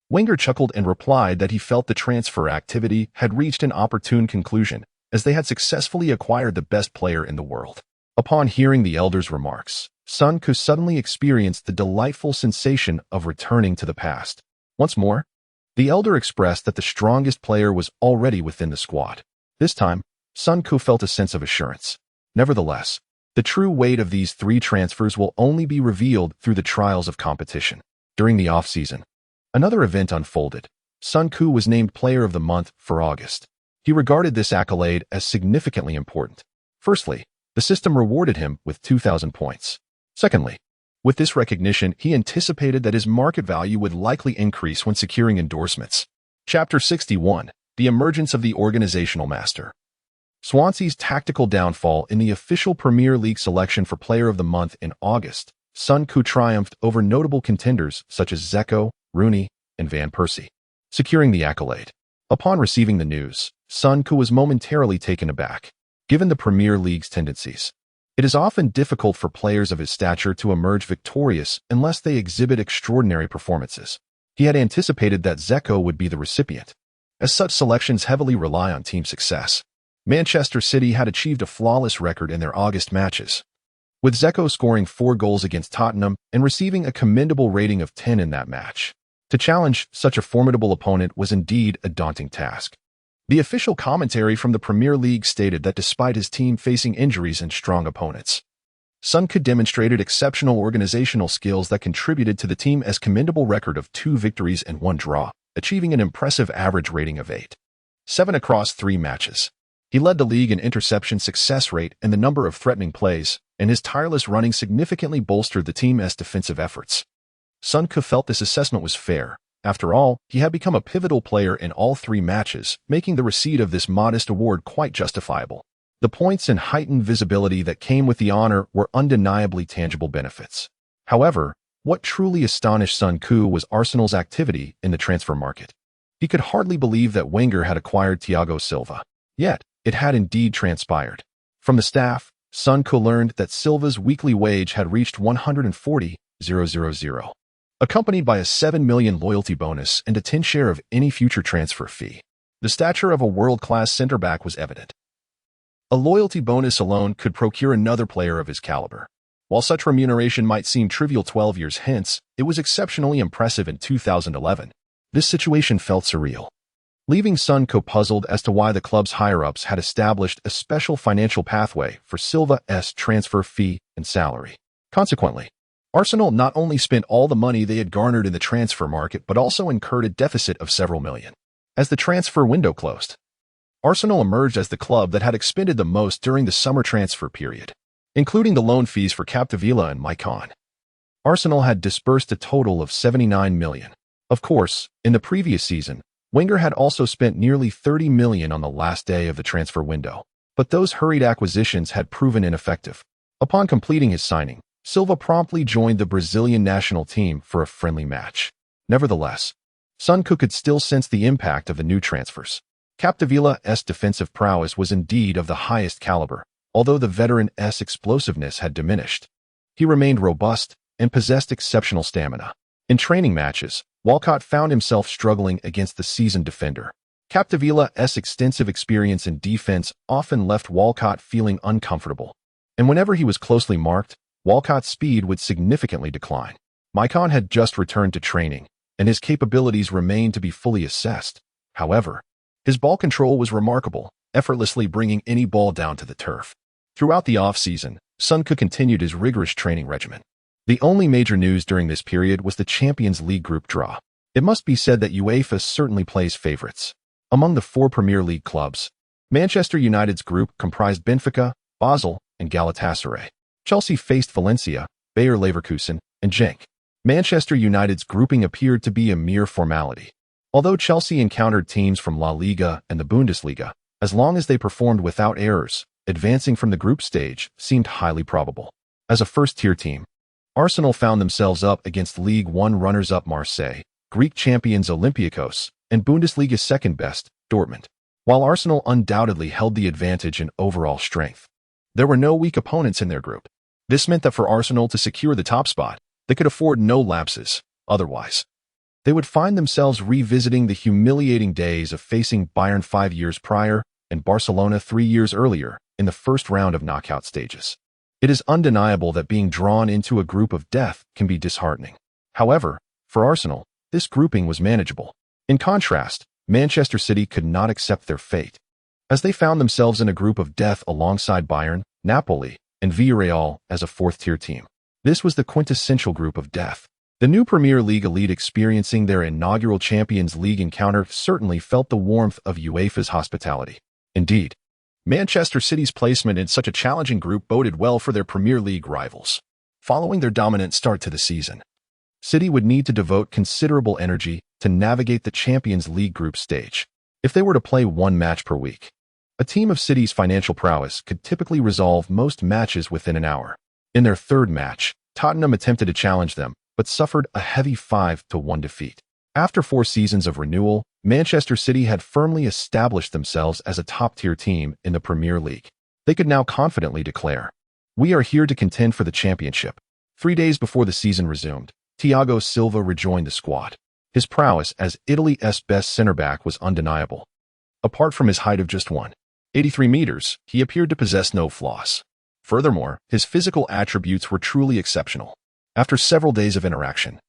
Speaker 1: Wenger chuckled and replied that he felt the transfer activity had reached an opportune conclusion, as they had successfully acquired the best player in the world. Upon hearing the elder's remarks, Sonko suddenly experienced the delightful sensation of returning to the past. Once more, the elder expressed that the strongest player was already within the squad. This time, Sonko felt a sense of assurance. Nevertheless, the true weight of these three transfers will only be revealed through the trials of competition. During the off-season, another event unfolded. Sonko was named Player of the Month for August. He regarded this accolade as significantly important. Firstly, the system rewarded him with 2,000 points. Secondly, with this recognition, he anticipated that his market value would likely increase when securing endorsements. Chapter 61: The Emergence of the Organizational Master. Swansea's tactical downfall in the official Premier League selection for Player of the Month in August, Sonko triumphed over notable contenders such as Dzeko, Rooney, and Van Persie, securing the accolade. Upon receiving the news, Sonko was momentarily taken aback. Given the Premier League's tendencies, it is often difficult for players of his stature to emerge victorious unless they exhibit extraordinary performances. He had anticipated that Dzeko would be the recipient, as such selections heavily rely on team success. Manchester City had achieved a flawless record in their August matches, with Dzeko scoring 4 goals against Tottenham and receiving a commendable rating of 10 in that match. To challenge such a formidable opponent was indeed a daunting task. The official commentary from the Premier League stated that despite his team facing injuries and strong opponents, Sonko demonstrated exceptional organizational skills that contributed to the team's commendable record of 2 victories and 1 draw, achieving an impressive average rating of 8.7 across 3 matches. He led the league in interception success rate and the number of threatening plays, and his tireless running significantly bolstered the team's defensive efforts. Sonko felt this assessment was fair. After all, he had become a pivotal player in all 3 matches, making the receipt of this modest award quite justifiable. The points and heightened visibility that came with the honor were undeniably tangible benefits. However, what truly astonished Sonko was Arsenal's activity in the transfer market. He could hardly believe that Wenger had acquired Thiago Silva. Yet, it had indeed transpired. From the staff, Sonko learned that Silva's weekly wage had reached 140,000. accompanied by a 7 million loyalty bonus and a 10 share of any future transfer fee. The stature of a world-class center-back was evident. A loyalty bonus alone could procure another player of his caliber. While such remuneration might seem trivial 12 years hence, it was exceptionally impressive in 2011. This situation felt surreal, leaving Sonko puzzled as to why the club's higher-ups had established a special financial pathway for Silva's transfer fee and salary. Consequently, Arsenal not only spent all the money they had garnered in the transfer market but also incurred a deficit of several million. As the transfer window closed, Arsenal emerged as the club that had expended the most during the summer transfer period, including the loan fees for Capdevila and Maicon. Arsenal had disbursed a total of 79 million. Of course, in the previous season, Wenger had also spent nearly 30 million on the last day of the transfer window, but those hurried acquisitions had proven ineffective. Upon completing his signing, Silva promptly joined the Brazilian national team for a friendly match. Nevertheless, Sonko could still sense the impact of the new transfers. Capdevila's defensive prowess was indeed of the highest caliber, although the veteran's explosiveness had diminished. He remained robust and possessed exceptional stamina. In training matches, Walcott found himself struggling against the seasoned defender. Capdevila's extensive experience in defense often left Walcott feeling uncomfortable, and whenever he was closely marked, Walcott's speed would significantly decline. Maicon had just returned to training, and his capabilities remained to be fully assessed. However, his ball control was remarkable, effortlessly bringing any ball down to the turf. Throughout the off-season, Sonko continued his rigorous training regimen. The only major news during this period was the Champions League group draw. It must be said that UEFA certainly plays favorites. Among the 4 Premier League clubs, Manchester United's group comprised Benfica, Basel, and Galatasaray. Chelsea faced Valencia, Bayer Leverkusen, and Genk. Manchester United's grouping appeared to be a mere formality. Although Chelsea encountered teams from La Liga and the Bundesliga, as long as they performed without errors, advancing from the group stage seemed highly probable. As a first-tier team, Arsenal found themselves up against League One runners-up Marseille, Greek champions Olympiacos, and Bundesliga's second-best, Dortmund. While Arsenal undoubtedly held the advantage in overall strength, there were no weak opponents in their group. This meant that for Arsenal to secure the top spot, they could afford no lapses. Otherwise, they would find themselves revisiting the humiliating days of facing Bayern 5 years prior and Barcelona 3 years earlier in the first round of knockout stages. It is undeniable that being drawn into a group of death can be disheartening. However, for Arsenal, this grouping was manageable. In contrast, Manchester City could not accept their fate, as they found themselves in a group of death alongside Bayern, Napoli, and Villarreal as a 4th-tier team. This was the quintessential group of death. The new Premier League elite experiencing their inaugural Champions League encounter certainly felt the warmth of UEFA's hospitality. Indeed, Manchester City's placement in such a challenging group boded well for their Premier League rivals. Following their dominant start to the season, City would need to devote considerable energy to navigate the Champions League group stage. If they were to play 1 match per week, a team of City's financial prowess could typically resolve most matches within an hour. In their 3rd match, Tottenham attempted to challenge them, but suffered a heavy 5-1 defeat. After 4 seasons of renewal, Manchester City had firmly established themselves as a top-tier team in the Premier League. They could now confidently declare, "We are here to contend for the championship." 3 days before the season resumed, Thiago Silva rejoined the squad. His prowess as Italy's best center-back was undeniable. Apart from his height of just 1.83 meters, he appeared to possess no flaws. Furthermore, his physical attributes were truly exceptional. After several days of interaction,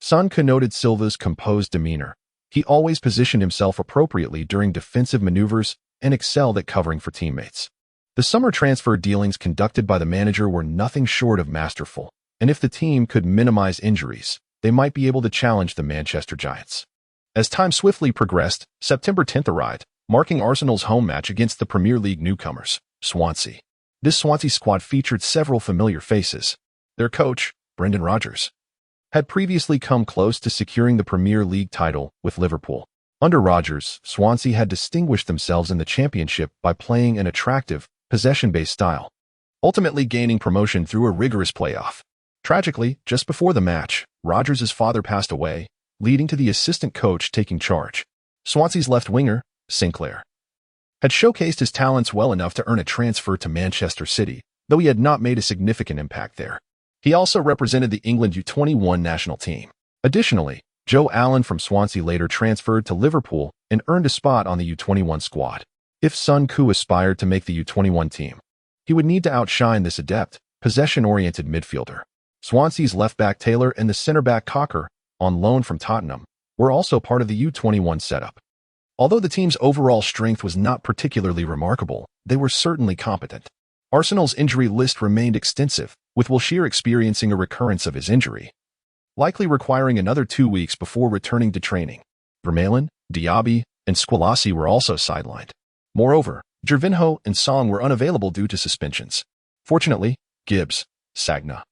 Speaker 1: Sonko noted Silva's composed demeanor. He always positioned himself appropriately during defensive maneuvers and excelled at covering for teammates. The summer transfer dealings conducted by the manager were nothing short of masterful, and if the team could minimize injuries, they might be able to challenge the Manchester Giants. As time swiftly progressed, September 10th arrived, marking Arsenal's home match against the Premier League newcomers, Swansea. This Swansea squad featured several familiar faces. Their coach, Brendan Rodgers, had previously come close to securing the Premier League title with Liverpool. Under Rodgers, Swansea had distinguished themselves in the championship by playing an attractive, possession-based style, ultimately gaining promotion through a rigorous playoff. Tragically, just before the match, Rodgers' father passed away, leading to the assistant coach taking charge. Swansea's left winger, Sinclair, had showcased his talents well enough to earn a transfer to Manchester City, though he had not made a significant impact there. He also represented the England U21 national team. Additionally, Joe Allen from Swansea later transferred to Liverpool and earned a spot on the U21 squad. If Sun Koo aspired to make the U21 team, he would need to outshine this adept, possession-oriented midfielder. Swansea's left-back Taylor and the centre-back Cocker, on loan from Tottenham, were also part of the U21 setup. Although the team's overall strength was not particularly remarkable, they were certainly competent. Arsenal's injury list remained extensive, with Wilshere experiencing a recurrence of his injury, likely requiring another 2 weeks before returning to training. Vermaelen, Diaby, and Squillaci were also sidelined. Moreover, Gervinho and Song were unavailable due to suspensions. Fortunately, Gibbs, Sagna,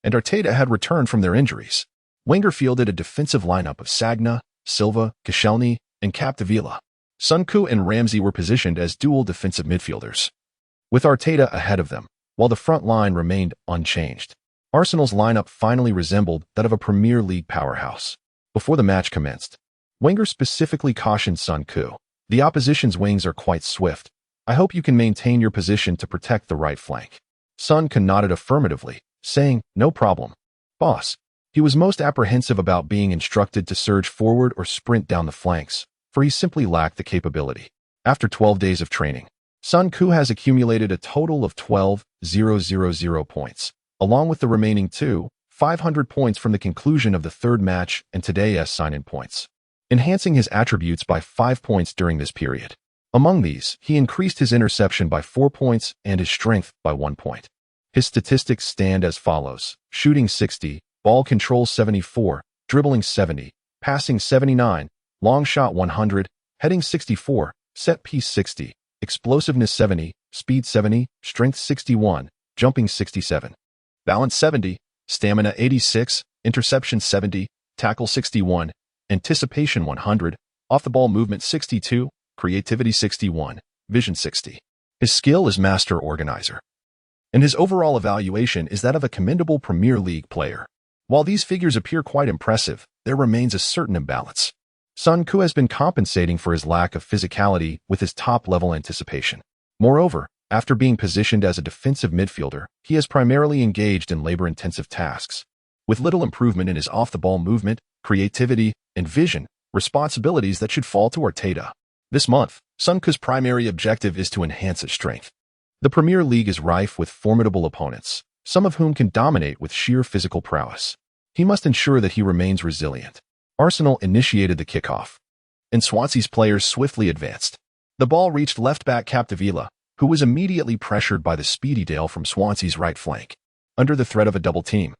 Speaker 1: and Arteta had returned from their injuries. Wenger fielded a defensive lineup of Sagna, Silva, Koscielny, and Capdevila. Sun Koo and Ramsey were positioned as dual defensive midfielders, with Arteta ahead of them, while the front line remained unchanged. Arsenal's lineup finally resembled that of a Premier League powerhouse. Before the match commenced, Wenger specifically cautioned Sun Koo, "The opposition's wings are quite swift. I hope you can maintain your position to protect the right flank." Sun Koo nodded affirmatively, saying, "No problem, boss." He was most apprehensive about being instructed to surge forward or sprint down the flanks, for he simply lacked the capability. After 12 days of training, Sun Koo has accumulated a total of 12,000 points, along with the remaining 500 points from the conclusion of the third match and today's sign-in points, enhancing his attributes by 5 points during this period. Among these, he increased his interception by 4 points and his strength by 1 point. His statistics stand as follows: shooting 60, ball control 74, dribbling 70, passing 79, long shot 100, heading 64, set piece 60, explosiveness 70, speed 70, strength 61, jumping 67, balance 70, stamina 86, interception 70, tackle 61, anticipation 100, off-the-ball movement 62, creativity 61, vision 60. His skill is master organizer, and his overall evaluation is that of a commendable Premier League player. While these figures appear quite impressive, there remains a certain imbalance. Sun Koo has been compensating for his lack of physicality with his top-level anticipation. Moreover, after being positioned as a defensive midfielder, he has primarily engaged in labor-intensive tasks, with little improvement in his off-the-ball movement, creativity, and vision, responsibilities that should fall to Arteta. This month, Sun Koo's primary objective is to enhance his strength. The Premier League is rife with formidable opponents, some of whom can dominate with sheer physical prowess. He must ensure that he remains resilient. Arsenal initiated the kickoff, and Swansea's players swiftly advanced. The ball reached left-back Capdevila, who was immediately pressured by the speedy Dale from Swansea's right flank. Under the threat of a double team,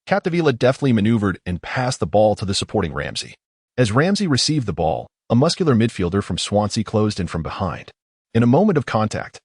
Speaker 1: Capdevila deftly maneuvered and passed the ball to the supporting Ramsey. As Ramsey received the ball, a muscular midfielder from Swansea closed in from behind. In a moment of contact,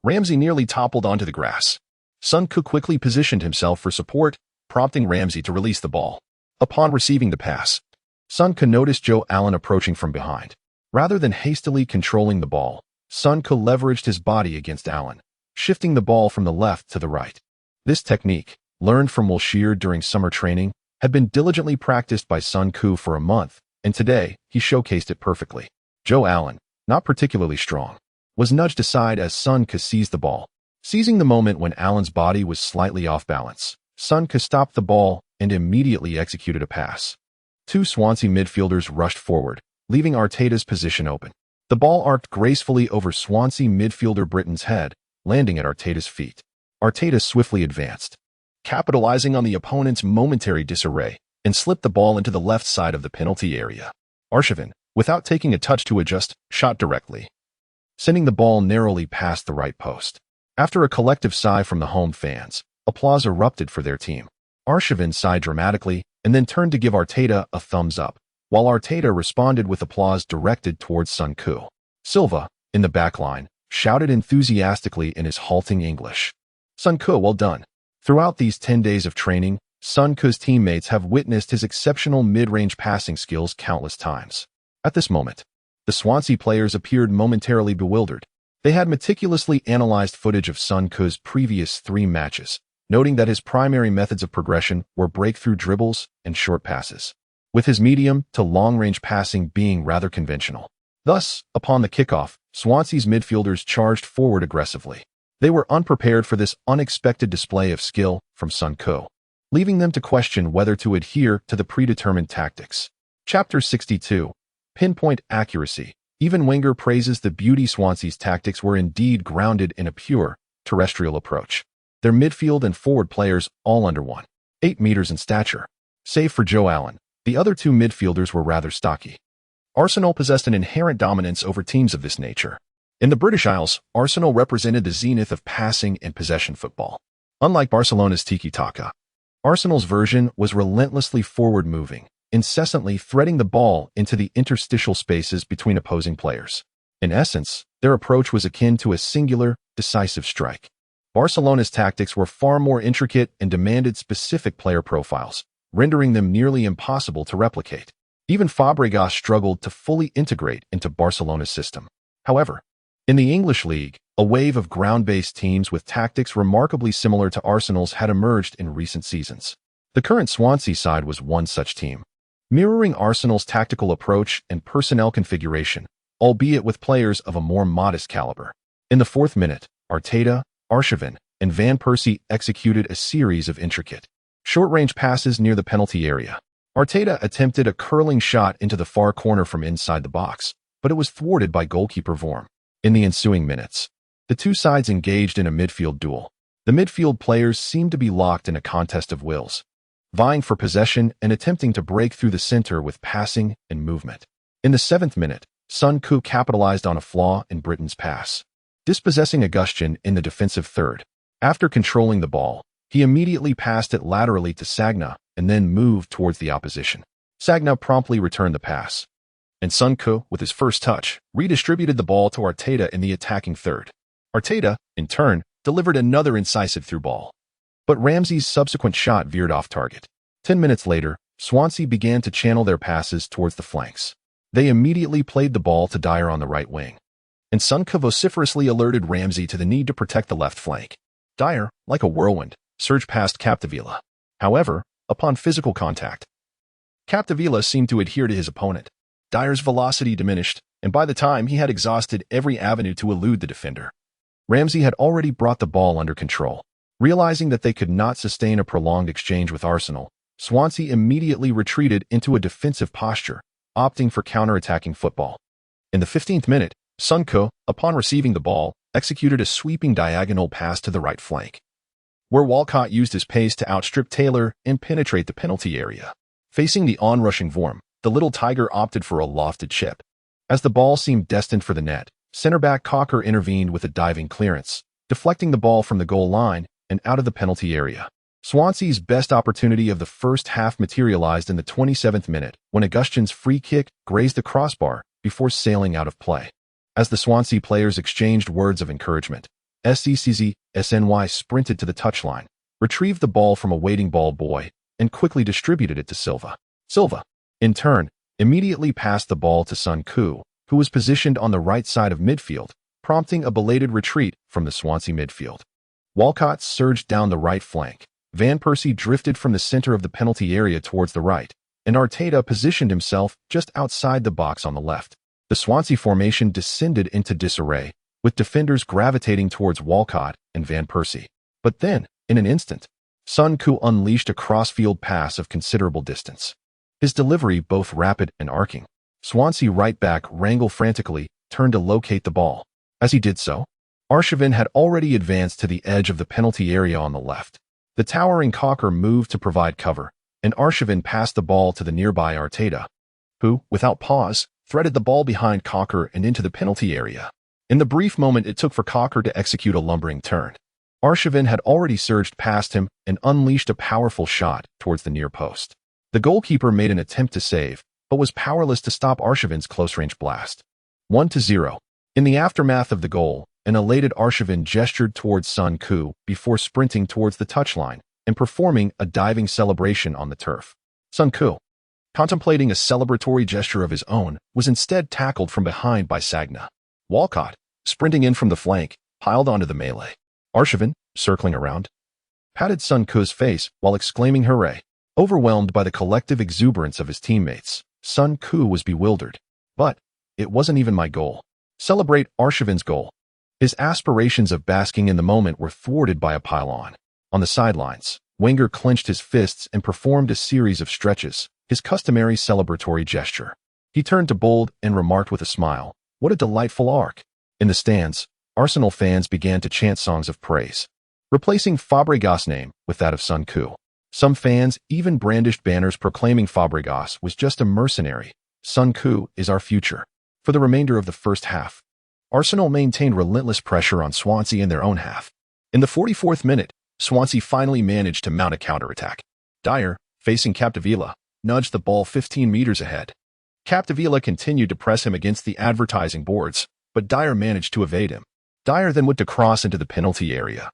Speaker 1: Ramsey nearly toppled onto the grass. Sun Koo quickly positioned himself for support, prompting Ramsey to release the ball. Upon receiving the pass, Sun Koo noticed Joe Allen approaching from behind. Rather than hastily controlling the ball, Sun Koo leveraged his body against Allen, shifting the ball from the left to the right. This technique, learned from Wilshere during summer training, had been diligently practiced by Sun Koo for a month, and today he showcased it perfectly. Joe Allen, not particularly strong, was nudged aside as Sun Koo seized the ball. Seizing the moment when Allen's body was slightly off balance, Sun Koo stopped the ball and immediately executed a pass. 2 Swansea midfielders rushed forward, leaving Arteta's position open. The ball arced gracefully over Swansea midfielder Britton's head, landing at Arteta's feet. Arteta swiftly advanced, capitalizing on the opponent's momentary disarray, and slipped the ball into the left side of the penalty area. Arshavin, without taking a touch to adjust, shot directly, sending the ball narrowly past the right post. After a collective sigh from the home fans, applause erupted for their team. Arshavin sighed dramatically and then turned to give Arteta a thumbs up, while Arteta responded with applause directed towards Sun Koo. Silva, in the back line, shouted enthusiastically in his halting English, "Sun Koo, well done." Throughout these 10 days of training, Sun Koo's teammates have witnessed his exceptional mid-range passing skills countless times. At this moment, the Swansea players appeared momentarily bewildered. They had meticulously analyzed footage of Sun Koo's previous 3 matches, noting that his primary methods of progression were breakthrough dribbles and short passes, with his medium to long-range passing being rather conventional. Thus, upon the kickoff, Swansea's midfielders charged forward aggressively. They were unprepared for this unexpected display of skill from Sun Koo. leaving them to question whether to adhere to the predetermined tactics. Chapter 62. Pinpoint Accuracy. Even Wenger praises the beauty Swansea's tactics were indeed grounded in a pure, terrestrial approach. Their midfield and forward players all under 1.8 meters in stature. Save for Joe Allen, the other two midfielders were rather stocky. Arsenal possessed an inherent dominance over teams of this nature. In the British Isles, Arsenal represented the zenith of passing and possession football. Unlike Barcelona's tiki-taka, Arsenal's version was relentlessly forward-moving, incessantly threading the ball into the interstitial spaces between opposing players. In essence, their approach was akin to a singular, decisive strike. Barcelona's tactics were far more intricate and demanded specific player profiles, rendering them nearly impossible to replicate. Even Fabregas struggled to fully integrate into Barcelona's system. However, in the English League, a wave of ground-based teams with tactics remarkably similar to Arsenal's had emerged in recent seasons. The current Swansea side was one such team, mirroring Arsenal's tactical approach and personnel configuration, albeit with players of a more modest caliber. In the 4th minute, Arteta, Arshavin, and Van Persie executed a series of intricate, short-range passes near the penalty area. Arteta attempted a curling shot into the far corner from inside the box, but it was thwarted by goalkeeper Vorm. In the ensuing minutes, the two sides engaged in a midfield duel. The midfield players seemed to be locked in a contest of wills, vying for possession and attempting to break through the center with passing and movement. In the 7th minute, Son Koo capitalized on a flaw in Britain's pass, dispossessing Augustin in the defensive third. After controlling the ball, he immediately passed it laterally to Sagna and then moved towards the opposition. Sagna promptly returned the pass, and Son Koo, with his first touch, redistributed the ball to Arteta in the attacking third. Arteta, in turn, delivered another incisive through ball, but Ramsey's subsequent shot veered off target. 10 minutes later, Swansea began to channel their passes towards the flanks. They immediately played the ball to Dyer on the right wing, and Son Koo vociferously alerted Ramsey to the need to protect the left flank. Dyer, like a whirlwind, surged past Capdevila. However, upon physical contact, Capdevila seemed to adhere to his opponent. Dyer's velocity diminished, and by the time he had exhausted every avenue to elude the defender, Ramsey had already brought the ball under control. Realizing that they could not sustain a prolonged exchange with Arsenal, Swansea immediately retreated into a defensive posture, opting for counter-attacking football. In the 15th minute, Son Koo, upon receiving the ball, executed a sweeping diagonal pass to the right flank, where Walcott used his pace to outstrip Taylor and penetrate the penalty area. Facing the onrushing Vorm, the Little Tiger opted for a lofted chip. As the ball seemed destined for the net, centre-back Cocker intervened with a diving clearance, deflecting the ball from the goal line and out of the penalty area. Swansea's best opportunity of the first half materialized in the 27th minute when Augustin's free kick grazed the crossbar before sailing out of play. As the Swansea players exchanged words of encouragement, SCCZ sprinted to the touchline, retrieved the ball from a waiting ball boy, and quickly distributed it to Silva. Silva, in turn, immediately passed the ball to Son Koo, who was positioned on the right side of midfield, prompting a belated retreat from the Swansea midfield. Walcott surged down the right flank. Van Persie drifted from the center of the penalty area towards the right, and Arteta positioned himself just outside the box on the left. The Swansea formation descended into disarray, with defenders gravitating towards Walcott and Van Persie. But then, in an instant, Son Koo unleashed a cross-field pass of considerable distance, his delivery both rapid and arcing. Swansea right-back Rangel frantically turned to locate the ball. As he did so, Arshavin had already advanced to the edge of the penalty area on the left. The towering Cocker moved to provide cover, and Arshavin passed the ball to the nearby Arteta, who, without pause, threaded the ball behind Cocker and into the penalty area. In the brief moment it took for Cocker to execute a lumbering turn, Arshavin had already surged past him and unleashed a powerful shot towards the near post. The goalkeeper made an attempt to save, but was powerless to stop Arshavin's close-range blast. 1-0. In the aftermath of the goal, an elated Arshavin gestured towards Son Koo before sprinting towards the touchline and performing a diving celebration on the turf. Son Koo, contemplating a celebratory gesture of his own, was instead tackled from behind by Sagna. Walcott, sprinting in from the flank, piled onto the melee. Arshavin, circling around, patted Son Koo's face while exclaiming hooray. Overwhelmed by the collective exuberance of his teammates, Son Koo was bewildered. But it wasn't even my goal. Celebrate Arshavin's goal. His aspirations of basking in the moment were thwarted by a pile-on. On the sidelines, Wenger clenched his fists and performed a series of stretches, his customary celebratory gesture. He turned to Bold and remarked with a smile, "What a delightful arc." In the stands, Arsenal fans began to chant songs of praise, replacing Fabregas' name with that of Sun Ku. Some fans even brandished banners proclaiming Fabregas was just a mercenary. Sun Ku is our future. For the remainder of the first half, Arsenal maintained relentless pressure on Swansea in their own half. In the 44th minute, Swansea finally managed to mount a counterattack. Dyer, facing Capdevila, nudged the ball 15 meters ahead. Capdevila continued to press him against the advertising boards, but Dyer managed to evade him. Dyer then went to cross into the penalty area,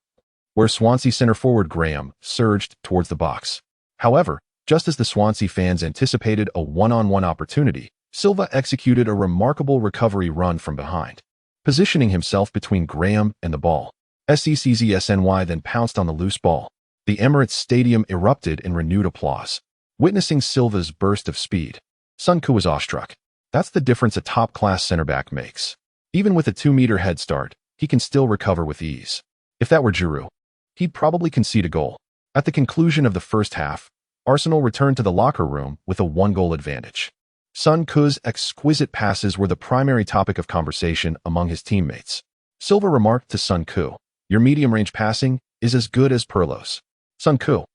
Speaker 1: where Swansea center forward Graham surged towards the box. However, just as the Swansea fans anticipated a one-on-one opportunity, Silva executed a remarkable recovery run from behind, positioning himself between Graham and the ball. SECZSNY then pounced on the loose ball. The Emirates Stadium erupted in renewed applause, witnessing Silva's burst of speed. Sun Ku was awestruck. That's the difference a top-class center-back makes. Even with a 2-meter head start, he can still recover with ease. If that were Giroud, he'd probably concede a goal. At the conclusion of the first half, Arsenal returned to the locker room with a 1-goal advantage. Sun Ku's exquisite passes were the primary topic of conversation among his teammates. Silva remarked to Sun Ku, "Your medium-range passing is as good as Pirlo's." Sun Ku,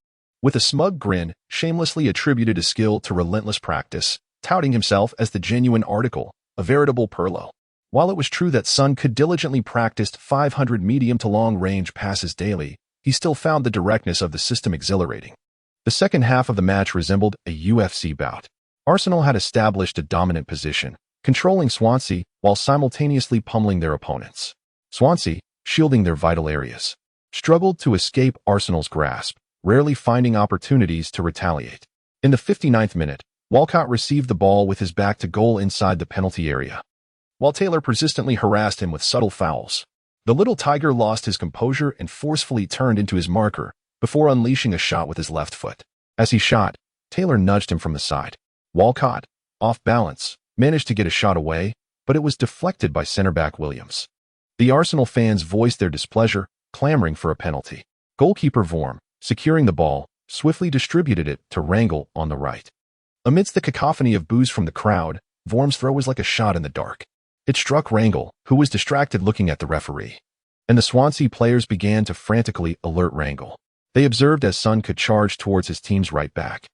Speaker 1: with a smug grin, shamelessly attributed his skill to relentless practice, touting himself as the genuine article, a veritable Pirlo. While it was true that Sun Ku diligently practiced 500 medium to long-range passes daily, he still found the directness of the system exhilarating. The second half of the match resembled a UFC bout. Arsenal had established a dominant position, controlling Swansea while simultaneously pummeling their opponents. Swansea, shielding their vital areas, struggled to escape Arsenal's grasp, rarely finding opportunities to retaliate. In the 59th minute, Walcott received the ball with his back to goal inside the penalty area, while Taylor persistently harassed him with subtle fouls. The little tiger lost his composure and forcefully turned into his marker before unleashing a shot with his left foot. As he shot, Taylor nudged him from the side. Walcott, off balance, managed to get a shot away, but it was deflected by center-back Williams. The Arsenal fans voiced their displeasure, clamoring for a penalty. Goalkeeper Vorm, securing the ball, swiftly distributed it to Rangel on the right. Amidst the cacophony of boos from the crowd, Vorm's throw was like a shot in the dark. It struck Rangel, who was distracted looking at the referee. And the Swansea players began to frantically alert Rangel. They observed as Sun could charge towards his team's right back.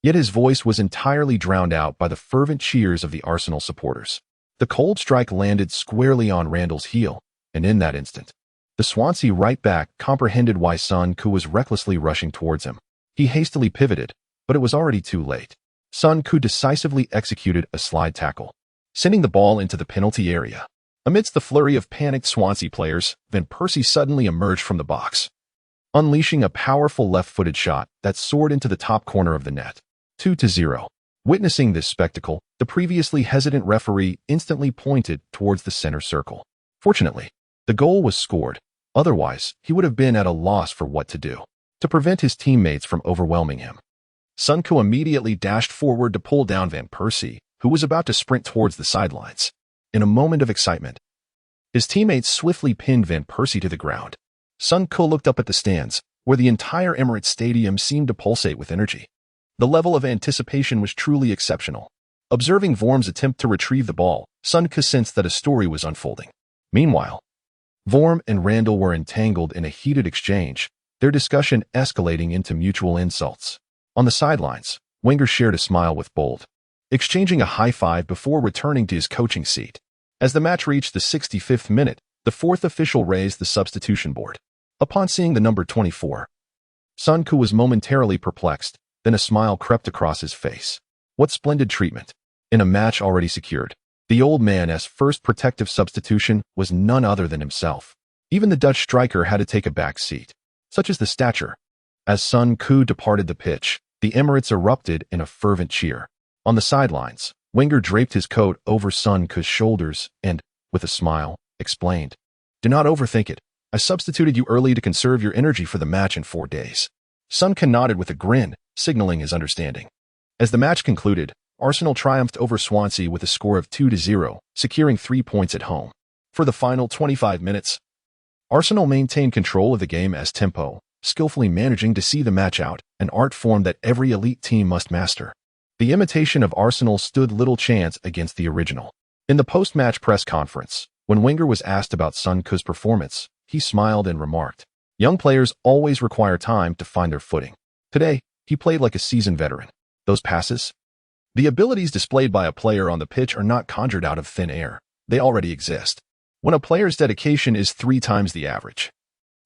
Speaker 1: Yet his voice was entirely drowned out by the fervent cheers of the Arsenal supporters. The cold strike landed squarely on Randall's heel, and in that instant, the Swansea right back comprehended why Sun Ku was recklessly rushing towards him. He hastily pivoted, but it was already too late. Sun Ku decisively executed a slide tackle, sending the ball into the penalty area. Amidst the flurry of panicked Swansea players, Van Persie suddenly emerged from the box, unleashing a powerful left-footed shot that soared into the top corner of the net. 2-0. Witnessing this spectacle, the previously hesitant referee instantly pointed towards the center circle. Fortunately, the goal was scored. Otherwise, he would have been at a loss for what to do to prevent his teammates from overwhelming him. Sun Ku immediately dashed forward to pull down Van Persie, who was about to sprint towards the sidelines. In a moment of excitement, his teammates swiftly pinned Van Persie to the ground. Sun Ku looked up at the stands, where the entire Emirates Stadium seemed to pulsate with energy. The level of anticipation was truly exceptional. Observing Vorm's attempt to retrieve the ball, Sun Ku sensed that a story was unfolding. Meanwhile, Vorm and Randall were entangled in a heated exchange, their discussion escalating into mutual insults. On the sidelines, Wenger shared a smile with Bold, exchanging a high five before returning to his coaching seat. As the match reached the 65th minute, the fourth official raised the substitution board. Upon seeing the number 24, Sun Ku was momentarily perplexed, then a smile crept across his face. What splendid treatment! In a match already secured, the old man's first protective substitution was none other than himself. Even the Dutch striker had to take a back seat. Such is the stature. As Sun Ku departed the pitch, the Emirates erupted in a fervent cheer. On the sidelines, Wenger draped his coat over Sun Ku's shoulders and, with a smile, explained, "Do not overthink it. I substituted you early to conserve your energy for the match in 4 days." Sun Ku nodded with a grin, signaling his understanding. As the match concluded, Arsenal triumphed over Swansea with a score of 2-0, securing 3 points at home. For the final 25 minutes, Arsenal maintained control of the game as tempo, skillfully managing to see the match out, an art form that every elite team must master. The imitation of Arsenal stood little chance against the original. In the post-match press conference, when Wenger was asked about Son Heung-min's performance, he smiled and remarked, "Young players always require time to find their footing. Today, he played like a seasoned veteran. Those passes? The abilities displayed by a player on the pitch are not conjured out of thin air. They already exist. When a player's dedication is 3 times the average,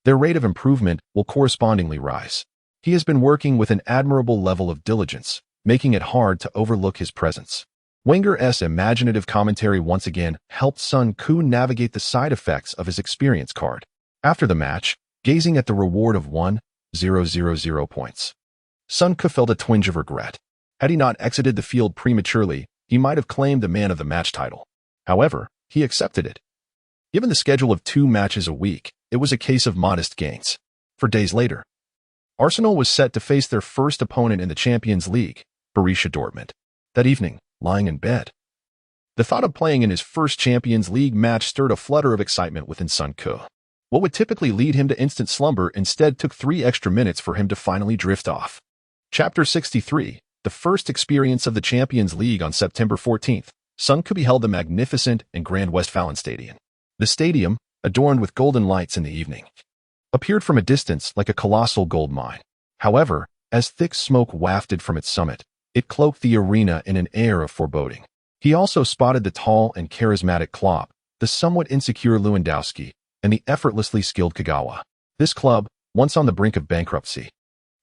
Speaker 1: their rate of improvement will correspondingly rise. He has been working with an admirable level of diligence, making it hard to overlook his presence." Wenger's imaginative commentary once again helped Son Heung-min navigate the side effects of his experience card. After the match, gazing at the reward of 1,000 points, Son Heung-min felt a twinge of regret. Had he not exited the field prematurely, he might have claimed the man of the match title. However, he accepted it. Given the schedule of 2 matches a week, it was a case of modest gains. For days later, Arsenal was set to face their first opponent in the Champions League, Borussia Dortmund. That evening, lying in bed, the thought of playing in his first Champions League match stirred a flutter of excitement within Son Heung-min. What would typically lead him to instant slumber instead took 3 extra minutes for him to finally drift off. Chapter 63, the first experience of the Champions League. On September 14th, Son Heung-min beheld the magnificent and grand Westfalenstadion. The stadium, adorned with golden lights in the evening, appeared from a distance like a colossal gold mine. However, as thick smoke wafted from its summit, it cloaked the arena in an air of foreboding. He also spotted the tall and charismatic Klopp, the somewhat insecure Lewandowski, and the effortlessly skilled Kagawa. This club, once on the brink of bankruptcy,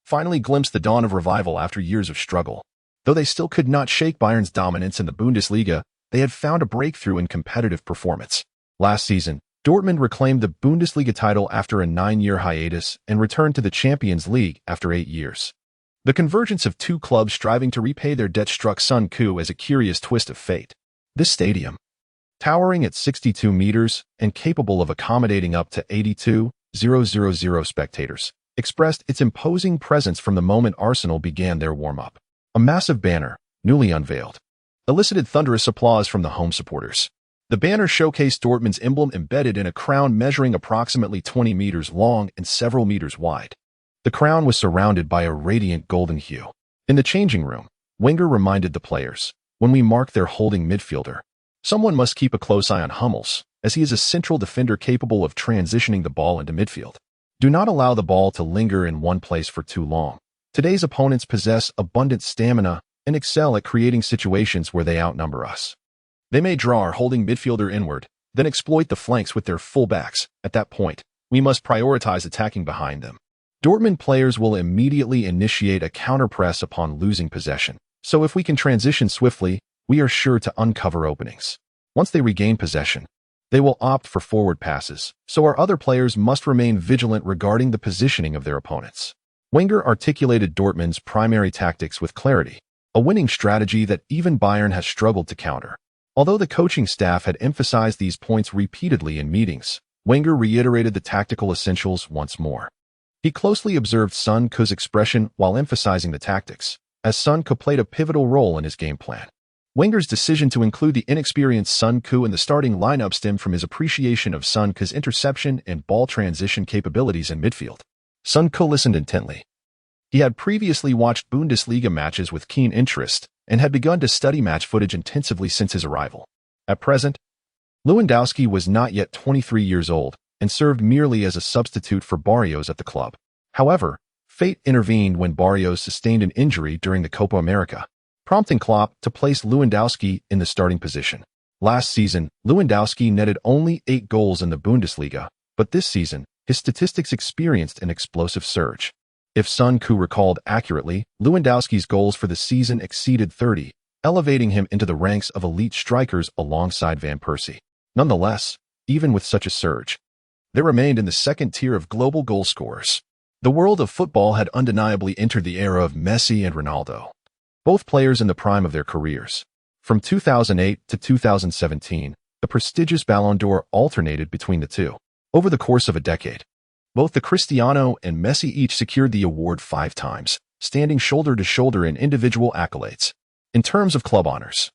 Speaker 1: finally glimpsed the dawn of revival after years of struggle. Though they still could not shake Bayern's dominance in the Bundesliga, they had found a breakthrough in competitive performance. Last season, Dortmund reclaimed the Bundesliga title after a 9-year hiatus and returned to the Champions League after 8 years. The convergence of 2 clubs striving to repay their debt struck Son Heung-min as a curious twist of fate. This stadium, towering at 62 meters and capable of accommodating up to 82,000 spectators, expressed its imposing presence from the moment Arsenal began their warm-up. A massive banner, newly unveiled, elicited thunderous applause from the home supporters. The banner showcased Dortmund's emblem embedded in a crown measuring approximately 20 meters long and several meters wide. The crown was surrounded by a radiant golden hue. In the changing room, Wenger reminded the players, "When we mark their holding midfielder, someone must keep a close eye on Hummels, as he is a central defender capable of transitioning the ball into midfield. Do not allow the ball to linger in one place for too long. Today's opponents possess abundant stamina and excel at creating situations where they outnumber us. They may draw our holding midfielder inward, then exploit the flanks with their fullbacks. At that point, we must prioritize attacking behind them. Dortmund players will immediately initiate a counter-press upon losing possession, so if we can transition swiftly, we are sure to uncover openings. Once they regain possession, they will opt for forward passes, so our other players must remain vigilant regarding the positioning of their opponents." Wenger articulated Dortmund's primary tactics with clarity, a winning strategy that even Bayern has struggled to counter. Although the coaching staff had emphasized these points repeatedly in meetings, Wenger reiterated the tactical essentials once more. He closely observed Son Heung-min's expression while emphasizing the tactics, as Son Heung-min played a pivotal role in his game plan. Wenger's decision to include the inexperienced Son Heung-min in the starting lineup stemmed from his appreciation of Son Heung-min's interception and ball transition capabilities in midfield. Son Heung-min listened intently. He had previously watched Bundesliga matches with keen interest and had begun to study match footage intensively since his arrival. At present, Lewandowski was not yet 23 years old and served merely as a substitute for Barrios at the club. However, fate intervened when Barrios sustained an injury during the Copa America, prompting Klopp to place Lewandowski in the starting position. Last season, Lewandowski netted only 8 goals in the Bundesliga, but this season, his statistics experienced an explosive surge. If Son Heung-min recalled accurately, Lewandowski's goals for the season exceeded 30, elevating him into the ranks of elite strikers alongside Van Persie. Nonetheless, even with such a surge, they remained in the second tier of global goal scorers. The world of football had undeniably entered the era of Messi and Ronaldo, both players in the prime of their careers. From 2008 to 2017, the prestigious Ballon d'Or alternated between the two. Over the course of a decade, both the Cristiano and Messi each secured the award 5 times, standing shoulder to shoulder in individual accolades. In terms of club honors,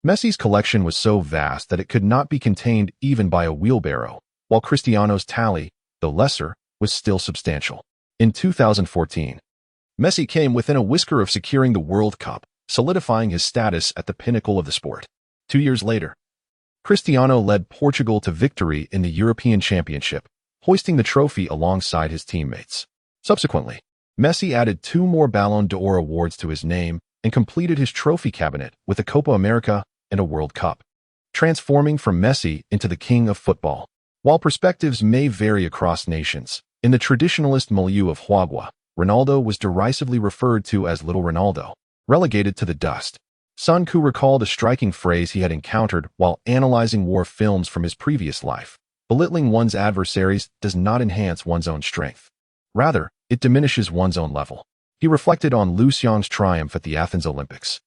Speaker 1: Messi's collection was so vast that it could not be contained even by a wheelbarrow, while Cristiano's tally, though lesser, was still substantial. In 2014, Messi came within a whisker of securing the World Cup, solidifying his status at the pinnacle of the sport. 2 years later, Cristiano led Portugal to victory in the European Championship, hoisting the trophy alongside his teammates. Subsequently, Messi added 2 more Ballon d'Or awards to his name and completed his trophy cabinet with a Copa America and a World Cup, transforming from Messi into the king of football. While perspectives may vary across nations, in the traditionalist milieu of Huagua, Ronaldo was derisively referred to as Little Ronaldo, relegated to the dust. Sun Ku recalled a striking phrase he had encountered while analyzing war films from his previous life. Belittling one's adversaries does not enhance one's own strength. Rather, it diminishes one's own level. He reflected on Liu Xiang's triumph at the Athens Olympics,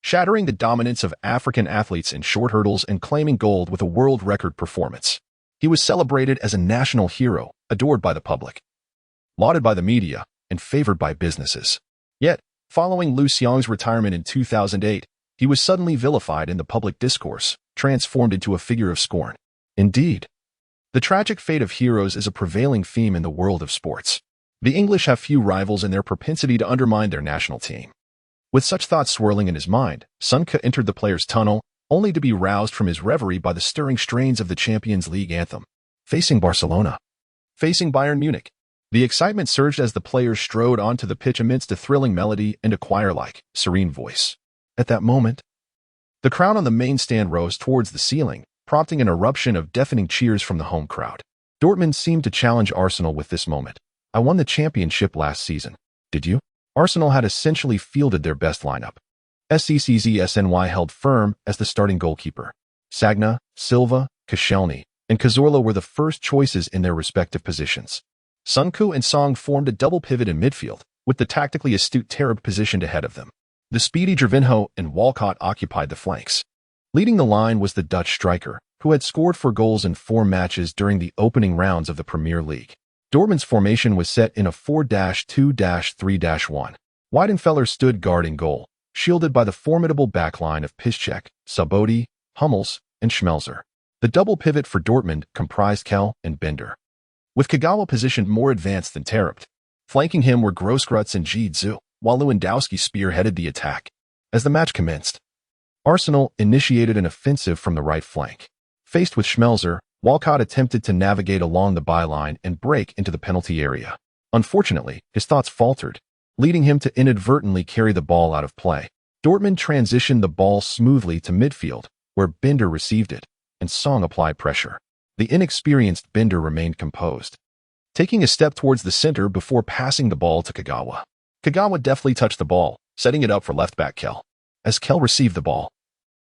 Speaker 1: shattering the dominance of African athletes in short hurdles and claiming gold with a world record performance. He was celebrated as a national hero, adored by the public, lauded by the media, and favored by businesses. Yet, following Liu Xiang's retirement in 2008, he was suddenly vilified in the public discourse, transformed into a figure of scorn. Indeed, the tragic fate of heroes is a prevailing theme in the world of sports. The English have few rivals in their propensity to undermine their national team. With such thoughts swirling in his mind, Sun Ke entered the player's tunnel, only to be roused from his reverie by the stirring strains of the Champions League anthem. Facing Barcelona. Facing Bayern Munich. The excitement surged as the players strode onto the pitch amidst a thrilling melody and a choir-like, serene voice. At that moment, the crowd on the main stand rose towards the ceiling, prompting an eruption of deafening cheers from the home crowd. Dortmund seemed to challenge Arsenal with this moment. I won the championship last season. Did you? Arsenal had essentially fielded their best lineup. SCCZSNY held firm as the starting goalkeeper. Sagna, Silva, Koscielny, and Cazorla were the first choices in their respective positions. Sun Ku and Song formed a double pivot in midfield, with the tactically astute Tarab positioned ahead of them. The speedy Gervinho and Walcott occupied the flanks. Leading the line was the Dutch striker, who had scored 4 goals in 4 matches during the opening rounds of the Premier League. Dortmund's formation was set in a 4-2-3-1. Weidenfeller stood guard in goal, shielded by the formidable backline of Piszczek, Sabodi, Hummels, and Schmelzer. The double pivot for Dortmund comprised Kell and Bender, with Kagawa positioned more advanced than Taarabt. Flanking him were Grosskreutz and Ji Zhu, while Lewandowski spearheaded the attack. As the match commenced, Arsenal initiated an offensive from the right flank. Faced with Schmelzer, Walcott attempted to navigate along the byline and break into the penalty area. Unfortunately, his thoughts faltered, leading him to inadvertently carry the ball out of play. Dortmund transitioned the ball smoothly to midfield, where Bender received it, and Song applied pressure. The inexperienced Bender remained composed, taking a step towards the center before passing the ball to Kagawa. Kagawa deftly touched the ball, setting it up for left-back Kell. As Kell received the ball,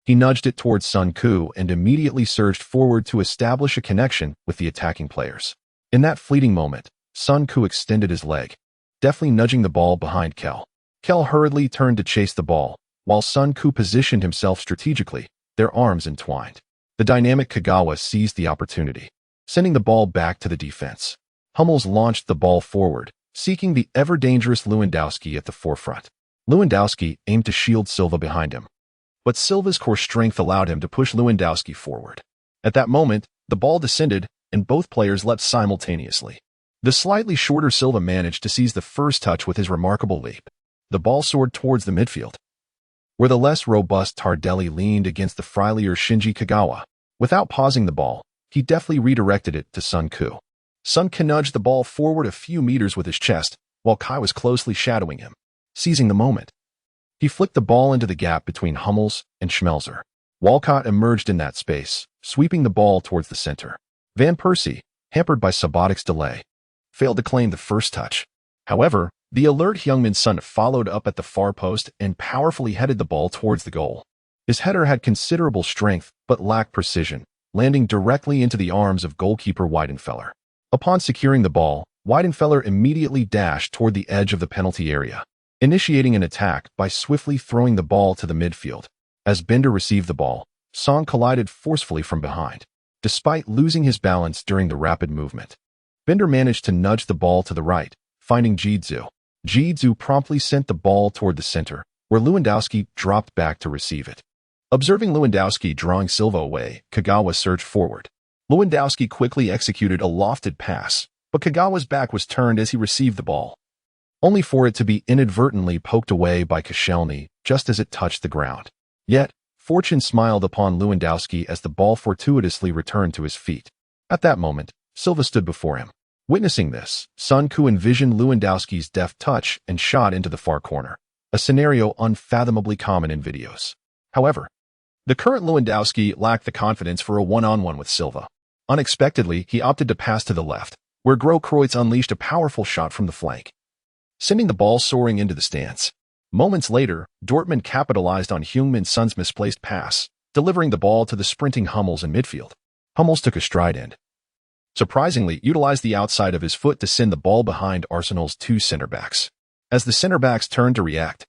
Speaker 1: he nudged it towards Sun Ku and immediately surged forward to establish a connection with the attacking players. In that fleeting moment, Sun Ku extended his leg, deftly nudging the ball behind Kell. Kell hurriedly turned to chase the ball, while Sun Ku positioned himself strategically, their arms entwined. The dynamic Kagawa seized the opportunity, sending the ball back to the defense. Hummels launched the ball forward, seeking the ever-dangerous Lewandowski at the forefront. Lewandowski aimed to shield Silva behind him, but Silva's core strength allowed him to push Lewandowski forward. At that moment, the ball descended, and both players leapt simultaneously. The slightly shorter Silva managed to seize the first touch with his remarkable leap. The ball soared towards the midfield, where the less robust Tardelli leaned against the frilier Shinji Kagawa. Without pausing the ball, he deftly redirected it to Sun Ku. Sun Ku nudged the ball forward a few meters with his chest, while Kai was closely shadowing him. Seizing the moment, he flicked the ball into the gap between Hummels and Schmelzer. Walcott emerged in that space, sweeping the ball towards the center. Van Persie, hampered by Sabotok's delay, failed to claim the first touch. However, the alert Heung-min Son followed up at the far post and powerfully headed the ball towards the goal. His header had considerable strength but lacked precision, landing directly into the arms of goalkeeper Weidenfeller. Upon securing the ball, Weidenfeller immediately dashed toward the edge of the penalty area, initiating an attack by swiftly throwing the ball to the midfield. As Bender received the ball, Song collided forcefully from behind. Despite losing his balance during the rapid movement, Bender managed to nudge the ball to the right, finding Ji Zhu. Ji Zhu promptly sent the ball toward the center, where Lewandowski dropped back to receive it. Observing Lewandowski drawing Silva away, Kagawa surged forward. Lewandowski quickly executed a lofted pass, but Kagawa's back was turned as he received the ball, only for it to be inadvertently poked away by Koscielny just as it touched the ground. Yet, fortune smiled upon Lewandowski as the ball fortuitously returned to his feet. At that moment, Silva stood before him. Witnessing this, Sun Ku envisioned Lewandowski's deft touch and shot into the far corner, a scenario unfathomably common in videos. However, the current Lewandowski lacked the confidence for a one-on-one with Silva. Unexpectedly, he opted to pass to the left, where Grosskreutz unleashed a powerful shot from the flank, sending the ball soaring into the stands. Moments later, Dortmund capitalized on Heung-min Son's misplaced pass, delivering the ball to the sprinting Hummels in midfield. Hummels took a stride and, surprisingly, utilized the outside of his foot to send the ball behind Arsenal's two center-backs. As the center-backs turned to react,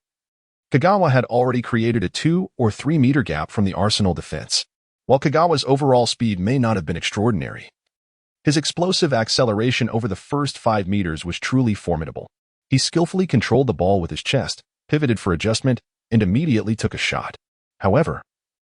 Speaker 1: Kagawa had already created a 2 or 3 meter gap from the Arsenal defense. While Kagawa's overall speed may not have been extraordinary, his explosive acceleration over the first 5 meters was truly formidable. He skillfully controlled the ball with his chest, pivoted for adjustment, and immediately took a shot. However,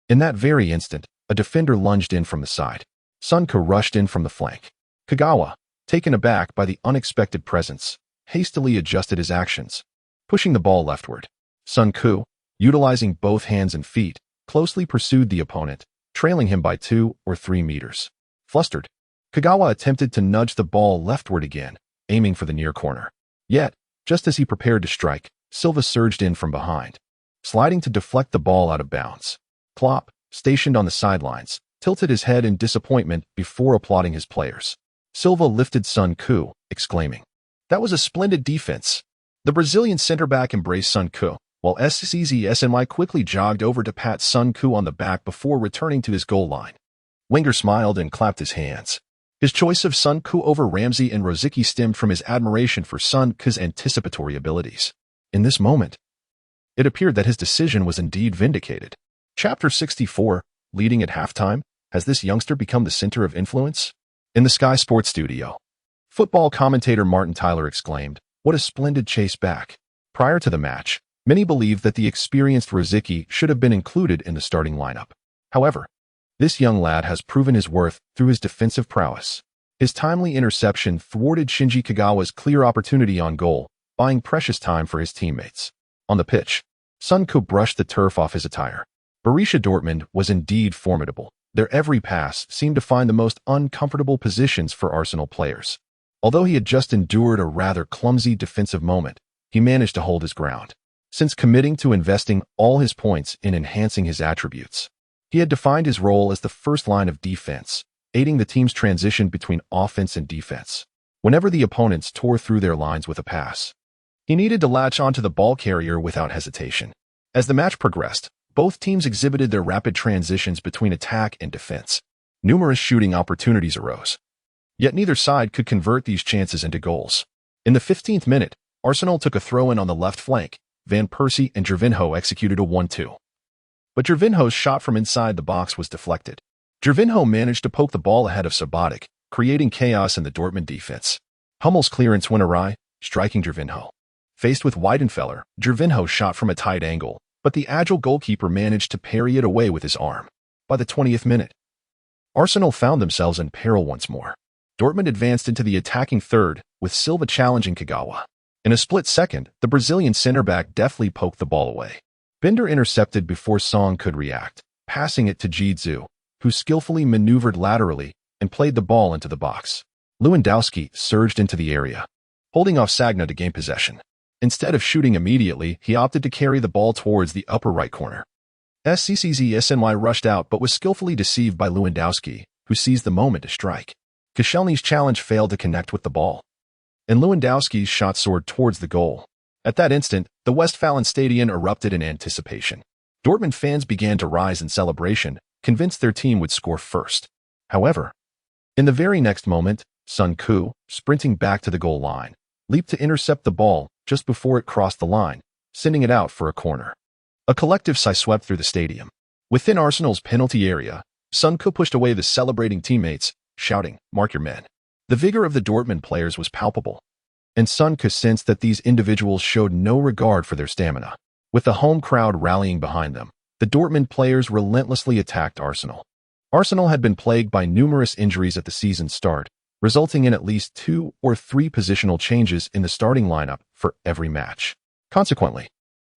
Speaker 1: in that very instant, a defender lunged in from the side. Sun Ku rushed in from the flank. Kagawa, taken aback by the unexpected presence, hastily adjusted his actions, pushing the ball leftward. Sun Ku, utilizing both hands and feet, closely pursued the opponent, trailing him by 2 or 3 meters. Flustered, Kagawa attempted to nudge the ball leftward again, aiming for the near corner. Yet, just as he prepared to strike, Silva surged in from behind, sliding to deflect the ball out of bounds. Klopp, stationed on the sidelines, tilted his head in disappointment before applauding his players. Silva lifted Sun Ku, exclaiming, "That was a splendid defense." The Brazilian center-back embraced Sun Ku, while SCZSNY quickly jogged over to pat Sun Ku on the back before returning to his goal line. Wenger smiled and clapped his hands. His choice of Sun Ku over Ramsey and Rosicky stemmed from his admiration for Sun Ku's anticipatory abilities. In this moment, it appeared that his decision was indeed vindicated. Chapter 64, leading at halftime, has this youngster become the center of influence? In the Sky Sports studio, football commentator Martin Tyler exclaimed, "What a splendid chase back." Prior to the match, many believed that the experienced Rosicky should have been included in the starting lineup. However, this young lad has proven his worth through his defensive prowess. His timely interception thwarted Shinji Kagawa's clear opportunity on goal, buying precious time for his teammates. On the pitch, Sun Ku brushed the turf off his attire. Borussia Dortmund was indeed formidable. Their every pass seemed to find the most uncomfortable positions for Arsenal players. Although he had just endured a rather clumsy defensive moment, he managed to hold his ground. Since committing to investing all his points in enhancing his attributes, he had defined his role as the first line of defense, aiding the team's transition between offense and defense. Whenever the opponents tore through their lines with a pass, he needed to latch onto the ball carrier without hesitation. As the match progressed, both teams exhibited their rapid transitions between attack and defense. Numerous shooting opportunities arose, yet neither side could convert these chances into goals. In the 15th minute, Arsenal took a throw-in on the left flank. Van Persie and Gervinho executed a 1-2. But Gervinho's shot from inside the box was deflected. Gervinho managed to poke the ball ahead of Subotic, creating chaos in the Dortmund defense. Hummels' clearance went awry, striking Gervinho. Faced with Weidenfeller, Gervinho shot from a tight angle, but the agile goalkeeper managed to parry it away with his arm. By the 20th minute, Arsenal found themselves in peril once more. Dortmund advanced into the attacking third, with Silva challenging Kagawa. In a split second, the Brazilian center-back deftly poked the ball away. Bender intercepted before Song could react, passing it to Jitsu, who skillfully maneuvered laterally and played the ball into the box. Lewandowski surged into the area, holding off Sagna to gain possession. Instead of shooting immediately, he opted to carry the ball towards the upper right corner. SCCZSNY rushed out but was skillfully deceived by Lewandowski, who seized the moment to strike. Koscielny's challenge failed to connect with the ball, and Lewandowski's shot soared towards the goal. At that instant, the Westfalenstadion erupted in anticipation. Dortmund fans began to rise in celebration, convinced their team would score first. However, in the very next moment, Sun Ku, sprinting back to the goal line, leaped to intercept the ball just before it crossed the line, sending it out for a corner. A collective sigh swept through the stadium. Within Arsenal's penalty area, Sun Ku pushed away the celebrating teammates, shouting, "Mark your men." The vigor of the Dortmund players was palpable, and Sun Ku sensed that these individuals showed no regard for their stamina. With the home crowd rallying behind them, the Dortmund players relentlessly attacked Arsenal. Arsenal had been plagued by numerous injuries at the season's start, resulting in at least 2 or 3 positional changes in the starting lineup for every match. Consequently,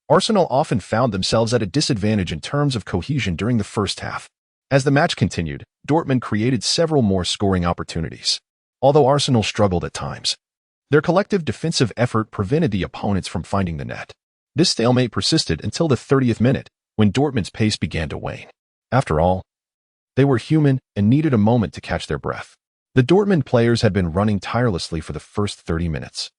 Speaker 1: Arsenal often found themselves at a disadvantage in terms of cohesion during the first half. As the match continued, Dortmund created several more scoring opportunities. Although Arsenal struggled at times, their collective defensive effort prevented the opponents from finding the net. This stalemate persisted until the 30th minute, when Dortmund's pace began to wane. After all, they were human and needed a moment to catch their breath. The Dortmund players had been running tirelessly for the first 30 minutes,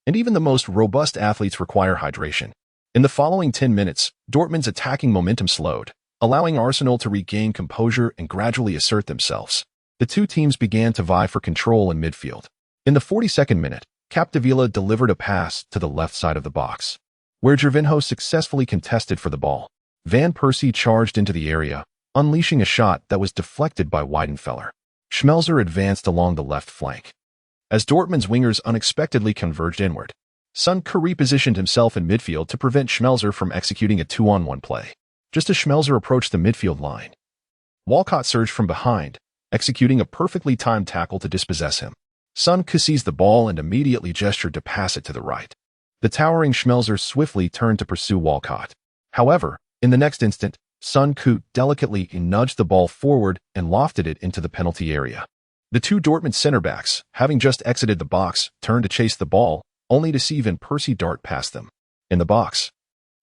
Speaker 1: and even the most robust athletes require hydration. In the following 10 minutes, Dortmund's attacking momentum slowed, allowing Arsenal to regain composure and gradually assert themselves. The two teams began to vie for control in midfield. In the 42nd minute, Capdevila delivered a pass to the left side of the box, where Gervinho successfully contested for the ball. Van Persie charged into the area, unleashing a shot that was deflected by Weidenfeller. Schmelzer advanced along the left flank. As Dortmund's wingers unexpectedly converged inward, Son repositioned himself in midfield to prevent Schmelzer from executing a 2-on-1 play. Just as Schmelzer approached the midfield line, Walcott surged from behind, executing a perfectly timed tackle to dispossess him. Son seized the ball and immediately gestured to pass it to the right. The towering Schmelzer swiftly turned to pursue Walcott. However, in the next instant, Son delicately nudged the ball forward and lofted it into the penalty area. The two Dortmund center-backs, having just exited the box, turned to chase the ball, only to see Van Persie dart past them. In the box,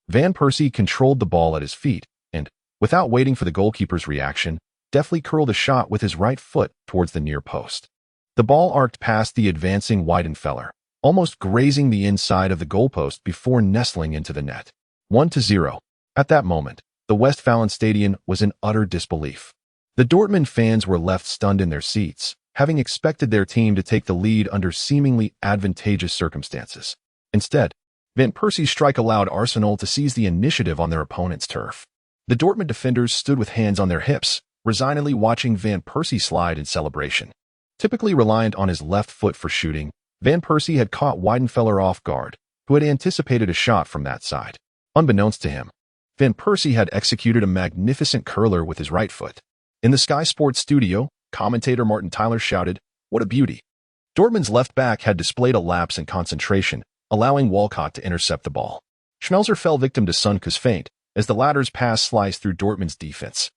Speaker 1: Van Persie controlled the ball at his feet and, without waiting for the goalkeeper's reaction, deftly curled a shot with his right foot towards the near post. The ball arced past the advancing Weidenfeller, almost grazing the inside of the goalpost before nestling into the net. 1-0. At that moment, the Westfalenstadion was in utter disbelief. The Dortmund fans were left stunned in their seats, having expected their team to take the lead under seemingly advantageous circumstances. Instead, Van Persie's strike allowed Arsenal to seize the initiative on their opponent's turf. The Dortmund defenders stood with hands on their hips, resignedly watching Van Persie slide in celebration. Typically reliant on his left foot for shooting, Van Persie had caught Weidenfeller off guard, who had anticipated a shot from that side. Unbeknownst to him, Van Persie had executed a magnificent curler with his right foot. In the Sky Sports studio, commentator Martin Tyler shouted, "What a beauty!" Dortmund's left back had displayed a lapse in concentration, allowing Walcott to intercept the ball. Schmelzer fell victim to Son's feint, as the latter's pass sliced through Dortmund's defense.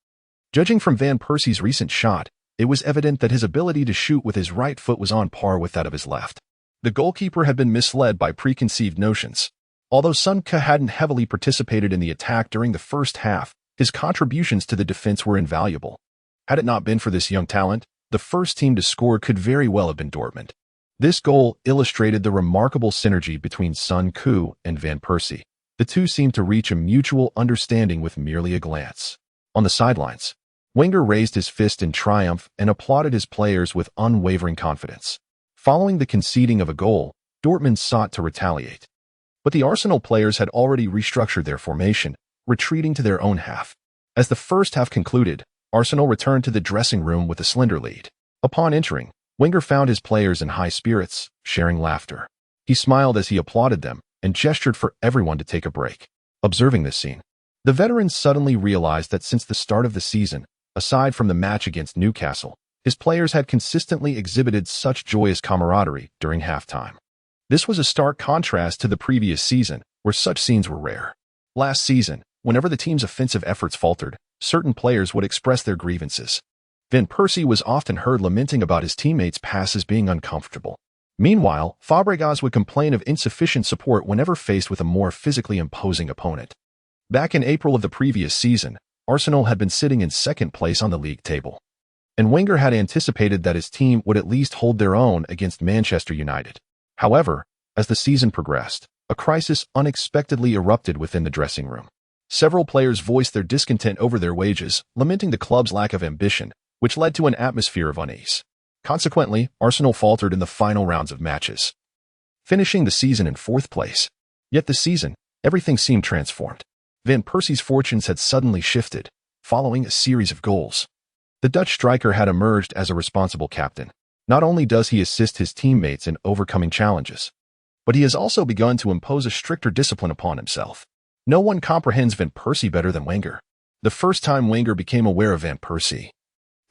Speaker 1: Judging from Van Persie's recent shot, it was evident that his ability to shoot with his right foot was on par with that of his left. The goalkeeper had been misled by preconceived notions. Although Son hadn't heavily participated in the attack during the first half, his contributions to the defense were invaluable. Had it not been for this young talent, the first team to score could very well have been Dortmund. This goal illustrated the remarkable synergy between Son and Van Persie. The two seemed to reach a mutual understanding with merely a glance. On the sidelines, Wenger raised his fist in triumph and applauded his players with unwavering confidence. Following the conceding of a goal, Dortmund sought to retaliate. But the Arsenal players had already restructured their formation, retreating to their own half. As the first half concluded, Arsenal returned to the dressing room with a slender lead. Upon entering, Wenger found his players in high spirits, sharing laughter. He smiled as he applauded them and gestured for everyone to take a break. Observing this scene, the veterans suddenly realized that since the start of the season, aside from the match against Newcastle, his players had consistently exhibited such joyous camaraderie during halftime. This was a stark contrast to the previous season, where such scenes were rare. Last season, whenever the team's offensive efforts faltered, certain players would express their grievances. Van Persie was often heard lamenting about his teammates' passes being uncomfortable. Meanwhile, Fabregas would complain of insufficient support whenever faced with a more physically imposing opponent. Back in April of the previous season, Arsenal had been sitting in second place on the league table, and Wenger had anticipated that his team would at least hold their own against Manchester United. However, as the season progressed, a crisis unexpectedly erupted within the dressing room. Several players voiced their discontent over their wages, lamenting the club's lack of ambition, which led to an atmosphere of unease. Consequently, Arsenal faltered in the final rounds of matches, finishing the season in fourth place. Yet this season, everything seemed transformed. Van Persie's fortunes had suddenly shifted, following a series of goals. The Dutch striker had emerged as a responsible captain. Not only does he assist his teammates in overcoming challenges, but he has also begun to impose a stricter discipline upon himself. No one comprehends Van Persie better than Wenger. The first time Wenger became aware of Van Persie,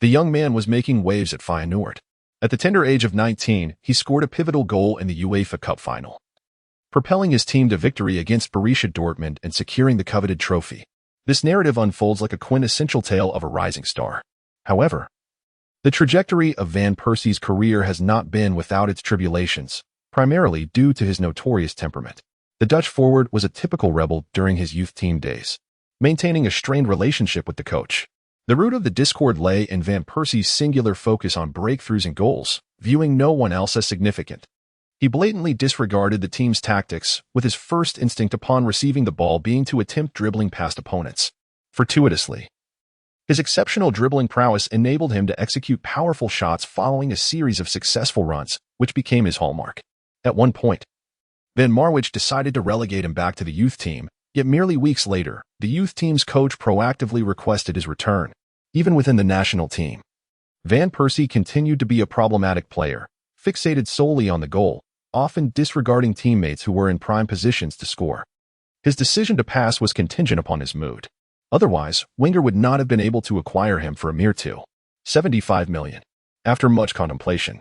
Speaker 1: the young man was making waves at Feyenoord. At the tender age of 19, he scored a pivotal goal in the UEFA Cup final, propelling his team to victory against Borussia Dortmund and securing the coveted trophy. This narrative unfolds like a quintessential tale of a rising star. However, the trajectory of Van Persie's career has not been without its tribulations, primarily due to his notorious temperament. The Dutch forward was a typical rebel during his youth team days, maintaining a strained relationship with the coach. The root of the discord lay in Van Persie's singular focus on breakthroughs and goals, viewing no one else as significant. He blatantly disregarded the team's tactics, with his first instinct upon receiving the ball being to attempt dribbling past opponents. Fortuitously, his exceptional dribbling prowess enabled him to execute powerful shots following a series of successful runs, which became his hallmark. At one point, Van Marwijk decided to relegate him back to the youth team, yet merely weeks later, the youth team's coach proactively requested his return. Even within the national team, Van Persie continued to be a problematic player, fixated solely on the goal, often disregarding teammates who were in prime positions to score. His decision to pass was contingent upon his mood. Otherwise, Wenger would not have been able to acquire him for a mere $75 million. After much contemplation,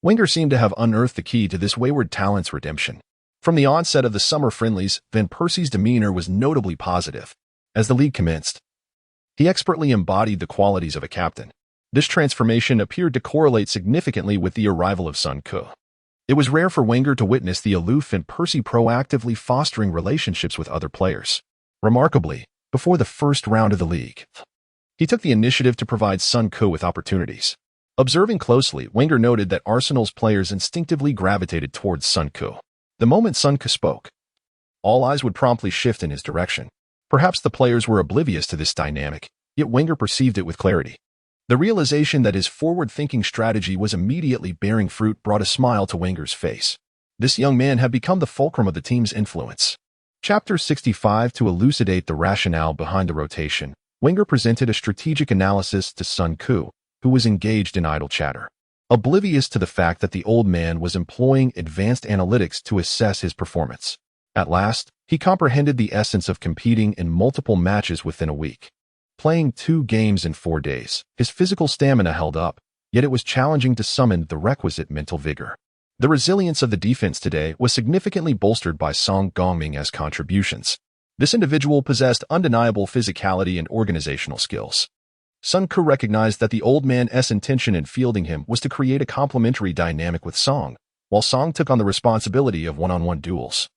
Speaker 1: Wenger seemed to have unearthed the key to this wayward talent's redemption. From the onset of the summer friendlies, Van Persie's demeanor was notably positive. As the league commenced, he expertly embodied the qualities of a captain. This transformation appeared to correlate significantly with the arrival of Son Koo. It was rare for Wenger to witness the aloof Van Persie proactively fostering relationships with other players. Remarkably, before the first round of the league, he took the initiative to provide Son Koo with opportunities. Observing closely, Wenger noted that Arsenal's players instinctively gravitated towards Son Koo. The moment Son Koo spoke, all eyes would promptly shift in his direction. Perhaps the players were oblivious to this dynamic, yet Wenger perceived it with clarity. The realization that his forward-thinking strategy was immediately bearing fruit brought a smile to Wenger's face. This young man had become the fulcrum of the team's influence. Chapter 65. To elucidate the rationale behind the rotation, Wenger presented a strategic analysis to Son Koo, who was engaged in idle chatter. Oblivious to the fact that the old man was employing advanced analytics to assess his performance. At last, he comprehended the essence of competing in multiple matches within a week. Playing 2 games in 4 days, his physical stamina held up, yet it was challenging to summon the requisite mental vigor. The resilience of the defense today was significantly bolstered by Son Heung-min's contributions. This individual possessed undeniable physicality and organizational skills. Son Koo recognized that the old man's intention in fielding him was to create a complementary dynamic with Song, while Song took on the responsibility of one-on-one duels.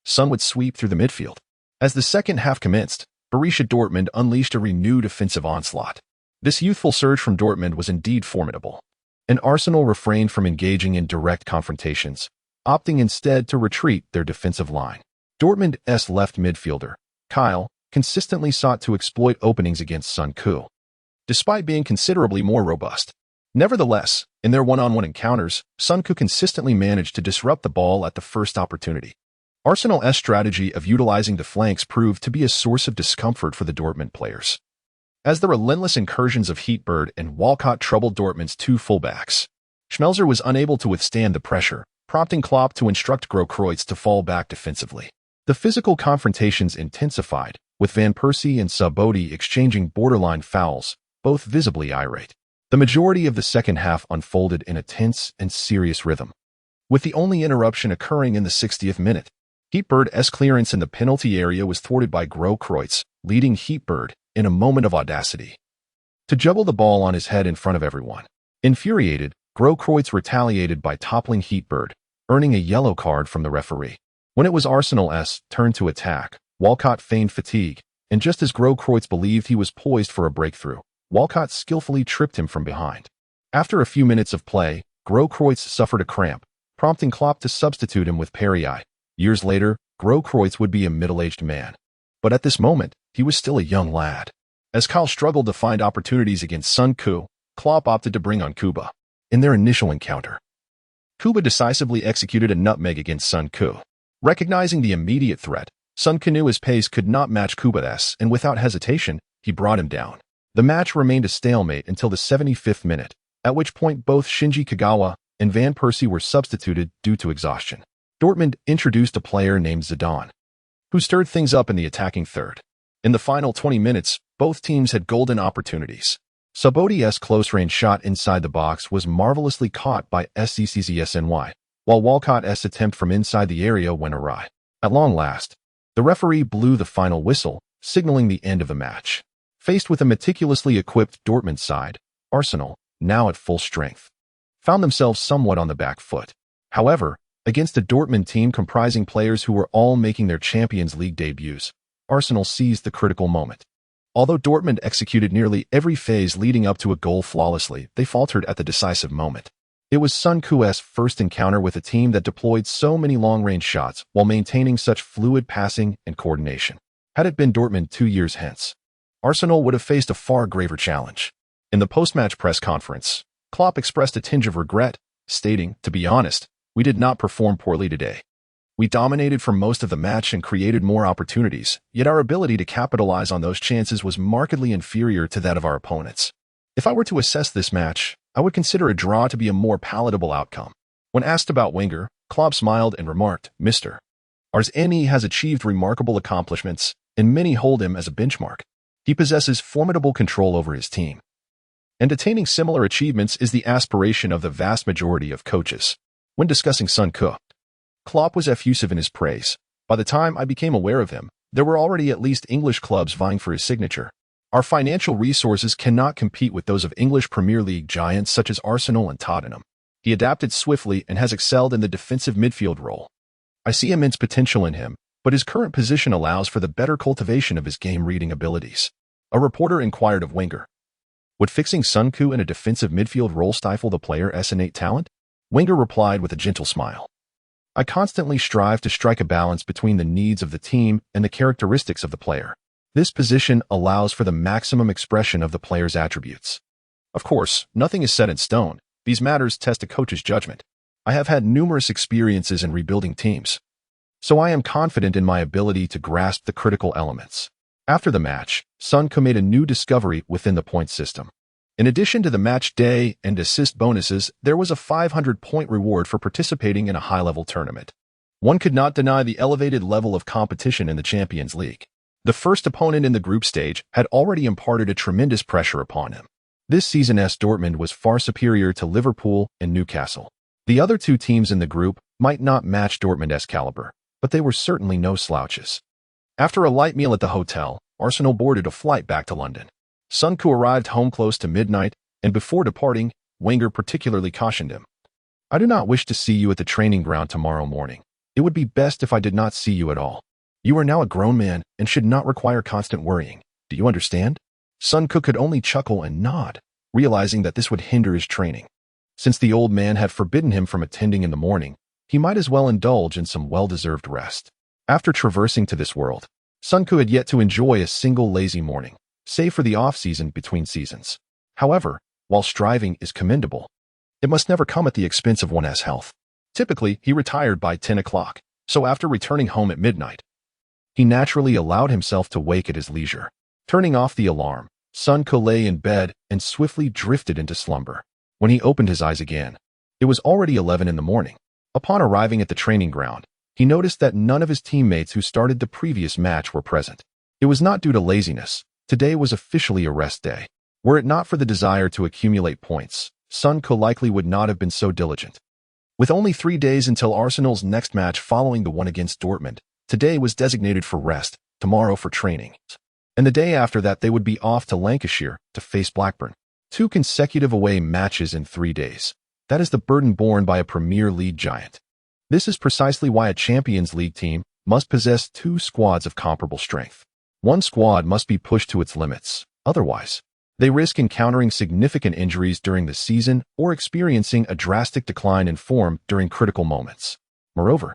Speaker 1: Son would sweep through the midfield. As the second half commenced, Borussia Dortmund unleashed a renewed offensive onslaught. This youthful surge from Dortmund was indeed formidable. And Arsenal refrained from engaging in direct confrontations, opting instead to retreat their defensive line. Dortmund's left midfielder, Kyle, consistently sought to exploit openings against Son Koo, despite being considerably more robust. Nevertheless, in their one-on-one encounters, Son Koo consistently managed to disrupt the ball at the first opportunity. Arsenal's strategy of utilizing the flanks proved to be a source of discomfort for the Dortmund players, as the relentless incursions of Heetberg and Walcott troubled Dortmund's 2 fullbacks. Schmelzer was unable to withstand the pressure, prompting Klopp to instruct Grosskreutz to fall back defensively. The physical confrontations intensified, with Van Persie and Sabodi exchanging borderline fouls, both visibly irate. The majority of the second half unfolded in a tense and serious rhythm, with the only interruption occurring in the 60th minute. Heetberg's clearance in the penalty area was thwarted by Grosskreutz, leading Heetberg, in a moment of audacity, to juggle the ball on his head in front of everyone. Infuriated, Grosskreutz retaliated by toppling Heetberg, earning a yellow card from the referee. When it was Arsenal's turn to attack, Walcott feigned fatigue, and just as Grosskreutz believed he was poised for a breakthrough, Walcott skillfully tripped him from behind. After a few minutes of play, Grosskreutz suffered a cramp, prompting Klopp to substitute him with Perry. Years later, Grosskreutz would be a middle-aged man. But at this moment, he was still a young lad. As Kyle struggled to find opportunities against Son Koo, Klopp opted to bring on Kuba. In their initial encounter, Kuba decisively executed a nutmeg against Son Koo. Recognizing the immediate threat, Son Koo's pace could not match Kuba's, and without hesitation, he brought him down. The match remained a stalemate until the 75th minute, at which point both Shinji Kagawa and Van Persie were substituted due to exhaustion. Dortmund introduced a player named Zidane, who stirred things up in the attacking third. In the final 20 minutes, both teams had golden opportunities. Subotti's close-range shot inside the box was marvelously caught by SCCZSNY, while Walcott's attempt from inside the area went awry. At long last, the referee blew the final whistle, signaling the end of the match. Faced with a meticulously equipped Dortmund side, Arsenal, now at full strength, found themselves somewhat on the back foot. However, against a Dortmund team comprising players who were all making their Champions League debuts, Arsenal seized the critical moment. Although Dortmund executed nearly every phase leading up to a goal flawlessly, they faltered at the decisive moment. It was Sun Ku's first encounter with a team that deployed so many long-range shots while maintaining such fluid passing and coordination. Had it been Dortmund 2 years hence, Arsenal would have faced a far graver challenge. In the post-match press conference, Klopp expressed a tinge of regret, stating, "To be honest, we did not perform poorly today. We dominated for most of the match and created more opportunities, yet our ability to capitalize on those chances was markedly inferior to that of our opponents. If I were to assess this match, I would consider a draw to be a more palatable outcome." When asked about Wenger, Klopp smiled and remarked, "Mr. Arsene has achieved remarkable accomplishments, and many hold him as a benchmark. He possesses formidable control over his team. And attaining similar achievements is the aspiration of the vast majority of coaches." When discussing Sun Ku, Klopp was effusive in his praise. "By the time I became aware of him, there were already at least English clubs vying for his signature. Our financial resources cannot compete with those of English Premier League giants such as Arsenal and Tottenham. He adapted swiftly and has excelled in the defensive midfield role. I see immense potential in him, but his current position allows for the better cultivation of his game-reading abilities." A reporter inquired of Wenger, "Would fixing Sun Ku in a defensive midfield role stifle the player's innate talent?" Wenger replied with a gentle smile, "I constantly strive to strike a balance between the needs of the team and the characteristics of the player. This position allows for the maximum expression of the player's attributes. Of course, nothing is set in stone. These matters test a coach's judgment. I have had numerous experiences in rebuilding teams, so I am confident in my ability to grasp the critical elements." After the match, Sun Ku made a new discovery within the point system. In addition to the match day and assist bonuses, there was a 500-point reward for participating in a high-level tournament. One could not deny the elevated level of competition in the Champions League. The first opponent in the group stage had already imparted a tremendous pressure upon him. This season's Dortmund was far superior to Liverpool and Newcastle. The other two teams in the group might not match Dortmund's caliber, but they were certainly no slouches. After a light meal at the hotel, Arsenal boarded a flight back to London. Sun Ku arrived home close to midnight, and before departing, Wenger particularly cautioned him, "I do not wish to see you at the training ground tomorrow morning. It would be best if I did not see you at all. You are now a grown man and should not require constant worrying. Do you understand?" Sun Ku could only chuckle and nod, realizing that this would hinder his training. Since the old man had forbidden him from attending in the morning, he might as well indulge in some well-deserved rest. After traversing to this world, Sun Ku had yet to enjoy a single lazy morning, save for the off-season between seasons. However, while striving is commendable, it must never come at the expense of one's health. Typically, he retired by 10 o'clock, so after returning home at midnight, he naturally allowed himself to wake at his leisure. Turning off the alarm, Sun Ku lay in bed and swiftly drifted into slumber. When he opened his eyes again, it was already 11 in the morning. Upon arriving at the training ground, he noticed that none of his teammates who started the previous match were present. It was not due to laziness. Today was officially a rest day. Were it not for the desire to accumulate points, Sun Ku likely would not have been so diligent. With only 3 days until Arsenal's next match following the one against Dortmund, today was designated for rest, tomorrow for training, and the day after that they would be off to Lancashire to face Blackburn. 2 consecutive away matches in 3 days. That is the burden borne by a Premier League giant. This is precisely why a Champions League team must possess 2 squads of comparable strength. One squad must be pushed to its limits. Otherwise, they risk encountering significant injuries during the season or experiencing a drastic decline in form during critical moments. Moreover,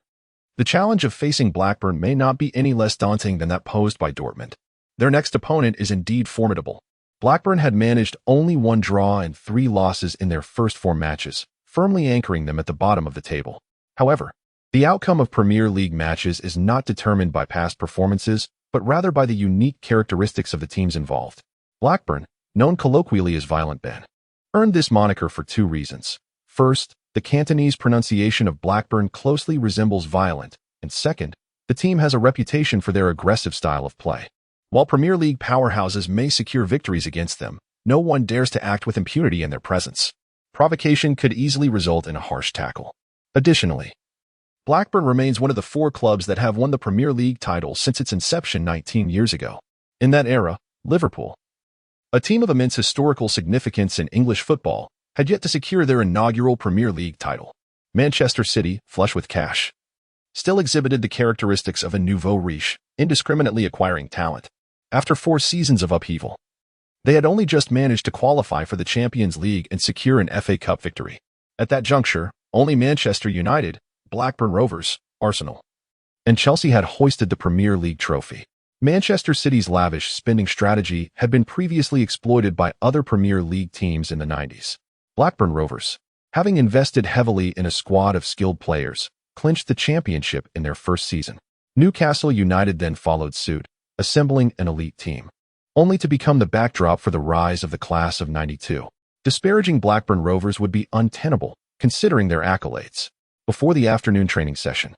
Speaker 1: the challenge of facing Blackburn may not be any less daunting than that posed by Dortmund. Their next opponent is indeed formidable. Blackburn had managed only 1 draw and 3 losses in their first 4 matches, firmly anchoring them at the bottom of the table. However, the outcome of Premier League matches is not determined by past performances, but rather by the unique characteristics of the teams involved. Blackburn, known colloquially as Violent Ben, earned this moniker for 2 reasons. First, the Cantonese pronunciation of Blackburn closely resembles violent, and second, the team has a reputation for their aggressive style of play. While Premier League powerhouses may secure victories against them, no one dares to act with impunity in their presence. Provocation could easily result in a harsh tackle. Additionally, Blackburn remains one of the 4 clubs that have won the Premier League title since its inception 19 years ago. In that era, Liverpool, a team of immense historical significance in English football, had yet to secure their inaugural Premier League title. Manchester City, flush with cash, still exhibited the characteristics of a nouveau riche, indiscriminately acquiring talent. After 4 seasons of upheaval, they had only just managed to qualify for the Champions League and secure an FA Cup victory. At that juncture, only Manchester United, Blackburn Rovers, Arsenal, and Chelsea had hoisted the Premier League trophy. Manchester City's lavish spending strategy had been previously exploited by other Premier League teams in the 90s. Blackburn Rovers, having invested heavily in a squad of skilled players, clinched the championship in their first season. Newcastle United then followed suit, assembling an elite team, only to become the backdrop for the rise of the class of '92. Disparaging Blackburn Rovers would be untenable, considering their accolades. Before the afternoon training session,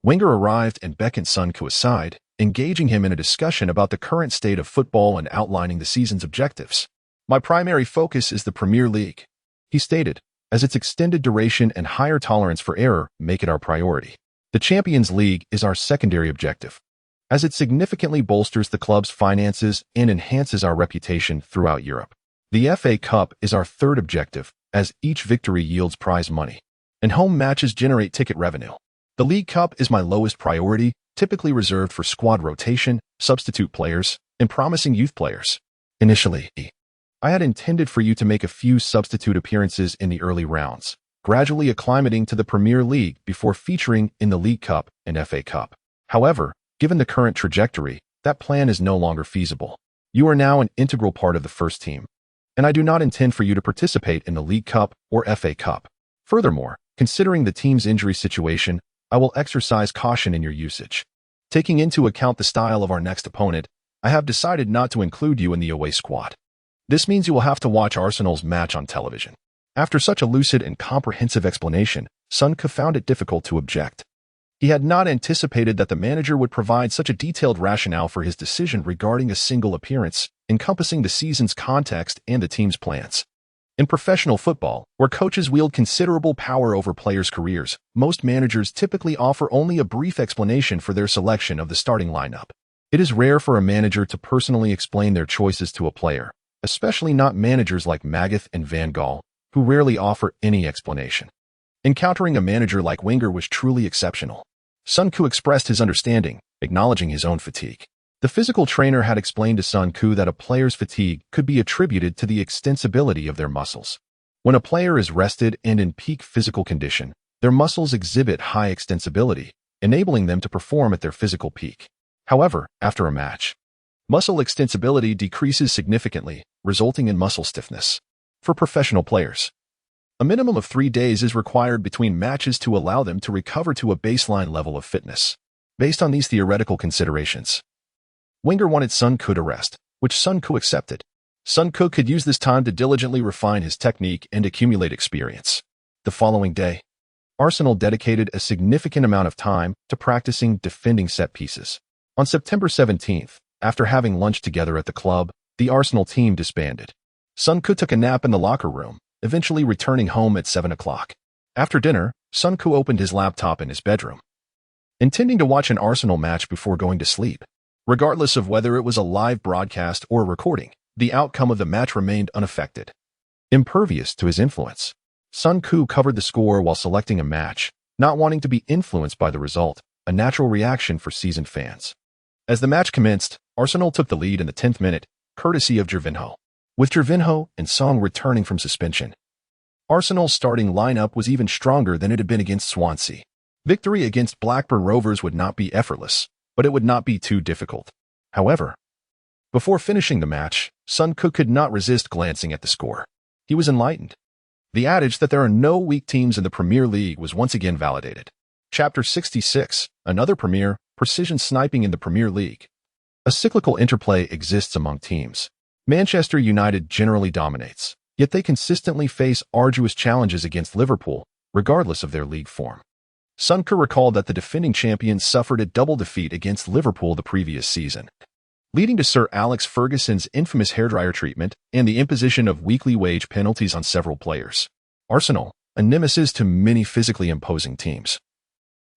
Speaker 1: Wenger arrived and beckoned Sun Koo aside, engaging him in a discussion about the current state of football and outlining the season's objectives. "My primary focus is the Premier League," he stated, "as its extended duration and higher tolerance for error make it our priority. The Champions League is our secondary objective, as it significantly bolsters the club's finances and enhances our reputation throughout Europe. The FA Cup is our third objective, as each victory yields prize money, and home matches generate ticket revenue. The League Cup is my lowest priority, typically reserved for squad rotation, substitute players, and promising youth players. Initially, I had intended for you to make a few substitute appearances in the early rounds, gradually acclimating to the Premier League before featuring in the League Cup and FA Cup. However, given the current trajectory, that plan is no longer feasible. You are now an integral part of the first team, and I do not intend for you to participate in the League Cup or FA Cup. Furthermore, considering the team's injury situation, I will exercise caution in your usage. Taking into account the style of our next opponent, I have decided not to include you in the away squad. This means you will have to watch Arsenal's match on television." After such a lucid and comprehensive explanation, Sun Koo found it difficult to object. He had not anticipated that the manager would provide such a detailed rationale for his decision regarding a single appearance, encompassing the season's context and the team's plans. In professional football, where coaches wield considerable power over players' careers, most managers typically offer only a brief explanation for their selection of the starting lineup. It is rare for a manager to personally explain their choices to a player, especially not managers like Magath and Van Gaal, who rarely offer any explanation. Encountering a manager like Wenger was truly exceptional. Sun Koo expressed his understanding, acknowledging his own fatigue. The physical trainer had explained to Sun Koo that a player's fatigue could be attributed to the extensibility of their muscles. When a player is rested and in peak physical condition, their muscles exhibit high extensibility, enabling them to perform at their physical peak. However, after a match, muscle extensibility decreases significantly, resulting in muscle stiffness. For professional players, a minimum of 3 days is required between matches to allow them to recover to a baseline level of fitness. Based on these theoretical considerations, Wenger wanted Sun Koo to rest, which Sun Koo accepted. Sun Koo could use this time to diligently refine his technique and accumulate experience. The following day, Arsenal dedicated a significant amount of time to practicing defending set pieces. On September 17th, after having lunch together at the club, the Arsenal team disbanded. Sun Koo took a nap in the locker room, eventually returning home at 7 o'clock. After dinner, Sun Koo opened his laptop in his bedroom, intending to watch an Arsenal match before going to sleep. Regardless of whether it was a live broadcast or a recording, the outcome of the match remained unaffected. Impervious to his influence, Sun Koo covered the score while selecting a match, not wanting to be influenced by the result, a natural reaction for seasoned fans. As the match commenced, Arsenal took the lead in the 10th minute, courtesy of Gervinho. With Gervinho and Song returning from suspension, Arsenal's starting lineup was even stronger than it had been against Swansea. Victory against Blackburn Rovers would not be effortless, but it would not be too difficult. However, before finishing the match, Sun Koo could not resist glancing at the score. He was enlightened. The adage that there are no weak teams in the Premier League was once again validated. Chapter 66, another premiere, precision sniping in the Premier League. A cyclical interplay exists among teams. Manchester United generally dominates, yet they consistently face arduous challenges against Liverpool, regardless of their league form. Sun Koo recalled that the defending champions suffered a double defeat against Liverpool the previous season. leading to Sir Alex Ferguson's infamous hairdryer treatment and the imposition of weekly wage penalties on several players. Arsenal, a nemesis to many physically imposing teams,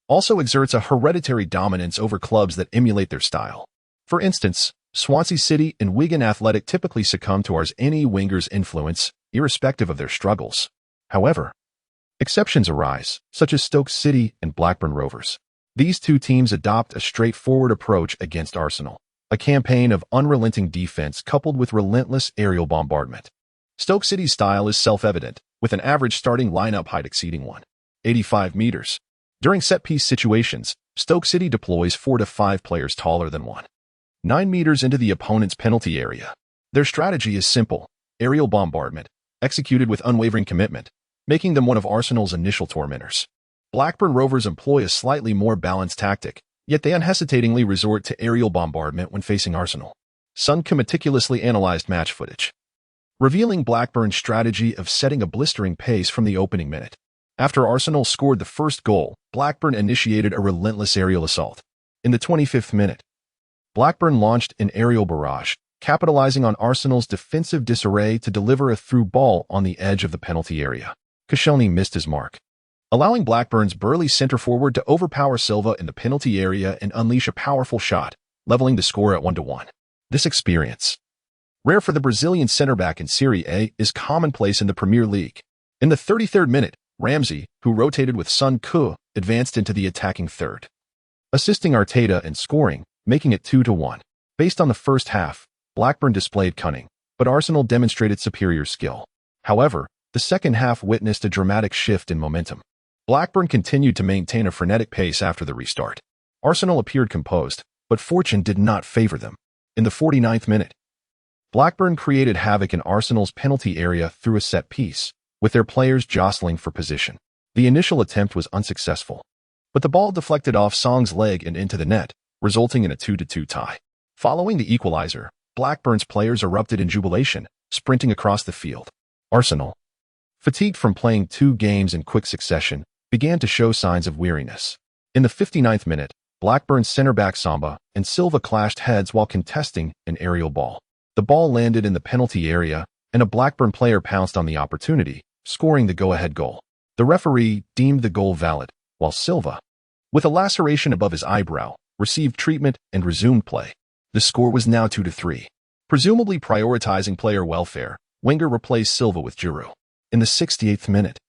Speaker 1: also exerts a hereditary dominance over clubs that emulate their style. For instance, Swansea City and Wigan Athletic typically succumb to Arsene Wenger's influence, irrespective of their struggles. However, exceptions arise, such as Stoke City and Blackburn Rovers. These two teams adopt a straightforward approach against Arsenal, a campaign of unrelenting defense coupled with relentless aerial bombardment. Stoke City's style is self-evident, with an average starting lineup height exceeding 185 meters. During set-piece situations, Stoke City deploys 4 to 5 players taller than 1.9 meters into the opponent's penalty area. Their strategy is simple: aerial bombardment, executed with unwavering commitment, making them one of Arsenal's initial tormentors. Blackburn Rovers employ a slightly more balanced tactic, yet they unhesitatingly resort to aerial bombardment when facing Arsenal. Sun meticulously analyzed match footage, revealing Blackburn's strategy of setting a blistering pace from the opening minute. After Arsenal scored the first goal, Blackburn initiated a relentless aerial assault. In the 25th minute, Blackburn launched an aerial barrage, capitalizing on Arsenal's defensive disarray to deliver a through ball on the edge of the penalty area. Koscielny missed his mark, allowing Blackburn's burly center forward to overpower Silva in the penalty area and unleash a powerful shot, leveling the score at 1-1. This experience, rare for the Brazilian center-back in Serie A, is commonplace in the Premier League. In the 33rd minute, Ramsey, who rotated with Son Koo, advanced into the attacking third, assisting Arteta in scoring, making it 2-1. Based on the first half, Blackburn displayed cunning, but Arsenal demonstrated superior skill. However, the second half witnessed a dramatic shift in momentum. Blackburn continued to maintain a frenetic pace after the restart. Arsenal appeared composed, but fortune did not favor them. In the 49th minute, Blackburn created havoc in Arsenal's penalty area through a set piece, with their players jostling for position. The initial attempt was unsuccessful, but the ball deflected off Song's leg and into the net, resulting in a 2-2 tie. Following the equalizer, Blackburn's players erupted in jubilation, sprinting across the field. Arsenal, fatigued from playing 2 games in quick succession, began to show signs of weariness. In the 59th minute, Blackburn's center-back Samba and Silva clashed heads while contesting an aerial ball. The ball landed in the penalty area, and a Blackburn player pounced on the opportunity, scoring the go-ahead goal. The referee deemed the goal valid, while Silva, with a laceration above his eyebrow, received treatment and resumed play. The score was now 2-3. Presumably prioritizing player welfare, Wenger replaced Silva with Giroud. In the 68th minute,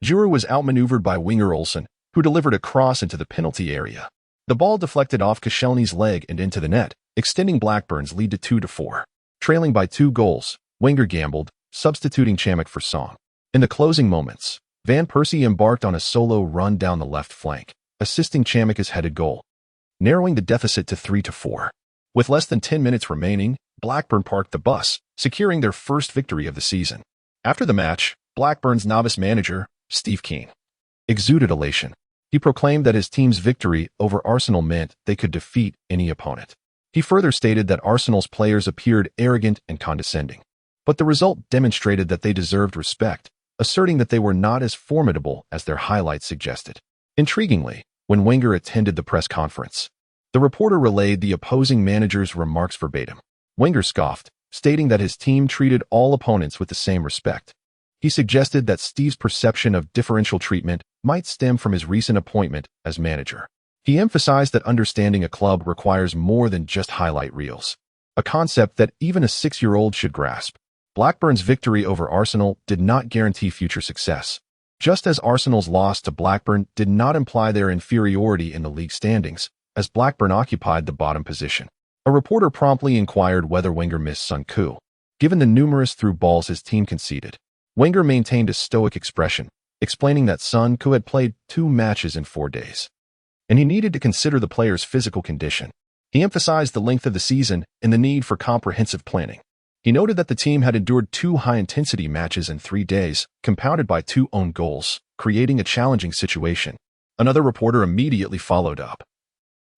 Speaker 1: Giroud was outmaneuvered by winger Olsen, who delivered a cross into the penalty area. The ball deflected off Koscielny's leg and into the net, extending Blackburn's lead to 2-4. Trailing by 2 goals, Wenger gambled, substituting Chamakh for Song. In the closing moments, Van Persie embarked on a solo run down the left flank, assisting Chamakh's headed goal, narrowing the deficit to 3-4. With less than 10 minutes remaining, Blackburn parked the bus, securing their first victory of the season. After the match, Blackburn's novice manager, Steve Kean, exuded elation. He proclaimed that his team's victory over Arsenal meant they could defeat any opponent. He further stated that Arsenal's players appeared arrogant and condescending, but the result demonstrated that they deserved respect, asserting that they were not as formidable as their highlights suggested. Intriguingly, when Wenger attended the press conference, the reporter relayed the opposing manager's remarks verbatim. Wenger scoffed, stating that his team treated all opponents with the same respect. He suggested that Steve's perception of differential treatment might stem from his recent appointment as manager. He emphasized that understanding a club requires more than just highlight reels, a concept that even a 6-year-old should grasp. Blackburn's victory over Arsenal did not guarantee future success, just as Arsenal's loss to Blackburn did not imply their inferiority in the league standings, as Blackburn occupied the bottom position. A reporter promptly inquired whether Wenger missed Son Koo, given the numerous through balls his team conceded. Wenger maintained a stoic expression, explaining that Son Koo had played 2 matches in 4 days, and he needed to consider the player's physical condition. He emphasized the length of the season and the need for comprehensive planning. He noted that the team had endured 2 high-intensity matches in 3 days, compounded by 2 own goals, creating a challenging situation. Another reporter immediately followed up,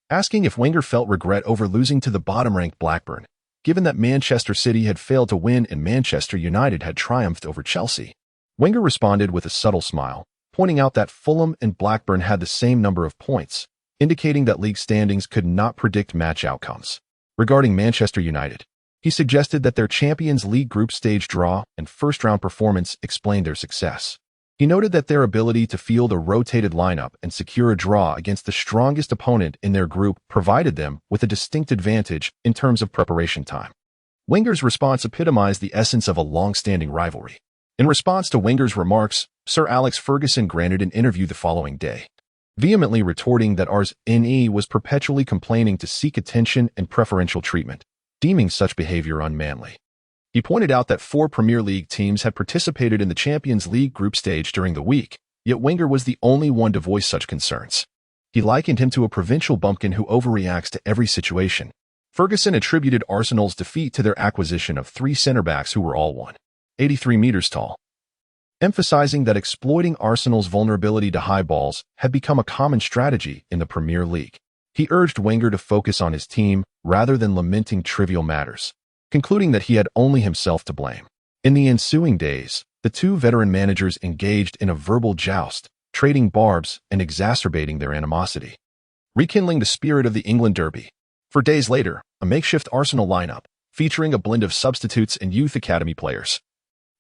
Speaker 1: asking if Wenger felt regret over losing to the bottom-ranked Blackburn, given that Manchester City had failed to win and Manchester United had triumphed over Chelsea. Wenger responded with a subtle smile, pointing out that Fulham and Blackburn had the same number of points, indicating that league standings could not predict match outcomes. Regarding Manchester United, he suggested that their Champions League group stage draw and first-round performance explained their success. He noted that their ability to field a rotated lineup and secure a draw against the strongest opponent in their group provided them with a distinct advantage in terms of preparation time. Wenger's response epitomized the essence of a long-standing rivalry. In response to Wenger's remarks, Sir Alex Ferguson granted an interview the following day, vehemently retorting that Arsene was perpetually complaining to seek attention and preferential treatment, deeming such behavior unmanly. He pointed out that 4 Premier League teams had participated in the Champions League group stage during the week, yet Wenger was the only one to voice such concerns. He likened him to a provincial bumpkin who overreacts to every situation. Ferguson attributed Arsenal's defeat to their acquisition of 3 centre-backs who were all 183 meters tall, emphasizing that exploiting Arsenal's vulnerability to high balls had become a common strategy in the Premier League. He urged Wenger to focus on his team rather than lamenting trivial matters, concluding that he had only himself to blame. In the ensuing days, the 2 veteran managers engaged in a verbal joust, trading barbs and exacerbating their animosity, rekindling the spirit of the England derby. For days later, a makeshift Arsenal lineup, featuring a blend of substitutes and youth academy players,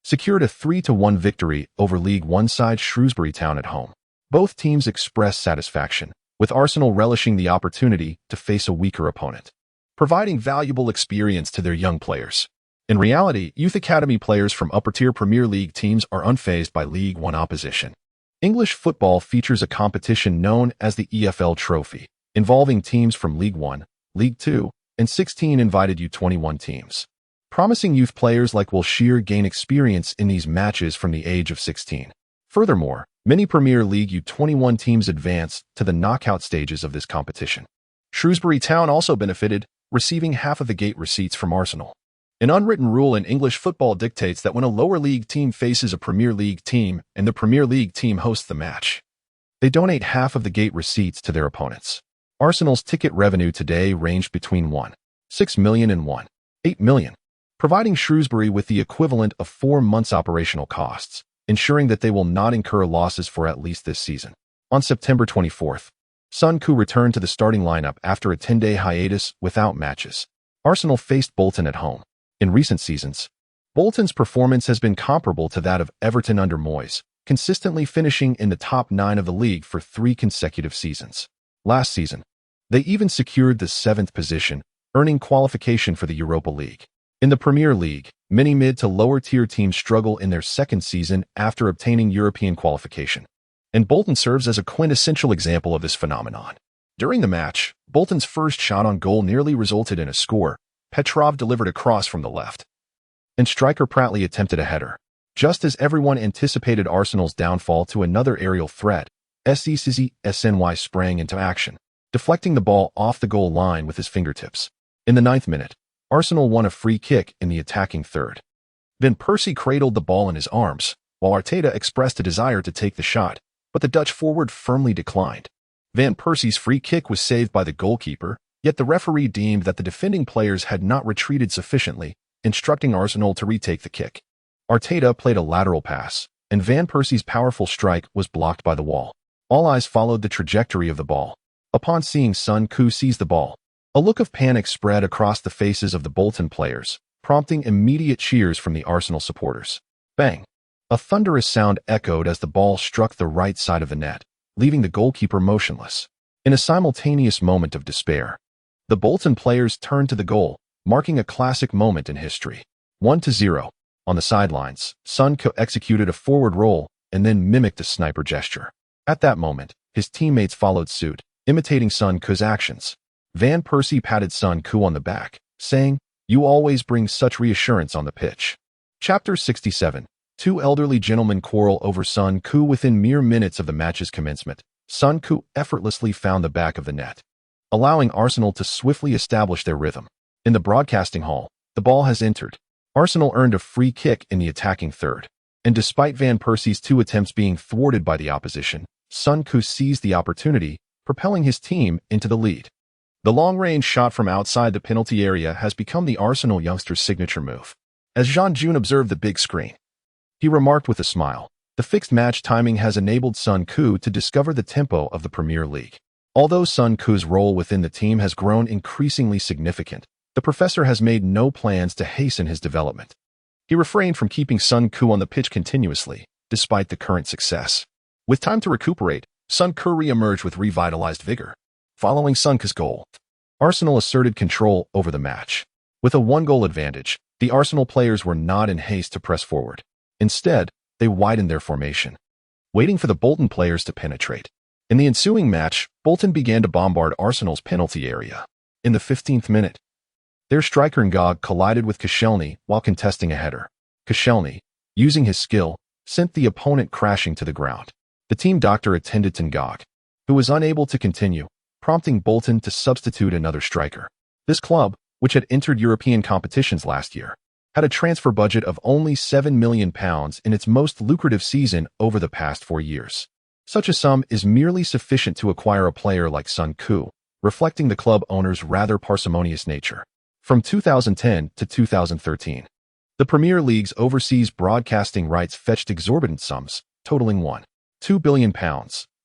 Speaker 1: secured a 3-1 victory over League One side Shrewsbury Town at home. Both teams expressed satisfaction, with Arsenal relishing the opportunity to face a weaker opponent, providing valuable experience to their young players. In reality, youth academy players from upper-tier Premier League teams are unfazed by League One opposition. English football features a competition known as the EFL Trophy, involving teams from League One, League Two, and 16 invited U21 teams. Promising youth players like Wilshere gain experience in these matches from the age of 16. Furthermore, many Premier League U21 teams advance to the knockout stages of this competition. Shrewsbury Town also benefited, receiving half of the gate receipts from Arsenal. An unwritten rule in English football dictates that when a lower league team faces a Premier League team and the Premier League team hosts the match, they donate half of the gate receipts to their opponents. Arsenal's ticket revenue today ranged between £1.6 million and £1.8 million, providing Shrewsbury with the equivalent of 4 months' operational costs, ensuring that they will not incur losses for at least this season. On September 24th, Son Koo returned to the starting lineup after a 10-day hiatus without matches. Arsenal faced Bolton at home. In recent seasons, Bolton's performance has been comparable to that of Everton under Moyes, consistently finishing in the top 9 of the league for 3 consecutive seasons. Last season, they even secured the 7th position, earning qualification for the Europa League. In the Premier League, many mid to lower-tier teams struggle in their second season after obtaining European qualification, and Bolton serves as a quintessential example of this phenomenon. During the match, Bolton's first shot on goal nearly resulted in a score. Petrov delivered a cross from the left, and striker Pratley attempted a header. Just as everyone anticipated Arsenal's downfall to another aerial threat, SNY sprang into action, deflecting the ball off the goal line with his fingertips. In the 9th minute, Arsenal won a free kick in the attacking third. Van Persie cradled the ball in his arms, while Arteta expressed a desire to take the shot, but the Dutch forward firmly declined. Van Persie's free kick was saved by the goalkeeper, yet the referee deemed that the defending players had not retreated sufficiently, instructing Arsenal to retake the kick. Arteta played a lateral pass, and Van Persie's powerful strike was blocked by the wall. All eyes followed the trajectory of the ball. Upon seeing Son Koo seize the ball, a look of panic spread across the faces of the Bolton players, prompting immediate cheers from the Arsenal supporters. Bang! A thunderous sound echoed as the ball struck the right side of the net, leaving the goalkeeper motionless. In a simultaneous moment of despair, the Bolton players turned to the goal, marking a classic moment in history. 1-0. On the sidelines, Son Koo executed a forward roll and then mimicked a sniper gesture. At that moment, his teammates followed suit, imitating Son Koo's actions. Van Persie patted Son Koo on the back, saying, "You always bring such reassurance on the pitch." Chapter 67. 2 elderly gentlemen quarrel over Son Koo. Within mere minutes of the match's commencement, Son Koo effortlessly found the back of the net, allowing Arsenal to swiftly establish their rhythm. In the broadcasting hall, the ball has entered. Arsenal earned a free kick in the attacking third, and despite Van Persie's 2 attempts being thwarted by the opposition, Son Koo seized the opportunity, propelling his team into the lead. The long-range shot from outside the penalty area has become the Arsenal youngster's signature move. As Jean June observed the big screen, he remarked with a smile, "The fixed match timing has enabled Son Koo to discover the tempo of the Premier League." Although Son Koo's role within the team has grown increasingly significant, the professor has made no plans to hasten his development. He refrained from keeping Sun Ku on the pitch continuously, despite the current success. With time to recuperate, Sun Ku re-emerged with revitalized vigor. Following Sun Ku's goal, Arsenal asserted control over the match. With a one-goal advantage, the Arsenal players were not in haste to press forward. Instead, they widened their formation, waiting for the Bolton players to penetrate. In the ensuing match, Bolton began to bombard Arsenal's penalty area. In the 15th minute, their striker Ngog collided with Koscielny while contesting a header. Koscielny, using his skill, sent the opponent crashing to the ground. The team doctor attended to Ngog, who was unable to continue, prompting Bolton to substitute another striker. This club, which had entered European competitions last year, had a transfer budget of only £7 million in its most lucrative season over the past 4 years. Such a sum is merely sufficient to acquire a player like Sun Ku, reflecting the club owner's rather parsimonious nature. From 2010 to 2013, the Premier League's overseas broadcasting rights fetched exorbitant sums, totaling £1.2 billion,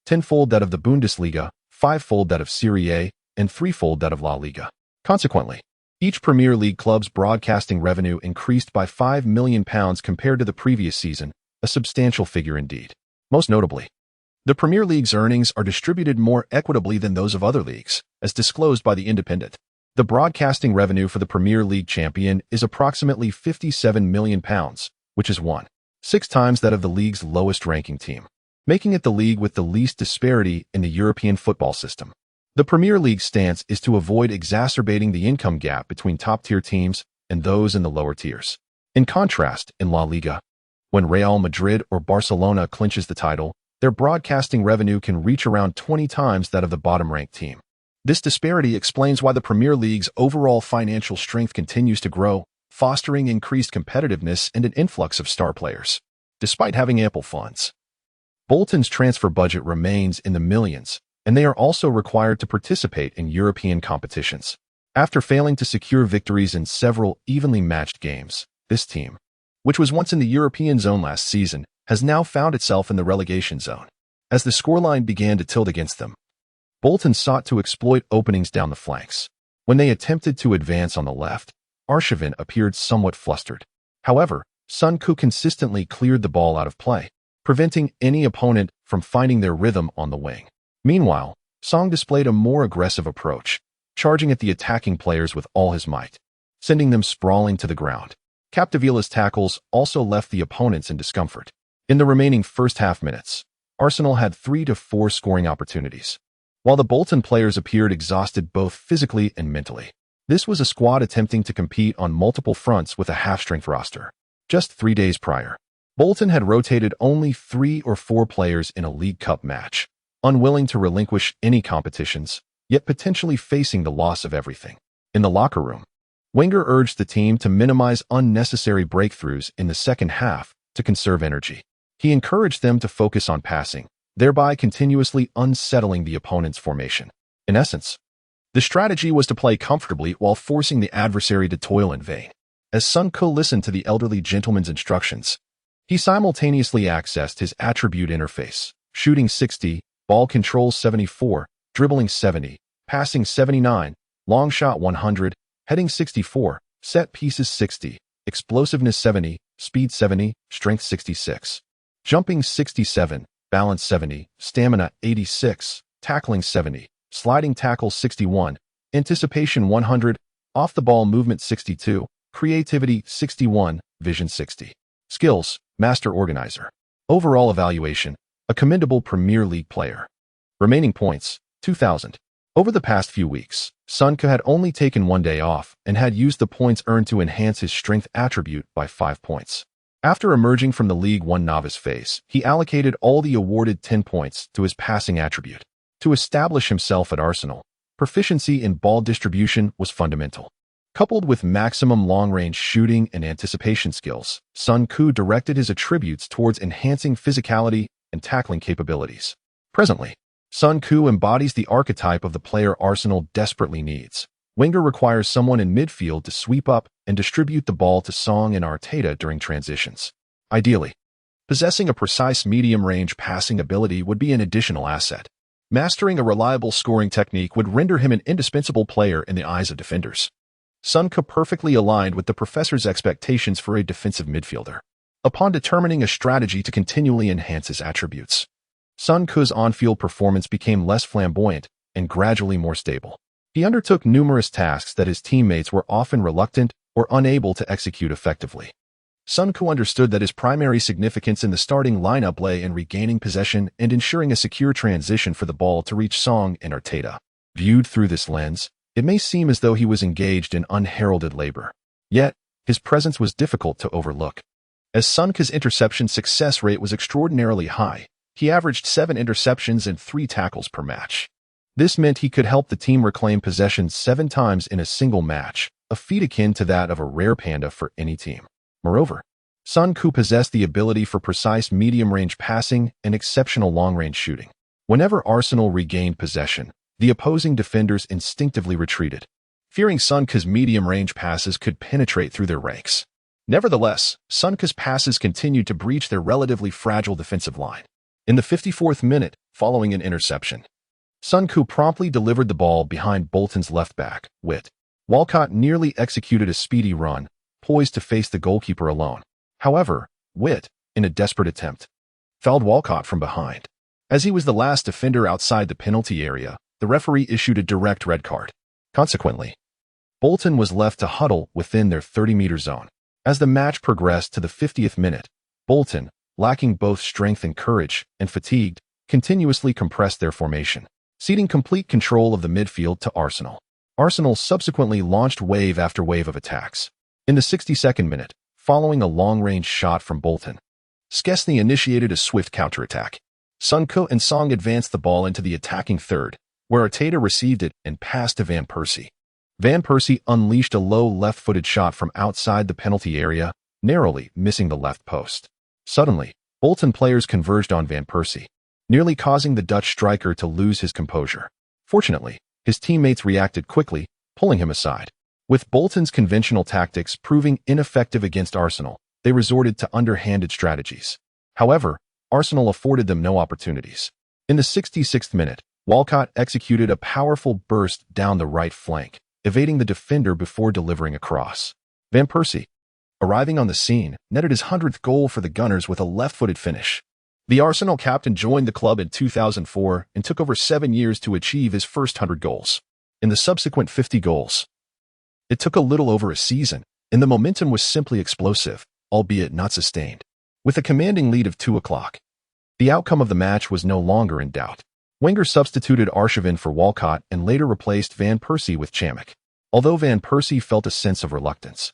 Speaker 1: tenfold that of the Bundesliga, fivefold that of Serie A, and threefold that of La Liga. Consequently, each Premier League club's broadcasting revenue increased by £5 million compared to the previous season, a substantial figure indeed. Most notably, the Premier League's earnings are distributed more equitably than those of other leagues, as disclosed by The Independent. The broadcasting revenue for the Premier League champion is approximately £57 million, which is 1.6 times that of the league's lowest-ranking team, making it the league with the least disparity in the European football system. The Premier League's stance is to avoid exacerbating the income gap between top-tier teams and those in the lower tiers. In contrast, in La Liga, when Real Madrid or Barcelona clinches the title, their broadcasting revenue can reach around 20 times that of the bottom-ranked team. This disparity explains why the Premier League's overall financial strength continues to grow, fostering increased competitiveness and an influx of star players. Despite having ample funds, Bolton's transfer budget remains in the millions, and they are also required to participate in European competitions. After failing to secure victories in several evenly matched games, this team, which was once in the European zone last season, has now found itself in the relegation zone. As the scoreline began to tilt against them, Bolton sought to exploit openings down the flanks. When they attempted to advance on the left, Arshavin appeared somewhat flustered. However, Sun Ku consistently cleared the ball out of play, preventing any opponent from finding their rhythm on the wing. Meanwhile, Song displayed a more aggressive approach, charging at the attacking players with all his might, sending them sprawling to the ground. Capdevilla's tackles also left the opponents in discomfort. In the remaining first half minutes, Arsenal had 3 to 4 scoring opportunities, while the Bolton players appeared exhausted both physically and mentally. This was a squad attempting to compete on multiple fronts with a half-strength roster. Just 3 days prior, Bolton had rotated only 3 or 4 players in a League Cup match, unwilling to relinquish any competitions, yet potentially facing the loss of everything. In the locker room, Wenger urged the team to minimize unnecessary breakthroughs in the second half to conserve energy. He encouraged them to focus on passing, thereby continuously unsettling the opponent's formation. In essence, the strategy was to play comfortably while forcing the adversary to toil in vain. As Sun Ku listened to the elderly gentleman's instructions, he simultaneously accessed his attribute interface, shooting 60, ball control 74, dribbling 70, passing 79, long shot 100, heading 64, set pieces 60, explosiveness 70, speed 70, strength 66, jumping 67, balance 70, stamina 86, tackling 70, sliding tackle 61, anticipation 100, off-the-ball movement 62, creativity 61, vision 60. Skills, master organizer. Overall evaluation, a commendable Premier League player. Remaining points, 2,000. Over the past few weeks, Sun Ku had only taken 1 day off and had used the points earned to enhance his strength attribute by 5 points. After emerging from the League One novice phase, he allocated all the awarded 10 points to his passing attribute. To establish himself at Arsenal, proficiency in ball distribution was fundamental. Coupled with maximum long-range shooting and anticipation skills, Sun Ku directed his attributes towards enhancing physicality and tackling capabilities. Presently, Sun Ku embodies the archetype of the player Arsenal desperately needs. Wenger requires someone in midfield to sweep up and distribute the ball to Song and Arteta during transitions. Ideally, possessing a precise medium-range passing ability would be an additional asset. Mastering a reliable scoring technique would render him an indispensable player in the eyes of defenders. Sun Ke perfectly aligned with the professor's expectations for a defensive midfielder. Upon determining a strategy to continually enhance his attributes, Sun Ke's on-field performance became less flamboyant and gradually more stable. He undertook numerous tasks that his teammates were often reluctant or unable to execute effectively. Sun Ke understood that his primary significance in the starting lineup lay in regaining possession and ensuring a secure transition for the ball to reach Song and Arteta. Viewed through this lens, it may seem as though he was engaged in unheralded labor. Yet, his presence was difficult to overlook. As Sun Ke's interception success rate was extraordinarily high, he averaged 7 interceptions and 3 tackles per match. This meant he could help the team reclaim possession 7 times in a single match, a feat akin to that of a rare panda for any team. Moreover, Sun Ke possessed the ability for precise medium-range passing and exceptional long-range shooting. Whenever Arsenal regained possession, the opposing defenders instinctively retreated, fearing Sun Ke's medium-range passes could penetrate through their ranks. Nevertheless, Sun Ke's passes continued to breach their relatively fragile defensive line. In the 54th minute, following an interception, Sun Ke promptly delivered the ball behind Bolton's left back, Witt. Walcott nearly executed a speedy run, poised to face the goalkeeper alone. However, Witt, in a desperate attempt, fouled Walcott from behind. As he was the last defender outside the penalty area, the referee issued a direct red card. Consequently, Bolton was left to huddle within their 30-meter zone. As the match progressed to the 50th minute, Bolton, lacking both strength and courage, and fatigued, continuously compressed their formation, ceding complete control of the midfield to Arsenal. Arsenal subsequently launched wave after wave of attacks. In the 62nd minute, following a long-range shot from Bolton, Szczesny initiated a swift counterattack. Sun Ke and Song advanced the ball into the attacking third, where Arteta received it and passed to Van Persie. Van Persie unleashed a low left-footed shot from outside the penalty area, narrowly missing the left post. Suddenly, Bolton players converged on Van Persie, nearly causing the Dutch striker to lose his composure. Fortunately, his teammates reacted quickly, pulling him aside. With Bolton's conventional tactics proving ineffective against Arsenal, they resorted to underhanded strategies. However, Arsenal afforded them no opportunities. In the 66th minute, Walcott executed a powerful burst down the right flank, evading the defender before delivering a cross. Van Persie, arriving on the scene, netted his 100th goal for the Gunners with a left-footed finish. The Arsenal captain joined the club in 2004 and took over 7 years to achieve his first 100 goals. In the subsequent 50 goals, it took a little over a season, and the momentum was simply explosive, albeit not sustained. With a commanding lead of 2-0, the outcome of the match was no longer in doubt. Wenger substituted Arshavin for Walcott and later replaced Van Persie with Chamakh. Although Van Persie felt a sense of reluctance,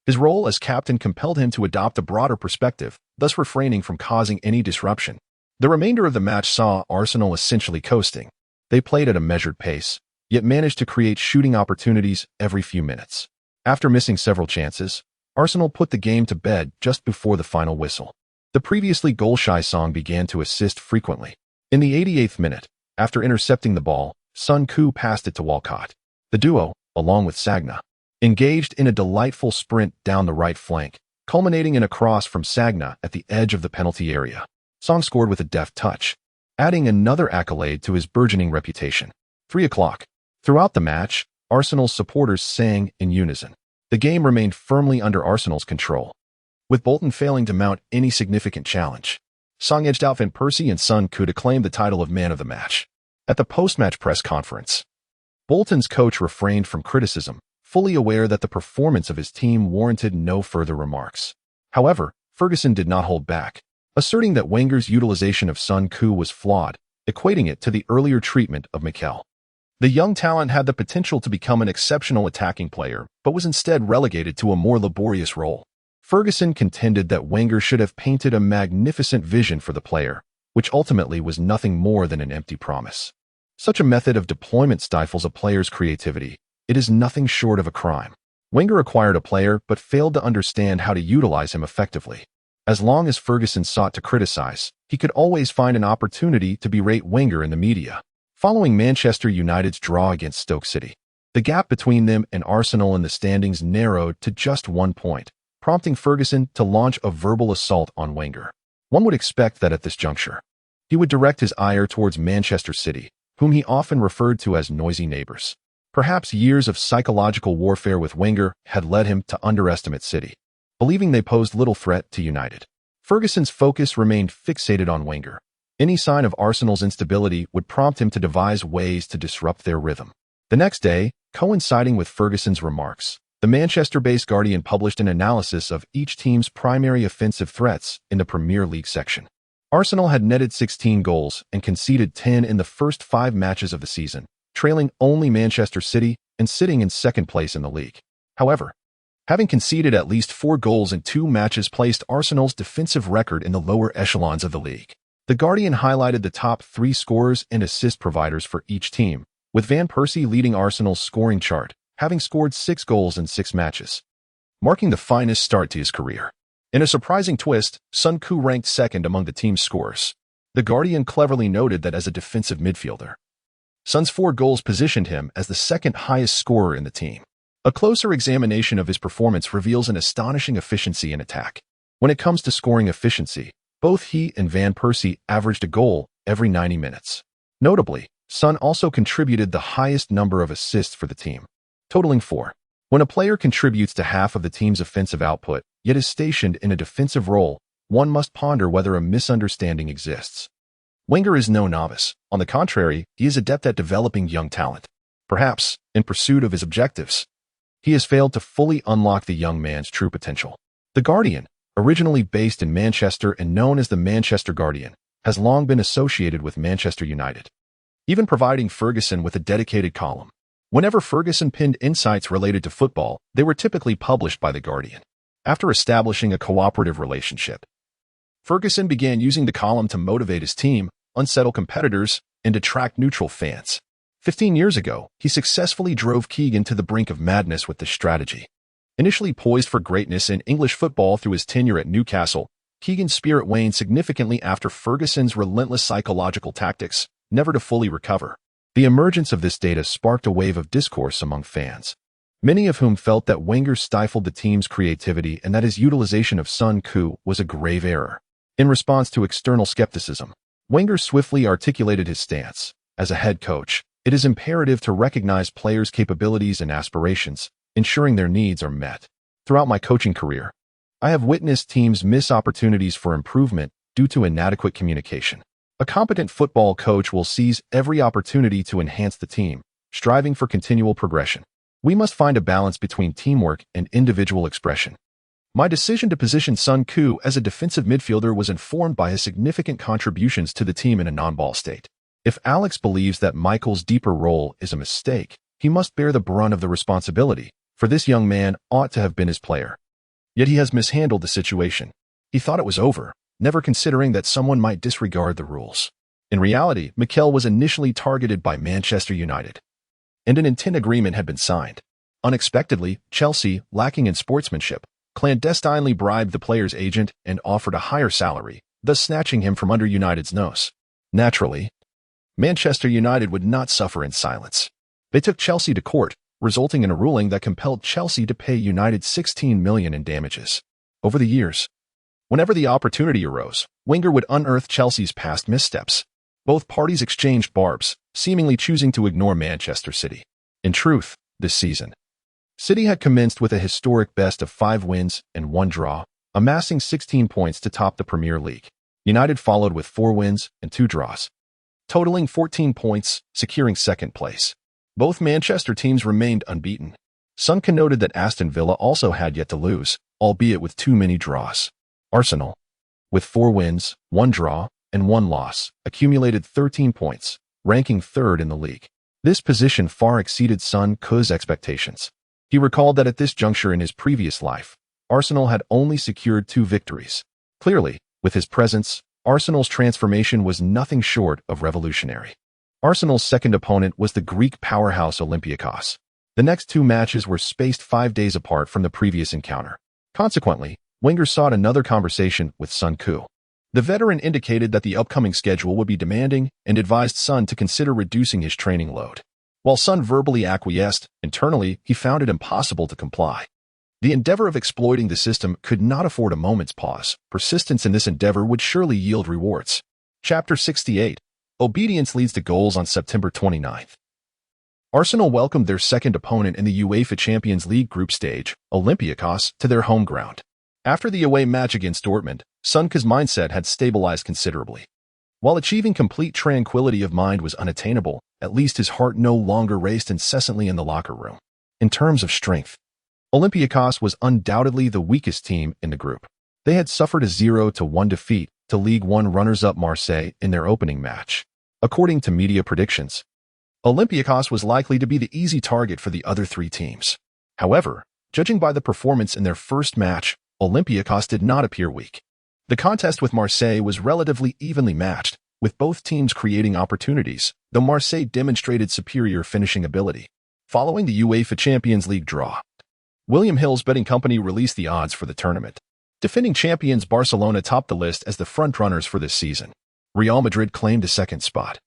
Speaker 1: his role as captain compelled him to adopt a broader perspective, thus refraining from causing any disruption. The remainder of the match saw Arsenal essentially coasting. They played at a measured pace, yet managed to create shooting opportunities every few minutes. After missing several chances, Arsenal put the game to bed just before the final whistle. The previously goal-shy Song began to assist frequently. In the 88th minute, after intercepting the ball, Sun Ke passed it to Walcott. The duo, along with Sagna, engaged in a delightful sprint down the right flank, culminating in a cross from Sagna at the edge of the penalty area. Song scored with a deft touch, adding another accolade to his burgeoning reputation. 3:00. Throughout the match, Arsenal's supporters sang in unison. The game remained firmly under Arsenal's control, with Bolton failing to mount any significant challenge. Song edged out Van Persie and Sun Ke to claim the title of man of the match. At the post-match press conference, Bolton's coach refrained from criticism, fully aware that the performance of his team warranted no further remarks. However, Ferguson did not hold back, asserting that Wenger's utilization of Sun Ke was flawed, equating it to the earlier treatment of Mikel. The young talent had the potential to become an exceptional attacking player, but was instead relegated to a more laborious role. Ferguson contended that Wenger should have painted a magnificent vision for the player, which ultimately was nothing more than an empty promise. Such a method of deployment stifles a player's creativity. It is nothing short of a crime. Wenger acquired a player but failed to understand how to utilize him effectively. As long as Ferguson sought to criticize, he could always find an opportunity to berate Wenger in the media. Following Manchester United's draw against Stoke City, the gap between them and Arsenal in the standings narrowed to just 1 point, prompting Ferguson to launch a verbal assault on Wenger. One would expect that at this juncture, he would direct his ire towards Manchester City, whom he often referred to as noisy neighbors. Perhaps years of psychological warfare with Wenger had led him to underestimate City, believing they posed little threat to United. Ferguson's focus remained fixated on Wenger. Any sign of Arsenal's instability would prompt him to devise ways to disrupt their rhythm. The next day, coinciding with Ferguson's remarks, the Manchester-based Guardian published an analysis of each team's primary offensive threats in the Premier League section. Arsenal had netted 16 goals and conceded 10 in the first 5 matches of the season, trailing only Manchester City and sitting in second place in the league. However, having conceded at least 4 goals in 2 matches placed Arsenal's defensive record in the lower echelons of the league. The Guardian highlighted the top 3 scorers and assist providers for each team, with Van Persie leading Arsenal's scoring chart, having scored 6 goals in 6 matches, marking the finest start to his career. In a surprising twist, Son Koo ranked second among the team's scorers. The Guardian cleverly noted that as a defensive midfielder, Son's 4 goals positioned him as the second highest scorer in the team. A closer examination of his performance reveals an astonishing efficiency in attack. When it comes to scoring efficiency, both he and Van Persie averaged a goal every 90 minutes. Notably, Son also contributed the highest number of assists for the team, totaling 4. When a player contributes to half of the team's offensive output, yet is stationed in a defensive role, one must ponder whether a misunderstanding exists. Wenger is no novice. On the contrary, he is adept at developing young talent. Perhaps, in pursuit of his objectives, he has failed to fully unlock the young man's true potential. The Guardian, originally based in Manchester and known as the Manchester Guardian, has long been associated with Manchester United, even providing Ferguson with a dedicated column. Whenever Ferguson penned insights related to football, they were typically published by The Guardian. After establishing a cooperative relationship, Ferguson began using the column to motivate his team, unsettle competitors, and attract neutral fans. 15 years ago, he successfully drove Keegan to the brink of madness with this strategy. Initially poised for greatness in English football through his tenure at Newcastle, Keegan's spirit waned significantly after Ferguson's relentless psychological tactics, never to fully recover. The emergence of this data sparked a wave of discourse among fans, many of whom felt that Wenger stifled the team's creativity and that his utilization of Son Koo was a grave error. In response to external skepticism, Wenger swiftly articulated his stance. As a head coach, it is imperative to recognize players' capabilities and aspirations, ensuring their needs are met. Throughout my coaching career, I have witnessed teams miss opportunities for improvement due to inadequate communication. A competent football coach will seize every opportunity to enhance the team, striving for continual progression. We must find a balance between teamwork and individual expression. My decision to position Son Koo as a defensive midfielder was informed by his significant contributions to the team in a non-ball state. If Alex believes that Michael's deeper role is a mistake, he must bear the brunt of the responsibility, for this young man ought to have been his player. Yet he has mishandled the situation. He thought it was over, never considering that someone might disregard the rules. In reality, Mikel was initially targeted by Manchester United, and an intent agreement had been signed. Unexpectedly, Chelsea, lacking in sportsmanship, clandestinely bribed the player's agent and offered a higher salary, thus snatching him from under United's nose. Naturally, Manchester United would not suffer in silence. They took Chelsea to court, resulting in a ruling that compelled Chelsea to pay United $16 million in damages. Over the years, whenever the opportunity arose, Wenger would unearth Chelsea's past missteps. Both parties exchanged barbs, seemingly choosing to ignore Manchester City. In truth, this season, City had commenced with a historic best of 5 wins and 1 draw, amassing 16 points to top the Premier League. United followed with 4 wins and 2 draws, totaling 14 points, securing second place. Both Manchester teams remained unbeaten. Sunken noted that Aston Villa also had yet to lose, albeit with too many draws. Arsenal, with 4 wins, 1 draw, and 1 loss, accumulated 13 points, ranking 3rd in the league. This position far exceeded Son Koo's expectations. He recalled that at this juncture in his previous life, Arsenal had only secured 2 victories. Clearly, with his presence, Arsenal's transformation was nothing short of revolutionary. Arsenal's second opponent was the Greek powerhouse Olympiacos. The next 2 matches were spaced 5 days apart from the previous encounter. Consequently, Wenger sought another conversation with Son Koo. The veteran indicated that the upcoming schedule would be demanding and advised Son to consider reducing his training load. While Son verbally acquiesced, internally he found it impossible to comply. The endeavor of exploiting the system could not afford a moment's pause. Persistence in this endeavor would surely yield rewards. Chapter 68. Obedience leads to goals on September 29th. Arsenal welcomed their second opponent in the UEFA Champions League group stage, Olympiacos, to their home ground. After the away match against Dortmund, Sunke's mindset had stabilized considerably. While achieving complete tranquility of mind was unattainable, at least his heart no longer raced incessantly in the locker room. In terms of strength, Olympiacos was undoubtedly the weakest team in the group. They had suffered a 0-1 defeat to League One runners-up Marseille in their opening match. According to media predictions, Olympiacos was likely to be the easy target for the other three teams. However, judging by the performance in their first match, Olympiacos did not appear weak. The contest with Marseille was relatively evenly matched, with both teams creating opportunities, though Marseille demonstrated superior finishing ability. Following the UEFA Champions League draw, William Hill's betting company released the odds for the tournament. Defending champions Barcelona topped the list as the frontrunners for this season. Real Madrid claimed a second spot,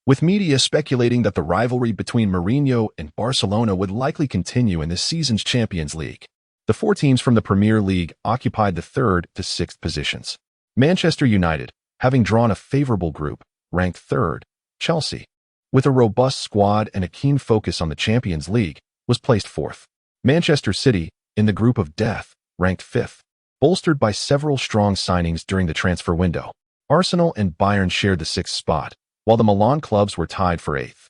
Speaker 1: with media speculating that the rivalry between Mourinho and Barcelona would likely continue in this season's Champions League. The four teams from the Premier League occupied the 3rd to 6th positions. Manchester United, having drawn a favorable group, ranked 3rd. Chelsea, with a robust squad and a keen focus on the Champions League, was placed 4th. Manchester City, in the group of death, ranked 5th, bolstered by several strong signings during the transfer window. Arsenal and Bayern shared the 6th spot, while the Milan clubs were tied for 8th.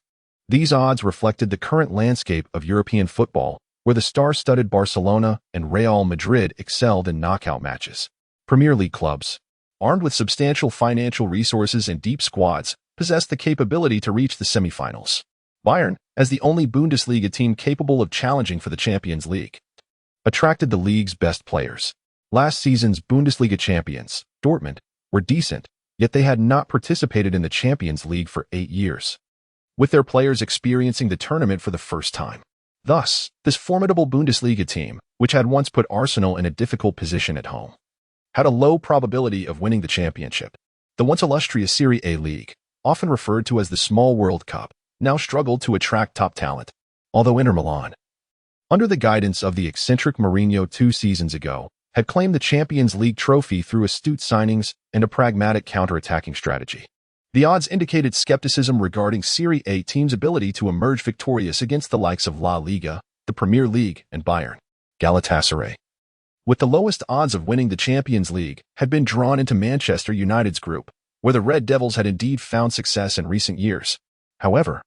Speaker 1: These odds reflected the current landscape of European football, where the star-studded Barcelona and Real Madrid excelled in knockout matches. Premier League clubs, armed with substantial financial resources and deep squads, possessed the capability to reach the semifinals. Bayern, as the only Bundesliga team capable of challenging for the Champions League, attracted the league's best players. Last season's Bundesliga champions, Dortmund, were decent, yet they had not participated in the Champions League for 8 years, with their players experiencing the tournament for the first time. Thus, this formidable Bundesliga team, which had once put Arsenal in a difficult position at home, had a low probability of winning the championship. The once illustrious Serie A league, often referred to as the Small World Cup, now struggled to attract top talent. Although Inter Milan, under the guidance of the eccentric Mourinho 2 seasons ago, had claimed the Champions League trophy through astute signings and a pragmatic counter-attacking strategy. The odds indicated skepticism regarding Serie A teams' ability to emerge victorious against the likes of La Liga, the Premier League, and Bayern. Galatasaray, with the lowest odds of winning the Champions League, had been drawn into Manchester United's group, where the Red Devils had indeed found success in recent years. However,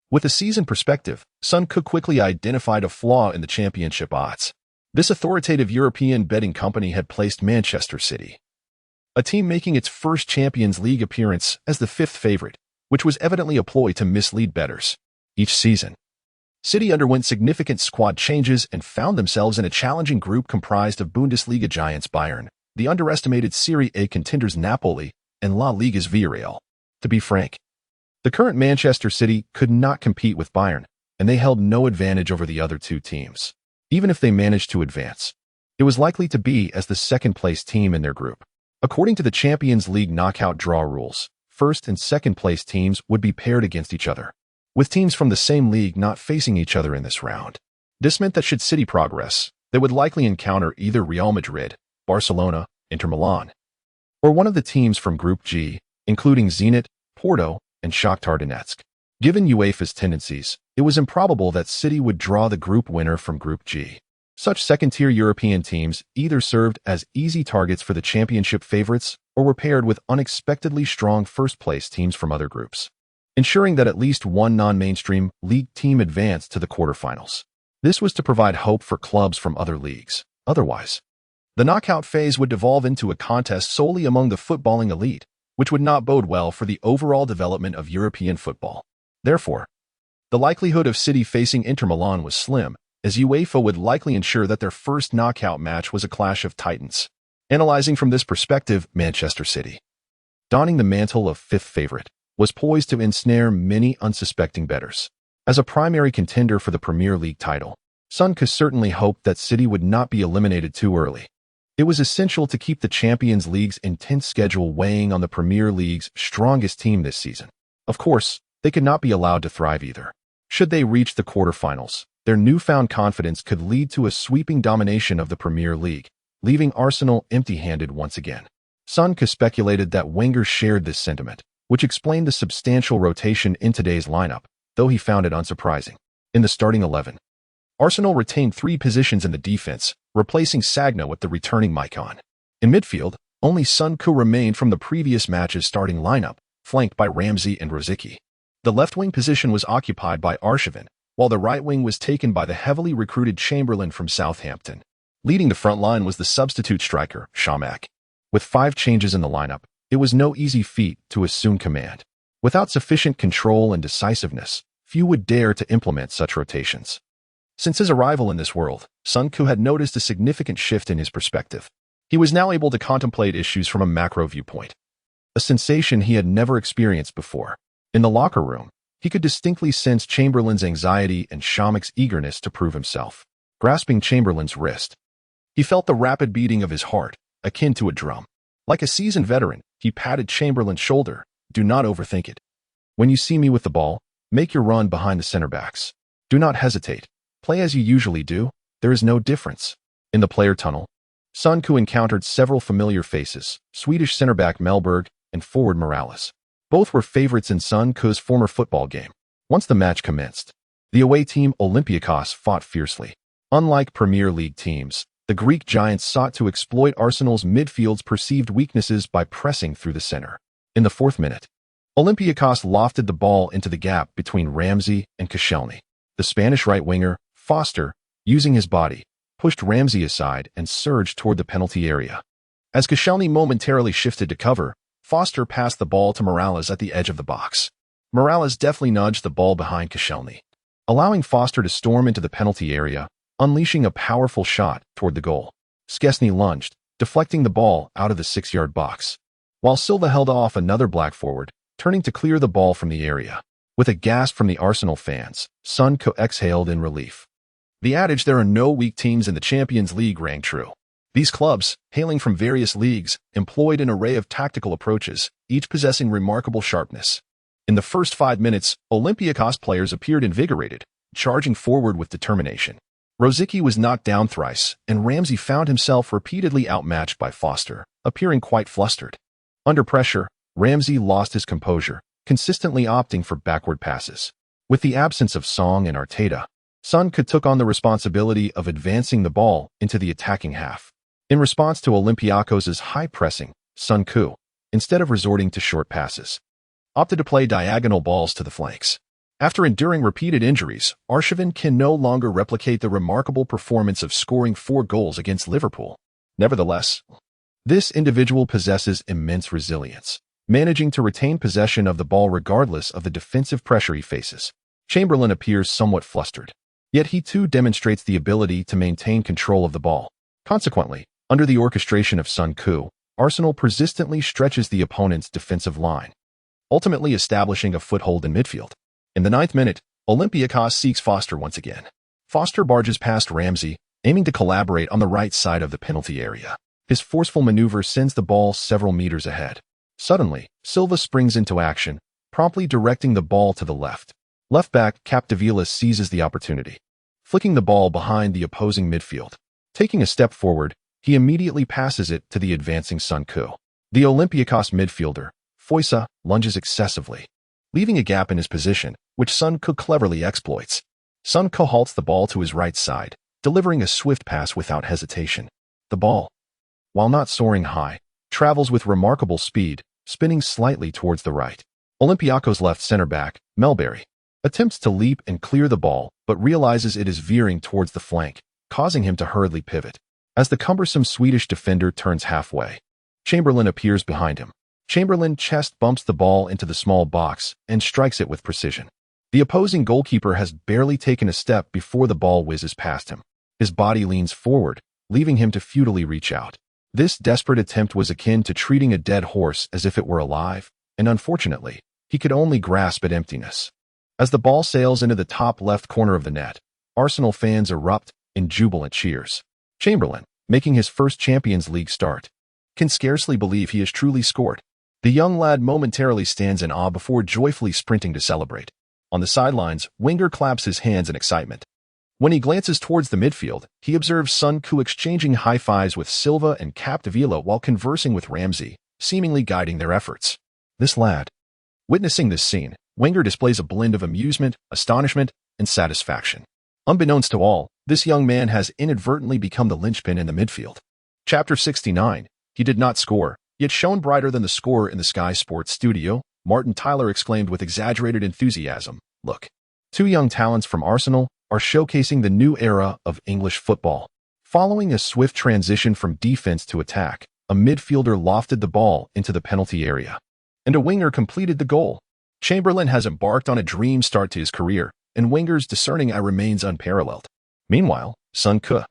Speaker 1: with a season perspective, Sunke quickly identified a flaw in the championship odds. This authoritative European betting company had placed Manchester City, a team making its first Champions League appearance, as the 5th favorite, which was evidently a ploy to mislead bettors. Each season, City underwent significant squad changes and found themselves in a challenging group comprised of Bundesliga giants Bayern, the underestimated Serie A contenders Napoli, and La Liga's Villarreal. To be frank, the current Manchester City could not compete with Bayern, and they held no advantage over the other two teams. Even if they managed to advance, it was likely to be as the second-place team in their group. According to the Champions League knockout draw rules, first and second-place teams would be paired against each other, with teams from the same league not facing each other in this round. This meant that should City progress, they would likely encounter either Real Madrid, Barcelona, Inter Milan, or one of the teams from Group G, including Zenit, Porto, and Shakhtar Donetsk. Given UEFA's tendencies, it was improbable that City would draw the group winner from Group G. Such second-tier European teams either served as easy targets for the championship favorites or were paired with unexpectedly strong first-place teams from other groups, ensuring that at least one non-mainstream league team advanced to the quarterfinals. This was to provide hope for clubs from other leagues. Otherwise, the knockout phase would devolve into a contest solely among the footballing elite, which would not bode well for the overall development of European football. Therefore, the likelihood of City facing Inter Milan was slim, as UEFA would likely ensure that their first knockout match was a clash of titans. Analyzing from this perspective, Manchester City, donning the mantle of 5th favorite, was poised to ensnare many unsuspecting bettors. As a primary contender for the Premier League title, Sunke certainly hoped that City would not be eliminated too early. It was essential to keep the Champions League's intense schedule weighing on the Premier League's strongest team this season. Of course, they could not be allowed to thrive either. Should they reach the quarterfinals, their newfound confidence could lead to a sweeping domination of the Premier League, leaving Arsenal empty-handed once again. Sunke speculated that Wenger shared this sentiment, which explained the substantial rotation in today's lineup, though he found it unsurprising. In the starting 11, Arsenal retained 3 positions in the defense, replacing Sagna with the returning Maicon. In midfield, only Sun Koo remained from the previous match's starting lineup, flanked by Ramsey and Rosicky. The left wing position was occupied by Arshavin, while the right wing was taken by the heavily recruited Chamberlain from Southampton. Leading the front line was the substitute striker, Shamak. With 5 changes in the lineup, it was no easy feat to assume command. Without sufficient control and decisiveness, few would dare to implement such rotations. Since his arrival in this world, Sun Koo had noticed a significant shift in his perspective. He was now able to contemplate issues from a macro viewpoint, a sensation he had never experienced before. In the locker room, he could distinctly sense Chamberlain's anxiety and Shamak's eagerness to prove himself. Grasping Chamberlain's wrist, he felt the rapid beating of his heart, akin to a drum. Like a seasoned veteran, he patted Chamberlain's shoulder. "Do not overthink it. When you see me with the ball, make your run behind the center backs. Do not hesitate. Play as you usually do. There is no difference." In the player tunnel, Sun Koo encountered several familiar faces: Swedish center back Mellberg and forward Morales. Both were favorites in Sun Koo's former football game. Once the match commenced, the away team Olympiakos fought fiercely. Unlike Premier League teams, the Greek giants sought to exploit Arsenal's midfield's perceived weaknesses by pressing through the center. In the 4th minute, Olympiakos lofted the ball into the gap between Ramsey and Koscielny. The Spanish right winger, Foster, using his body, pushed Ramsey aside and surged toward the penalty area. As Koscielny momentarily shifted to cover, Foster passed the ball to Morales at the edge of the box. Morales deftly nudged the ball behind Koscielny, allowing Foster to storm into the penalty area, unleashing a powerful shot toward the goal. Szczesny lunged, deflecting the ball out of the 6-yard box, while Silva held off another black forward, turning to clear the ball from the area. With a gasp from the Arsenal fans, Sun Koo exhaled in relief. The adage "there are no weak teams in the Champions League" rang true. These clubs, hailing from various leagues, employed an array of tactical approaches, each possessing remarkable sharpness. In the first 5 minutes, Olympiakos players appeared invigorated, charging forward with determination. Rosicky was knocked down thrice, and Ramsey found himself repeatedly outmatched by Foster, appearing quite flustered. Under pressure, Ramsey lost his composure, consistently opting for backward passes. With the absence of Song and Arteta, Sun Koo took on the responsibility of advancing the ball into the attacking half. In response to Olympiakos' high pressing, Sun Koo, instead of resorting to short passes, opted to play diagonal balls to the flanks. After enduring repeated injuries, Arshavin can no longer replicate the remarkable performance of scoring 4 goals against Liverpool. Nevertheless, this individual possesses immense resilience, managing to retain possession of the ball regardless of the defensive pressure he faces. Chamberlain appears somewhat flustered, yet he too demonstrates the ability to maintain control of the ball. Consequently, under the orchestration of Sun Koo, Arsenal persistently stretches the opponent's defensive line, ultimately establishing a foothold in midfield. In the 9th minute, Olympiakos seeks Foster once again. Foster barges past Ramsey, aiming to collaborate on the right side of the penalty area. His forceful maneuver sends the ball several meters ahead. Suddenly, Silva springs into action, promptly directing the ball to the left. Left back Capdevila seizes the opportunity, flicking the ball behind the opposing midfield. Taking a step forward, he immediately passes it to the advancing Sun Koo. The Olympiakos midfielder, Foysa, lunges excessively, leaving a gap in his position, which Sun Koo cleverly exploits. Sun Koo halts the ball to his right side, delivering a swift pass without hesitation. The ball, while not soaring high, travels with remarkable speed, spinning slightly towards the right. Olympiakos' left center back, Melberry, attempts to leap and clear the ball, but realizes it is veering towards the flank, causing him to hurriedly pivot. As the cumbersome Swedish defender turns halfway, Chamberlain appears behind him. Chamberlain chest bumps the ball into the small box and strikes it with precision. The opposing goalkeeper has barely taken a step before the ball whizzes past him. His body leans forward, leaving him to futilely reach out. This desperate attempt was akin to treating a dead horse as if it were alive, and unfortunately, he could only grasp at emptiness. As the ball sails into the top left corner of the net, Arsenal fans erupt in jubilant cheers. Chamberlain, making his first Champions League start, can scarcely believe he has truly scored. The young lad momentarily stands in awe before joyfully sprinting to celebrate. On the sidelines, Wenger claps his hands in excitement. When he glances towards the midfield, he observes Sun Koo exchanging high-fives with Silva and Capdevila while conversing with Ramsey, seemingly guiding their efforts. This lad, witnessing this scene, Wenger displays a blend of amusement, astonishment, and satisfaction. Unbeknownst to all, this young man has inadvertently become the linchpin in the midfield. Chapter 69. He did not score, yet shone brighter than the scorer in the Sky Sports studio, Martin Tyler exclaimed with exaggerated enthusiasm. Look. Two young talents from Arsenal are showcasing the new era of English football. Following a swift transition from defense to attack, a midfielder lofted the ball into the penalty area, and a winger completed the goal. Chamberlain has embarked on a dream start to his career, and Wenger's discerning eye remains unparalleled. Meanwhile, Son Keu,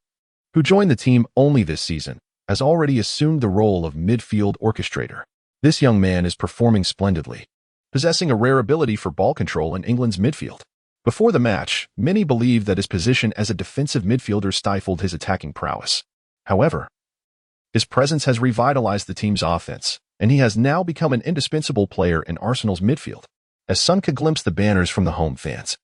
Speaker 1: who joined the team only this season, has already assumed the role of midfield orchestrator. This young man is performing splendidly, possessing a rare ability for ball control in England's midfield. Before the match, many believed that his position as a defensive midfielder stifled his attacking prowess. However, his presence has revitalized the team's offense, and he has now become an indispensable player in Arsenal's midfield. As Son Keu glimpsed the banners from the home fans,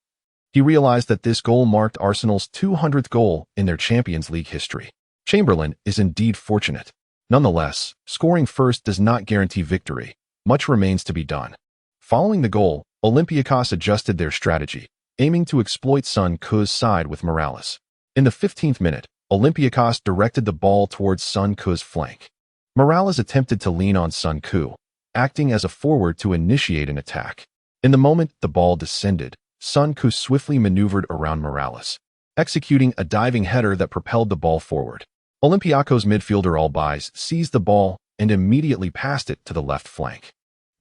Speaker 1: he realized that this goal marked Arsenal's 200th goal in their Champions League history. Chamberlain is indeed fortunate. Nonetheless, scoring first does not guarantee victory. Much remains to be done. Following the goal, Olympiacos adjusted their strategy, aiming to exploit Son Keu's side with Morales. In the 15th minute, Olympiacos directed the ball towards Son Keu's flank. Morales attempted to lean on Son Keu, acting as a forward to initiate an attack. In the moment the ball descended, Son Keu swiftly maneuvered around Morales, executing a diving header that propelled the ball forward. Olympiacos midfielder Albies seized the ball and immediately passed it to the left flank.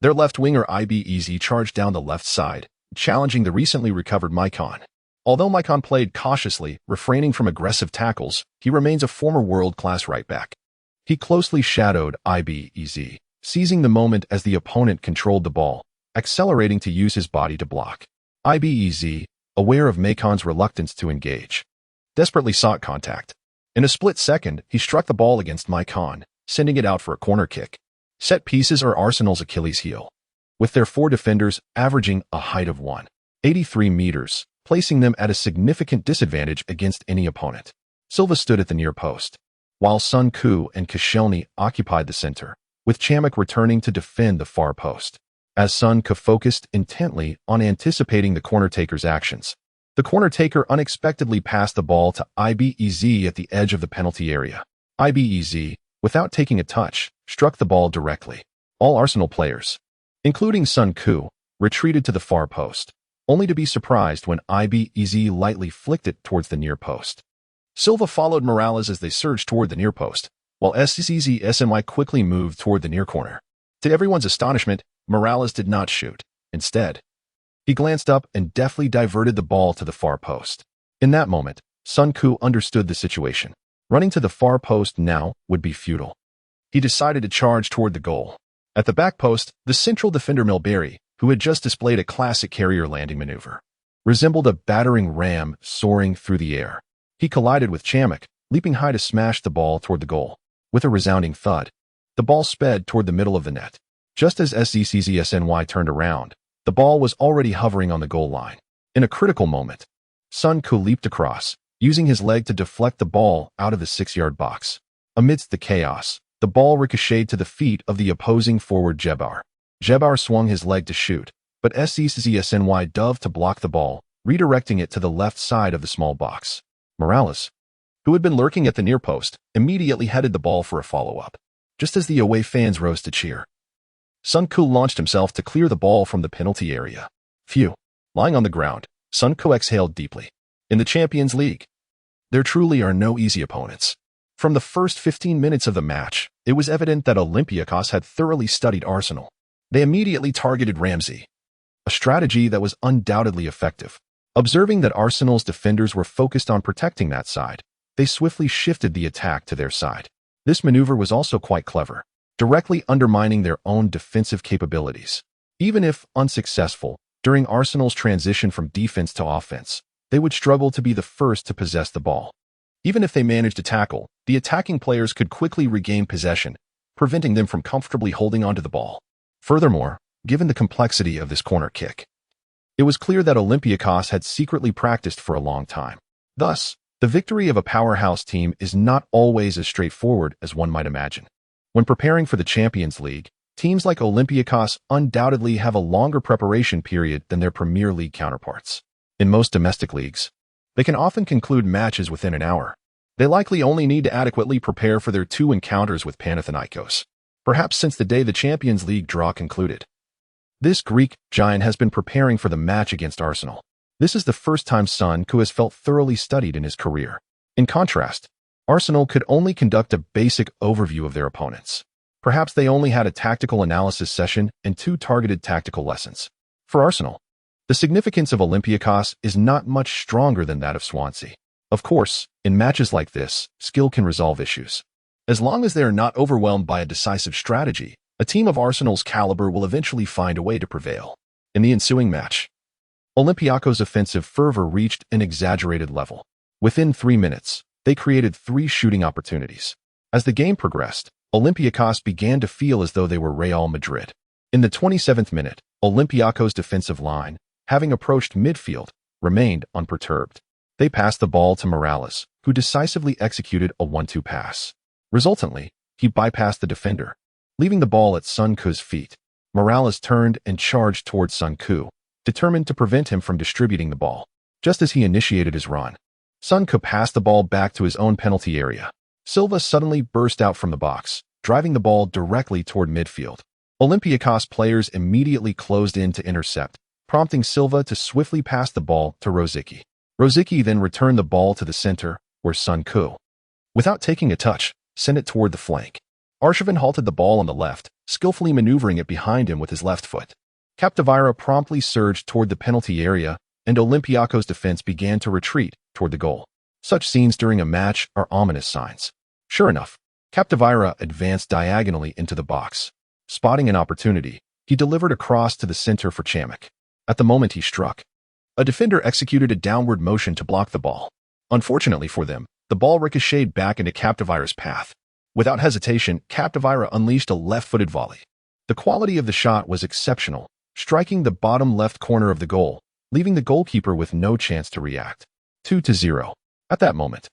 Speaker 1: Their left winger Ibez charged down the left side, challenging the recently recovered Maicon. Although Maicon played cautiously, refraining from aggressive tackles, he remains a former world-class right-back. He closely shadowed Ibez, seizing the moment as the opponent controlled the ball, accelerating to use his body to block. Ibez, aware of Maicon's reluctance to engage, desperately sought contact. In a split second, he struck the ball against Maicon, sending it out for a corner kick. Set pieces are Arsenal's Achilles heel, with their four defenders averaging a height of 183 meters, placing them at a significant disadvantage against any opponent. Silva stood at the near post, while Son Keu and Koscielny occupied the center, with Chamakh returning to defend the far post. As Son Keu focused intently on anticipating the corner taker's actions, the corner taker unexpectedly passed the ball to Ibez at the edge of the penalty area. Ibez, without taking a touch, struck the ball directly. All Arsenal players, including Son Keu, retreated to the far post, only to be surprised when Ibez lightly flicked it towards the near post. Silva followed Morales as they surged toward the near post, while SCZSNY quickly moved toward the near corner. To everyone's astonishment, Morales did not shoot. Instead, he glanced up and deftly diverted the ball to the far post. In that moment, Son Keu understood the situation. Running to the far post now would be futile. He decided to charge toward the goal. At the back post, the central defender Milbury, who had just displayed a classic carrier landing maneuver, resembled a battering ram soaring through the air. He collided with Chamakh, leaping high to smash the ball toward the goal. With a resounding thud, the ball sped toward the middle of the net. Just as SCZSNY turned around, the ball was already hovering on the goal line. In a critical moment, Son Keu leaped across, using his leg to deflect the ball out of the 6-yard box. Amidst the chaos, the ball ricocheted to the feet of the opposing forward Djebar. Djebar swung his leg to shoot, but SCZSNY dove to block the ball, redirecting it to the left side of the small box. Morales, who had been lurking at the near post, immediately headed the ball for a follow-up. Just as the away fans rose to cheer, Son Keu launched himself to clear the ball from the penalty area. Phew. Lying on the ground, Son Keu exhaled deeply. In the Champions League, there truly are no easy opponents. From the first 15 minutes of the match, it was evident that Olympiacos had thoroughly studied Arsenal. They immediately targeted Ramsey, a strategy that was undoubtedly effective. Observing that Arsenal's defenders were focused on protecting that side, they swiftly shifted the attack to their side. This maneuver was also quite clever, directly undermining their own defensive capabilities. Even if unsuccessful, during Arsenal's transition from defense to offense, they would struggle to be the first to possess the ball. Even if they managed to tackle, the attacking players could quickly regain possession, preventing them from comfortably holding onto the ball. Furthermore, given the complexity of this corner kick, it was clear that Olympiacos had secretly practiced for a long time. Thus, the victory of a powerhouse team is not always as straightforward as one might imagine. When preparing for the Champions League, teams like Olympiacos undoubtedly have a longer preparation period than their Premier League counterparts. In most domestic leagues, they can often conclude matches within an hour. They likely only need to adequately prepare for their 2 encounters with Panathinaikos, perhaps since the day the Champions League draw concluded. This Greek giant has been preparing for the match against Arsenal. This is the first time Son Koo has felt thoroughly studied in his career. In contrast, Arsenal could only conduct a basic overview of their opponents. Perhaps they only had a tactical analysis session and 2 targeted tactical lessons. For Arsenal, the significance of Olympiacos is not much stronger than that of Swansea. Of course, in matches like this, skill can resolve issues. As long as they are not overwhelmed by a decisive strategy, a team of Arsenal's caliber will eventually find a way to prevail. In the ensuing match, Olympiacos' offensive fervor reached an exaggerated level. Within 3 minutes, they created 3 shooting opportunities. As the game progressed, Olympiacos began to feel as though they were Real Madrid. In the 27th minute, Olympiacos' defensive line, having approached midfield, remained unperturbed. They passed the ball to Morales, who decisively executed a 1-2 pass. Resultantly, he bypassed the defender, leaving the ball at Son Koo's feet. Morales turned and charged towards Son Koo, determined to prevent him from distributing the ball. Just as he initiated his run, Son Koo passed the ball back to his own penalty area. Silva suddenly burst out from the box, driving the ball directly toward midfield. Olympiacos players immediately closed in to intercept, prompting Silva to swiftly pass the ball to Rosicky. Rosicky then returned the ball to the center, where Son Koo, without taking a touch, sent it toward the flank. Arshavin halted the ball on the left, skillfully maneuvering it behind him with his left foot. Capdevila promptly surged toward the penalty area, and Olympiacos' defense began to retreat toward the goal. Such scenes during a match are ominous signs. Sure enough, Capdevila advanced diagonally into the box. Spotting an opportunity, he delivered a cross to the center for Chamak. At the moment he struck, a defender executed a downward motion to block the ball. Unfortunately for them, the ball ricocheted back into Capdevila's path. Without hesitation, Capdevila unleashed a left-footed volley. The quality of the shot was exceptional, striking the bottom left corner of the goal, leaving the goalkeeper with no chance to react. 2-0. At that moment,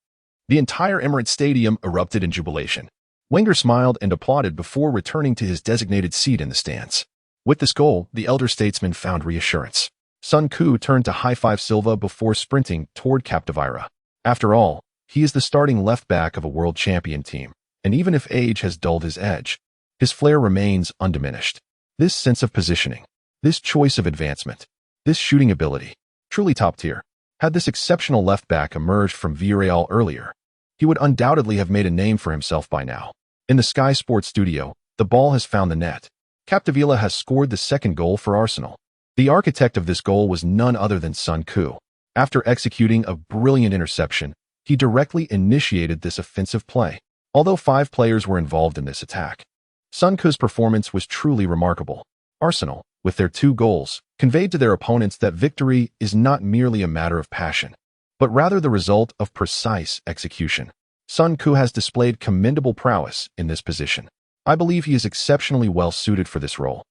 Speaker 1: the entire Emirates Stadium erupted in jubilation. Wenger smiled and applauded before returning to his designated seat in the stands. With this goal, the elder statesman found reassurance. Son Koo turned to high-five Silva before sprinting toward Capdevila. After all, he is the starting left-back of a world champion team, and even if age has dulled his edge, his flair remains undiminished. This sense of positioning, this choice of advancement, this shooting ability, truly top tier. Had this exceptional left-back emerged from Villarreal earlier, he would undoubtedly have made a name for himself by now. In the Sky Sports studio, the ball has found the net. Capdevila has scored the second goal for Arsenal. The architect of this goal was none other than Son Koo. After executing a brilliant interception, he directly initiated this offensive play. Although 5 players were involved in this attack, Son Koo's performance was truly remarkable. Arsenal, with their 2 goals, conveyed to their opponents that victory is not merely a matter of passion, but rather the result of precise execution. Son Koo has displayed commendable prowess in this position. I believe he is exceptionally well suited for this role.